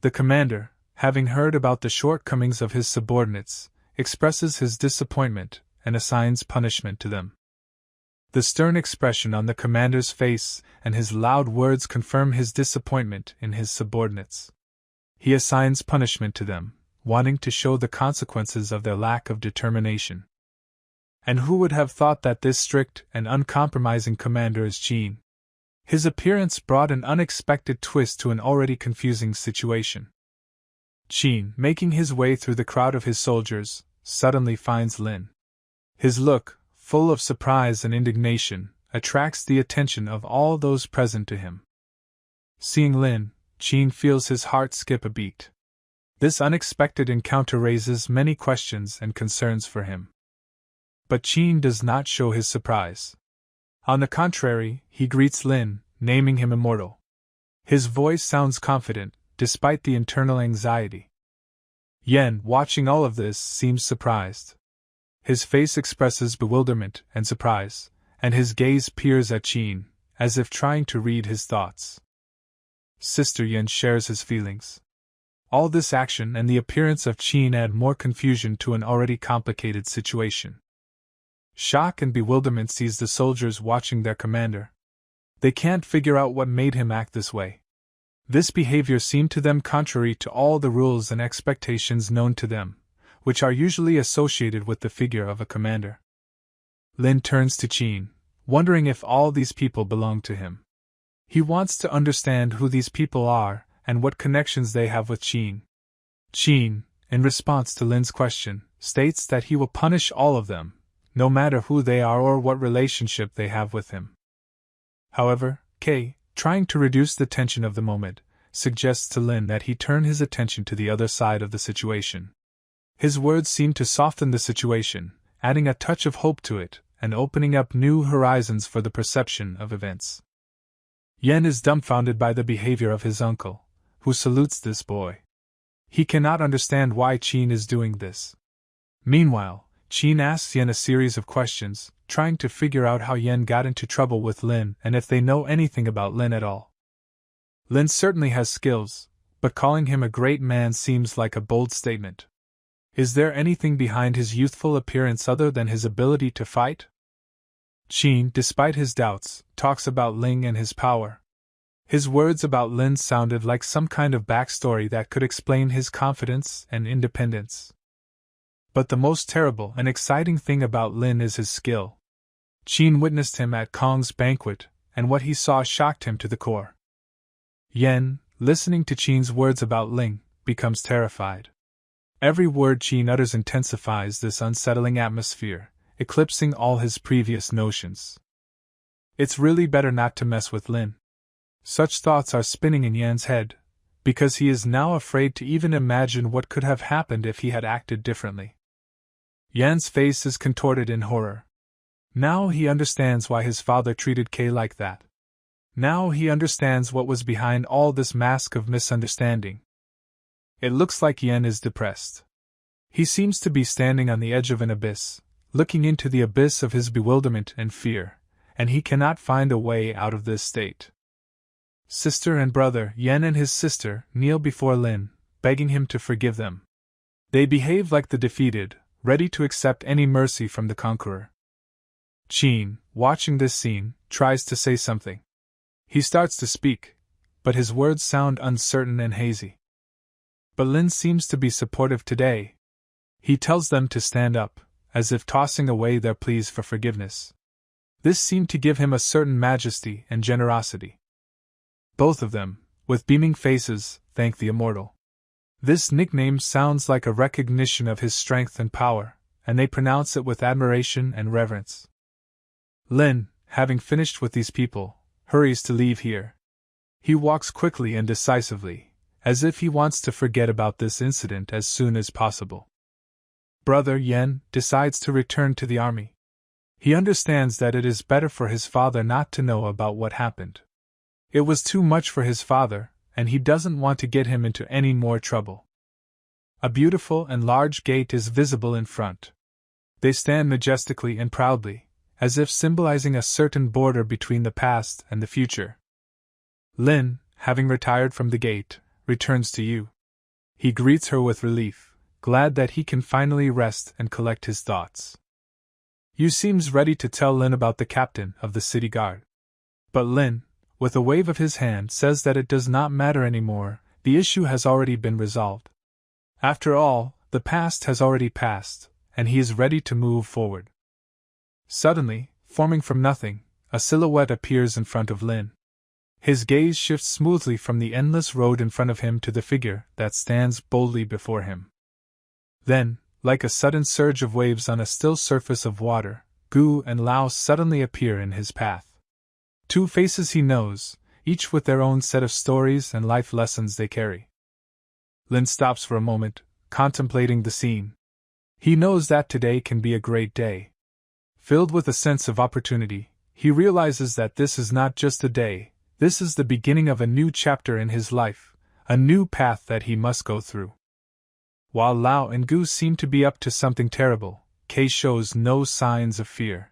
The commander, having heard about the shortcomings of his subordinates, expresses his disappointment and assigns punishment to them. The stern expression on the commander's face and his loud words confirm his disappointment in his subordinates. He assigns punishment to them, wanting to show the consequences of their lack of determination. And who would have thought that this strict and uncompromising commander is Qin? His appearance brought an unexpected twist to an already confusing situation. Qin, making his way through the crowd of his soldiers, suddenly finds Lin. His look, full of surprise and indignation, attracts the attention of all those present to him. Seeing Lin, Qin feels his heart skip a beat. This unexpected encounter raises many questions and concerns for him. But Qin does not show his surprise. On the contrary, he greets Lin, naming him immortal. His voice sounds confident, despite the internal anxiety. Yan, watching all of this, seems surprised. His face expresses bewilderment and surprise, and his gaze peers at Qin, as if trying to read his thoughts. Sister Yan shares his feelings. All this action and the appearance of Qin add more confusion to an already complicated situation. Shock and bewilderment seize the soldiers watching their commander. They can't figure out what made him act this way. This behavior seemed to them contrary to all the rules and expectations known to them, which are usually associated with the figure of a commander. Lin turns to Qin, wondering if all these people belong to him. He wants to understand who these people are and what connections they have with Qin. Qin, in response to Lin's question, states that he will punish all of them, no matter who they are or what relationship they have with him. However, Kay, trying to reduce the tension of the moment, suggests to Lin that he turn his attention to the other side of the situation. His words seem to soften the situation, adding a touch of hope to it, and opening up new horizons for the perception of events. Yen is dumbfounded by the behavior of his uncle, who salutes this boy. He cannot understand why Qin is doing this. Meanwhile, Qin asks Yen a series of questions, trying to figure out how Yen got into trouble with Lin and if they know anything about Lin at all. Lin certainly has skills, but calling him a great man seems like a bold statement. Is there anything behind his youthful appearance other than his ability to fight? Qin, despite his doubts, talks about Ling and his power. His words about Lin sounded like some kind of backstory that could explain his confidence and independence. But the most terrible and exciting thing about Lin is his skill. Qin witnessed him at Kong's banquet, and what he saw shocked him to the core. Yen, listening to Qin's words about Ling, becomes terrified. Every word Qin utters intensifies this unsettling atmosphere, eclipsing all his previous notions. It's really better not to mess with Lin. Such thoughts are spinning in Yen's head, because he is now afraid to even imagine what could have happened if he had acted differently. Yen's face is contorted in horror. Now he understands why his father treated Kay like that. Now he understands what was behind all this mask of misunderstanding. It looks like Yen is depressed. He seems to be standing on the edge of an abyss, looking into the abyss of his bewilderment and fear, and he cannot find a way out of this state. Sister and brother, Yen and his sister, kneel before Lin, begging him to forgive them. They behave like the defeated, ready to accept any mercy from the conqueror. Qin, watching this scene, tries to say something. He starts to speak, but his words sound uncertain and hazy. But Lin seems to be supportive today. He tells them to stand up, as if tossing away their pleas for forgiveness. This seemed to give him a certain majesty and generosity. Both of them, with beaming faces, thank the immortal. This nickname sounds like a recognition of his strength and power, and they pronounce it with admiration and reverence. Lin, having finished with these people, hurries to leave here. He walks quickly and decisively, as if he wants to forget about this incident as soon as possible. Brother Yen decides to return to the army. He understands that it is better for his father not to know about what happened. It was too much for his father, and he doesn't want to get him into any more trouble. A beautiful and large gate is visible in front. They stand majestically and proudly, as if symbolizing a certain border between the past and the future. Lin, having retired from the gate, returns to Yu. He greets her with relief, glad that he can finally rest and collect his thoughts. Yu seems ready to tell Lin about the captain of the city guard. But Lin, with a wave of his hand, says that it does not matter anymore, the issue has already been resolved. After all, the past has already passed, and he is ready to move forward. Suddenly, forming from nothing, a silhouette appears in front of Lin. His gaze shifts smoothly from the endless road in front of him to the figure that stands boldly before him. Then, like a sudden surge of waves on a still surface of water, Gu and Lao suddenly appear in his path. Two faces he knows, each with their own set of stories and life lessons they carry. Lin stops for a moment, contemplating the scene. He knows that today can be a great day. Filled with a sense of opportunity, he realizes that this is not just a day, this is the beginning of a new chapter in his life, a new path that he must go through. While Lao and Gu seem to be up to something terrible, Kei shows no signs of fear.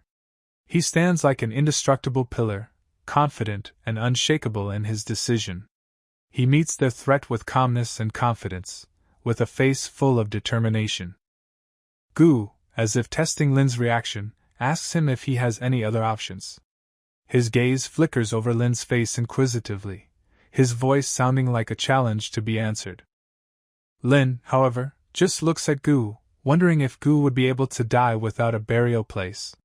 He stands like an indestructible pillar, confident and unshakable in his decision. He meets their threat with calmness and confidence, with a face full of determination. Gu, as if testing Lin's reaction, asks him if he has any other options. His gaze flickers over Lin's face inquisitively, his voice sounding like a challenge to be answered. Lin, however, just looks at Gu, wondering if Gu would be able to die without a burial place.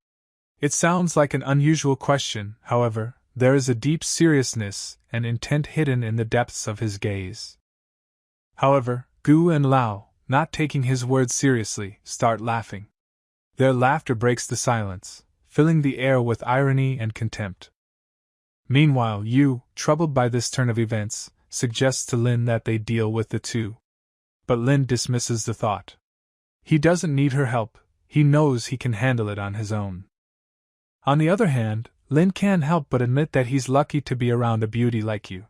It sounds like an unusual question, however, there is a deep seriousness and intent hidden in the depths of his gaze. However, Gu and Lao, not taking his words seriously, start laughing. Their laughter breaks the silence, filling the air with irony and contempt. Meanwhile, Yu, troubled by this turn of events, suggests to Lin that they deal with the two. But Lin dismisses the thought. He doesn't need her help, he knows he can handle it on his own. On the other hand, Lin can't help but admit that he's lucky to be around a beauty like Yu.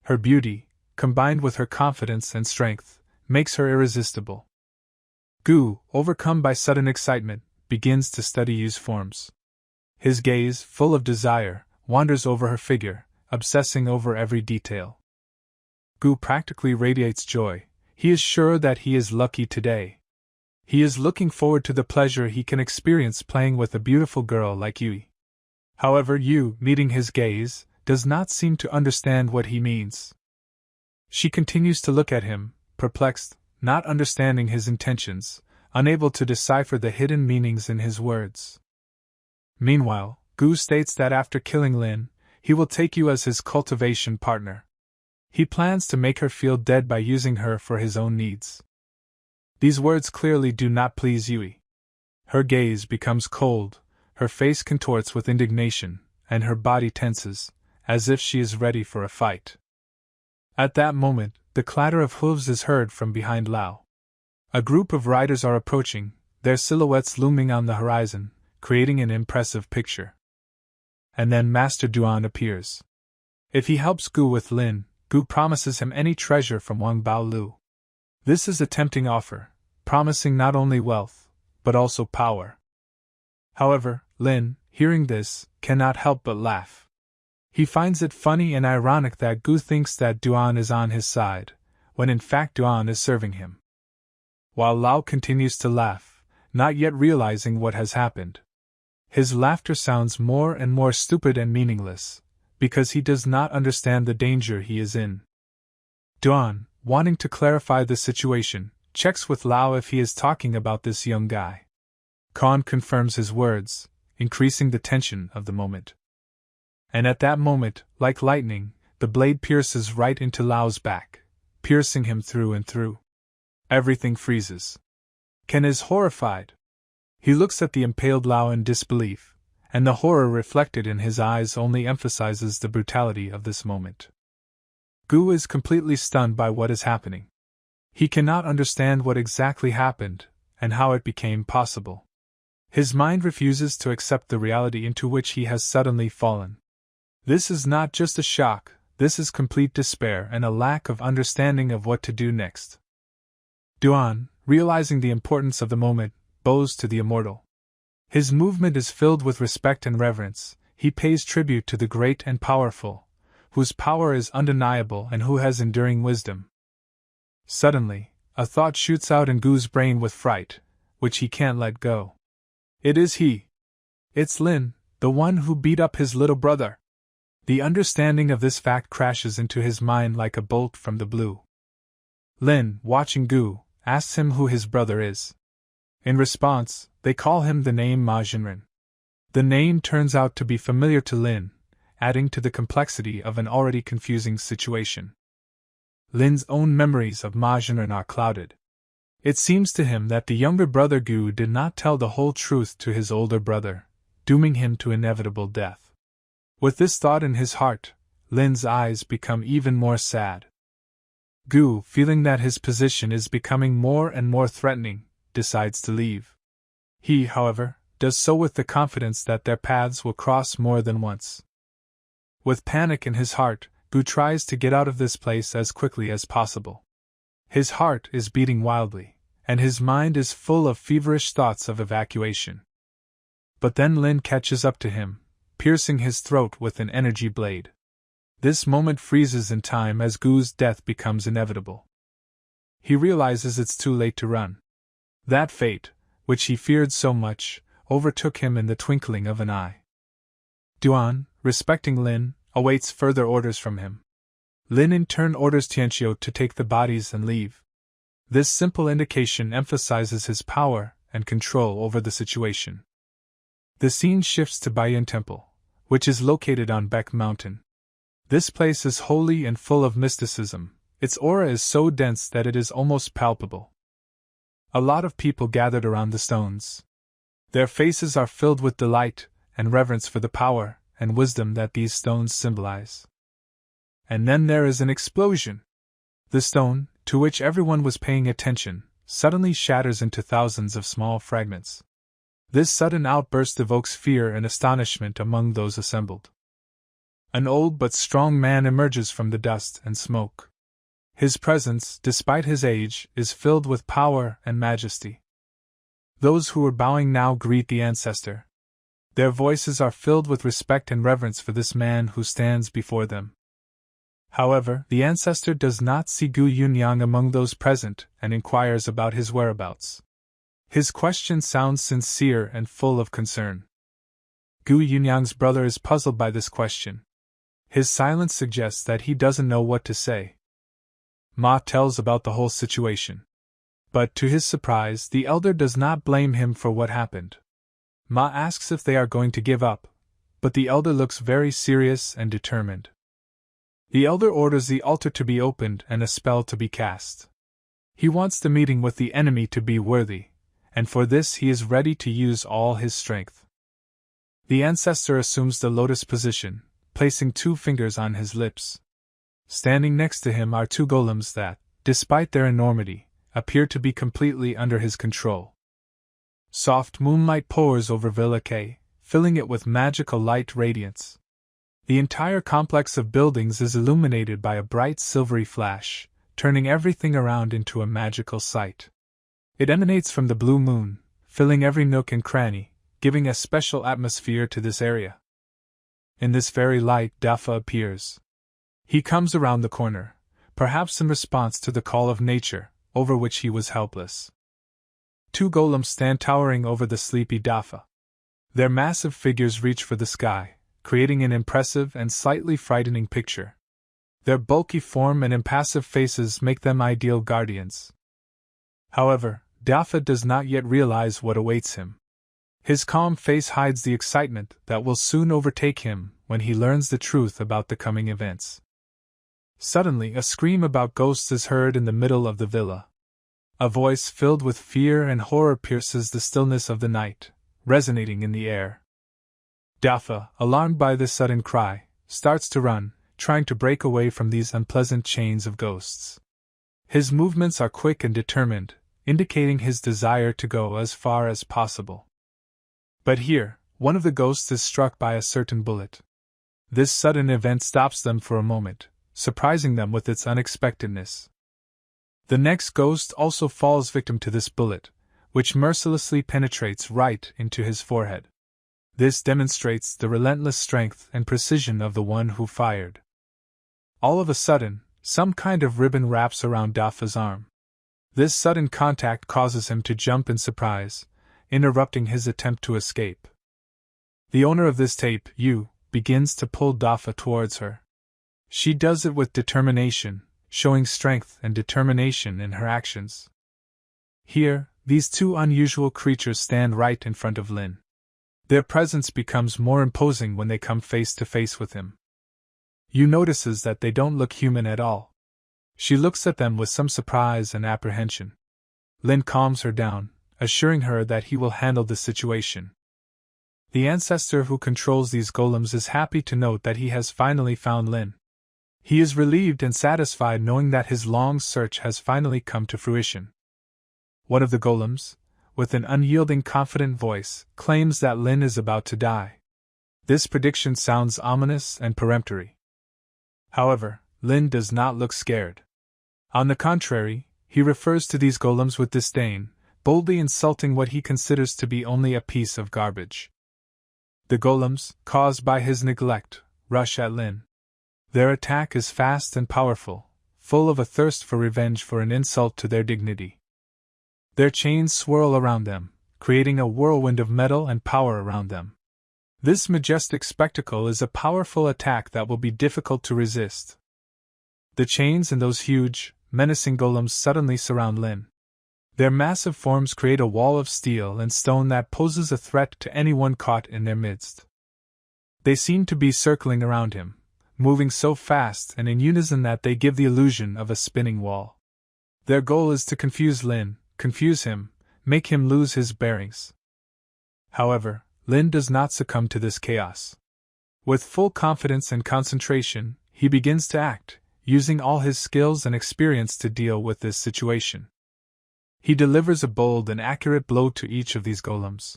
Her beauty, combined with her confidence and strength, makes her irresistible. Gu, overcome by sudden excitement, begins to study Yu's forms. His gaze, full of desire, wanders over her figure, obsessing over every detail. Gu practically radiates joy. He is sure that he is lucky today. He is looking forward to the pleasure he can experience playing with a beautiful girl like Yui. However, Yu, meeting his gaze, does not seem to understand what he means. She continues to look at him, perplexed, not understanding his intentions, unable to decipher the hidden meanings in his words. Meanwhile, Gu states that after killing Lin, he will take Yu as his cultivation partner. He plans to make her feel dead by using her for his own needs. These words clearly do not please Yui. Her gaze becomes cold, her face contorts with indignation, and her body tenses, as if she is ready for a fight. At that moment, the clatter of hooves is heard from behind Lao. A group of riders are approaching, their silhouettes looming on the horizon, creating an impressive picture. And then Master Duan appears. If he helps Gu with Lin, Gu promises him any treasure from Wang Bao Lu. This is a tempting offer, promising not only wealth, but also power. However, Lin, hearing this, cannot help but laugh. He finds it funny and ironic that Gu thinks that Duan is on his side, when in fact Duan is serving him. While Lao continues to laugh, not yet realizing what has happened. His laughter sounds more and more stupid and meaningless, because he does not understand the danger he is in. Duan, wanting to clarify the situation, checks with Lao if he is talking about this young guy. Khan confirms his words, increasing the tension of the moment. And at that moment, like lightning, the blade pierces right into Lao's back, piercing him through and through. Everything freezes. Ken is horrified. He looks at the impaled Lao in disbelief, and the horror reflected in his eyes only emphasizes the brutality of this moment. Gu is completely stunned by what is happening. He cannot understand what exactly happened, and how it became possible. His mind refuses to accept the reality into which he has suddenly fallen. This is not just a shock, this is complete despair and a lack of understanding of what to do next. Duan, realizing the importance of the moment, bows to the immortal. His movement is filled with respect and reverence. He pays tribute to the great and powerful, whose power is undeniable and who has enduring wisdom. Suddenly, a thought shoots out in Gu's brain with fright, which he can't let go. It is he. It's Lin, the one who beat up his little brother. The understanding of this fact crashes into his mind like a bolt from the blue. Lin, watching Gu, asks him who his brother is. In response, they call him the name Ma Jinren. The name turns out to be familiar to Lin, adding to the complexity of an already confusing situation. Lin's own memories of Ma Jinren are clouded. It seems to him that the younger brother Gu did not tell the whole truth to his older brother, dooming him to inevitable death. With this thought in his heart, Lin's eyes become even more sad. Gu, feeling that his position is becoming more and more threatening, decides to leave. He, however, does so with the confidence that their paths will cross more than once. With panic in his heart, Gu tries to get out of this place as quickly as possible. His heart is beating wildly, and his mind is full of feverish thoughts of evacuation. But then Lin catches up to him, piercing his throat with an energy blade. This moment freezes in time as Gu's death becomes inevitable. He realizes it's too late to run. That fate, which he feared so much, overtook him in the twinkling of an eye. Duan, respecting Lin, awaits further orders from him. Lin in turn orders Tianqiu to take the bodies and leave. This simple indication emphasizes his power and control over the situation. The scene shifts to Baiyan Temple, which is located on Baek Mountain. This place is holy and full of mysticism. Its aura is so dense that it is almost palpable. A lot of people gathered around the stones. Their faces are filled with delight and reverence for the power and wisdom that these stones symbolize. And then there is an explosion. The stone, to which everyone was paying attention, suddenly shatters into thousands of small fragments. This sudden outburst evokes fear and astonishment among those assembled. An old but strong man emerges from the dust and smoke. His presence, despite his age, is filled with power and majesty. Those who are bowing now greet the ancestor. Their voices are filled with respect and reverence for this man who stands before them. However, the ancestor does not see Gu Yunyang among those present and inquires about his whereabouts. His question sounds sincere and full of concern. Gu Yunyang's brother is puzzled by this question. His silence suggests that he doesn't know what to say. Ma tells about the whole situation. But to his surprise, the elder does not blame him for what happened. Ma asks if they are going to give up, but the elder looks very serious and determined. The elder orders the altar to be opened and a spell to be cast. He wants the meeting with the enemy to be worthy, and for this he is ready to use all his strength. The ancestor assumes the lotus position, placing 2 fingers on his lips. Standing next to him are 2 golems that, despite their enormity, appear to be completely under his control. Soft moonlight pours over Villa K, filling it with magical light radiance. The entire complex of buildings is illuminated by a bright silvery flash, turning everything around into a magical sight. It emanates from the blue moon, filling every nook and cranny, giving a special atmosphere to this area. In this very light, Dafa appears. He comes around the corner, perhaps in response to the call of nature, over which he was helpless. 2 golems stand towering over the sleepy Dafa. Their massive figures reach for the sky, creating an impressive and slightly frightening picture. Their bulky form and impassive faces make them ideal guardians. However, Dafa does not yet realize what awaits him. His calm face hides the excitement that will soon overtake him when he learns the truth about the coming events. Suddenly, a scream about ghosts is heard in the middle of the villa. A voice filled with fear and horror pierces the stillness of the night, resonating in the air. Dafa, alarmed by this sudden cry, starts to run, trying to break away from these unpleasant chains of ghosts. His movements are quick and determined, indicating his desire to go as far as possible. But here, one of the ghosts is struck by a certain bullet. This sudden event stops them for a moment, surprising them with its unexpectedness. The next ghost also falls victim to this bullet, which mercilessly penetrates right into his forehead. This demonstrates the relentless strength and precision of the one who fired. All of a sudden, some kind of ribbon wraps around Dafa's arm. This sudden contact causes him to jump in surprise, interrupting his attempt to escape. The owner of this tape, Yu, begins to pull Dafa towards her. She does it with determination, showing strength and determination in her actions. Here, these 2 unusual creatures stand right in front of Lin. Their presence becomes more imposing when they come face to face with him. Yu notices that they don't look human at all. She looks at them with some surprise and apprehension. Lin calms her down, assuring her that he will handle the situation. The ancestor who controls these golems is happy to note that he has finally found Lin. He is relieved and satisfied knowing that his long search has finally come to fruition. One of the golems, with an unyielding, confident voice, claims that Lin is about to die. This prediction sounds ominous and peremptory. However, Lin does not look scared. On the contrary, he refers to these golems with disdain, boldly insulting what he considers to be only a piece of garbage. The golems, caused by his neglect, rush at Lin. Their attack is fast and powerful, full of a thirst for revenge for an insult to their dignity. Their chains swirl around them, creating a whirlwind of metal and power around them. This majestic spectacle is a powerful attack that will be difficult to resist. The chains and those huge, menacing golems suddenly surround Lin. Their massive forms create a wall of steel and stone that poses a threat to anyone caught in their midst. They seem to be circling around him, moving so fast and in unison that they give the illusion of a spinning wall. Their goal is to confuse Lin, confuse him, make him lose his bearings. However, Lin does not succumb to this chaos. With full confidence and concentration, he begins to act, using all his skills and experience to deal with this situation. He delivers a bold and accurate blow to each of these golems.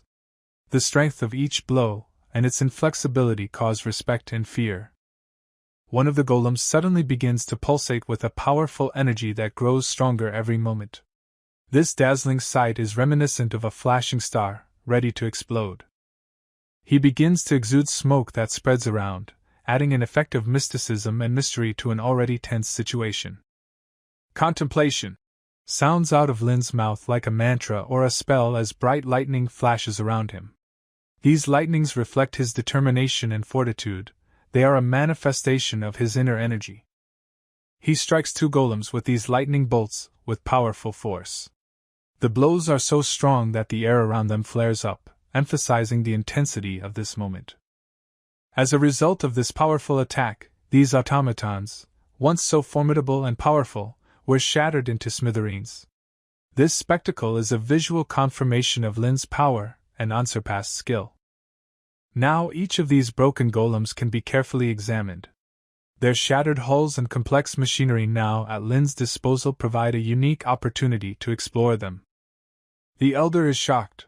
The strength of each blow and its inflexibility cause respect and fear. One of the golems suddenly begins to pulsate with a powerful energy that grows stronger every moment. This dazzling sight is reminiscent of a flashing star, ready to explode. He begins to exude smoke that spreads around, adding an effect of mysticism and mystery to an already tense situation. Contemplation sounds out of Lin's mouth like a mantra or a spell as bright lightning flashes around him. These lightnings reflect his determination and fortitude. They are a manifestation of his inner energy. He strikes 2 golems with these lightning bolts with powerful force. The blows are so strong that the air around them flares up, emphasizing the intensity of this moment. As a result of this powerful attack, these automatons, once so formidable and powerful, were shattered into smithereens. This spectacle is a visual confirmation of Lin's power and unsurpassed skill. Now each of these broken golems can be carefully examined. Their shattered hulls and complex machinery now at Lin's disposal provide a unique opportunity to explore them. The Elder is shocked.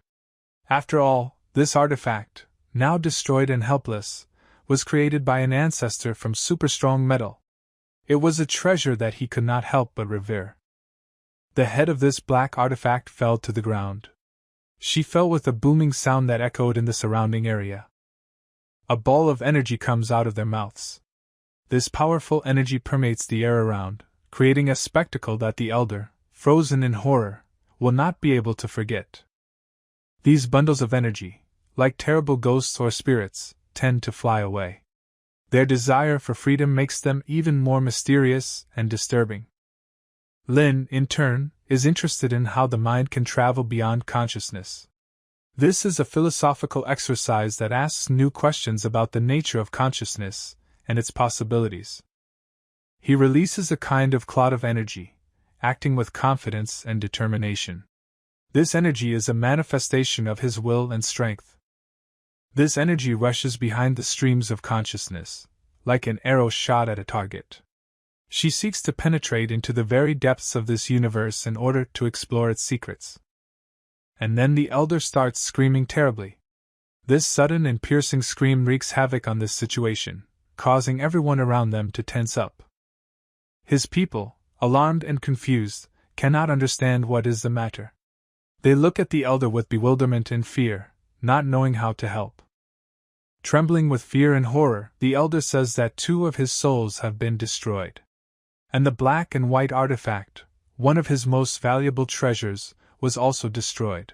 After all, this artifact, now destroyed and helpless, was created by an ancestor from super-strong metal. It was a treasure that he could not help but revere. The head of this black artifact fell to the ground. She fell with a booming sound that echoed in the surrounding area. A ball of energy comes out of their mouths. This powerful energy permeates the air around, creating a spectacle that the Elder, frozen in horror, will not be able to forget. These bundles of energy, like terrible ghosts or spirits, tend to fly away. Their desire for freedom makes them even more mysterious and disturbing. Lin, in turn, is interested in how the mind can travel beyond consciousness. This is a philosophical exercise that asks new questions about the nature of consciousness and its possibilities. He releases a kind of cloud of energy, acting with confidence and determination. This energy is a manifestation of his will and strength. This energy rushes behind the streams of consciousness, like an arrow shot at a target. She seeks to penetrate into the very depths of this universe in order to explore its secrets. And then the Elder starts screaming terribly. This sudden and piercing scream wreaks havoc on this situation, causing everyone around them to tense up. His people, alarmed and confused, cannot understand what is the matter. They look at the Elder with bewilderment and fear, not knowing how to help. Trembling with fear and horror, the Elder says that 2 of his souls have been destroyed. And the black and white artifact, one of his most valuable treasures, was also destroyed.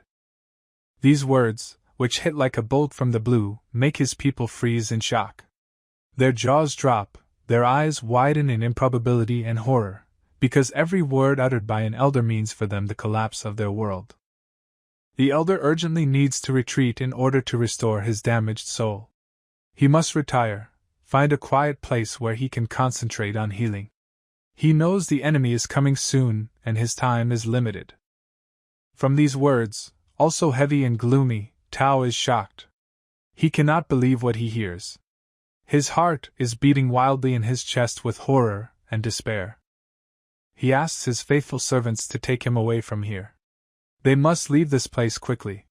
These words, which hit like a bolt from the blue, make his people freeze in shock. Their jaws drop, their eyes widen in improbability and horror, because every word uttered by an Elder means for them the collapse of their world. The Elder urgently needs to retreat in order to restore his damaged soul. He must retire, find a quiet place where he can concentrate on healing. He knows the enemy is coming soon and his time is limited. From these words, also heavy and gloomy, Tao is shocked. He cannot believe what he hears. His heart is beating wildly in his chest with horror and despair. He asks his faithful servants to take him away from here. They must leave this place quickly.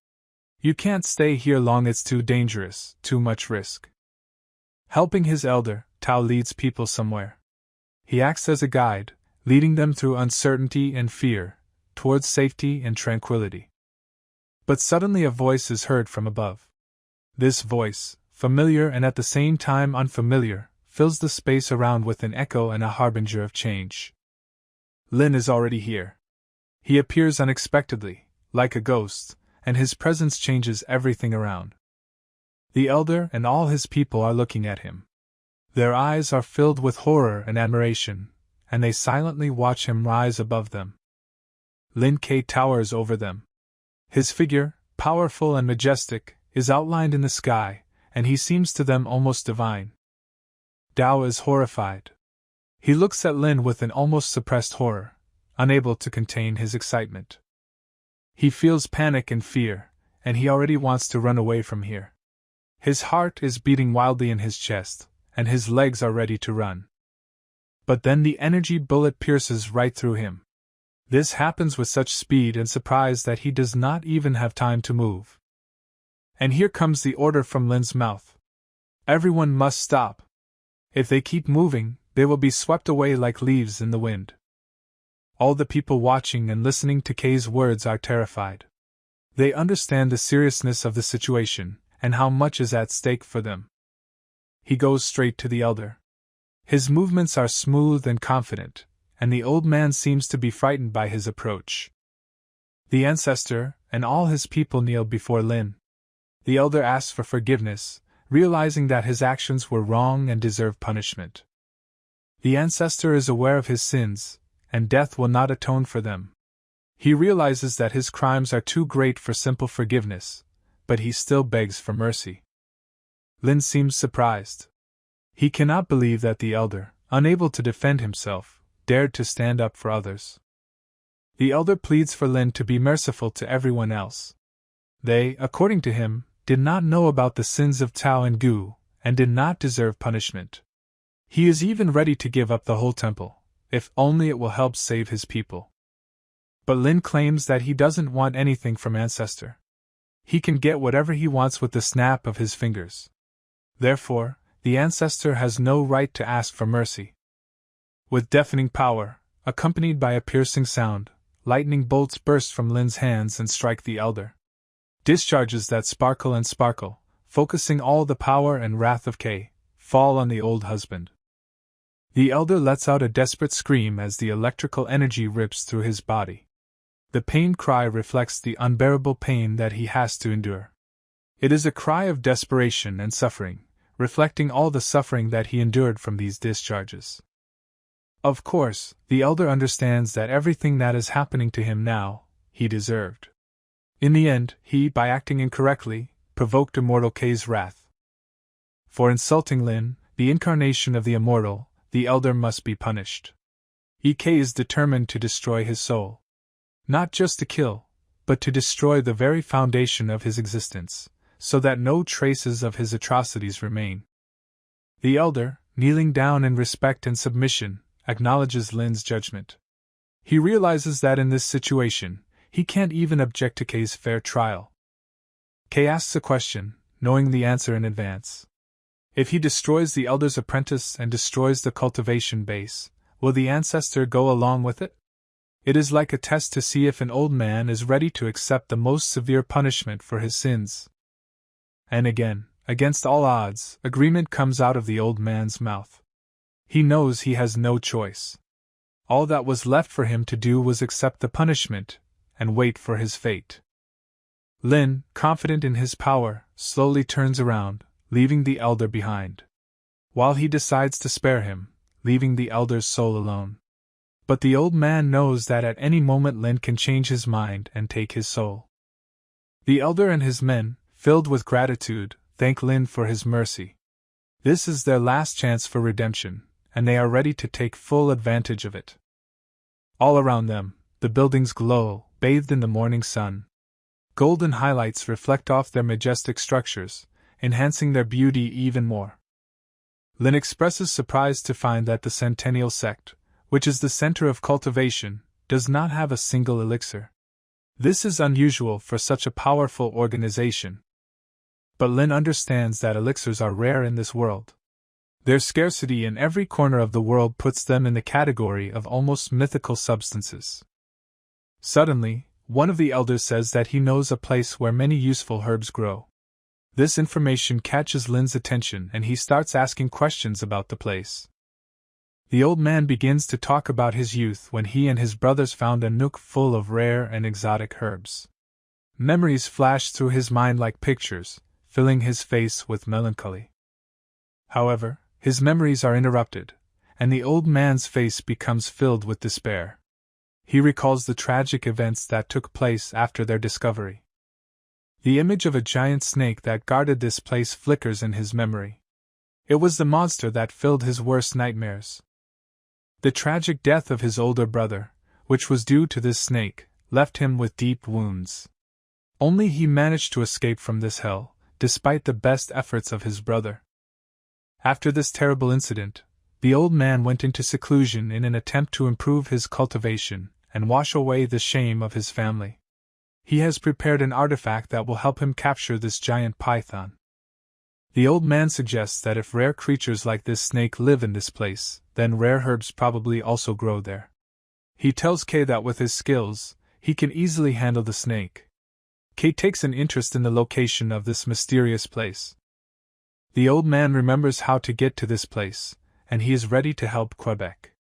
You can't stay here long, it's too dangerous, too much risk. Helping his Elder, Tao leads people somewhere. He acts as a guide, leading them through uncertainty and fear, towards safety and tranquility. But suddenly a voice is heard from above. This voice, familiar and at the same time unfamiliar, fills the space around with an echo and a harbinger of change. Lin is already here. He appears unexpectedly, like a ghost, and his presence changes everything around. The Elder and all his people are looking at him. Their eyes are filled with horror and admiration, and they silently watch him rise above them. Lin K towers over them. His figure, powerful and majestic, is outlined in the sky, and he seems to them almost divine. Dao is horrified. He looks at Lin with an almost suppressed horror, unable to contain his excitement. He feels panic and fear, and he already wants to run away from here. His heart is beating wildly in his chest, and his legs are ready to run. But then the energy bullet pierces right through him. This happens with such speed and surprise that he does not even have time to move. And here comes the order from Lin's mouth. Everyone must stop. If they keep moving, they will be swept away like leaves in the wind. All the people watching and listening to Kay's words are terrified. They understand the seriousness of the situation, and how much is at stake for them. He goes straight to the elder. His movements are smooth and confident, and the old man seems to be frightened by his approach. The ancestor and all his people kneel before Lin. The elder asks for forgiveness, realizing that his actions were wrong and deserve punishment. The ancestor is aware of his sins, and death will not atone for them. He realizes that his crimes are too great for simple forgiveness, but he still begs for mercy. Lin seems surprised. He cannot believe that the elder, unable to defend himself, dared to stand up for others. The elder pleads for Lin to be merciful to everyone else. They, according to him, did not know about the sins of Tao and Gu, and did not deserve punishment. He is even ready to give up the whole temple, if only it will help save his people. But Lin claims that he doesn't want anything from Ancestor. He can get whatever he wants with the snap of his fingers. Therefore, the Ancestor has no right to ask for mercy. With deafening power, accompanied by a piercing sound, lightning bolts burst from Lin's hands and strike the elder. Discharges that sparkle and sparkle, focusing all the power and wrath of Kay, fall on the old husband. The elder lets out a desperate scream as the electrical energy rips through his body. The pained cry reflects the unbearable pain that he has to endure. It is a cry of desperation and suffering, reflecting all the suffering that he endured from these discharges. Of course, the elder understands that everything that is happening to him now, he deserved. In the end, he, by acting incorrectly, provoked immortal Kay's wrath. For insulting Lin, the incarnation of the immortal, the elder must be punished. Kay is determined to destroy his soul. Not just to kill, but to destroy the very foundation of his existence, so that no traces of his atrocities remain. The elder, kneeling down in respect and submission, acknowledges Lin's judgment. He realizes that in this situation, he can't even object to Kay's fair trial. Kay asks a question, knowing the answer in advance. If he destroys the elder's apprentice and destroys the cultivation base, will the ancestor go along with it? It is like a test to see if an old man is ready to accept the most severe punishment for his sins. And again, against all odds, agreement comes out of the old man's mouth. He knows he has no choice. All that was left for him to do was accept the punishment and wait for his fate. Lin, confident in his power, slowly turns around, leaving the elder behind. While he decides to spare him, leaving the elder's soul alone. But the old man knows that at any moment Lin can change his mind and take his soul. The elder and his men, filled with gratitude, thank Lin for his mercy. This is their last chance for redemption, and they are ready to take full advantage of it. All around them, the buildings glow, bathed in the morning sun. Golden highlights reflect off their majestic structures, enhancing their beauty even more. Lin expresses surprise to find that the Centennial Sect, which is the center of cultivation, does not have a single elixir. This is unusual for such a powerful organization. But Lin understands that elixirs are rare in this world. Their scarcity in every corner of the world puts them in the category of almost mythical substances. Suddenly, one of the elders says that he knows a place where many useful herbs grow. This information catches Lin's attention and he starts asking questions about the place. The old man begins to talk about his youth when he and his brothers found a nook full of rare and exotic herbs. Memories flash through his mind like pictures, filling his face with melancholy. However, his memories are interrupted, and the old man's face becomes filled with despair. He recalls the tragic events that took place after their discovery. The image of a giant snake that guarded this place flickers in his memory. It was the monster that filled his worst nightmares. The tragic death of his older brother, which was due to this snake, left him with deep wounds. Only he managed to escape from this hell, despite the best efforts of his brother. After this terrible incident, the old man went into seclusion in an attempt to improve his cultivation and wash away the shame of his family. He has prepared an artifact that will help him capture this giant python. The old man suggests that if rare creatures like this snake live in this place, then rare herbs probably also grow there. He tells Kay that with his skills, he can easily handle the snake. Kay takes an interest in the location of this mysterious place. The old man remembers how to get to this place, and he is ready to help Quebec.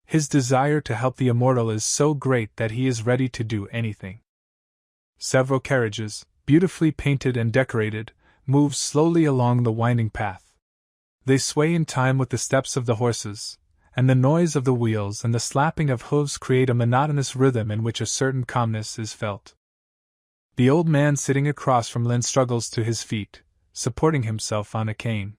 His desire to help the immortal is so great that he is ready to do anything. Several carriages, beautifully painted and decorated, move slowly along the winding path. They sway in time with the steps of the horses, and the noise of the wheels and the slapping of hooves create a monotonous rhythm in which a certain calmness is felt. The old man sitting across from Lin struggles to his feet, supporting himself on a cane.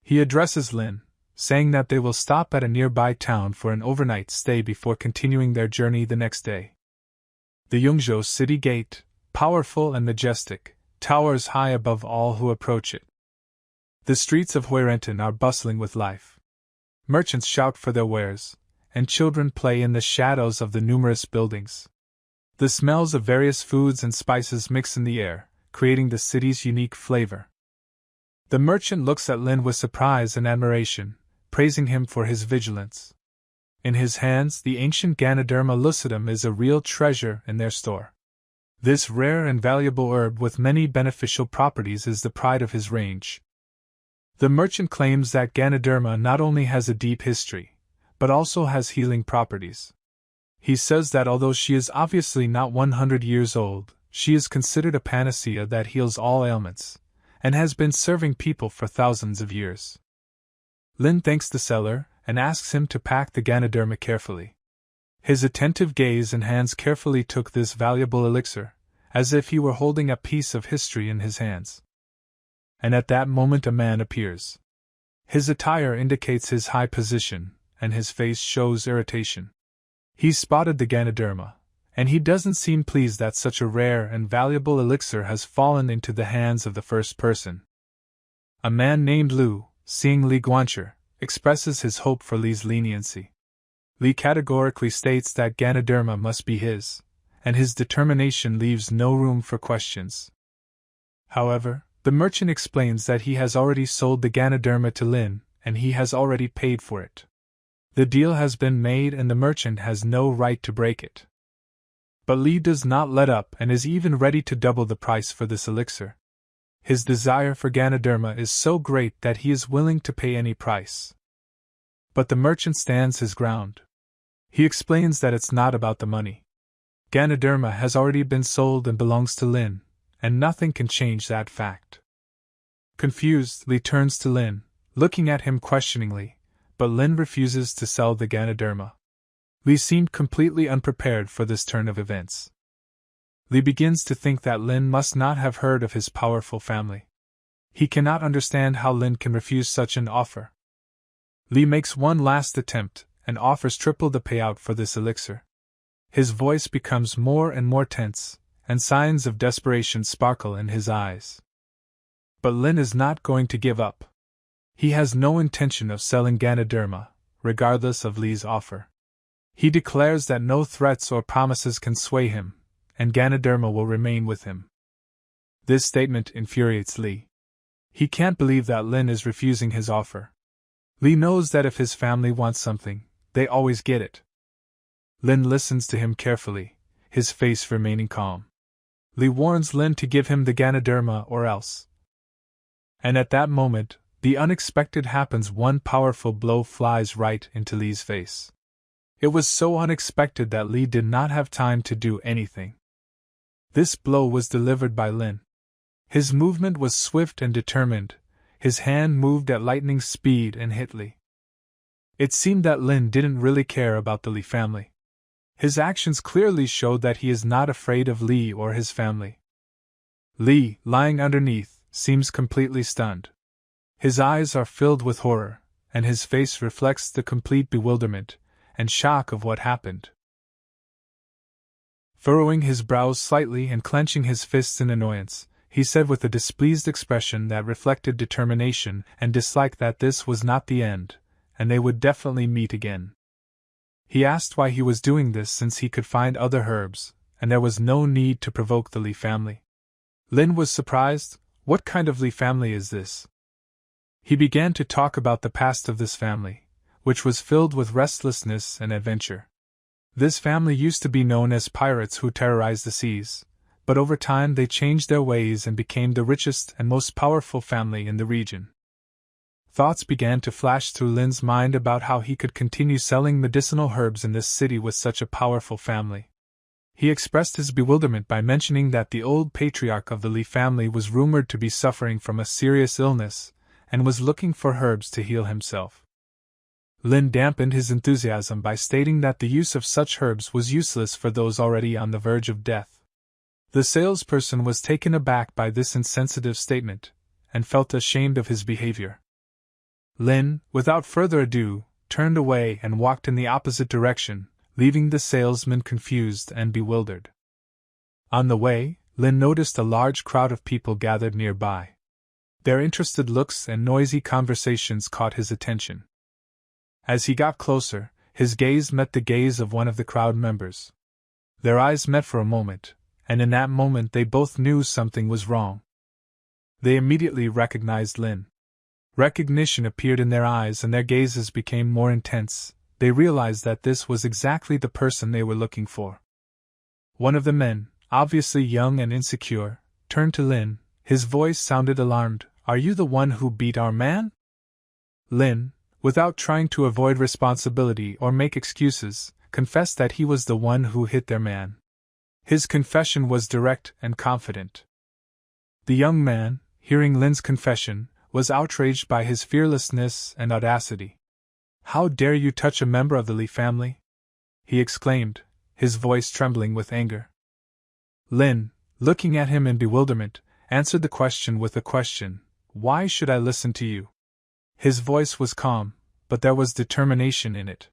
He addresses Lin, saying that they will stop at a nearby town for an overnight stay before continuing their journey the next day. The Yongzhou city gate, powerful and majestic, towers high above all who approach it. The streets of Huirenton are bustling with life. Merchants shout for their wares, and children play in the shadows of the numerous buildings. The smells of various foods and spices mix in the air, creating the city's unique flavor. The merchant looks at Lin with surprise and admiration, praising him for his vigilance. In his hands, the ancient Ganoderma lucidum is a real treasure in their store. This rare and valuable herb with many beneficial properties is the pride of his range. The merchant claims that Ganoderma not only has a deep history, but also has healing properties. He says that although she is obviously not 100 years old, she is considered a panacea that heals all ailments, and has been serving people for thousands of years. Lin thanks the seller and asks him to pack the Ganoderma carefully. His attentive gaze and hands carefully took this valuable elixir, as if he were holding a piece of history in his hands. And at that moment a man appears. His attire indicates his high position, and his face shows irritation. He's spotted the Ganoderma, and he doesn't seem pleased that such a rare and valuable elixir has fallen into the hands of the first person. A man named Lu, seeing Li Guancher, expresses his hope for Li's leniency. Li categorically states that Ganoderma must be his, and his determination leaves no room for questions. However, the merchant explains that he has already sold the Ganoderma to Lin, and he has already paid for it. The deal has been made and the merchant has no right to break it. But Li does not let up and is even ready to double the price for this elixir. His desire for Ganoderma is so great that he is willing to pay any price. But the merchant stands his ground. He explains that it's not about the money. Ganoderma has already been sold and belongs to Lin, and nothing can change that fact. Confused, Li turns to Lin, looking at him questioningly, but Lin refuses to sell the Ganoderma. Li seemed completely unprepared for this turn of events. Li begins to think that Lin must not have heard of his powerful family. He cannot understand how Lin can refuse such an offer. Li makes one last attempt and offers triple the payout for this elixir. His voice becomes more and more tense, and signs of desperation sparkle in his eyes. But Lin is not going to give up. He has no intention of selling Ganoderma, regardless of Li's offer. He declares that no threats or promises can sway him, and Ganoderma will remain with him. This statement infuriates Li. He can't believe that Lin is refusing his offer. Li knows that if his family wants something, they always get it. Lin listens to him carefully, his face remaining calm. Li warns Lin to give him the Ganoderma or else. And at that moment, the unexpected happens. One powerful blow flies right into Li's face. It was so unexpected that Li did not have time to do anything. This blow was delivered by Lin. His movement was swift and determined. His hand moved at lightning speed and hit Li. It seemed that Lin didn't really care about the Li family. His actions clearly showed that he is not afraid of Li or his family. Li, lying underneath, seems completely stunned. His eyes are filled with horror, and his face reflects the complete bewilderment and shock of what happened. Furrowing his brows slightly and clenching his fists in annoyance, he said with a displeased expression that reflected determination and dislike that this was not the end, and they would definitely meet again. He asked why he was doing this since he could find other herbs, and there was no need to provoke the Lee family. Lin was surprised. What kind of Lee family is this? He began to talk about the past of this family, which was filled with restlessness and adventure. This family used to be known as pirates who terrorized the seas, but over time they changed their ways and became the richest and most powerful family in the region. Thoughts began to flash through Lin's mind about how he could continue selling medicinal herbs in this city with such a powerful family. He expressed his bewilderment by mentioning that the old patriarch of the Lee family was rumored to be suffering from a serious illness and was looking for herbs to heal himself. Lin dampened his enthusiasm by stating that the use of such herbs was useless for those already on the verge of death. The salesperson was taken aback by this insensitive statement and felt ashamed of his behavior. Lin, without further ado, turned away and walked in the opposite direction, leaving the salesman confused and bewildered. On the way, Lin noticed a large crowd of people gathered nearby. Their interested looks and noisy conversations caught his attention. As he got closer, his gaze met the gaze of one of the crowd members. Their eyes met for a moment, and in that moment they both knew something was wrong. They immediately recognized Lin. Recognition appeared in their eyes and their gazes became more intense. They realized that this was exactly the person they were looking for. One of the men, obviously young and insecure, turned to Lin. His voice sounded alarmed. "Are you the one who beat our man?" Lin, without trying to avoid responsibility or make excuses, confessed that he was the one who hit their man. His confession was direct and confident. The young man, hearing Lin's confession, was outraged by his fearlessness and audacity. "How dare you touch a member of the Lee family?" he exclaimed, his voice trembling with anger. Lin, looking at him in bewilderment, answered the question with a question. "Why should I listen to you?" His voice was calm, but there was determination in it.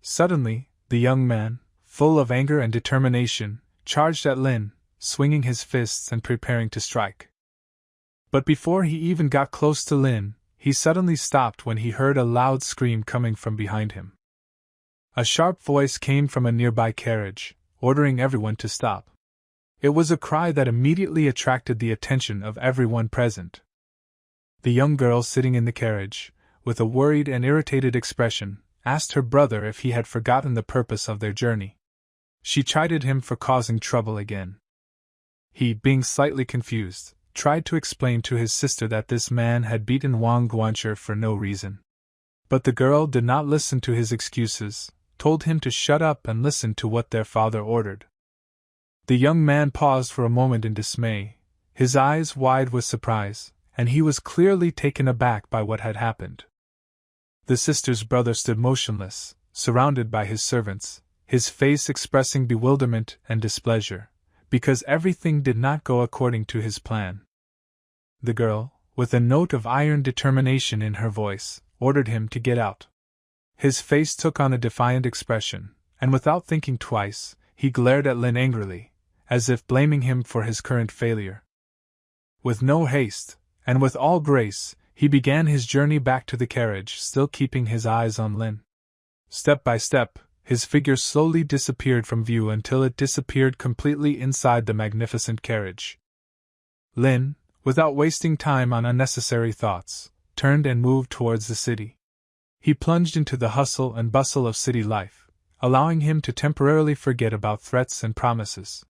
Suddenly, the young man, full of anger and determination, charged at Lin, swinging his fists and preparing to strike. But before he even got close to Lin, he suddenly stopped when he heard a loud scream coming from behind him. A sharp voice came from a nearby carriage, ordering everyone to stop. It was a cry that immediately attracted the attention of everyone present. The young girl sitting in the carriage, with a worried and irritated expression, asked her brother if he had forgotten the purpose of their journey. She chided him for causing trouble again. He, being slightly confused, tried to explain to his sister that this man had beaten Wang Guancher for no reason. But the girl did not listen to his excuses, told him to shut up and listen to what their father ordered. The young man paused for a moment in dismay, his eyes wide with surprise, and he was clearly taken aback by what had happened. The sister's brother stood motionless, surrounded by his servants, his face expressing bewilderment and displeasure, because everything did not go according to his plan. The girl, with a note of iron determination in her voice, ordered him to get out. His face took on a defiant expression, and without thinking twice, he glared at Lin angrily, as if blaming him for his current failure. With no haste, and with all grace, he began his journey back to the carriage, still keeping his eyes on Lin. Step by step, his figure slowly disappeared from view until it disappeared completely inside the magnificent carriage. Lin, without wasting time on unnecessary thoughts, turned and moved towards the city. He plunged into the hustle and bustle of city life, allowing him to temporarily forget about threats and promises.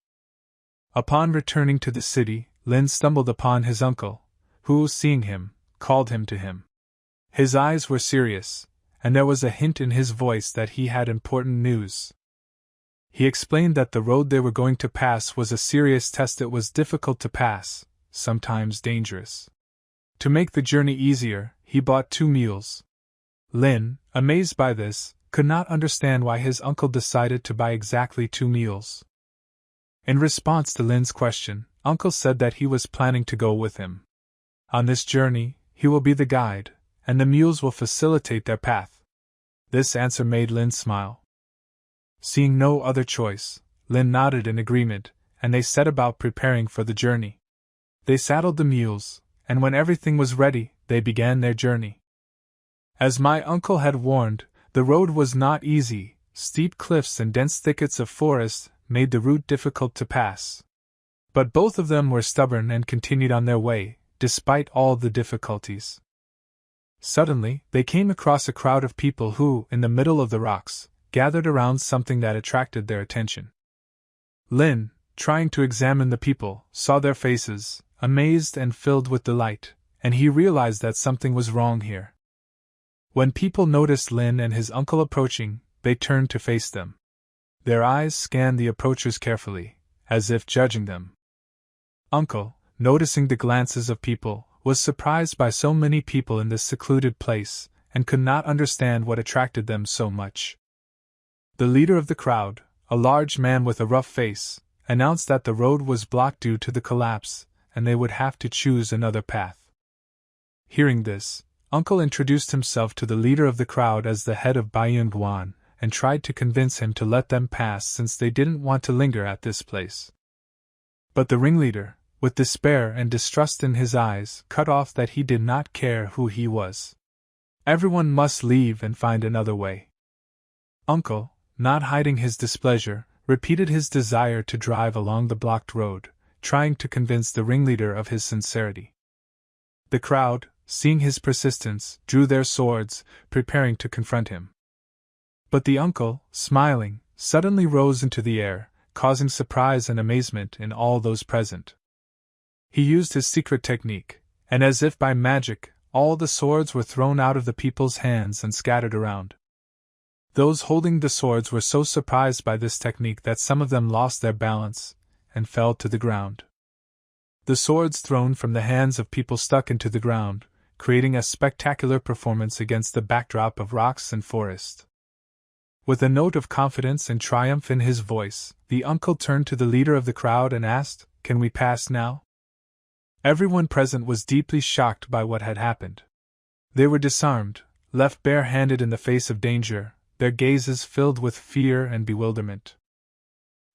Upon returning to the city, Lin stumbled upon his uncle, who, seeing him, called him to him. His eyes were serious, and there was a hint in his voice that he had important news. He explained that the road they were going to pass was a serious test. It was difficult to pass, sometimes dangerous. To make the journey easier, he bought 2 mules. Lin, amazed by this, could not understand why his uncle decided to buy exactly 2 mules. In response to Lin's question, Uncle said that he was planning to go with him. On this journey, he will be the guide, and the mules will facilitate their path. This answer made Lin smile. Seeing no other choice, Lin nodded in agreement, and they set about preparing for the journey. They saddled the mules, and when everything was ready, they began their journey. As my uncle had warned, the road was not easy. Steep cliffs and dense thickets of forest made the route difficult to pass. But both of them were stubborn and continued on their way, despite all the difficulties. Suddenly, they came across a crowd of people who, in the middle of the rocks, gathered around something that attracted their attention. Lin, trying to examine the people, saw their faces, amazed and filled with delight, and he realized that something was wrong here. When people noticed Lin and his uncle approaching, they turned to face them. Their eyes scanned the approachers carefully, as if judging them. Uncle, noticing the glances of people, was surprised by so many people in this secluded place, and could not understand what attracted them so much. The leader of the crowd, a large man with a rough face, announced that the road was blocked due to the collapse, and they would have to choose another path. Hearing this, Uncle introduced himself to the leader of the crowd as the head of Bayunguan, and tried to convince him to let them pass since they didn't want to linger at this place. But the ringleader, with despair and distrust in his eyes, cut off that he did not care who he was. Everyone must leave and find another way. Uncle, not hiding his displeasure, repeated his desire to drive along the blocked road, trying to convince the ringleader of his sincerity. The crowd, seeing his persistence, drew their swords, preparing to confront him. But the uncle, smiling, suddenly rose into the air, causing surprise and amazement in all those present. He used his secret technique, and as if by magic, all the swords were thrown out of the people's hands and scattered around. Those holding the swords were so surprised by this technique that some of them lost their balance and fell to the ground. The swords thrown from the hands of people stuck into the ground, creating a spectacular performance against the backdrop of rocks and forest. With a note of confidence and triumph in his voice, the uncle turned to the leader of the crowd and asked, "Can we pass now?" Everyone present was deeply shocked by what had happened. They were disarmed, left bare-handed in the face of danger, their gazes filled with fear and bewilderment.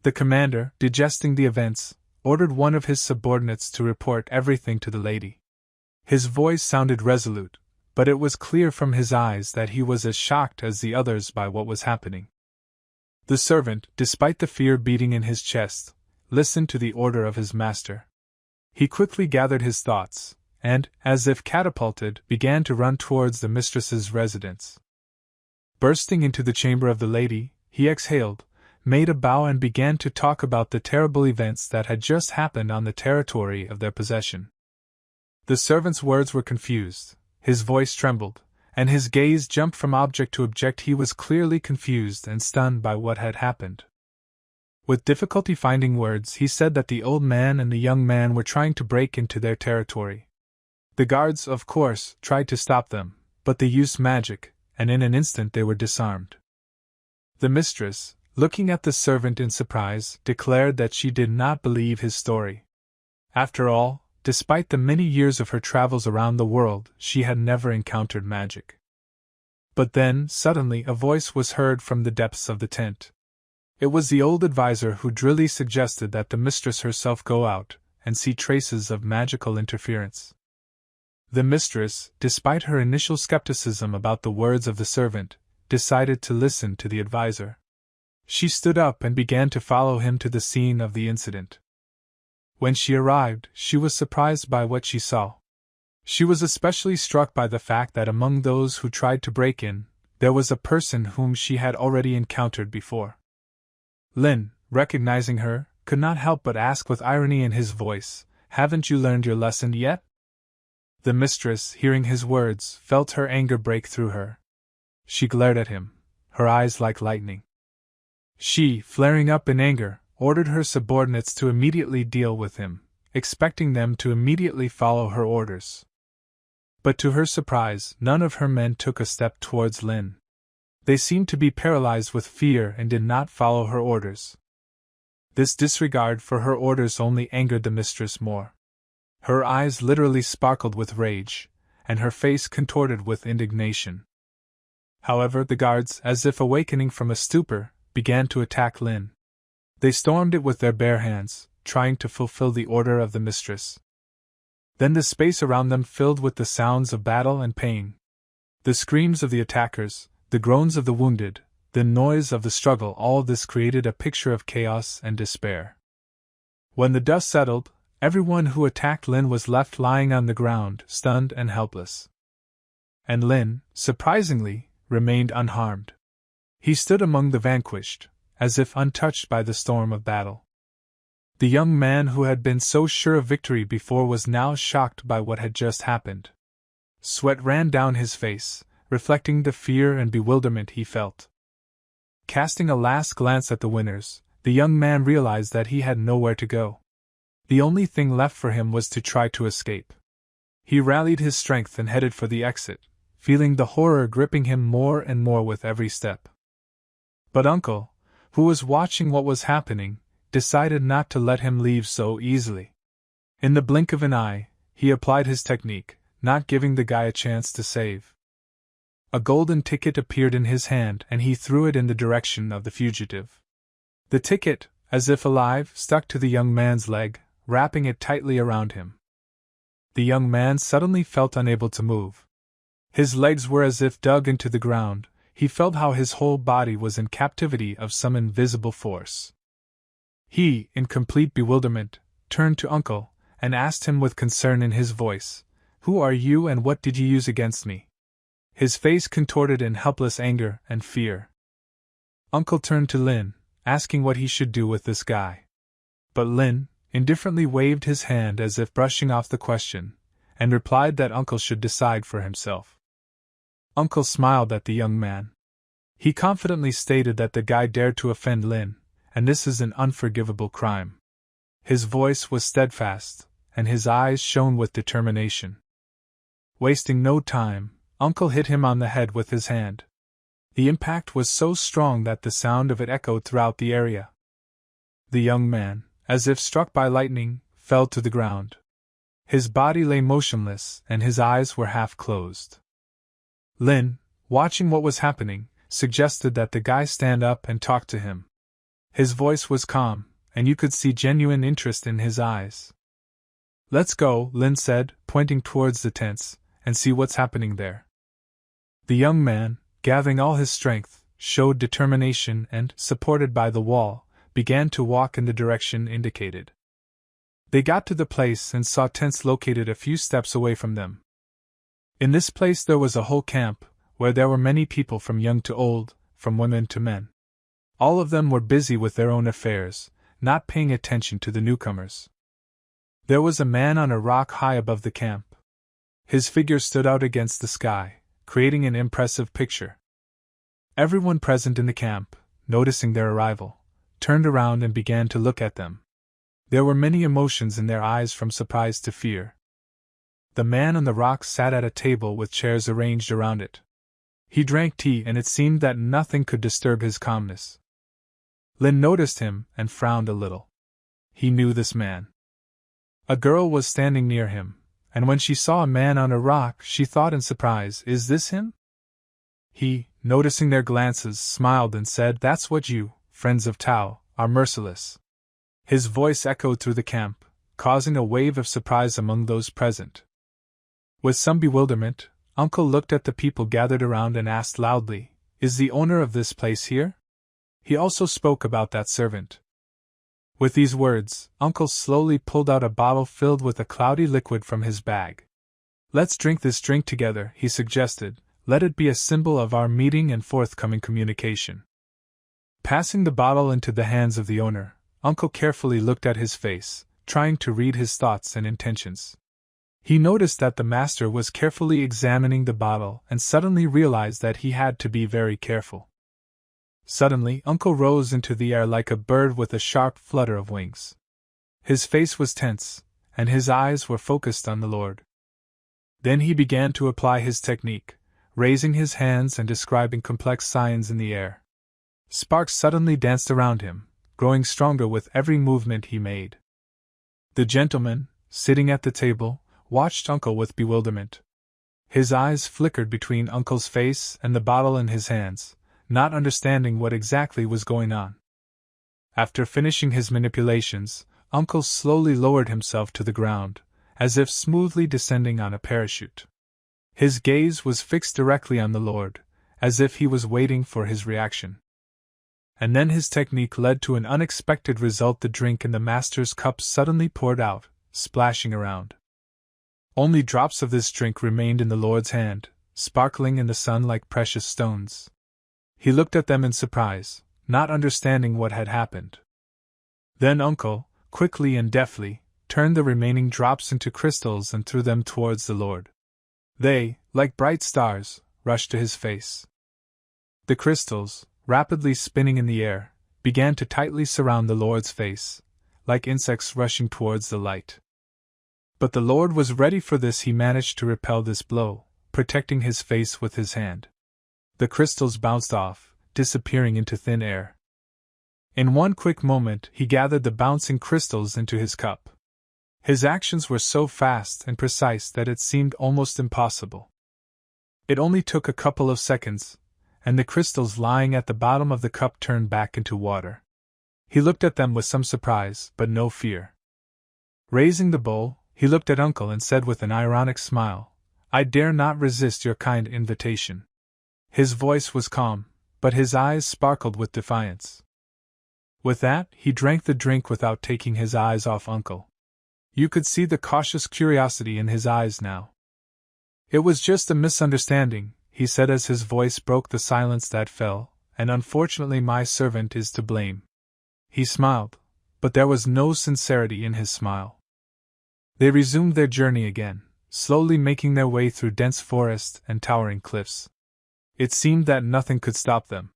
The commander, digesting the events, ordered one of his subordinates to report everything to the lady. His voice sounded resolute, but it was clear from his eyes that he was as shocked as the others by what was happening. The servant, despite the fear beating in his chest, listened to the order of his master. He quickly gathered his thoughts, and, as if catapulted, began to run towards the mistress's residence. Bursting into the chamber of the lady, he exhaled, made a bow and began to talk about the terrible events that had just happened on the territory of their possession. The servant's words were confused, his voice trembled, and his gaze jumped from object to object. He was clearly confused and stunned by what had happened. With difficulty finding words, he said that the old man and the young man were trying to break into their territory. The guards, of course, tried to stop them, but they used magic, and in an instant they were disarmed. The mistress, looking at the servant in surprise, declared that she did not believe his story. After all, despite the many years of her travels around the world, she had never encountered magic. But then, suddenly, a voice was heard from the depths of the tent. It was the old advisor who drily suggested that the mistress herself go out and see traces of magical interference. The mistress, despite her initial skepticism about the words of the servant, decided to listen to the advisor. She stood up and began to follow him to the scene of the incident. When she arrived, she was surprised by what she saw. She was especially struck by the fact that among those who tried to break in, there was a person whom she had already encountered before. Lin, recognizing her, could not help but ask with irony in his voice, "Haven't you learned your lesson yet?" The mistress, hearing his words, felt her anger break through her. She glared at him, her eyes like lightning. She, flaring up in anger, ordered her subordinates to immediately deal with him, expecting them to immediately follow her orders. But to her surprise, none of her men took a step towards Lin. They seemed to be paralyzed with fear and did not follow her orders. This disregard for her orders only angered the mistress more. Her eyes literally sparkled with rage, and her face contorted with indignation. However, the guards, as if awakening from a stupor, began to attack Lin. They stormed it with their bare hands, trying to fulfill the order of the mistress. Then the space around them filled with the sounds of battle and pain. The screams of the attackers, the groans of the wounded, the noise of the struggle, all this created a picture of chaos and despair. When the dust settled, everyone who attacked Lin was left lying on the ground, stunned and helpless. And Lin, surprisingly, remained unharmed. He stood among the vanquished, as if untouched by the storm of battle. The young man who had been so sure of victory before was now shocked by what had just happened. Sweat ran down his face, reflecting the fear and bewilderment he felt. Casting a last glance at the winners, the young man realized that he had nowhere to go. The only thing left for him was to try to escape. He rallied his strength and headed for the exit, feeling the horror gripping him more and more with every step. But Uncle, who was watching what was happening, decided not to let him leave so easily. In the blink of an eye, he applied his technique, not giving the guy a chance to save. A golden ticket appeared in his hand and he threw it in the direction of the fugitive. The ticket, as if alive, stuck to the young man's leg, wrapping it tightly around him. The young man suddenly felt unable to move. His legs were as if dug into the ground. He felt how his whole body was in captivity of some invisible force. He, in complete bewilderment, turned to Uncle and asked him with concern in his voice, "Who are you and what did you use against me?" His face contorted in helpless anger and fear. Uncle turned to Lin, asking what he should do with this guy. But Lin indifferently waved his hand as if brushing off the question, and replied that Uncle should decide for himself. Uncle smiled at the young man. He confidently stated that the guy dared to offend Lin, and this is an unforgivable crime. His voice was steadfast, and his eyes shone with determination. Wasting no time, Uncle hit him on the head with his hand. The impact was so strong that the sound of it echoed throughout the area. The young man, as if struck by lightning, fell to the ground. His body lay motionless, and his eyes were half closed. Lin, watching what was happening, suggested that the guy stand up and talk to him. His voice was calm, and you could see genuine interest in his eyes. "Let's go," Lin said, pointing towards the tents, "and see what's happening there." The young man, gathering all his strength, showed determination and, supported by the wall, began to walk in the direction indicated. They got to the place and saw tents located a few steps away from them. In this place there was a whole camp, where there were many people from young to old, from women to men. All of them were busy with their own affairs, not paying attention to the newcomers. There was a man on a rock high above the camp. His figure stood out against the sky, creating an impressive picture. Everyone present in the camp, noticing their arrival, turned around and began to look at them. There were many emotions in their eyes, from surprise to fear. The man on the rock sat at a table with chairs arranged around it. He drank tea and it seemed that nothing could disturb his calmness. Lin noticed him and frowned a little. He knew this man. A girl was standing near him, and when she saw a man on a rock she thought in surprise, "Is this him?" He, noticing their glances, smiled and said, "That's what you, friends of Tao, are, merciless." His voice echoed through the camp, causing a wave of surprise among those present. With some bewilderment, Uncle looked at the people gathered around and asked loudly, "Is the owner of this place here?" He also spoke about that servant. With these words, Uncle slowly pulled out a bottle filled with a cloudy liquid from his bag. "Let's drink this drink together," he suggested. "Let it be a symbol of our meeting and forthcoming communication." Passing the bottle into the hands of the owner, Uncle carefully looked at his face, trying to read his thoughts and intentions. He noticed that the master was carefully examining the bottle and suddenly realized that he had to be very careful. Suddenly, Uncle rose into the air like a bird with a sharp flutter of wings. His face was tense, and his eyes were focused on the Lord. Then he began to apply his technique, raising his hands and describing complex signs in the air. Sparks suddenly danced around him, growing stronger with every movement he made. The gentleman, sitting at the table, watched Uncle with bewilderment. His eyes flickered between Uncle's face and the bottle in his hands, not understanding what exactly was going on. After finishing his manipulations, Uncle slowly lowered himself to the ground, as if smoothly descending on a parachute. His gaze was fixed directly on the Lord, as if he was waiting for his reaction. And then his technique led to an unexpected result. The drink in the master's cup suddenly poured out, splashing around. Only drops of this drink remained in the Lord's hand, sparkling in the sun like precious stones. He looked at them in surprise, not understanding what had happened. Then Uncle, quickly and deftly, turned the remaining drops into crystals and threw them towards the Lord. They, like bright stars, rushed to his face. The crystals, rapidly spinning in the air, began to tightly surround the Lord's face, like insects rushing towards the light. But the Lord was ready for this. He managed to repel this blow, protecting his face with his hand. The crystals bounced off, disappearing into thin air. In one quick moment, he gathered the bouncing crystals into his cup. His actions were so fast and precise that it seemed almost impossible. It only took a couple of seconds, and the crystals lying at the bottom of the cup turned back into water. He looked at them with some surprise, but no fear. Raising the bowl, he looked at Uncle and said with an ironic smile, "I dare not resist your kind invitation." His voice was calm, but his eyes sparkled with defiance. With that, he drank the drink without taking his eyes off Uncle. You could see the cautious curiosity in his eyes now. "It was just a misunderstanding," he said as his voice broke the silence that fell, "and unfortunately my servant is to blame." He smiled, but there was no sincerity in his smile. They resumed their journey again, slowly making their way through dense forest and towering cliffs. It seemed that nothing could stop them.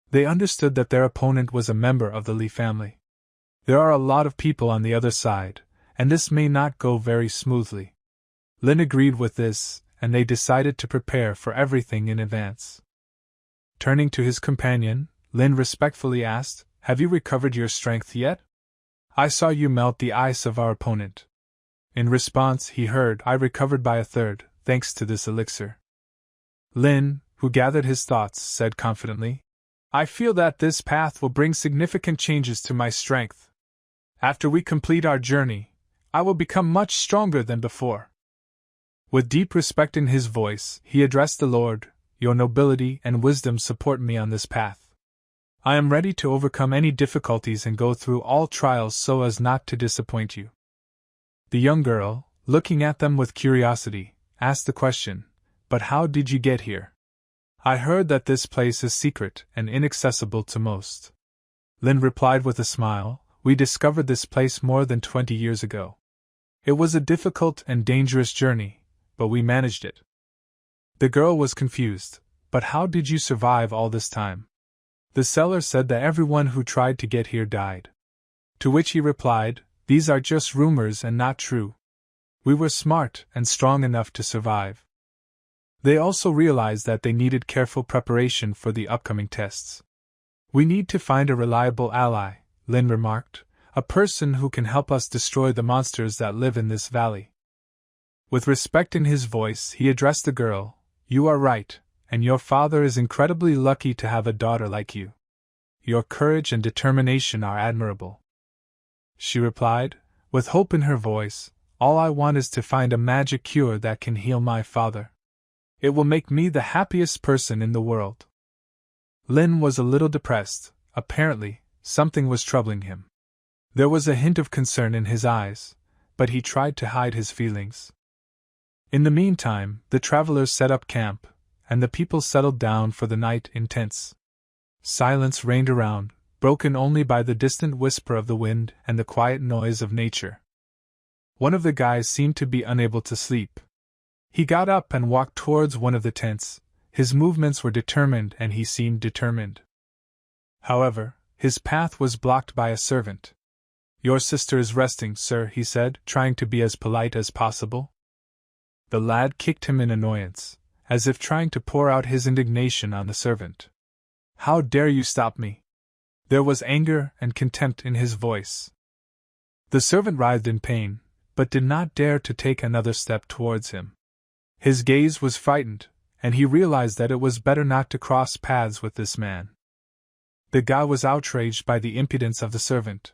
They understood that their opponent was a member of the Lee family. There are a lot of people on the other side, and this may not go very smoothly. Lin agreed with this, and they decided to prepare for everything in advance. Turning to his companion, Lin respectfully asked, "Have you recovered your strength yet? I saw you melt the ice of our opponent." In response, he heard, "I recovered by a third, thanks to this elixir." Lin, who gathered his thoughts, said confidently, "I feel that this path will bring significant changes to my strength. After we complete our journey, I will become much stronger than before." With deep respect in his voice, he addressed the Lord, "Your nobility and wisdom support me on this path. I am ready to overcome any difficulties and go through all trials so as not to disappoint you." The young girl, looking at them with curiosity, asked the question, "But how did you get here? I heard that this place is secret and inaccessible to most." Lin replied with a smile, "We discovered this place more than 20 years ago. It was a difficult and dangerous journey, but we managed it." The girl was confused. "But how did you survive all this time?" The seller said that everyone who tried to get here died. To which he replied, "These are just rumors and not true. We were smart and strong enough to survive." They also realized that they needed careful preparation for the upcoming tests. "We need to find a reliable ally," Lin remarked, "a person who can help us destroy the monsters that live in this valley." With respect in his voice, he addressed the girl, "You are right, and your father is incredibly lucky to have a daughter like you. Your courage and determination are admirable." She replied, with hope in her voice, "All I want is to find a magic cure that can heal my father. It will make me the happiest person in the world." Lin was a little depressed. Apparently, something was troubling him. There was a hint of concern in his eyes, but he tried to hide his feelings. In the meantime, the travelers set up camp, and the people settled down for the night in tents. Silence reigned around, broken only by the distant whisper of the wind and the quiet noise of nature. One of the guys seemed to be unable to sleep. He got up and walked towards one of the tents. His movements were determined and he seemed determined. However, his path was blocked by a servant. "Your sister is resting, sir," he said, trying to be as polite as possible. The lad kicked him in annoyance, as if trying to pour out his indignation on the servant. "How dare you stop me?" There was anger and contempt in his voice. The servant writhed in pain, but did not dare to take another step towards him. His gaze was frightened, and he realized that it was better not to cross paths with this man. The guy was outraged by the impudence of the servant.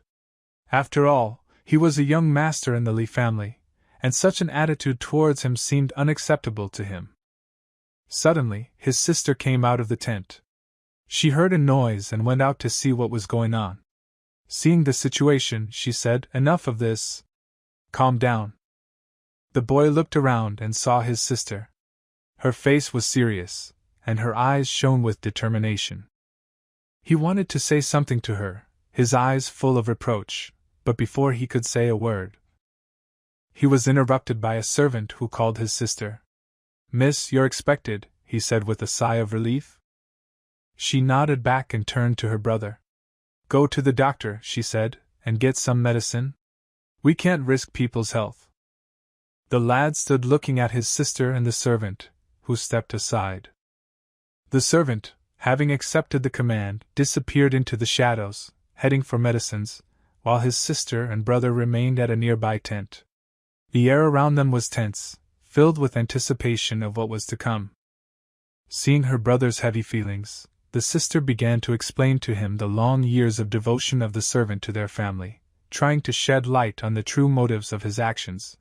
After all, he was a young master in the Lee family, and such an attitude towards him seemed unacceptable to him. Suddenly, his sister came out of the tent. She heard a noise and went out to see what was going on. Seeing the situation, she said, "Enough of this. Calm down." The boy looked around and saw his sister. Her face was serious, and her eyes shone with determination. He wanted to say something to her, his eyes full of reproach, but before he could say a word, he was interrupted by a servant who called his sister. "Miss, you're expected," he said with a sigh of relief. She nodded back and turned to her brother. "Go to the doctor," she said, "and get some medicine. We can't risk people's health." The lad stood looking at his sister and the servant, who stepped aside. The servant, having accepted the command, disappeared into the shadows, heading for medicines, while his sister and brother remained at a nearby tent. The air around them was tense, filled with anticipation of what was to come. Seeing her brother's heavy feelings, the sister began to explain to him the long years of devotion of the servant to their family, trying to shed light on the true motives of his actions.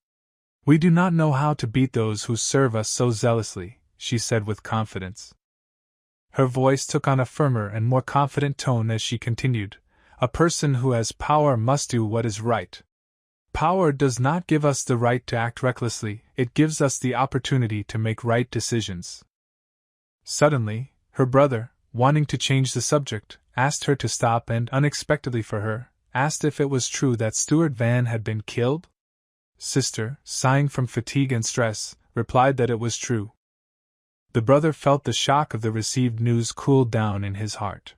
"We do not know how to beat those who serve us so zealously," she said with confidence. Her voice took on a firmer and more confident tone as she continued, "A person who has power must do what is right. Power does not give us the right to act recklessly, it gives us the opportunity to make right decisions." Suddenly, her brother, wanting to change the subject, asked her to stop and, unexpectedly for her, asked if it was true that Stuart Van had been killed. Sister, sighing from fatigue and stress, replied that it was true. The brother felt the shock of the received news cool down in his heart.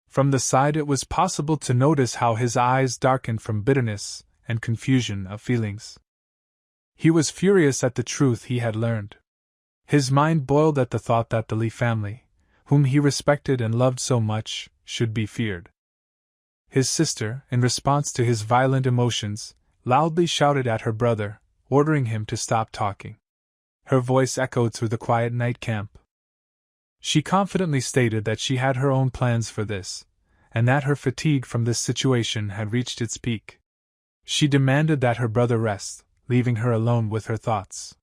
From the side it was possible to notice how his eyes darkened from bitterness and confusion of feelings. He was furious at the truth he had learned. His mind boiled at the thought that the Lee family, whom he respected and loved so much, should be feared. His sister, in response to his violent emotions, loudly shouted at her brother, ordering him to stop talking. Her voice echoed through the quiet night camp. She confidently stated that she had her own plans for this, and that her fatigue from this situation had reached its peak. She demanded that her brother rest, leaving her alone with her thoughts.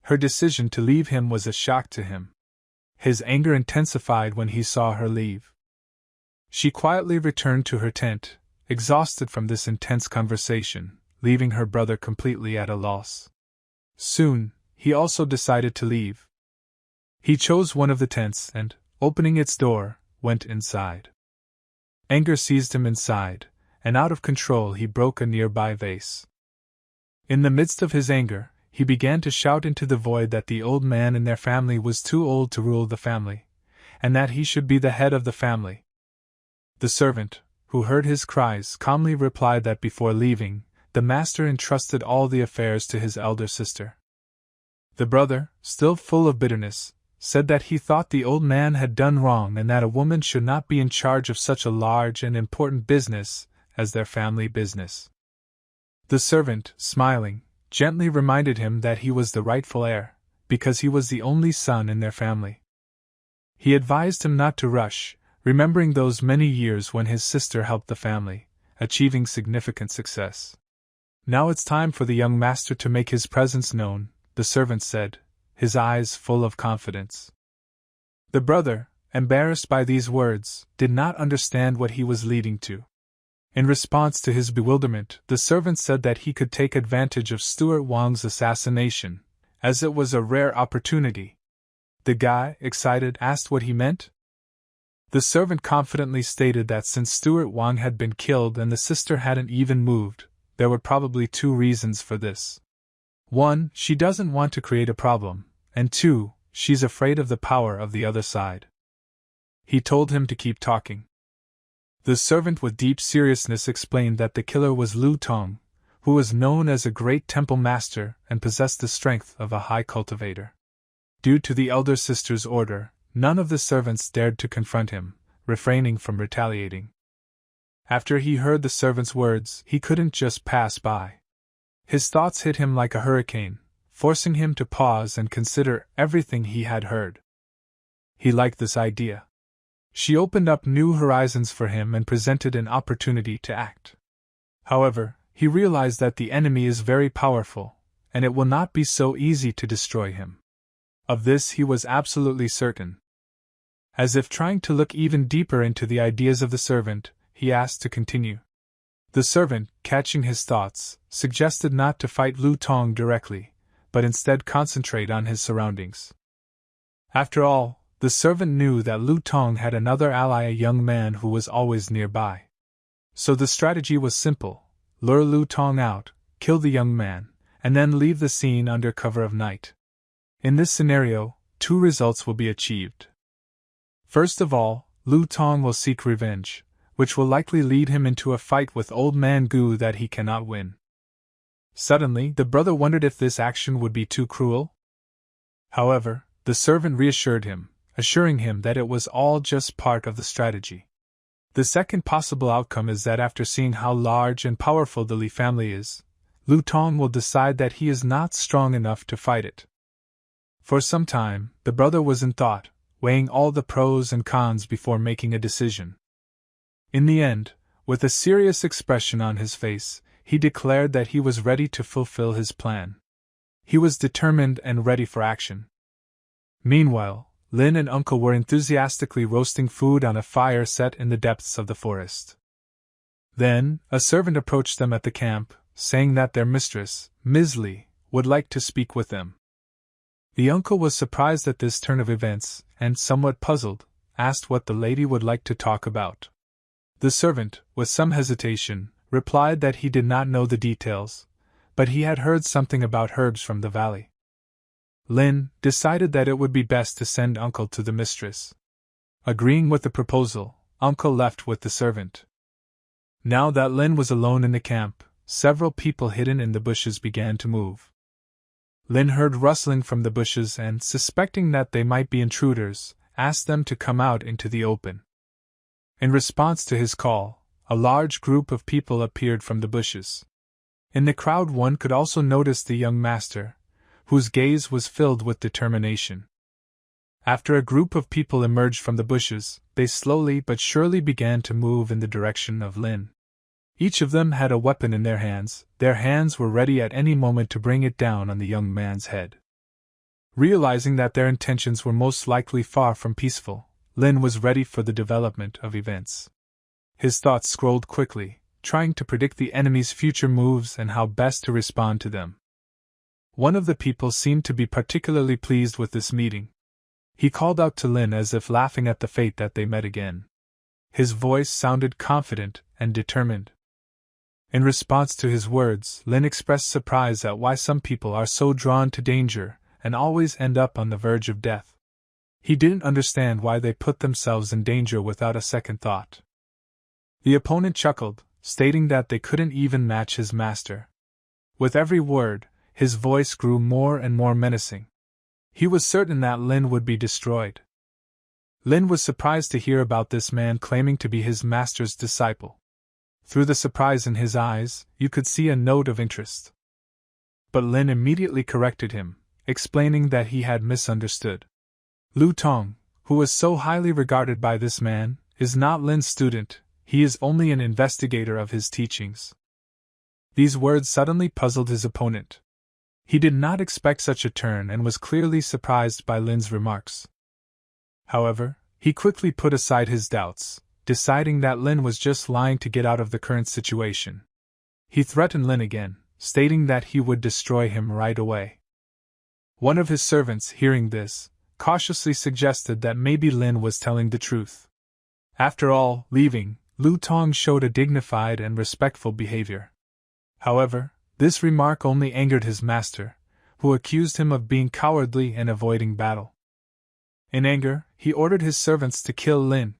Her decision to leave him was a shock to him. His anger intensified when he saw her leave. She quietly returned to her tent, exhausted from this intense conversation, leaving her brother completely at a loss. Soon, he also decided to leave. He chose one of the tents and, opening its door, went inside. Anger seized him inside, and out of control he broke a nearby vase. In the midst of his anger, he began to shout into the void that the old man in their family was too old to rule the family, and that he should be the head of the family. The servant, who heard his cries, calmly replied that before leaving, the master entrusted all the affairs to his elder sister. The brother, still full of bitterness, said that he thought the old man had done wrong and that a woman should not be in charge of such a large and important business as their family business. The servant, smiling, gently reminded him that he was the rightful heir, because he was the only son in their family. He advised him not to rush, remembering those many years when his sister helped the family, achieving significant success. "Now it's time for the young master to make his presence known," the servant said, his eyes full of confidence. The brother, embarrassed by these words, did not understand what he was leading to. In response to his bewilderment, the servant said that he could take advantage of Stuart Wang's assassination, as it was a rare opportunity. The guy, excited, asked what he meant. The servant confidently stated that since Stuart Wang had been killed and the sister hadn't even moved, there were probably two reasons for this. 1, she doesn't want to create a problem, and 2, she's afraid of the power of the other side. He told him to keep talking. The servant with deep seriousness explained that the killer was Lu Tong, who was known as a great temple master and possessed the strength of a high cultivator. Due to the elder sister's order, none of the servants dared to confront him, refraining from retaliating. After he heard the servant's words, he couldn't just pass by. His thoughts hit him like a hurricane, forcing him to pause and consider everything he had heard. He liked this idea. She opened up new horizons for him and presented an opportunity to act. However, he realized that the enemy is very powerful, and it will not be so easy to destroy him. Of this he was absolutely certain. As if trying to look even deeper into the ideas of the servant, he asked to continue. The servant, catching his thoughts, suggested not to fight Lu Tong directly, but instead concentrate on his surroundings. After all, the servant knew that Lu Tong had another ally, a young man who was always nearby. So the strategy was simple: lure Lu Tong out, kill the young man, and then leave the scene under cover of night. In this scenario, two results will be achieved. First of all, Lu Tong will seek revenge, which will likely lead him into a fight with Old Man Gu that he cannot win. Suddenly, the brother wondered if this action would be too cruel. However, the servant reassured him, assuring him that it was all just part of the strategy. The second possible outcome is that after seeing how large and powerful the Li family is, Lu Tong will decide that he is not strong enough to fight it. For some time, the brother was in thought, weighing all the pros and cons before making a decision. In the end, with a serious expression on his face, he declared that he was ready to fulfill his plan. He was determined and ready for action. Meanwhile, Lin and Uncle were enthusiastically roasting food on a fire set in the depths of the forest. Then, a servant approached them at the camp, saying that their mistress, Ms. Li, would like to speak with them. The uncle was surprised at this turn of events, and somewhat puzzled, asked what the lady would like to talk about. The servant, with some hesitation, replied that he did not know the details, but he had heard something about herbs from the valley. Lin decided that it would be best to send Uncle to the mistress. Agreeing with the proposal, Uncle left with the servant. Now that Lin was alone in the camp, several people hidden in the bushes began to move. Lin heard rustling from the bushes and, suspecting that they might be intruders, asked them to come out into the open. In response to his call, a large group of people appeared from the bushes. In the crowd one could also notice the young master, whose gaze was filled with determination. After a group of people emerged from the bushes, they slowly but surely began to move in the direction of Lin. Each of them had a weapon in their hands were ready at any moment to bring it down on the young man's head. Realizing that their intentions were most likely far from peaceful, Lin was ready for the development of events. His thoughts scrolled quickly, trying to predict the enemy's future moves and how best to respond to them. One of the people seemed to be particularly pleased with this meeting. He called out to Lin as if laughing at the fate that they met again. His voice sounded confident and determined. In response to his words, Lin expressed surprise at why some people are so drawn to danger and always end up on the verge of death. He didn't understand why they put themselves in danger without a second thought. The opponent chuckled, stating that they couldn't even match his master. With every word, his voice grew more and more menacing. He was certain that Lin would be destroyed. Lin was surprised to hear about this man claiming to be his master's disciple. Through the surprise in his eyes, you could see a note of interest. But Lin immediately corrected him, explaining that he had misunderstood. Lu Tong, who was so highly regarded by this man, is not Lin's student, he is only an investigator of his teachings. These words suddenly puzzled his opponent. He did not expect such a turn and was clearly surprised by Lin's remarks. However, he quickly put aside his doubts, deciding that Lin was just lying to get out of the current situation. He threatened Lin again, stating that he would destroy him right away. One of his servants, hearing this, cautiously suggested that maybe Lin was telling the truth. After all, leaving, Lu Tong showed a dignified and respectful behavior. However, this remark only angered his master, who accused him of being cowardly and avoiding battle. In anger, he ordered his servants to kill Lin.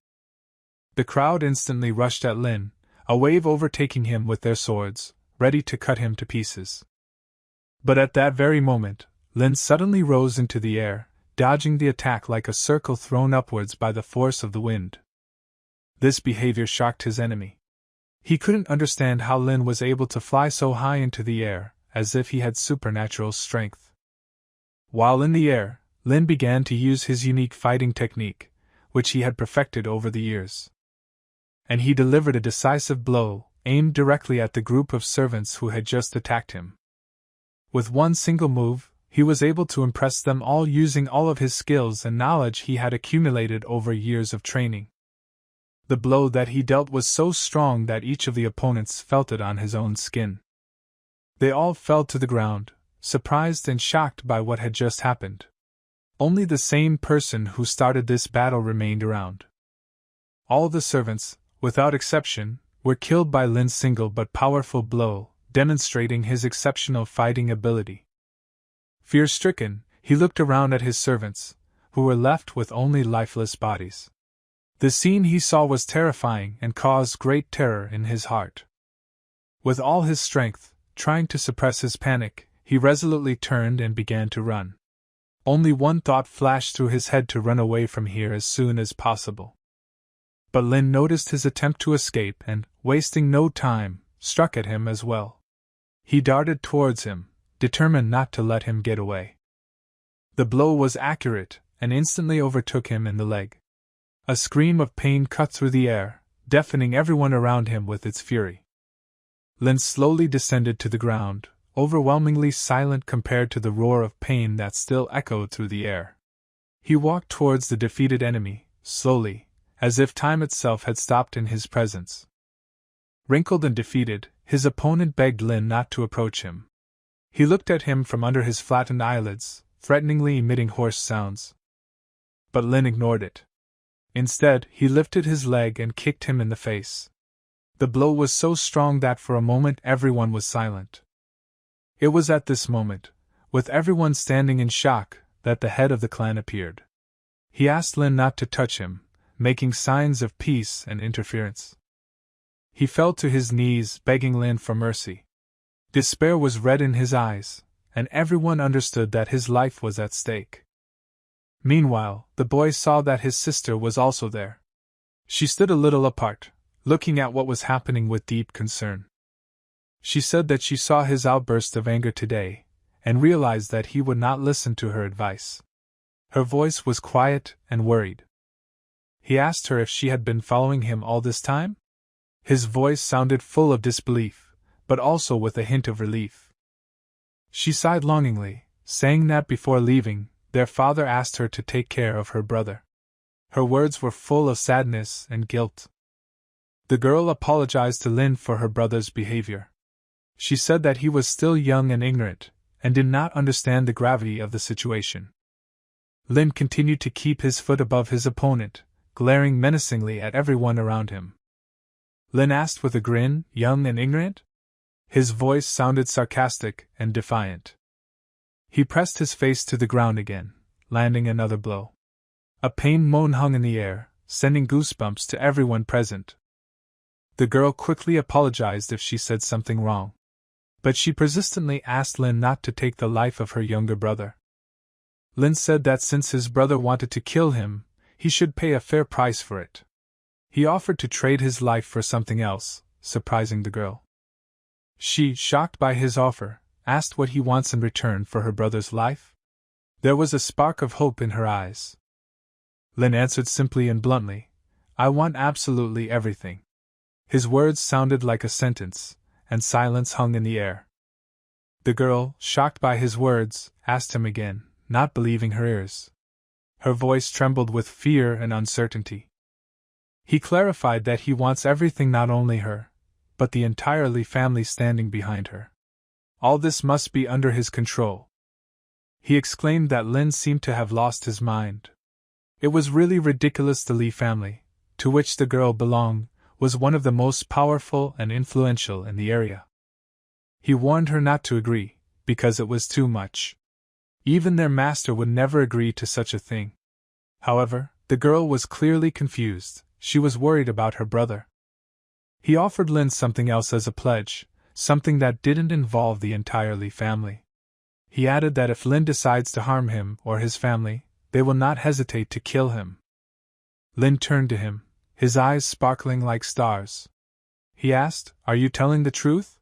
The crowd instantly rushed at Lin, a wave overtaking him with their swords, ready to cut him to pieces. But at that very moment, Lin suddenly rose into the air, dodging the attack like a circle thrown upwards by the force of the wind. This behavior shocked his enemy. He couldn't understand how Lin was able to fly so high into the air, as if he had supernatural strength. While in the air, Lin began to use his unique fighting technique, which he had perfected over the years. And he delivered a decisive blow, aimed directly at the group of servants who had just attacked him. With one single move, he was able to impress them all using all of his skills and knowledge he had accumulated over years of training. The blow that he dealt was so strong that each of the opponents felt it on his own skin. They all fell to the ground, surprised and shocked by what had just happened. Only the same person who started this battle remained around. All the servants, without exception, were killed by Lin's single but powerful blow, demonstrating his exceptional fighting ability. Fear-stricken, he looked around at his servants, who were left with only lifeless bodies. The scene he saw was terrifying and caused great terror in his heart. With all his strength, trying to suppress his panic, he resolutely turned and began to run. Only one thought flashed through his head: to run away from here as soon as possible. But Lin noticed his attempt to escape and, wasting no time, struck at him as well. He darted towards him, determined not to let him get away. The blow was accurate and instantly overtook him in the leg. A scream of pain cut through the air, deafening everyone around him with its fury. Lin slowly descended to the ground, overwhelmingly silent compared to the roar of pain that still echoed through the air. He walked towards the defeated enemy, slowly, as if time itself had stopped in his presence. Wrinkled and defeated, his opponent begged Lin not to approach him. He looked at him from under his flattened eyelids, threateningly emitting hoarse sounds. But Lin ignored it. Instead, he lifted his leg and kicked him in the face. The blow was so strong that for a moment everyone was silent. It was at this moment, with everyone standing in shock, that the head of the clan appeared. He asked Lin not to touch him, making signs of peace and interference. He fell to his knees, begging Lin for mercy. Despair was red in his eyes, and everyone understood that his life was at stake. Meanwhile, the boy saw that his sister was also there. She stood a little apart, looking at what was happening with deep concern. She said that she saw his outburst of anger today, and realized that he would not listen to her advice. Her voice was quiet and worried. He asked her if she had been following him all this time. His voice sounded full of disbelief, but also with a hint of relief. She sighed longingly, saying that before leaving, their father asked her to take care of her brother. Her words were full of sadness and guilt. The girl apologized to Lin for her brother's behavior. She said that he was still young and ignorant, and did not understand the gravity of the situation. Lin continued to keep his foot above his opponent, glaring menacingly at everyone around him. Lin asked with a grin, "Young and ignorant?" His voice sounded sarcastic and defiant. He pressed his face to the ground again, landing another blow. A pained moan hung in the air, sending goosebumps to everyone present. The girl quickly apologized if she said something wrong. But she persistently asked Lin not to take the life of her younger brother. Lin said that since his brother wanted to kill him, he should pay a fair price for it. He offered to trade his life for something else, surprising the girl. She, shocked by his offer, asked what he wants in return for her brother's life. There was a spark of hope in her eyes. Lin answered simply and bluntly, "I want absolutely everything." His words sounded like a sentence, and silence hung in the air. The girl, shocked by his words, asked him again, not believing her ears. Her voice trembled with fear and uncertainty. He clarified that he wants everything, not only her, but the entire family standing behind her. All this must be under his control. He exclaimed that Lin seemed to have lost his mind. It was really ridiculous. The Lee family, to which the girl belonged, was one of the most powerful and influential in the area. He warned her not to agree, because it was too much. Even their master would never agree to such a thing. However, the girl was clearly confused. She was worried about her brother. He offered Lin something else as a pledge, something that didn't involve the entire Lee family. He added that if Lin decides to harm him or his family, they will not hesitate to kill him. Lin turned to him, his eyes sparkling like stars. He asked, "Are you telling the truth?"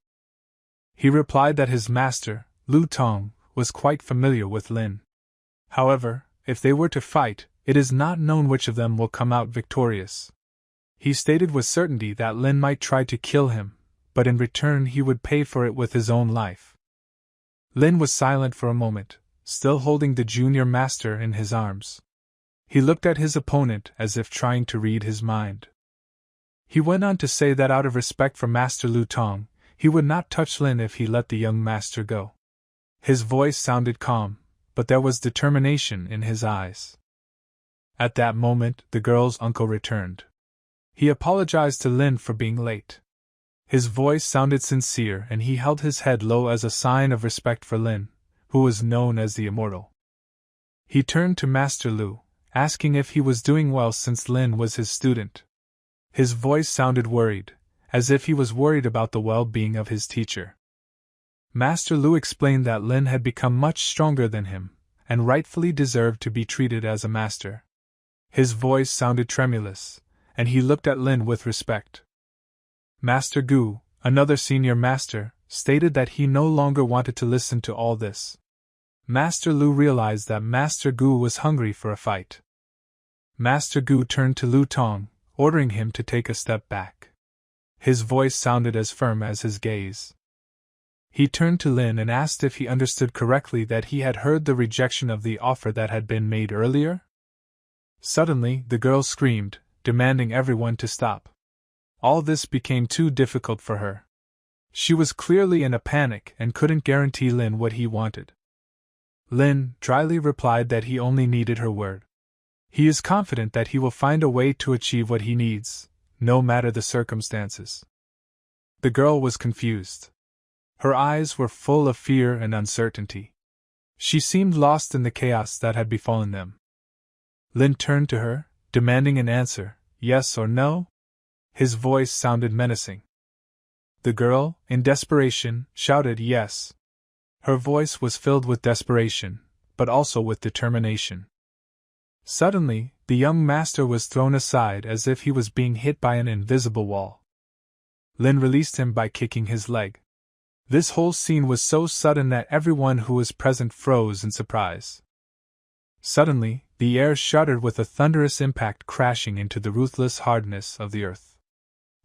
He replied that his master, Lu Tong, was quite familiar with Lin. However, if they were to fight, it is not known which of them will come out victorious. He stated with certainty that Lin might try to kill him, but in return he would pay for it with his own life. Lin was silent for a moment, still holding the junior master in his arms. He looked at his opponent as if trying to read his mind. He went on to say that out of respect for Master Lu Tong, he would not touch Lin if he let the young master go. His voice sounded calm, but there was determination in his eyes. At that moment, the girl's uncle returned. He apologized to Lin for being late. His voice sounded sincere and he held his head low as a sign of respect for Lin, who was known as the Immortal. He turned to Master Lu, asking if he was doing well since Lin was his student. His voice sounded worried, as if he was worried about the well-being of his teacher. Master Lu explained that Lin had become much stronger than him, and rightfully deserved to be treated as a master. His voice sounded tremulous, and he looked at Lin with respect. Master Gu, another senior master, stated that he no longer wanted to listen to all this. Master Lu realized that Master Gu was hungry for a fight. Master Gu turned to Lu Tong, ordering him to take a step back. His voice sounded as firm as his gaze. He turned to Lin and asked if he understood correctly that he had heard the rejection of the offer that had been made earlier. Suddenly, the girl screamed, demanding everyone to stop. All this became too difficult for her. She was clearly in a panic and couldn't guarantee Lin what he wanted. Lin dryly replied that he only needed her word. He is confident that he will find a way to achieve what he needs, no matter the circumstances. The girl was confused. Her eyes were full of fear and uncertainty. She seemed lost in the chaos that had befallen them. Lin turned to her, demanding an answer, yes or no? His voice sounded menacing. The girl, in desperation, shouted yes. Her voice was filled with desperation, but also with determination. Suddenly, the young master was thrown aside as if he was being hit by an invisible wall. Lin released him by kicking his leg. This whole scene was so sudden that everyone who was present froze in surprise. Suddenly, the air shuddered with a thunderous impact crashing into the ruthless hardness of the earth.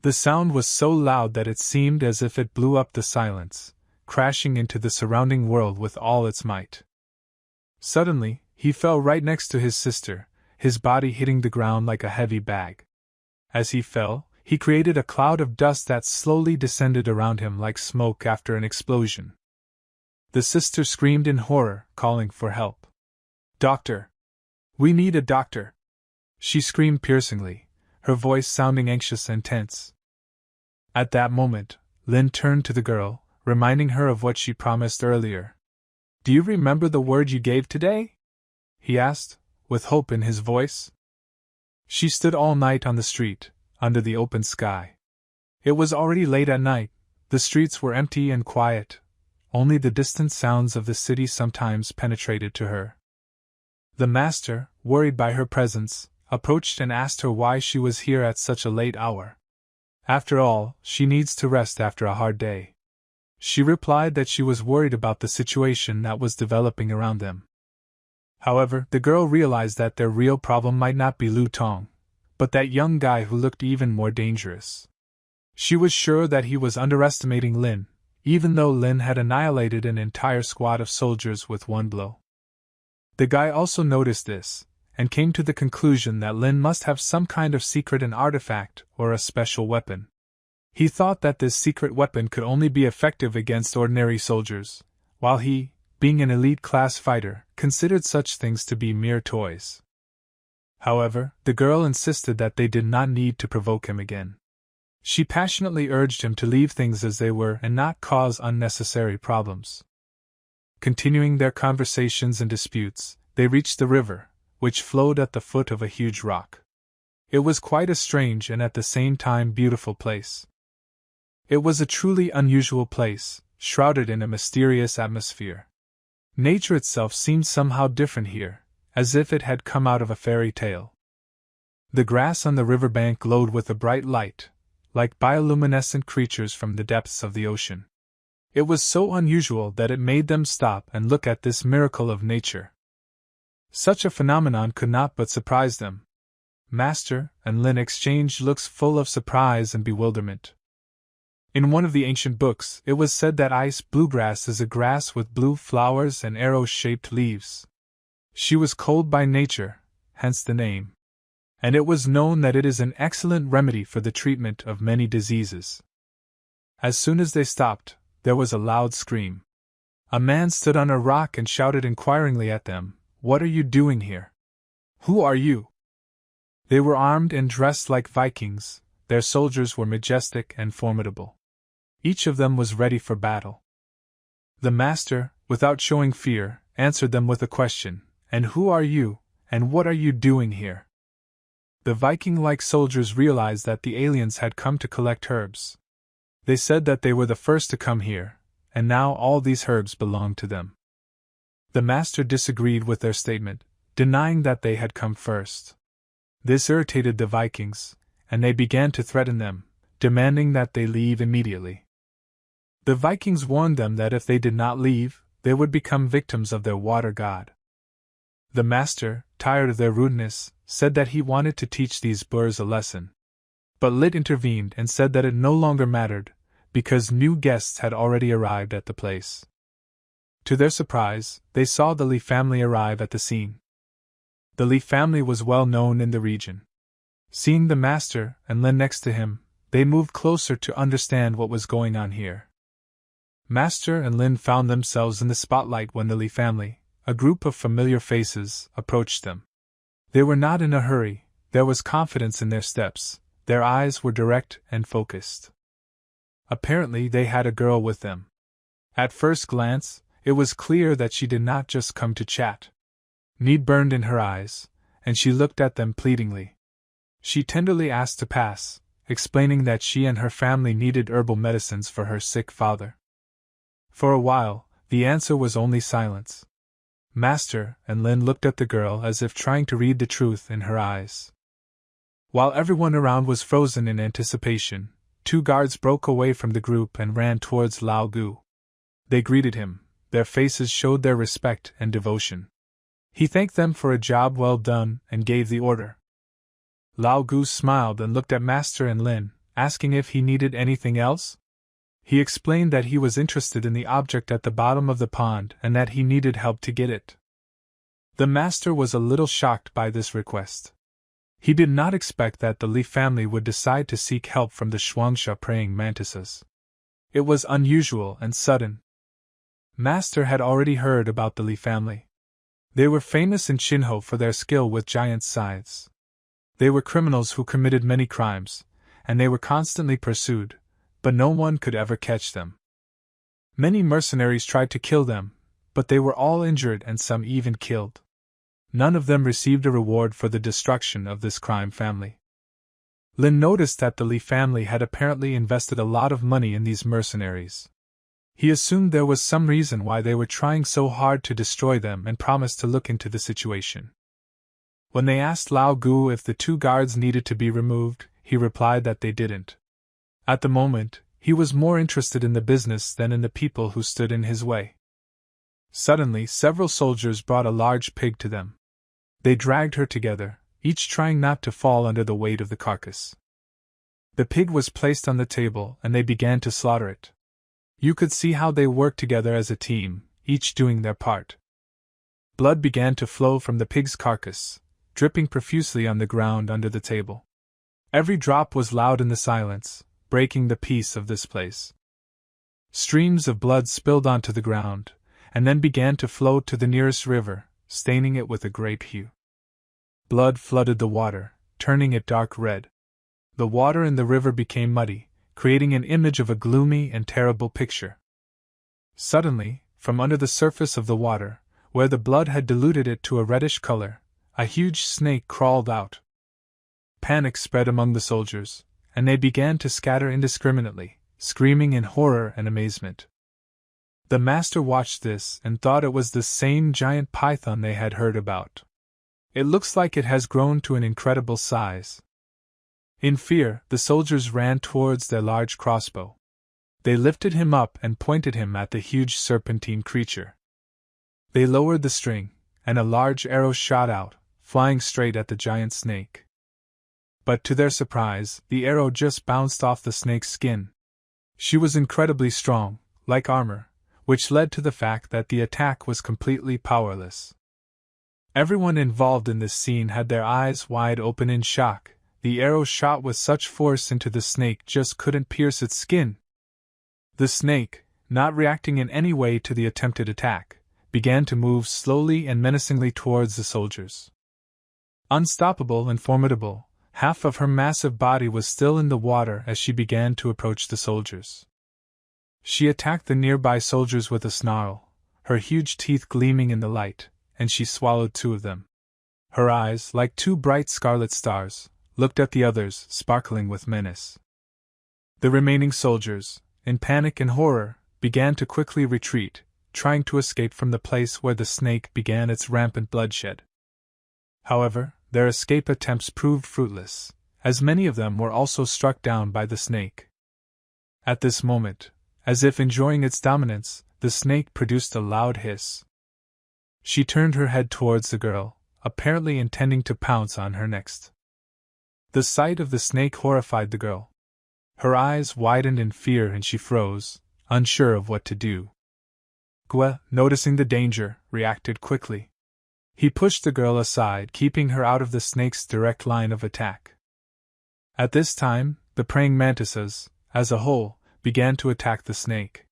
The sound was so loud that it seemed as if it blew up the silence, crashing into the surrounding world with all its might. Suddenly, he fell right next to his sister, his body hitting the ground like a heavy bag. As he fell, he created a cloud of dust that slowly descended around him like smoke after an explosion. The sister screamed in horror, calling for help. "Doctor! We need a doctor!" She screamed piercingly, her voice sounding anxious and tense. At that moment, Lin turned to the girl, reminding her of what she promised earlier. "Do you remember the word you gave today?" he asked, with hope in his voice. She stood all night on the street, under the open sky. It was already late at night, the streets were empty and quiet, only the distant sounds of the city sometimes penetrated to her. The master, worried by her presence, approached and asked her why she was here at such a late hour. After all, she needs to rest after a hard day. She replied that she was worried about the situation that was developing around them. However, the girl realized that their real problem might not be Lu Tong, but that young guy who looked even more dangerous. She was sure that he was underestimating Lin, even though Lin had annihilated an entire squad of soldiers with one blow. The guy also noticed this, and came to the conclusion that Lin must have some kind of secret an artifact or a special weapon. He thought that this secret weapon could only be effective against ordinary soldiers, while he, being an elite class fighter, considered such things to be mere toys. However, the girl insisted that they did not need to provoke him again. She passionately urged him to leave things as they were and not cause unnecessary problems. Continuing their conversations and disputes, they reached the river, which flowed at the foot of a huge rock. It was quite a strange and at the same time beautiful place. It was a truly unusual place, shrouded in a mysterious atmosphere. Nature itself seemed somehow different here, as if it had come out of a fairy tale. The grass on the riverbank glowed with a bright light, like bioluminescent creatures from the depths of the ocean. It was so unusual that it made them stop and look at this miracle of nature. Such a phenomenon could not but surprise them. Master and Lin exchanged looks full of surprise and bewilderment. In one of the ancient books, it was said that ice bluegrass is a grass with blue flowers and arrow-shaped leaves. She was cold by nature, hence the name. And it was known that it is an excellent remedy for the treatment of many diseases. As soon as they stopped, there was a loud scream. A man stood on a rock and shouted inquiringly at them, "What are you doing here? Who are you?" They were armed and dressed like Vikings. Their soldiers were majestic and formidable. Each of them was ready for battle. The master, without showing fear, answered them with a question, "And who are you, and what are you doing here?" The Viking-like soldiers realized that the aliens had come to collect herbs. They said that they were the first to come here, and now all these herbs belonged to them. The master disagreed with their statement, denying that they had come first. This irritated the Vikings, and they began to threaten them, demanding that they leave immediately. The Vikings warned them that if they did not leave, they would become victims of their water god. The master, tired of their rudeness, said that he wanted to teach these boors a lesson. But Lit intervened and said that it no longer mattered, because new guests had already arrived at the place. To their surprise, they saw the Lee family arrive at the scene. The Lee family was well known in the region. Seeing the master and Lin next to him, they moved closer to understand what was going on here. Master and Lin found themselves in the spotlight when the Lee family, a group of familiar faces, approached them. They were not in a hurry, there was confidence in their steps, their eyes were direct and focused. Apparently they had a girl with them. At first glance, it was clear that she did not just come to chat. Need burned in her eyes, and she looked at them pleadingly. She tenderly asked to pass, explaining that she and her family needed herbal medicines for her sick father. For a while, the answer was only silence. Master and Lin looked at the girl as if trying to read the truth in her eyes. While everyone around was frozen in anticipation, 2 guards broke away from the group and ran towards Lao Gu. They greeted him, their faces showed their respect and devotion. He thanked them for a job well done and gave the order. Lao Gu smiled and looked at Master and Lin, asking if he needed anything else. He explained that he was interested in the object at the bottom of the pond and that he needed help to get it. The master was a little shocked by this request. He did not expect that the Lee family would decide to seek help from the Shuangsha praying mantises. It was unusual and sudden. Master had already heard about the Lee family. They were famous in Shinho for their skill with giant scythes. They were criminals who committed many crimes, and they were constantly pursued, but no one could ever catch them. Many mercenaries tried to kill them, but they were all injured and some even killed. None of them received a reward for the destruction of this crime family. Lin noticed that the Lee family had apparently invested a lot of money in these mercenaries. He assumed there was some reason why they were trying so hard to destroy them and promised to look into the situation. When they asked Lao Gu if the 2 guards needed to be removed, he replied that they didn't. At the moment, he was more interested in the business than in the people who stood in his way. Suddenly, several soldiers brought a large pig to them. They dragged her together, each trying not to fall under the weight of the carcass. The pig was placed on the table and they began to slaughter it. You could see how they worked together as a team, each doing their part. Blood began to flow from the pig's carcass, dripping profusely on the ground under the table. Every drop was loud in the silence, breaking the peace of this place. Streams of blood spilled onto the ground, and then began to flow to the nearest river, staining it with a grape hue. Blood flooded the water, turning it dark red. The water in the river became muddy, creating an image of a gloomy and terrible picture. Suddenly, from under the surface of the water, where the blood had diluted it to a reddish color, a huge snake crawled out. Panic spread among the soldiers, and they began to scatter indiscriminately, screaming in horror and amazement. The master watched this and thought it was the same giant python they had heard about. It looks like it has grown to an incredible size. In fear, the soldiers ran towards their large crossbow. They lifted him up and pointed him at the huge serpentine creature. They lowered the string, and a large arrow shot out, flying straight at the giant snake. But to their surprise, the arrow just bounced off the snake's skin. She was incredibly strong, like armor, which led to the fact that the attack was completely powerless. Everyone involved in this scene had their eyes wide open in shock. The arrow shot with such force into the snake just couldn't pierce its skin. The snake, not reacting in any way to the attempted attack, began to move slowly and menacingly towards the soldiers. Unstoppable and formidable, half of her massive body was still in the water as she began to approach the soldiers. She attacked the nearby soldiers with a snarl, her huge teeth gleaming in the light, and she swallowed 2 of them. Her eyes, like 2 bright scarlet stars, looked at the others, sparkling with menace. The remaining soldiers, in panic and horror, began to quickly retreat, trying to escape from the place where the snake began its rampant bloodshed. However, their escape attempts proved fruitless, as many of them were also struck down by the snake. At this moment, as if enjoying its dominance, the snake produced a loud hiss. She turned her head towards the girl, apparently intending to pounce on her next. The sight of the snake horrified the girl. Her eyes widened in fear and she froze, unsure of what to do. Gwe, noticing the danger, reacted quickly. He pushed the girl aside, keeping her out of the snake's direct line of attack. At this time, the praying mantises, as a whole, began to attack the snake.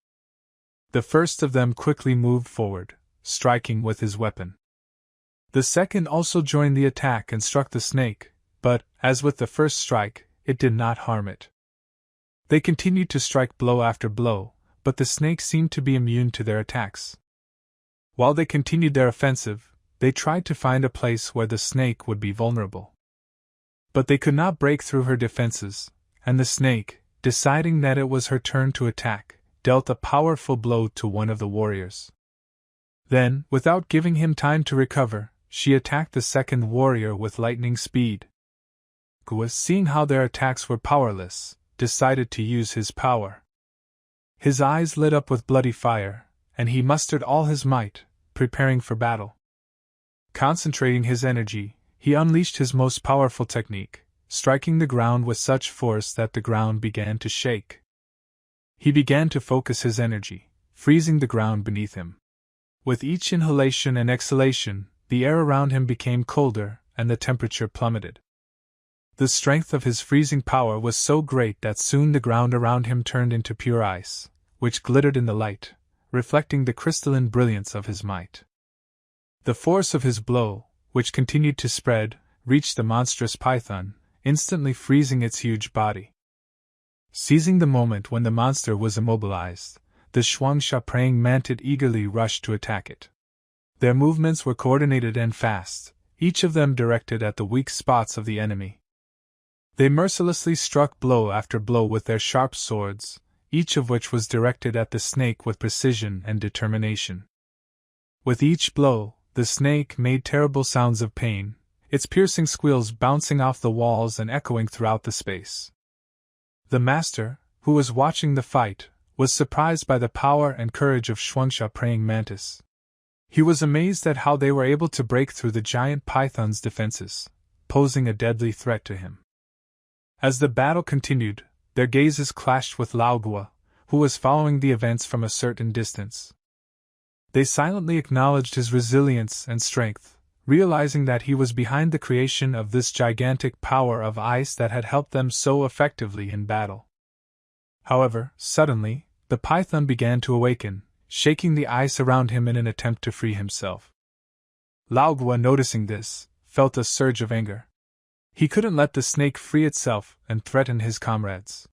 The first of them quickly moved forward, striking with his weapon. The second also joined the attack and struck the snake, but, as with the first strike, it did not harm it. They continued to strike blow after blow, but the snake seemed to be immune to their attacks. While they continued their offensive, they tried to find a place where the snake would be vulnerable. But they could not break through her defenses, and the snake, deciding that it was her turn to attack, dealt a powerful blow to one of the warriors. Then, without giving him time to recover, she attacked the second warrior with lightning speed. Gwe, seeing how their attacks were powerless, decided to use his power. His eyes lit up with bloody fire, and he mustered all his might, preparing for battle. Concentrating his energy, he unleashed his most powerful technique, striking the ground with such force that the ground began to shake. He began to focus his energy, freezing the ground beneath him. With each inhalation and exhalation, the air around him became colder, and the temperature plummeted. The strength of his freezing power was so great that soon the ground around him turned into pure ice, which glittered in the light, reflecting the crystalline brilliance of his might. The force of his blow, which continued to spread, reached the monstrous python, instantly freezing its huge body. Seizing the moment when the monster was immobilized, the Shuangsha praying mantis eagerly rushed to attack it. Their movements were coordinated and fast, each of them directed at the weak spots of the enemy. They mercilessly struck blow after blow with their sharp swords, each of which was directed at the snake with precision and determination. With each blow, the snake made terrible sounds of pain, its piercing squeals bouncing off the walls and echoing throughout the space. The master, who was watching the fight, was surprised by the power and courage of Shuangsha praying mantis. He was amazed at how they were able to break through the giant python's defenses, posing a deadly threat to him. As the battle continued, their gazes clashed with Laogua, who was following the events from a certain distance. They silently acknowledged his resilience and strength, realizing that he was behind the creation of this gigantic power of ice that had helped them so effectively in battle. However, suddenly, the python began to awaken, shaking the ice around him in an attempt to free himself. Laogua, noticing this, felt a surge of anger. He couldn't let the snake free itself and threaten his comrades.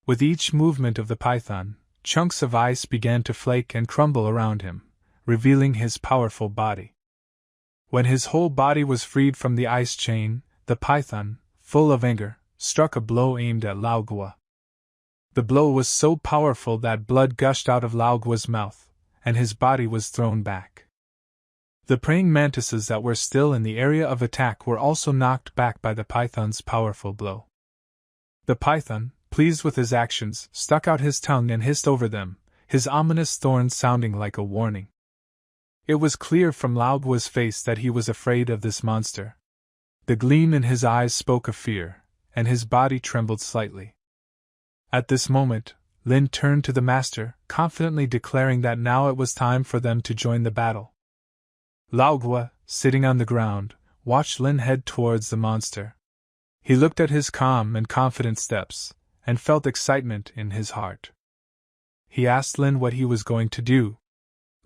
With each movement of the python, chunks of ice began to flake and crumble around him, revealing his powerful body. When his whole body was freed from the ice chain, the python, full of anger, struck a blow aimed at Laogua. The blow was so powerful that blood gushed out of Laogua's mouth, and his body was thrown back. The praying mantises that were still in the area of attack were also knocked back by the python's powerful blow. The python, pleased with his actions, stuck out his tongue and hissed over them, his ominous thorns sounding like a warning. It was clear from Laogua's face that he was afraid of this monster. The gleam in his eyes spoke of fear, and his body trembled slightly. At this moment, Lin turned to the master, confidently declaring that now it was time for them to join the battle. Laogua, sitting on the ground, watched Lin head towards the monster. He looked at his calm and confident steps, and felt excitement in his heart. He asked Lin what he was going to do.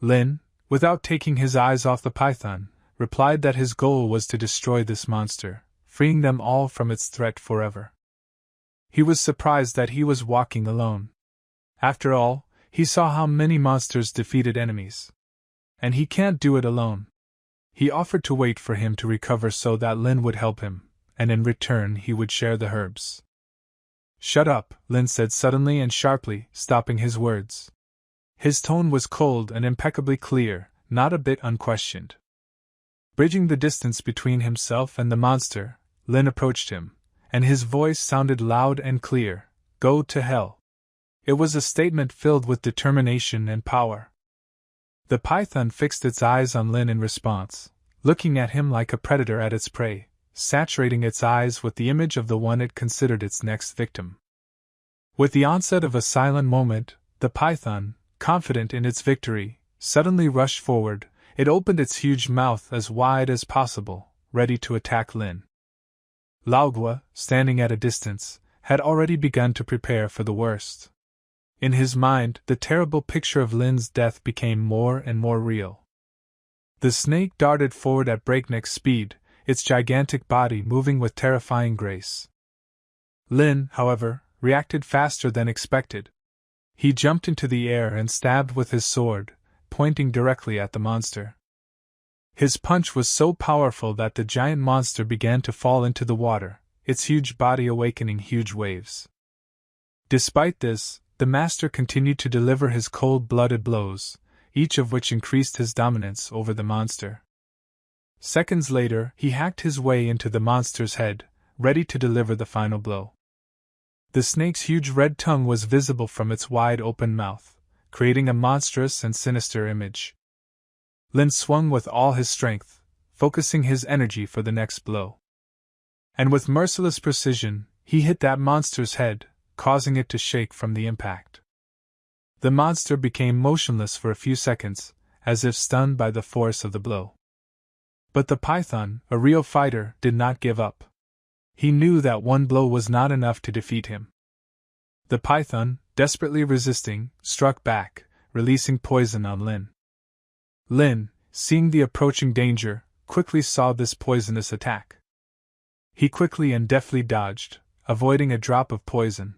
Lin, without taking his eyes off the python, replied that his goal was to destroy this monster, freeing them all from its threat forever. He was surprised that he was walking alone. After all, he saw how many monsters defeated enemies. And he can't do it alone. He offered to wait for him to recover so that Lin would help him, and in return he would share the herbs. "Shut up," Lin said suddenly and sharply, stopping his words. His tone was cold and impeccably clear, not a bit unquestioned. Bridging the distance between himself and the monster, Lin approached him, and his voice sounded loud and clear. "Go to hell." It was a statement filled with determination and power. The python fixed its eyes on Lin in response, looking at him like a predator at its prey, saturating its eyes with the image of the one it considered its next victim. With the onset of a silent moment, the python, confident in its victory, suddenly rushed forward. It opened its huge mouth as wide as possible, ready to attack Lin. Laogua, standing at a distance, had already begun to prepare for the worst. In his mind, the terrible picture of Lin's death became more and more real. The snake darted forward at breakneck speed, its gigantic body moving with terrifying grace. Lin, however, reacted faster than expected. He jumped into the air and stabbed with his sword, pointing directly at the monster. His punch was so powerful that the giant monster began to fall into the water, its huge body awakening huge waves. Despite this, the master continued to deliver his cold-blooded blows, each of which increased his dominance over the monster. Seconds later, he hacked his way into the monster's head, ready to deliver the final blow. The snake's huge red tongue was visible from its wide-open mouth, creating a monstrous and sinister image. Lin swung with all his strength, focusing his energy for the next blow. And with merciless precision, he hit that monster's head, causing it to shake from the impact. The monster became motionless for a few seconds, as if stunned by the force of the blow. But the python, a real fighter, did not give up. He knew that one blow was not enough to defeat him. The python, desperately resisting, struck back, releasing poison on Lin. Lin, seeing the approaching danger, quickly saw this poisonous attack. He quickly and deftly dodged, avoiding a drop of poison.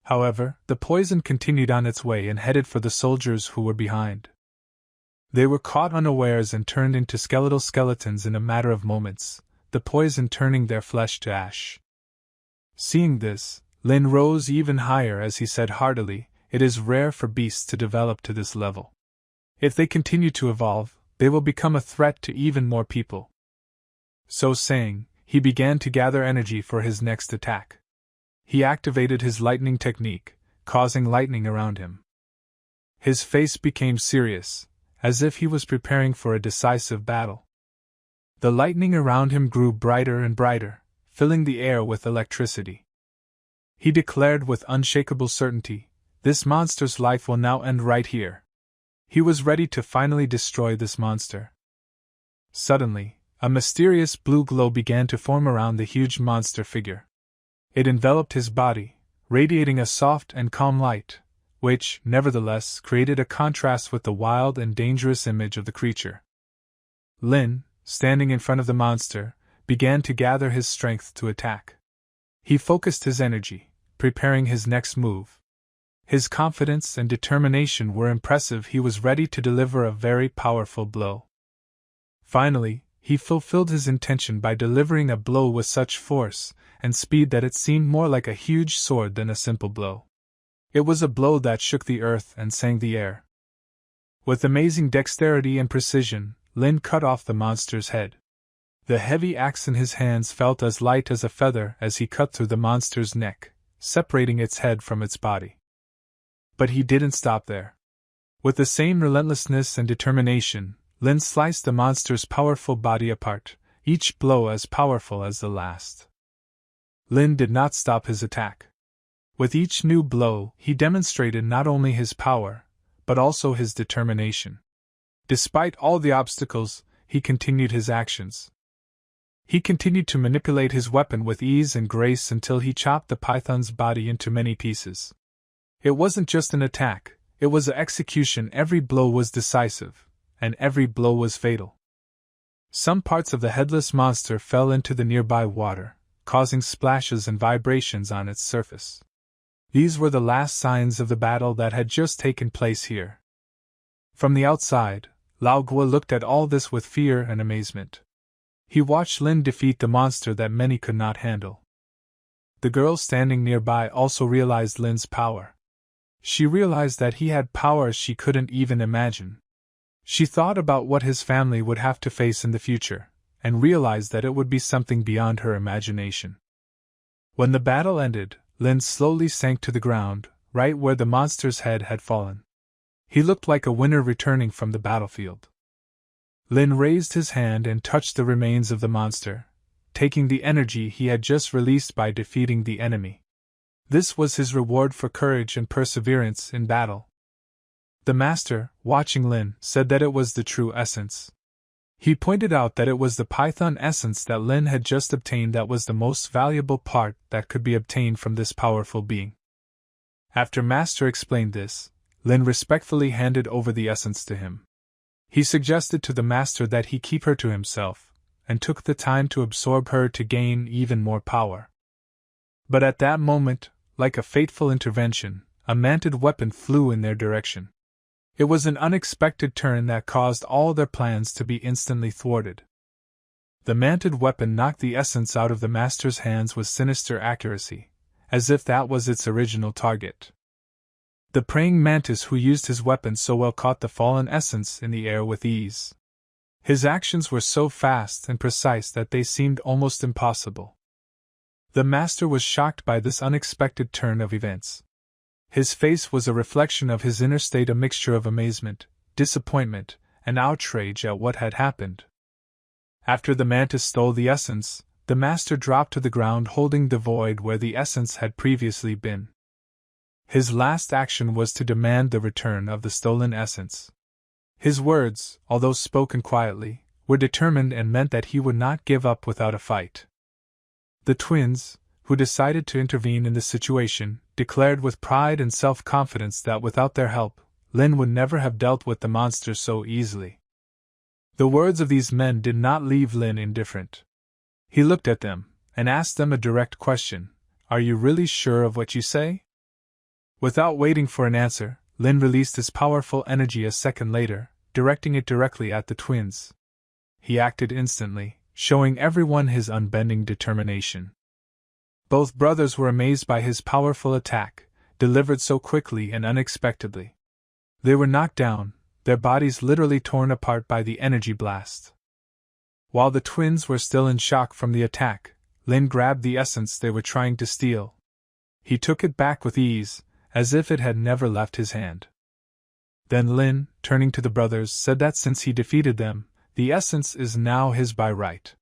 However, the poison continued on its way and headed for the soldiers who were behind. They were caught unawares and turned into skeletal skeletons in a matter of moments, the poison turning their flesh to ash. Seeing this, Lin rose even higher as he said heartily, "It is rare for beasts to develop to this level. If they continue to evolve, they will become a threat to even more people." So saying, he began to gather energy for his next attack. He activated his lightning technique, causing lightning around him. His face became serious, as if he was preparing for a decisive battle. The lightning around him grew brighter and brighter, filling the air with electricity. He declared with unshakable certainty, "This monster's life will now end right here." He was ready to finally destroy this monster. Suddenly, a mysterious blue glow began to form around the huge monster figure. It enveloped his body, radiating a soft and calm light, which, nevertheless, created a contrast with the wild and dangerous image of the creature. Lin, standing in front of the monster, began to gather his strength to attack. He focused his energy, preparing his next move. His confidence and determination were impressive. He was ready to deliver a very powerful blow. Finally, he fulfilled his intention by delivering a blow with such force and speed that it seemed more like a huge sword than a simple blow. It was a blow that shook the earth and sang the air. With amazing dexterity and precision, Lin cut off the monster's head. The heavy axe in his hands felt as light as a feather as he cut through the monster's neck, separating its head from its body. But he didn't stop there. With the same relentlessness and determination, Lin sliced the monster's powerful body apart, each blow as powerful as the last. Lin did not stop his attack. With each new blow, he demonstrated not only his power, but also his determination. Despite all the obstacles, he continued his actions. He continued to manipulate his weapon with ease and grace until he chopped the python's body into many pieces. It wasn't just an attack, it was an execution. Every blow was decisive, and every blow was fatal. Some parts of the headless monster fell into the nearby water, causing splashes and vibrations on its surface. These were the last signs of the battle that had just taken place here. From the outside, Lao Gua looked at all this with fear and amazement. He watched Lin defeat the monster that many could not handle. The girl standing nearby also realized Lin's power. She realized that he had powers she couldn't even imagine. She thought about what his family would have to face in the future, and realized that it would be something beyond her imagination. When the battle ended, Lin slowly sank to the ground, right where the monster's head had fallen. He looked like a winner returning from the battlefield. Lin raised his hand and touched the remains of the monster, taking the energy he had just released by defeating the enemy. This was his reward for courage and perseverance in battle. The master, watching Lin, said that it was the true essence. He pointed out that it was the python essence that Lin had just obtained that was the most valuable part that could be obtained from this powerful being. After Master explained this, Lin respectfully handed over the essence to him. He suggested to the master that he keep her to himself, and took the time to absorb her to gain even more power. But at that moment, like a fateful intervention, a manted weapon flew in their direction. It was an unexpected turn that caused all their plans to be instantly thwarted. The manted weapon knocked the essence out of the master's hands with sinister accuracy, as if that was its original target. The praying mantis who used his weapon so well caught the fallen essence in the air with ease. His actions were so fast and precise that they seemed almost impossible. The master was shocked by this unexpected turn of events. His face was a reflection of his inner state, a mixture of amazement, disappointment, and outrage at what had happened. After the mantis stole the essence, the master dropped to the ground holding the void where the essence had previously been. His last action was to demand the return of the stolen essence. His words, although spoken quietly, were determined and meant that he would not give up without a fight. The twins, who decided to intervene in the situation, declared with pride and self-confidence that without their help, Lin would never have dealt with the monster so easily. The words of these men did not leave Lin indifferent. He looked at them, and asked them a direct question: "Are you really sure of what you say?" Without waiting for an answer, Lin released his powerful energy a second later, directing it directly at the twins. He acted instantly, showing everyone his unbending determination. Both brothers were amazed by his powerful attack, delivered so quickly and unexpectedly. They were knocked down, their bodies literally torn apart by the energy blast. While the twins were still in shock from the attack, Lin grabbed the essence they were trying to steal. He took it back with ease, as if it had never left his hand. Then Lin, turning to the brothers, said that since he defeated them, the essence is now his by right.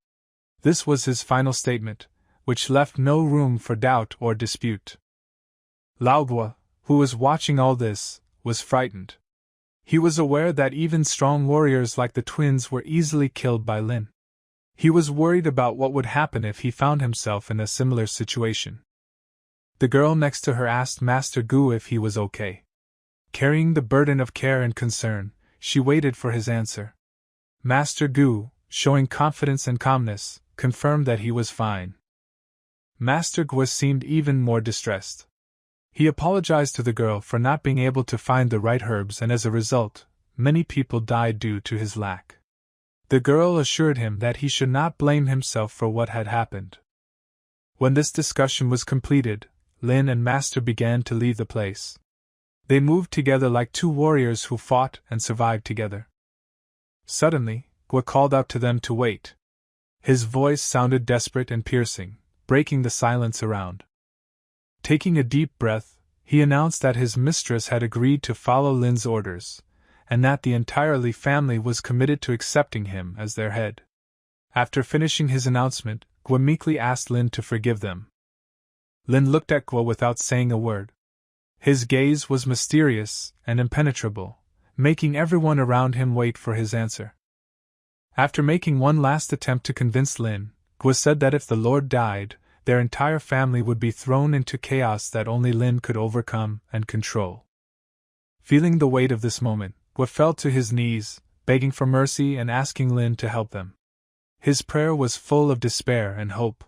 This was his final statement, which left no room for doubt or dispute. Lao Gua, who was watching all this, was frightened. He was aware that even strong warriors like the twins were easily killed by Lin. He was worried about what would happen if he found himself in a similar situation. The girl next to her asked Master Gu if he was okay. Carrying the burden of care and concern, she waited for his answer. Master Gu, showing confidence and calmness, confirmed that he was fine. Master Gu seemed even more distressed. He apologized to the girl for not being able to find the right herbs, and as a result, many people died due to his lack. The girl assured him that he should not blame himself for what had happened. When this discussion was completed, Lin and Master began to leave the place. They moved together like two warriors who fought and survived together. Suddenly, Gua called out to them to wait. His voice sounded desperate and piercing, breaking the silence around. Taking a deep breath, he announced that his mistress had agreed to follow Lin's orders, and that the entire Li family was committed to accepting him as their head. After finishing his announcement, Gua meekly asked Lin to forgive them. Lin looked at Guo without saying a word. His gaze was mysterious and impenetrable, making everyone around him wait for his answer. After making one last attempt to convince Lin, Guo said that if the Lord died, their entire family would be thrown into chaos that only Lin could overcome and control. Feeling the weight of this moment, Guo fell to his knees, begging for mercy and asking Lin to help them. His prayer was full of despair and hope.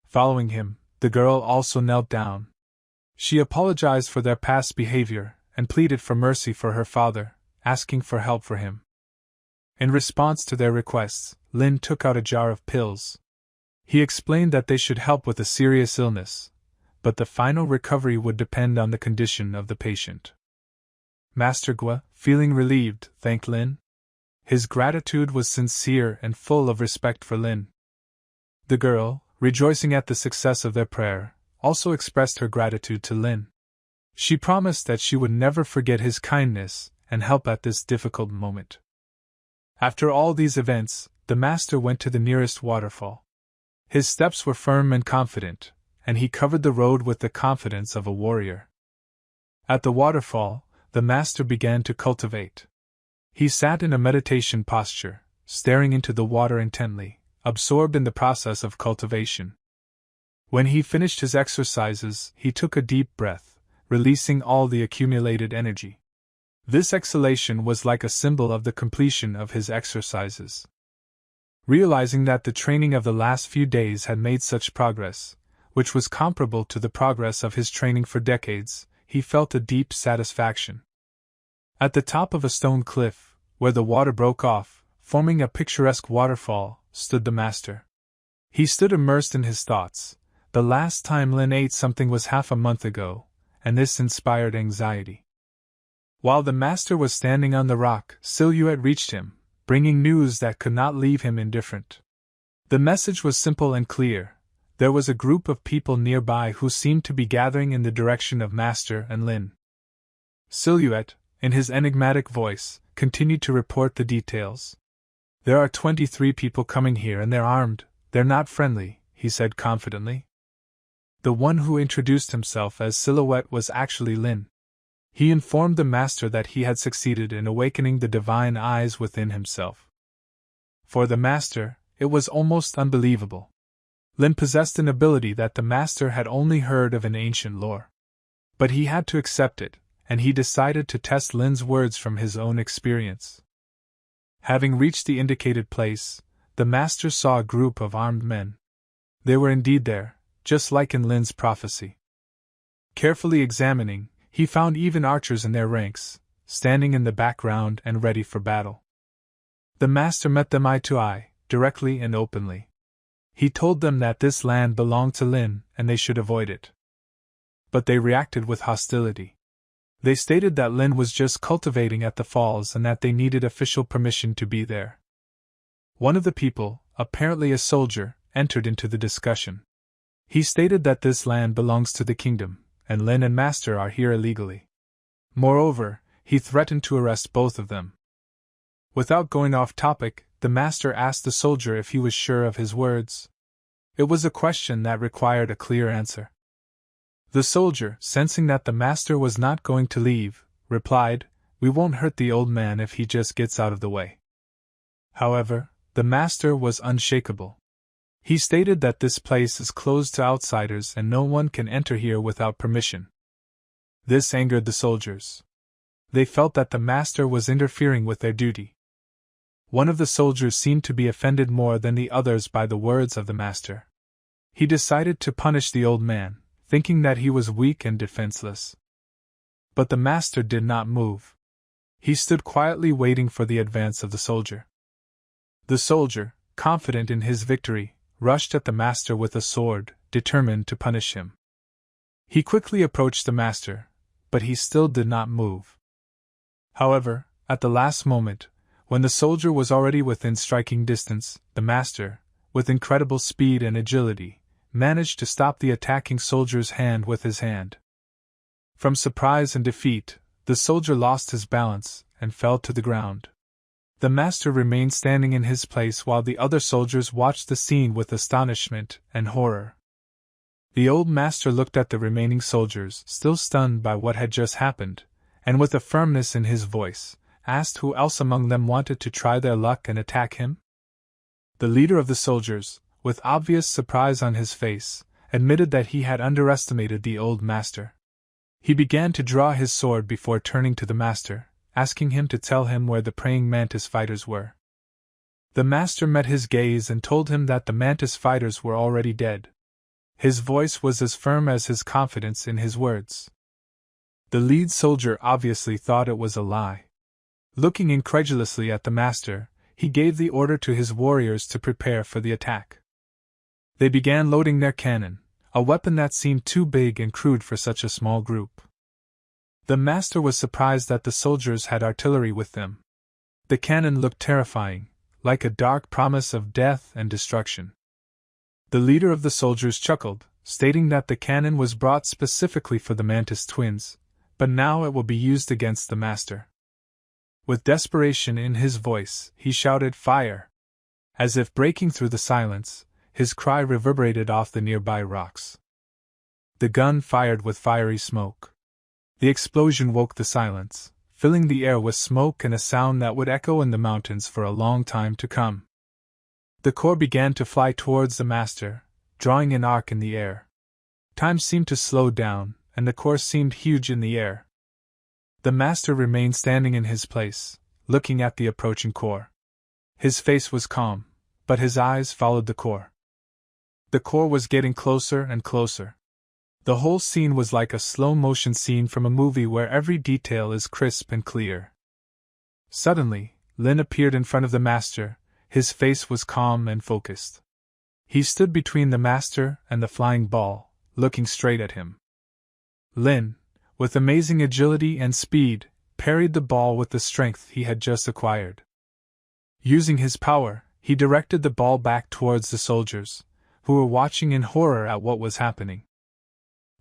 Following him, the girl also knelt down. She apologized for their past behavior and pleaded for mercy for her father, asking for help for him. In response to their requests, Lin took out a jar of pills. He explained that they should help with a serious illness, but the final recovery would depend on the condition of the patient. Master Guo, feeling relieved, thanked Lin. His gratitude was sincere and full of respect for Lin. The girl, rejoicing at the success of their prayer, also expressed her gratitude to Lin. She promised that she would never forget his kindness and help at this difficult moment. After all these events, the master went to the nearest waterfall. His steps were firm and confident, and he covered the road with the confidence of a warrior. At the waterfall, the master began to cultivate. He sat in a meditation posture, staring into the water intently, absorbed in the process of cultivation. When he finished his exercises, he took a deep breath, releasing all the accumulated energy. This exhalation was like a symbol of the completion of his exercises. Realizing that the training of the last few days had made such progress, which was comparable to the progress of his training for decades, he felt a deep satisfaction. At the top of a stone cliff, where the water broke off, forming a picturesque waterfall, stood the master. He stood immersed in his thoughts. The last time Lin ate something was half a month ago, and this inspired anxiety. While the master was standing on the rock, Silhouette reached him, bringing news that could not leave him indifferent. The message was simple and clear. There was a group of people nearby who seemed to be gathering in the direction of Master and Lin. Silhouette, in his enigmatic voice, continued to report the details. "There are 23 people coming here and they're armed. They're not friendly," he said confidently. The one who introduced himself as Silhouette was actually Lin. He informed the master that he had succeeded in awakening the divine eyes within himself. For the master, it was almost unbelievable. Lin possessed an ability that the master had only heard of in ancient lore. But he had to accept it, and he decided to test Lin's words from his own experience. Having reached the indicated place, the master saw a group of armed men. They were indeed there, just like in Lin's prophecy. Carefully examining, he found even archers in their ranks, standing in the background and ready for battle. The master met them eye to eye, directly and openly. He told them that this land belonged to Lin and they should avoid it. But they reacted with hostility. They stated that Lin was just cultivating at the falls and that they needed official permission to be there. One of the people, apparently a soldier, entered into the discussion. He stated that this land belongs to the kingdom, and Lin and Master are here illegally. Moreover, he threatened to arrest both of them. Without going off topic, the Master asked the soldier if he was sure of his words. It was a question that required a clear answer. The soldier, sensing that the Master was not going to leave, replied, "We won't hurt the old man if he just gets out of the way." However, the Master was unshakable. He stated that this place is closed to outsiders and no one can enter here without permission. This angered the soldiers. They felt that the Master was interfering with their duty. One of the soldiers seemed to be offended more than the others by the words of the Master. He decided to punish the old man, thinking that he was weak and defenseless. But the Master did not move. He stood quietly waiting for the advance of the soldier. The soldier, confident in his victory, rushed at the Master with a sword, determined to punish him. He quickly approached the Master, but he still did not move. However, at the last moment, when the soldier was already within striking distance, the Master, with incredible speed and agility, managed to stop the attacking soldier's hand with his hand. From surprise and defeat, the soldier lost his balance and fell to the ground. The Master remained standing in his place while the other soldiers watched the scene with astonishment and horror. The old master looked at the remaining soldiers, still stunned by what had just happened, and with a firmness in his voice, asked who else among them wanted to try their luck and attack him. The leader of the soldiers, with obvious surprise on his face, admitted that he had underestimated the old master. He began to draw his sword before turning to the master, asking him to tell him where the praying mantis fighters were. The master met his gaze and told him that the mantis fighters were already dead. His voice was as firm as his confidence in his words. The lead soldier obviously thought it was a lie. Looking incredulously at the master, he gave the order to his warriors to prepare for the attack. They began loading their cannon, a weapon that seemed too big and crude for such a small group. The master was surprised that the soldiers had artillery with them. The cannon looked terrifying, like a dark promise of death and destruction. The leader of the soldiers chuckled, stating that the cannon was brought specifically for the mantis twins, but now it will be used against the master. With desperation in his voice, he shouted, "Fire!" As if breaking through the silence, his cry reverberated off the nearby rocks. The gun fired with fiery smoke. The explosion woke the silence, filling the air with smoke and a sound that would echo in the mountains for a long time to come. The core began to fly towards the master, drawing an arc in the air. Time seemed to slow down, and the core seemed huge in the air. The master remained standing in his place, looking at the approaching core. His face was calm, but his eyes followed the core. The core was getting closer and closer. The whole scene was like a slow-motion scene from a movie where every detail is crisp and clear. Suddenly, Lin appeared in front of the master. His face was calm and focused. He stood between the master and the flying ball, looking straight at him. Lin, with amazing agility and speed, parried the ball with the strength he had just acquired. Using his power, he directed the ball back towards the soldiers, who were watching in horror at what was happening.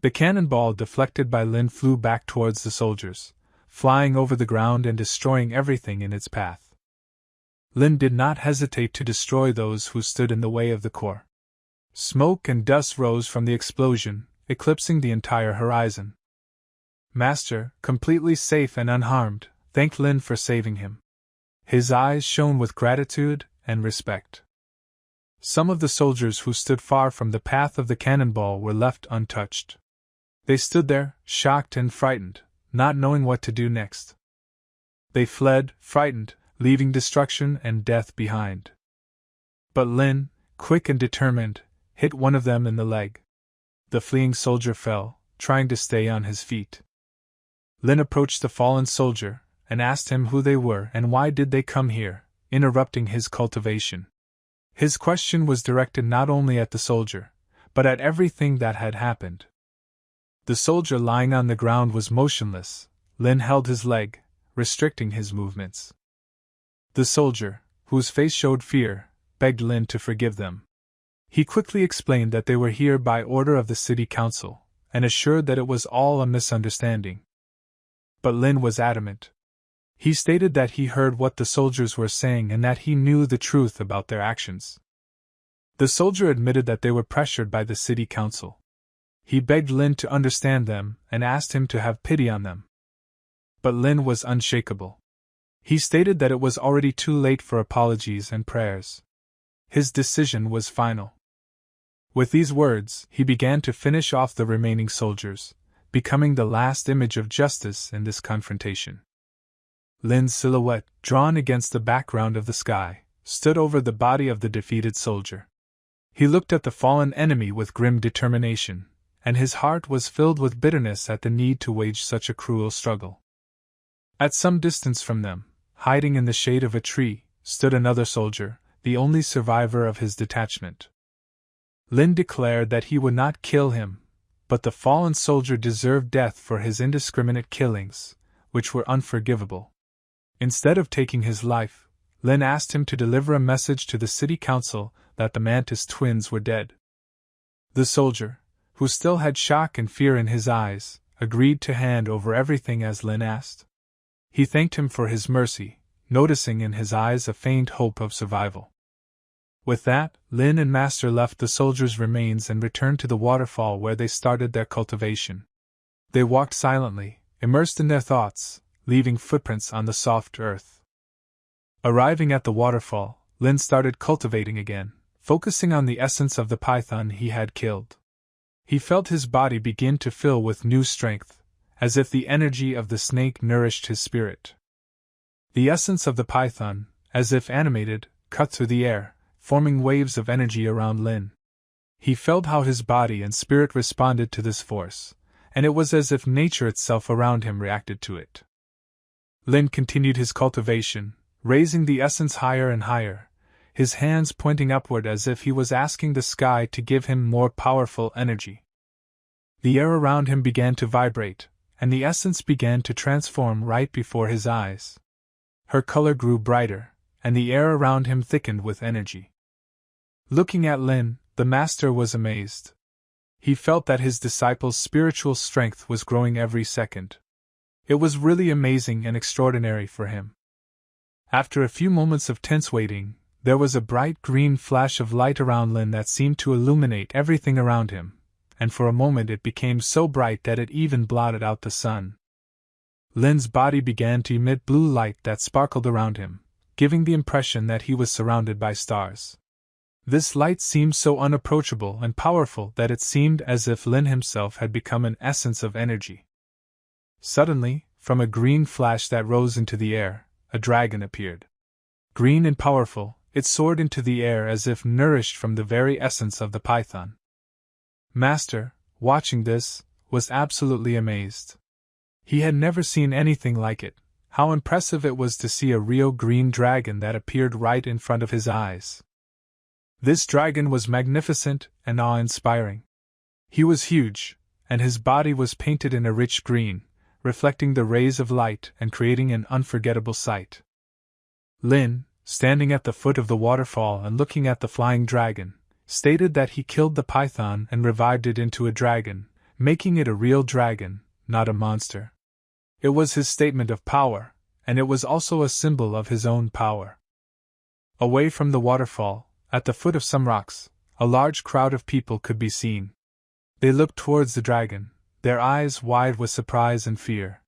The cannonball deflected by Lin flew back towards the soldiers, flying over the ground and destroying everything in its path. Lin did not hesitate to destroy those who stood in the way of the core. Smoke and dust rose from the explosion, eclipsing the entire horizon. Master, completely safe and unharmed, thanked Lin for saving him. His eyes shone with gratitude and respect. Some of the soldiers who stood far from the path of the cannonball were left untouched. They stood there, shocked and frightened, not knowing what to do next. They fled, frightened, leaving destruction and death behind. But Lin, quick and determined, hit one of them in the leg. The fleeing soldier fell, trying to stay on his feet. Lin approached the fallen soldier, and asked him who they were and why did they come here, interrupting his cultivation. His question was directed not only at the soldier, but at everything that had happened. The soldier lying on the ground was motionless. Lin held his leg, restricting his movements. The soldier, whose face showed fear, begged Lin to forgive them. He quickly explained that they were here by order of the city council, and assured that it was all a misunderstanding. But Lin was adamant. He stated that he heard what the soldiers were saying and that he knew the truth about their actions. The soldier admitted that they were pressured by the city council. He begged Lin to understand them and asked him to have pity on them. But Lin was unshakable. He stated that it was already too late for apologies and prayers. His decision was final. With these words, he began to finish off the remaining soldiers, becoming the last image of justice in this confrontation. Lin's silhouette, drawn against the background of the sky, stood over the body of the defeated soldier. He looked at the fallen enemy with grim determination, and his heart was filled with bitterness at the need to wage such a cruel struggle. At some distance from them, hiding in the shade of a tree, stood another soldier, the only survivor of his detachment. Lin declared that he would not kill him, but the fallen soldier deserved death for his indiscriminate killings, which were unforgivable. Instead of taking his life, Lin asked him to deliver a message to the city council that the mantis twins were dead. The soldier, who still had shock and fear in his eyes, agreed to hand over everything as Lin asked. He thanked him for his mercy, noticing in his eyes a faint hope of survival. With that, Lin and Master left the soldiers' remains and returned to the waterfall where they started their cultivation. They walked silently, immersed in their thoughts, leaving footprints on the soft earth. Arriving at the waterfall, Lin started cultivating again, focusing on the essence of the python he had killed. He felt his body begin to fill with new strength, as if the energy of the snake nourished his spirit. The essence of the python, as if animated, cut through the air, forming waves of energy around Lin. He felt how his body and spirit responded to this force, and it was as if nature itself around him reacted to it. Lin continued his cultivation, raising the essence higher and higher, his hands pointing upward as if he was asking the sky to give him more powerful energy. The air around him began to vibrate, and the essence began to transform right before his eyes. Her color grew brighter, and the air around him thickened with energy. Looking at Lin, the master was amazed. He felt that his disciple's spiritual strength was growing every second. It was really amazing and extraordinary for him. After a few moments of tense waiting, there was a bright green flash of light around Lin that seemed to illuminate everything around him, and for a moment it became so bright that it even blotted out the sun. Lin's body began to emit blue light that sparkled around him, giving the impression that he was surrounded by stars. This light seemed so unapproachable and powerful that it seemed as if Lin himself had become an essence of energy. Suddenly, from a green flash that rose into the air, a dragon appeared. Green and powerful, it soared into the air as if nourished from the very essence of the python. Master, watching this, was absolutely amazed. He had never seen anything like it. How impressive it was to see a real green dragon that appeared right in front of his eyes. This dragon was magnificent and awe-inspiring. He was huge, and his body was painted in a rich green, reflecting the rays of light and creating an unforgettable sight. Lin, standing at the foot of the waterfall and looking at the flying dragon, stated that he killed the python and revived it into a dragon, making it a real dragon, not a monster. It was his statement of power, and it was also a symbol of his own power. Away from the waterfall, at the foot of some rocks, a large crowd of people could be seen. They looked towards the dragon, their eyes wide with surprise and fear.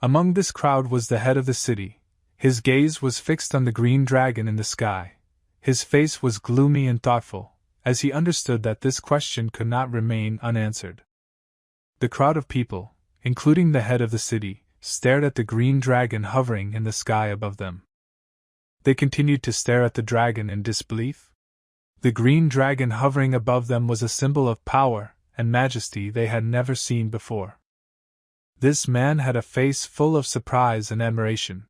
Among this crowd was the head of the city. His gaze was fixed on the green dragon in the sky. His face was gloomy and thoughtful, as he understood that this question could not remain unanswered. The crowd of people, including the head of the city, stared at the green dragon hovering in the sky above them. They continued to stare at the dragon in disbelief. The green dragon hovering above them was a symbol of power and majesty they had never seen before. This man had a face full of surprise and admiration.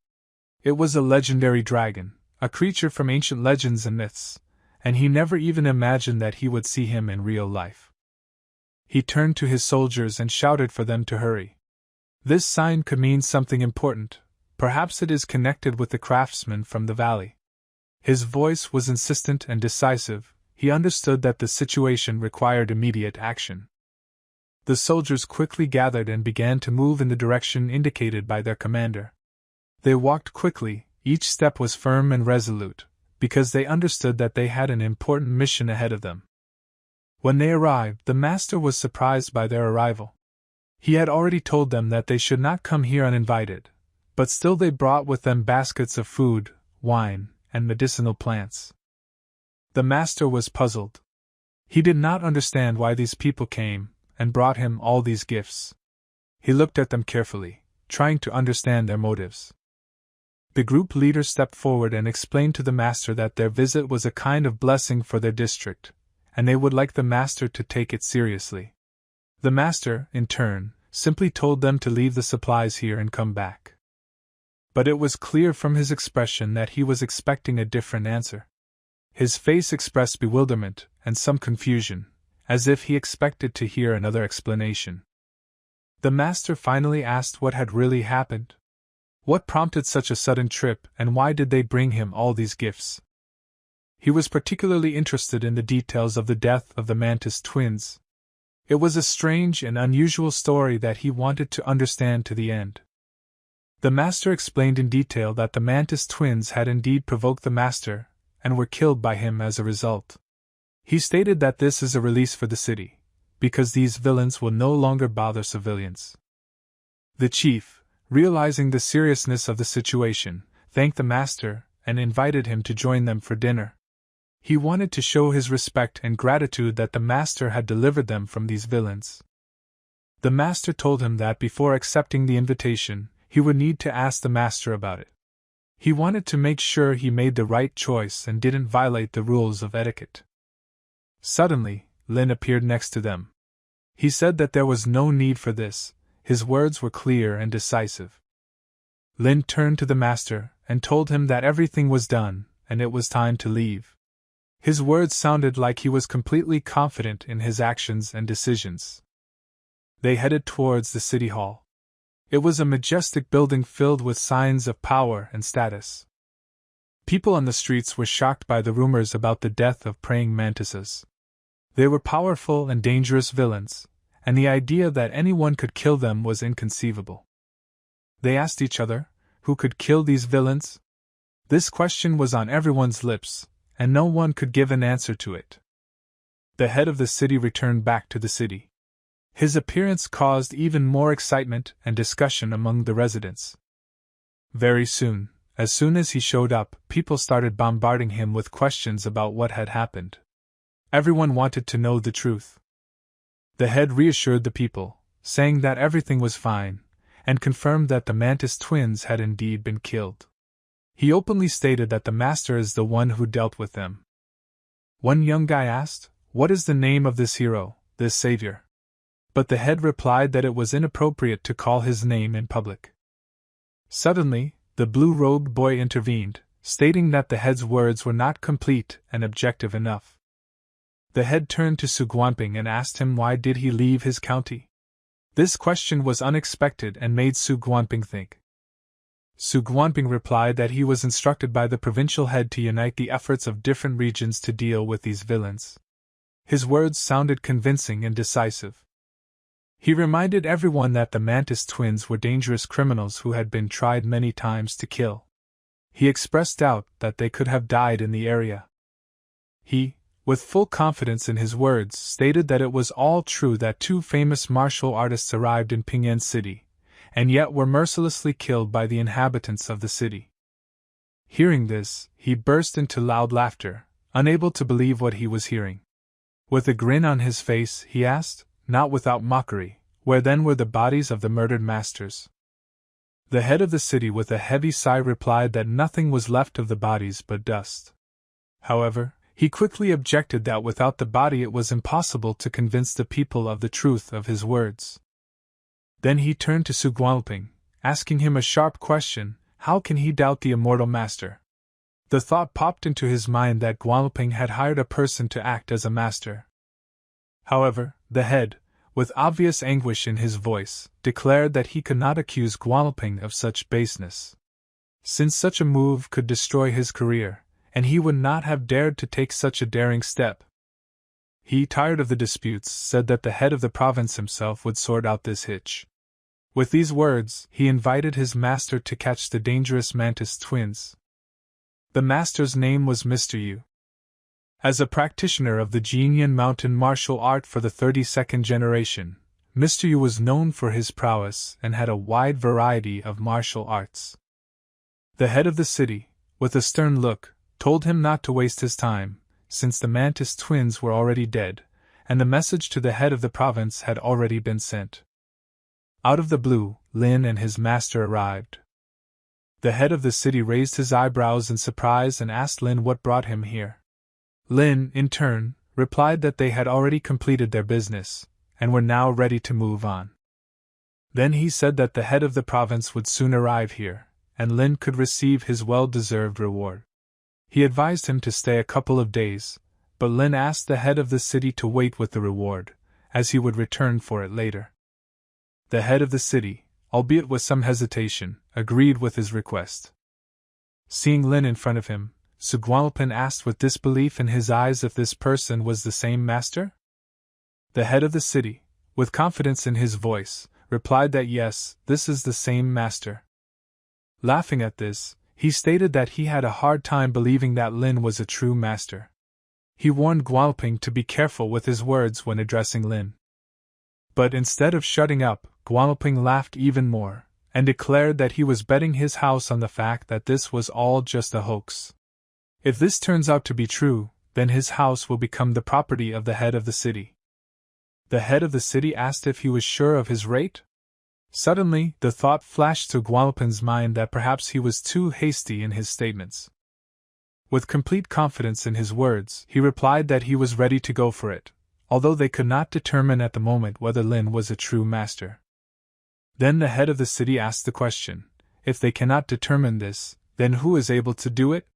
It was a legendary dragon, a creature from ancient legends and myths, and he never even imagined that he would see him in real life. He turned to his soldiers and shouted for them to hurry. This sign could mean something important. Perhaps it is connected with the craftsman from the valley. His voice was insistent and decisive. He understood that the situation required immediate action. The soldiers quickly gathered and began to move in the direction indicated by their commander. They walked quickly, each step was firm and resolute, because they understood that they had an important mission ahead of them. When they arrived, the master was surprised by their arrival. He had already told them that they should not come here uninvited, but still they brought with them baskets of food, wine, and medicinal plants. The master was puzzled. He did not understand why these people came and brought him all these gifts. He looked at them carefully, trying to understand their motives. The group leader stepped forward and explained to the master that their visit was a kind of blessing for their district, and they would like the master to take it seriously. The master, in turn, simply told them to leave the supplies here and come back. But it was clear from his expression that he was expecting a different answer. His face expressed bewilderment and some confusion, as if he expected to hear another explanation. The master finally asked what had really happened. What prompted such a sudden trip, and why did they bring him all these gifts? He was particularly interested in the details of the death of the Mantis twins. It was a strange and unusual story that he wanted to understand to the end. The master explained in detail that the Mantis twins had indeed provoked the master, and were killed by him as a result. He stated that this is a release for the city, because these villains will no longer bother civilians. The chief, realizing the seriousness of the situation, thanked the master and invited him to join them for dinner. He wanted to show his respect and gratitude that the master had delivered them from these villains. The master told him that before accepting the invitation, he would need to ask the master about it. He wanted to make sure he made the right choice and didn't violate the rules of etiquette. Suddenly, Lin appeared next to them. He said that there was no need for this. His words were clear and decisive. Lin turned to the master and told him that everything was done and it was time to leave. His words sounded like he was completely confident in his actions and decisions. They headed towards the city hall. It was a majestic building filled with signs of power and status. People on the streets were shocked by the rumors about the death of praying mantises. They were powerful and dangerous villains, and the idea that anyone could kill them was inconceivable. They asked each other, who could kill these villains? This question was on everyone's lips, and no one could give an answer to it. The head of the city returned back to the city. His appearance caused even more excitement and discussion among the residents. Very soon, as soon as he showed up, people started bombarding him with questions about what had happened. Everyone wanted to know the truth. The head reassured the people, saying that everything was fine, and confirmed that the Mantis twins had indeed been killed. He openly stated that the master is the one who dealt with them. One young guy asked, "What is the name of this hero, this savior?" But the head replied that it was inappropriate to call his name in public. Suddenly, the blue-robed boy intervened, stating that the head's words were not complete and objective enough. The head turned to Su Guanping and asked him why did he leave his county. This question was unexpected and made Su Guanping think. Su Guanping replied that he was instructed by the provincial head to unite the efforts of different regions to deal with these villains. His words sounded convincing and decisive. He reminded everyone that the Mantis twins were dangerous criminals who had been tried many times to kill. He expressed doubt that they could have died in the area. He, with full confidence in his words, stated that it was all true that two famous martial artists arrived in Ping'an City, and yet were mercilessly killed by the inhabitants of the city. Hearing this, he burst into loud laughter, unable to believe what he was hearing. With a grin on his face, he asked, not without mockery, where then were the bodies of the murdered masters? The head of the city with a heavy sigh replied that nothing was left of the bodies but dust. However, he quickly objected that without the body it was impossible to convince the people of the truth of his words. Then he turned to Su Guanping, asking him a sharp question, how can he doubt the immortal master? The thought popped into his mind that Guanping had hired a person to act as a master. However, the head, with obvious anguish in his voice, declared that he could not accuse Guanping of such baseness, since such a move could destroy his career, and he would not have dared to take such a daring step. He, tired of the disputes, said that the head of the province himself would sort out this hitch. With these words, he invited his master to catch the dangerous Mantis twins. The master's name was Mr. Yu. As a practitioner of the Jianyan Mountain martial art for the 32nd generation, Mr. Yu was known for his prowess and had a wide variety of martial arts. The head of the city, with a stern look, told him not to waste his time, since the Mantis twins were already dead, and the message to the head of the province had already been sent. Out of the blue, Lin and his master arrived. The head of the city raised his eyebrows in surprise and asked Lin what brought him here. Lin, in turn, replied that they had already completed their business, and were now ready to move on. Then he said that the head of the province would soon arrive here, and Lin could receive his well-deserved reward. He advised him to stay a couple of days, but Lin asked the head of the city to wait with the reward, as he would return for it later. The head of the city, albeit with some hesitation, agreed with his request. Seeing Lin in front of him, Su Guanping asked with disbelief in his eyes if this person was the same master? The head of the city, with confidence in his voice, replied that yes, this is the same master. Laughing at this, He stated that he had a hard time believing that Lin was a true master. He warned Gualping to be careful with his words when addressing Lin. But instead of shutting up, Gualping laughed even more, and declared that he was betting his house on the fact that this was all just a hoax. If this turns out to be true, then his house will become the property of the head of the city. The head of the city asked if he was sure of his rate. Suddenly, the thought flashed through Gualping's mind that perhaps he was too hasty in his statements. With complete confidence in his words, he replied that he was ready to go for it, although they could not determine at the moment whether Lin was a true master. Then the head of the city asked the question, if they cannot determine this, then who is able to do it?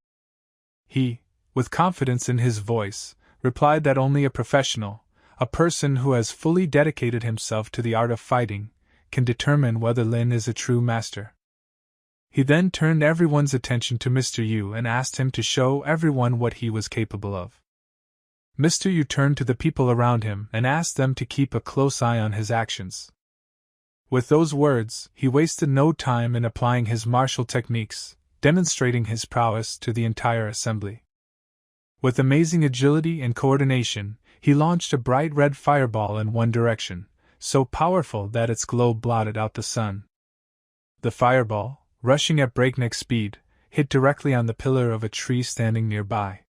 He, with confidence in his voice, replied that only a professional, a person who has fully dedicated himself to the art of fighting, can determine whether Lin is a true master. He then turned everyone's attention to Mr. Yu and asked him to show everyone what he was capable of. Mr. Yu turned to the people around him and asked them to keep a close eye on his actions. With those words, he wasted no time in applying his martial techniques, demonstrating his prowess to the entire assembly. With amazing agility and coordination, he launched a bright red fireball in one direction, so powerful that its glow blotted out the sun. The fireball, rushing at breakneck speed, hit directly on the pillar of a tree standing nearby.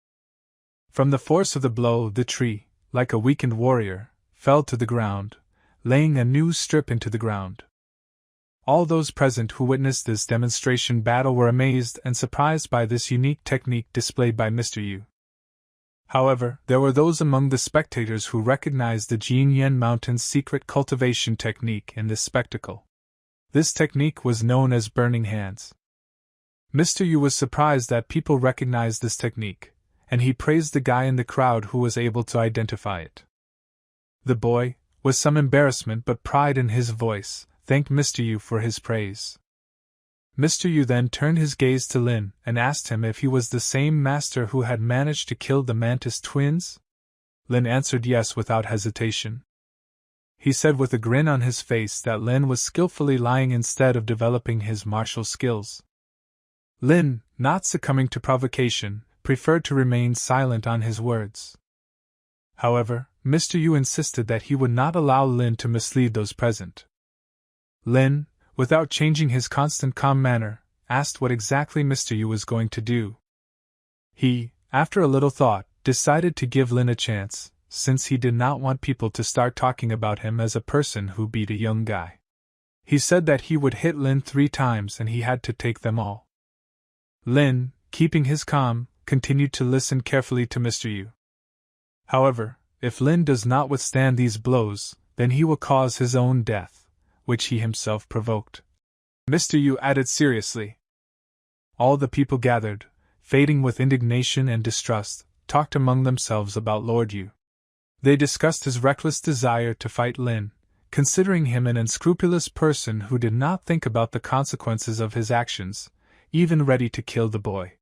From the force of the blow, the tree, like a weakened warrior, fell to the ground, laying a new strip into the ground. All those present who witnessed this demonstration battle were amazed and surprised by this unique technique displayed by Mr. Yu. However, there were those among the spectators who recognized the Jinyan Mountain's secret cultivation technique in this spectacle. This technique was known as burning hands. Mr. Yu was surprised that people recognized this technique, and he praised the guy in the crowd who was able to identify it. The boy, with some embarrassment but pride in his voice, thanked Mr. Yu for his praise. Mr. Yu then turned his gaze to Lin and asked him if he was the same master who had managed to kill the Mantis twins. Lin answered yes without hesitation. He said with a grin on his face that Lin was skillfully lying instead of developing his martial skills. Lin, not succumbing to provocation, preferred to remain silent on his words. However, Mr. Yu insisted that he would not allow Lin to mislead those present. Lin, without changing his constant calm manner, asked what exactly Mr. Yu was going to do. He, after a little thought, decided to give Lin a chance, since he did not want people to start talking about him as a person who beat a young guy. He said that he would hit Lin 3 times and he had to take them all. Lin, keeping his calm, continued to listen carefully to Mr. Yu. However, if Lin does not withstand these blows, then he will cause his own death, which he himself provoked. Mr. Yu added seriously. All the people gathered, fading with indignation and distrust, talked among themselves about Lord Yu. They discussed his reckless desire to fight Lin, considering him an unscrupulous person who did not think about the consequences of his actions, even ready to kill the boy.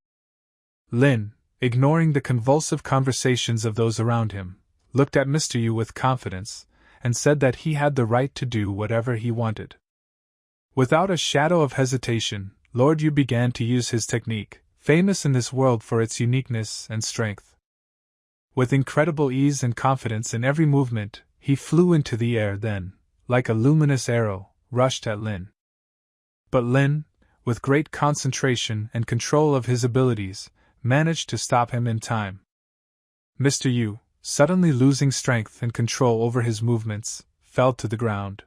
Lin, ignoring the convulsive conversations of those around him, looked at Mr. Yu with confidence, and said that he had the right to do whatever he wanted. Without a shadow of hesitation, Lord Yu began to use his technique, famous in this world for its uniqueness and strength. With incredible ease and confidence in every movement, he flew into the air then, like a luminous arrow, rushed at Lin. But Lin, with great concentration and control of his abilities, managed to stop him in time. Mr. Yu, suddenly losing strength and control over his movements, fell to the ground.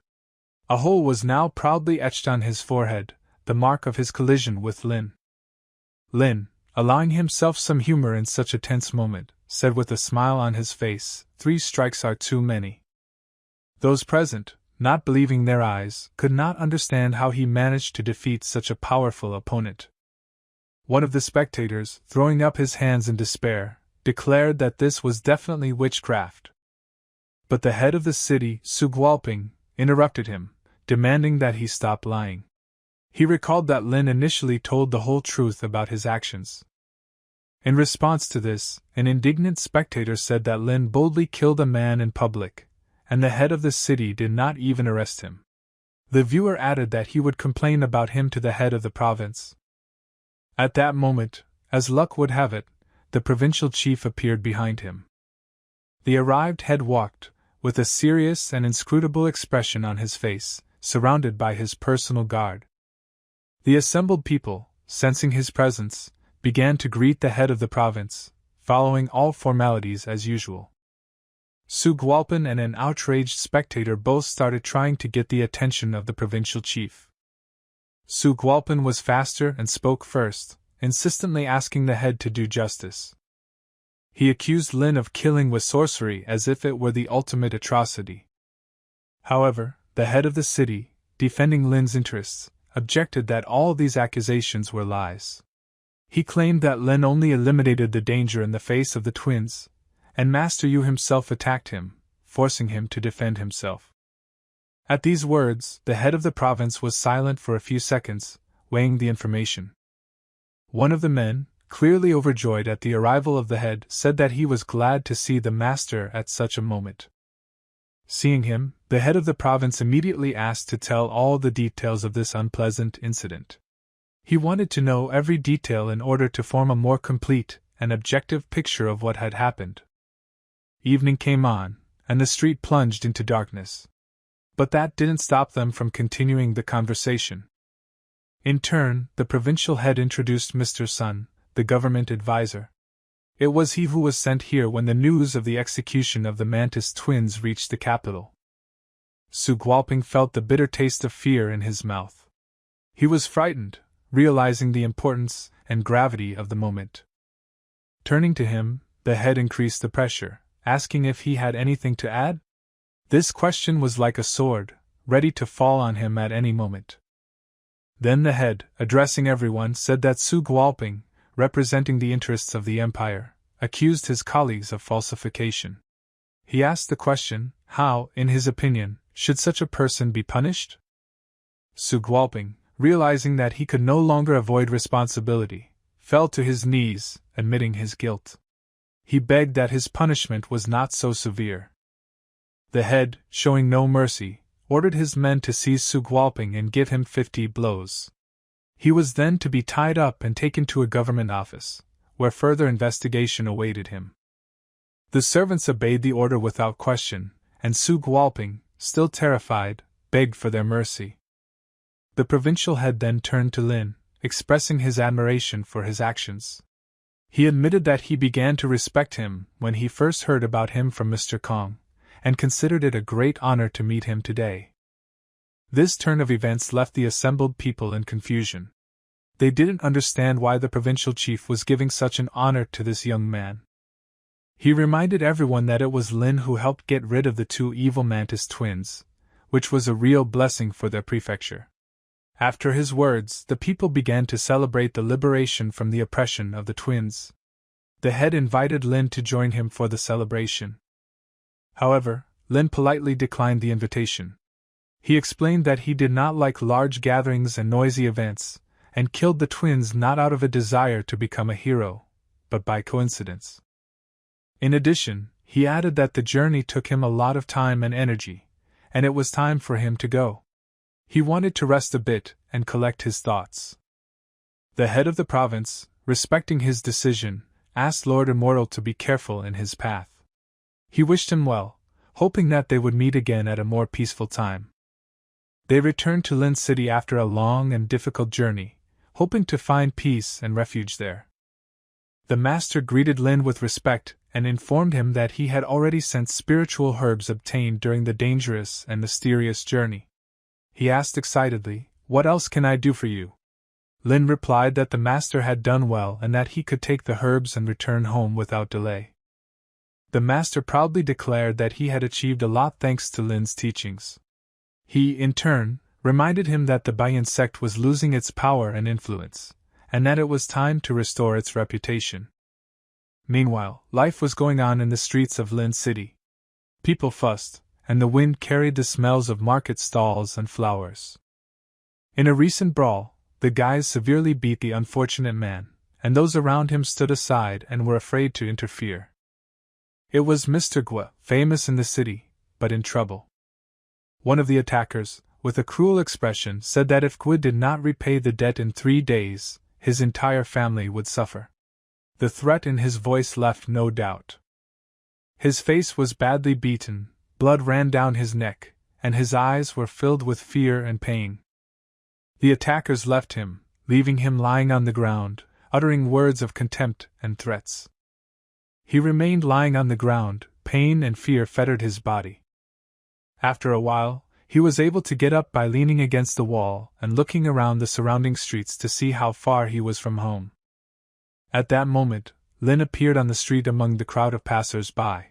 A hole was now proudly etched on his forehead, the mark of his collision with Lin. Lin, allowing himself some humor in such a tense moment, said with a smile on his face, 3 strikes are too many. Those present, not believing their eyes, could not understand how he managed to defeat such a powerful opponent. One of the spectators, throwing up his hands in despair, declared that this was definitely witchcraft. But the head of the city, Su Gualping, interrupted him, demanding that he stop lying. He recalled that Lin initially told the whole truth about his actions. In response to this, an indignant spectator said that Lin boldly killed a man in public, and the head of the city did not even arrest him. The viewer added that he would complain about him to the head of the province. At that moment, as luck would have it, the provincial chief appeared behind him. The arrived head walked, with a serious and inscrutable expression on his face, surrounded by his personal guard. The assembled people, sensing his presence, began to greet the head of the province, following all formalities as usual. Su Gualpin and an outraged spectator both started trying to get the attention of the provincial chief. Su Gualpin was faster and spoke first, insistently asking the head to do justice. He accused Lin of killing with sorcery as if it were the ultimate atrocity. However, the head of the city, defending Lin's interests, objected that all these accusations were lies. He claimed that Lin only eliminated the danger in the face of the twins, and Master Yu himself attacked him, forcing him to defend himself. At these words, the head of the province was silent for a few seconds, weighing the information. One of the men, clearly overjoyed at the arrival of the head, said that he was glad to see the master at such a moment. Seeing him, the head of the province immediately asked to tell all the details of this unpleasant incident. He wanted to know every detail in order to form a more complete and objective picture of what had happened. Evening came on, and the street plunged into darkness. But that didn't stop them from continuing the conversation. In turn, the provincial head introduced Mr. Sun, the government advisor. It was he who was sent here when the news of the execution of the Mantis twins reached the capital. Su Gualping felt the bitter taste of fear in his mouth. He was frightened, realizing the importance and gravity of the moment. Turning to him, the head increased the pressure, asking if he had anything to add. This question was like a sword, ready to fall on him at any moment. Then the head, addressing everyone, said that Su Gualping, representing the interests of the empire, accused his colleagues of falsification. He asked the question, how, in his opinion, should such a person be punished? Su Gualping, realizing that he could no longer avoid responsibility, fell to his knees, admitting his guilt. He begged that his punishment was not so severe. The head, showing no mercy, ordered his men to seize Su Gualping and give him 50 blows. He was then to be tied up and taken to a government office, where further investigation awaited him. The servants obeyed the order without question, and Su Gualping, still terrified, begged for their mercy. The provincial head then turned to Lin, expressing his admiration for his actions. He admitted that he began to respect him when he first heard about him from Mr. Kong, and considered it a great honor to meet him today. This turn of events left the assembled people in confusion. They didn't understand why the provincial chief was giving such an honor to this young man. He reminded everyone that it was Lin who helped get rid of the 2 evil Mantis twins, which was a real blessing for their prefecture. After his words, the people began to celebrate the liberation from the oppression of the twins. The head invited Lin to join him for the celebration. However, Lin politely declined the invitation. He explained that he did not like large gatherings and noisy events, and killed the twins not out of a desire to become a hero, but by coincidence. In addition, he added that the journey took him a lot of time and energy, and it was time for him to go. He wanted to rest a bit and collect his thoughts. The head of the province, respecting his decision, asked Lord Immortal to be careful in his path. He wished him well, hoping that they would meet again at a more peaceful time. They returned to Lin City after a long and difficult journey, hoping to find peace and refuge there. The master greeted Lin with respect and informed him that he had already sent spiritual herbs obtained during the dangerous and mysterious journey. He asked excitedly, "What else can I do for you?" Lin replied that the master had done well and that he could take the herbs and return home without delay. The master proudly declared that he had achieved a lot thanks to Lin's teachings. He, in turn, reminded him that the Bayan sect was losing its power and influence, and that it was time to restore its reputation. Meanwhile, life was going on in the streets of Lin City. People fussed, and the wind carried the smells of market stalls and flowers. In a recent brawl, the guys severely beat the unfortunate man, and those around him stood aside and were afraid to interfere. It was Mr. Gua, famous in the city, but in trouble. One of the attackers, with a cruel expression, said that if Gua did not repay the debt in 3 days, his entire family would suffer. The threat in his voice left no doubt. His face was badly beaten, blood ran down his neck, and his eyes were filled with fear and pain. The attackers left him, leaving him lying on the ground, uttering words of contempt and threats. He remained lying on the ground, pain and fear fettered his body. After a while, he was able to get up by leaning against the wall and looking around the surrounding streets to see how far he was from home. At that moment, Lin appeared on the street among the crowd of passers-by.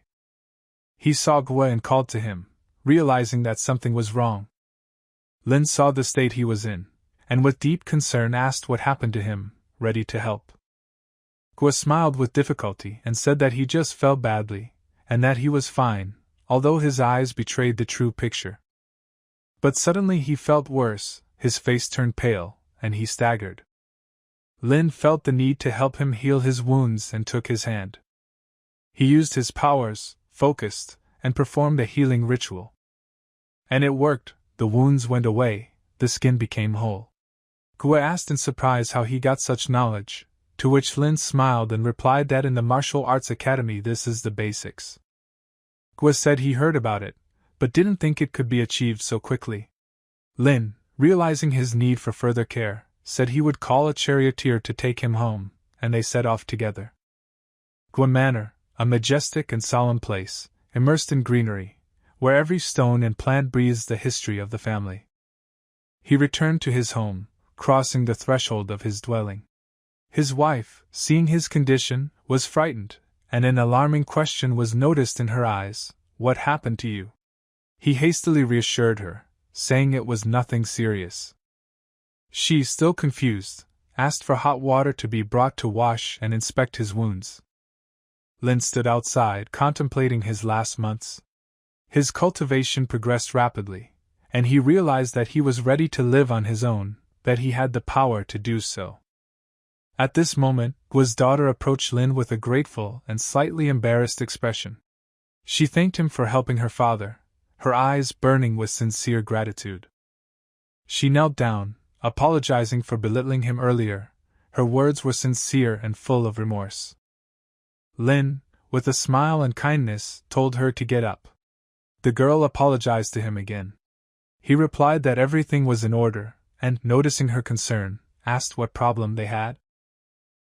He saw Gwe and called to him, realizing that something was wrong. Lin saw the state he was in, and with deep concern asked what happened to him, ready to help. Gwe smiled with difficulty and said that he just fell badly, and that he was fine, although his eyes betrayed the true picture. But suddenly he felt worse, his face turned pale, and he staggered. Lin felt the need to help him heal his wounds and took his hand. He used his powers, focused, and performed a healing ritual. And it worked, the wounds went away, the skin became whole. Gwe asked in surprise how he got such knowledge, to which Lin smiled and replied that in the martial arts academy this is the basics. Gwe said he heard about it, but didn't think it could be achieved so quickly. Lin, realizing his need for further care, said he would call a charioteer to take him home, and they set off together. Gwe Manor, a majestic and solemn place, immersed in greenery, where every stone and plant breathes the history of the family. He returned to his home, crossing the threshold of his dwelling. His wife, seeing his condition, was frightened, and an alarming question was noticed in her eyes. "What happened to you?" He hastily reassured her, saying it was nothing serious. She, still confused, asked for hot water to be brought to wash and inspect his wounds. Lin stood outside, contemplating his last months. His cultivation progressed rapidly, and he realized that he was ready to live on his own, that he had the power to do so. At this moment, Gwe's daughter approached Lin with a grateful and slightly embarrassed expression. She thanked him for helping her father, her eyes burning with sincere gratitude. She knelt down, apologizing for belittling him earlier. Her words were sincere and full of remorse. Lin, with a smile and kindness, told her to get up. The girl apologized to him again. He replied that everything was in order, and, noticing her concern, asked what problem they had.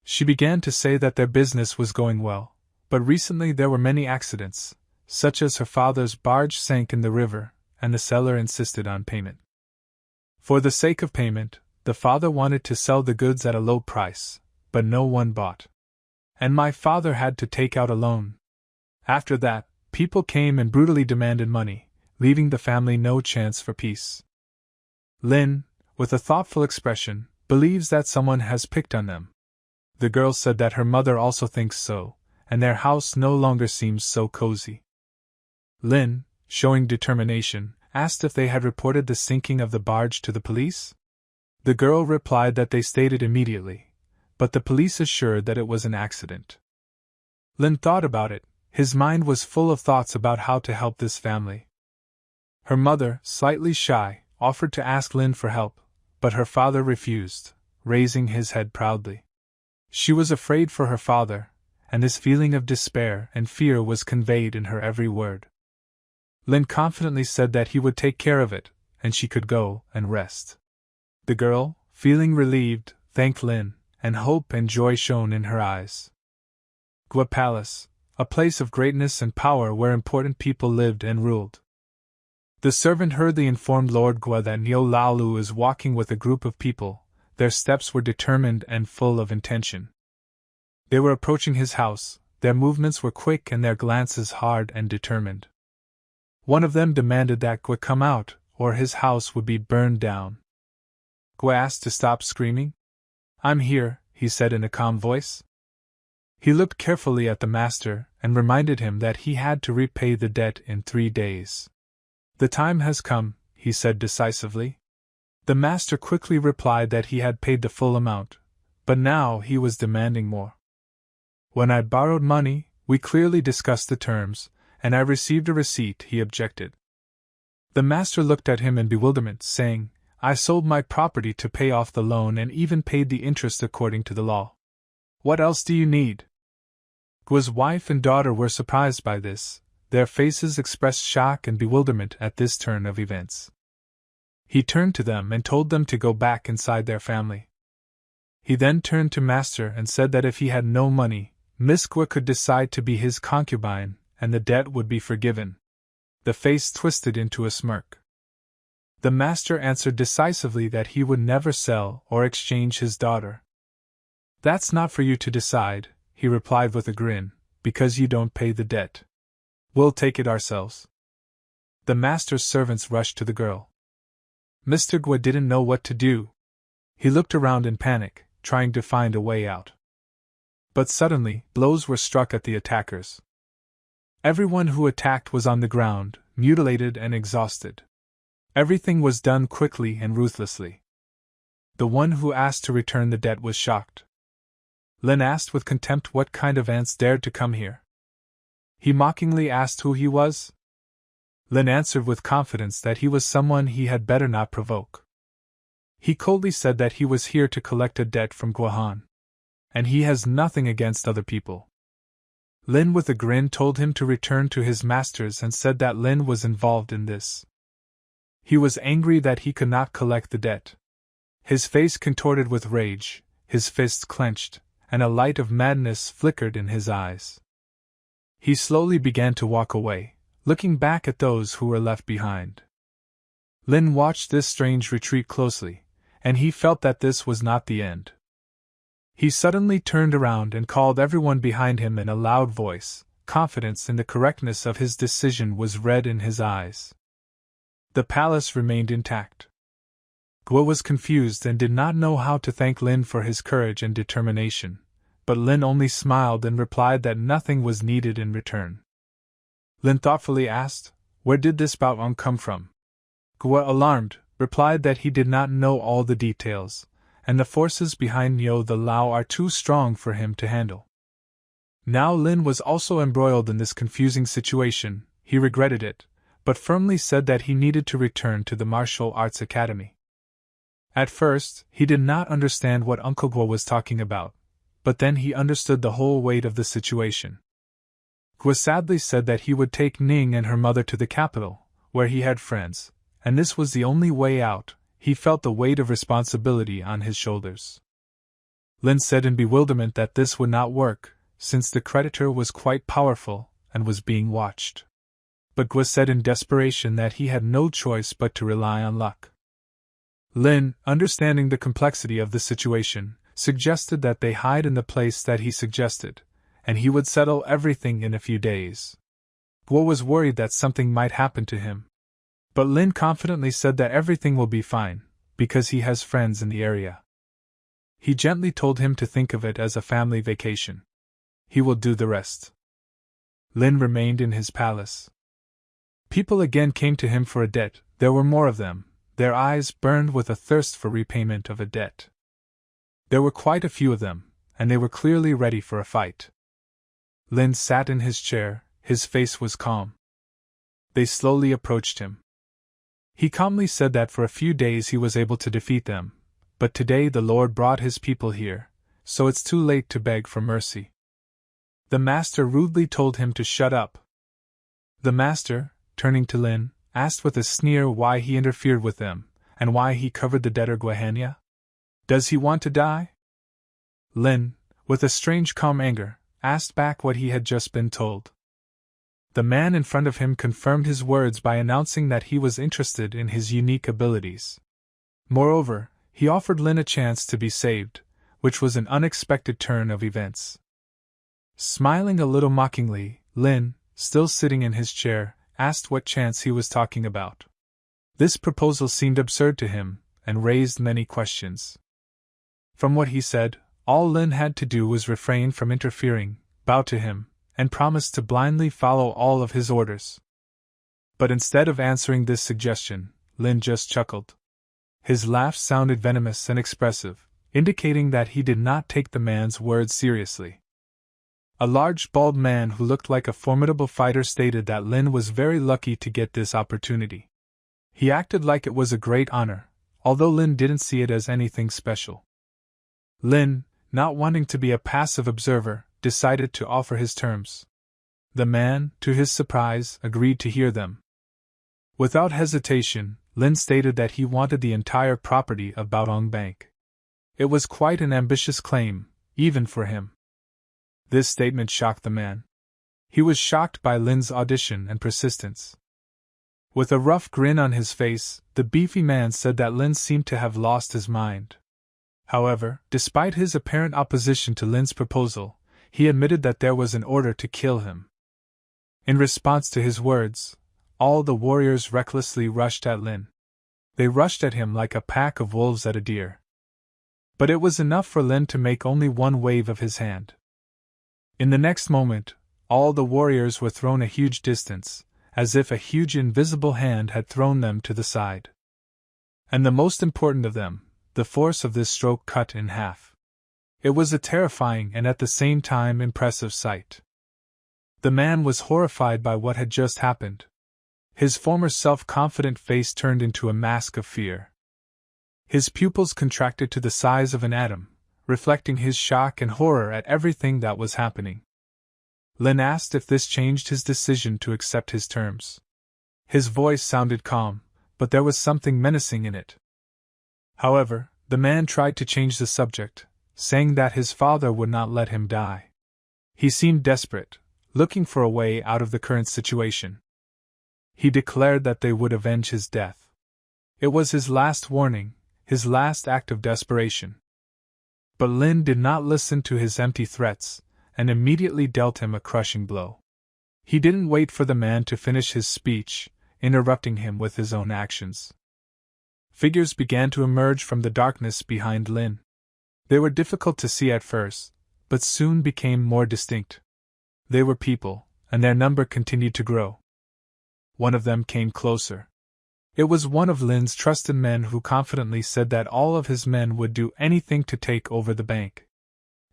She began to say that their business was going well, but recently there were many accidents, such as her father's barge sank in the river, and the seller insisted on payment. For the sake of payment, the father wanted to sell the goods at a low price, but no one bought. And my father had to take out a loan. After that, people came and brutally demanded money, leaving the family no chance for peace. Lin, with a thoughtful expression, believes that someone has picked on them. The girl said that her mother also thinks so, and their house no longer seems so cozy. Lin, showing determination, asked if they had reported the sinking of the barge to the police. The girl replied that they stated immediately, but the police assured that it was an accident. Lin thought about it. His mind was full of thoughts about how to help this family. Her mother, slightly shy, offered to ask Lin for help, but her father refused, raising his head proudly. She was afraid for her father, and this feeling of despair and fear was conveyed in her every word. Lin confidently said that he would take care of it, and she could go and rest. The girl, feeling relieved, thanked Lin, and hope and joy shone in her eyes. Gwe Palace, a place of greatness and power where important people lived and ruled. The servant hurriedly informed Lord Gwe that Nyo Laolu is walking with a group of people. Their steps were determined and full of intention. They were approaching his house, their movements were quick and their glances hard and determined. One of them demanded that Gwe come out, or his house would be burned down. Gwe asked to stop screaming. "I'm here," he said in a calm voice. He looked carefully at the master and reminded him that he had to repay the debt in 3 days. "The time has come," he said decisively. The master quickly replied that he had paid the full amount, but now he was demanding more. "When I borrowed money, we clearly discussed the terms, and I received a receipt," he objected. The master looked at him in bewilderment, saying, I sold my property to pay off the loan and even paid the interest according to the law. What else do you need? Guo's wife and daughter were surprised by this. Their faces expressed shock and bewilderment at this turn of events. He turned to them and told them to go back inside their family. He then turned to Master and said that if he had no money, Miss Guo could decide to be his concubine, and the debt would be forgiven. The face twisted into a smirk. The Master answered decisively that he would never sell or exchange his daughter. That's not for you to decide, he replied with a grin, because you don't pay the debt. We'll take it ourselves. The Master's servants rushed to the girl. Mr. Guo didn't know what to do. He looked around in panic, trying to find a way out. But suddenly, blows were struck at the attackers. Everyone who attacked was on the ground, mutilated and exhausted. Everything was done quickly and ruthlessly. The one who asked to return the debt was shocked. Lin asked with contempt what kind of ants dared to come here. He mockingly asked who he was. Lin answered with confidence that he was someone he had better not provoke. He coldly said that he was here to collect a debt from Guohan, and he has nothing against other people. Lin with a grin told him to return to his masters and said that Lin was involved in this. He was angry that he could not collect the debt. His face contorted with rage, his fists clenched, and a light of madness flickered in his eyes. He slowly began to walk away, looking back at those who were left behind. Lin watched this strange retreat closely, and he felt that this was not the end. He suddenly turned around and called everyone behind him in a loud voice. Confidence in the correctness of his decision was read in his eyes. The palace remained intact. Guo was confused and did not know how to thank Lin for his courage and determination, but Lin only smiled and replied that nothing was needed in return. Lin thoughtfully asked, "Where did this Bao'ang come from?" Guo, alarmed, replied that he did not know all the details, and the forces behind Niu the Lao are too strong for him to handle. Now Lin was also embroiled in this confusing situation. He regretted it, but firmly said that he needed to return to the martial arts academy. At first, he did not understand what Uncle Guo was talking about, but then he understood the whole weight of the situation. Guo sadly said that he would take Ning and her mother to the capital, where he had friends, and this was the only way out. He felt the weight of responsibility on his shoulders. Lin said in bewilderment that this would not work, since the creditor was quite powerful and was being watched. But Guo said in desperation that he had no choice but to rely on luck. Lin, understanding the complexity of the situation, suggested that they hide in the place that he suggested, and he would settle everything in a few days. Guo was worried that something might happen to him. But Lin confidently said that everything will be fine, because he has friends in the area. He gently told him to think of it as a family vacation. He will do the rest. Lin remained in his palace. People again came to him for a debt. There were more of them. Their eyes burned with a thirst for repayment of a debt. There were quite a few of them, and they were clearly ready for a fight. Lin sat in his chair, his face was calm. They slowly approached him. He calmly said that for a few days he was able to defeat them, but today the Lord brought his people here, so it's too late to beg for mercy. The master rudely told him to shut up. The master, turning to Lin, asked with a sneer why he interfered with them, and why he covered the debtor Guohania. Does he want to die? Lin, with a strange calm anger, asked back what he had just been told. The man in front of him confirmed his words by announcing that he was interested in his unique abilities. Moreover, he offered Lin a chance to be saved, which was an unexpected turn of events. Smiling a little mockingly, Lin, still sitting in his chair, asked what chance he was talking about. This proposal seemed absurd to him, and raised many questions. From what he said, all Lin had to do was refrain from interfering, bow to him, and promise to blindly follow all of his orders. But instead of answering this suggestion, Lin just chuckled. His laugh sounded venomous and expressive, indicating that he did not take the man's words seriously. A large bald man who looked like a formidable fighter stated that Lin was very lucky to get this opportunity. He acted like it was a great honor, although Lin didn't see it as anything special. Lin, not wanting to be a passive observer, decided to offer his terms. The man, to his surprise, agreed to hear them. Without hesitation, Lin stated that he wanted the entire property of Baodong Bank. It was quite an ambitious claim, even for him. This statement shocked the man. He was shocked by Lin's audition and persistence. With a rough grin on his face, the beefy man said that Lin seemed to have lost his mind. However, despite his apparent opposition to Lin's proposal, he admitted that there was an order to kill him. In response to his words, all the warriors recklessly rushed at Lin. They rushed at him like a pack of wolves at a deer. But it was enough for Lin to make only one wave of his hand. In the next moment, all the warriors were thrown a huge distance, as if a huge invisible hand had thrown them to the side. And the most important of them, the force of this stroke cut in half. It was a terrifying and at the same time impressive sight. The man was horrified by what had just happened. His former self-confident face turned into a mask of fear. His pupils contracted to the size of an atom, reflecting his shock and horror at everything that was happening. Lin asked if this changed his decision to accept his terms. His voice sounded calm, but there was something menacing in it. However, the man tried to change the subject, saying that his father would not let him die. He seemed desperate, looking for a way out of the current situation. He declared that they would avenge his death. It was his last warning, his last act of desperation. But Lin did not listen to his empty threats, and immediately dealt him a crushing blow. He didn't wait for the man to finish his speech, interrupting him with his own actions. Figures began to emerge from the darkness behind Lin. They were difficult to see at first, but soon became more distinct. They were people, and their number continued to grow. One of them came closer. It was one of Lin's trusted men who confidently said that all of his men would do anything to take over the bank.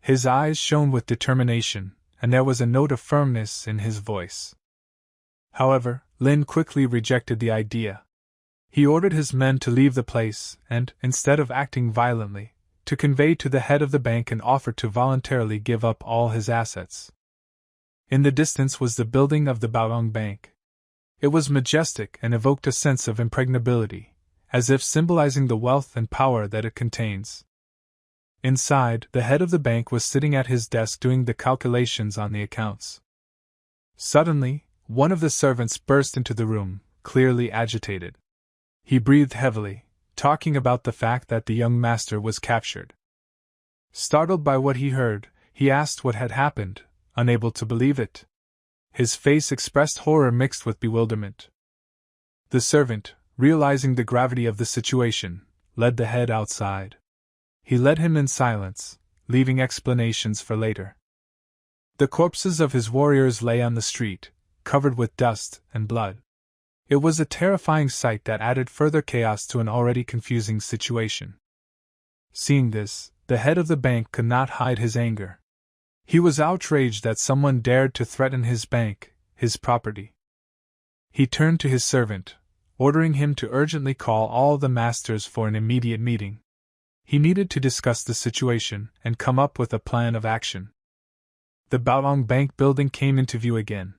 His eyes shone with determination, and there was a note of firmness in his voice. However, Lin quickly rejected the idea. He ordered his men to leave the place and, instead of acting violently, to convey to the head of the bank an offer to voluntarily give up all his assets. In the distance was the building of the Baodong Bank. It was majestic and evoked a sense of impregnability, as if symbolizing the wealth and power that it contains. Inside, the head of the bank was sitting at his desk doing the calculations on the accounts. Suddenly, one of the servants burst into the room, clearly agitated. He breathed heavily, talking about the fact that the young master was captured. Startled by what he heard, he asked what had happened, unable to believe it. His face expressed horror mixed with bewilderment. The servant, realizing the gravity of the situation, led the head outside. He led him in silence, leaving explanations for later. The corpses of his warriors lay on the street, covered with dust and blood. It was a terrifying sight that added further chaos to an already confusing situation. Seeing this, the head of the bank could not hide his anger. He was outraged that someone dared to threaten his bank, his property. He turned to his servant, ordering him to urgently call all the masters for an immediate meeting. He needed to discuss the situation and come up with a plan of action. The Baodong Bank building came into view again.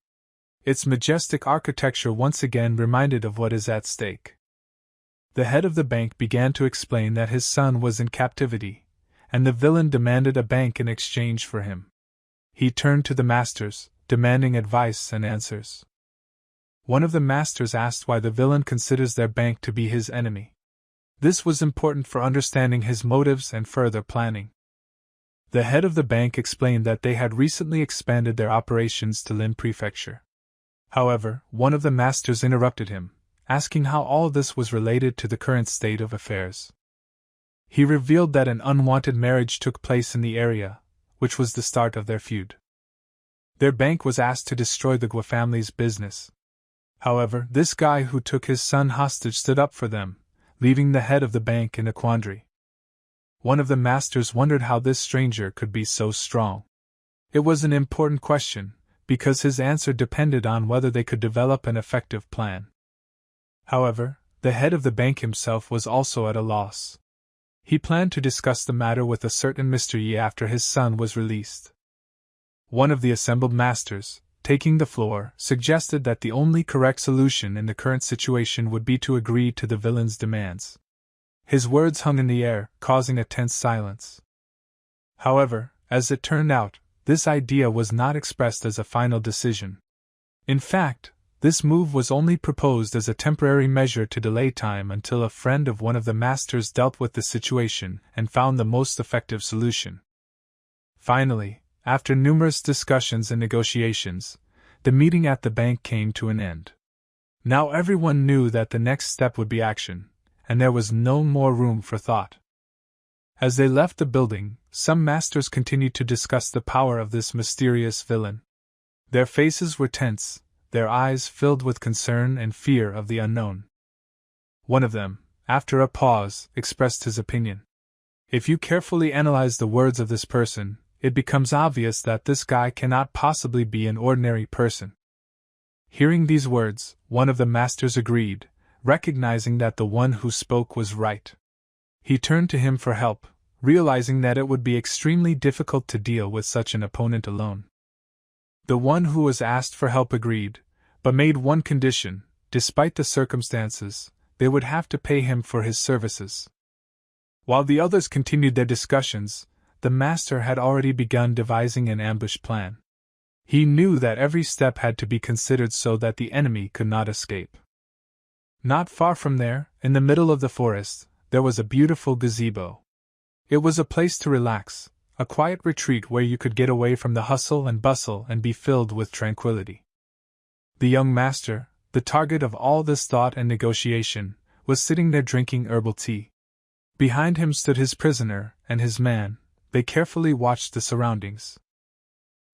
Its majestic architecture once again reminded of what is at stake. The head of the bank began to explain that his son was in captivity, and the villain demanded a bank in exchange for him. He turned to the masters, demanding advice and answers. One of the masters asked why the villain considers their bank to be his enemy. This was important for understanding his motives and further planning. The head of the bank explained that they had recently expanded their operations to Lin Prefecture. However, one of the masters interrupted him, asking how all this was related to the current state of affairs. He revealed that an unwanted marriage took place in the area, which was the start of their feud. Their bank was asked to destroy the Gua family's business. However, this guy who took his son hostage stood up for them, leaving the head of the bank in a quandary. One of the masters wondered how this stranger could be so strong. It was an important question, because his answer depended on whether they could develop an effective plan. However, the head of the bank himself was also at a loss. He planned to discuss the matter with a certain Mr. Yi after his son was released. One of the assembled masters, taking the floor, suggested that the only correct solution in the current situation would be to agree to the villain's demands. His words hung in the air, causing a tense silence. However, as it turned out, this idea was not expressed as a final decision. In fact, this move was only proposed as a temporary measure to delay time until a friend of one of the masters dealt with the situation and found the most effective solution. Finally, after numerous discussions and negotiations, the meeting at the bank came to an end. Now everyone knew that the next step would be action, and there was no more room for thought. As they left the building, some masters continued to discuss the power of this mysterious villain. Their faces were tense, their eyes filled with concern and fear of the unknown. One of them, after a pause, expressed his opinion. If you carefully analyze the words of this person, it becomes obvious that this guy cannot possibly be an ordinary person. Hearing these words, one of the masters agreed, recognizing that the one who spoke was right. He turned to him for help, realizing that it would be extremely difficult to deal with such an opponent alone. The one who was asked for help agreed, but made one condition: despite the circumstances, they would have to pay him for his services. While the others continued their discussions, the master had already begun devising an ambush plan. He knew that every step had to be considered so that the enemy could not escape. Not far from there, in the middle of the forest, there was a beautiful gazebo. It was a place to relax, a quiet retreat where you could get away from the hustle and bustle and be filled with tranquility. The young master, the target of all this thought and negotiation, was sitting there drinking herbal tea. Behind him stood his prisoner and his man. They carefully watched the surroundings.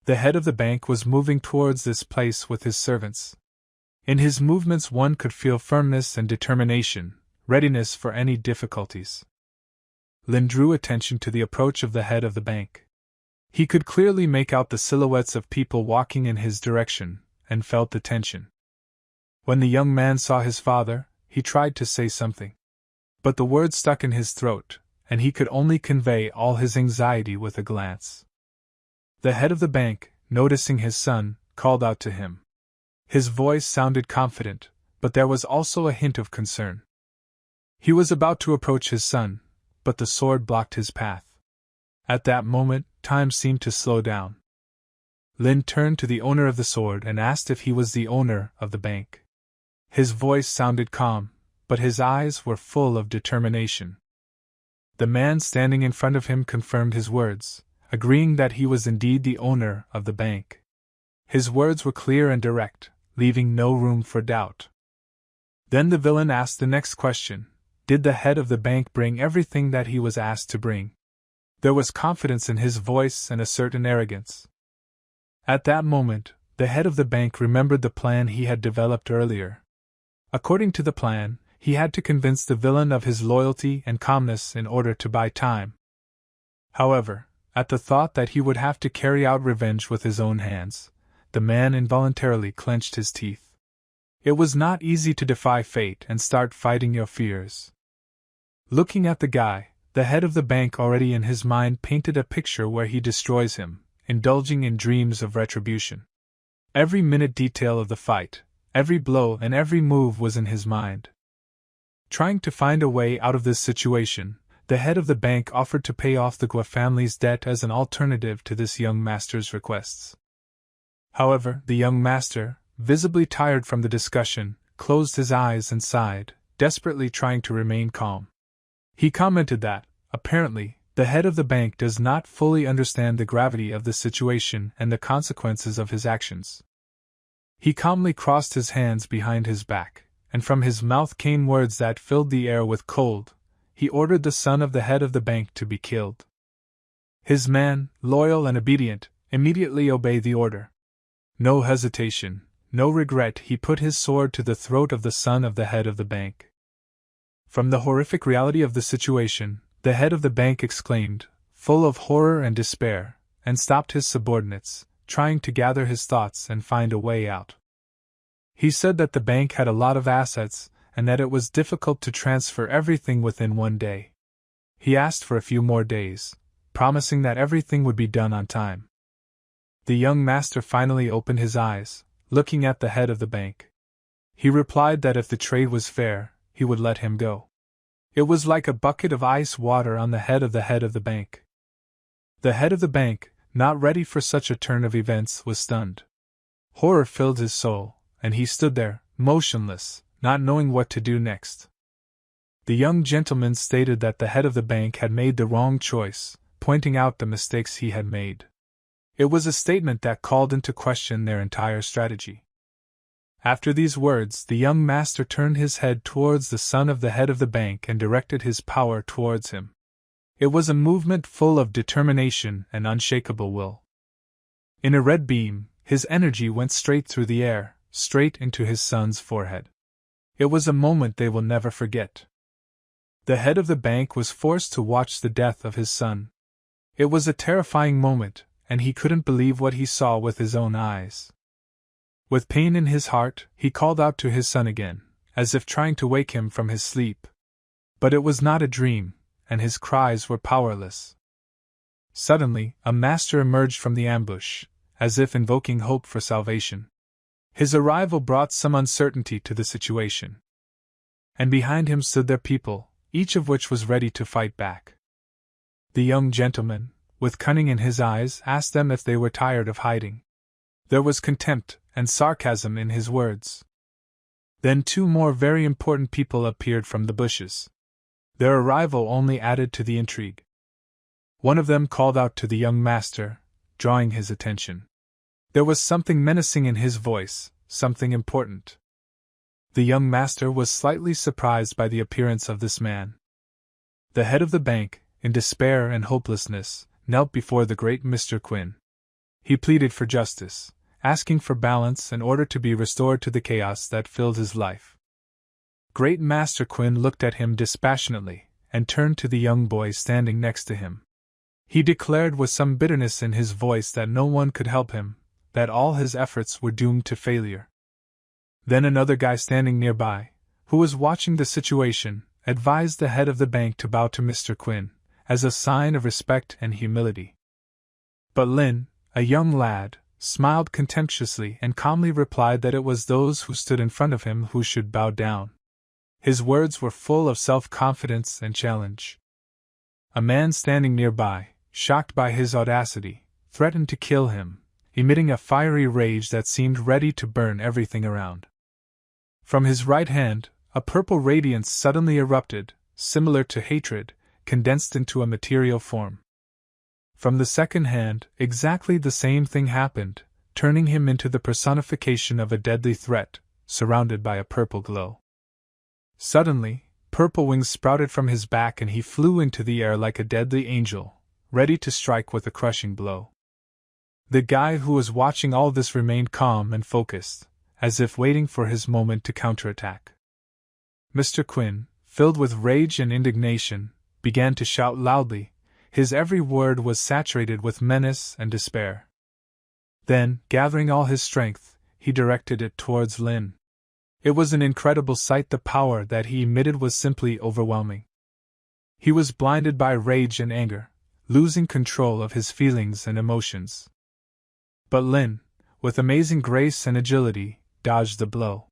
The head of the bank was moving towards this place with his servants. In his movements one could feel firmness and determination, readiness for any difficulties. Lin drew attention to the approach of the head of the bank. He could clearly make out the silhouettes of people walking in his direction, and felt the tension. When the young man saw his father, he tried to say something. But the words stuck in his throat, and he could only convey all his anxiety with a glance. The head of the bank, noticing his son, called out to him. His voice sounded confident, but there was also a hint of concern. He was about to approach his son, but the sword blocked his path. At that moment, time seemed to slow down. Lin turned to the owner of the sword and asked if he was the owner of the bank. His voice sounded calm, but his eyes were full of determination. The man standing in front of him confirmed his words, agreeing that he was indeed the owner of the bank. His words were clear and direct, leaving no room for doubt. Then the villain asked the next question: did the head of the bank bring everything that he was asked to bring? There was confidence in his voice and a certain arrogance. At that moment, the head of the bank remembered the plan he had developed earlier. According to the plan, he had to convince the villain of his loyalty and calmness in order to buy time. However, at the thought that he would have to carry out revenge with his own hands, the man involuntarily clenched his teeth. It was not easy to defy fate and start fighting your fears. Looking at the guy, the head of the bank already in his mind painted a picture where he destroys him, indulging in dreams of retribution. Every minute detail of the fight, every blow and every move was in his mind. Trying to find a way out of this situation, the head of the bank offered to pay off the Gua family's debt as an alternative to this young master's requests. However, the young master, visibly tired from the discussion, closed his eyes and sighed, desperately trying to remain calm. He commented that, apparently, the head of the bank does not fully understand the gravity of the situation and the consequences of his actions. He calmly crossed his hands behind his back, and from his mouth came words that filled the air with cold. He ordered the son of the head of the bank to be killed. His man, loyal and obedient, immediately obeyed the order. No hesitation, no regret, he put his sword to the throat of the son of the head of the bank. From the horrific reality of the situation, the head of the bank exclaimed, full of horror and despair, and stopped his subordinates, trying to gather his thoughts and find a way out. He said that the bank had a lot of assets, and that it was difficult to transfer everything within one day. He asked for a few more days, promising that everything would be done on time. The young master finally opened his eyes, looking at the head of the bank. He replied that if the trade was fair, he would let him go. It was like a bucket of ice water on the head of the bank. The head of the bank, not ready for such a turn of events, was stunned. Horror filled his soul, and he stood there, motionless, not knowing what to do next. The young gentleman stated that the head of the bank had made the wrong choice, pointing out the mistakes he had made. It was a statement that called into question their entire strategy. After these words, the young master turned his head towards the son of the head of the bank and directed his power towards him. It was a movement full of determination and unshakable will. In a red beam, his energy went straight through the air, straight into his son's forehead. It was a moment they will never forget. The head of the bank was forced to watch the death of his son. It was a terrifying moment, and he couldn't believe what he saw with his own eyes. With pain in his heart, he called out to his son again, as if trying to wake him from his sleep. But it was not a dream, and his cries were powerless. Suddenly, a master emerged from the ambush, as if invoking hope for salvation. His arrival brought some uncertainty to the situation. And behind him stood their people, each of which was ready to fight back. The young gentleman, with cunning in his eyes, asked them if they were tired of hiding. There was contempt and sarcasm in his words. Then two more very important people appeared from the bushes. Their arrival only added to the intrigue. One of them called out to the young master, drawing his attention. There was something menacing in his voice, something important. The young master was slightly surprised by the appearance of this man. The head of the bank, in despair and hopelessness, knelt before the great Mr. Quinn. He pleaded for justice, asking for balance in order to be restored to the chaos that filled his life. Great Master Quinn looked at him dispassionately, and turned to the young boy standing next to him. He declared with some bitterness in his voice that no one could help him, that all his efforts were doomed to failure. Then another guy standing nearby, who was watching the situation, advised the head of the bank to bow to Mr. Quinn, as a sign of respect and humility. But Lin, a young lad, smiled contemptuously and calmly replied that it was those who stood in front of him who should bow down. His words were full of self-confidence and challenge. A man standing nearby, shocked by his audacity, threatened to kill him, emitting a fiery rage that seemed ready to burn everything around. From his right hand, a purple radiance suddenly erupted, similar to hatred, condensed into a material form. From the second hand, exactly the same thing happened, turning him into the personification of a deadly threat, surrounded by a purple glow. Suddenly, purple wings sprouted from his back and he flew into the air like a deadly angel, ready to strike with a crushing blow. The guy who was watching all this remained calm and focused, as if waiting for his moment to counterattack. Mr. Quinn, filled with rage and indignation, began to shout loudly. His every word was saturated with menace and despair. Then, gathering all his strength, he directed it towards Lin. It was an incredible sight. The power that he emitted was simply overwhelming. He was blinded by rage and anger, losing control of his feelings and emotions. But Lin, with amazing grace and agility, dodged the blow.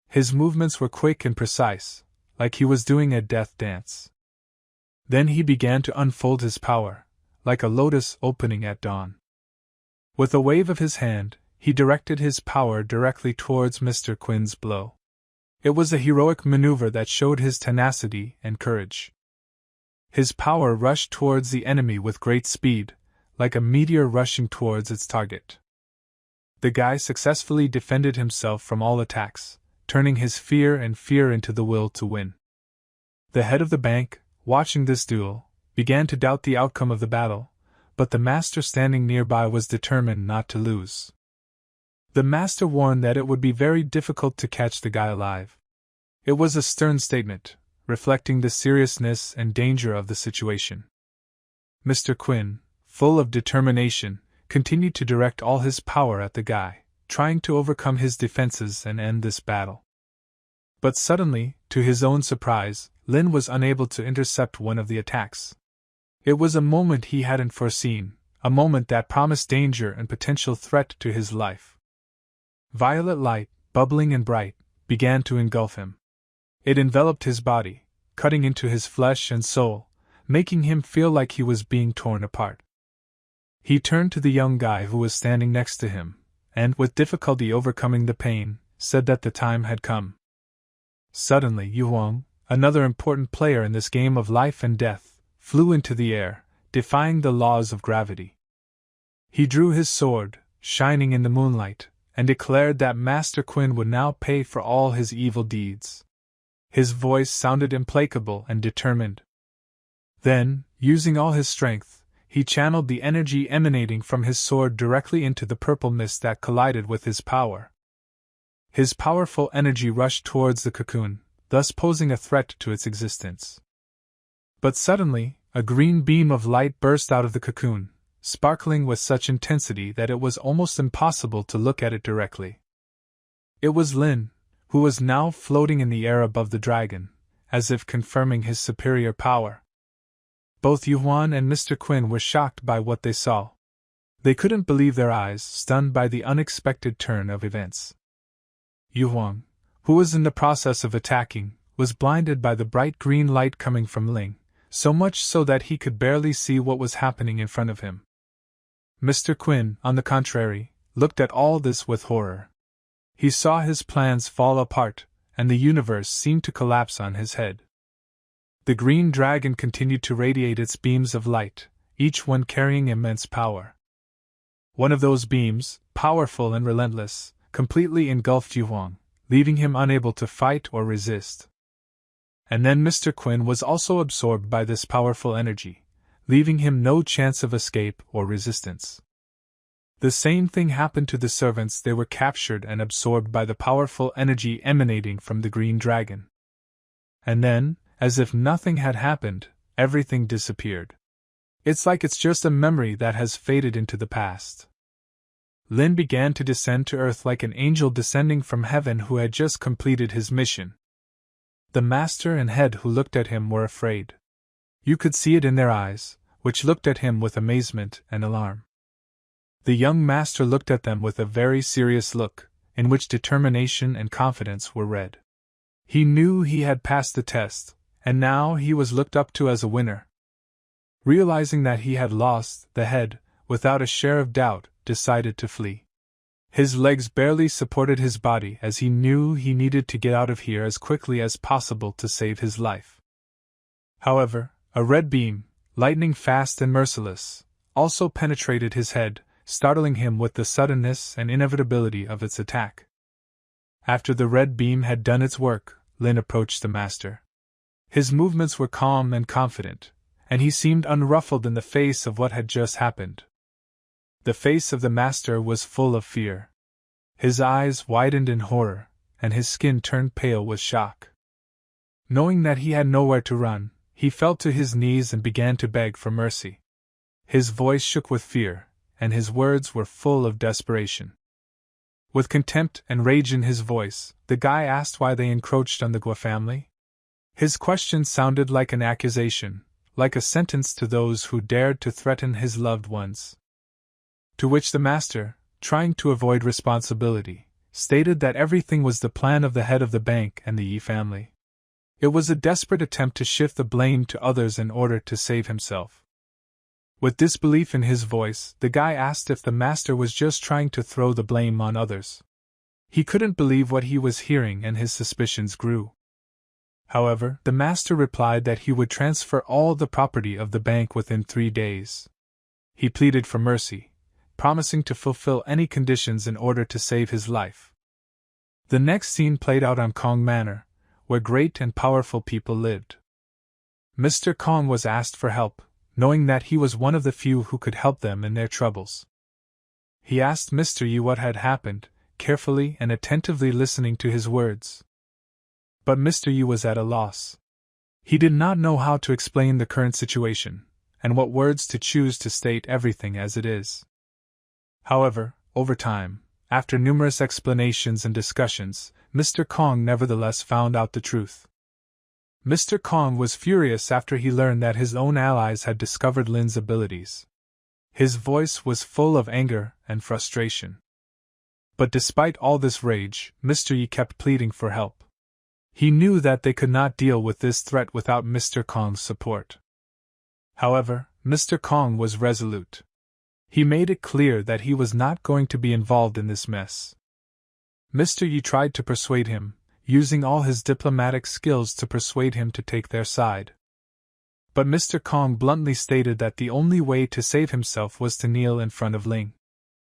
His movements were quick and precise, like he was doing a death dance. Then he began to unfold his power, like a lotus opening at dawn. With a wave of his hand, he directed his power directly towards Mr. Quinn's blow. It was a heroic maneuver that showed his tenacity and courage. His power rushed towards the enemy with great speed, like a meteor rushing towards its target. The guy successfully defended himself from all attacks, turning his fear into the will to win. The head of the bank, watching this duel, began to doubt the outcome of the battle, but the master standing nearby was determined not to lose. The master warned that it would be very difficult to catch the guy alive. It was a stern statement, reflecting the seriousness and danger of the situation. Mr. Quinn, full of determination, continued to direct all his power at the guy, trying to overcome his defenses and end this battle. But suddenly, to his own surprise, Lin was unable to intercept one of the attacks. It was a moment he hadn't foreseen, a moment that promised danger and potential threat to his life. Violet light, bubbling and bright, began to engulf him. It enveloped his body, cutting into his flesh and soul, making him feel like he was being torn apart. He turned to the young guy who was standing next to him, and, with difficulty overcoming the pain, said that the time had come. Suddenly, Yuang, another important player in this game of life and death, flew into the air, defying the laws of gravity. He drew his sword, shining in the moonlight, and declared that Master Quinn would now pay for all his evil deeds. His voice sounded implacable and determined. Then, using all his strength, he channeled the energy emanating from his sword directly into the purple mist that collided with his power. His powerful energy rushed towards the cocoon, thus posing a threat to its existence. But suddenly, a green beam of light burst out of the cocoon, sparkling with such intensity that it was almost impossible to look at it directly. It was Lin, who was now floating in the air above the dragon, as if confirming his superior power. Both Yuan and Mr. Quinn were shocked by what they saw. They couldn't believe their eyes, stunned by the unexpected turn of events. Yuan, who was in the process of attacking, was blinded by the bright green light coming from Ling, so much so that he could barely see what was happening in front of him. Mr. Quinn, on the contrary, looked at all this with horror. He saw his plans fall apart, and the universe seemed to collapse on his head. The green dragon continued to radiate its beams of light, each one carrying immense power. One of those beams, powerful and relentless, completely engulfed Yuan, leaving him unable to fight or resist. And then Mr. Quinn was also absorbed by this powerful energy, leaving him no chance of escape or resistance. The same thing happened to the servants. They were captured and absorbed by the powerful energy emanating from the green dragon. And then, as if nothing had happened, everything disappeared. It's like it's just a memory that has faded into the past. Lin began to descend to earth like an angel descending from heaven who had just completed his mission. The master and head who looked at him were afraid. You could see it in their eyes, which looked at him with amazement and alarm. The young master looked at them with a very serious look, in which determination and confidence were read. He knew he had passed the test, and now he was looked up to as a winner. Realizing that he had lost, the head, without a share of doubt, decided to flee. His legs barely supported his body as he knew he needed to get out of here as quickly as possible to save his life. However, a red beam, lightning fast and merciless, also penetrated his head, startling him with the suddenness and inevitability of its attack. After the red beam had done its work, Lin approached the master. His movements were calm and confident, and he seemed unruffled in the face of what had just happened. The face of the master was full of fear. His eyes widened in horror, and his skin turned pale with shock. Knowing that he had nowhere to run, he fell to his knees and began to beg for mercy. His voice shook with fear, and his words were full of desperation. With contempt and rage in his voice, the guy asked why they encroached on the Gua family. His question sounded like an accusation, like a sentence to those who dared to threaten his loved ones. To which the master, trying to avoid responsibility, stated that everything was the plan of the head of the bank and the Yi family. It was a desperate attempt to shift the blame to others in order to save himself. With disbelief in his voice, the guy asked if the master was just trying to throw the blame on others. He couldn't believe what he was hearing and his suspicions grew. However, the master replied that he would transfer all the property of the bank within 3 days. He pleaded for mercy, promising to fulfill any conditions in order to save his life. The next scene played out on Kong Manor, where great and powerful people lived. Mr. Kong was asked for help, knowing that he was one of the few who could help them in their troubles. He asked Mr. Yi what had happened, carefully and attentively listening to his words. But Mr. Yi was at a loss. He did not know how to explain the current situation, and what words to choose to state everything as it is. However, over time, After numerous explanations and discussions, Mr. Kong nevertheless found out the truth. Mr. Kong was furious after he learned that his own allies had discovered Lin's abilities. His voice was full of anger and frustration. But despite all this rage, Mr. Yi kept pleading for help. He knew that they could not deal with this threat without Mr. Kong's support. However, Mr. Kong was resolute. He made it clear that he was not going to be involved in this mess. Mr. Yi tried to persuade him, using all his diplomatic skills to persuade him to take their side. But Mr. Kong bluntly stated that the only way to save himself was to kneel in front of Ling.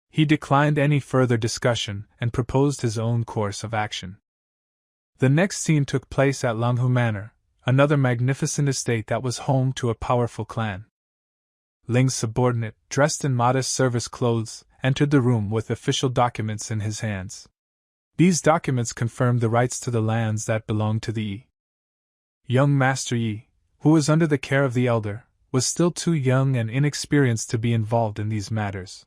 He declined any further discussion and proposed his own course of action. The next scene took place at Langhu Manor, another magnificent estate that was home to a powerful clan. Ling's subordinate, dressed in modest service clothes, entered the room with official documents in his hands. These documents confirmed the rights to the lands that belonged to the Yi. Young Master Yi, who was under the care of the elder, was still too young and inexperienced to be involved in these matters.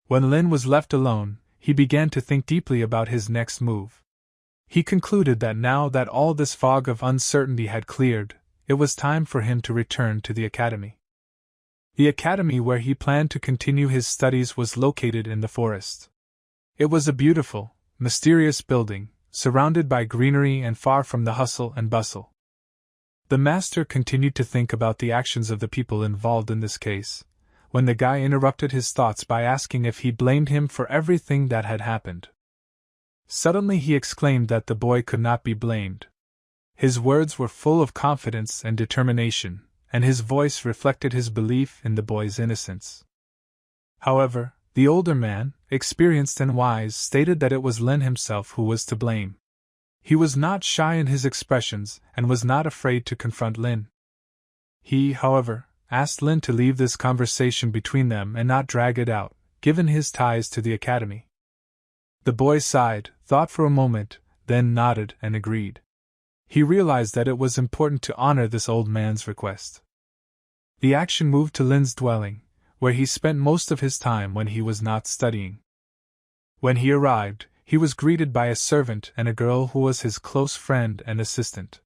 When Lin was left alone, he began to think deeply about his next move. He concluded that now that all this fog of uncertainty had cleared, it was time for him to return to the academy. The academy where he planned to continue his studies was located in the forest. It was a beautiful, mysterious building, surrounded by greenery and far from the hustle and bustle. The master continued to think about the actions of the people involved in this case, when the guy interrupted his thoughts by asking if he blamed him for everything that had happened. Suddenly he exclaimed that the boy could not be blamed. His words were full of confidence and determination, and his voice reflected his belief in the boy's innocence. However, the older man, experienced and wise, stated that it was Lin himself who was to blame. He was not shy in his expressions and was not afraid to confront Lin. He, however, asked Lin to leave this conversation between them and not drag it out, given his ties to the academy. The boy sighed, thought for a moment, then nodded and agreed. He realized that it was important to honor this old man's request. The action moved to Lin's dwelling, where he spent most of his time when he was not studying. When he arrived, he was greeted by a servant and a girl who was his close friend and assistant.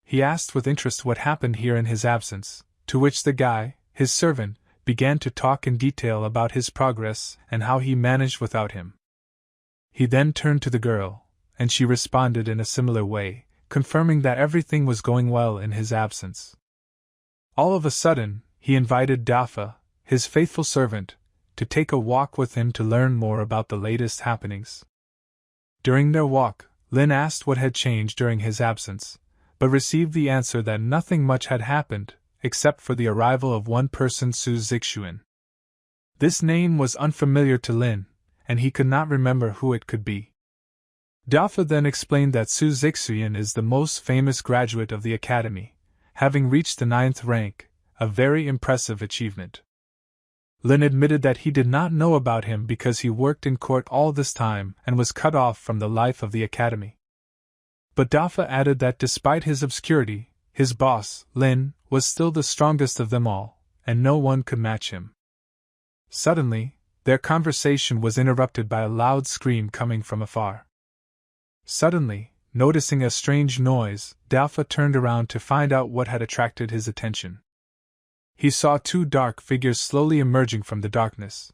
He asked with interest what happened here in his absence, to which the guy, his servant, began to talk in detail about his progress and how he managed without him. He then turned to the girl, and she responded in a similar way, confirming that everything was going well in his absence. All of a sudden, he invited Dafa, his faithful servant, to take a walk with him to learn more about the latest happenings. During their walk, Lin asked what had changed during his absence, but received the answer that nothing much had happened, except for the arrival of one person, Su Zixuan. This name was unfamiliar to Lin, and he could not remember who it could be. Dafa then explained that Su Zixuan is the most famous graduate of the academy, having reached the 9th rank, a very impressive achievement. Lin admitted that he did not know about him because he worked in court all this time and was cut off from the life of the academy. But Dafa added that despite his obscurity, his boss, Lin, was still the strongest of them all, and no one could match him. Suddenly, their conversation was interrupted by a loud scream coming from afar. Suddenly, noticing a strange noise, Dafa turned around to find out what had attracted his attention. He saw two dark figures slowly emerging from the darkness.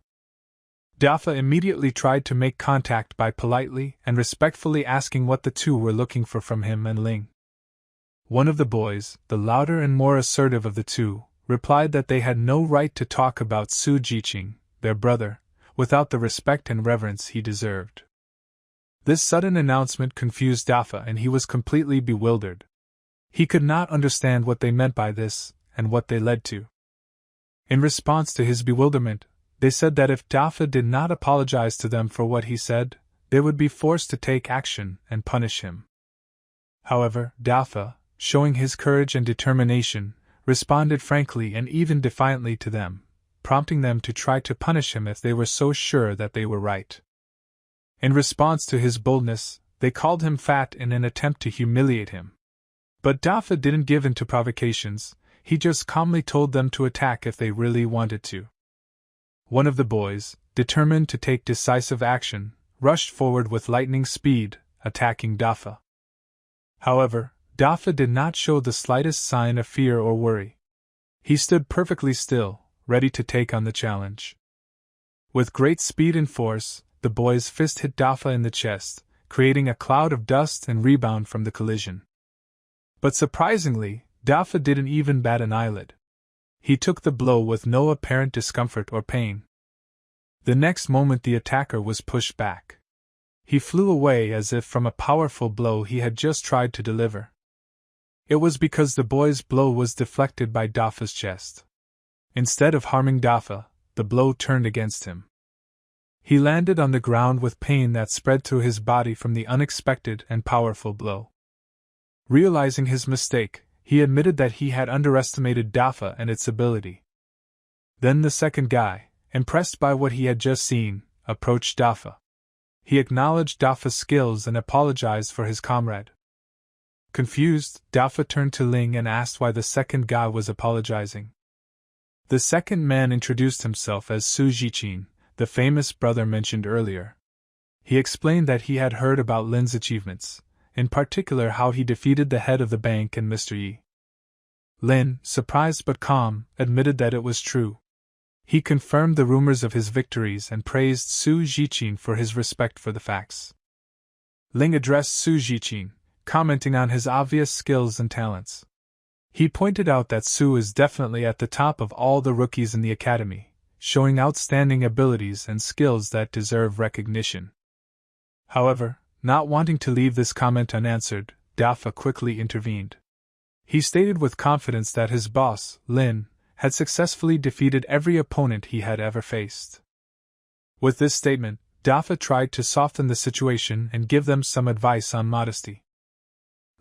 Dafa immediately tried to make contact by politely and respectfully asking what the two were looking for from him and Ling. One of the boys, the louder and more assertive of the two, replied that they had no right to talk about Su Jiqing, their brother, without the respect and reverence he deserved. This sudden announcement confused Dafa and he was completely bewildered. He could not understand what they meant by this, and what they led to. In response to his bewilderment, they said that if Dafa did not apologize to them for what he said, they would be forced to take action and punish him. However, Dafa, showing his courage and determination, responded frankly and even defiantly to them, prompting them to try to punish him if they were so sure that they were right. In response to his boldness, they called him fat in an attempt to humiliate him. But Dafa didn't give in to provocations, he just calmly told them to attack if they really wanted to. One of the boys, determined to take decisive action, rushed forward with lightning speed, attacking Dafa. However, Dafa did not show the slightest sign of fear or worry. He stood perfectly still, ready to take on the challenge. With great speed and force, the boy's fist hit Dafa in the chest, creating a cloud of dust and rebound from the collision. But surprisingly, Dafa didn't even bat an eyelid. He took the blow with no apparent discomfort or pain. The next moment the attacker was pushed back. He flew away as if from a powerful blow he had just tried to deliver. It was because the boy's blow was deflected by Dafa's chest. Instead of harming Dafa, the blow turned against him. He landed on the ground with pain that spread through his body from the unexpected and powerful blow. Realizing his mistake, he admitted that he had underestimated Dafa and its ability. Then the second guy, impressed by what he had just seen, approached Dafa. He acknowledged Dafa's skills and apologized for his comrade. Confused, Dafa turned to Ling and asked why the second guy was apologizing. The second man introduced himself as Su Jichin, the famous brother mentioned earlier. He explained that he had heard about Lin's achievements, in particular how he defeated the head of the bank and Mr. Yi. Lin, surprised but calm, admitted that it was true. He confirmed the rumors of his victories and praised Su Jichin for his respect for the facts. Ling addressed Su Jichin, commenting on his obvious skills and talents. He pointed out that Su is definitely at the top of all the rookies in the academy, showing outstanding abilities and skills that deserve recognition. However, not wanting to leave this comment unanswered, Dafa quickly intervened. He stated with confidence that his boss, Lin, had successfully defeated every opponent he had ever faced. With this statement, Dafa tried to soften the situation and give them some advice on modesty.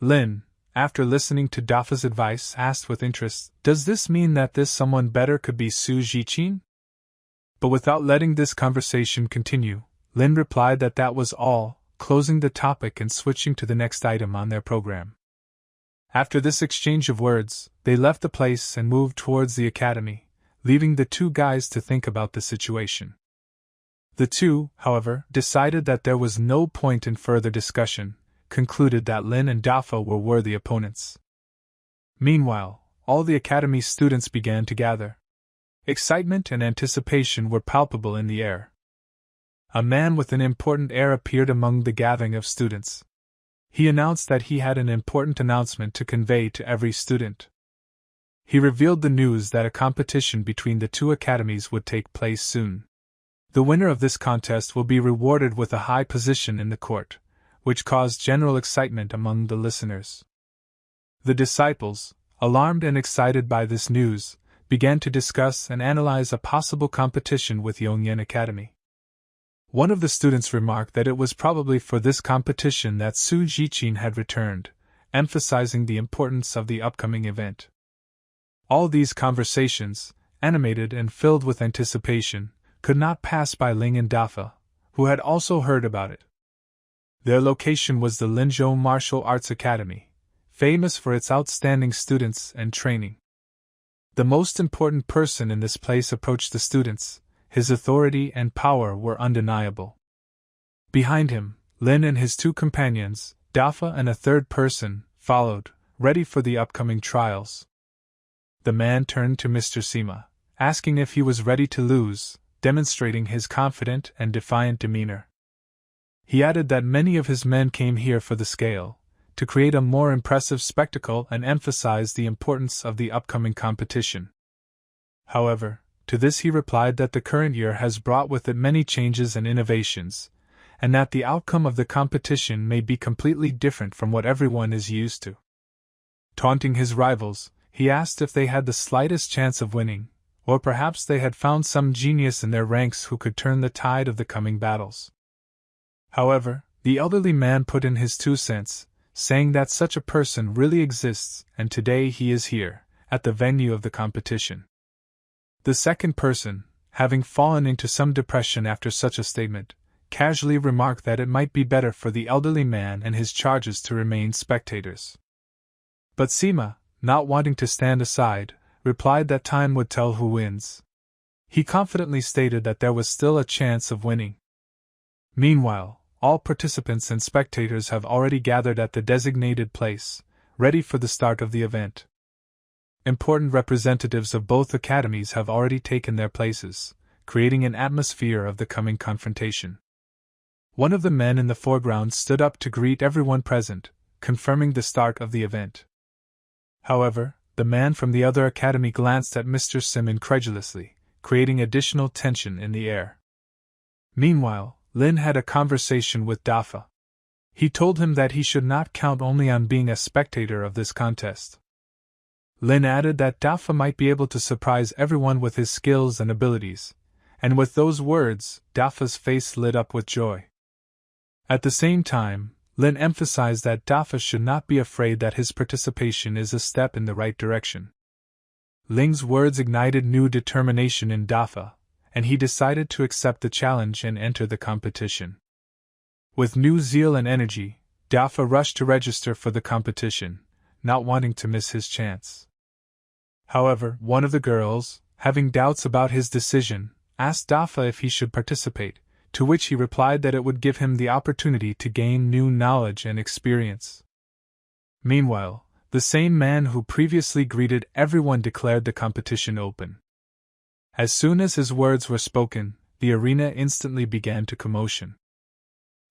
Lin, after listening to Dafa's advice, asked with interest, "Does this mean that this someone better could be Su Jichin?" But without letting this conversation continue, Lin replied that that was all, closing the topic and switching to the next item on their program. After this exchange of words, they left the place and moved towards the academy, leaving the two guys to think about the situation. The two, however, decided that there was no point in further discussion, concluded that Lin and Dafa were worthy opponents. Meanwhile, all the academy's students began to gather. Excitement and anticipation were palpable in the air. A man with an important air appeared among the gathering of students. He announced that he had an important announcement to convey to every student. He revealed the news that a competition between the two academies would take place soon. The winner of this contest will be rewarded with a high position in the court, which caused general excitement among the listeners. The disciples, alarmed and excited by this news, began to discuss and analyze a possible competition with Yongyan Academy. One of the students remarked that it was probably for this competition that Su Jichin had returned, emphasizing the importance of the upcoming event. All these conversations, animated and filled with anticipation, could not pass by Ling and Dafa, who had also heard about it. Their location was the Linzhou Martial Arts Academy, famous for its outstanding students and training. The most important person in this place approached the students. His authority and power were undeniable. Behind him, Lin and his two companions, Dafa and a third person, followed, ready for the upcoming trials. The man turned to Mr. Sima, asking if he was ready to lose, demonstrating his confident and defiant demeanor. He added that many of his men came here for the scale, to create a more impressive spectacle and emphasize the importance of the upcoming competition. However, to this he replied that the current year has brought with it many changes and innovations, and that the outcome of the competition may be completely different from what everyone is used to. Taunting his rivals, he asked if they had the slightest chance of winning, or perhaps they had found some genius in their ranks who could turn the tide of the coming battles. However, the elderly man put in his 2 cents, saying that such a person really exists, and today he is here, at the venue of the competition. The second person, having fallen into some depression after such a statement, casually remarked that it might be better for the elderly man and his charges to remain spectators. But Sima, not wanting to stand aside, replied that time would tell who wins. He confidently stated that there was still a chance of winning. Meanwhile, all participants and spectators have already gathered at the designated place, ready for the start of the event. Important representatives of both academies have already taken their places, creating an atmosphere of the coming confrontation. One of the men in the foreground stood up to greet everyone present, confirming the start of the event. However, the man from the other academy glanced at Mr. Sim incredulously, creating additional tension in the air. Meanwhile, Lin had a conversation with Dafa. He told him that he should not count only on being a spectator of this contest. Lin added that Dafa might be able to surprise everyone with his skills and abilities, and with those words, Dafa's face lit up with joy. At the same time, Lin emphasized that Dafa should not be afraid that his participation is a step in the right direction. Ling's words ignited new determination in Dafa, and he decided to accept the challenge and enter the competition. With new zeal and energy, Dafa rushed to register for the competition, not wanting to miss his chance. However, one of the girls, having doubts about his decision, asked Dafa if he should participate, to which he replied that it would give him the opportunity to gain new knowledge and experience. Meanwhile, the same man who previously greeted everyone declared the competition open. As soon as his words were spoken, the arena instantly began to commotion.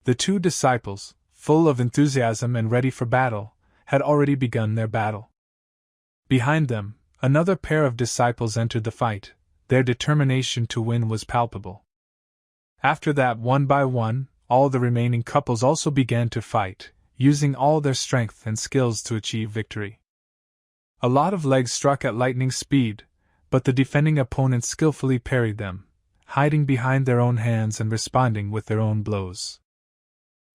The two disciples, full of enthusiasm and ready for battle, had already begun their battle. Behind them, another pair of disciples entered the fight. Their determination to win was palpable. After that, one by one, all the remaining couples also began to fight, using all their strength and skills to achieve victory. A lot of legs struck at lightning speed, but the defending opponents skillfully parried them, hiding behind their own hands and responding with their own blows.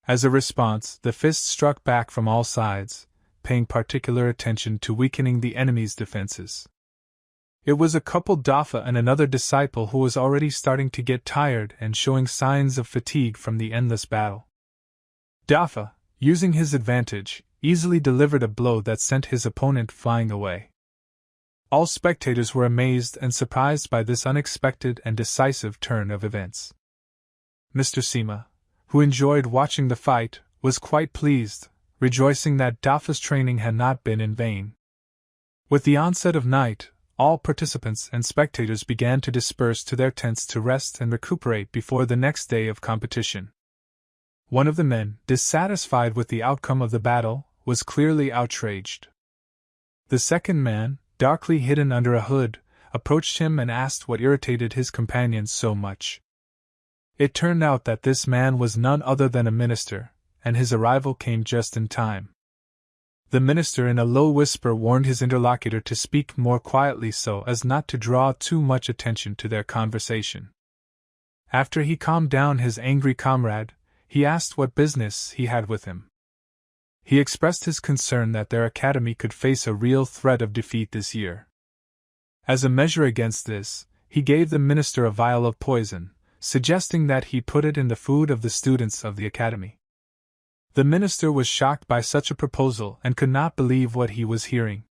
As a response, the fists struck back from all sides, paying particular attention to weakening the enemy's defenses. It was a couple, Dafa and another disciple, who was already starting to get tired and showing signs of fatigue from the endless battle. Dafa, using his advantage, easily delivered a blow that sent his opponent flying away. All spectators were amazed and surprised by this unexpected and decisive turn of events. Mr. Sima, who enjoyed watching the fight, was quite pleased, rejoicing that Dafa's training had not been in vain. With the onset of night, all participants and spectators began to disperse to their tents to rest and recuperate before the next day of competition. One of the men, dissatisfied with the outcome of the battle, was clearly outraged. The second man, darkly hidden under a hood, approached him and asked what irritated his companions so much. It turned out that this man was none other than a minister, and his arrival came just in time. The minister in a low whisper warned his interlocutor to speak more quietly so as not to draw too much attention to their conversation. After he calmed down his angry comrade, he asked what business he had with him. He expressed his concern that their academy could face a real threat of defeat this year. As a measure against this, he gave the minister a vial of poison, suggesting that he put it in the food of the students of the academy. The minister was shocked by such a proposal and could not believe what he was hearing.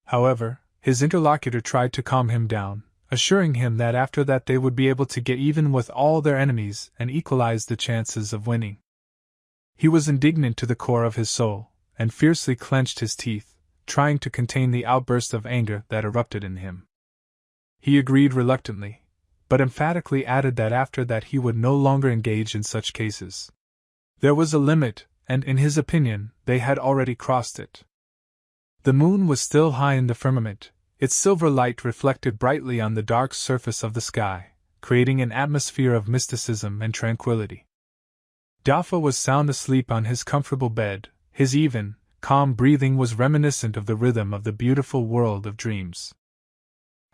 However, his interlocutor tried to calm him down, assuring him that after that they would be able to get even with all their enemies and equalize the chances of winning. He was indignant to the core of his soul, and fiercely clenched his teeth, trying to contain the outburst of anger that erupted in him. He agreed reluctantly, but emphatically added that after that he would no longer engage in such cases. There was a limit, and in his opinion, they had already crossed it. The moon was still high in the firmament, its silver light reflected brightly on the dark surface of the sky, creating an atmosphere of mysticism and tranquility. Dafa was sound asleep on his comfortable bed. His even, calm breathing was reminiscent of the rhythm of the beautiful world of dreams.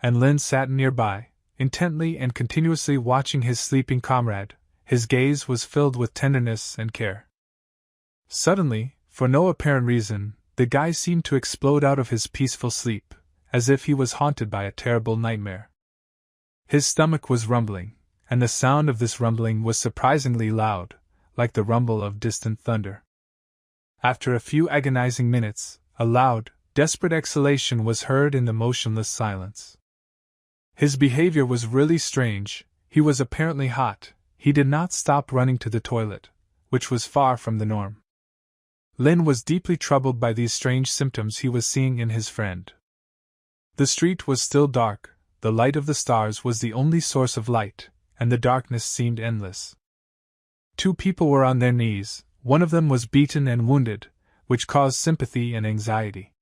And Lin sat nearby, intently and continuously watching his sleeping comrade. His gaze was filled with tenderness and care. Suddenly, for no apparent reason, the guy seemed to explode out of his peaceful sleep, as if he was haunted by a terrible nightmare. His stomach was rumbling, and the sound of this rumbling was surprisingly loud, like the rumble of distant thunder. After a few agonizing minutes, a loud, desperate exhalation was heard in the motionless silence. His behavior was really strange. He was apparently hot. He did not stop running to the toilet, which was far from the norm. Lin was deeply troubled by these strange symptoms he was seeing in his friend. The street was still dark, the light of the stars was the only source of light, and the darkness seemed endless. Two people were on their knees, one of them was beaten and wounded, which caused sympathy and anxiety.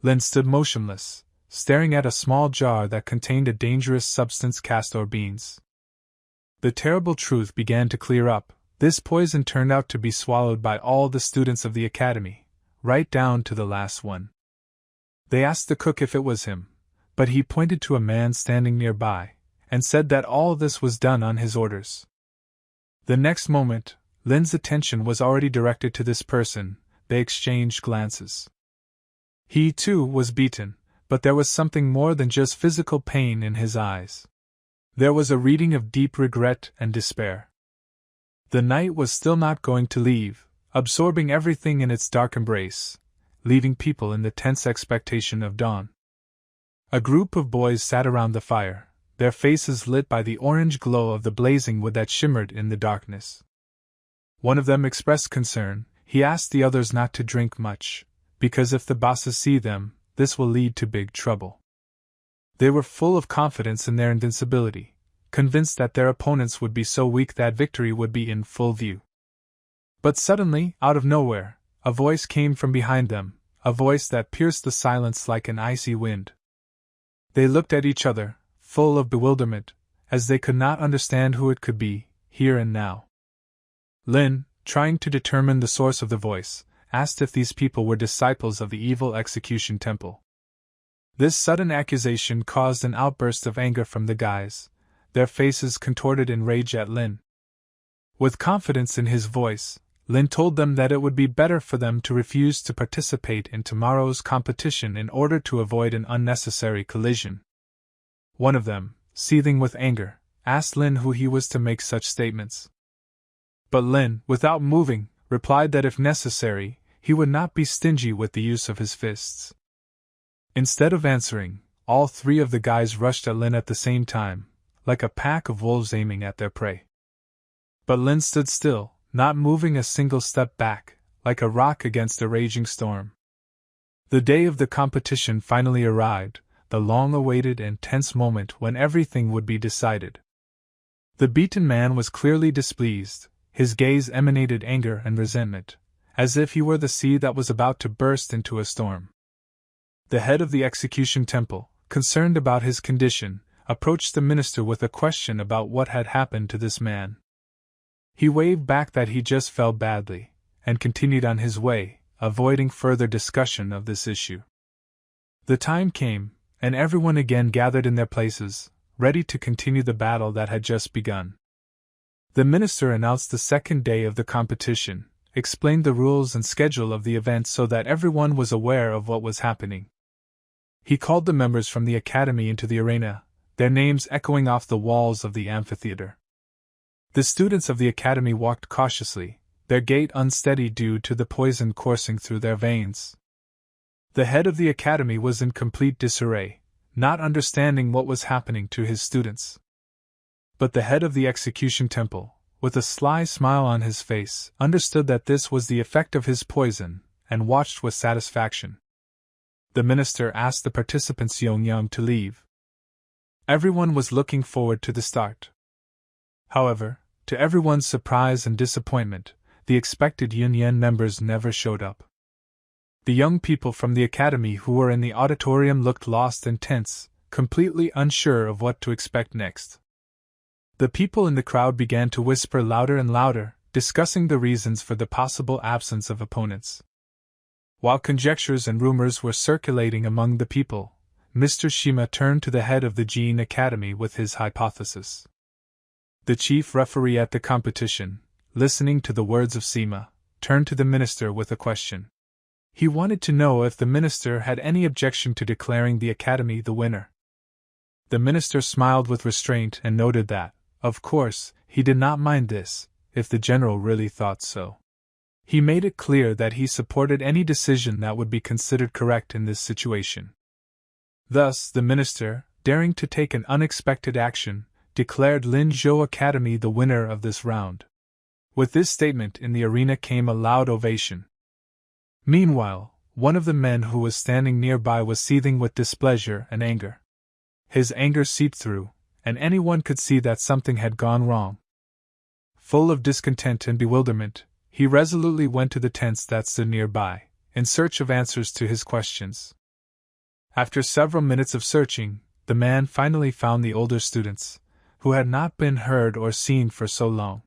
Lin stood motionless, staring at a small jar that contained a dangerous substance, castor beans. The terrible truth began to clear up. This poison turned out to be swallowed by all the students of the academy, right down to the last one. They asked the cook if it was him, but he pointed to a man standing nearby, and said that all this was done on his orders. The next moment, Lin's attention was already directed to this person. They exchanged glances. He, too, was beaten, but there was something more than just physical pain in his eyes. There was a reading of deep regret and despair. The night was still not going to leave, absorbing everything in its dark embrace, leaving people in the tense expectation of dawn. A group of boys sat around the fire, their faces lit by the orange glow of the blazing wood that shimmered in the darkness. One of them expressed concern. He asked the others not to drink much, because if the bosses see them, this will lead to big trouble. They were full of confidence in their invincibility, convinced that their opponents would be so weak that victory would be in full view. But suddenly, out of nowhere, a voice came from behind them, a voice that pierced the silence like an icy wind. They looked at each other, full of bewilderment, as they could not understand who it could be, here and now. Lin, trying to determine the source of the voice, asked if these people were disciples of the evil execution temple. This sudden accusation caused an outburst of anger from the guys, their faces contorted in rage at Lin. With confidence in his voice, Lin told them that it would be better for them to refuse to participate in tomorrow's competition in order to avoid an unnecessary collision. One of them, seething with anger, asked Lin who he was to make such statements. But Lin, without moving, replied that if necessary, he would not be stingy with the use of his fists. Instead of answering, all three of the guys rushed at Lin at the same time, like a pack of wolves aiming at their prey. But Lin stood still, not moving a single step back, like a rock against a raging storm. The day of the competition finally arrived, the long-awaited and tense moment when everything would be decided. The beaten man was clearly displeased. His gaze emanated anger and resentment, as if he were the sea that was about to burst into a storm. The head of the execution temple, concerned about his condition, approached the minister with a question about what had happened to this man. He waved back that he just fell badly, and continued on his way, avoiding further discussion of this issue. The time came, and everyone again gathered in their places, ready to continue the battle that had just begun. The minister announced the second day of the competition, explained the rules and schedule of the event so that everyone was aware of what was happening. He called the members from the academy into the arena, their names echoing off the walls of the amphitheater. The students of the academy walked cautiously, their gait unsteady due to the poison coursing through their veins. The head of the academy was in complete disarray, not understanding what was happening to his students. But the head of the execution temple, with a sly smile on his face, understood that this was the effect of his poison, and watched with satisfaction. The minister asked the participants Young to leave. Everyone was looking forward to the start. However, to everyone's surprise and disappointment, the expected Yunyan members never showed up. The young people from the academy who were in the auditorium looked lost and tense, completely unsure of what to expect next. The people in the crowd began to whisper louder and louder, discussing the reasons for the possible absence of opponents. While conjectures and rumors were circulating among the people, Mr. Shima turned to the head of the Jin Academy with his hypothesis. The chief referee at the competition, listening to the words of Sima, turned to the minister with a question. He wanted to know if the minister had any objection to declaring the academy the winner. The minister smiled with restraint and noted that, of course, he did not mind this, if the general really thought so. He made it clear that he supported any decision that would be considered correct in this situation. Thus, the minister, daring to take an unexpected action, declared Lin Zhou Academy the winner of this round. With this statement in the arena came a loud ovation. Meanwhile, one of the men who was standing nearby was seething with displeasure and anger. His anger seeped through, and anyone could see that something had gone wrong. Full of discontent and bewilderment, he resolutely went to the tents that stood nearby, in search of answers to his questions. After several minutes of searching, the man finally found the older students, who had not been heard or seen for so long.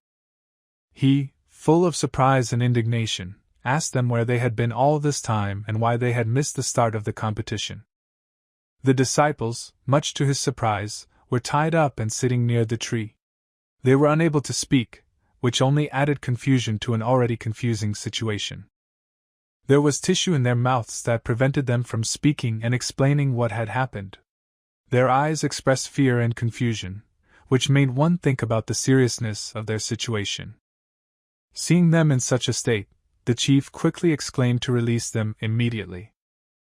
He, full of surprise and indignation, asked them where they had been all this time and why they had missed the start of the competition. The disciples, much to his surprise, were tied up and sitting near the tree. They were unable to speak, which only added confusion to an already confusing situation. There was tissue in their mouths that prevented them from speaking and explaining what had happened. Their eyes expressed fear and confusion, which made one think about the seriousness of their situation. Seeing them in such a state, the chief quickly exclaimed to release them immediately.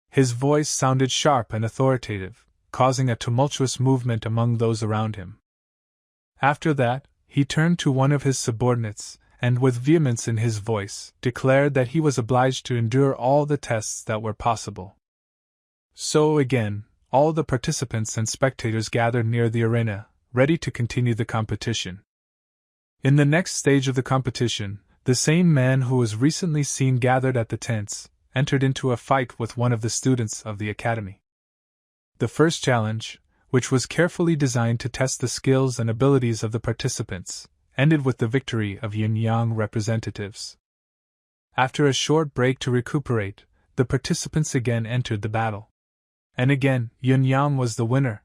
His voice sounded sharp and authoritative, causing a tumultuous movement among those around him. After that, he turned to one of his subordinates, and with vehemence in his voice, declared that he was obliged to endure all the tests that were possible. So again, all the participants and spectators gathered near the arena, ready to continue the competition. In the next stage of the competition, the same man who was recently seen gathered at the tents entered into a fight with one of the students of the academy. The first challenge, which was carefully designed to test the skills and abilities of the participants, ended with the victory of yin-yang representatives. After a short break to recuperate, the participants again entered the battle. And again, yin-yang was the winner.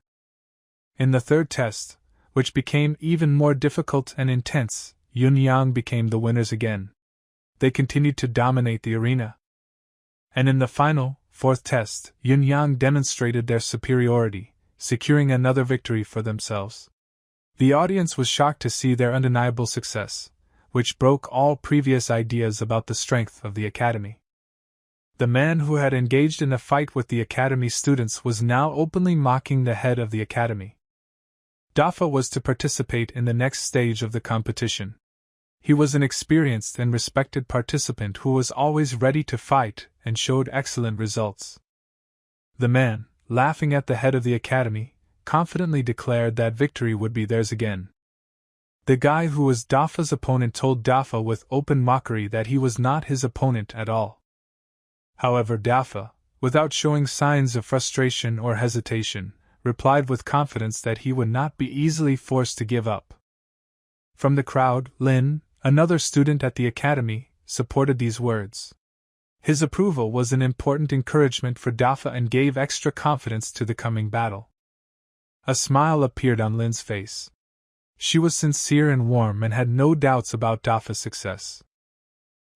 In the third test, which became even more difficult and intense, yin-yang became the winners again. They continued to dominate the arena. And in the final, fourth test, yin-yang demonstrated their superiority, securing another victory for themselves. The audience was shocked to see their undeniable success, which broke all previous ideas about the strength of the academy. The man who had engaged in a fight with the academy students was now openly mocking the head of the academy. Dafa was to participate in the next stage of the competition. He was an experienced and respected participant who was always ready to fight and showed excellent results. The man, laughing at the head of the academy, confidently declared that victory would be theirs again. The guy who was Dafa's opponent told Dafa with open mockery that he was not his opponent at all. However, Dafa, without showing signs of frustration or hesitation, replied with confidence that he would not be easily forced to give up. From the crowd, Lin, another student at the academy, supported these words. His approval was an important encouragement for Dafa and gave extra confidence to the coming battle. A smile appeared on Lin's face. She was sincere and warm and had no doubts about Dafa's success.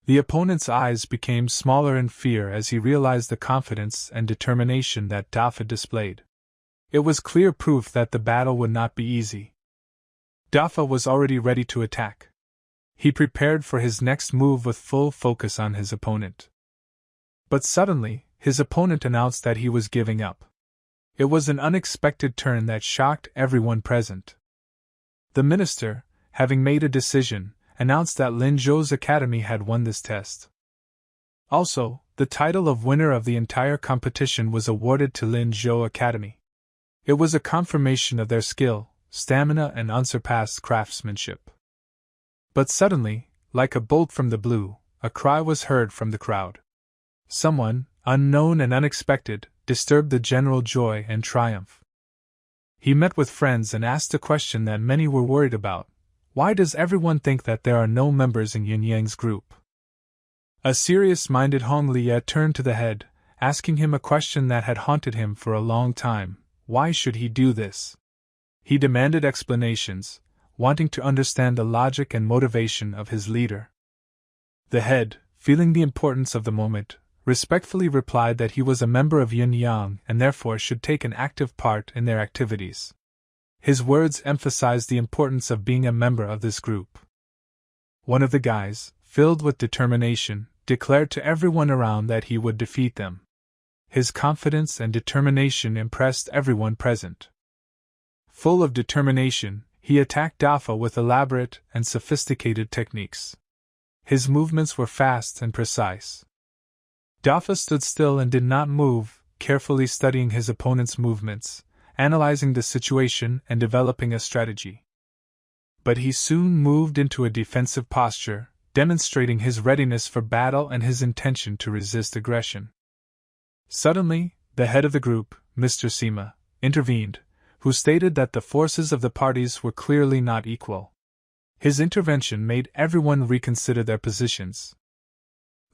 The opponent's eyes became smaller in fear as he realized the confidence and determination that Dafa displayed. It was clear proof that the battle would not be easy. Dafa was already ready to attack. He prepared for his next move with full focus on his opponent. But suddenly, his opponent announced that he was giving up. It was an unexpected turn that shocked everyone present. The minister, having made a decision, announced that Lin Zhou's academy had won this test. Also, the title of winner of the entire competition was awarded to Lin Zhou Academy. It was a confirmation of their skill, stamina, and unsurpassed craftsmanship. But suddenly, like a bolt from the blue, a cry was heard from the crowd. Someone, unknown and unexpected, disturbed the general joy and triumph. He met with friends and asked a question that many were worried about. Why does everyone think that there are no members in Yin Yang's group? A serious-minded Hong Liye turned to the head, asking him a question that had haunted him for a long time. Why should he do this? He demanded explanations, wanting to understand the logic and motivation of his leader. The head, feeling the importance of the moment, respectfully replied that he was a member of Yin Yang and therefore should take an active part in their activities. His words emphasized the importance of being a member of this group. One of the guys, filled with determination, declared to everyone around that he would defeat them. His confidence and determination impressed everyone present. Full of determination, he attacked Dafa with elaborate and sophisticated techniques. His movements were fast and precise. Dafa stood still and did not move, carefully studying his opponent's movements, analyzing the situation and developing a strategy. But he soon moved into a defensive posture, demonstrating his readiness for battle and his intention to resist aggression. Suddenly, the head of the group, Mr. Sima, intervened, who stated that the forces of the parties were clearly not equal. His intervention made everyone reconsider their positions.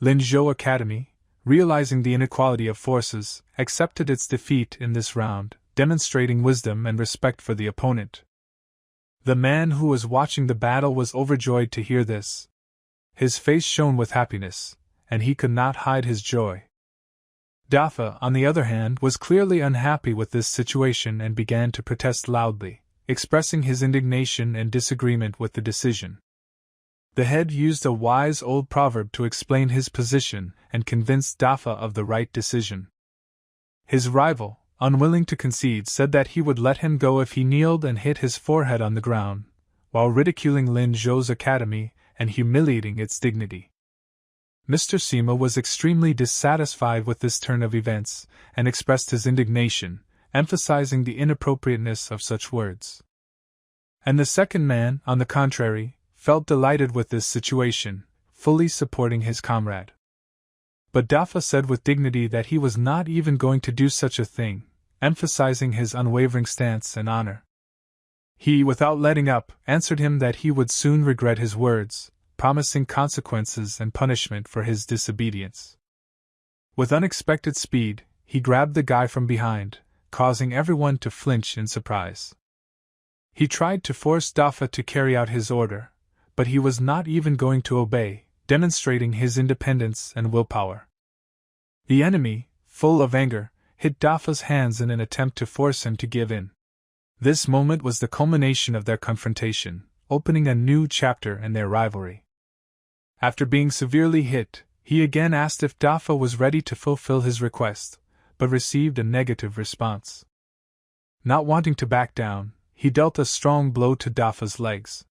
Linzhou Academy, realizing the inequality of forces, accepted its defeat in this round, demonstrating wisdom and respect for the opponent. The man who was watching the battle was overjoyed to hear this. His face shone with happiness, and he could not hide his joy. Dafa, on the other hand, was clearly unhappy with this situation and began to protest loudly, expressing his indignation and disagreement with the decision. The head used a wise old proverb to explain his position and convinced Dafa of the right decision. His rival, unwilling to concede, said that he would let him go if he kneeled and hit his forehead on the ground, while ridiculing Lin Zhou's academy and humiliating its dignity. Mr. Sima was extremely dissatisfied with this turn of events and expressed his indignation, emphasizing the inappropriateness of such words. And the second man, on the contrary, felt delighted with this situation, fully supporting his comrade. But Dafa said with dignity that he was not even going to do such a thing, emphasizing his unwavering stance and honor. He, without letting up, answered him that he would soon regret his words, promising consequences and punishment for his disobedience. With unexpected speed, he grabbed the guy from behind, causing everyone to flinch in surprise. He tried to force Dafa to carry out his order, but he was not even going to obey, demonstrating his independence and willpower. The enemy, full of anger, hit Dafa's hands in an attempt to force him to give in. This moment was the culmination of their confrontation, opening a new chapter in their rivalry. After being severely hit, he again asked if Dafa was ready to fulfill his request, but received a negative response. Not wanting to back down, he dealt a strong blow to Dafa's legs.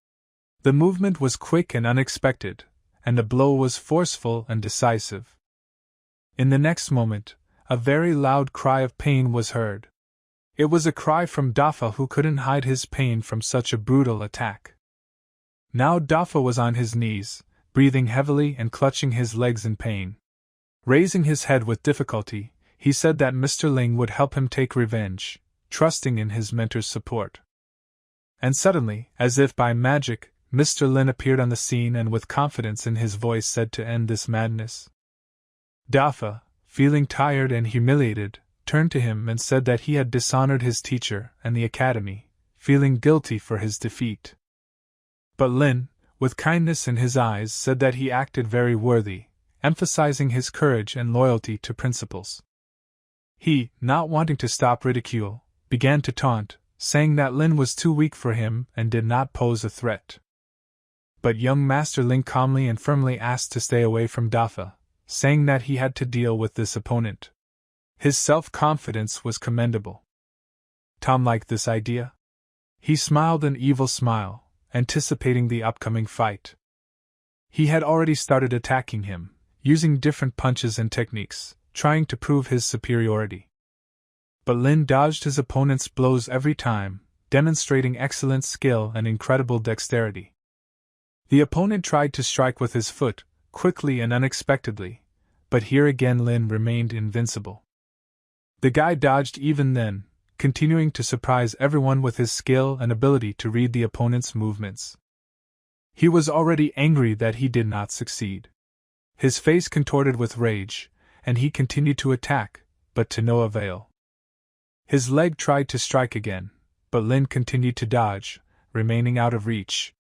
The movement was quick and unexpected, and the blow was forceful and decisive. In the next moment, a very loud cry of pain was heard. It was a cry from Dafa, who couldn't hide his pain from such a brutal attack. Now Dafa was on his knees, breathing heavily and clutching his legs in pain. Raising his head with difficulty, he said that Mr. Ling would help him take revenge, trusting in his mentor's support. And suddenly, as if by magic, Mr. Lin appeared on the scene and with confidence in his voice said to end this madness. Dafa, feeling tired and humiliated, turned to him and said that he had dishonored his teacher and the academy, feeling guilty for his defeat. But Lin, with kindness in his eyes, said that he acted very worthy, emphasizing his courage and loyalty to principles. He, not wanting to stop ridicule, began to taunt, saying that Lin was too weak for him and did not pose a threat. But young Master Ling calmly and firmly asked to stay away from Dafa, saying that he had to deal with this opponent. His self-confidence was commendable. Tom liked this idea. He smiled an evil smile, anticipating the upcoming fight. He had already started attacking him, using different punches and techniques, trying to prove his superiority. But Lin dodged his opponent's blows every time, demonstrating excellent skill and incredible dexterity. The opponent tried to strike with his foot, quickly and unexpectedly, but here again Lin remained invincible. The guy dodged even then, continuing to surprise everyone with his skill and ability to read the opponent's movements. He was already angry that he did not succeed. His face contorted with rage, and he continued to attack, but to no avail. His leg tried to strike again, but Lin continued to dodge, remaining out of reach.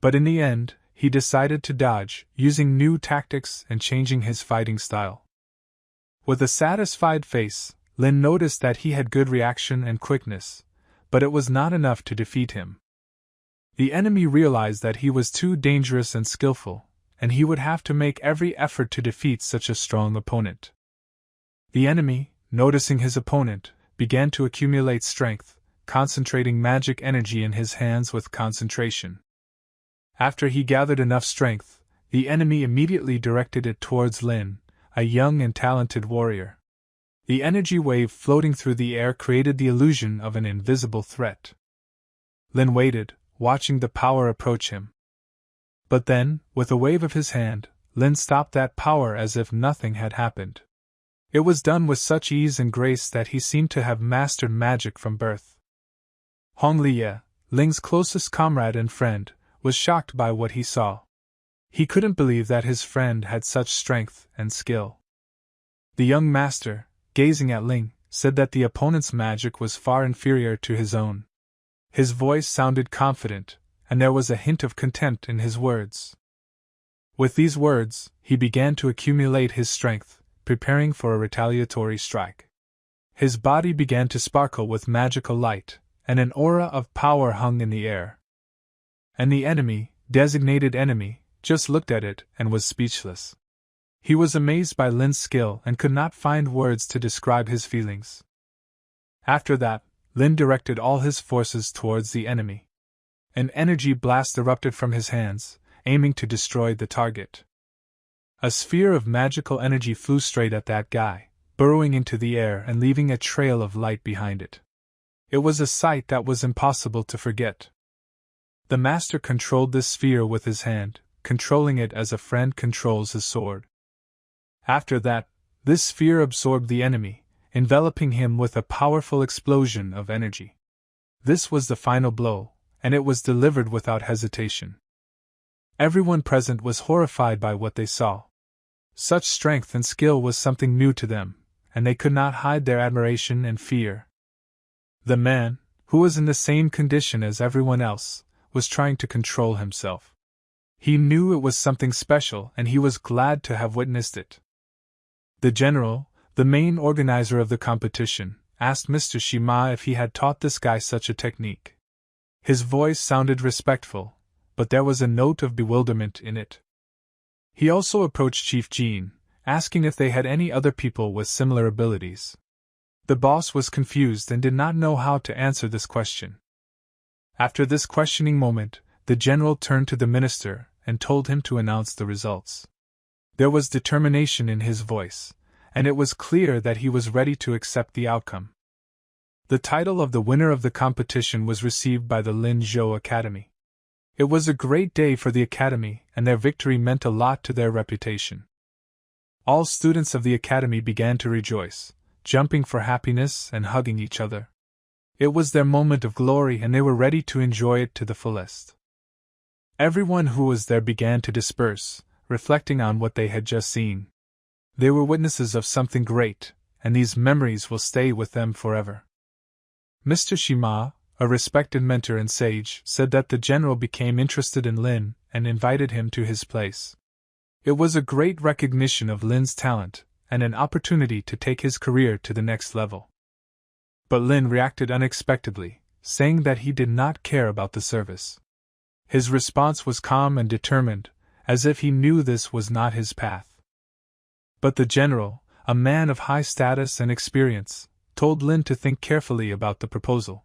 But in the end, he decided to dodge, using new tactics and changing his fighting style. With a satisfied face, Lin noticed that he had good reaction and quickness, but it was not enough to defeat him. The enemy realized that he was too dangerous and skillful, and he would have to make every effort to defeat such a strong opponent. The enemy, noticing his opponent, began to accumulate strength, concentrating magic energy in his hands with concentration. After he gathered enough strength, the enemy immediately directed it towards Lin, a young and talented warrior. The energy wave floating through the air created the illusion of an invisible threat. Lin waited, watching the power approach him. But then, with a wave of his hand, Lin stopped that power as if nothing had happened. It was done with such ease and grace that he seemed to have mastered magic from birth. Hong Liye, Ling's closest comrade and friend, was shocked by what he saw. He couldn't believe that his friend had such strength and skill. The young master, gazing at Ling, said that the opponent's magic was far inferior to his own. His voice sounded confident, and there was a hint of contempt in his words. With these words, he began to accumulate his strength, preparing for a retaliatory strike. His body began to sparkle with magical light, and an aura of power hung in the air. And the enemy, designated enemy, just looked at it and was speechless. He was amazed by Lin's skill and could not find words to describe his feelings. After that, Lin directed all his forces towards the enemy. An energy blast erupted from his hands, aiming to destroy the target. A sphere of magical energy flew straight at that guy, burrowing into the air and leaving a trail of light behind it. It was a sight that was impossible to forget. The master controlled this sphere with his hand, controlling it as a friend controls his sword. After that, this sphere absorbed the enemy, enveloping him with a powerful explosion of energy. This was the final blow, and it was delivered without hesitation. Everyone present was horrified by what they saw. Such strength and skill was something new to them, and they could not hide their admiration and fear. The man, who was in the same condition as everyone else, was trying to control himself. He knew it was something special and he was glad to have witnessed it. The general, the main organizer of the competition, asked Mr. Shima if he had taught this guy such a technique. His voice sounded respectful, but there was a note of bewilderment in it. He also approached Chief Jean, asking if they had any other people with similar abilities. The boss was confused and did not know how to answer this question. After this questioning moment, the general turned to the minister and told him to announce the results. There was determination in his voice, and it was clear that he was ready to accept the outcome. The title of the winner of the competition was received by the Lin Zhou Academy. It was a great day for the academy, and their victory meant a lot to their reputation. All students of the academy began to rejoice, jumping for happiness and hugging each other. It was their moment of glory and they were ready to enjoy it to the fullest. Everyone who was there began to disperse, reflecting on what they had just seen. They were witnesses of something great, and these memories will stay with them forever. Mr. Shima, a respected mentor and sage, said that the general became interested in Lin and invited him to his place. It was a great recognition of Lin's talent, and an opportunity to take his career to the next level. But Lin reacted unexpectedly, saying that he did not care about the service. His response was calm and determined, as if he knew this was not his path. But the general, a man of high status and experience, told Lin to think carefully about the proposal.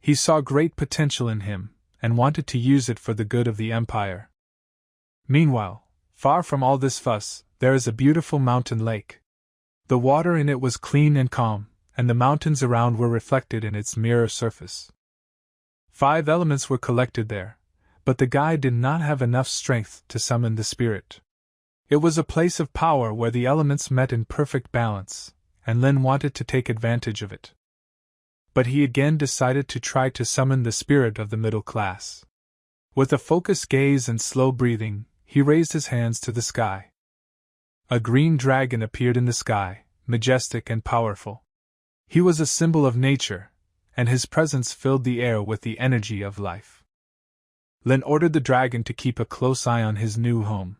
He saw great potential in him, and wanted to use it for the good of the empire. Meanwhile, far from all this fuss, there is a beautiful mountain lake. The water in it was clean and calm, and the mountains around were reflected in its mirror surface. 5 elements were collected there, but the guy did not have enough strength to summon the spirit. It was a place of power where the elements met in perfect balance, and Lin wanted to take advantage of it. But he again decided to try to summon the spirit of the middle class. With a focused gaze and slow breathing, he raised his hands to the sky. A green dragon appeared in the sky, majestic and powerful. He was a symbol of nature, and his presence filled the air with the energy of life. Lin ordered the dragon to keep a close eye on his new home.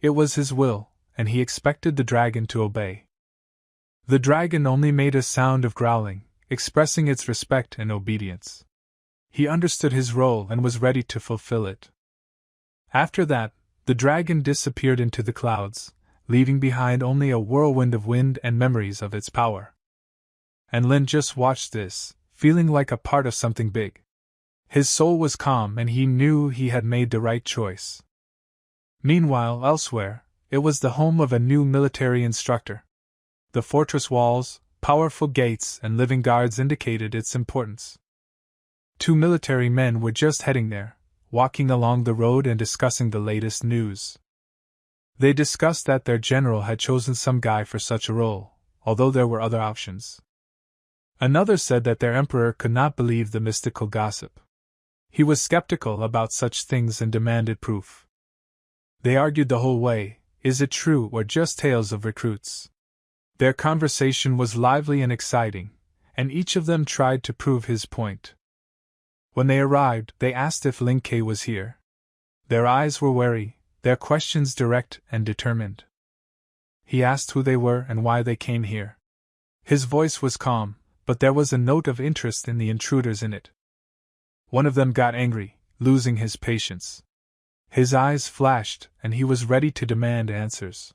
It was his will, and he expected the dragon to obey. The dragon only made a sound of growling, expressing its respect and obedience. He understood his role and was ready to fulfill it. After that, the dragon disappeared into the clouds, leaving behind only a whirlwind of wind and memories of its power. And Lin just watched this, feeling like a part of something big. His soul was calm and he knew he had made the right choice. Meanwhile, elsewhere, it was the home of a new military instructor. The fortress walls, powerful gates, and living guards indicated its importance. 2 military men were just heading there, walking along the road and discussing the latest news. They discussed that their general had chosen some guy for such a role, although there were other options. Another said that their emperor could not believe the mystical gossip. He was skeptical about such things and demanded proof. They argued the whole way, is it true or just tales of recruits? Their conversation was lively and exciting, and each of them tried to prove his point. When they arrived, they asked if Lin Ke was here. Their eyes were wary, their questions direct and determined. He asked who they were and why they came here. His voice was calm, but there was a note of interest in the intruders in it. One of them got angry, losing his patience. His eyes flashed, and he was ready to demand answers.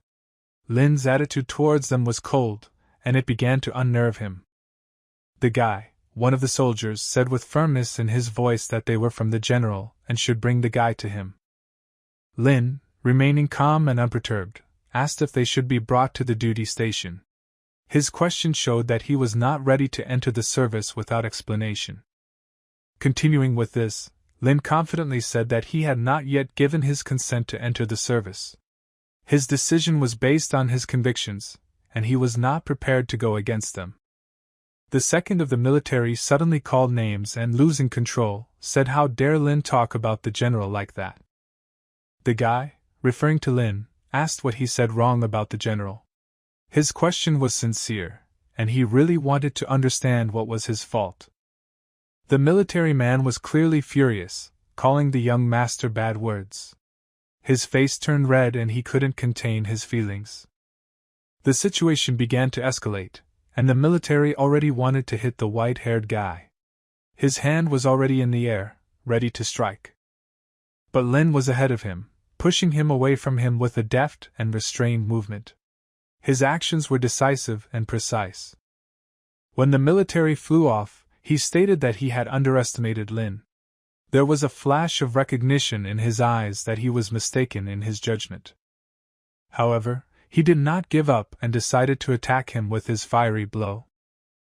Lin's attitude towards them was cold, and it began to unnerve him. The guy, one of the soldiers, said with firmness in his voice that they were from the general and should bring the guy to him. Lin, remaining calm and unperturbed, asked if they should be brought to the duty station. His question showed that he was not ready to enter the service without explanation. Continuing with this, Lin confidently said that he had not yet given his consent to enter the service. His decision was based on his convictions, and he was not prepared to go against them. The second of the military suddenly called names and, losing control, said, "How dare Lin talk about the general like that?" The guy, referring to Lin, asked what he said wrong about the general. His question was sincere, and he really wanted to understand what was his fault. The military man was clearly furious, calling the young master bad words. His face turned red and he couldn't contain his feelings. The situation began to escalate, and the military already wanted to hit the white-haired guy. His hand was already in the air, ready to strike. But Lin was ahead of him, pushing him away from him with a deft and restrained movement. His actions were decisive and precise. When the military flew off, he stated that he had underestimated Lin. There was a flash of recognition in his eyes that he was mistaken in his judgment. However, he did not give up and decided to attack him with his fiery blow.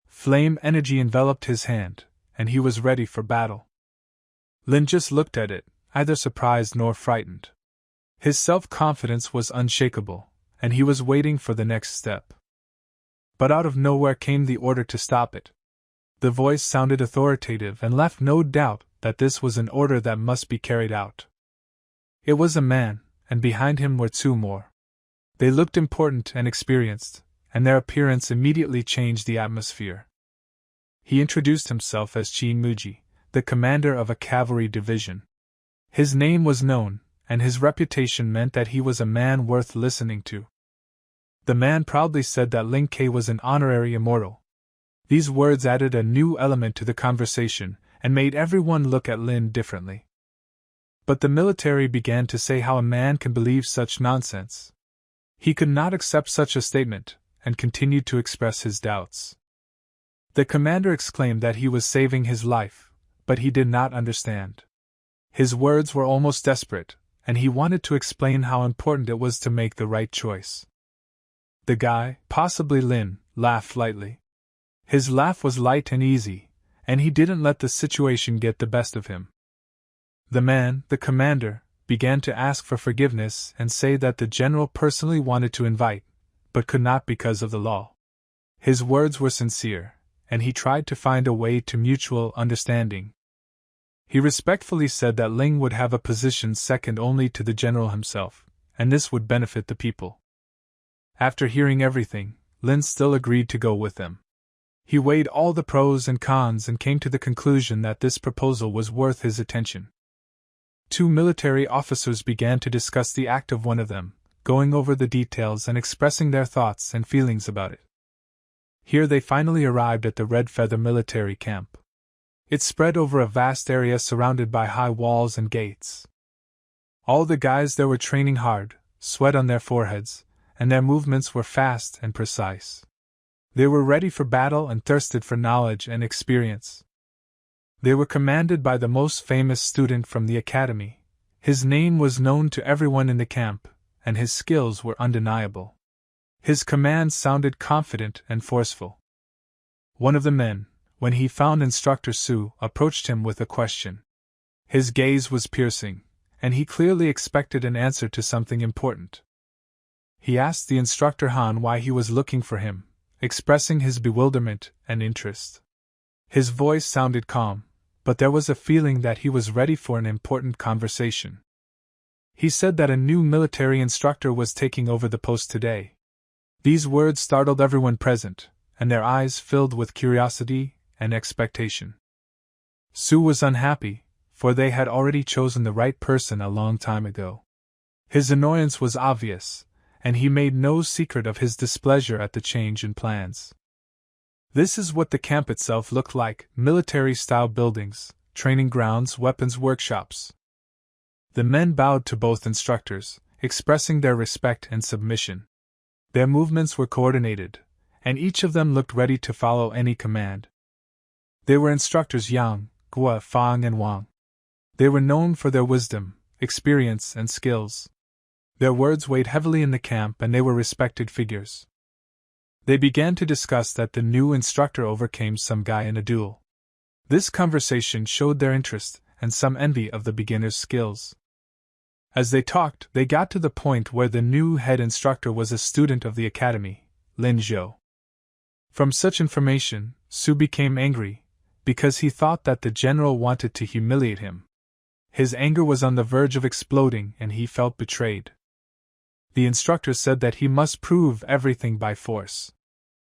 Flame energy enveloped his hand, and he was ready for battle. Lin just looked at it, neither surprised nor frightened. His self-confidence was unshakable, and he was waiting for the next step. But out of nowhere came the order to stop it. The voice sounded authoritative and left no doubt that this was an order that must be carried out. It was a man, and behind him were 2 more. They looked important and experienced, and their appearance immediately changed the atmosphere. He introduced himself as Chi Muji, the commander of a cavalry division. His name was known, and his reputation meant that he was a man worth listening to. The man proudly said that Lin Ke was an honorary immortal. These words added a new element to the conversation, and made everyone look at Lin differently. But the military began to say how a man can believe such nonsense. He could not accept such a statement, and continued to express his doubts. The commander exclaimed that he was saving his life, but he did not understand. His words were almost desperate, and he wanted to explain how important it was to make the right choice. The guy, possibly Lin, laughed lightly. His laugh was light and easy, and he didn't let the situation get the best of him. The man, the commander, began to ask for forgiveness and say that the general personally wanted to invite, but could not because of the law. His words were sincere, and he tried to find a way to mutual understanding. He respectfully said that Ling would have a position second only to the general himself, and this would benefit the people. After hearing everything, Lin still agreed to go with them. He weighed all the pros and cons and came to the conclusion that this proposal was worth his attention. 2 military officers began to discuss the act of one of them, going over the details and expressing their thoughts and feelings about it. Here they finally arrived at the Red Feather military camp. It spread over a vast area surrounded by high walls and gates. All the guys there were training hard, sweat on their foreheads, and their movements were fast and precise. They were ready for battle and thirsted for knowledge and experience. They were commanded by the most famous student from the academy. His name was known to everyone in the camp, and his skills were undeniable. His commands sounded confident and forceful. One of the men, when he found Instructor Su, approached him with a question. His gaze was piercing, and he clearly expected an answer to something important. He asked the instructor Han why he was looking for him, expressing his bewilderment and interest. His voice sounded calm, but there was a feeling that he was ready for an important conversation. He said that a new military instructor was taking over the post today. These words startled everyone present, and their eyes filled with curiosity and expectation. Su was unhappy, for they had already chosen the right person a long time ago. His annoyance was obvious, and he made no secret of his displeasure at the change in plans. This is what the camp itself looked like: military-style buildings, training grounds, weapons workshops. The men bowed to both instructors, expressing their respect and submission. Their movements were coordinated, and each of them looked ready to follow any command. They were instructors Yang, Gua, Fang, and Wang. They were known for their wisdom, experience, and skills. Their words weighed heavily in the camp, and they were respected figures. They began to discuss that the new instructor overcame some guy in a duel. This conversation showed their interest and some envy of the beginner's skills. As they talked, they got to the point where the new head instructor was a student of the academy, Lin Zhou. From such information, Su became angry, because he thought that the general wanted to humiliate him. His anger was on the verge of exploding, and he felt betrayed. The instructor said that he must prove everything by force.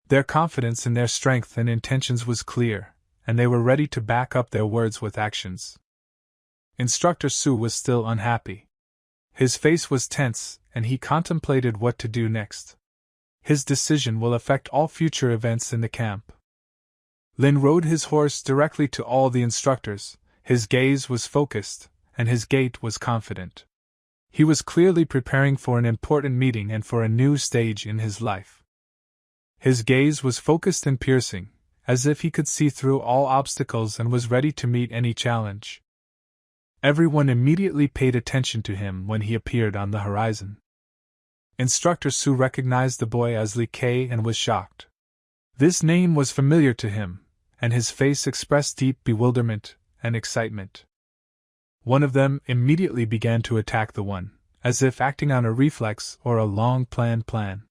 Their confidence in their strength and intentions was clear, and they were ready to back up their words with actions. Instructor Su was still unhappy. His face was tense, and he contemplated what to do next. His decision will affect all future events in the camp. Lin rode his horse directly to all the instructors. His gaze was focused, and his gait was confident. He was clearly preparing for an important meeting and for a new stage in his life. His gaze was focused and piercing, as if he could see through all obstacles and was ready to meet any challenge. Everyone immediately paid attention to him when he appeared on the horizon. Instructor Su recognized the boy as Li Kei and was shocked. This name was familiar to him, and his face expressed deep bewilderment and excitement. One of them immediately began to attack the one, as if acting on a reflex or a long-planned plan.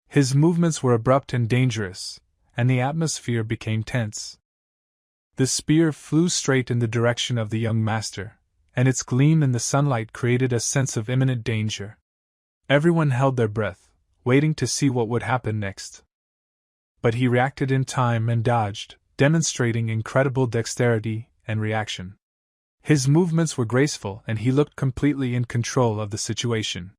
His movements were abrupt and dangerous, and the atmosphere became tense. The spear flew straight in the direction of the young master, and its gleam in the sunlight created a sense of imminent danger. Everyone held their breath, waiting to see what would happen next. But he reacted in time and dodged, demonstrating incredible dexterity and reaction. His movements were graceful, and he looked completely in control of the situation.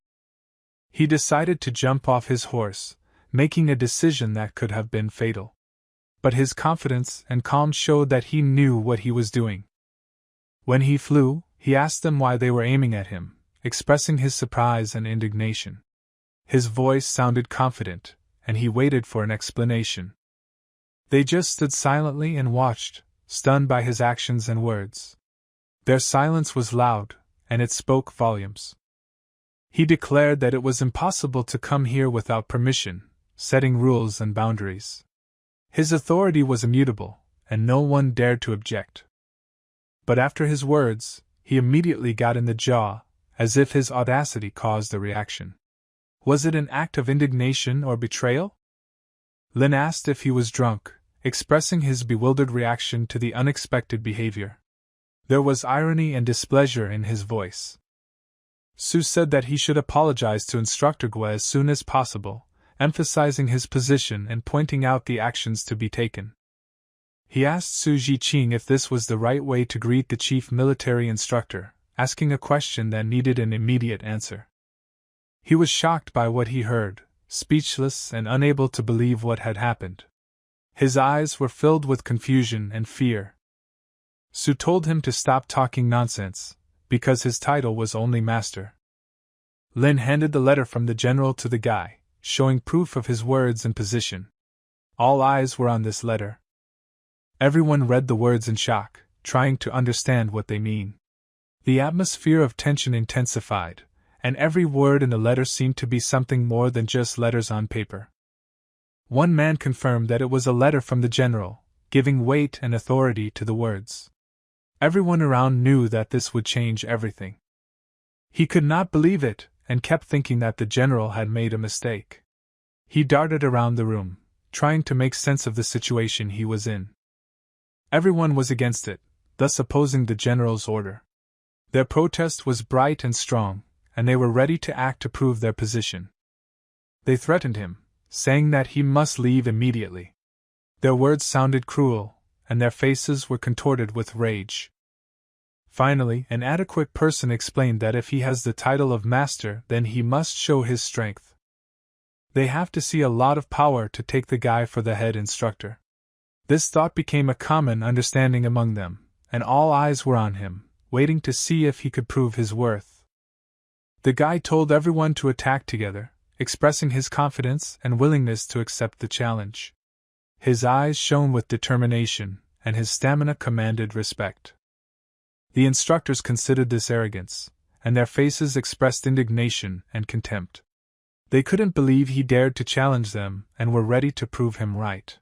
He decided to jump off his horse, making a decision that could have been fatal. But his confidence and calm showed that he knew what he was doing. When he flew, he asked them why they were aiming at him, expressing his surprise and indignation. His voice sounded confident, and he waited for an explanation. They just stood silently and watched, stunned by his actions and words. Their silence was loud, and it spoke volumes. He declared that it was impossible to come here without permission, setting rules and boundaries. His authority was immutable, and no one dared to object. But after his words, he immediately got in the jaw, as if his audacity caused a reaction. Was it an act of indignation or betrayal? Lin asked if he was drunk, expressing his bewildered reaction to the unexpected behavior. There was irony and displeasure in his voice. Su said that he should apologize to Instructor Gue as soon as possible, emphasizing his position and pointing out the actions to be taken. He asked Su Jiqing if this was the right way to greet the chief military instructor, asking a question that needed an immediate answer. He was shocked by what he heard, speechless and unable to believe what had happened. His eyes were filled with confusion and fear. Su told him to stop talking nonsense, because his title was only master. Lin handed the letter from the general to the guy, showing proof of his words and position. All eyes were on this letter. Everyone read the words in shock, trying to understand what they mean. The atmosphere of tension intensified, and every word in the letter seemed to be something more than just letters on paper. One man confirmed that it was a letter from the general, giving weight and authority to the words. Everyone around knew that this would change everything. He could not believe it, and kept thinking that the general had made a mistake. He darted around the room, trying to make sense of the situation he was in. Everyone was against it, thus opposing the general's order. Their protest was bright and strong, and they were ready to act to prove their position. They threatened him, saying that he must leave immediately. Their words sounded cruel, and their faces were contorted with rage. Finally, an adequate person explained that if he has the title of master, then he must show his strength. They have to see a lot of power to take the guy for the head instructor. This thought became a common understanding among them, and all eyes were on him, waiting to see if he could prove his worth. The guy told everyone to attack together, expressing his confidence and willingness to accept the challenge. His eyes shone with determination, and his stamina commanded respect. The instructors considered this arrogance, and their faces expressed indignation and contempt. They couldn't believe he dared to challenge them and were ready to prove him right.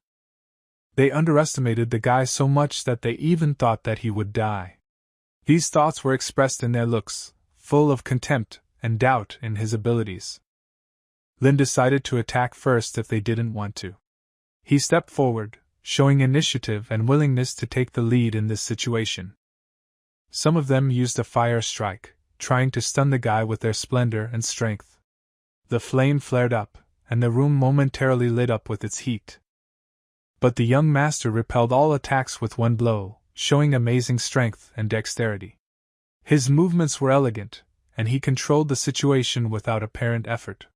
They underestimated the guy so much that they even thought that he would die. These thoughts were expressed in their looks, full of contempt and doubt in his abilities. Lin decided to attack first if they didn't want to. He stepped forward, showing initiative and willingness to take the lead in this situation. Some of them used a fire strike, trying to stun the guy with their splendor and strength. The flame flared up, and the room momentarily lit up with its heat. But the young master repelled all attacks with one blow, showing amazing strength and dexterity. His movements were elegant, and he controlled the situation without apparent effort.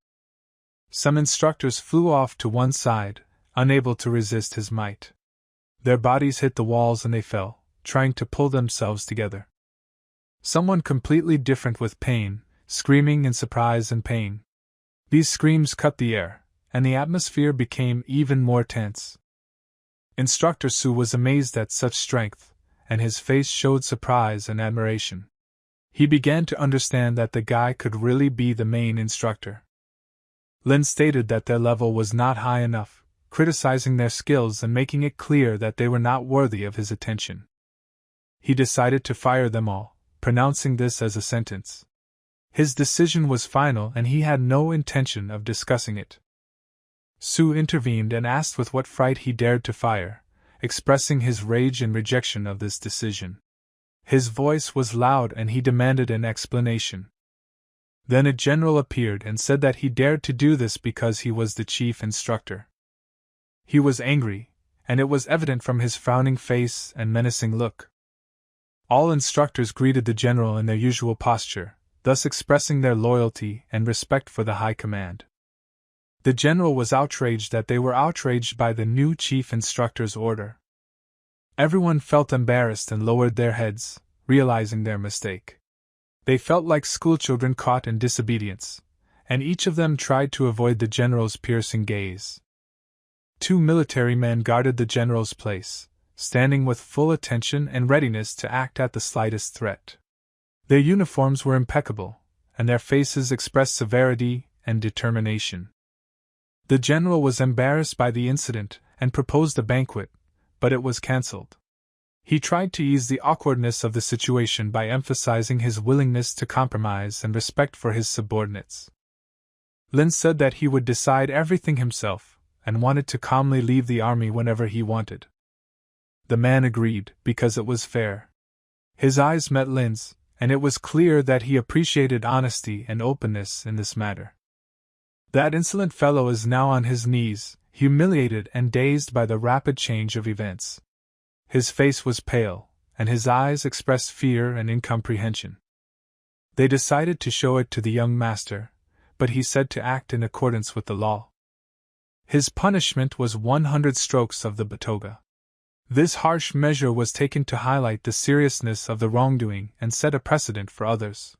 Some instructors flew off to one side, unable to resist his might. Their bodies hit the walls and they fell, trying to pull themselves together. Someone completely different with pain, screaming in surprise and pain. These screams cut the air, and the atmosphere became even more tense. Instructor Su was amazed at such strength, and his face showed surprise and admiration. He began to understand that the guy could really be the main instructor. Lin stated that their level was not high enough, criticizing their skills and making it clear that they were not worthy of his attention. He decided to fire them all, pronouncing this as a sentence. His decision was final and he had no intention of discussing it. Su intervened and asked with what fright he dared to fire, expressing his rage and rejection of this decision. His voice was loud and he demanded an explanation. Then a general appeared and said that he dared to do this because he was the chief instructor. He was angry, and it was evident from his frowning face and menacing look. All instructors greeted the general in their usual posture, thus expressing their loyalty and respect for the high command. The general was outraged that they were outraged by the new chief instructor's order. Everyone felt embarrassed and lowered their heads, realizing their mistake. They felt like schoolchildren caught in disobedience, and each of them tried to avoid the general's piercing gaze. 2 military men guarded the general's place, standing with full attention and readiness to act at the slightest threat. Their uniforms were impeccable, and their faces expressed severity and determination. The general was embarrassed by the incident and proposed a banquet, but it was cancelled. He tried to ease the awkwardness of the situation by emphasizing his willingness to compromise and respect for his subordinates. Lin said that he would decide everything himself, and wanted to calmly leave the army whenever he wanted. The man agreed, because it was fair. His eyes met Lin's, and it was clear that he appreciated honesty and openness in this matter. That insolent fellow is now on his knees, humiliated and dazed by the rapid change of events. His face was pale, and his eyes expressed fear and incomprehension. They decided to show it to the young master, but he said to act in accordance with the law. His punishment was 100 strokes of the batoga. This harsh measure was taken to highlight the seriousness of the wrongdoing and set a precedent for others.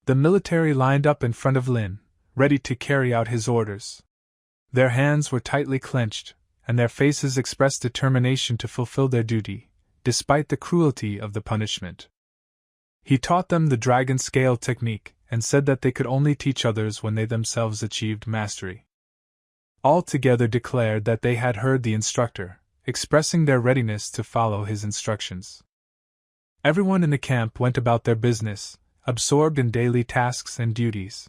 The military lined up in front of Lin, ready to carry out his orders. Their hands were tightly clenched, and their faces expressed determination to fulfill their duty, despite the cruelty of the punishment. He taught them the dragon scale technique and said that they could only teach others when they themselves achieved mastery. All together declared that they had heard the instructor, expressing their readiness to follow his instructions. Everyone in the camp went about their business, absorbed in daily tasks and duties.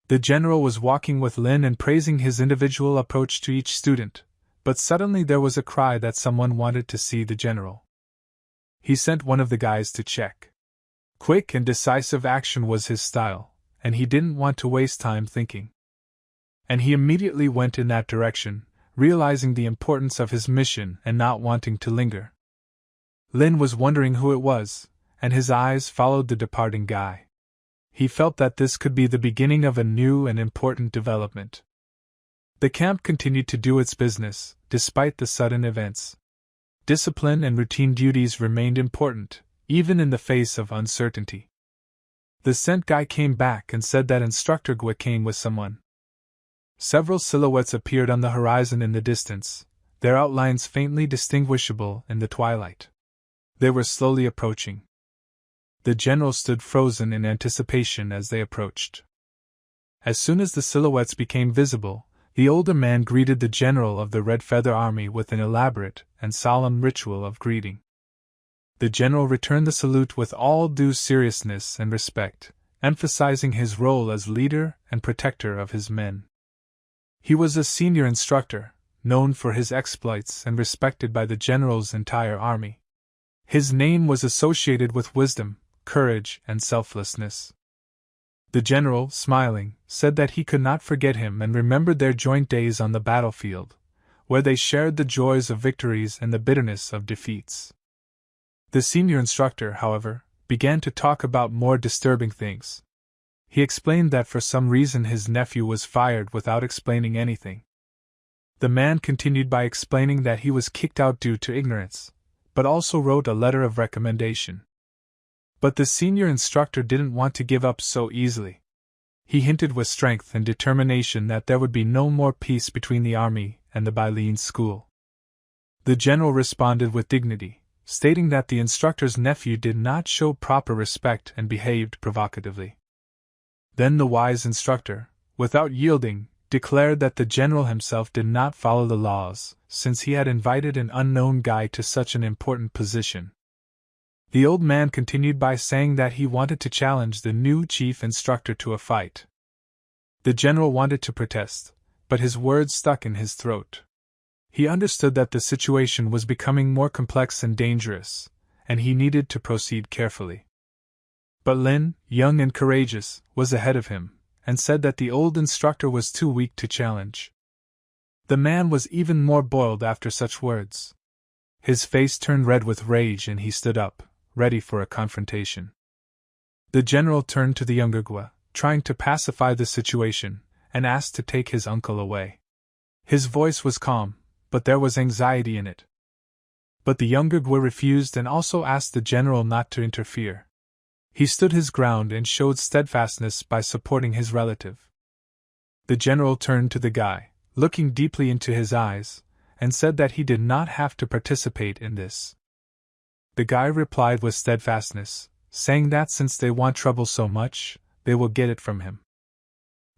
The general was walking with Lin and praising his individual approach to each student, but suddenly there was a cry that someone wanted to see the general. He sent one of the guys to check. Quick and decisive action was his style, and he didn't want to waste time thinking. And he immediately went in that direction, realizing the importance of his mission and not wanting to linger. Lin was wondering who it was, and his eyes followed the departing guy. He felt that this could be the beginning of a new and important development. The camp continued to do its business, despite the sudden events. Discipline and routine duties remained important, even in the face of uncertainty. The sent guy came back and said that Instructor Gui came with someone. Several silhouettes appeared on the horizon in the distance, their outlines faintly distinguishable in the twilight. They were slowly approaching. The general stood frozen in anticipation as they approached. As soon as the silhouettes became visible, the older man greeted the general of the Red Feather Army with an elaborate and solemn ritual of greeting. The general returned the salute with all due seriousness and respect, emphasizing his role as leader and protector of his men. He was a senior instructor, known for his exploits and respected by the general's entire army. His name was associated with wisdom, courage, and selflessness. The general, smiling, said that he could not forget him and remembered their joint days on the battlefield, where they shared the joys of victories and the bitterness of defeats. The senior instructor, however, began to talk about more disturbing things. He explained that for some reason his nephew was fired without explaining anything. The man continued by explaining that he was kicked out due to ignorance, but also wrote a letter of recommendation. But the senior instructor didn't want to give up so easily. He hinted with strength and determination that there would be no more peace between the army and the Bailin school. The general responded with dignity, stating that the instructor's nephew did not show proper respect and behaved provocatively. Then the wise instructor, without yielding, declared that the general himself did not follow the laws, since he had invited an unknown guy to such an important position. The old man continued by saying that he wanted to challenge the new chief instructor to a fight. The general wanted to protest, but his words stuck in his throat. He understood that the situation was becoming more complex and dangerous, and he needed to proceed carefully. But Lin, young and courageous, was ahead of him, and said that the old instructor was too weak to challenge. The man was even more boiled after such words. His face turned red with rage and he stood up, ready for a confrontation. The general turned to the younger Gui, trying to pacify the situation, and asked to take his uncle away. His voice was calm, but there was anxiety in it. But the younger Gui refused and also asked the general not to interfere. He stood his ground and showed steadfastness by supporting his relative. The general turned to the guy, looking deeply into his eyes, and said that he did not have to participate in this. The guy replied with steadfastness, saying that since they want trouble so much, they will get it from him.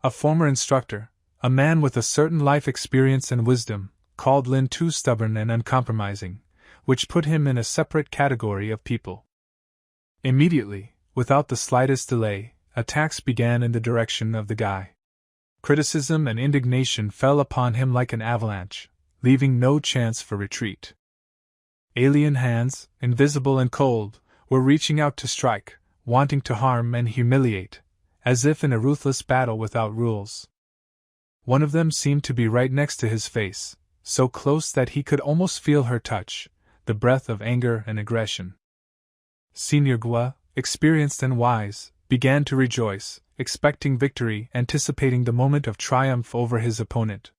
A former instructor, a man with a certain life experience and wisdom, called Lin too stubborn and uncompromising, which put him in a separate category of people. Immediately, without the slightest delay, attacks began in the direction of the guy. Criticism and indignation fell upon him like an avalanche, leaving no chance for retreat. Alien hands, invisible and cold, were reaching out to strike, wanting to harm and humiliate, as if in a ruthless battle without rules. One of them seemed to be right next to his face, so close that he could almost feel her touch, the breath of anger and aggression. Senior Gui, experienced and wise, began to rejoice, expecting victory, anticipating the moment of triumph over his opponent.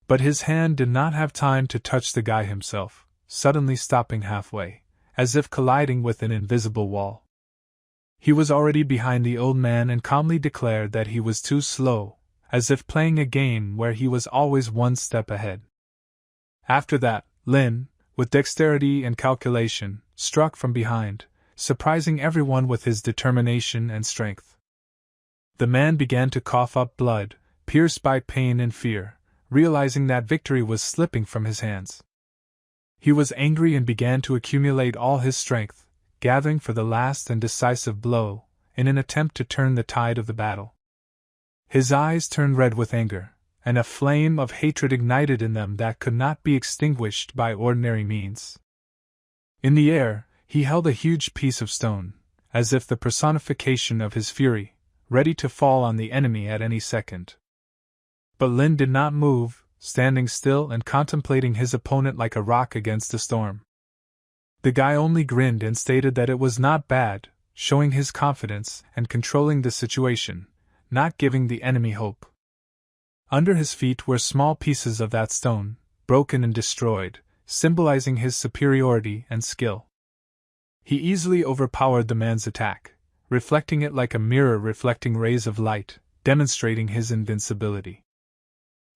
But his hand did not have time to touch the guy himself, suddenly stopping halfway, as if colliding with an invisible wall. He was already behind the old man and calmly declared that he was too slow, as if playing a game where he was always one step ahead. After that, Lin, with dexterity and calculation, struck from behind, surprising everyone with his determination and strength. The man began to cough up blood, pierced by pain and fear, realizing that victory was slipping from his hands. He was angry and began to accumulate all his strength, gathering for the last and decisive blow, in an attempt to turn the tide of the battle. His eyes turned red with anger, and a flame of hatred ignited in them that could not be extinguished by ordinary means. In the air, he held a huge piece of stone, as if the personification of his fury, ready to fall on the enemy at any second. But Lin did not move, standing still and contemplating his opponent like a rock against a storm. The guy only grinned and stated that it was not bad, showing his confidence and controlling the situation, not giving the enemy hope. Under his feet were small pieces of that stone, broken and destroyed, symbolizing his superiority and skill. He easily overpowered the man's attack, reflecting it like a mirror reflecting rays of light, demonstrating his invincibility.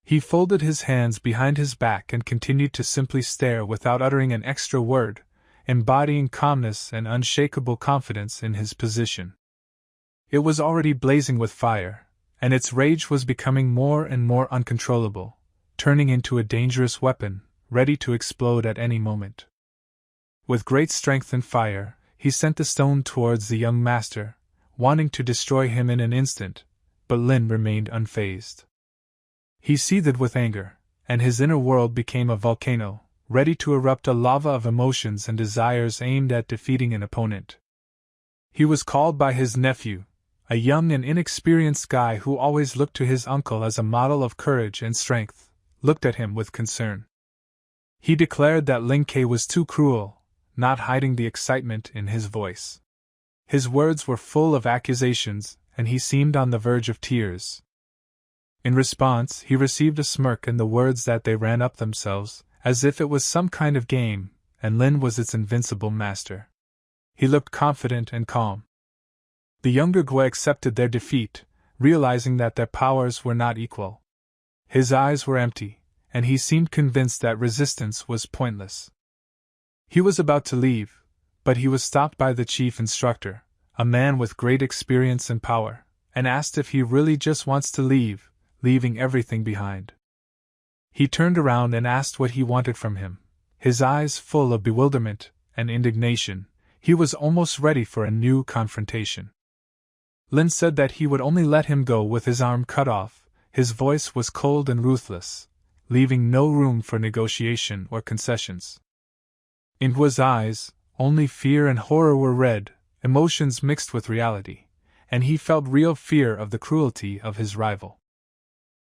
He folded his hands behind his back and continued to simply stare without uttering an extra word, embodying calmness and unshakable confidence in his position. It was already blazing with fire, and its rage was becoming more and more uncontrollable, turning into a dangerous weapon, ready to explode at any moment. With great strength and fire, he sent the stone towards the young master, wanting to destroy him in an instant, but Lin remained unfazed. He seethed with anger, and his inner world became a volcano, ready to erupt a lava of emotions and desires aimed at defeating an opponent. He was called by his nephew, a young and inexperienced guy who always looked to his uncle as a model of courage and strength, looked at him with concern. He declared that Lin Ke was too cruel, not hiding the excitement in his voice. His words were full of accusations, and he seemed on the verge of tears. In response, he received a smirk and the words that they ran up themselves, as if it was some kind of game, and Lin was its invincible master. He looked confident and calm. The younger Gui accepted their defeat, realizing that their powers were not equal. His eyes were empty, and he seemed convinced that resistance was pointless. He was about to leave, but he was stopped by the chief instructor, a man with great experience and power, and asked if he really just wants to leave, leaving everything behind. He turned around and asked what he wanted from him, his eyes full of bewilderment and indignation. He was almost ready for a new confrontation. Lin said that he would only let him go with his arm cut off. His voice was cold and ruthless, leaving no room for negotiation or concessions. In Gui's eyes, only fear and horror were red, emotions mixed with reality, and he felt real fear of the cruelty of his rival.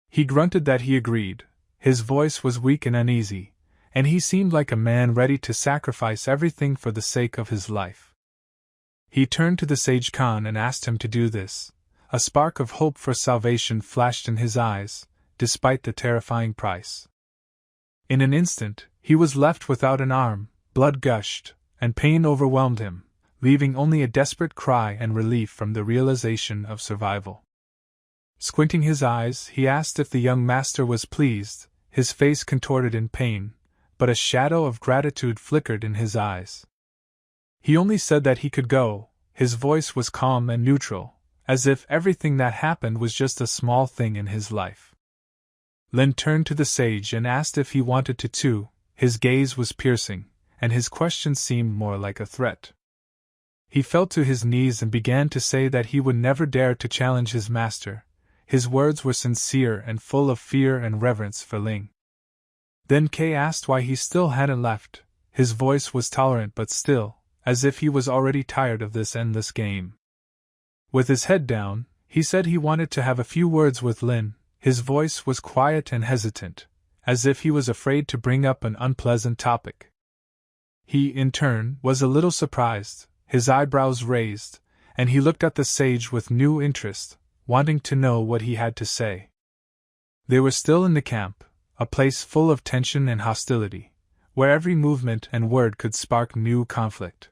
He grunted that he agreed. His voice was weak and uneasy, and he seemed like a man ready to sacrifice everything for the sake of his life. He turned to the sage Khan and asked him to do this. A spark of hope for salvation flashed in his eyes, despite the terrifying price. In an instant, he was left without an arm, blood gushed, and pain overwhelmed him, leaving only a desperate cry and relief from the realization of survival. Squinting his eyes, he asked if the young master was pleased, his face contorted in pain, but a shadow of gratitude flickered in his eyes. He only said that he could go. His voice was calm and neutral, as if everything that happened was just a small thing in his life. Lin turned to the sage and asked if he wanted to too. His gaze was piercing, and his question seemed more like a threat. He fell to his knees and began to say that he would never dare to challenge his master. His words were sincere and full of fear and reverence for Ling. Then Kay asked why he still hadn't left. His voice was tolerant but still, as if he was already tired of this endless game. With his head down, he said he wanted to have a few words with Lin. His voice was quiet and hesitant, as if he was afraid to bring up an unpleasant topic. He, in turn, was a little surprised, his eyebrows raised, and he looked at the sage with new interest, wanting to know what he had to say. They were still in the camp, a place full of tension and hostility, where every movement and word could spark new conflict.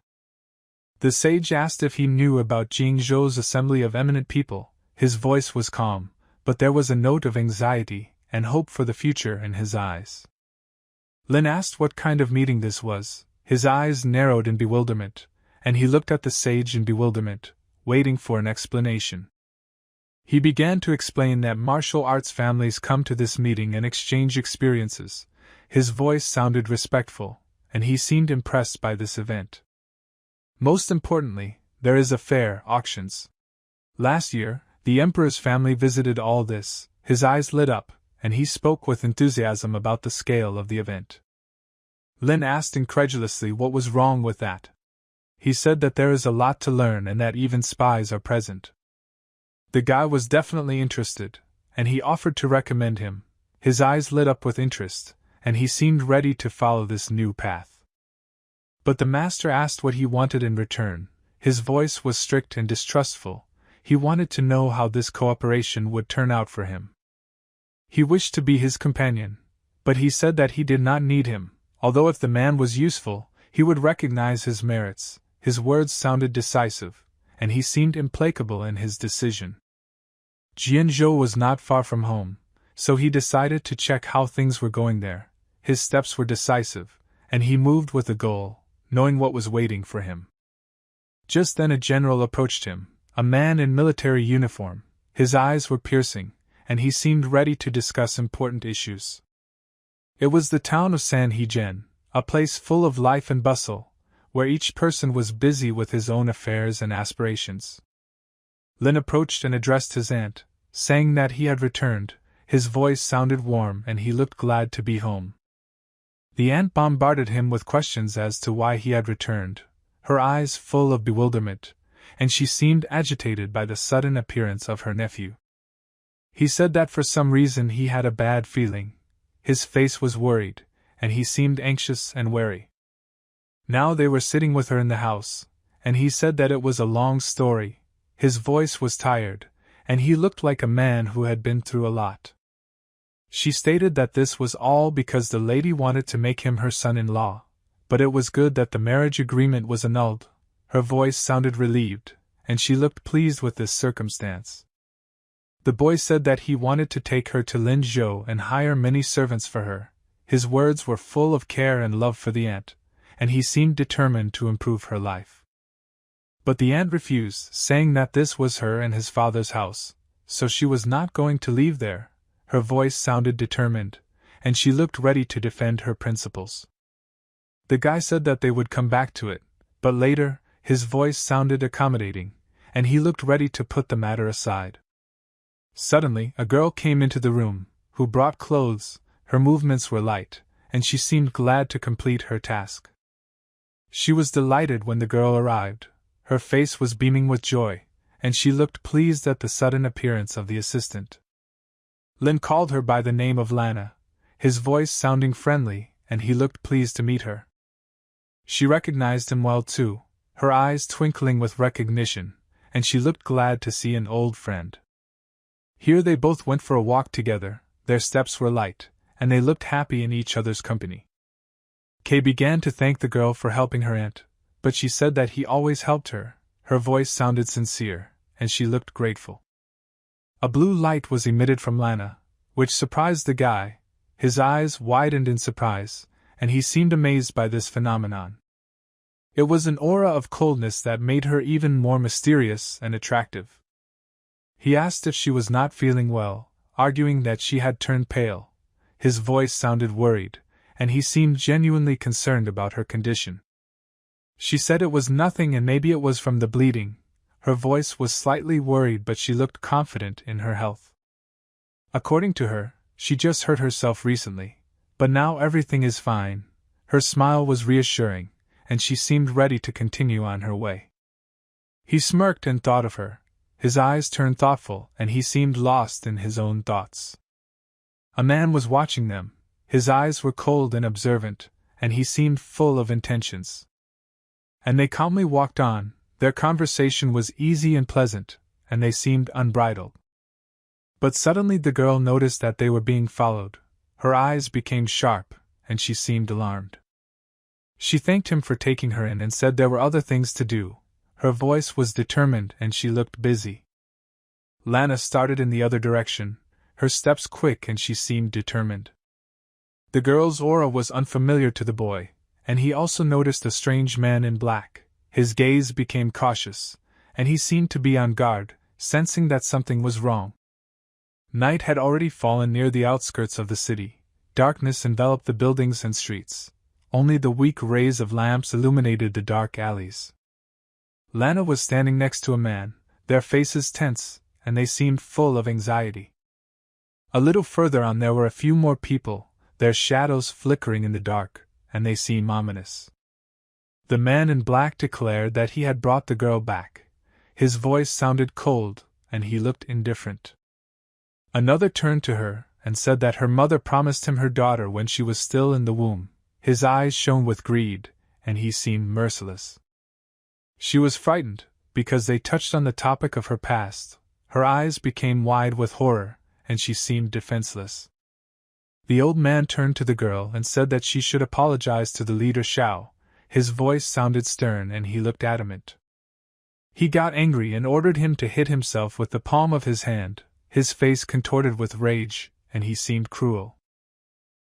The sage asked if he knew about Jingzhou's assembly of eminent people. His voice was calm, but there was a note of anxiety and hope for the future in his eyes. Lin asked what kind of meeting this was. His eyes narrowed in bewilderment, and he looked at the sage in bewilderment, waiting for an explanation. He began to explain that martial arts families come to this meeting and exchange experiences. His voice sounded respectful, and he seemed impressed by this event. Most importantly, there is a fair, auctions. Last year, the emperor's family visited all this. His eyes lit up, and he spoke with enthusiasm about the scale of the event. Lin asked incredulously what was wrong with that. He said that there is a lot to learn and that even spies are present. The guy was definitely interested, and he offered to recommend him. His eyes lit up with interest, and he seemed ready to follow this new path. But the master asked what he wanted in return. His voice was strict and distrustful. He wanted to know how this cooperation would turn out for him. He wished to be his companion, but he said that he did not need him, although if the man was useful, he would recognize his merits. His words sounded decisive, and he seemed implacable in his decision. Jianzhou was not far from home, so he decided to check how things were going there. His steps were decisive, and he moved with a goal, knowing what was waiting for him. Just then a general approached him, a man in military uniform. His eyes were piercing, and he seemed ready to discuss important issues. It was the town of Sanhejian, a place full of life and bustle, where each person was busy with his own affairs and aspirations. Lin approached and addressed his aunt, saying that he had returned. His voice sounded warm and he looked glad to be home. The aunt bombarded him with questions as to why he had returned, her eyes full of bewilderment, and she seemed agitated by the sudden appearance of her nephew. He said that for some reason he had a bad feeling. His face was worried, and he seemed anxious and wary. Now they were sitting with her in the house, and he said that it was a long story. His voice was tired, and he looked like a man who had been through a lot. She stated that this was all because the lady wanted to make him her son-in-law, but it was good that the marriage agreement was annulled. Her voice sounded relieved, and she looked pleased with this circumstance. The boy said that he wanted to take her to Linzhou and hire many servants for her. His words were full of care and love for the aunt, and he seemed determined to improve her life. But the aunt refused, saying that this was her and his father's house, so she was not going to leave there. Her voice sounded determined, and she looked ready to defend her principles. The guy said that they would come back to it, but later, his voice sounded accommodating, and he looked ready to put the matter aside. Suddenly, a girl came into the room, who brought clothes. Her movements were light, and she seemed glad to complete her task. She was delighted when the girl arrived. Her face was beaming with joy, and she looked pleased at the sudden appearance of the assistant. Lin called her by the name of Lana, his voice sounding friendly, and he looked pleased to meet her. She recognized him well too, her eyes twinkling with recognition, and she looked glad to see an old friend. Here they both went for a walk together. Their steps were light, and they looked happy in each other's company. Kay began to thank the girl for helping her aunt, but she said that he always helped her. Her voice sounded sincere, and she looked grateful. A blue light was emitted from Lana, which surprised the guy. His eyes widened in surprise, and he seemed amazed by this phenomenon. It was an aura of coldness that made her even more mysterious and attractive. He asked if she was not feeling well, arguing that she had turned pale. His voice sounded worried, and he seemed genuinely concerned about her condition. She said it was nothing and maybe it was from the bleeding. Her voice was slightly worried, but she looked confident in her health. According to her, she just hurt herself recently, but now everything is fine. Her smile was reassuring, and she seemed ready to continue on her way. He smirked and thought of her. His eyes turned thoughtful, and he seemed lost in his own thoughts. A man was watching them. His eyes were cold and observant, and he seemed full of intentions. And they calmly walked on. Their conversation was easy and pleasant, and they seemed unbridled. But suddenly the girl noticed that they were being followed. Her eyes became sharp, and she seemed alarmed. She thanked him for taking her in and said there were other things to do. Her voice was determined and she looked busy. Lana started in the other direction, her steps quick and she seemed determined. The girl's aura was unfamiliar to the boy, and he also noticed a strange man in black. His gaze became cautious, and he seemed to be on guard, sensing that something was wrong. Night had already fallen near the outskirts of the city. Darkness enveloped the buildings and streets. Only the weak rays of lamps illuminated the dark alleys. Lana was standing next to a man, their faces tense, and they seemed full of anxiety. A little further on there were a few more people, their shadows flickering in the dark, and they seemed ominous. The man in black declared that he had brought the girl back. His voice sounded cold, and he looked indifferent. Another turned to her and said that her mother promised him her daughter when she was still in the womb. His eyes shone with greed, and he seemed merciless. She was frightened, because they touched on the topic of her past. Her eyes became wide with horror, and she seemed defenseless. The old man turned to the girl and said that she should apologize to the leader Xiao. His voice sounded stern and he looked adamant. He got angry and ordered him to hit himself with the palm of his hand. His face contorted with rage, and he seemed cruel.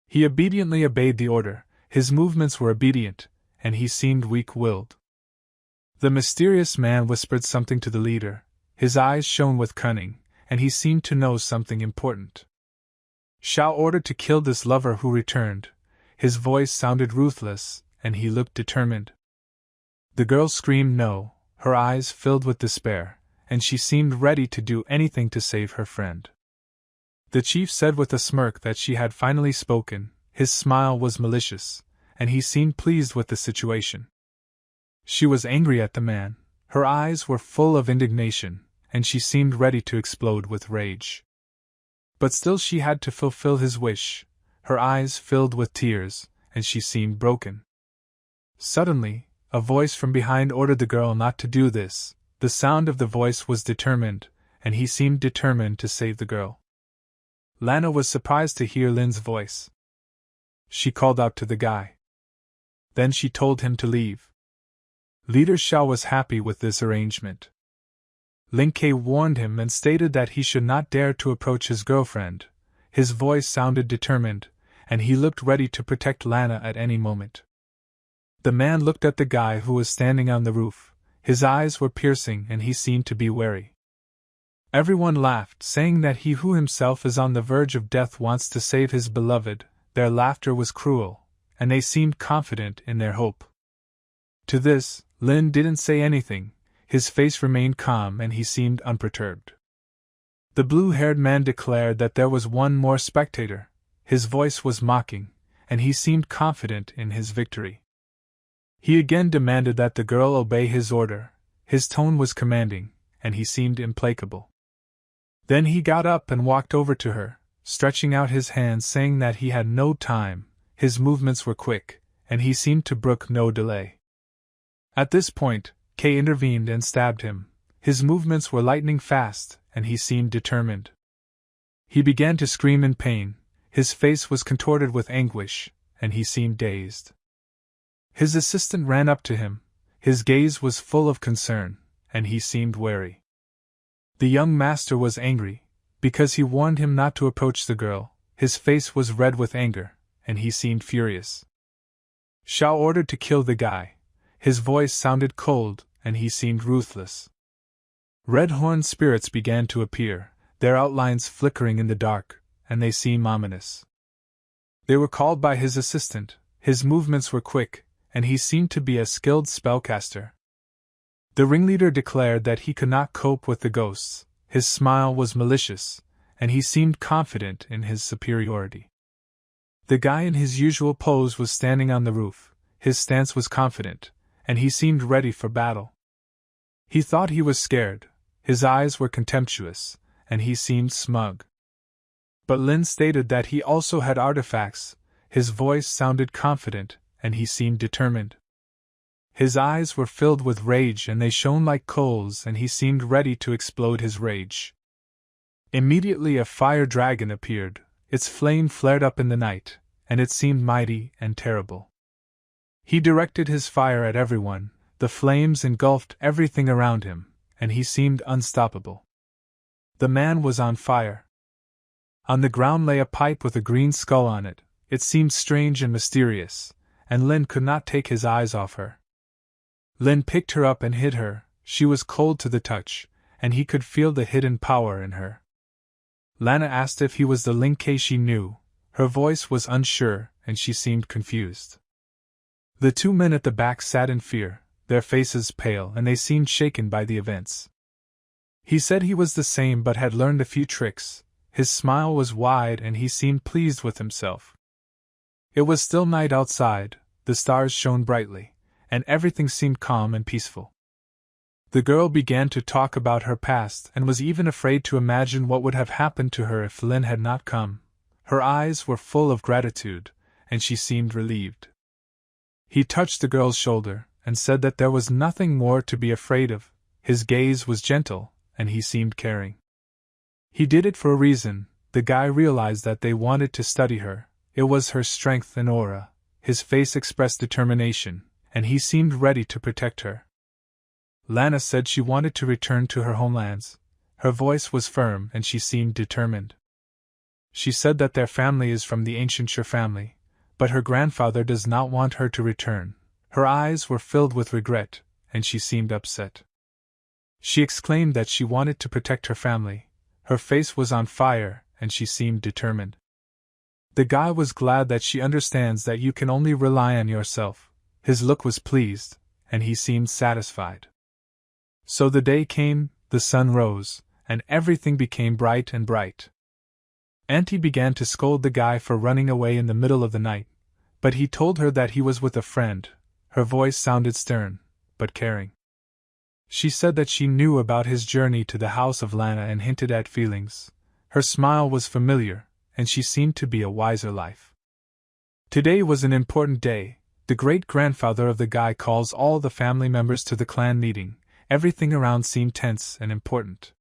He obediently obeyed the order. His movements were obedient, and he seemed weak-willed. The mysterious man whispered something to the leader. His eyes shone with cunning, and he seemed to know something important. Xiao ordered to kill this lover who returned. His voice sounded ruthless, and he looked determined. The girl screamed no, her eyes filled with despair, and she seemed ready to do anything to save her friend. The chief said with a smirk that she had finally spoken. His smile was malicious, and he seemed pleased with the situation. She was angry at the man. Her eyes were full of indignation, and she seemed ready to explode with rage. But still she had to fulfill his wish. Her eyes filled with tears, and she seemed broken. Suddenly, a voice from behind ordered the girl not to do this. The sound of the voice was determined, and he seemed determined to save the girl. Lana was surprised to hear Lin's voice. She called out to the guy. Then she told him to leave. Leader Xiao was happy with this arrangement. Lin Ke warned him and stated that he should not dare to approach his girlfriend. His voice sounded determined, and he looked ready to protect Lana at any moment. The man looked at the guy who was standing on the roof. His eyes were piercing and he seemed to be wary. Everyone laughed, saying that he who himself is on the verge of death wants to save his beloved. Their laughter was cruel, and they seemed confident in their hope. To this, Lin didn't say anything. His face remained calm and he seemed unperturbed. The blue-haired man declared that there was one more spectator. His voice was mocking, and he seemed confident in his victory. He again demanded that the girl obey his order. His tone was commanding, and he seemed implacable. Then he got up and walked over to her, stretching out his hands, saying that he had no time. His movements were quick, and he seemed to brook no delay. At this point, Kay intervened and stabbed him. His movements were lightning fast, and he seemed determined. He began to scream in pain. His face was contorted with anguish, and he seemed dazed. His assistant ran up to him. His gaze was full of concern, and he seemed wary. The young master was angry, because he warned him not to approach the girl. His face was red with anger, and he seemed furious. Xiao ordered to kill the guy. His voice sounded cold, and he seemed ruthless. Red-horned spirits began to appear, their outlines flickering in the dark, and they seemed ominous. They were called by his assistant. His movements were quick, and he seemed to be a skilled spellcaster. The ringleader declared that he could not cope with the ghosts. His smile was malicious, and he seemed confident in his superiority. The guy in his usual pose was standing on the roof. His stance was confident, and he seemed ready for battle. He thought he was scared. His eyes were contemptuous, and he seemed smug. But Lin stated that he also had artifacts. His voice sounded confident, and he seemed determined. His eyes were filled with rage and they shone like coals, and he seemed ready to explode his rage. Immediately a fire dragon appeared. Its flame flared up in the night, and it seemed mighty and terrible. He directed his fire at everyone. The flames engulfed everything around him, and he seemed unstoppable. The man was on fire. On the ground lay a pipe with a green skull on it. It seemed strange and mysterious, and Lin could not take his eyes off her. Lin picked her up and hid her. She was cold to the touch, and he could feel the hidden power in her. Lana asked if he was the Lin K she knew. Her voice was unsure, and she seemed confused. The two men at the back sat in fear, their faces pale, and they seemed shaken by the events. He said he was the same but had learned a few tricks. His smile was wide and he seemed pleased with himself. It was still night outside, the stars shone brightly, and everything seemed calm and peaceful. The girl began to talk about her past and was even afraid to imagine what would have happened to her if Lin had not come. Her eyes were full of gratitude, and she seemed relieved. He touched the girl's shoulder and said that there was nothing more to be afraid of. His gaze was gentle, and he seemed caring. He did it for a reason. The guy realized that they wanted to study her. It was her strength and aura. His face expressed determination, and he seemed ready to protect her. Lana said she wanted to return to her homelands. Her voice was firm and she seemed determined. She said that their family is from the ancient Shur family, but her grandfather does not want her to return. Her eyes were filled with regret, and she seemed upset. She exclaimed that she wanted to protect her family. Her face was on fire, and she seemed determined. The guy was glad that she understands that you can only rely on yourself. His look was pleased, and he seemed satisfied. So the day came, the sun rose, and everything became bright and bright. Auntie began to scold the guy for running away in the middle of the night, but he told her that he was with a friend. Her voice sounded stern, but caring. She said that she knew about his journey to the house of Lana and hinted at feelings. Her smile was familiar, and she seemed to be a wiser life. Today was an important day. The great-grandfather of the guy calls all the family members to the clan meeting. Everything around seemed tense and important.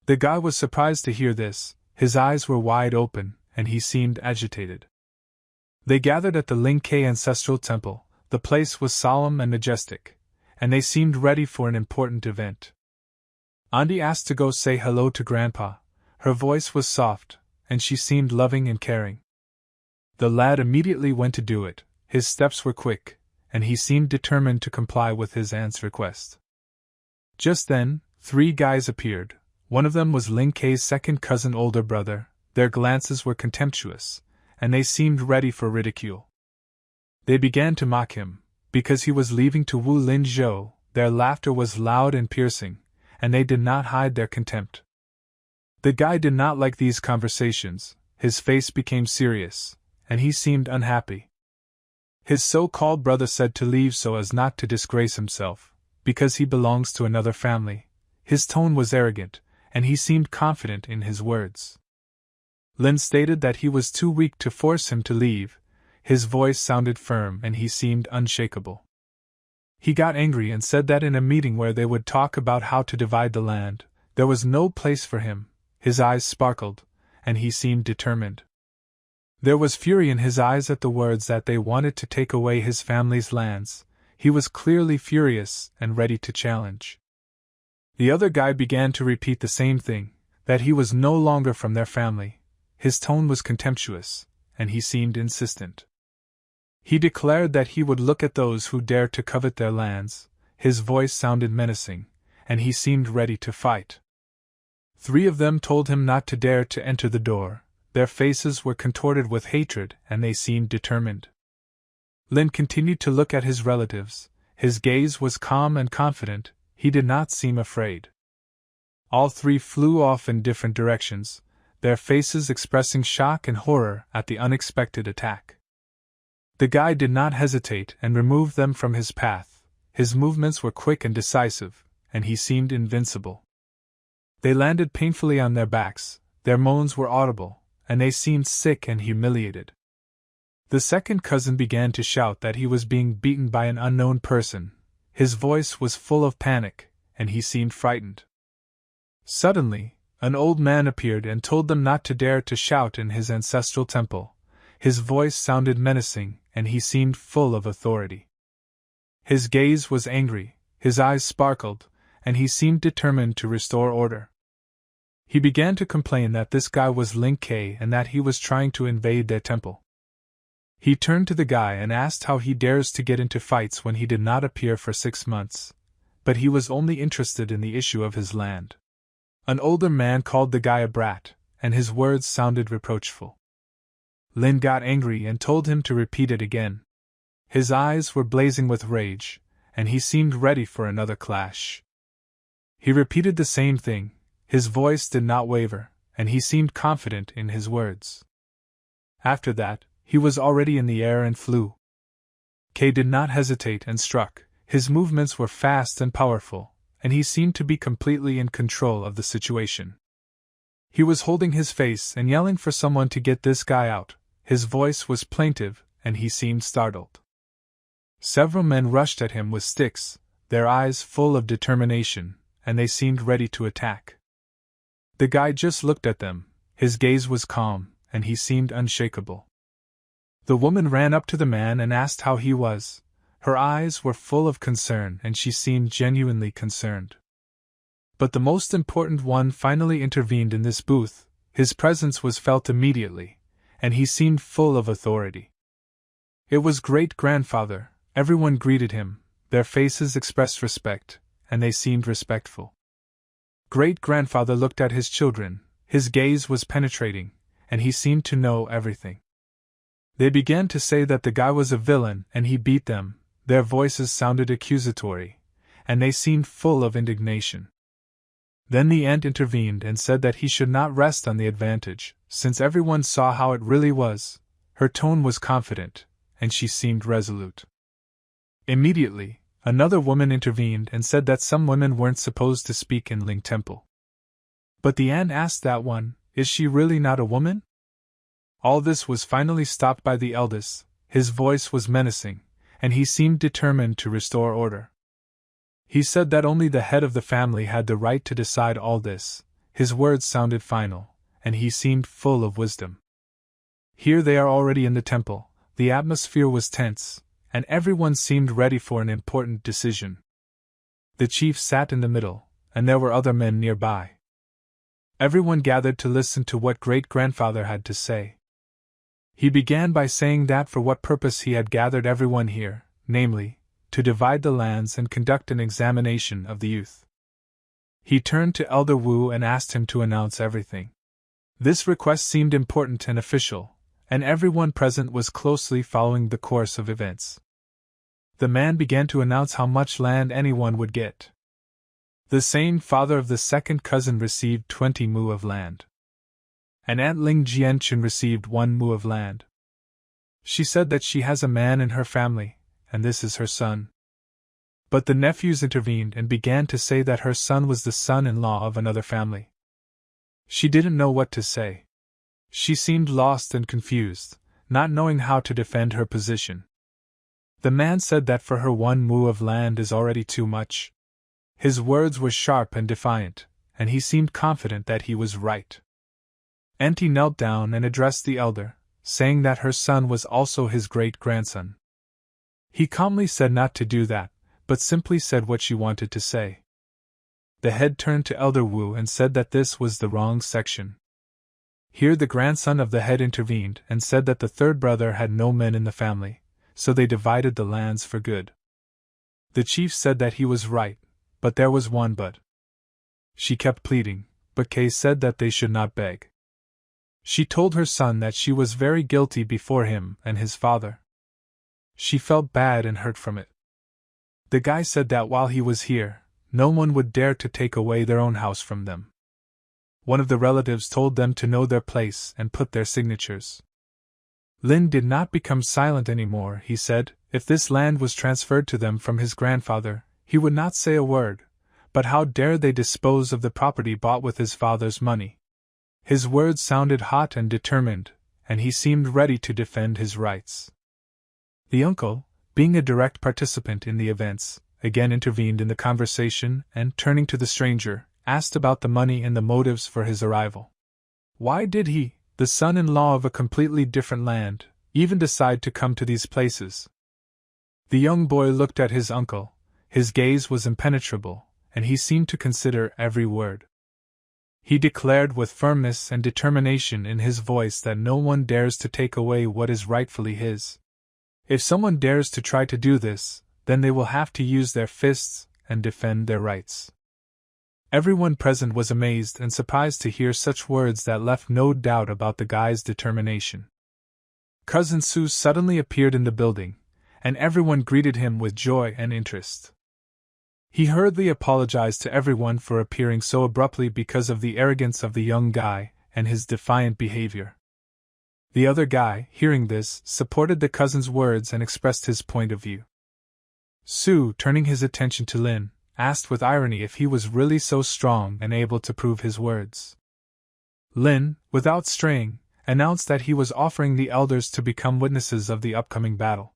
The guy was surprised to hear this. His eyes were wide open, and he seemed agitated. They gathered at the Lin K ancestral temple. The place was solemn and majestic, and they seemed ready for an important event. Auntie asked to go say hello to Grandpa. Her voice was soft, and she seemed loving and caring. The lad immediately went to do it. His steps were quick, and he seemed determined to comply with his aunt's request. Just then, 3 guys appeared. One of them was Lin K's second cousin older brother. Their glances were contemptuous, and they seemed ready for ridicule. They began to mock him, because he was leaving to woo Lin Zhou. Their laughter was loud and piercing, and they did not hide their contempt. The guy did not like these conversations. His face became serious, and he seemed unhappy. His so-called brother said to leave so as not to disgrace himself, because he belongs to another family. His tone was arrogant, and he seemed confident in his words. Lin stated that he was too weak to force him to leave. His voice sounded firm and he seemed unshakable. He got angry and said that in a meeting where they would talk about how to divide the land, there was no place for him. His eyes sparkled, and he seemed determined. There was fury in his eyes at the words that they wanted to take away his family's lands. He was clearly furious and ready to challenge. The other guy began to repeat the same thing, that he was no longer from their family. His tone was contemptuous, and he seemed insistent. He declared that he would look at those who dared to covet their lands. His voice sounded menacing, and he seemed ready to fight. 3 of them told him not to dare to enter the door. Their faces were contorted with hatred, and they seemed determined. Lin continued to look at his relatives. His gaze was calm and confident. He did not seem afraid. All 3 flew off in different directions, their faces expressing shock and horror at the unexpected attack. The guy did not hesitate and removed them from his path. His movements were quick and decisive, and he seemed invincible. They landed painfully on their backs, their moans were audible, and they seemed sick and humiliated. The second cousin began to shout that he was being beaten by an unknown person. His voice was full of panic, and he seemed frightened. Suddenly, an old man appeared and told them not to dare to shout in his ancestral temple. His voice sounded menacing, and he seemed full of authority. His gaze was angry, his eyes sparkled, and he seemed determined to restore order. He began to complain that this guy was Lin K and that he was trying to invade their temple. He turned to the guy and asked how he dares to get into fights when he did not appear for 6 months, but he was only interested in the issue of his land. An older man called the guy a brat, and his words sounded reproachful. Lin got angry and told him to repeat it again. His eyes were blazing with rage, and he seemed ready for another clash. He repeated the same thing, his voice did not waver, and he seemed confident in his words. After that, he was already in the air and flew. Kay did not hesitate and struck. His movements were fast and powerful, and he seemed to be completely in control of the situation. He was holding his face and yelling for someone to get this guy out. His voice was plaintive, and he seemed startled. Several men rushed at him with sticks, their eyes full of determination, and they seemed ready to attack. The guy just looked at them, his gaze was calm, and he seemed unshakable. The woman ran up to the man and asked how he was. Her eyes were full of concern and she seemed genuinely concerned. But the most important one finally intervened in this booth. His presence was felt immediately, and he seemed full of authority. It was great-grandfather. Everyone greeted him, their faces expressed respect, and they seemed respectful. Great-grandfather looked at his children, his gaze was penetrating, and he seemed to know everything. They began to say that the guy was a villain and he beat them, their voices sounded accusatory, and they seemed full of indignation. Then the aunt intervened and said that he should not rest on the advantage, since everyone saw how it really was. Her tone was confident, and she seemed resolute. Immediately, another woman intervened and said that some women weren't supposed to speak in Ling Temple. But the aunt asked that one, is she really not a woman? All this was finally stopped by the eldest. His voice was menacing, and he seemed determined to restore order. He said that only the head of the family had the right to decide all this. His words sounded final, and he seemed full of wisdom. Here they are already in the temple. The atmosphere was tense, and everyone seemed ready for an important decision. The chief sat in the middle, and there were other men nearby. Everyone gathered to listen to what great-grandfather had to say. He began by saying that for what purpose he had gathered everyone here, namely, to divide the lands and conduct an examination of the youth. He turned to Elder Wu and asked him to announce everything. This request seemed important and official, and everyone present was closely following the course of events. The man began to announce how much land anyone would get. The same father of the second cousin received 20 mu of land. And Aunt Ling Jianchun received 1 mu of land. She said that she has a man in her family, and this is her son. But the nephews intervened and began to say that her son was the son-in-law of another family. She didn't know what to say. She seemed lost and confused, not knowing how to defend her position. The man said that for her 1 mu of land is already too much. His words were sharp and defiant, and he seemed confident that he was right. Auntie knelt down and addressed the elder, saying that her son was also his great-grandson. He calmly said not to do that, but simply said what she wanted to say. The head turned to Elder Wu and said that this was the wrong section. Here the grandson of the head intervened and said that the third brother had no men in the family, so they divided the lands for good. The chief said that he was right, but there was one but. She kept pleading, but Kay said that they should not beg. She told her son that she was very guilty before him and his father. She felt bad and hurt from it. The guy said that while he was here, no one would dare to take away their own house from them. One of the relatives told them to know their place and put their signatures. Lin did not become silent anymore. He said, if this land was transferred to them from his grandfather, he would not say a word, but how dare they dispose of the property bought with his father's money? His words sounded hot and determined, and he seemed ready to defend his rights. The uncle, being a direct participant in the events, again intervened in the conversation and, turning to the stranger, asked about the money and the motives for his arrival. Why did he, the son-in-law of a completely different land, even decide to come to these places? The young boy looked at his uncle. His gaze was impenetrable, and he seemed to consider every word. He declared with firmness and determination in his voice that no one dares to take away what is rightfully his. If someone dares to try to do this, then they will have to use their fists and defend their rights. Everyone present was amazed and surprised to hear such words that left no doubt about the guy's determination. Cousin Sue suddenly appeared in the building, and everyone greeted him with joy and interest. He hurriedly apologized to everyone for appearing so abruptly because of the arrogance of the young guy and his defiant behavior. The other guy, hearing this, supported the cousin's words and expressed his point of view. Sue, turning his attention to Lin, asked with irony if he was really so strong and able to prove his words. Lin, without straying, announced that he was offering the elders to become witnesses of the upcoming battle.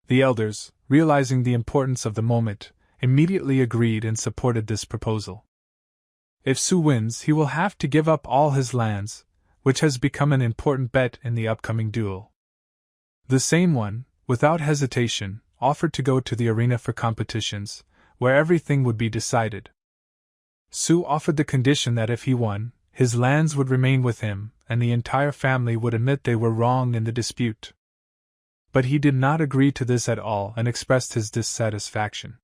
The elders, realizing the importance of the moment, immediately agreed and supported this proposal. If Sue wins, he will have to give up all his lands, which has become an important bet in the upcoming duel. The same one, without hesitation, offered to go to the arena for competitions, where everything would be decided. Sue offered the condition that if he won, his lands would remain with him, and the entire family would admit they were wrong in the dispute. But he did not agree to this at all and expressed his dissatisfaction.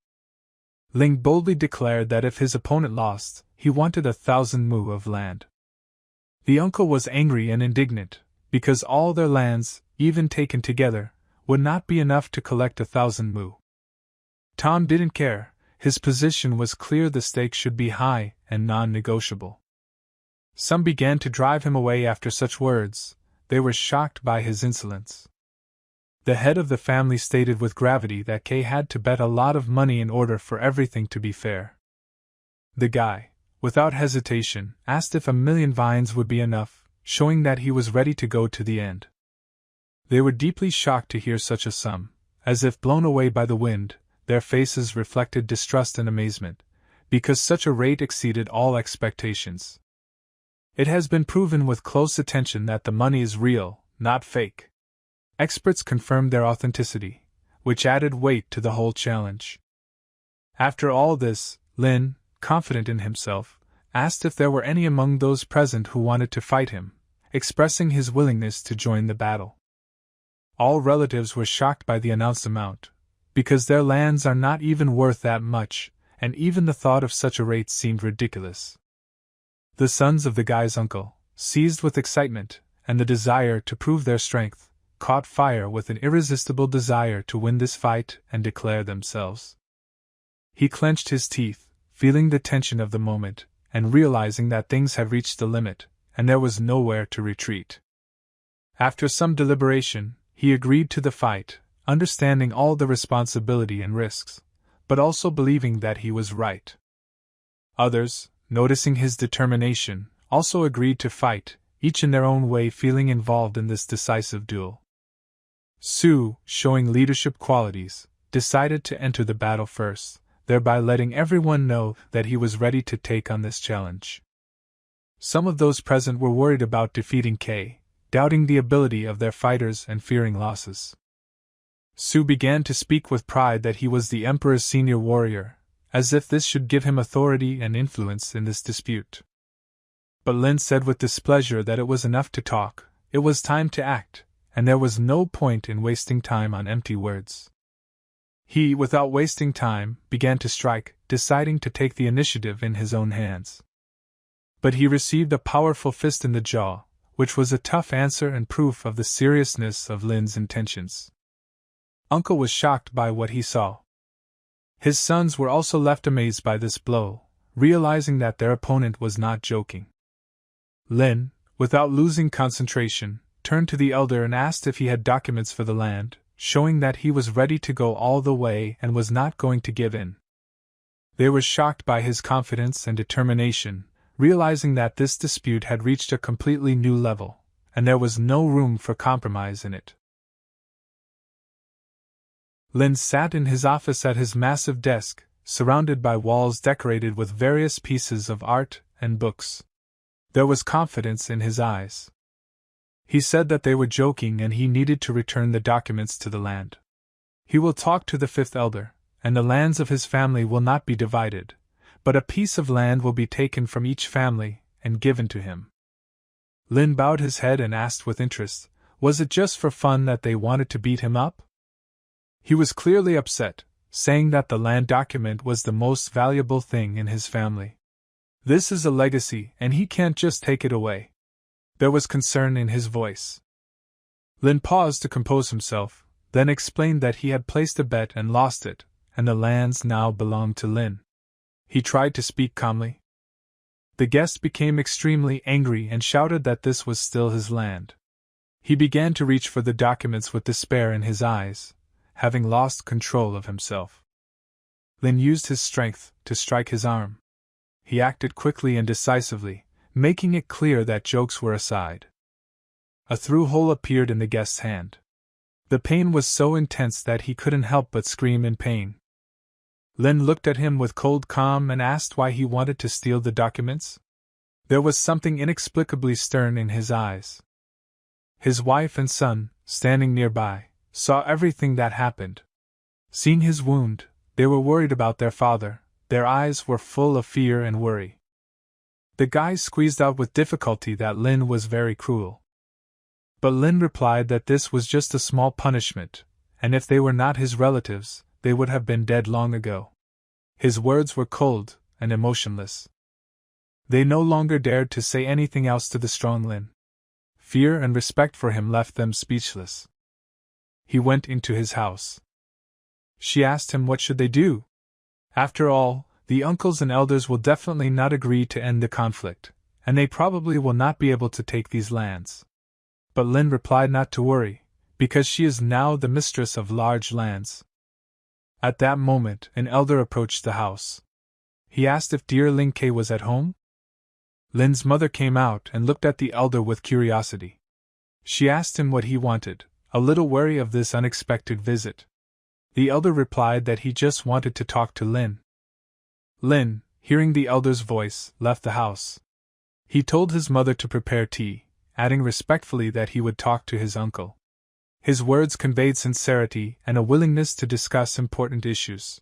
Ling boldly declared that if his opponent lost, he wanted 1,000 mu of land. The uncle was angry and indignant, because all their lands, even taken together, would not be enough to collect 1,000 mu. Tom didn't care, his position was clear: the stakes should be high and non-negotiable. Some began to drive him away after such words, they were shocked by his insolence. The head of the family stated with gravity that Kay had to bet a lot of money in order for everything to be fair. The guy, without hesitation, asked if 1,000,000 vines would be enough, showing that he was ready to go to the end. They were deeply shocked to hear such a sum. As if blown away by the wind, their faces reflected distrust and amazement, because such a rate exceeded all expectations. It has been proven with close attention that the money is real, not fake. Experts confirmed their authenticity, which added weight to the whole challenge. After all this, Lin, confident in himself, asked if there were any among those present who wanted to fight him, expressing his willingness to join the battle. All relatives were shocked by the announced amount, because their lands are not even worth that much, and even the thought of such a rate seemed ridiculous. The sons of the guy's uncle, seized with excitement and the desire to prove their strength, caught fire with an irresistible desire to win this fight and declare themselves. He clenched his teeth, feeling the tension of the moment, and realizing that things had reached the limit, and there was nowhere to retreat. After some deliberation, he agreed to the fight, understanding all the responsibility and risks, but also believing that he was right. Others, noticing his determination, also agreed to fight, each in their own way feeling involved in this decisive duel. Sue, showing leadership qualities, decided to enter the battle first, thereby letting everyone know that he was ready to take on this challenge. Some of those present were worried about defeating Kay, doubting the ability of their fighters and fearing losses. Sue began to speak with pride that he was the Emperor's senior warrior, as if this should give him authority and influence in this dispute. But Lin said with displeasure that it was enough to talk, it was time to act, and there was no point in wasting time on empty words. He, without wasting time, began to strike, deciding to take the initiative in his own hands. But he received a powerful fist in the jaw, which was a tough answer and proof of the seriousness of Lin's intentions. Uncle was shocked by what he saw. His sons were also left amazed by this blow, realizing that their opponent was not joking. Lin, without losing concentration, turned to the elder and asked if he had documents for the land, showing that he was ready to go all the way and was not going to give in. They were shocked by his confidence and determination, realizing that this dispute had reached a completely new level, and there was no room for compromise in it. Lin sat in his office at his massive desk, surrounded by walls decorated with various pieces of art and books. There was confidence in his eyes. He said that they were joking and he needed to return the documents to the land. He will talk to the fifth elder, and the lands of his family will not be divided, but a piece of land will be taken from each family, and given to him. Lin bowed his head and asked with interest, was it just for fun that they wanted to beat him up? He was clearly upset, saying that the land document was the most valuable thing in his family. This is a legacy and he can't just take it away. There was concern in his voice. Lin paused to compose himself, then explained that he had placed a bet and lost it, and the lands now belonged to Lin. He tried to speak calmly. The guest became extremely angry and shouted that this was still his land. He began to reach for the documents with despair in his eyes, having lost control of himself. Lin used his strength to strike his arm. He acted quickly and decisively, making it clear that jokes were aside. A through-hole appeared in the guest's hand. The pain was so intense that he couldn't help but scream in pain. Lin looked at him with cold calm and asked why he wanted to steal the documents. There was something inexplicably stern in his eyes. His wife and son, standing nearby, saw everything that happened. Seeing his wound, they were worried about their father. Their eyes were full of fear and worry. The guy squeezed out with difficulty that Lin was very cruel. But Lin replied that this was just a small punishment, and if they were not his relatives, they would have been dead long ago. His words were cold and emotionless. They no longer dared to say anything else to the strong Lin. Fear and respect for him left them speechless. He went into his house. She asked him what should they do. After all, the uncles and elders will definitely not agree to end the conflict, and they probably will not be able to take these lands. But Lin replied not to worry, because she is now the mistress of large lands. At that moment, an elder approached the house. He asked if dear Lin Ke was at home. Lin's mother came out and looked at the elder with curiosity. She asked him what he wanted, a little wary of this unexpected visit. The elder replied that he just wanted to talk to Lin. Lin, hearing the elder's voice, left the house. He told his mother to prepare tea, adding respectfully that he would talk to his uncle. His words conveyed sincerity and a willingness to discuss important issues.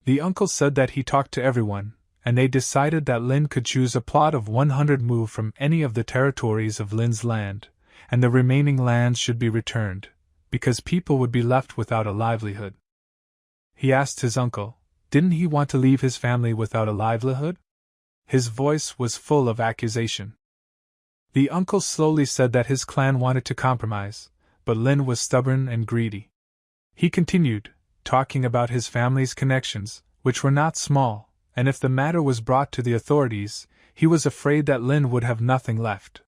The uncle said that he talked to everyone, and they decided that Lin could choose a plot of 100 mu from any of the territories of Lin's land, and the remaining lands should be returned, because people would be left without a livelihood. He asked his uncle, didn't he want to leave his family without a livelihood? His voice was full of accusation. The uncle slowly said that his clan wanted to compromise, but Lin was stubborn and greedy. He continued, talking about his family's connections, which were not small, and if the matter was brought to the authorities, he was afraid that Lin would have nothing left.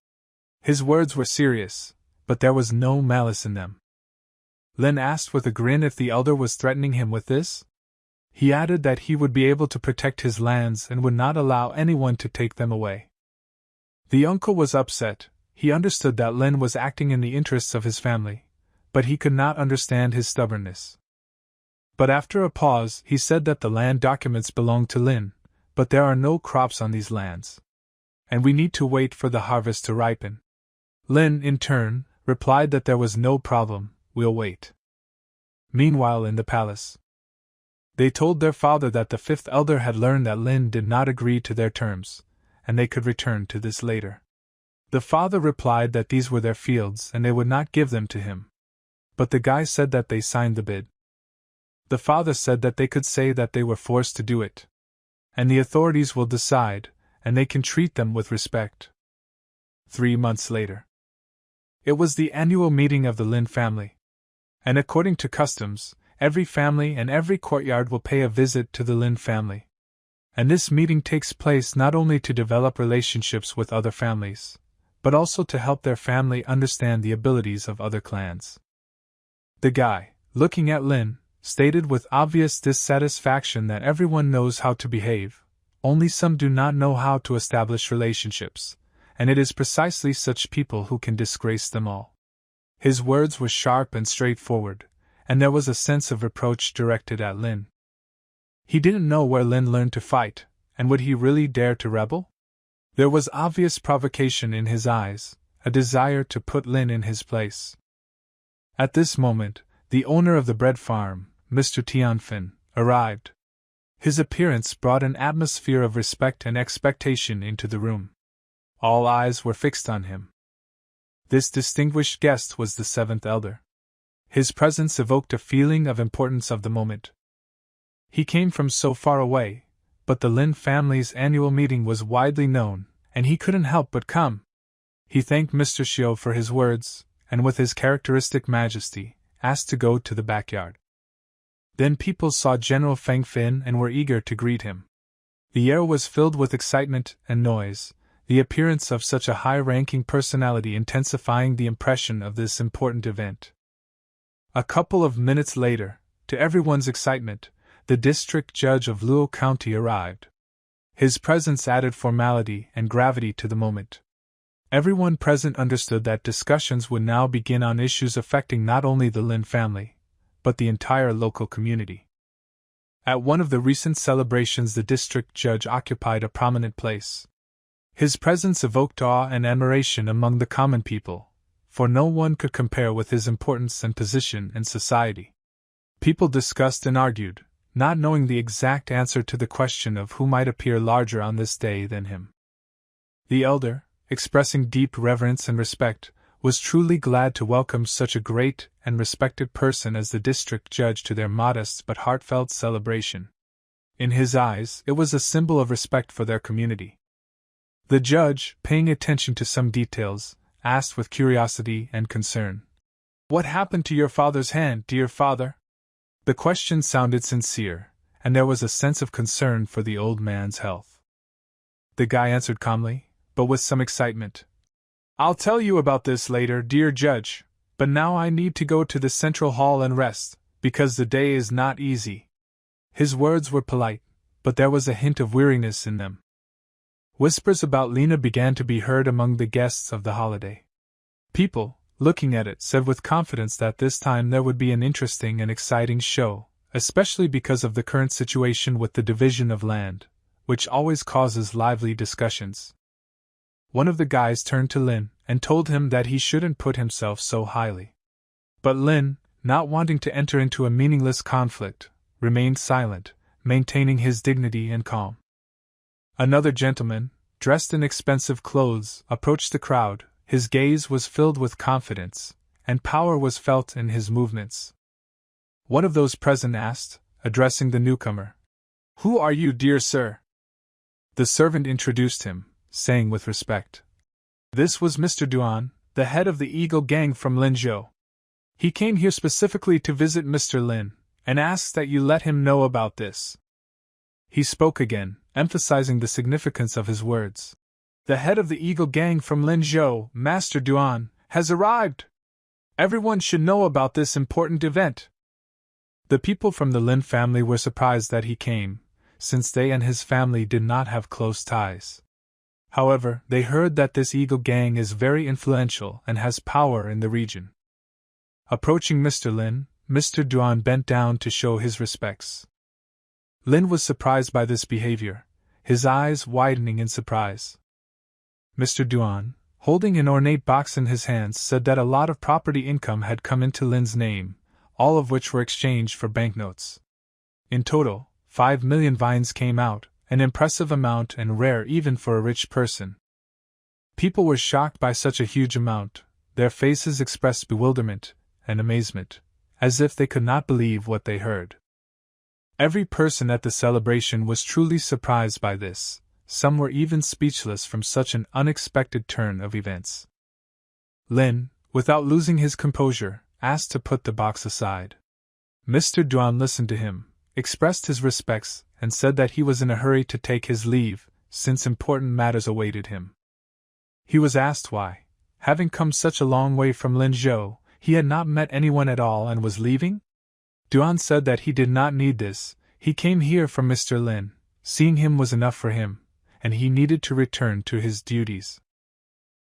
His words were serious, but there was no malice in them. Lin asked with a grin if the elder was threatening him with this. He added that he would be able to protect his lands and would not allow anyone to take them away. The uncle was upset. He understood that Lin was acting in the interests of his family, but he could not understand his stubbornness. But after a pause, he said that the land documents belong to Lin, but there are no crops on these lands, and we need to wait for the harvest to ripen. Lin, in turn, replied that there was no problem, we'll wait. Meanwhile, in the palace, they told their father that the fifth elder had learned that Lin did not agree to their terms, and they could return to this later. The father replied that these were their fields and they would not give them to him. But the guy said that they signed the bid. The father said that they could say that they were forced to do it, and the authorities will decide, and they can treat them with respect. 3 months later. It was the annual meeting of the Lin family. And according to customs, every family and every courtyard will pay a visit to the Lin family. And this meeting takes place not only to develop relationships with other families, but also to help their family understand the abilities of other clans. The guy, looking at Lin, stated with obvious dissatisfaction that everyone knows how to behave, only some do not know how to establish relationships, and it is precisely such people who can disgrace them all. His words were sharp and straightforward, and there was a sense of reproach directed at Lin. He didn't know where Lin learned to fight, and would he really dare to rebel? There was obvious provocation in his eyes, a desire to put Lin in his place. At this moment, the owner of the bread farm, Mr. Tianfin, arrived. His appearance brought an atmosphere of respect and expectation into the room. All eyes were fixed on him. This distinguished guest was the seventh elder. His presence evoked a feeling of importance of the moment. He came from so far away, but the Lin family's annual meeting was widely known, and he couldn't help but come. He thanked Mr. Xiu for his words, and with his characteristic majesty, asked to go to the backyard. Then people saw General Feng Fin and were eager to greet him. The air was filled with excitement and noise, the appearance of such a high-ranking personality intensifying the impression of this important event. A couple of minutes later, to everyone's excitement, the district judge of Luo County arrived. His presence added formality and gravity to the moment. Everyone present understood that discussions would now begin on issues affecting not only the Lin family, but the entire local community. At one of the recent celebrations, the district judge occupied a prominent place. His presence evoked awe and admiration among the common people, for no one could compare with his importance and position in society. People discussed and argued, not knowing the exact answer to the question of who might appear larger on this day than him. The elder, expressing deep reverence and respect, was truly glad to welcome such a great and respected person as the district judge to their modest but heartfelt celebration. In his eyes, it was a symbol of respect for their community. The judge, paying attention to some details, asked with curiosity and concern, "What happened to your father's hand, dear father?" The question sounded sincere, and there was a sense of concern for the old man's health. The guy answered calmly, but with some excitement, "I'll tell you about this later, dear judge, but now I need to go to the central hall and rest, because the day is not easy." His words were polite, but there was a hint of weariness in them. Whispers about Lena began to be heard among the guests of the holiday. People, looking at it, said with confidence that this time there would be an interesting and exciting show, especially because of the current situation with the division of land, which always causes lively discussions. One of the guys turned to Lin and told him that he shouldn't put himself so highly. But Lin, not wanting to enter into a meaningless conflict, remained silent, maintaining his dignity and calm. Another gentleman, dressed in expensive clothes, approached the crowd. His gaze was filled with confidence, and power was felt in his movements. One of those present asked, addressing the newcomer, "Who are you, dear sir?" The servant introduced him, saying with respect, "This was Mr. Duan, the head of the Eagle Gang from Linzhou. He came here specifically to visit Mr. Lin, and asks that you let him know about this." He spoke again, emphasizing the significance of his words. "The head of the Eagle Gang from Linzhou, Master Duan, has arrived. Everyone should know about this important event." The people from the Lin family were surprised that he came, since they and his family did not have close ties. However, they heard that this Eagle Gang is very influential and has power in the region. Approaching Mr. Lin, Mr. Duan bent down to show his respects. Lin was surprised by this behavior, his eyes widening in surprise. Mr. Duan, holding an ornate box in his hands, said that a lot of property income had come into Lin's name, all of which were exchanged for banknotes. In total, 5 million vines came out, an impressive amount and rare even for a rich person. People were shocked by such a huge amount, their faces expressed bewilderment and amazement, as if they could not believe what they heard. Every person at the celebration was truly surprised by this. Some were even speechless from such an unexpected turn of events. Lin, without losing his composure, asked to put the box aside. Mr. Duan listened to him, expressed his respects, and said that he was in a hurry to take his leave, since important matters awaited him. He was asked why, having come such a long way from Linzhou, he had not met anyone at all and was leaving? Duan said that he did not need this. He came here from Mr. Lin, seeing him was enough for him, and he needed to return to his duties.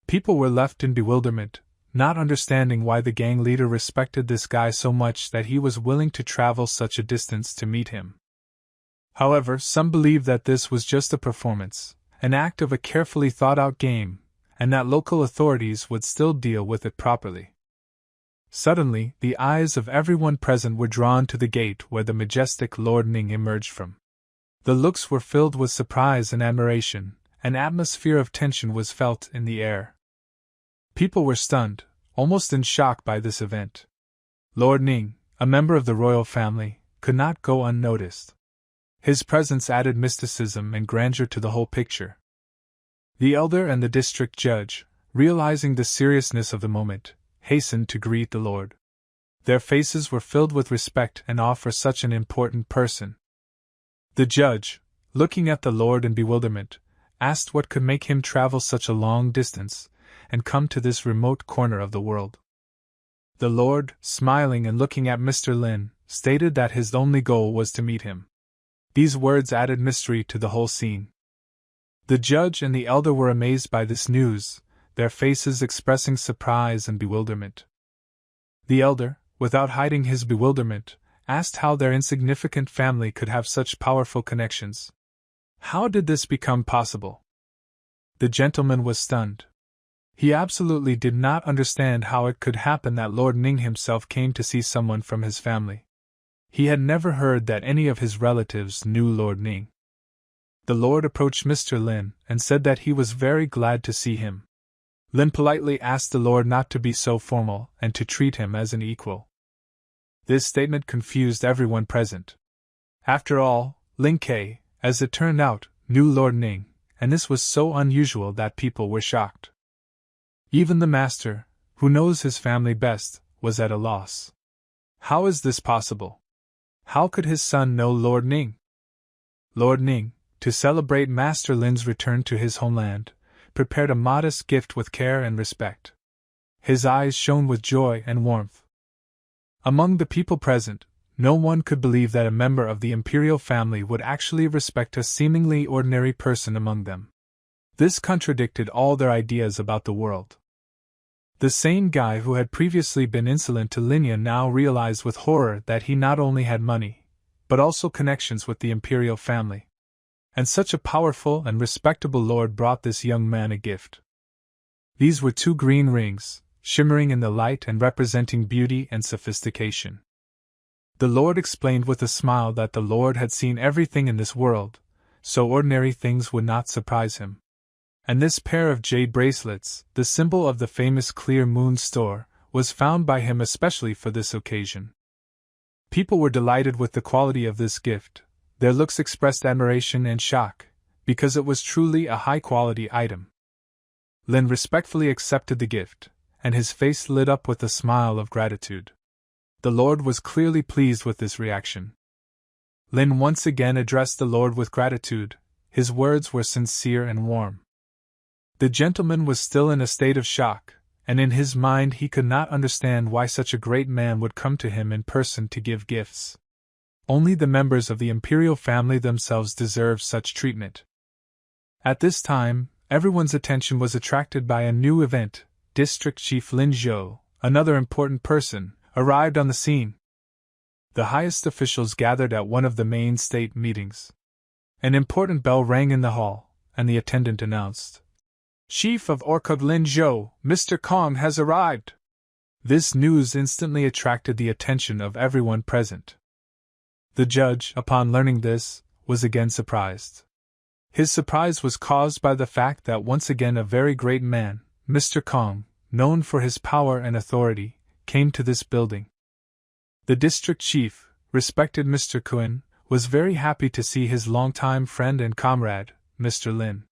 People were left in bewilderment, not understanding why the gang leader respected this guy so much that he was willing to travel such a distance to meet him. However, some believed that this was just a performance, an act of a carefully thought-out game, and that local authorities would still deal with it properly. Suddenly, the eyes of everyone present were drawn to the gate where the majestic Lord Ning emerged from. The looks were filled with surprise and admiration, An atmosphere of tension was felt in the air. People were stunned, almost in shock by this event. Lord Ning, a member of the royal family, could not go unnoticed. His presence added mysticism and grandeur to the whole picture. The elder and the district judge, realizing the seriousness of the moment, hastened to greet the Lord. Their faces were filled with respect and awe for such an important person. The judge, looking at the Lord in bewilderment, asked what could make him travel such a long distance and come to this remote corner of the world. The Lord, smiling and looking at Mr. Lin, stated that his only goal was to meet him. These words added mystery to the whole scene. The judge and the elder were amazed by this news, their faces expressing surprise and bewilderment. The elder, without hiding his bewilderment, asked how their insignificant family could have such powerful connections. How did this become possible? The gentleman was stunned. He absolutely did not understand how it could happen that Lord Ning himself came to see someone from his family. He had never heard that any of his relatives knew Lord Ning. The Lord approached Mr. Lin and said that he was very glad to see him. Lin politely asked the Lord not to be so formal and to treat him as an equal. This statement confused everyone present. After all, Lin Ke, as it turned out, knew Lord Ning, and this was so unusual that people were shocked. Even the master, who knows his family best, was at a loss. How is this possible? How could his son know Lord Ning? Lord Ning, to celebrate Master Lin's return to his homeland, prepared a modest gift with care and respect. His eyes shone with joy and warmth. Among the people present, no one could believe that a member of the imperial family would actually respect a seemingly ordinary person among them. This contradicted all their ideas about the world. The same guy who had previously been insolent to Linya now realized with horror that he not only had money, but also connections with the imperial family. And such a powerful and respectable lord brought this young man a gift. These were 2 green rings, shimmering in the light and representing beauty and sophistication. The Lord explained with a smile that the Lord had seen everything in this world, so ordinary things would not surprise him. And this pair of jade bracelets, the symbol of the famous Clear Moon store, was found by him especially for this occasion. People were delighted with the quality of this gift. Their looks expressed admiration and shock, because it was truly a high-quality item. Lin respectfully accepted the gift, and his face lit up with a smile of gratitude. The Lord was clearly pleased with this reaction. Lin once again addressed the Lord with gratitude. His words were sincere and warm. The gentleman was still in a state of shock, and in his mind he could not understand why such a great man would come to him in person to give gifts. Only the members of the imperial family themselves deserved such treatment. At this time, everyone's attention was attracted by a new event. District Chief Lin Zhou, another important person, arrived on the scene. The highest officials gathered at one of the main state meetings. An important bell rang in the hall, and the attendant announced, "Chief of Orchid Lin Zhou, Mr. Kong has arrived." This news instantly attracted the attention of everyone present. The judge, upon learning this, was again surprised. His surprise was caused by the fact that once again a very great man, Mr. Kong, known for his power and authority, came to this building. The district chief, respected Mr. Kuan, was very happy to see his longtime friend and comrade, Mr. Lin.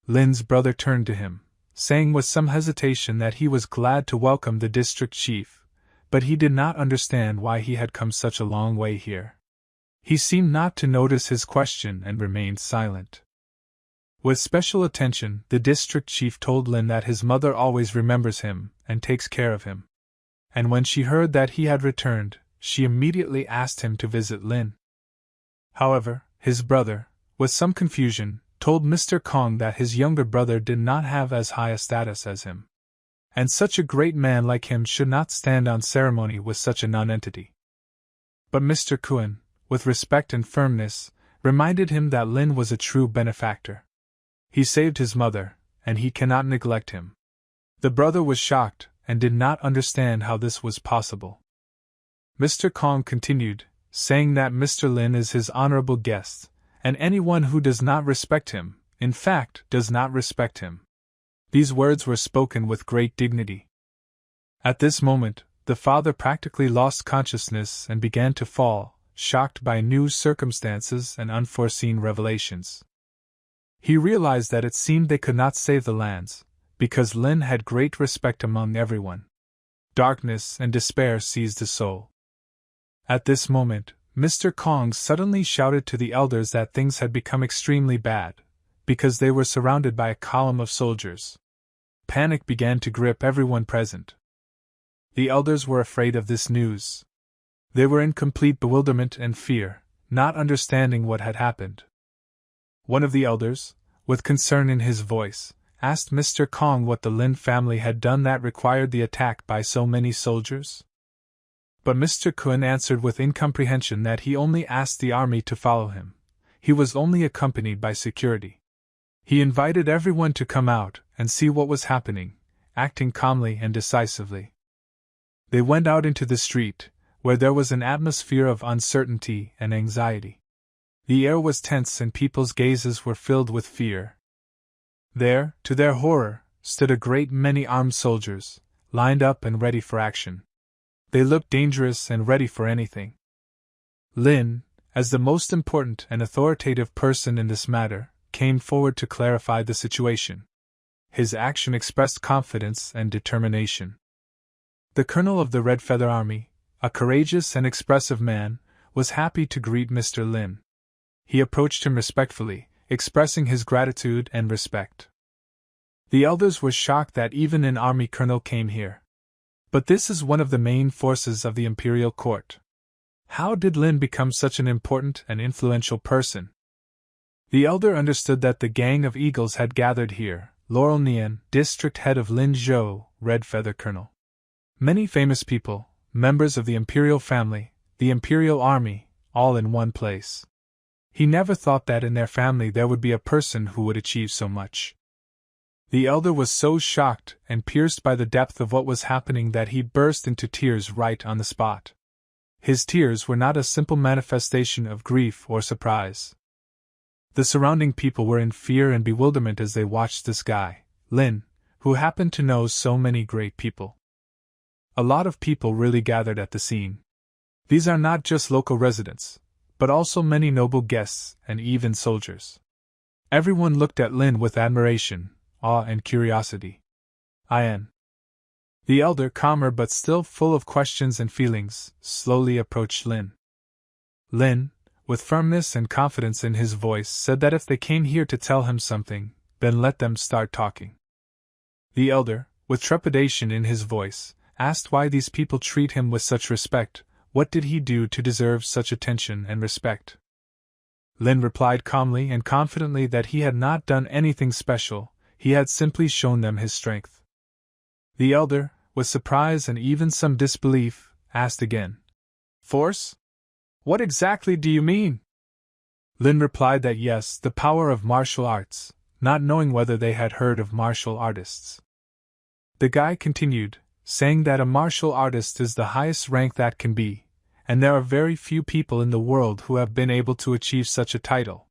Lin's brother turned to him, saying with some hesitation that he was glad to welcome the district chief, but he did not understand why he had come such a long way here. He seemed not to notice his question and remained silent. With special attention, the district chief told Lin that his mother always remembers him and takes care of him. And when she heard that he had returned, she immediately asked him to visit Lin. However, his brother, with some confusion, told Mr. Kong that his younger brother did not have as high a status as him. And such a great man like him should not stand on ceremony with such a nonentity. But Mr. Kuan, with respect and firmness, reminded him that Lin was a true benefactor. He saved his mother, and he cannot neglect him. The brother was shocked, and did not understand how this was possible. Mr. Kong continued, saying that Mr. Lin is his honorable guest, and anyone who does not respect him, in fact, does not respect him. These words were spoken with great dignity. At this moment, the father practically lost consciousness and began to fall, shocked by new circumstances and unforeseen revelations. He realized that it seemed they could not save the lands, because Lin had great respect among everyone. Darkness and despair seized his soul. At this moment, Mr. Kong suddenly shouted to the elders that things had become extremely bad, because they were surrounded by a column of soldiers. Panic began to grip everyone present. The elders were afraid of this news. They were in complete bewilderment and fear, not understanding what had happened. One of the elders, with concern in his voice, asked Mr. Kong what the Lin family had done that required the attack by so many soldiers. But Mr. Kun answered with incomprehension that he only asked the army to follow him. He was only accompanied by security. He invited everyone to come out and see what was happening, acting calmly and decisively. They went out into the street, where there was an atmosphere of uncertainty and anxiety. The air was tense and people's gazes were filled with fear. There, to their horror, stood a great many armed soldiers, lined up and ready for action. They looked dangerous and ready for anything. Lin, as the most important and authoritative person in this matter, came forward to clarify the situation. His action expressed confidence and determination. The colonel of the Red Feather Army, a courageous and expressive man, was happy to greet Mr. Lin. He approached him respectfully, expressing his gratitude and respect. The elders were shocked that even an army colonel came here. But this is one of the main forces of the imperial court. How did Lin become such an important and influential person? The elder understood that the gang of eagles had gathered here, Laurel Nian, district head of Lin Zhou, Red Feather Colonel. Many famous people, members of the imperial family, the imperial army, all in one place. He never thought that in their family there would be a person who would achieve so much. The elder was so shocked and pierced by the depth of what was happening that he burst into tears right on the spot. His tears were not a simple manifestation of grief or surprise. The surrounding people were in fear and bewilderment as they watched this guy, Lin, who happened to know so many great people. A lot of people really gathered at the scene. These are not just local residents, but also many noble guests and even soldiers. Everyone looked at Lin with admiration, awe and curiosity. The elder, calmer but still full of questions and feelings, slowly approached Lin. Lin, with firmness and confidence in his voice, said that if they came here to tell him something, then let them start talking. The elder, with trepidation in his voice, asked why these people treat him with such respect. What did he do to deserve such attention and respect? Lin replied calmly and confidently that he had not done anything special, he had simply shown them his strength. The elder, with surprise and even some disbelief, asked again, "Force? What exactly do you mean?" Lin replied that yes, the power of martial arts, not knowing whether they had heard of martial artists. The guy continued, saying that a martial artist is the highest rank that can be, and there are very few people in the world who have been able to achieve such a title.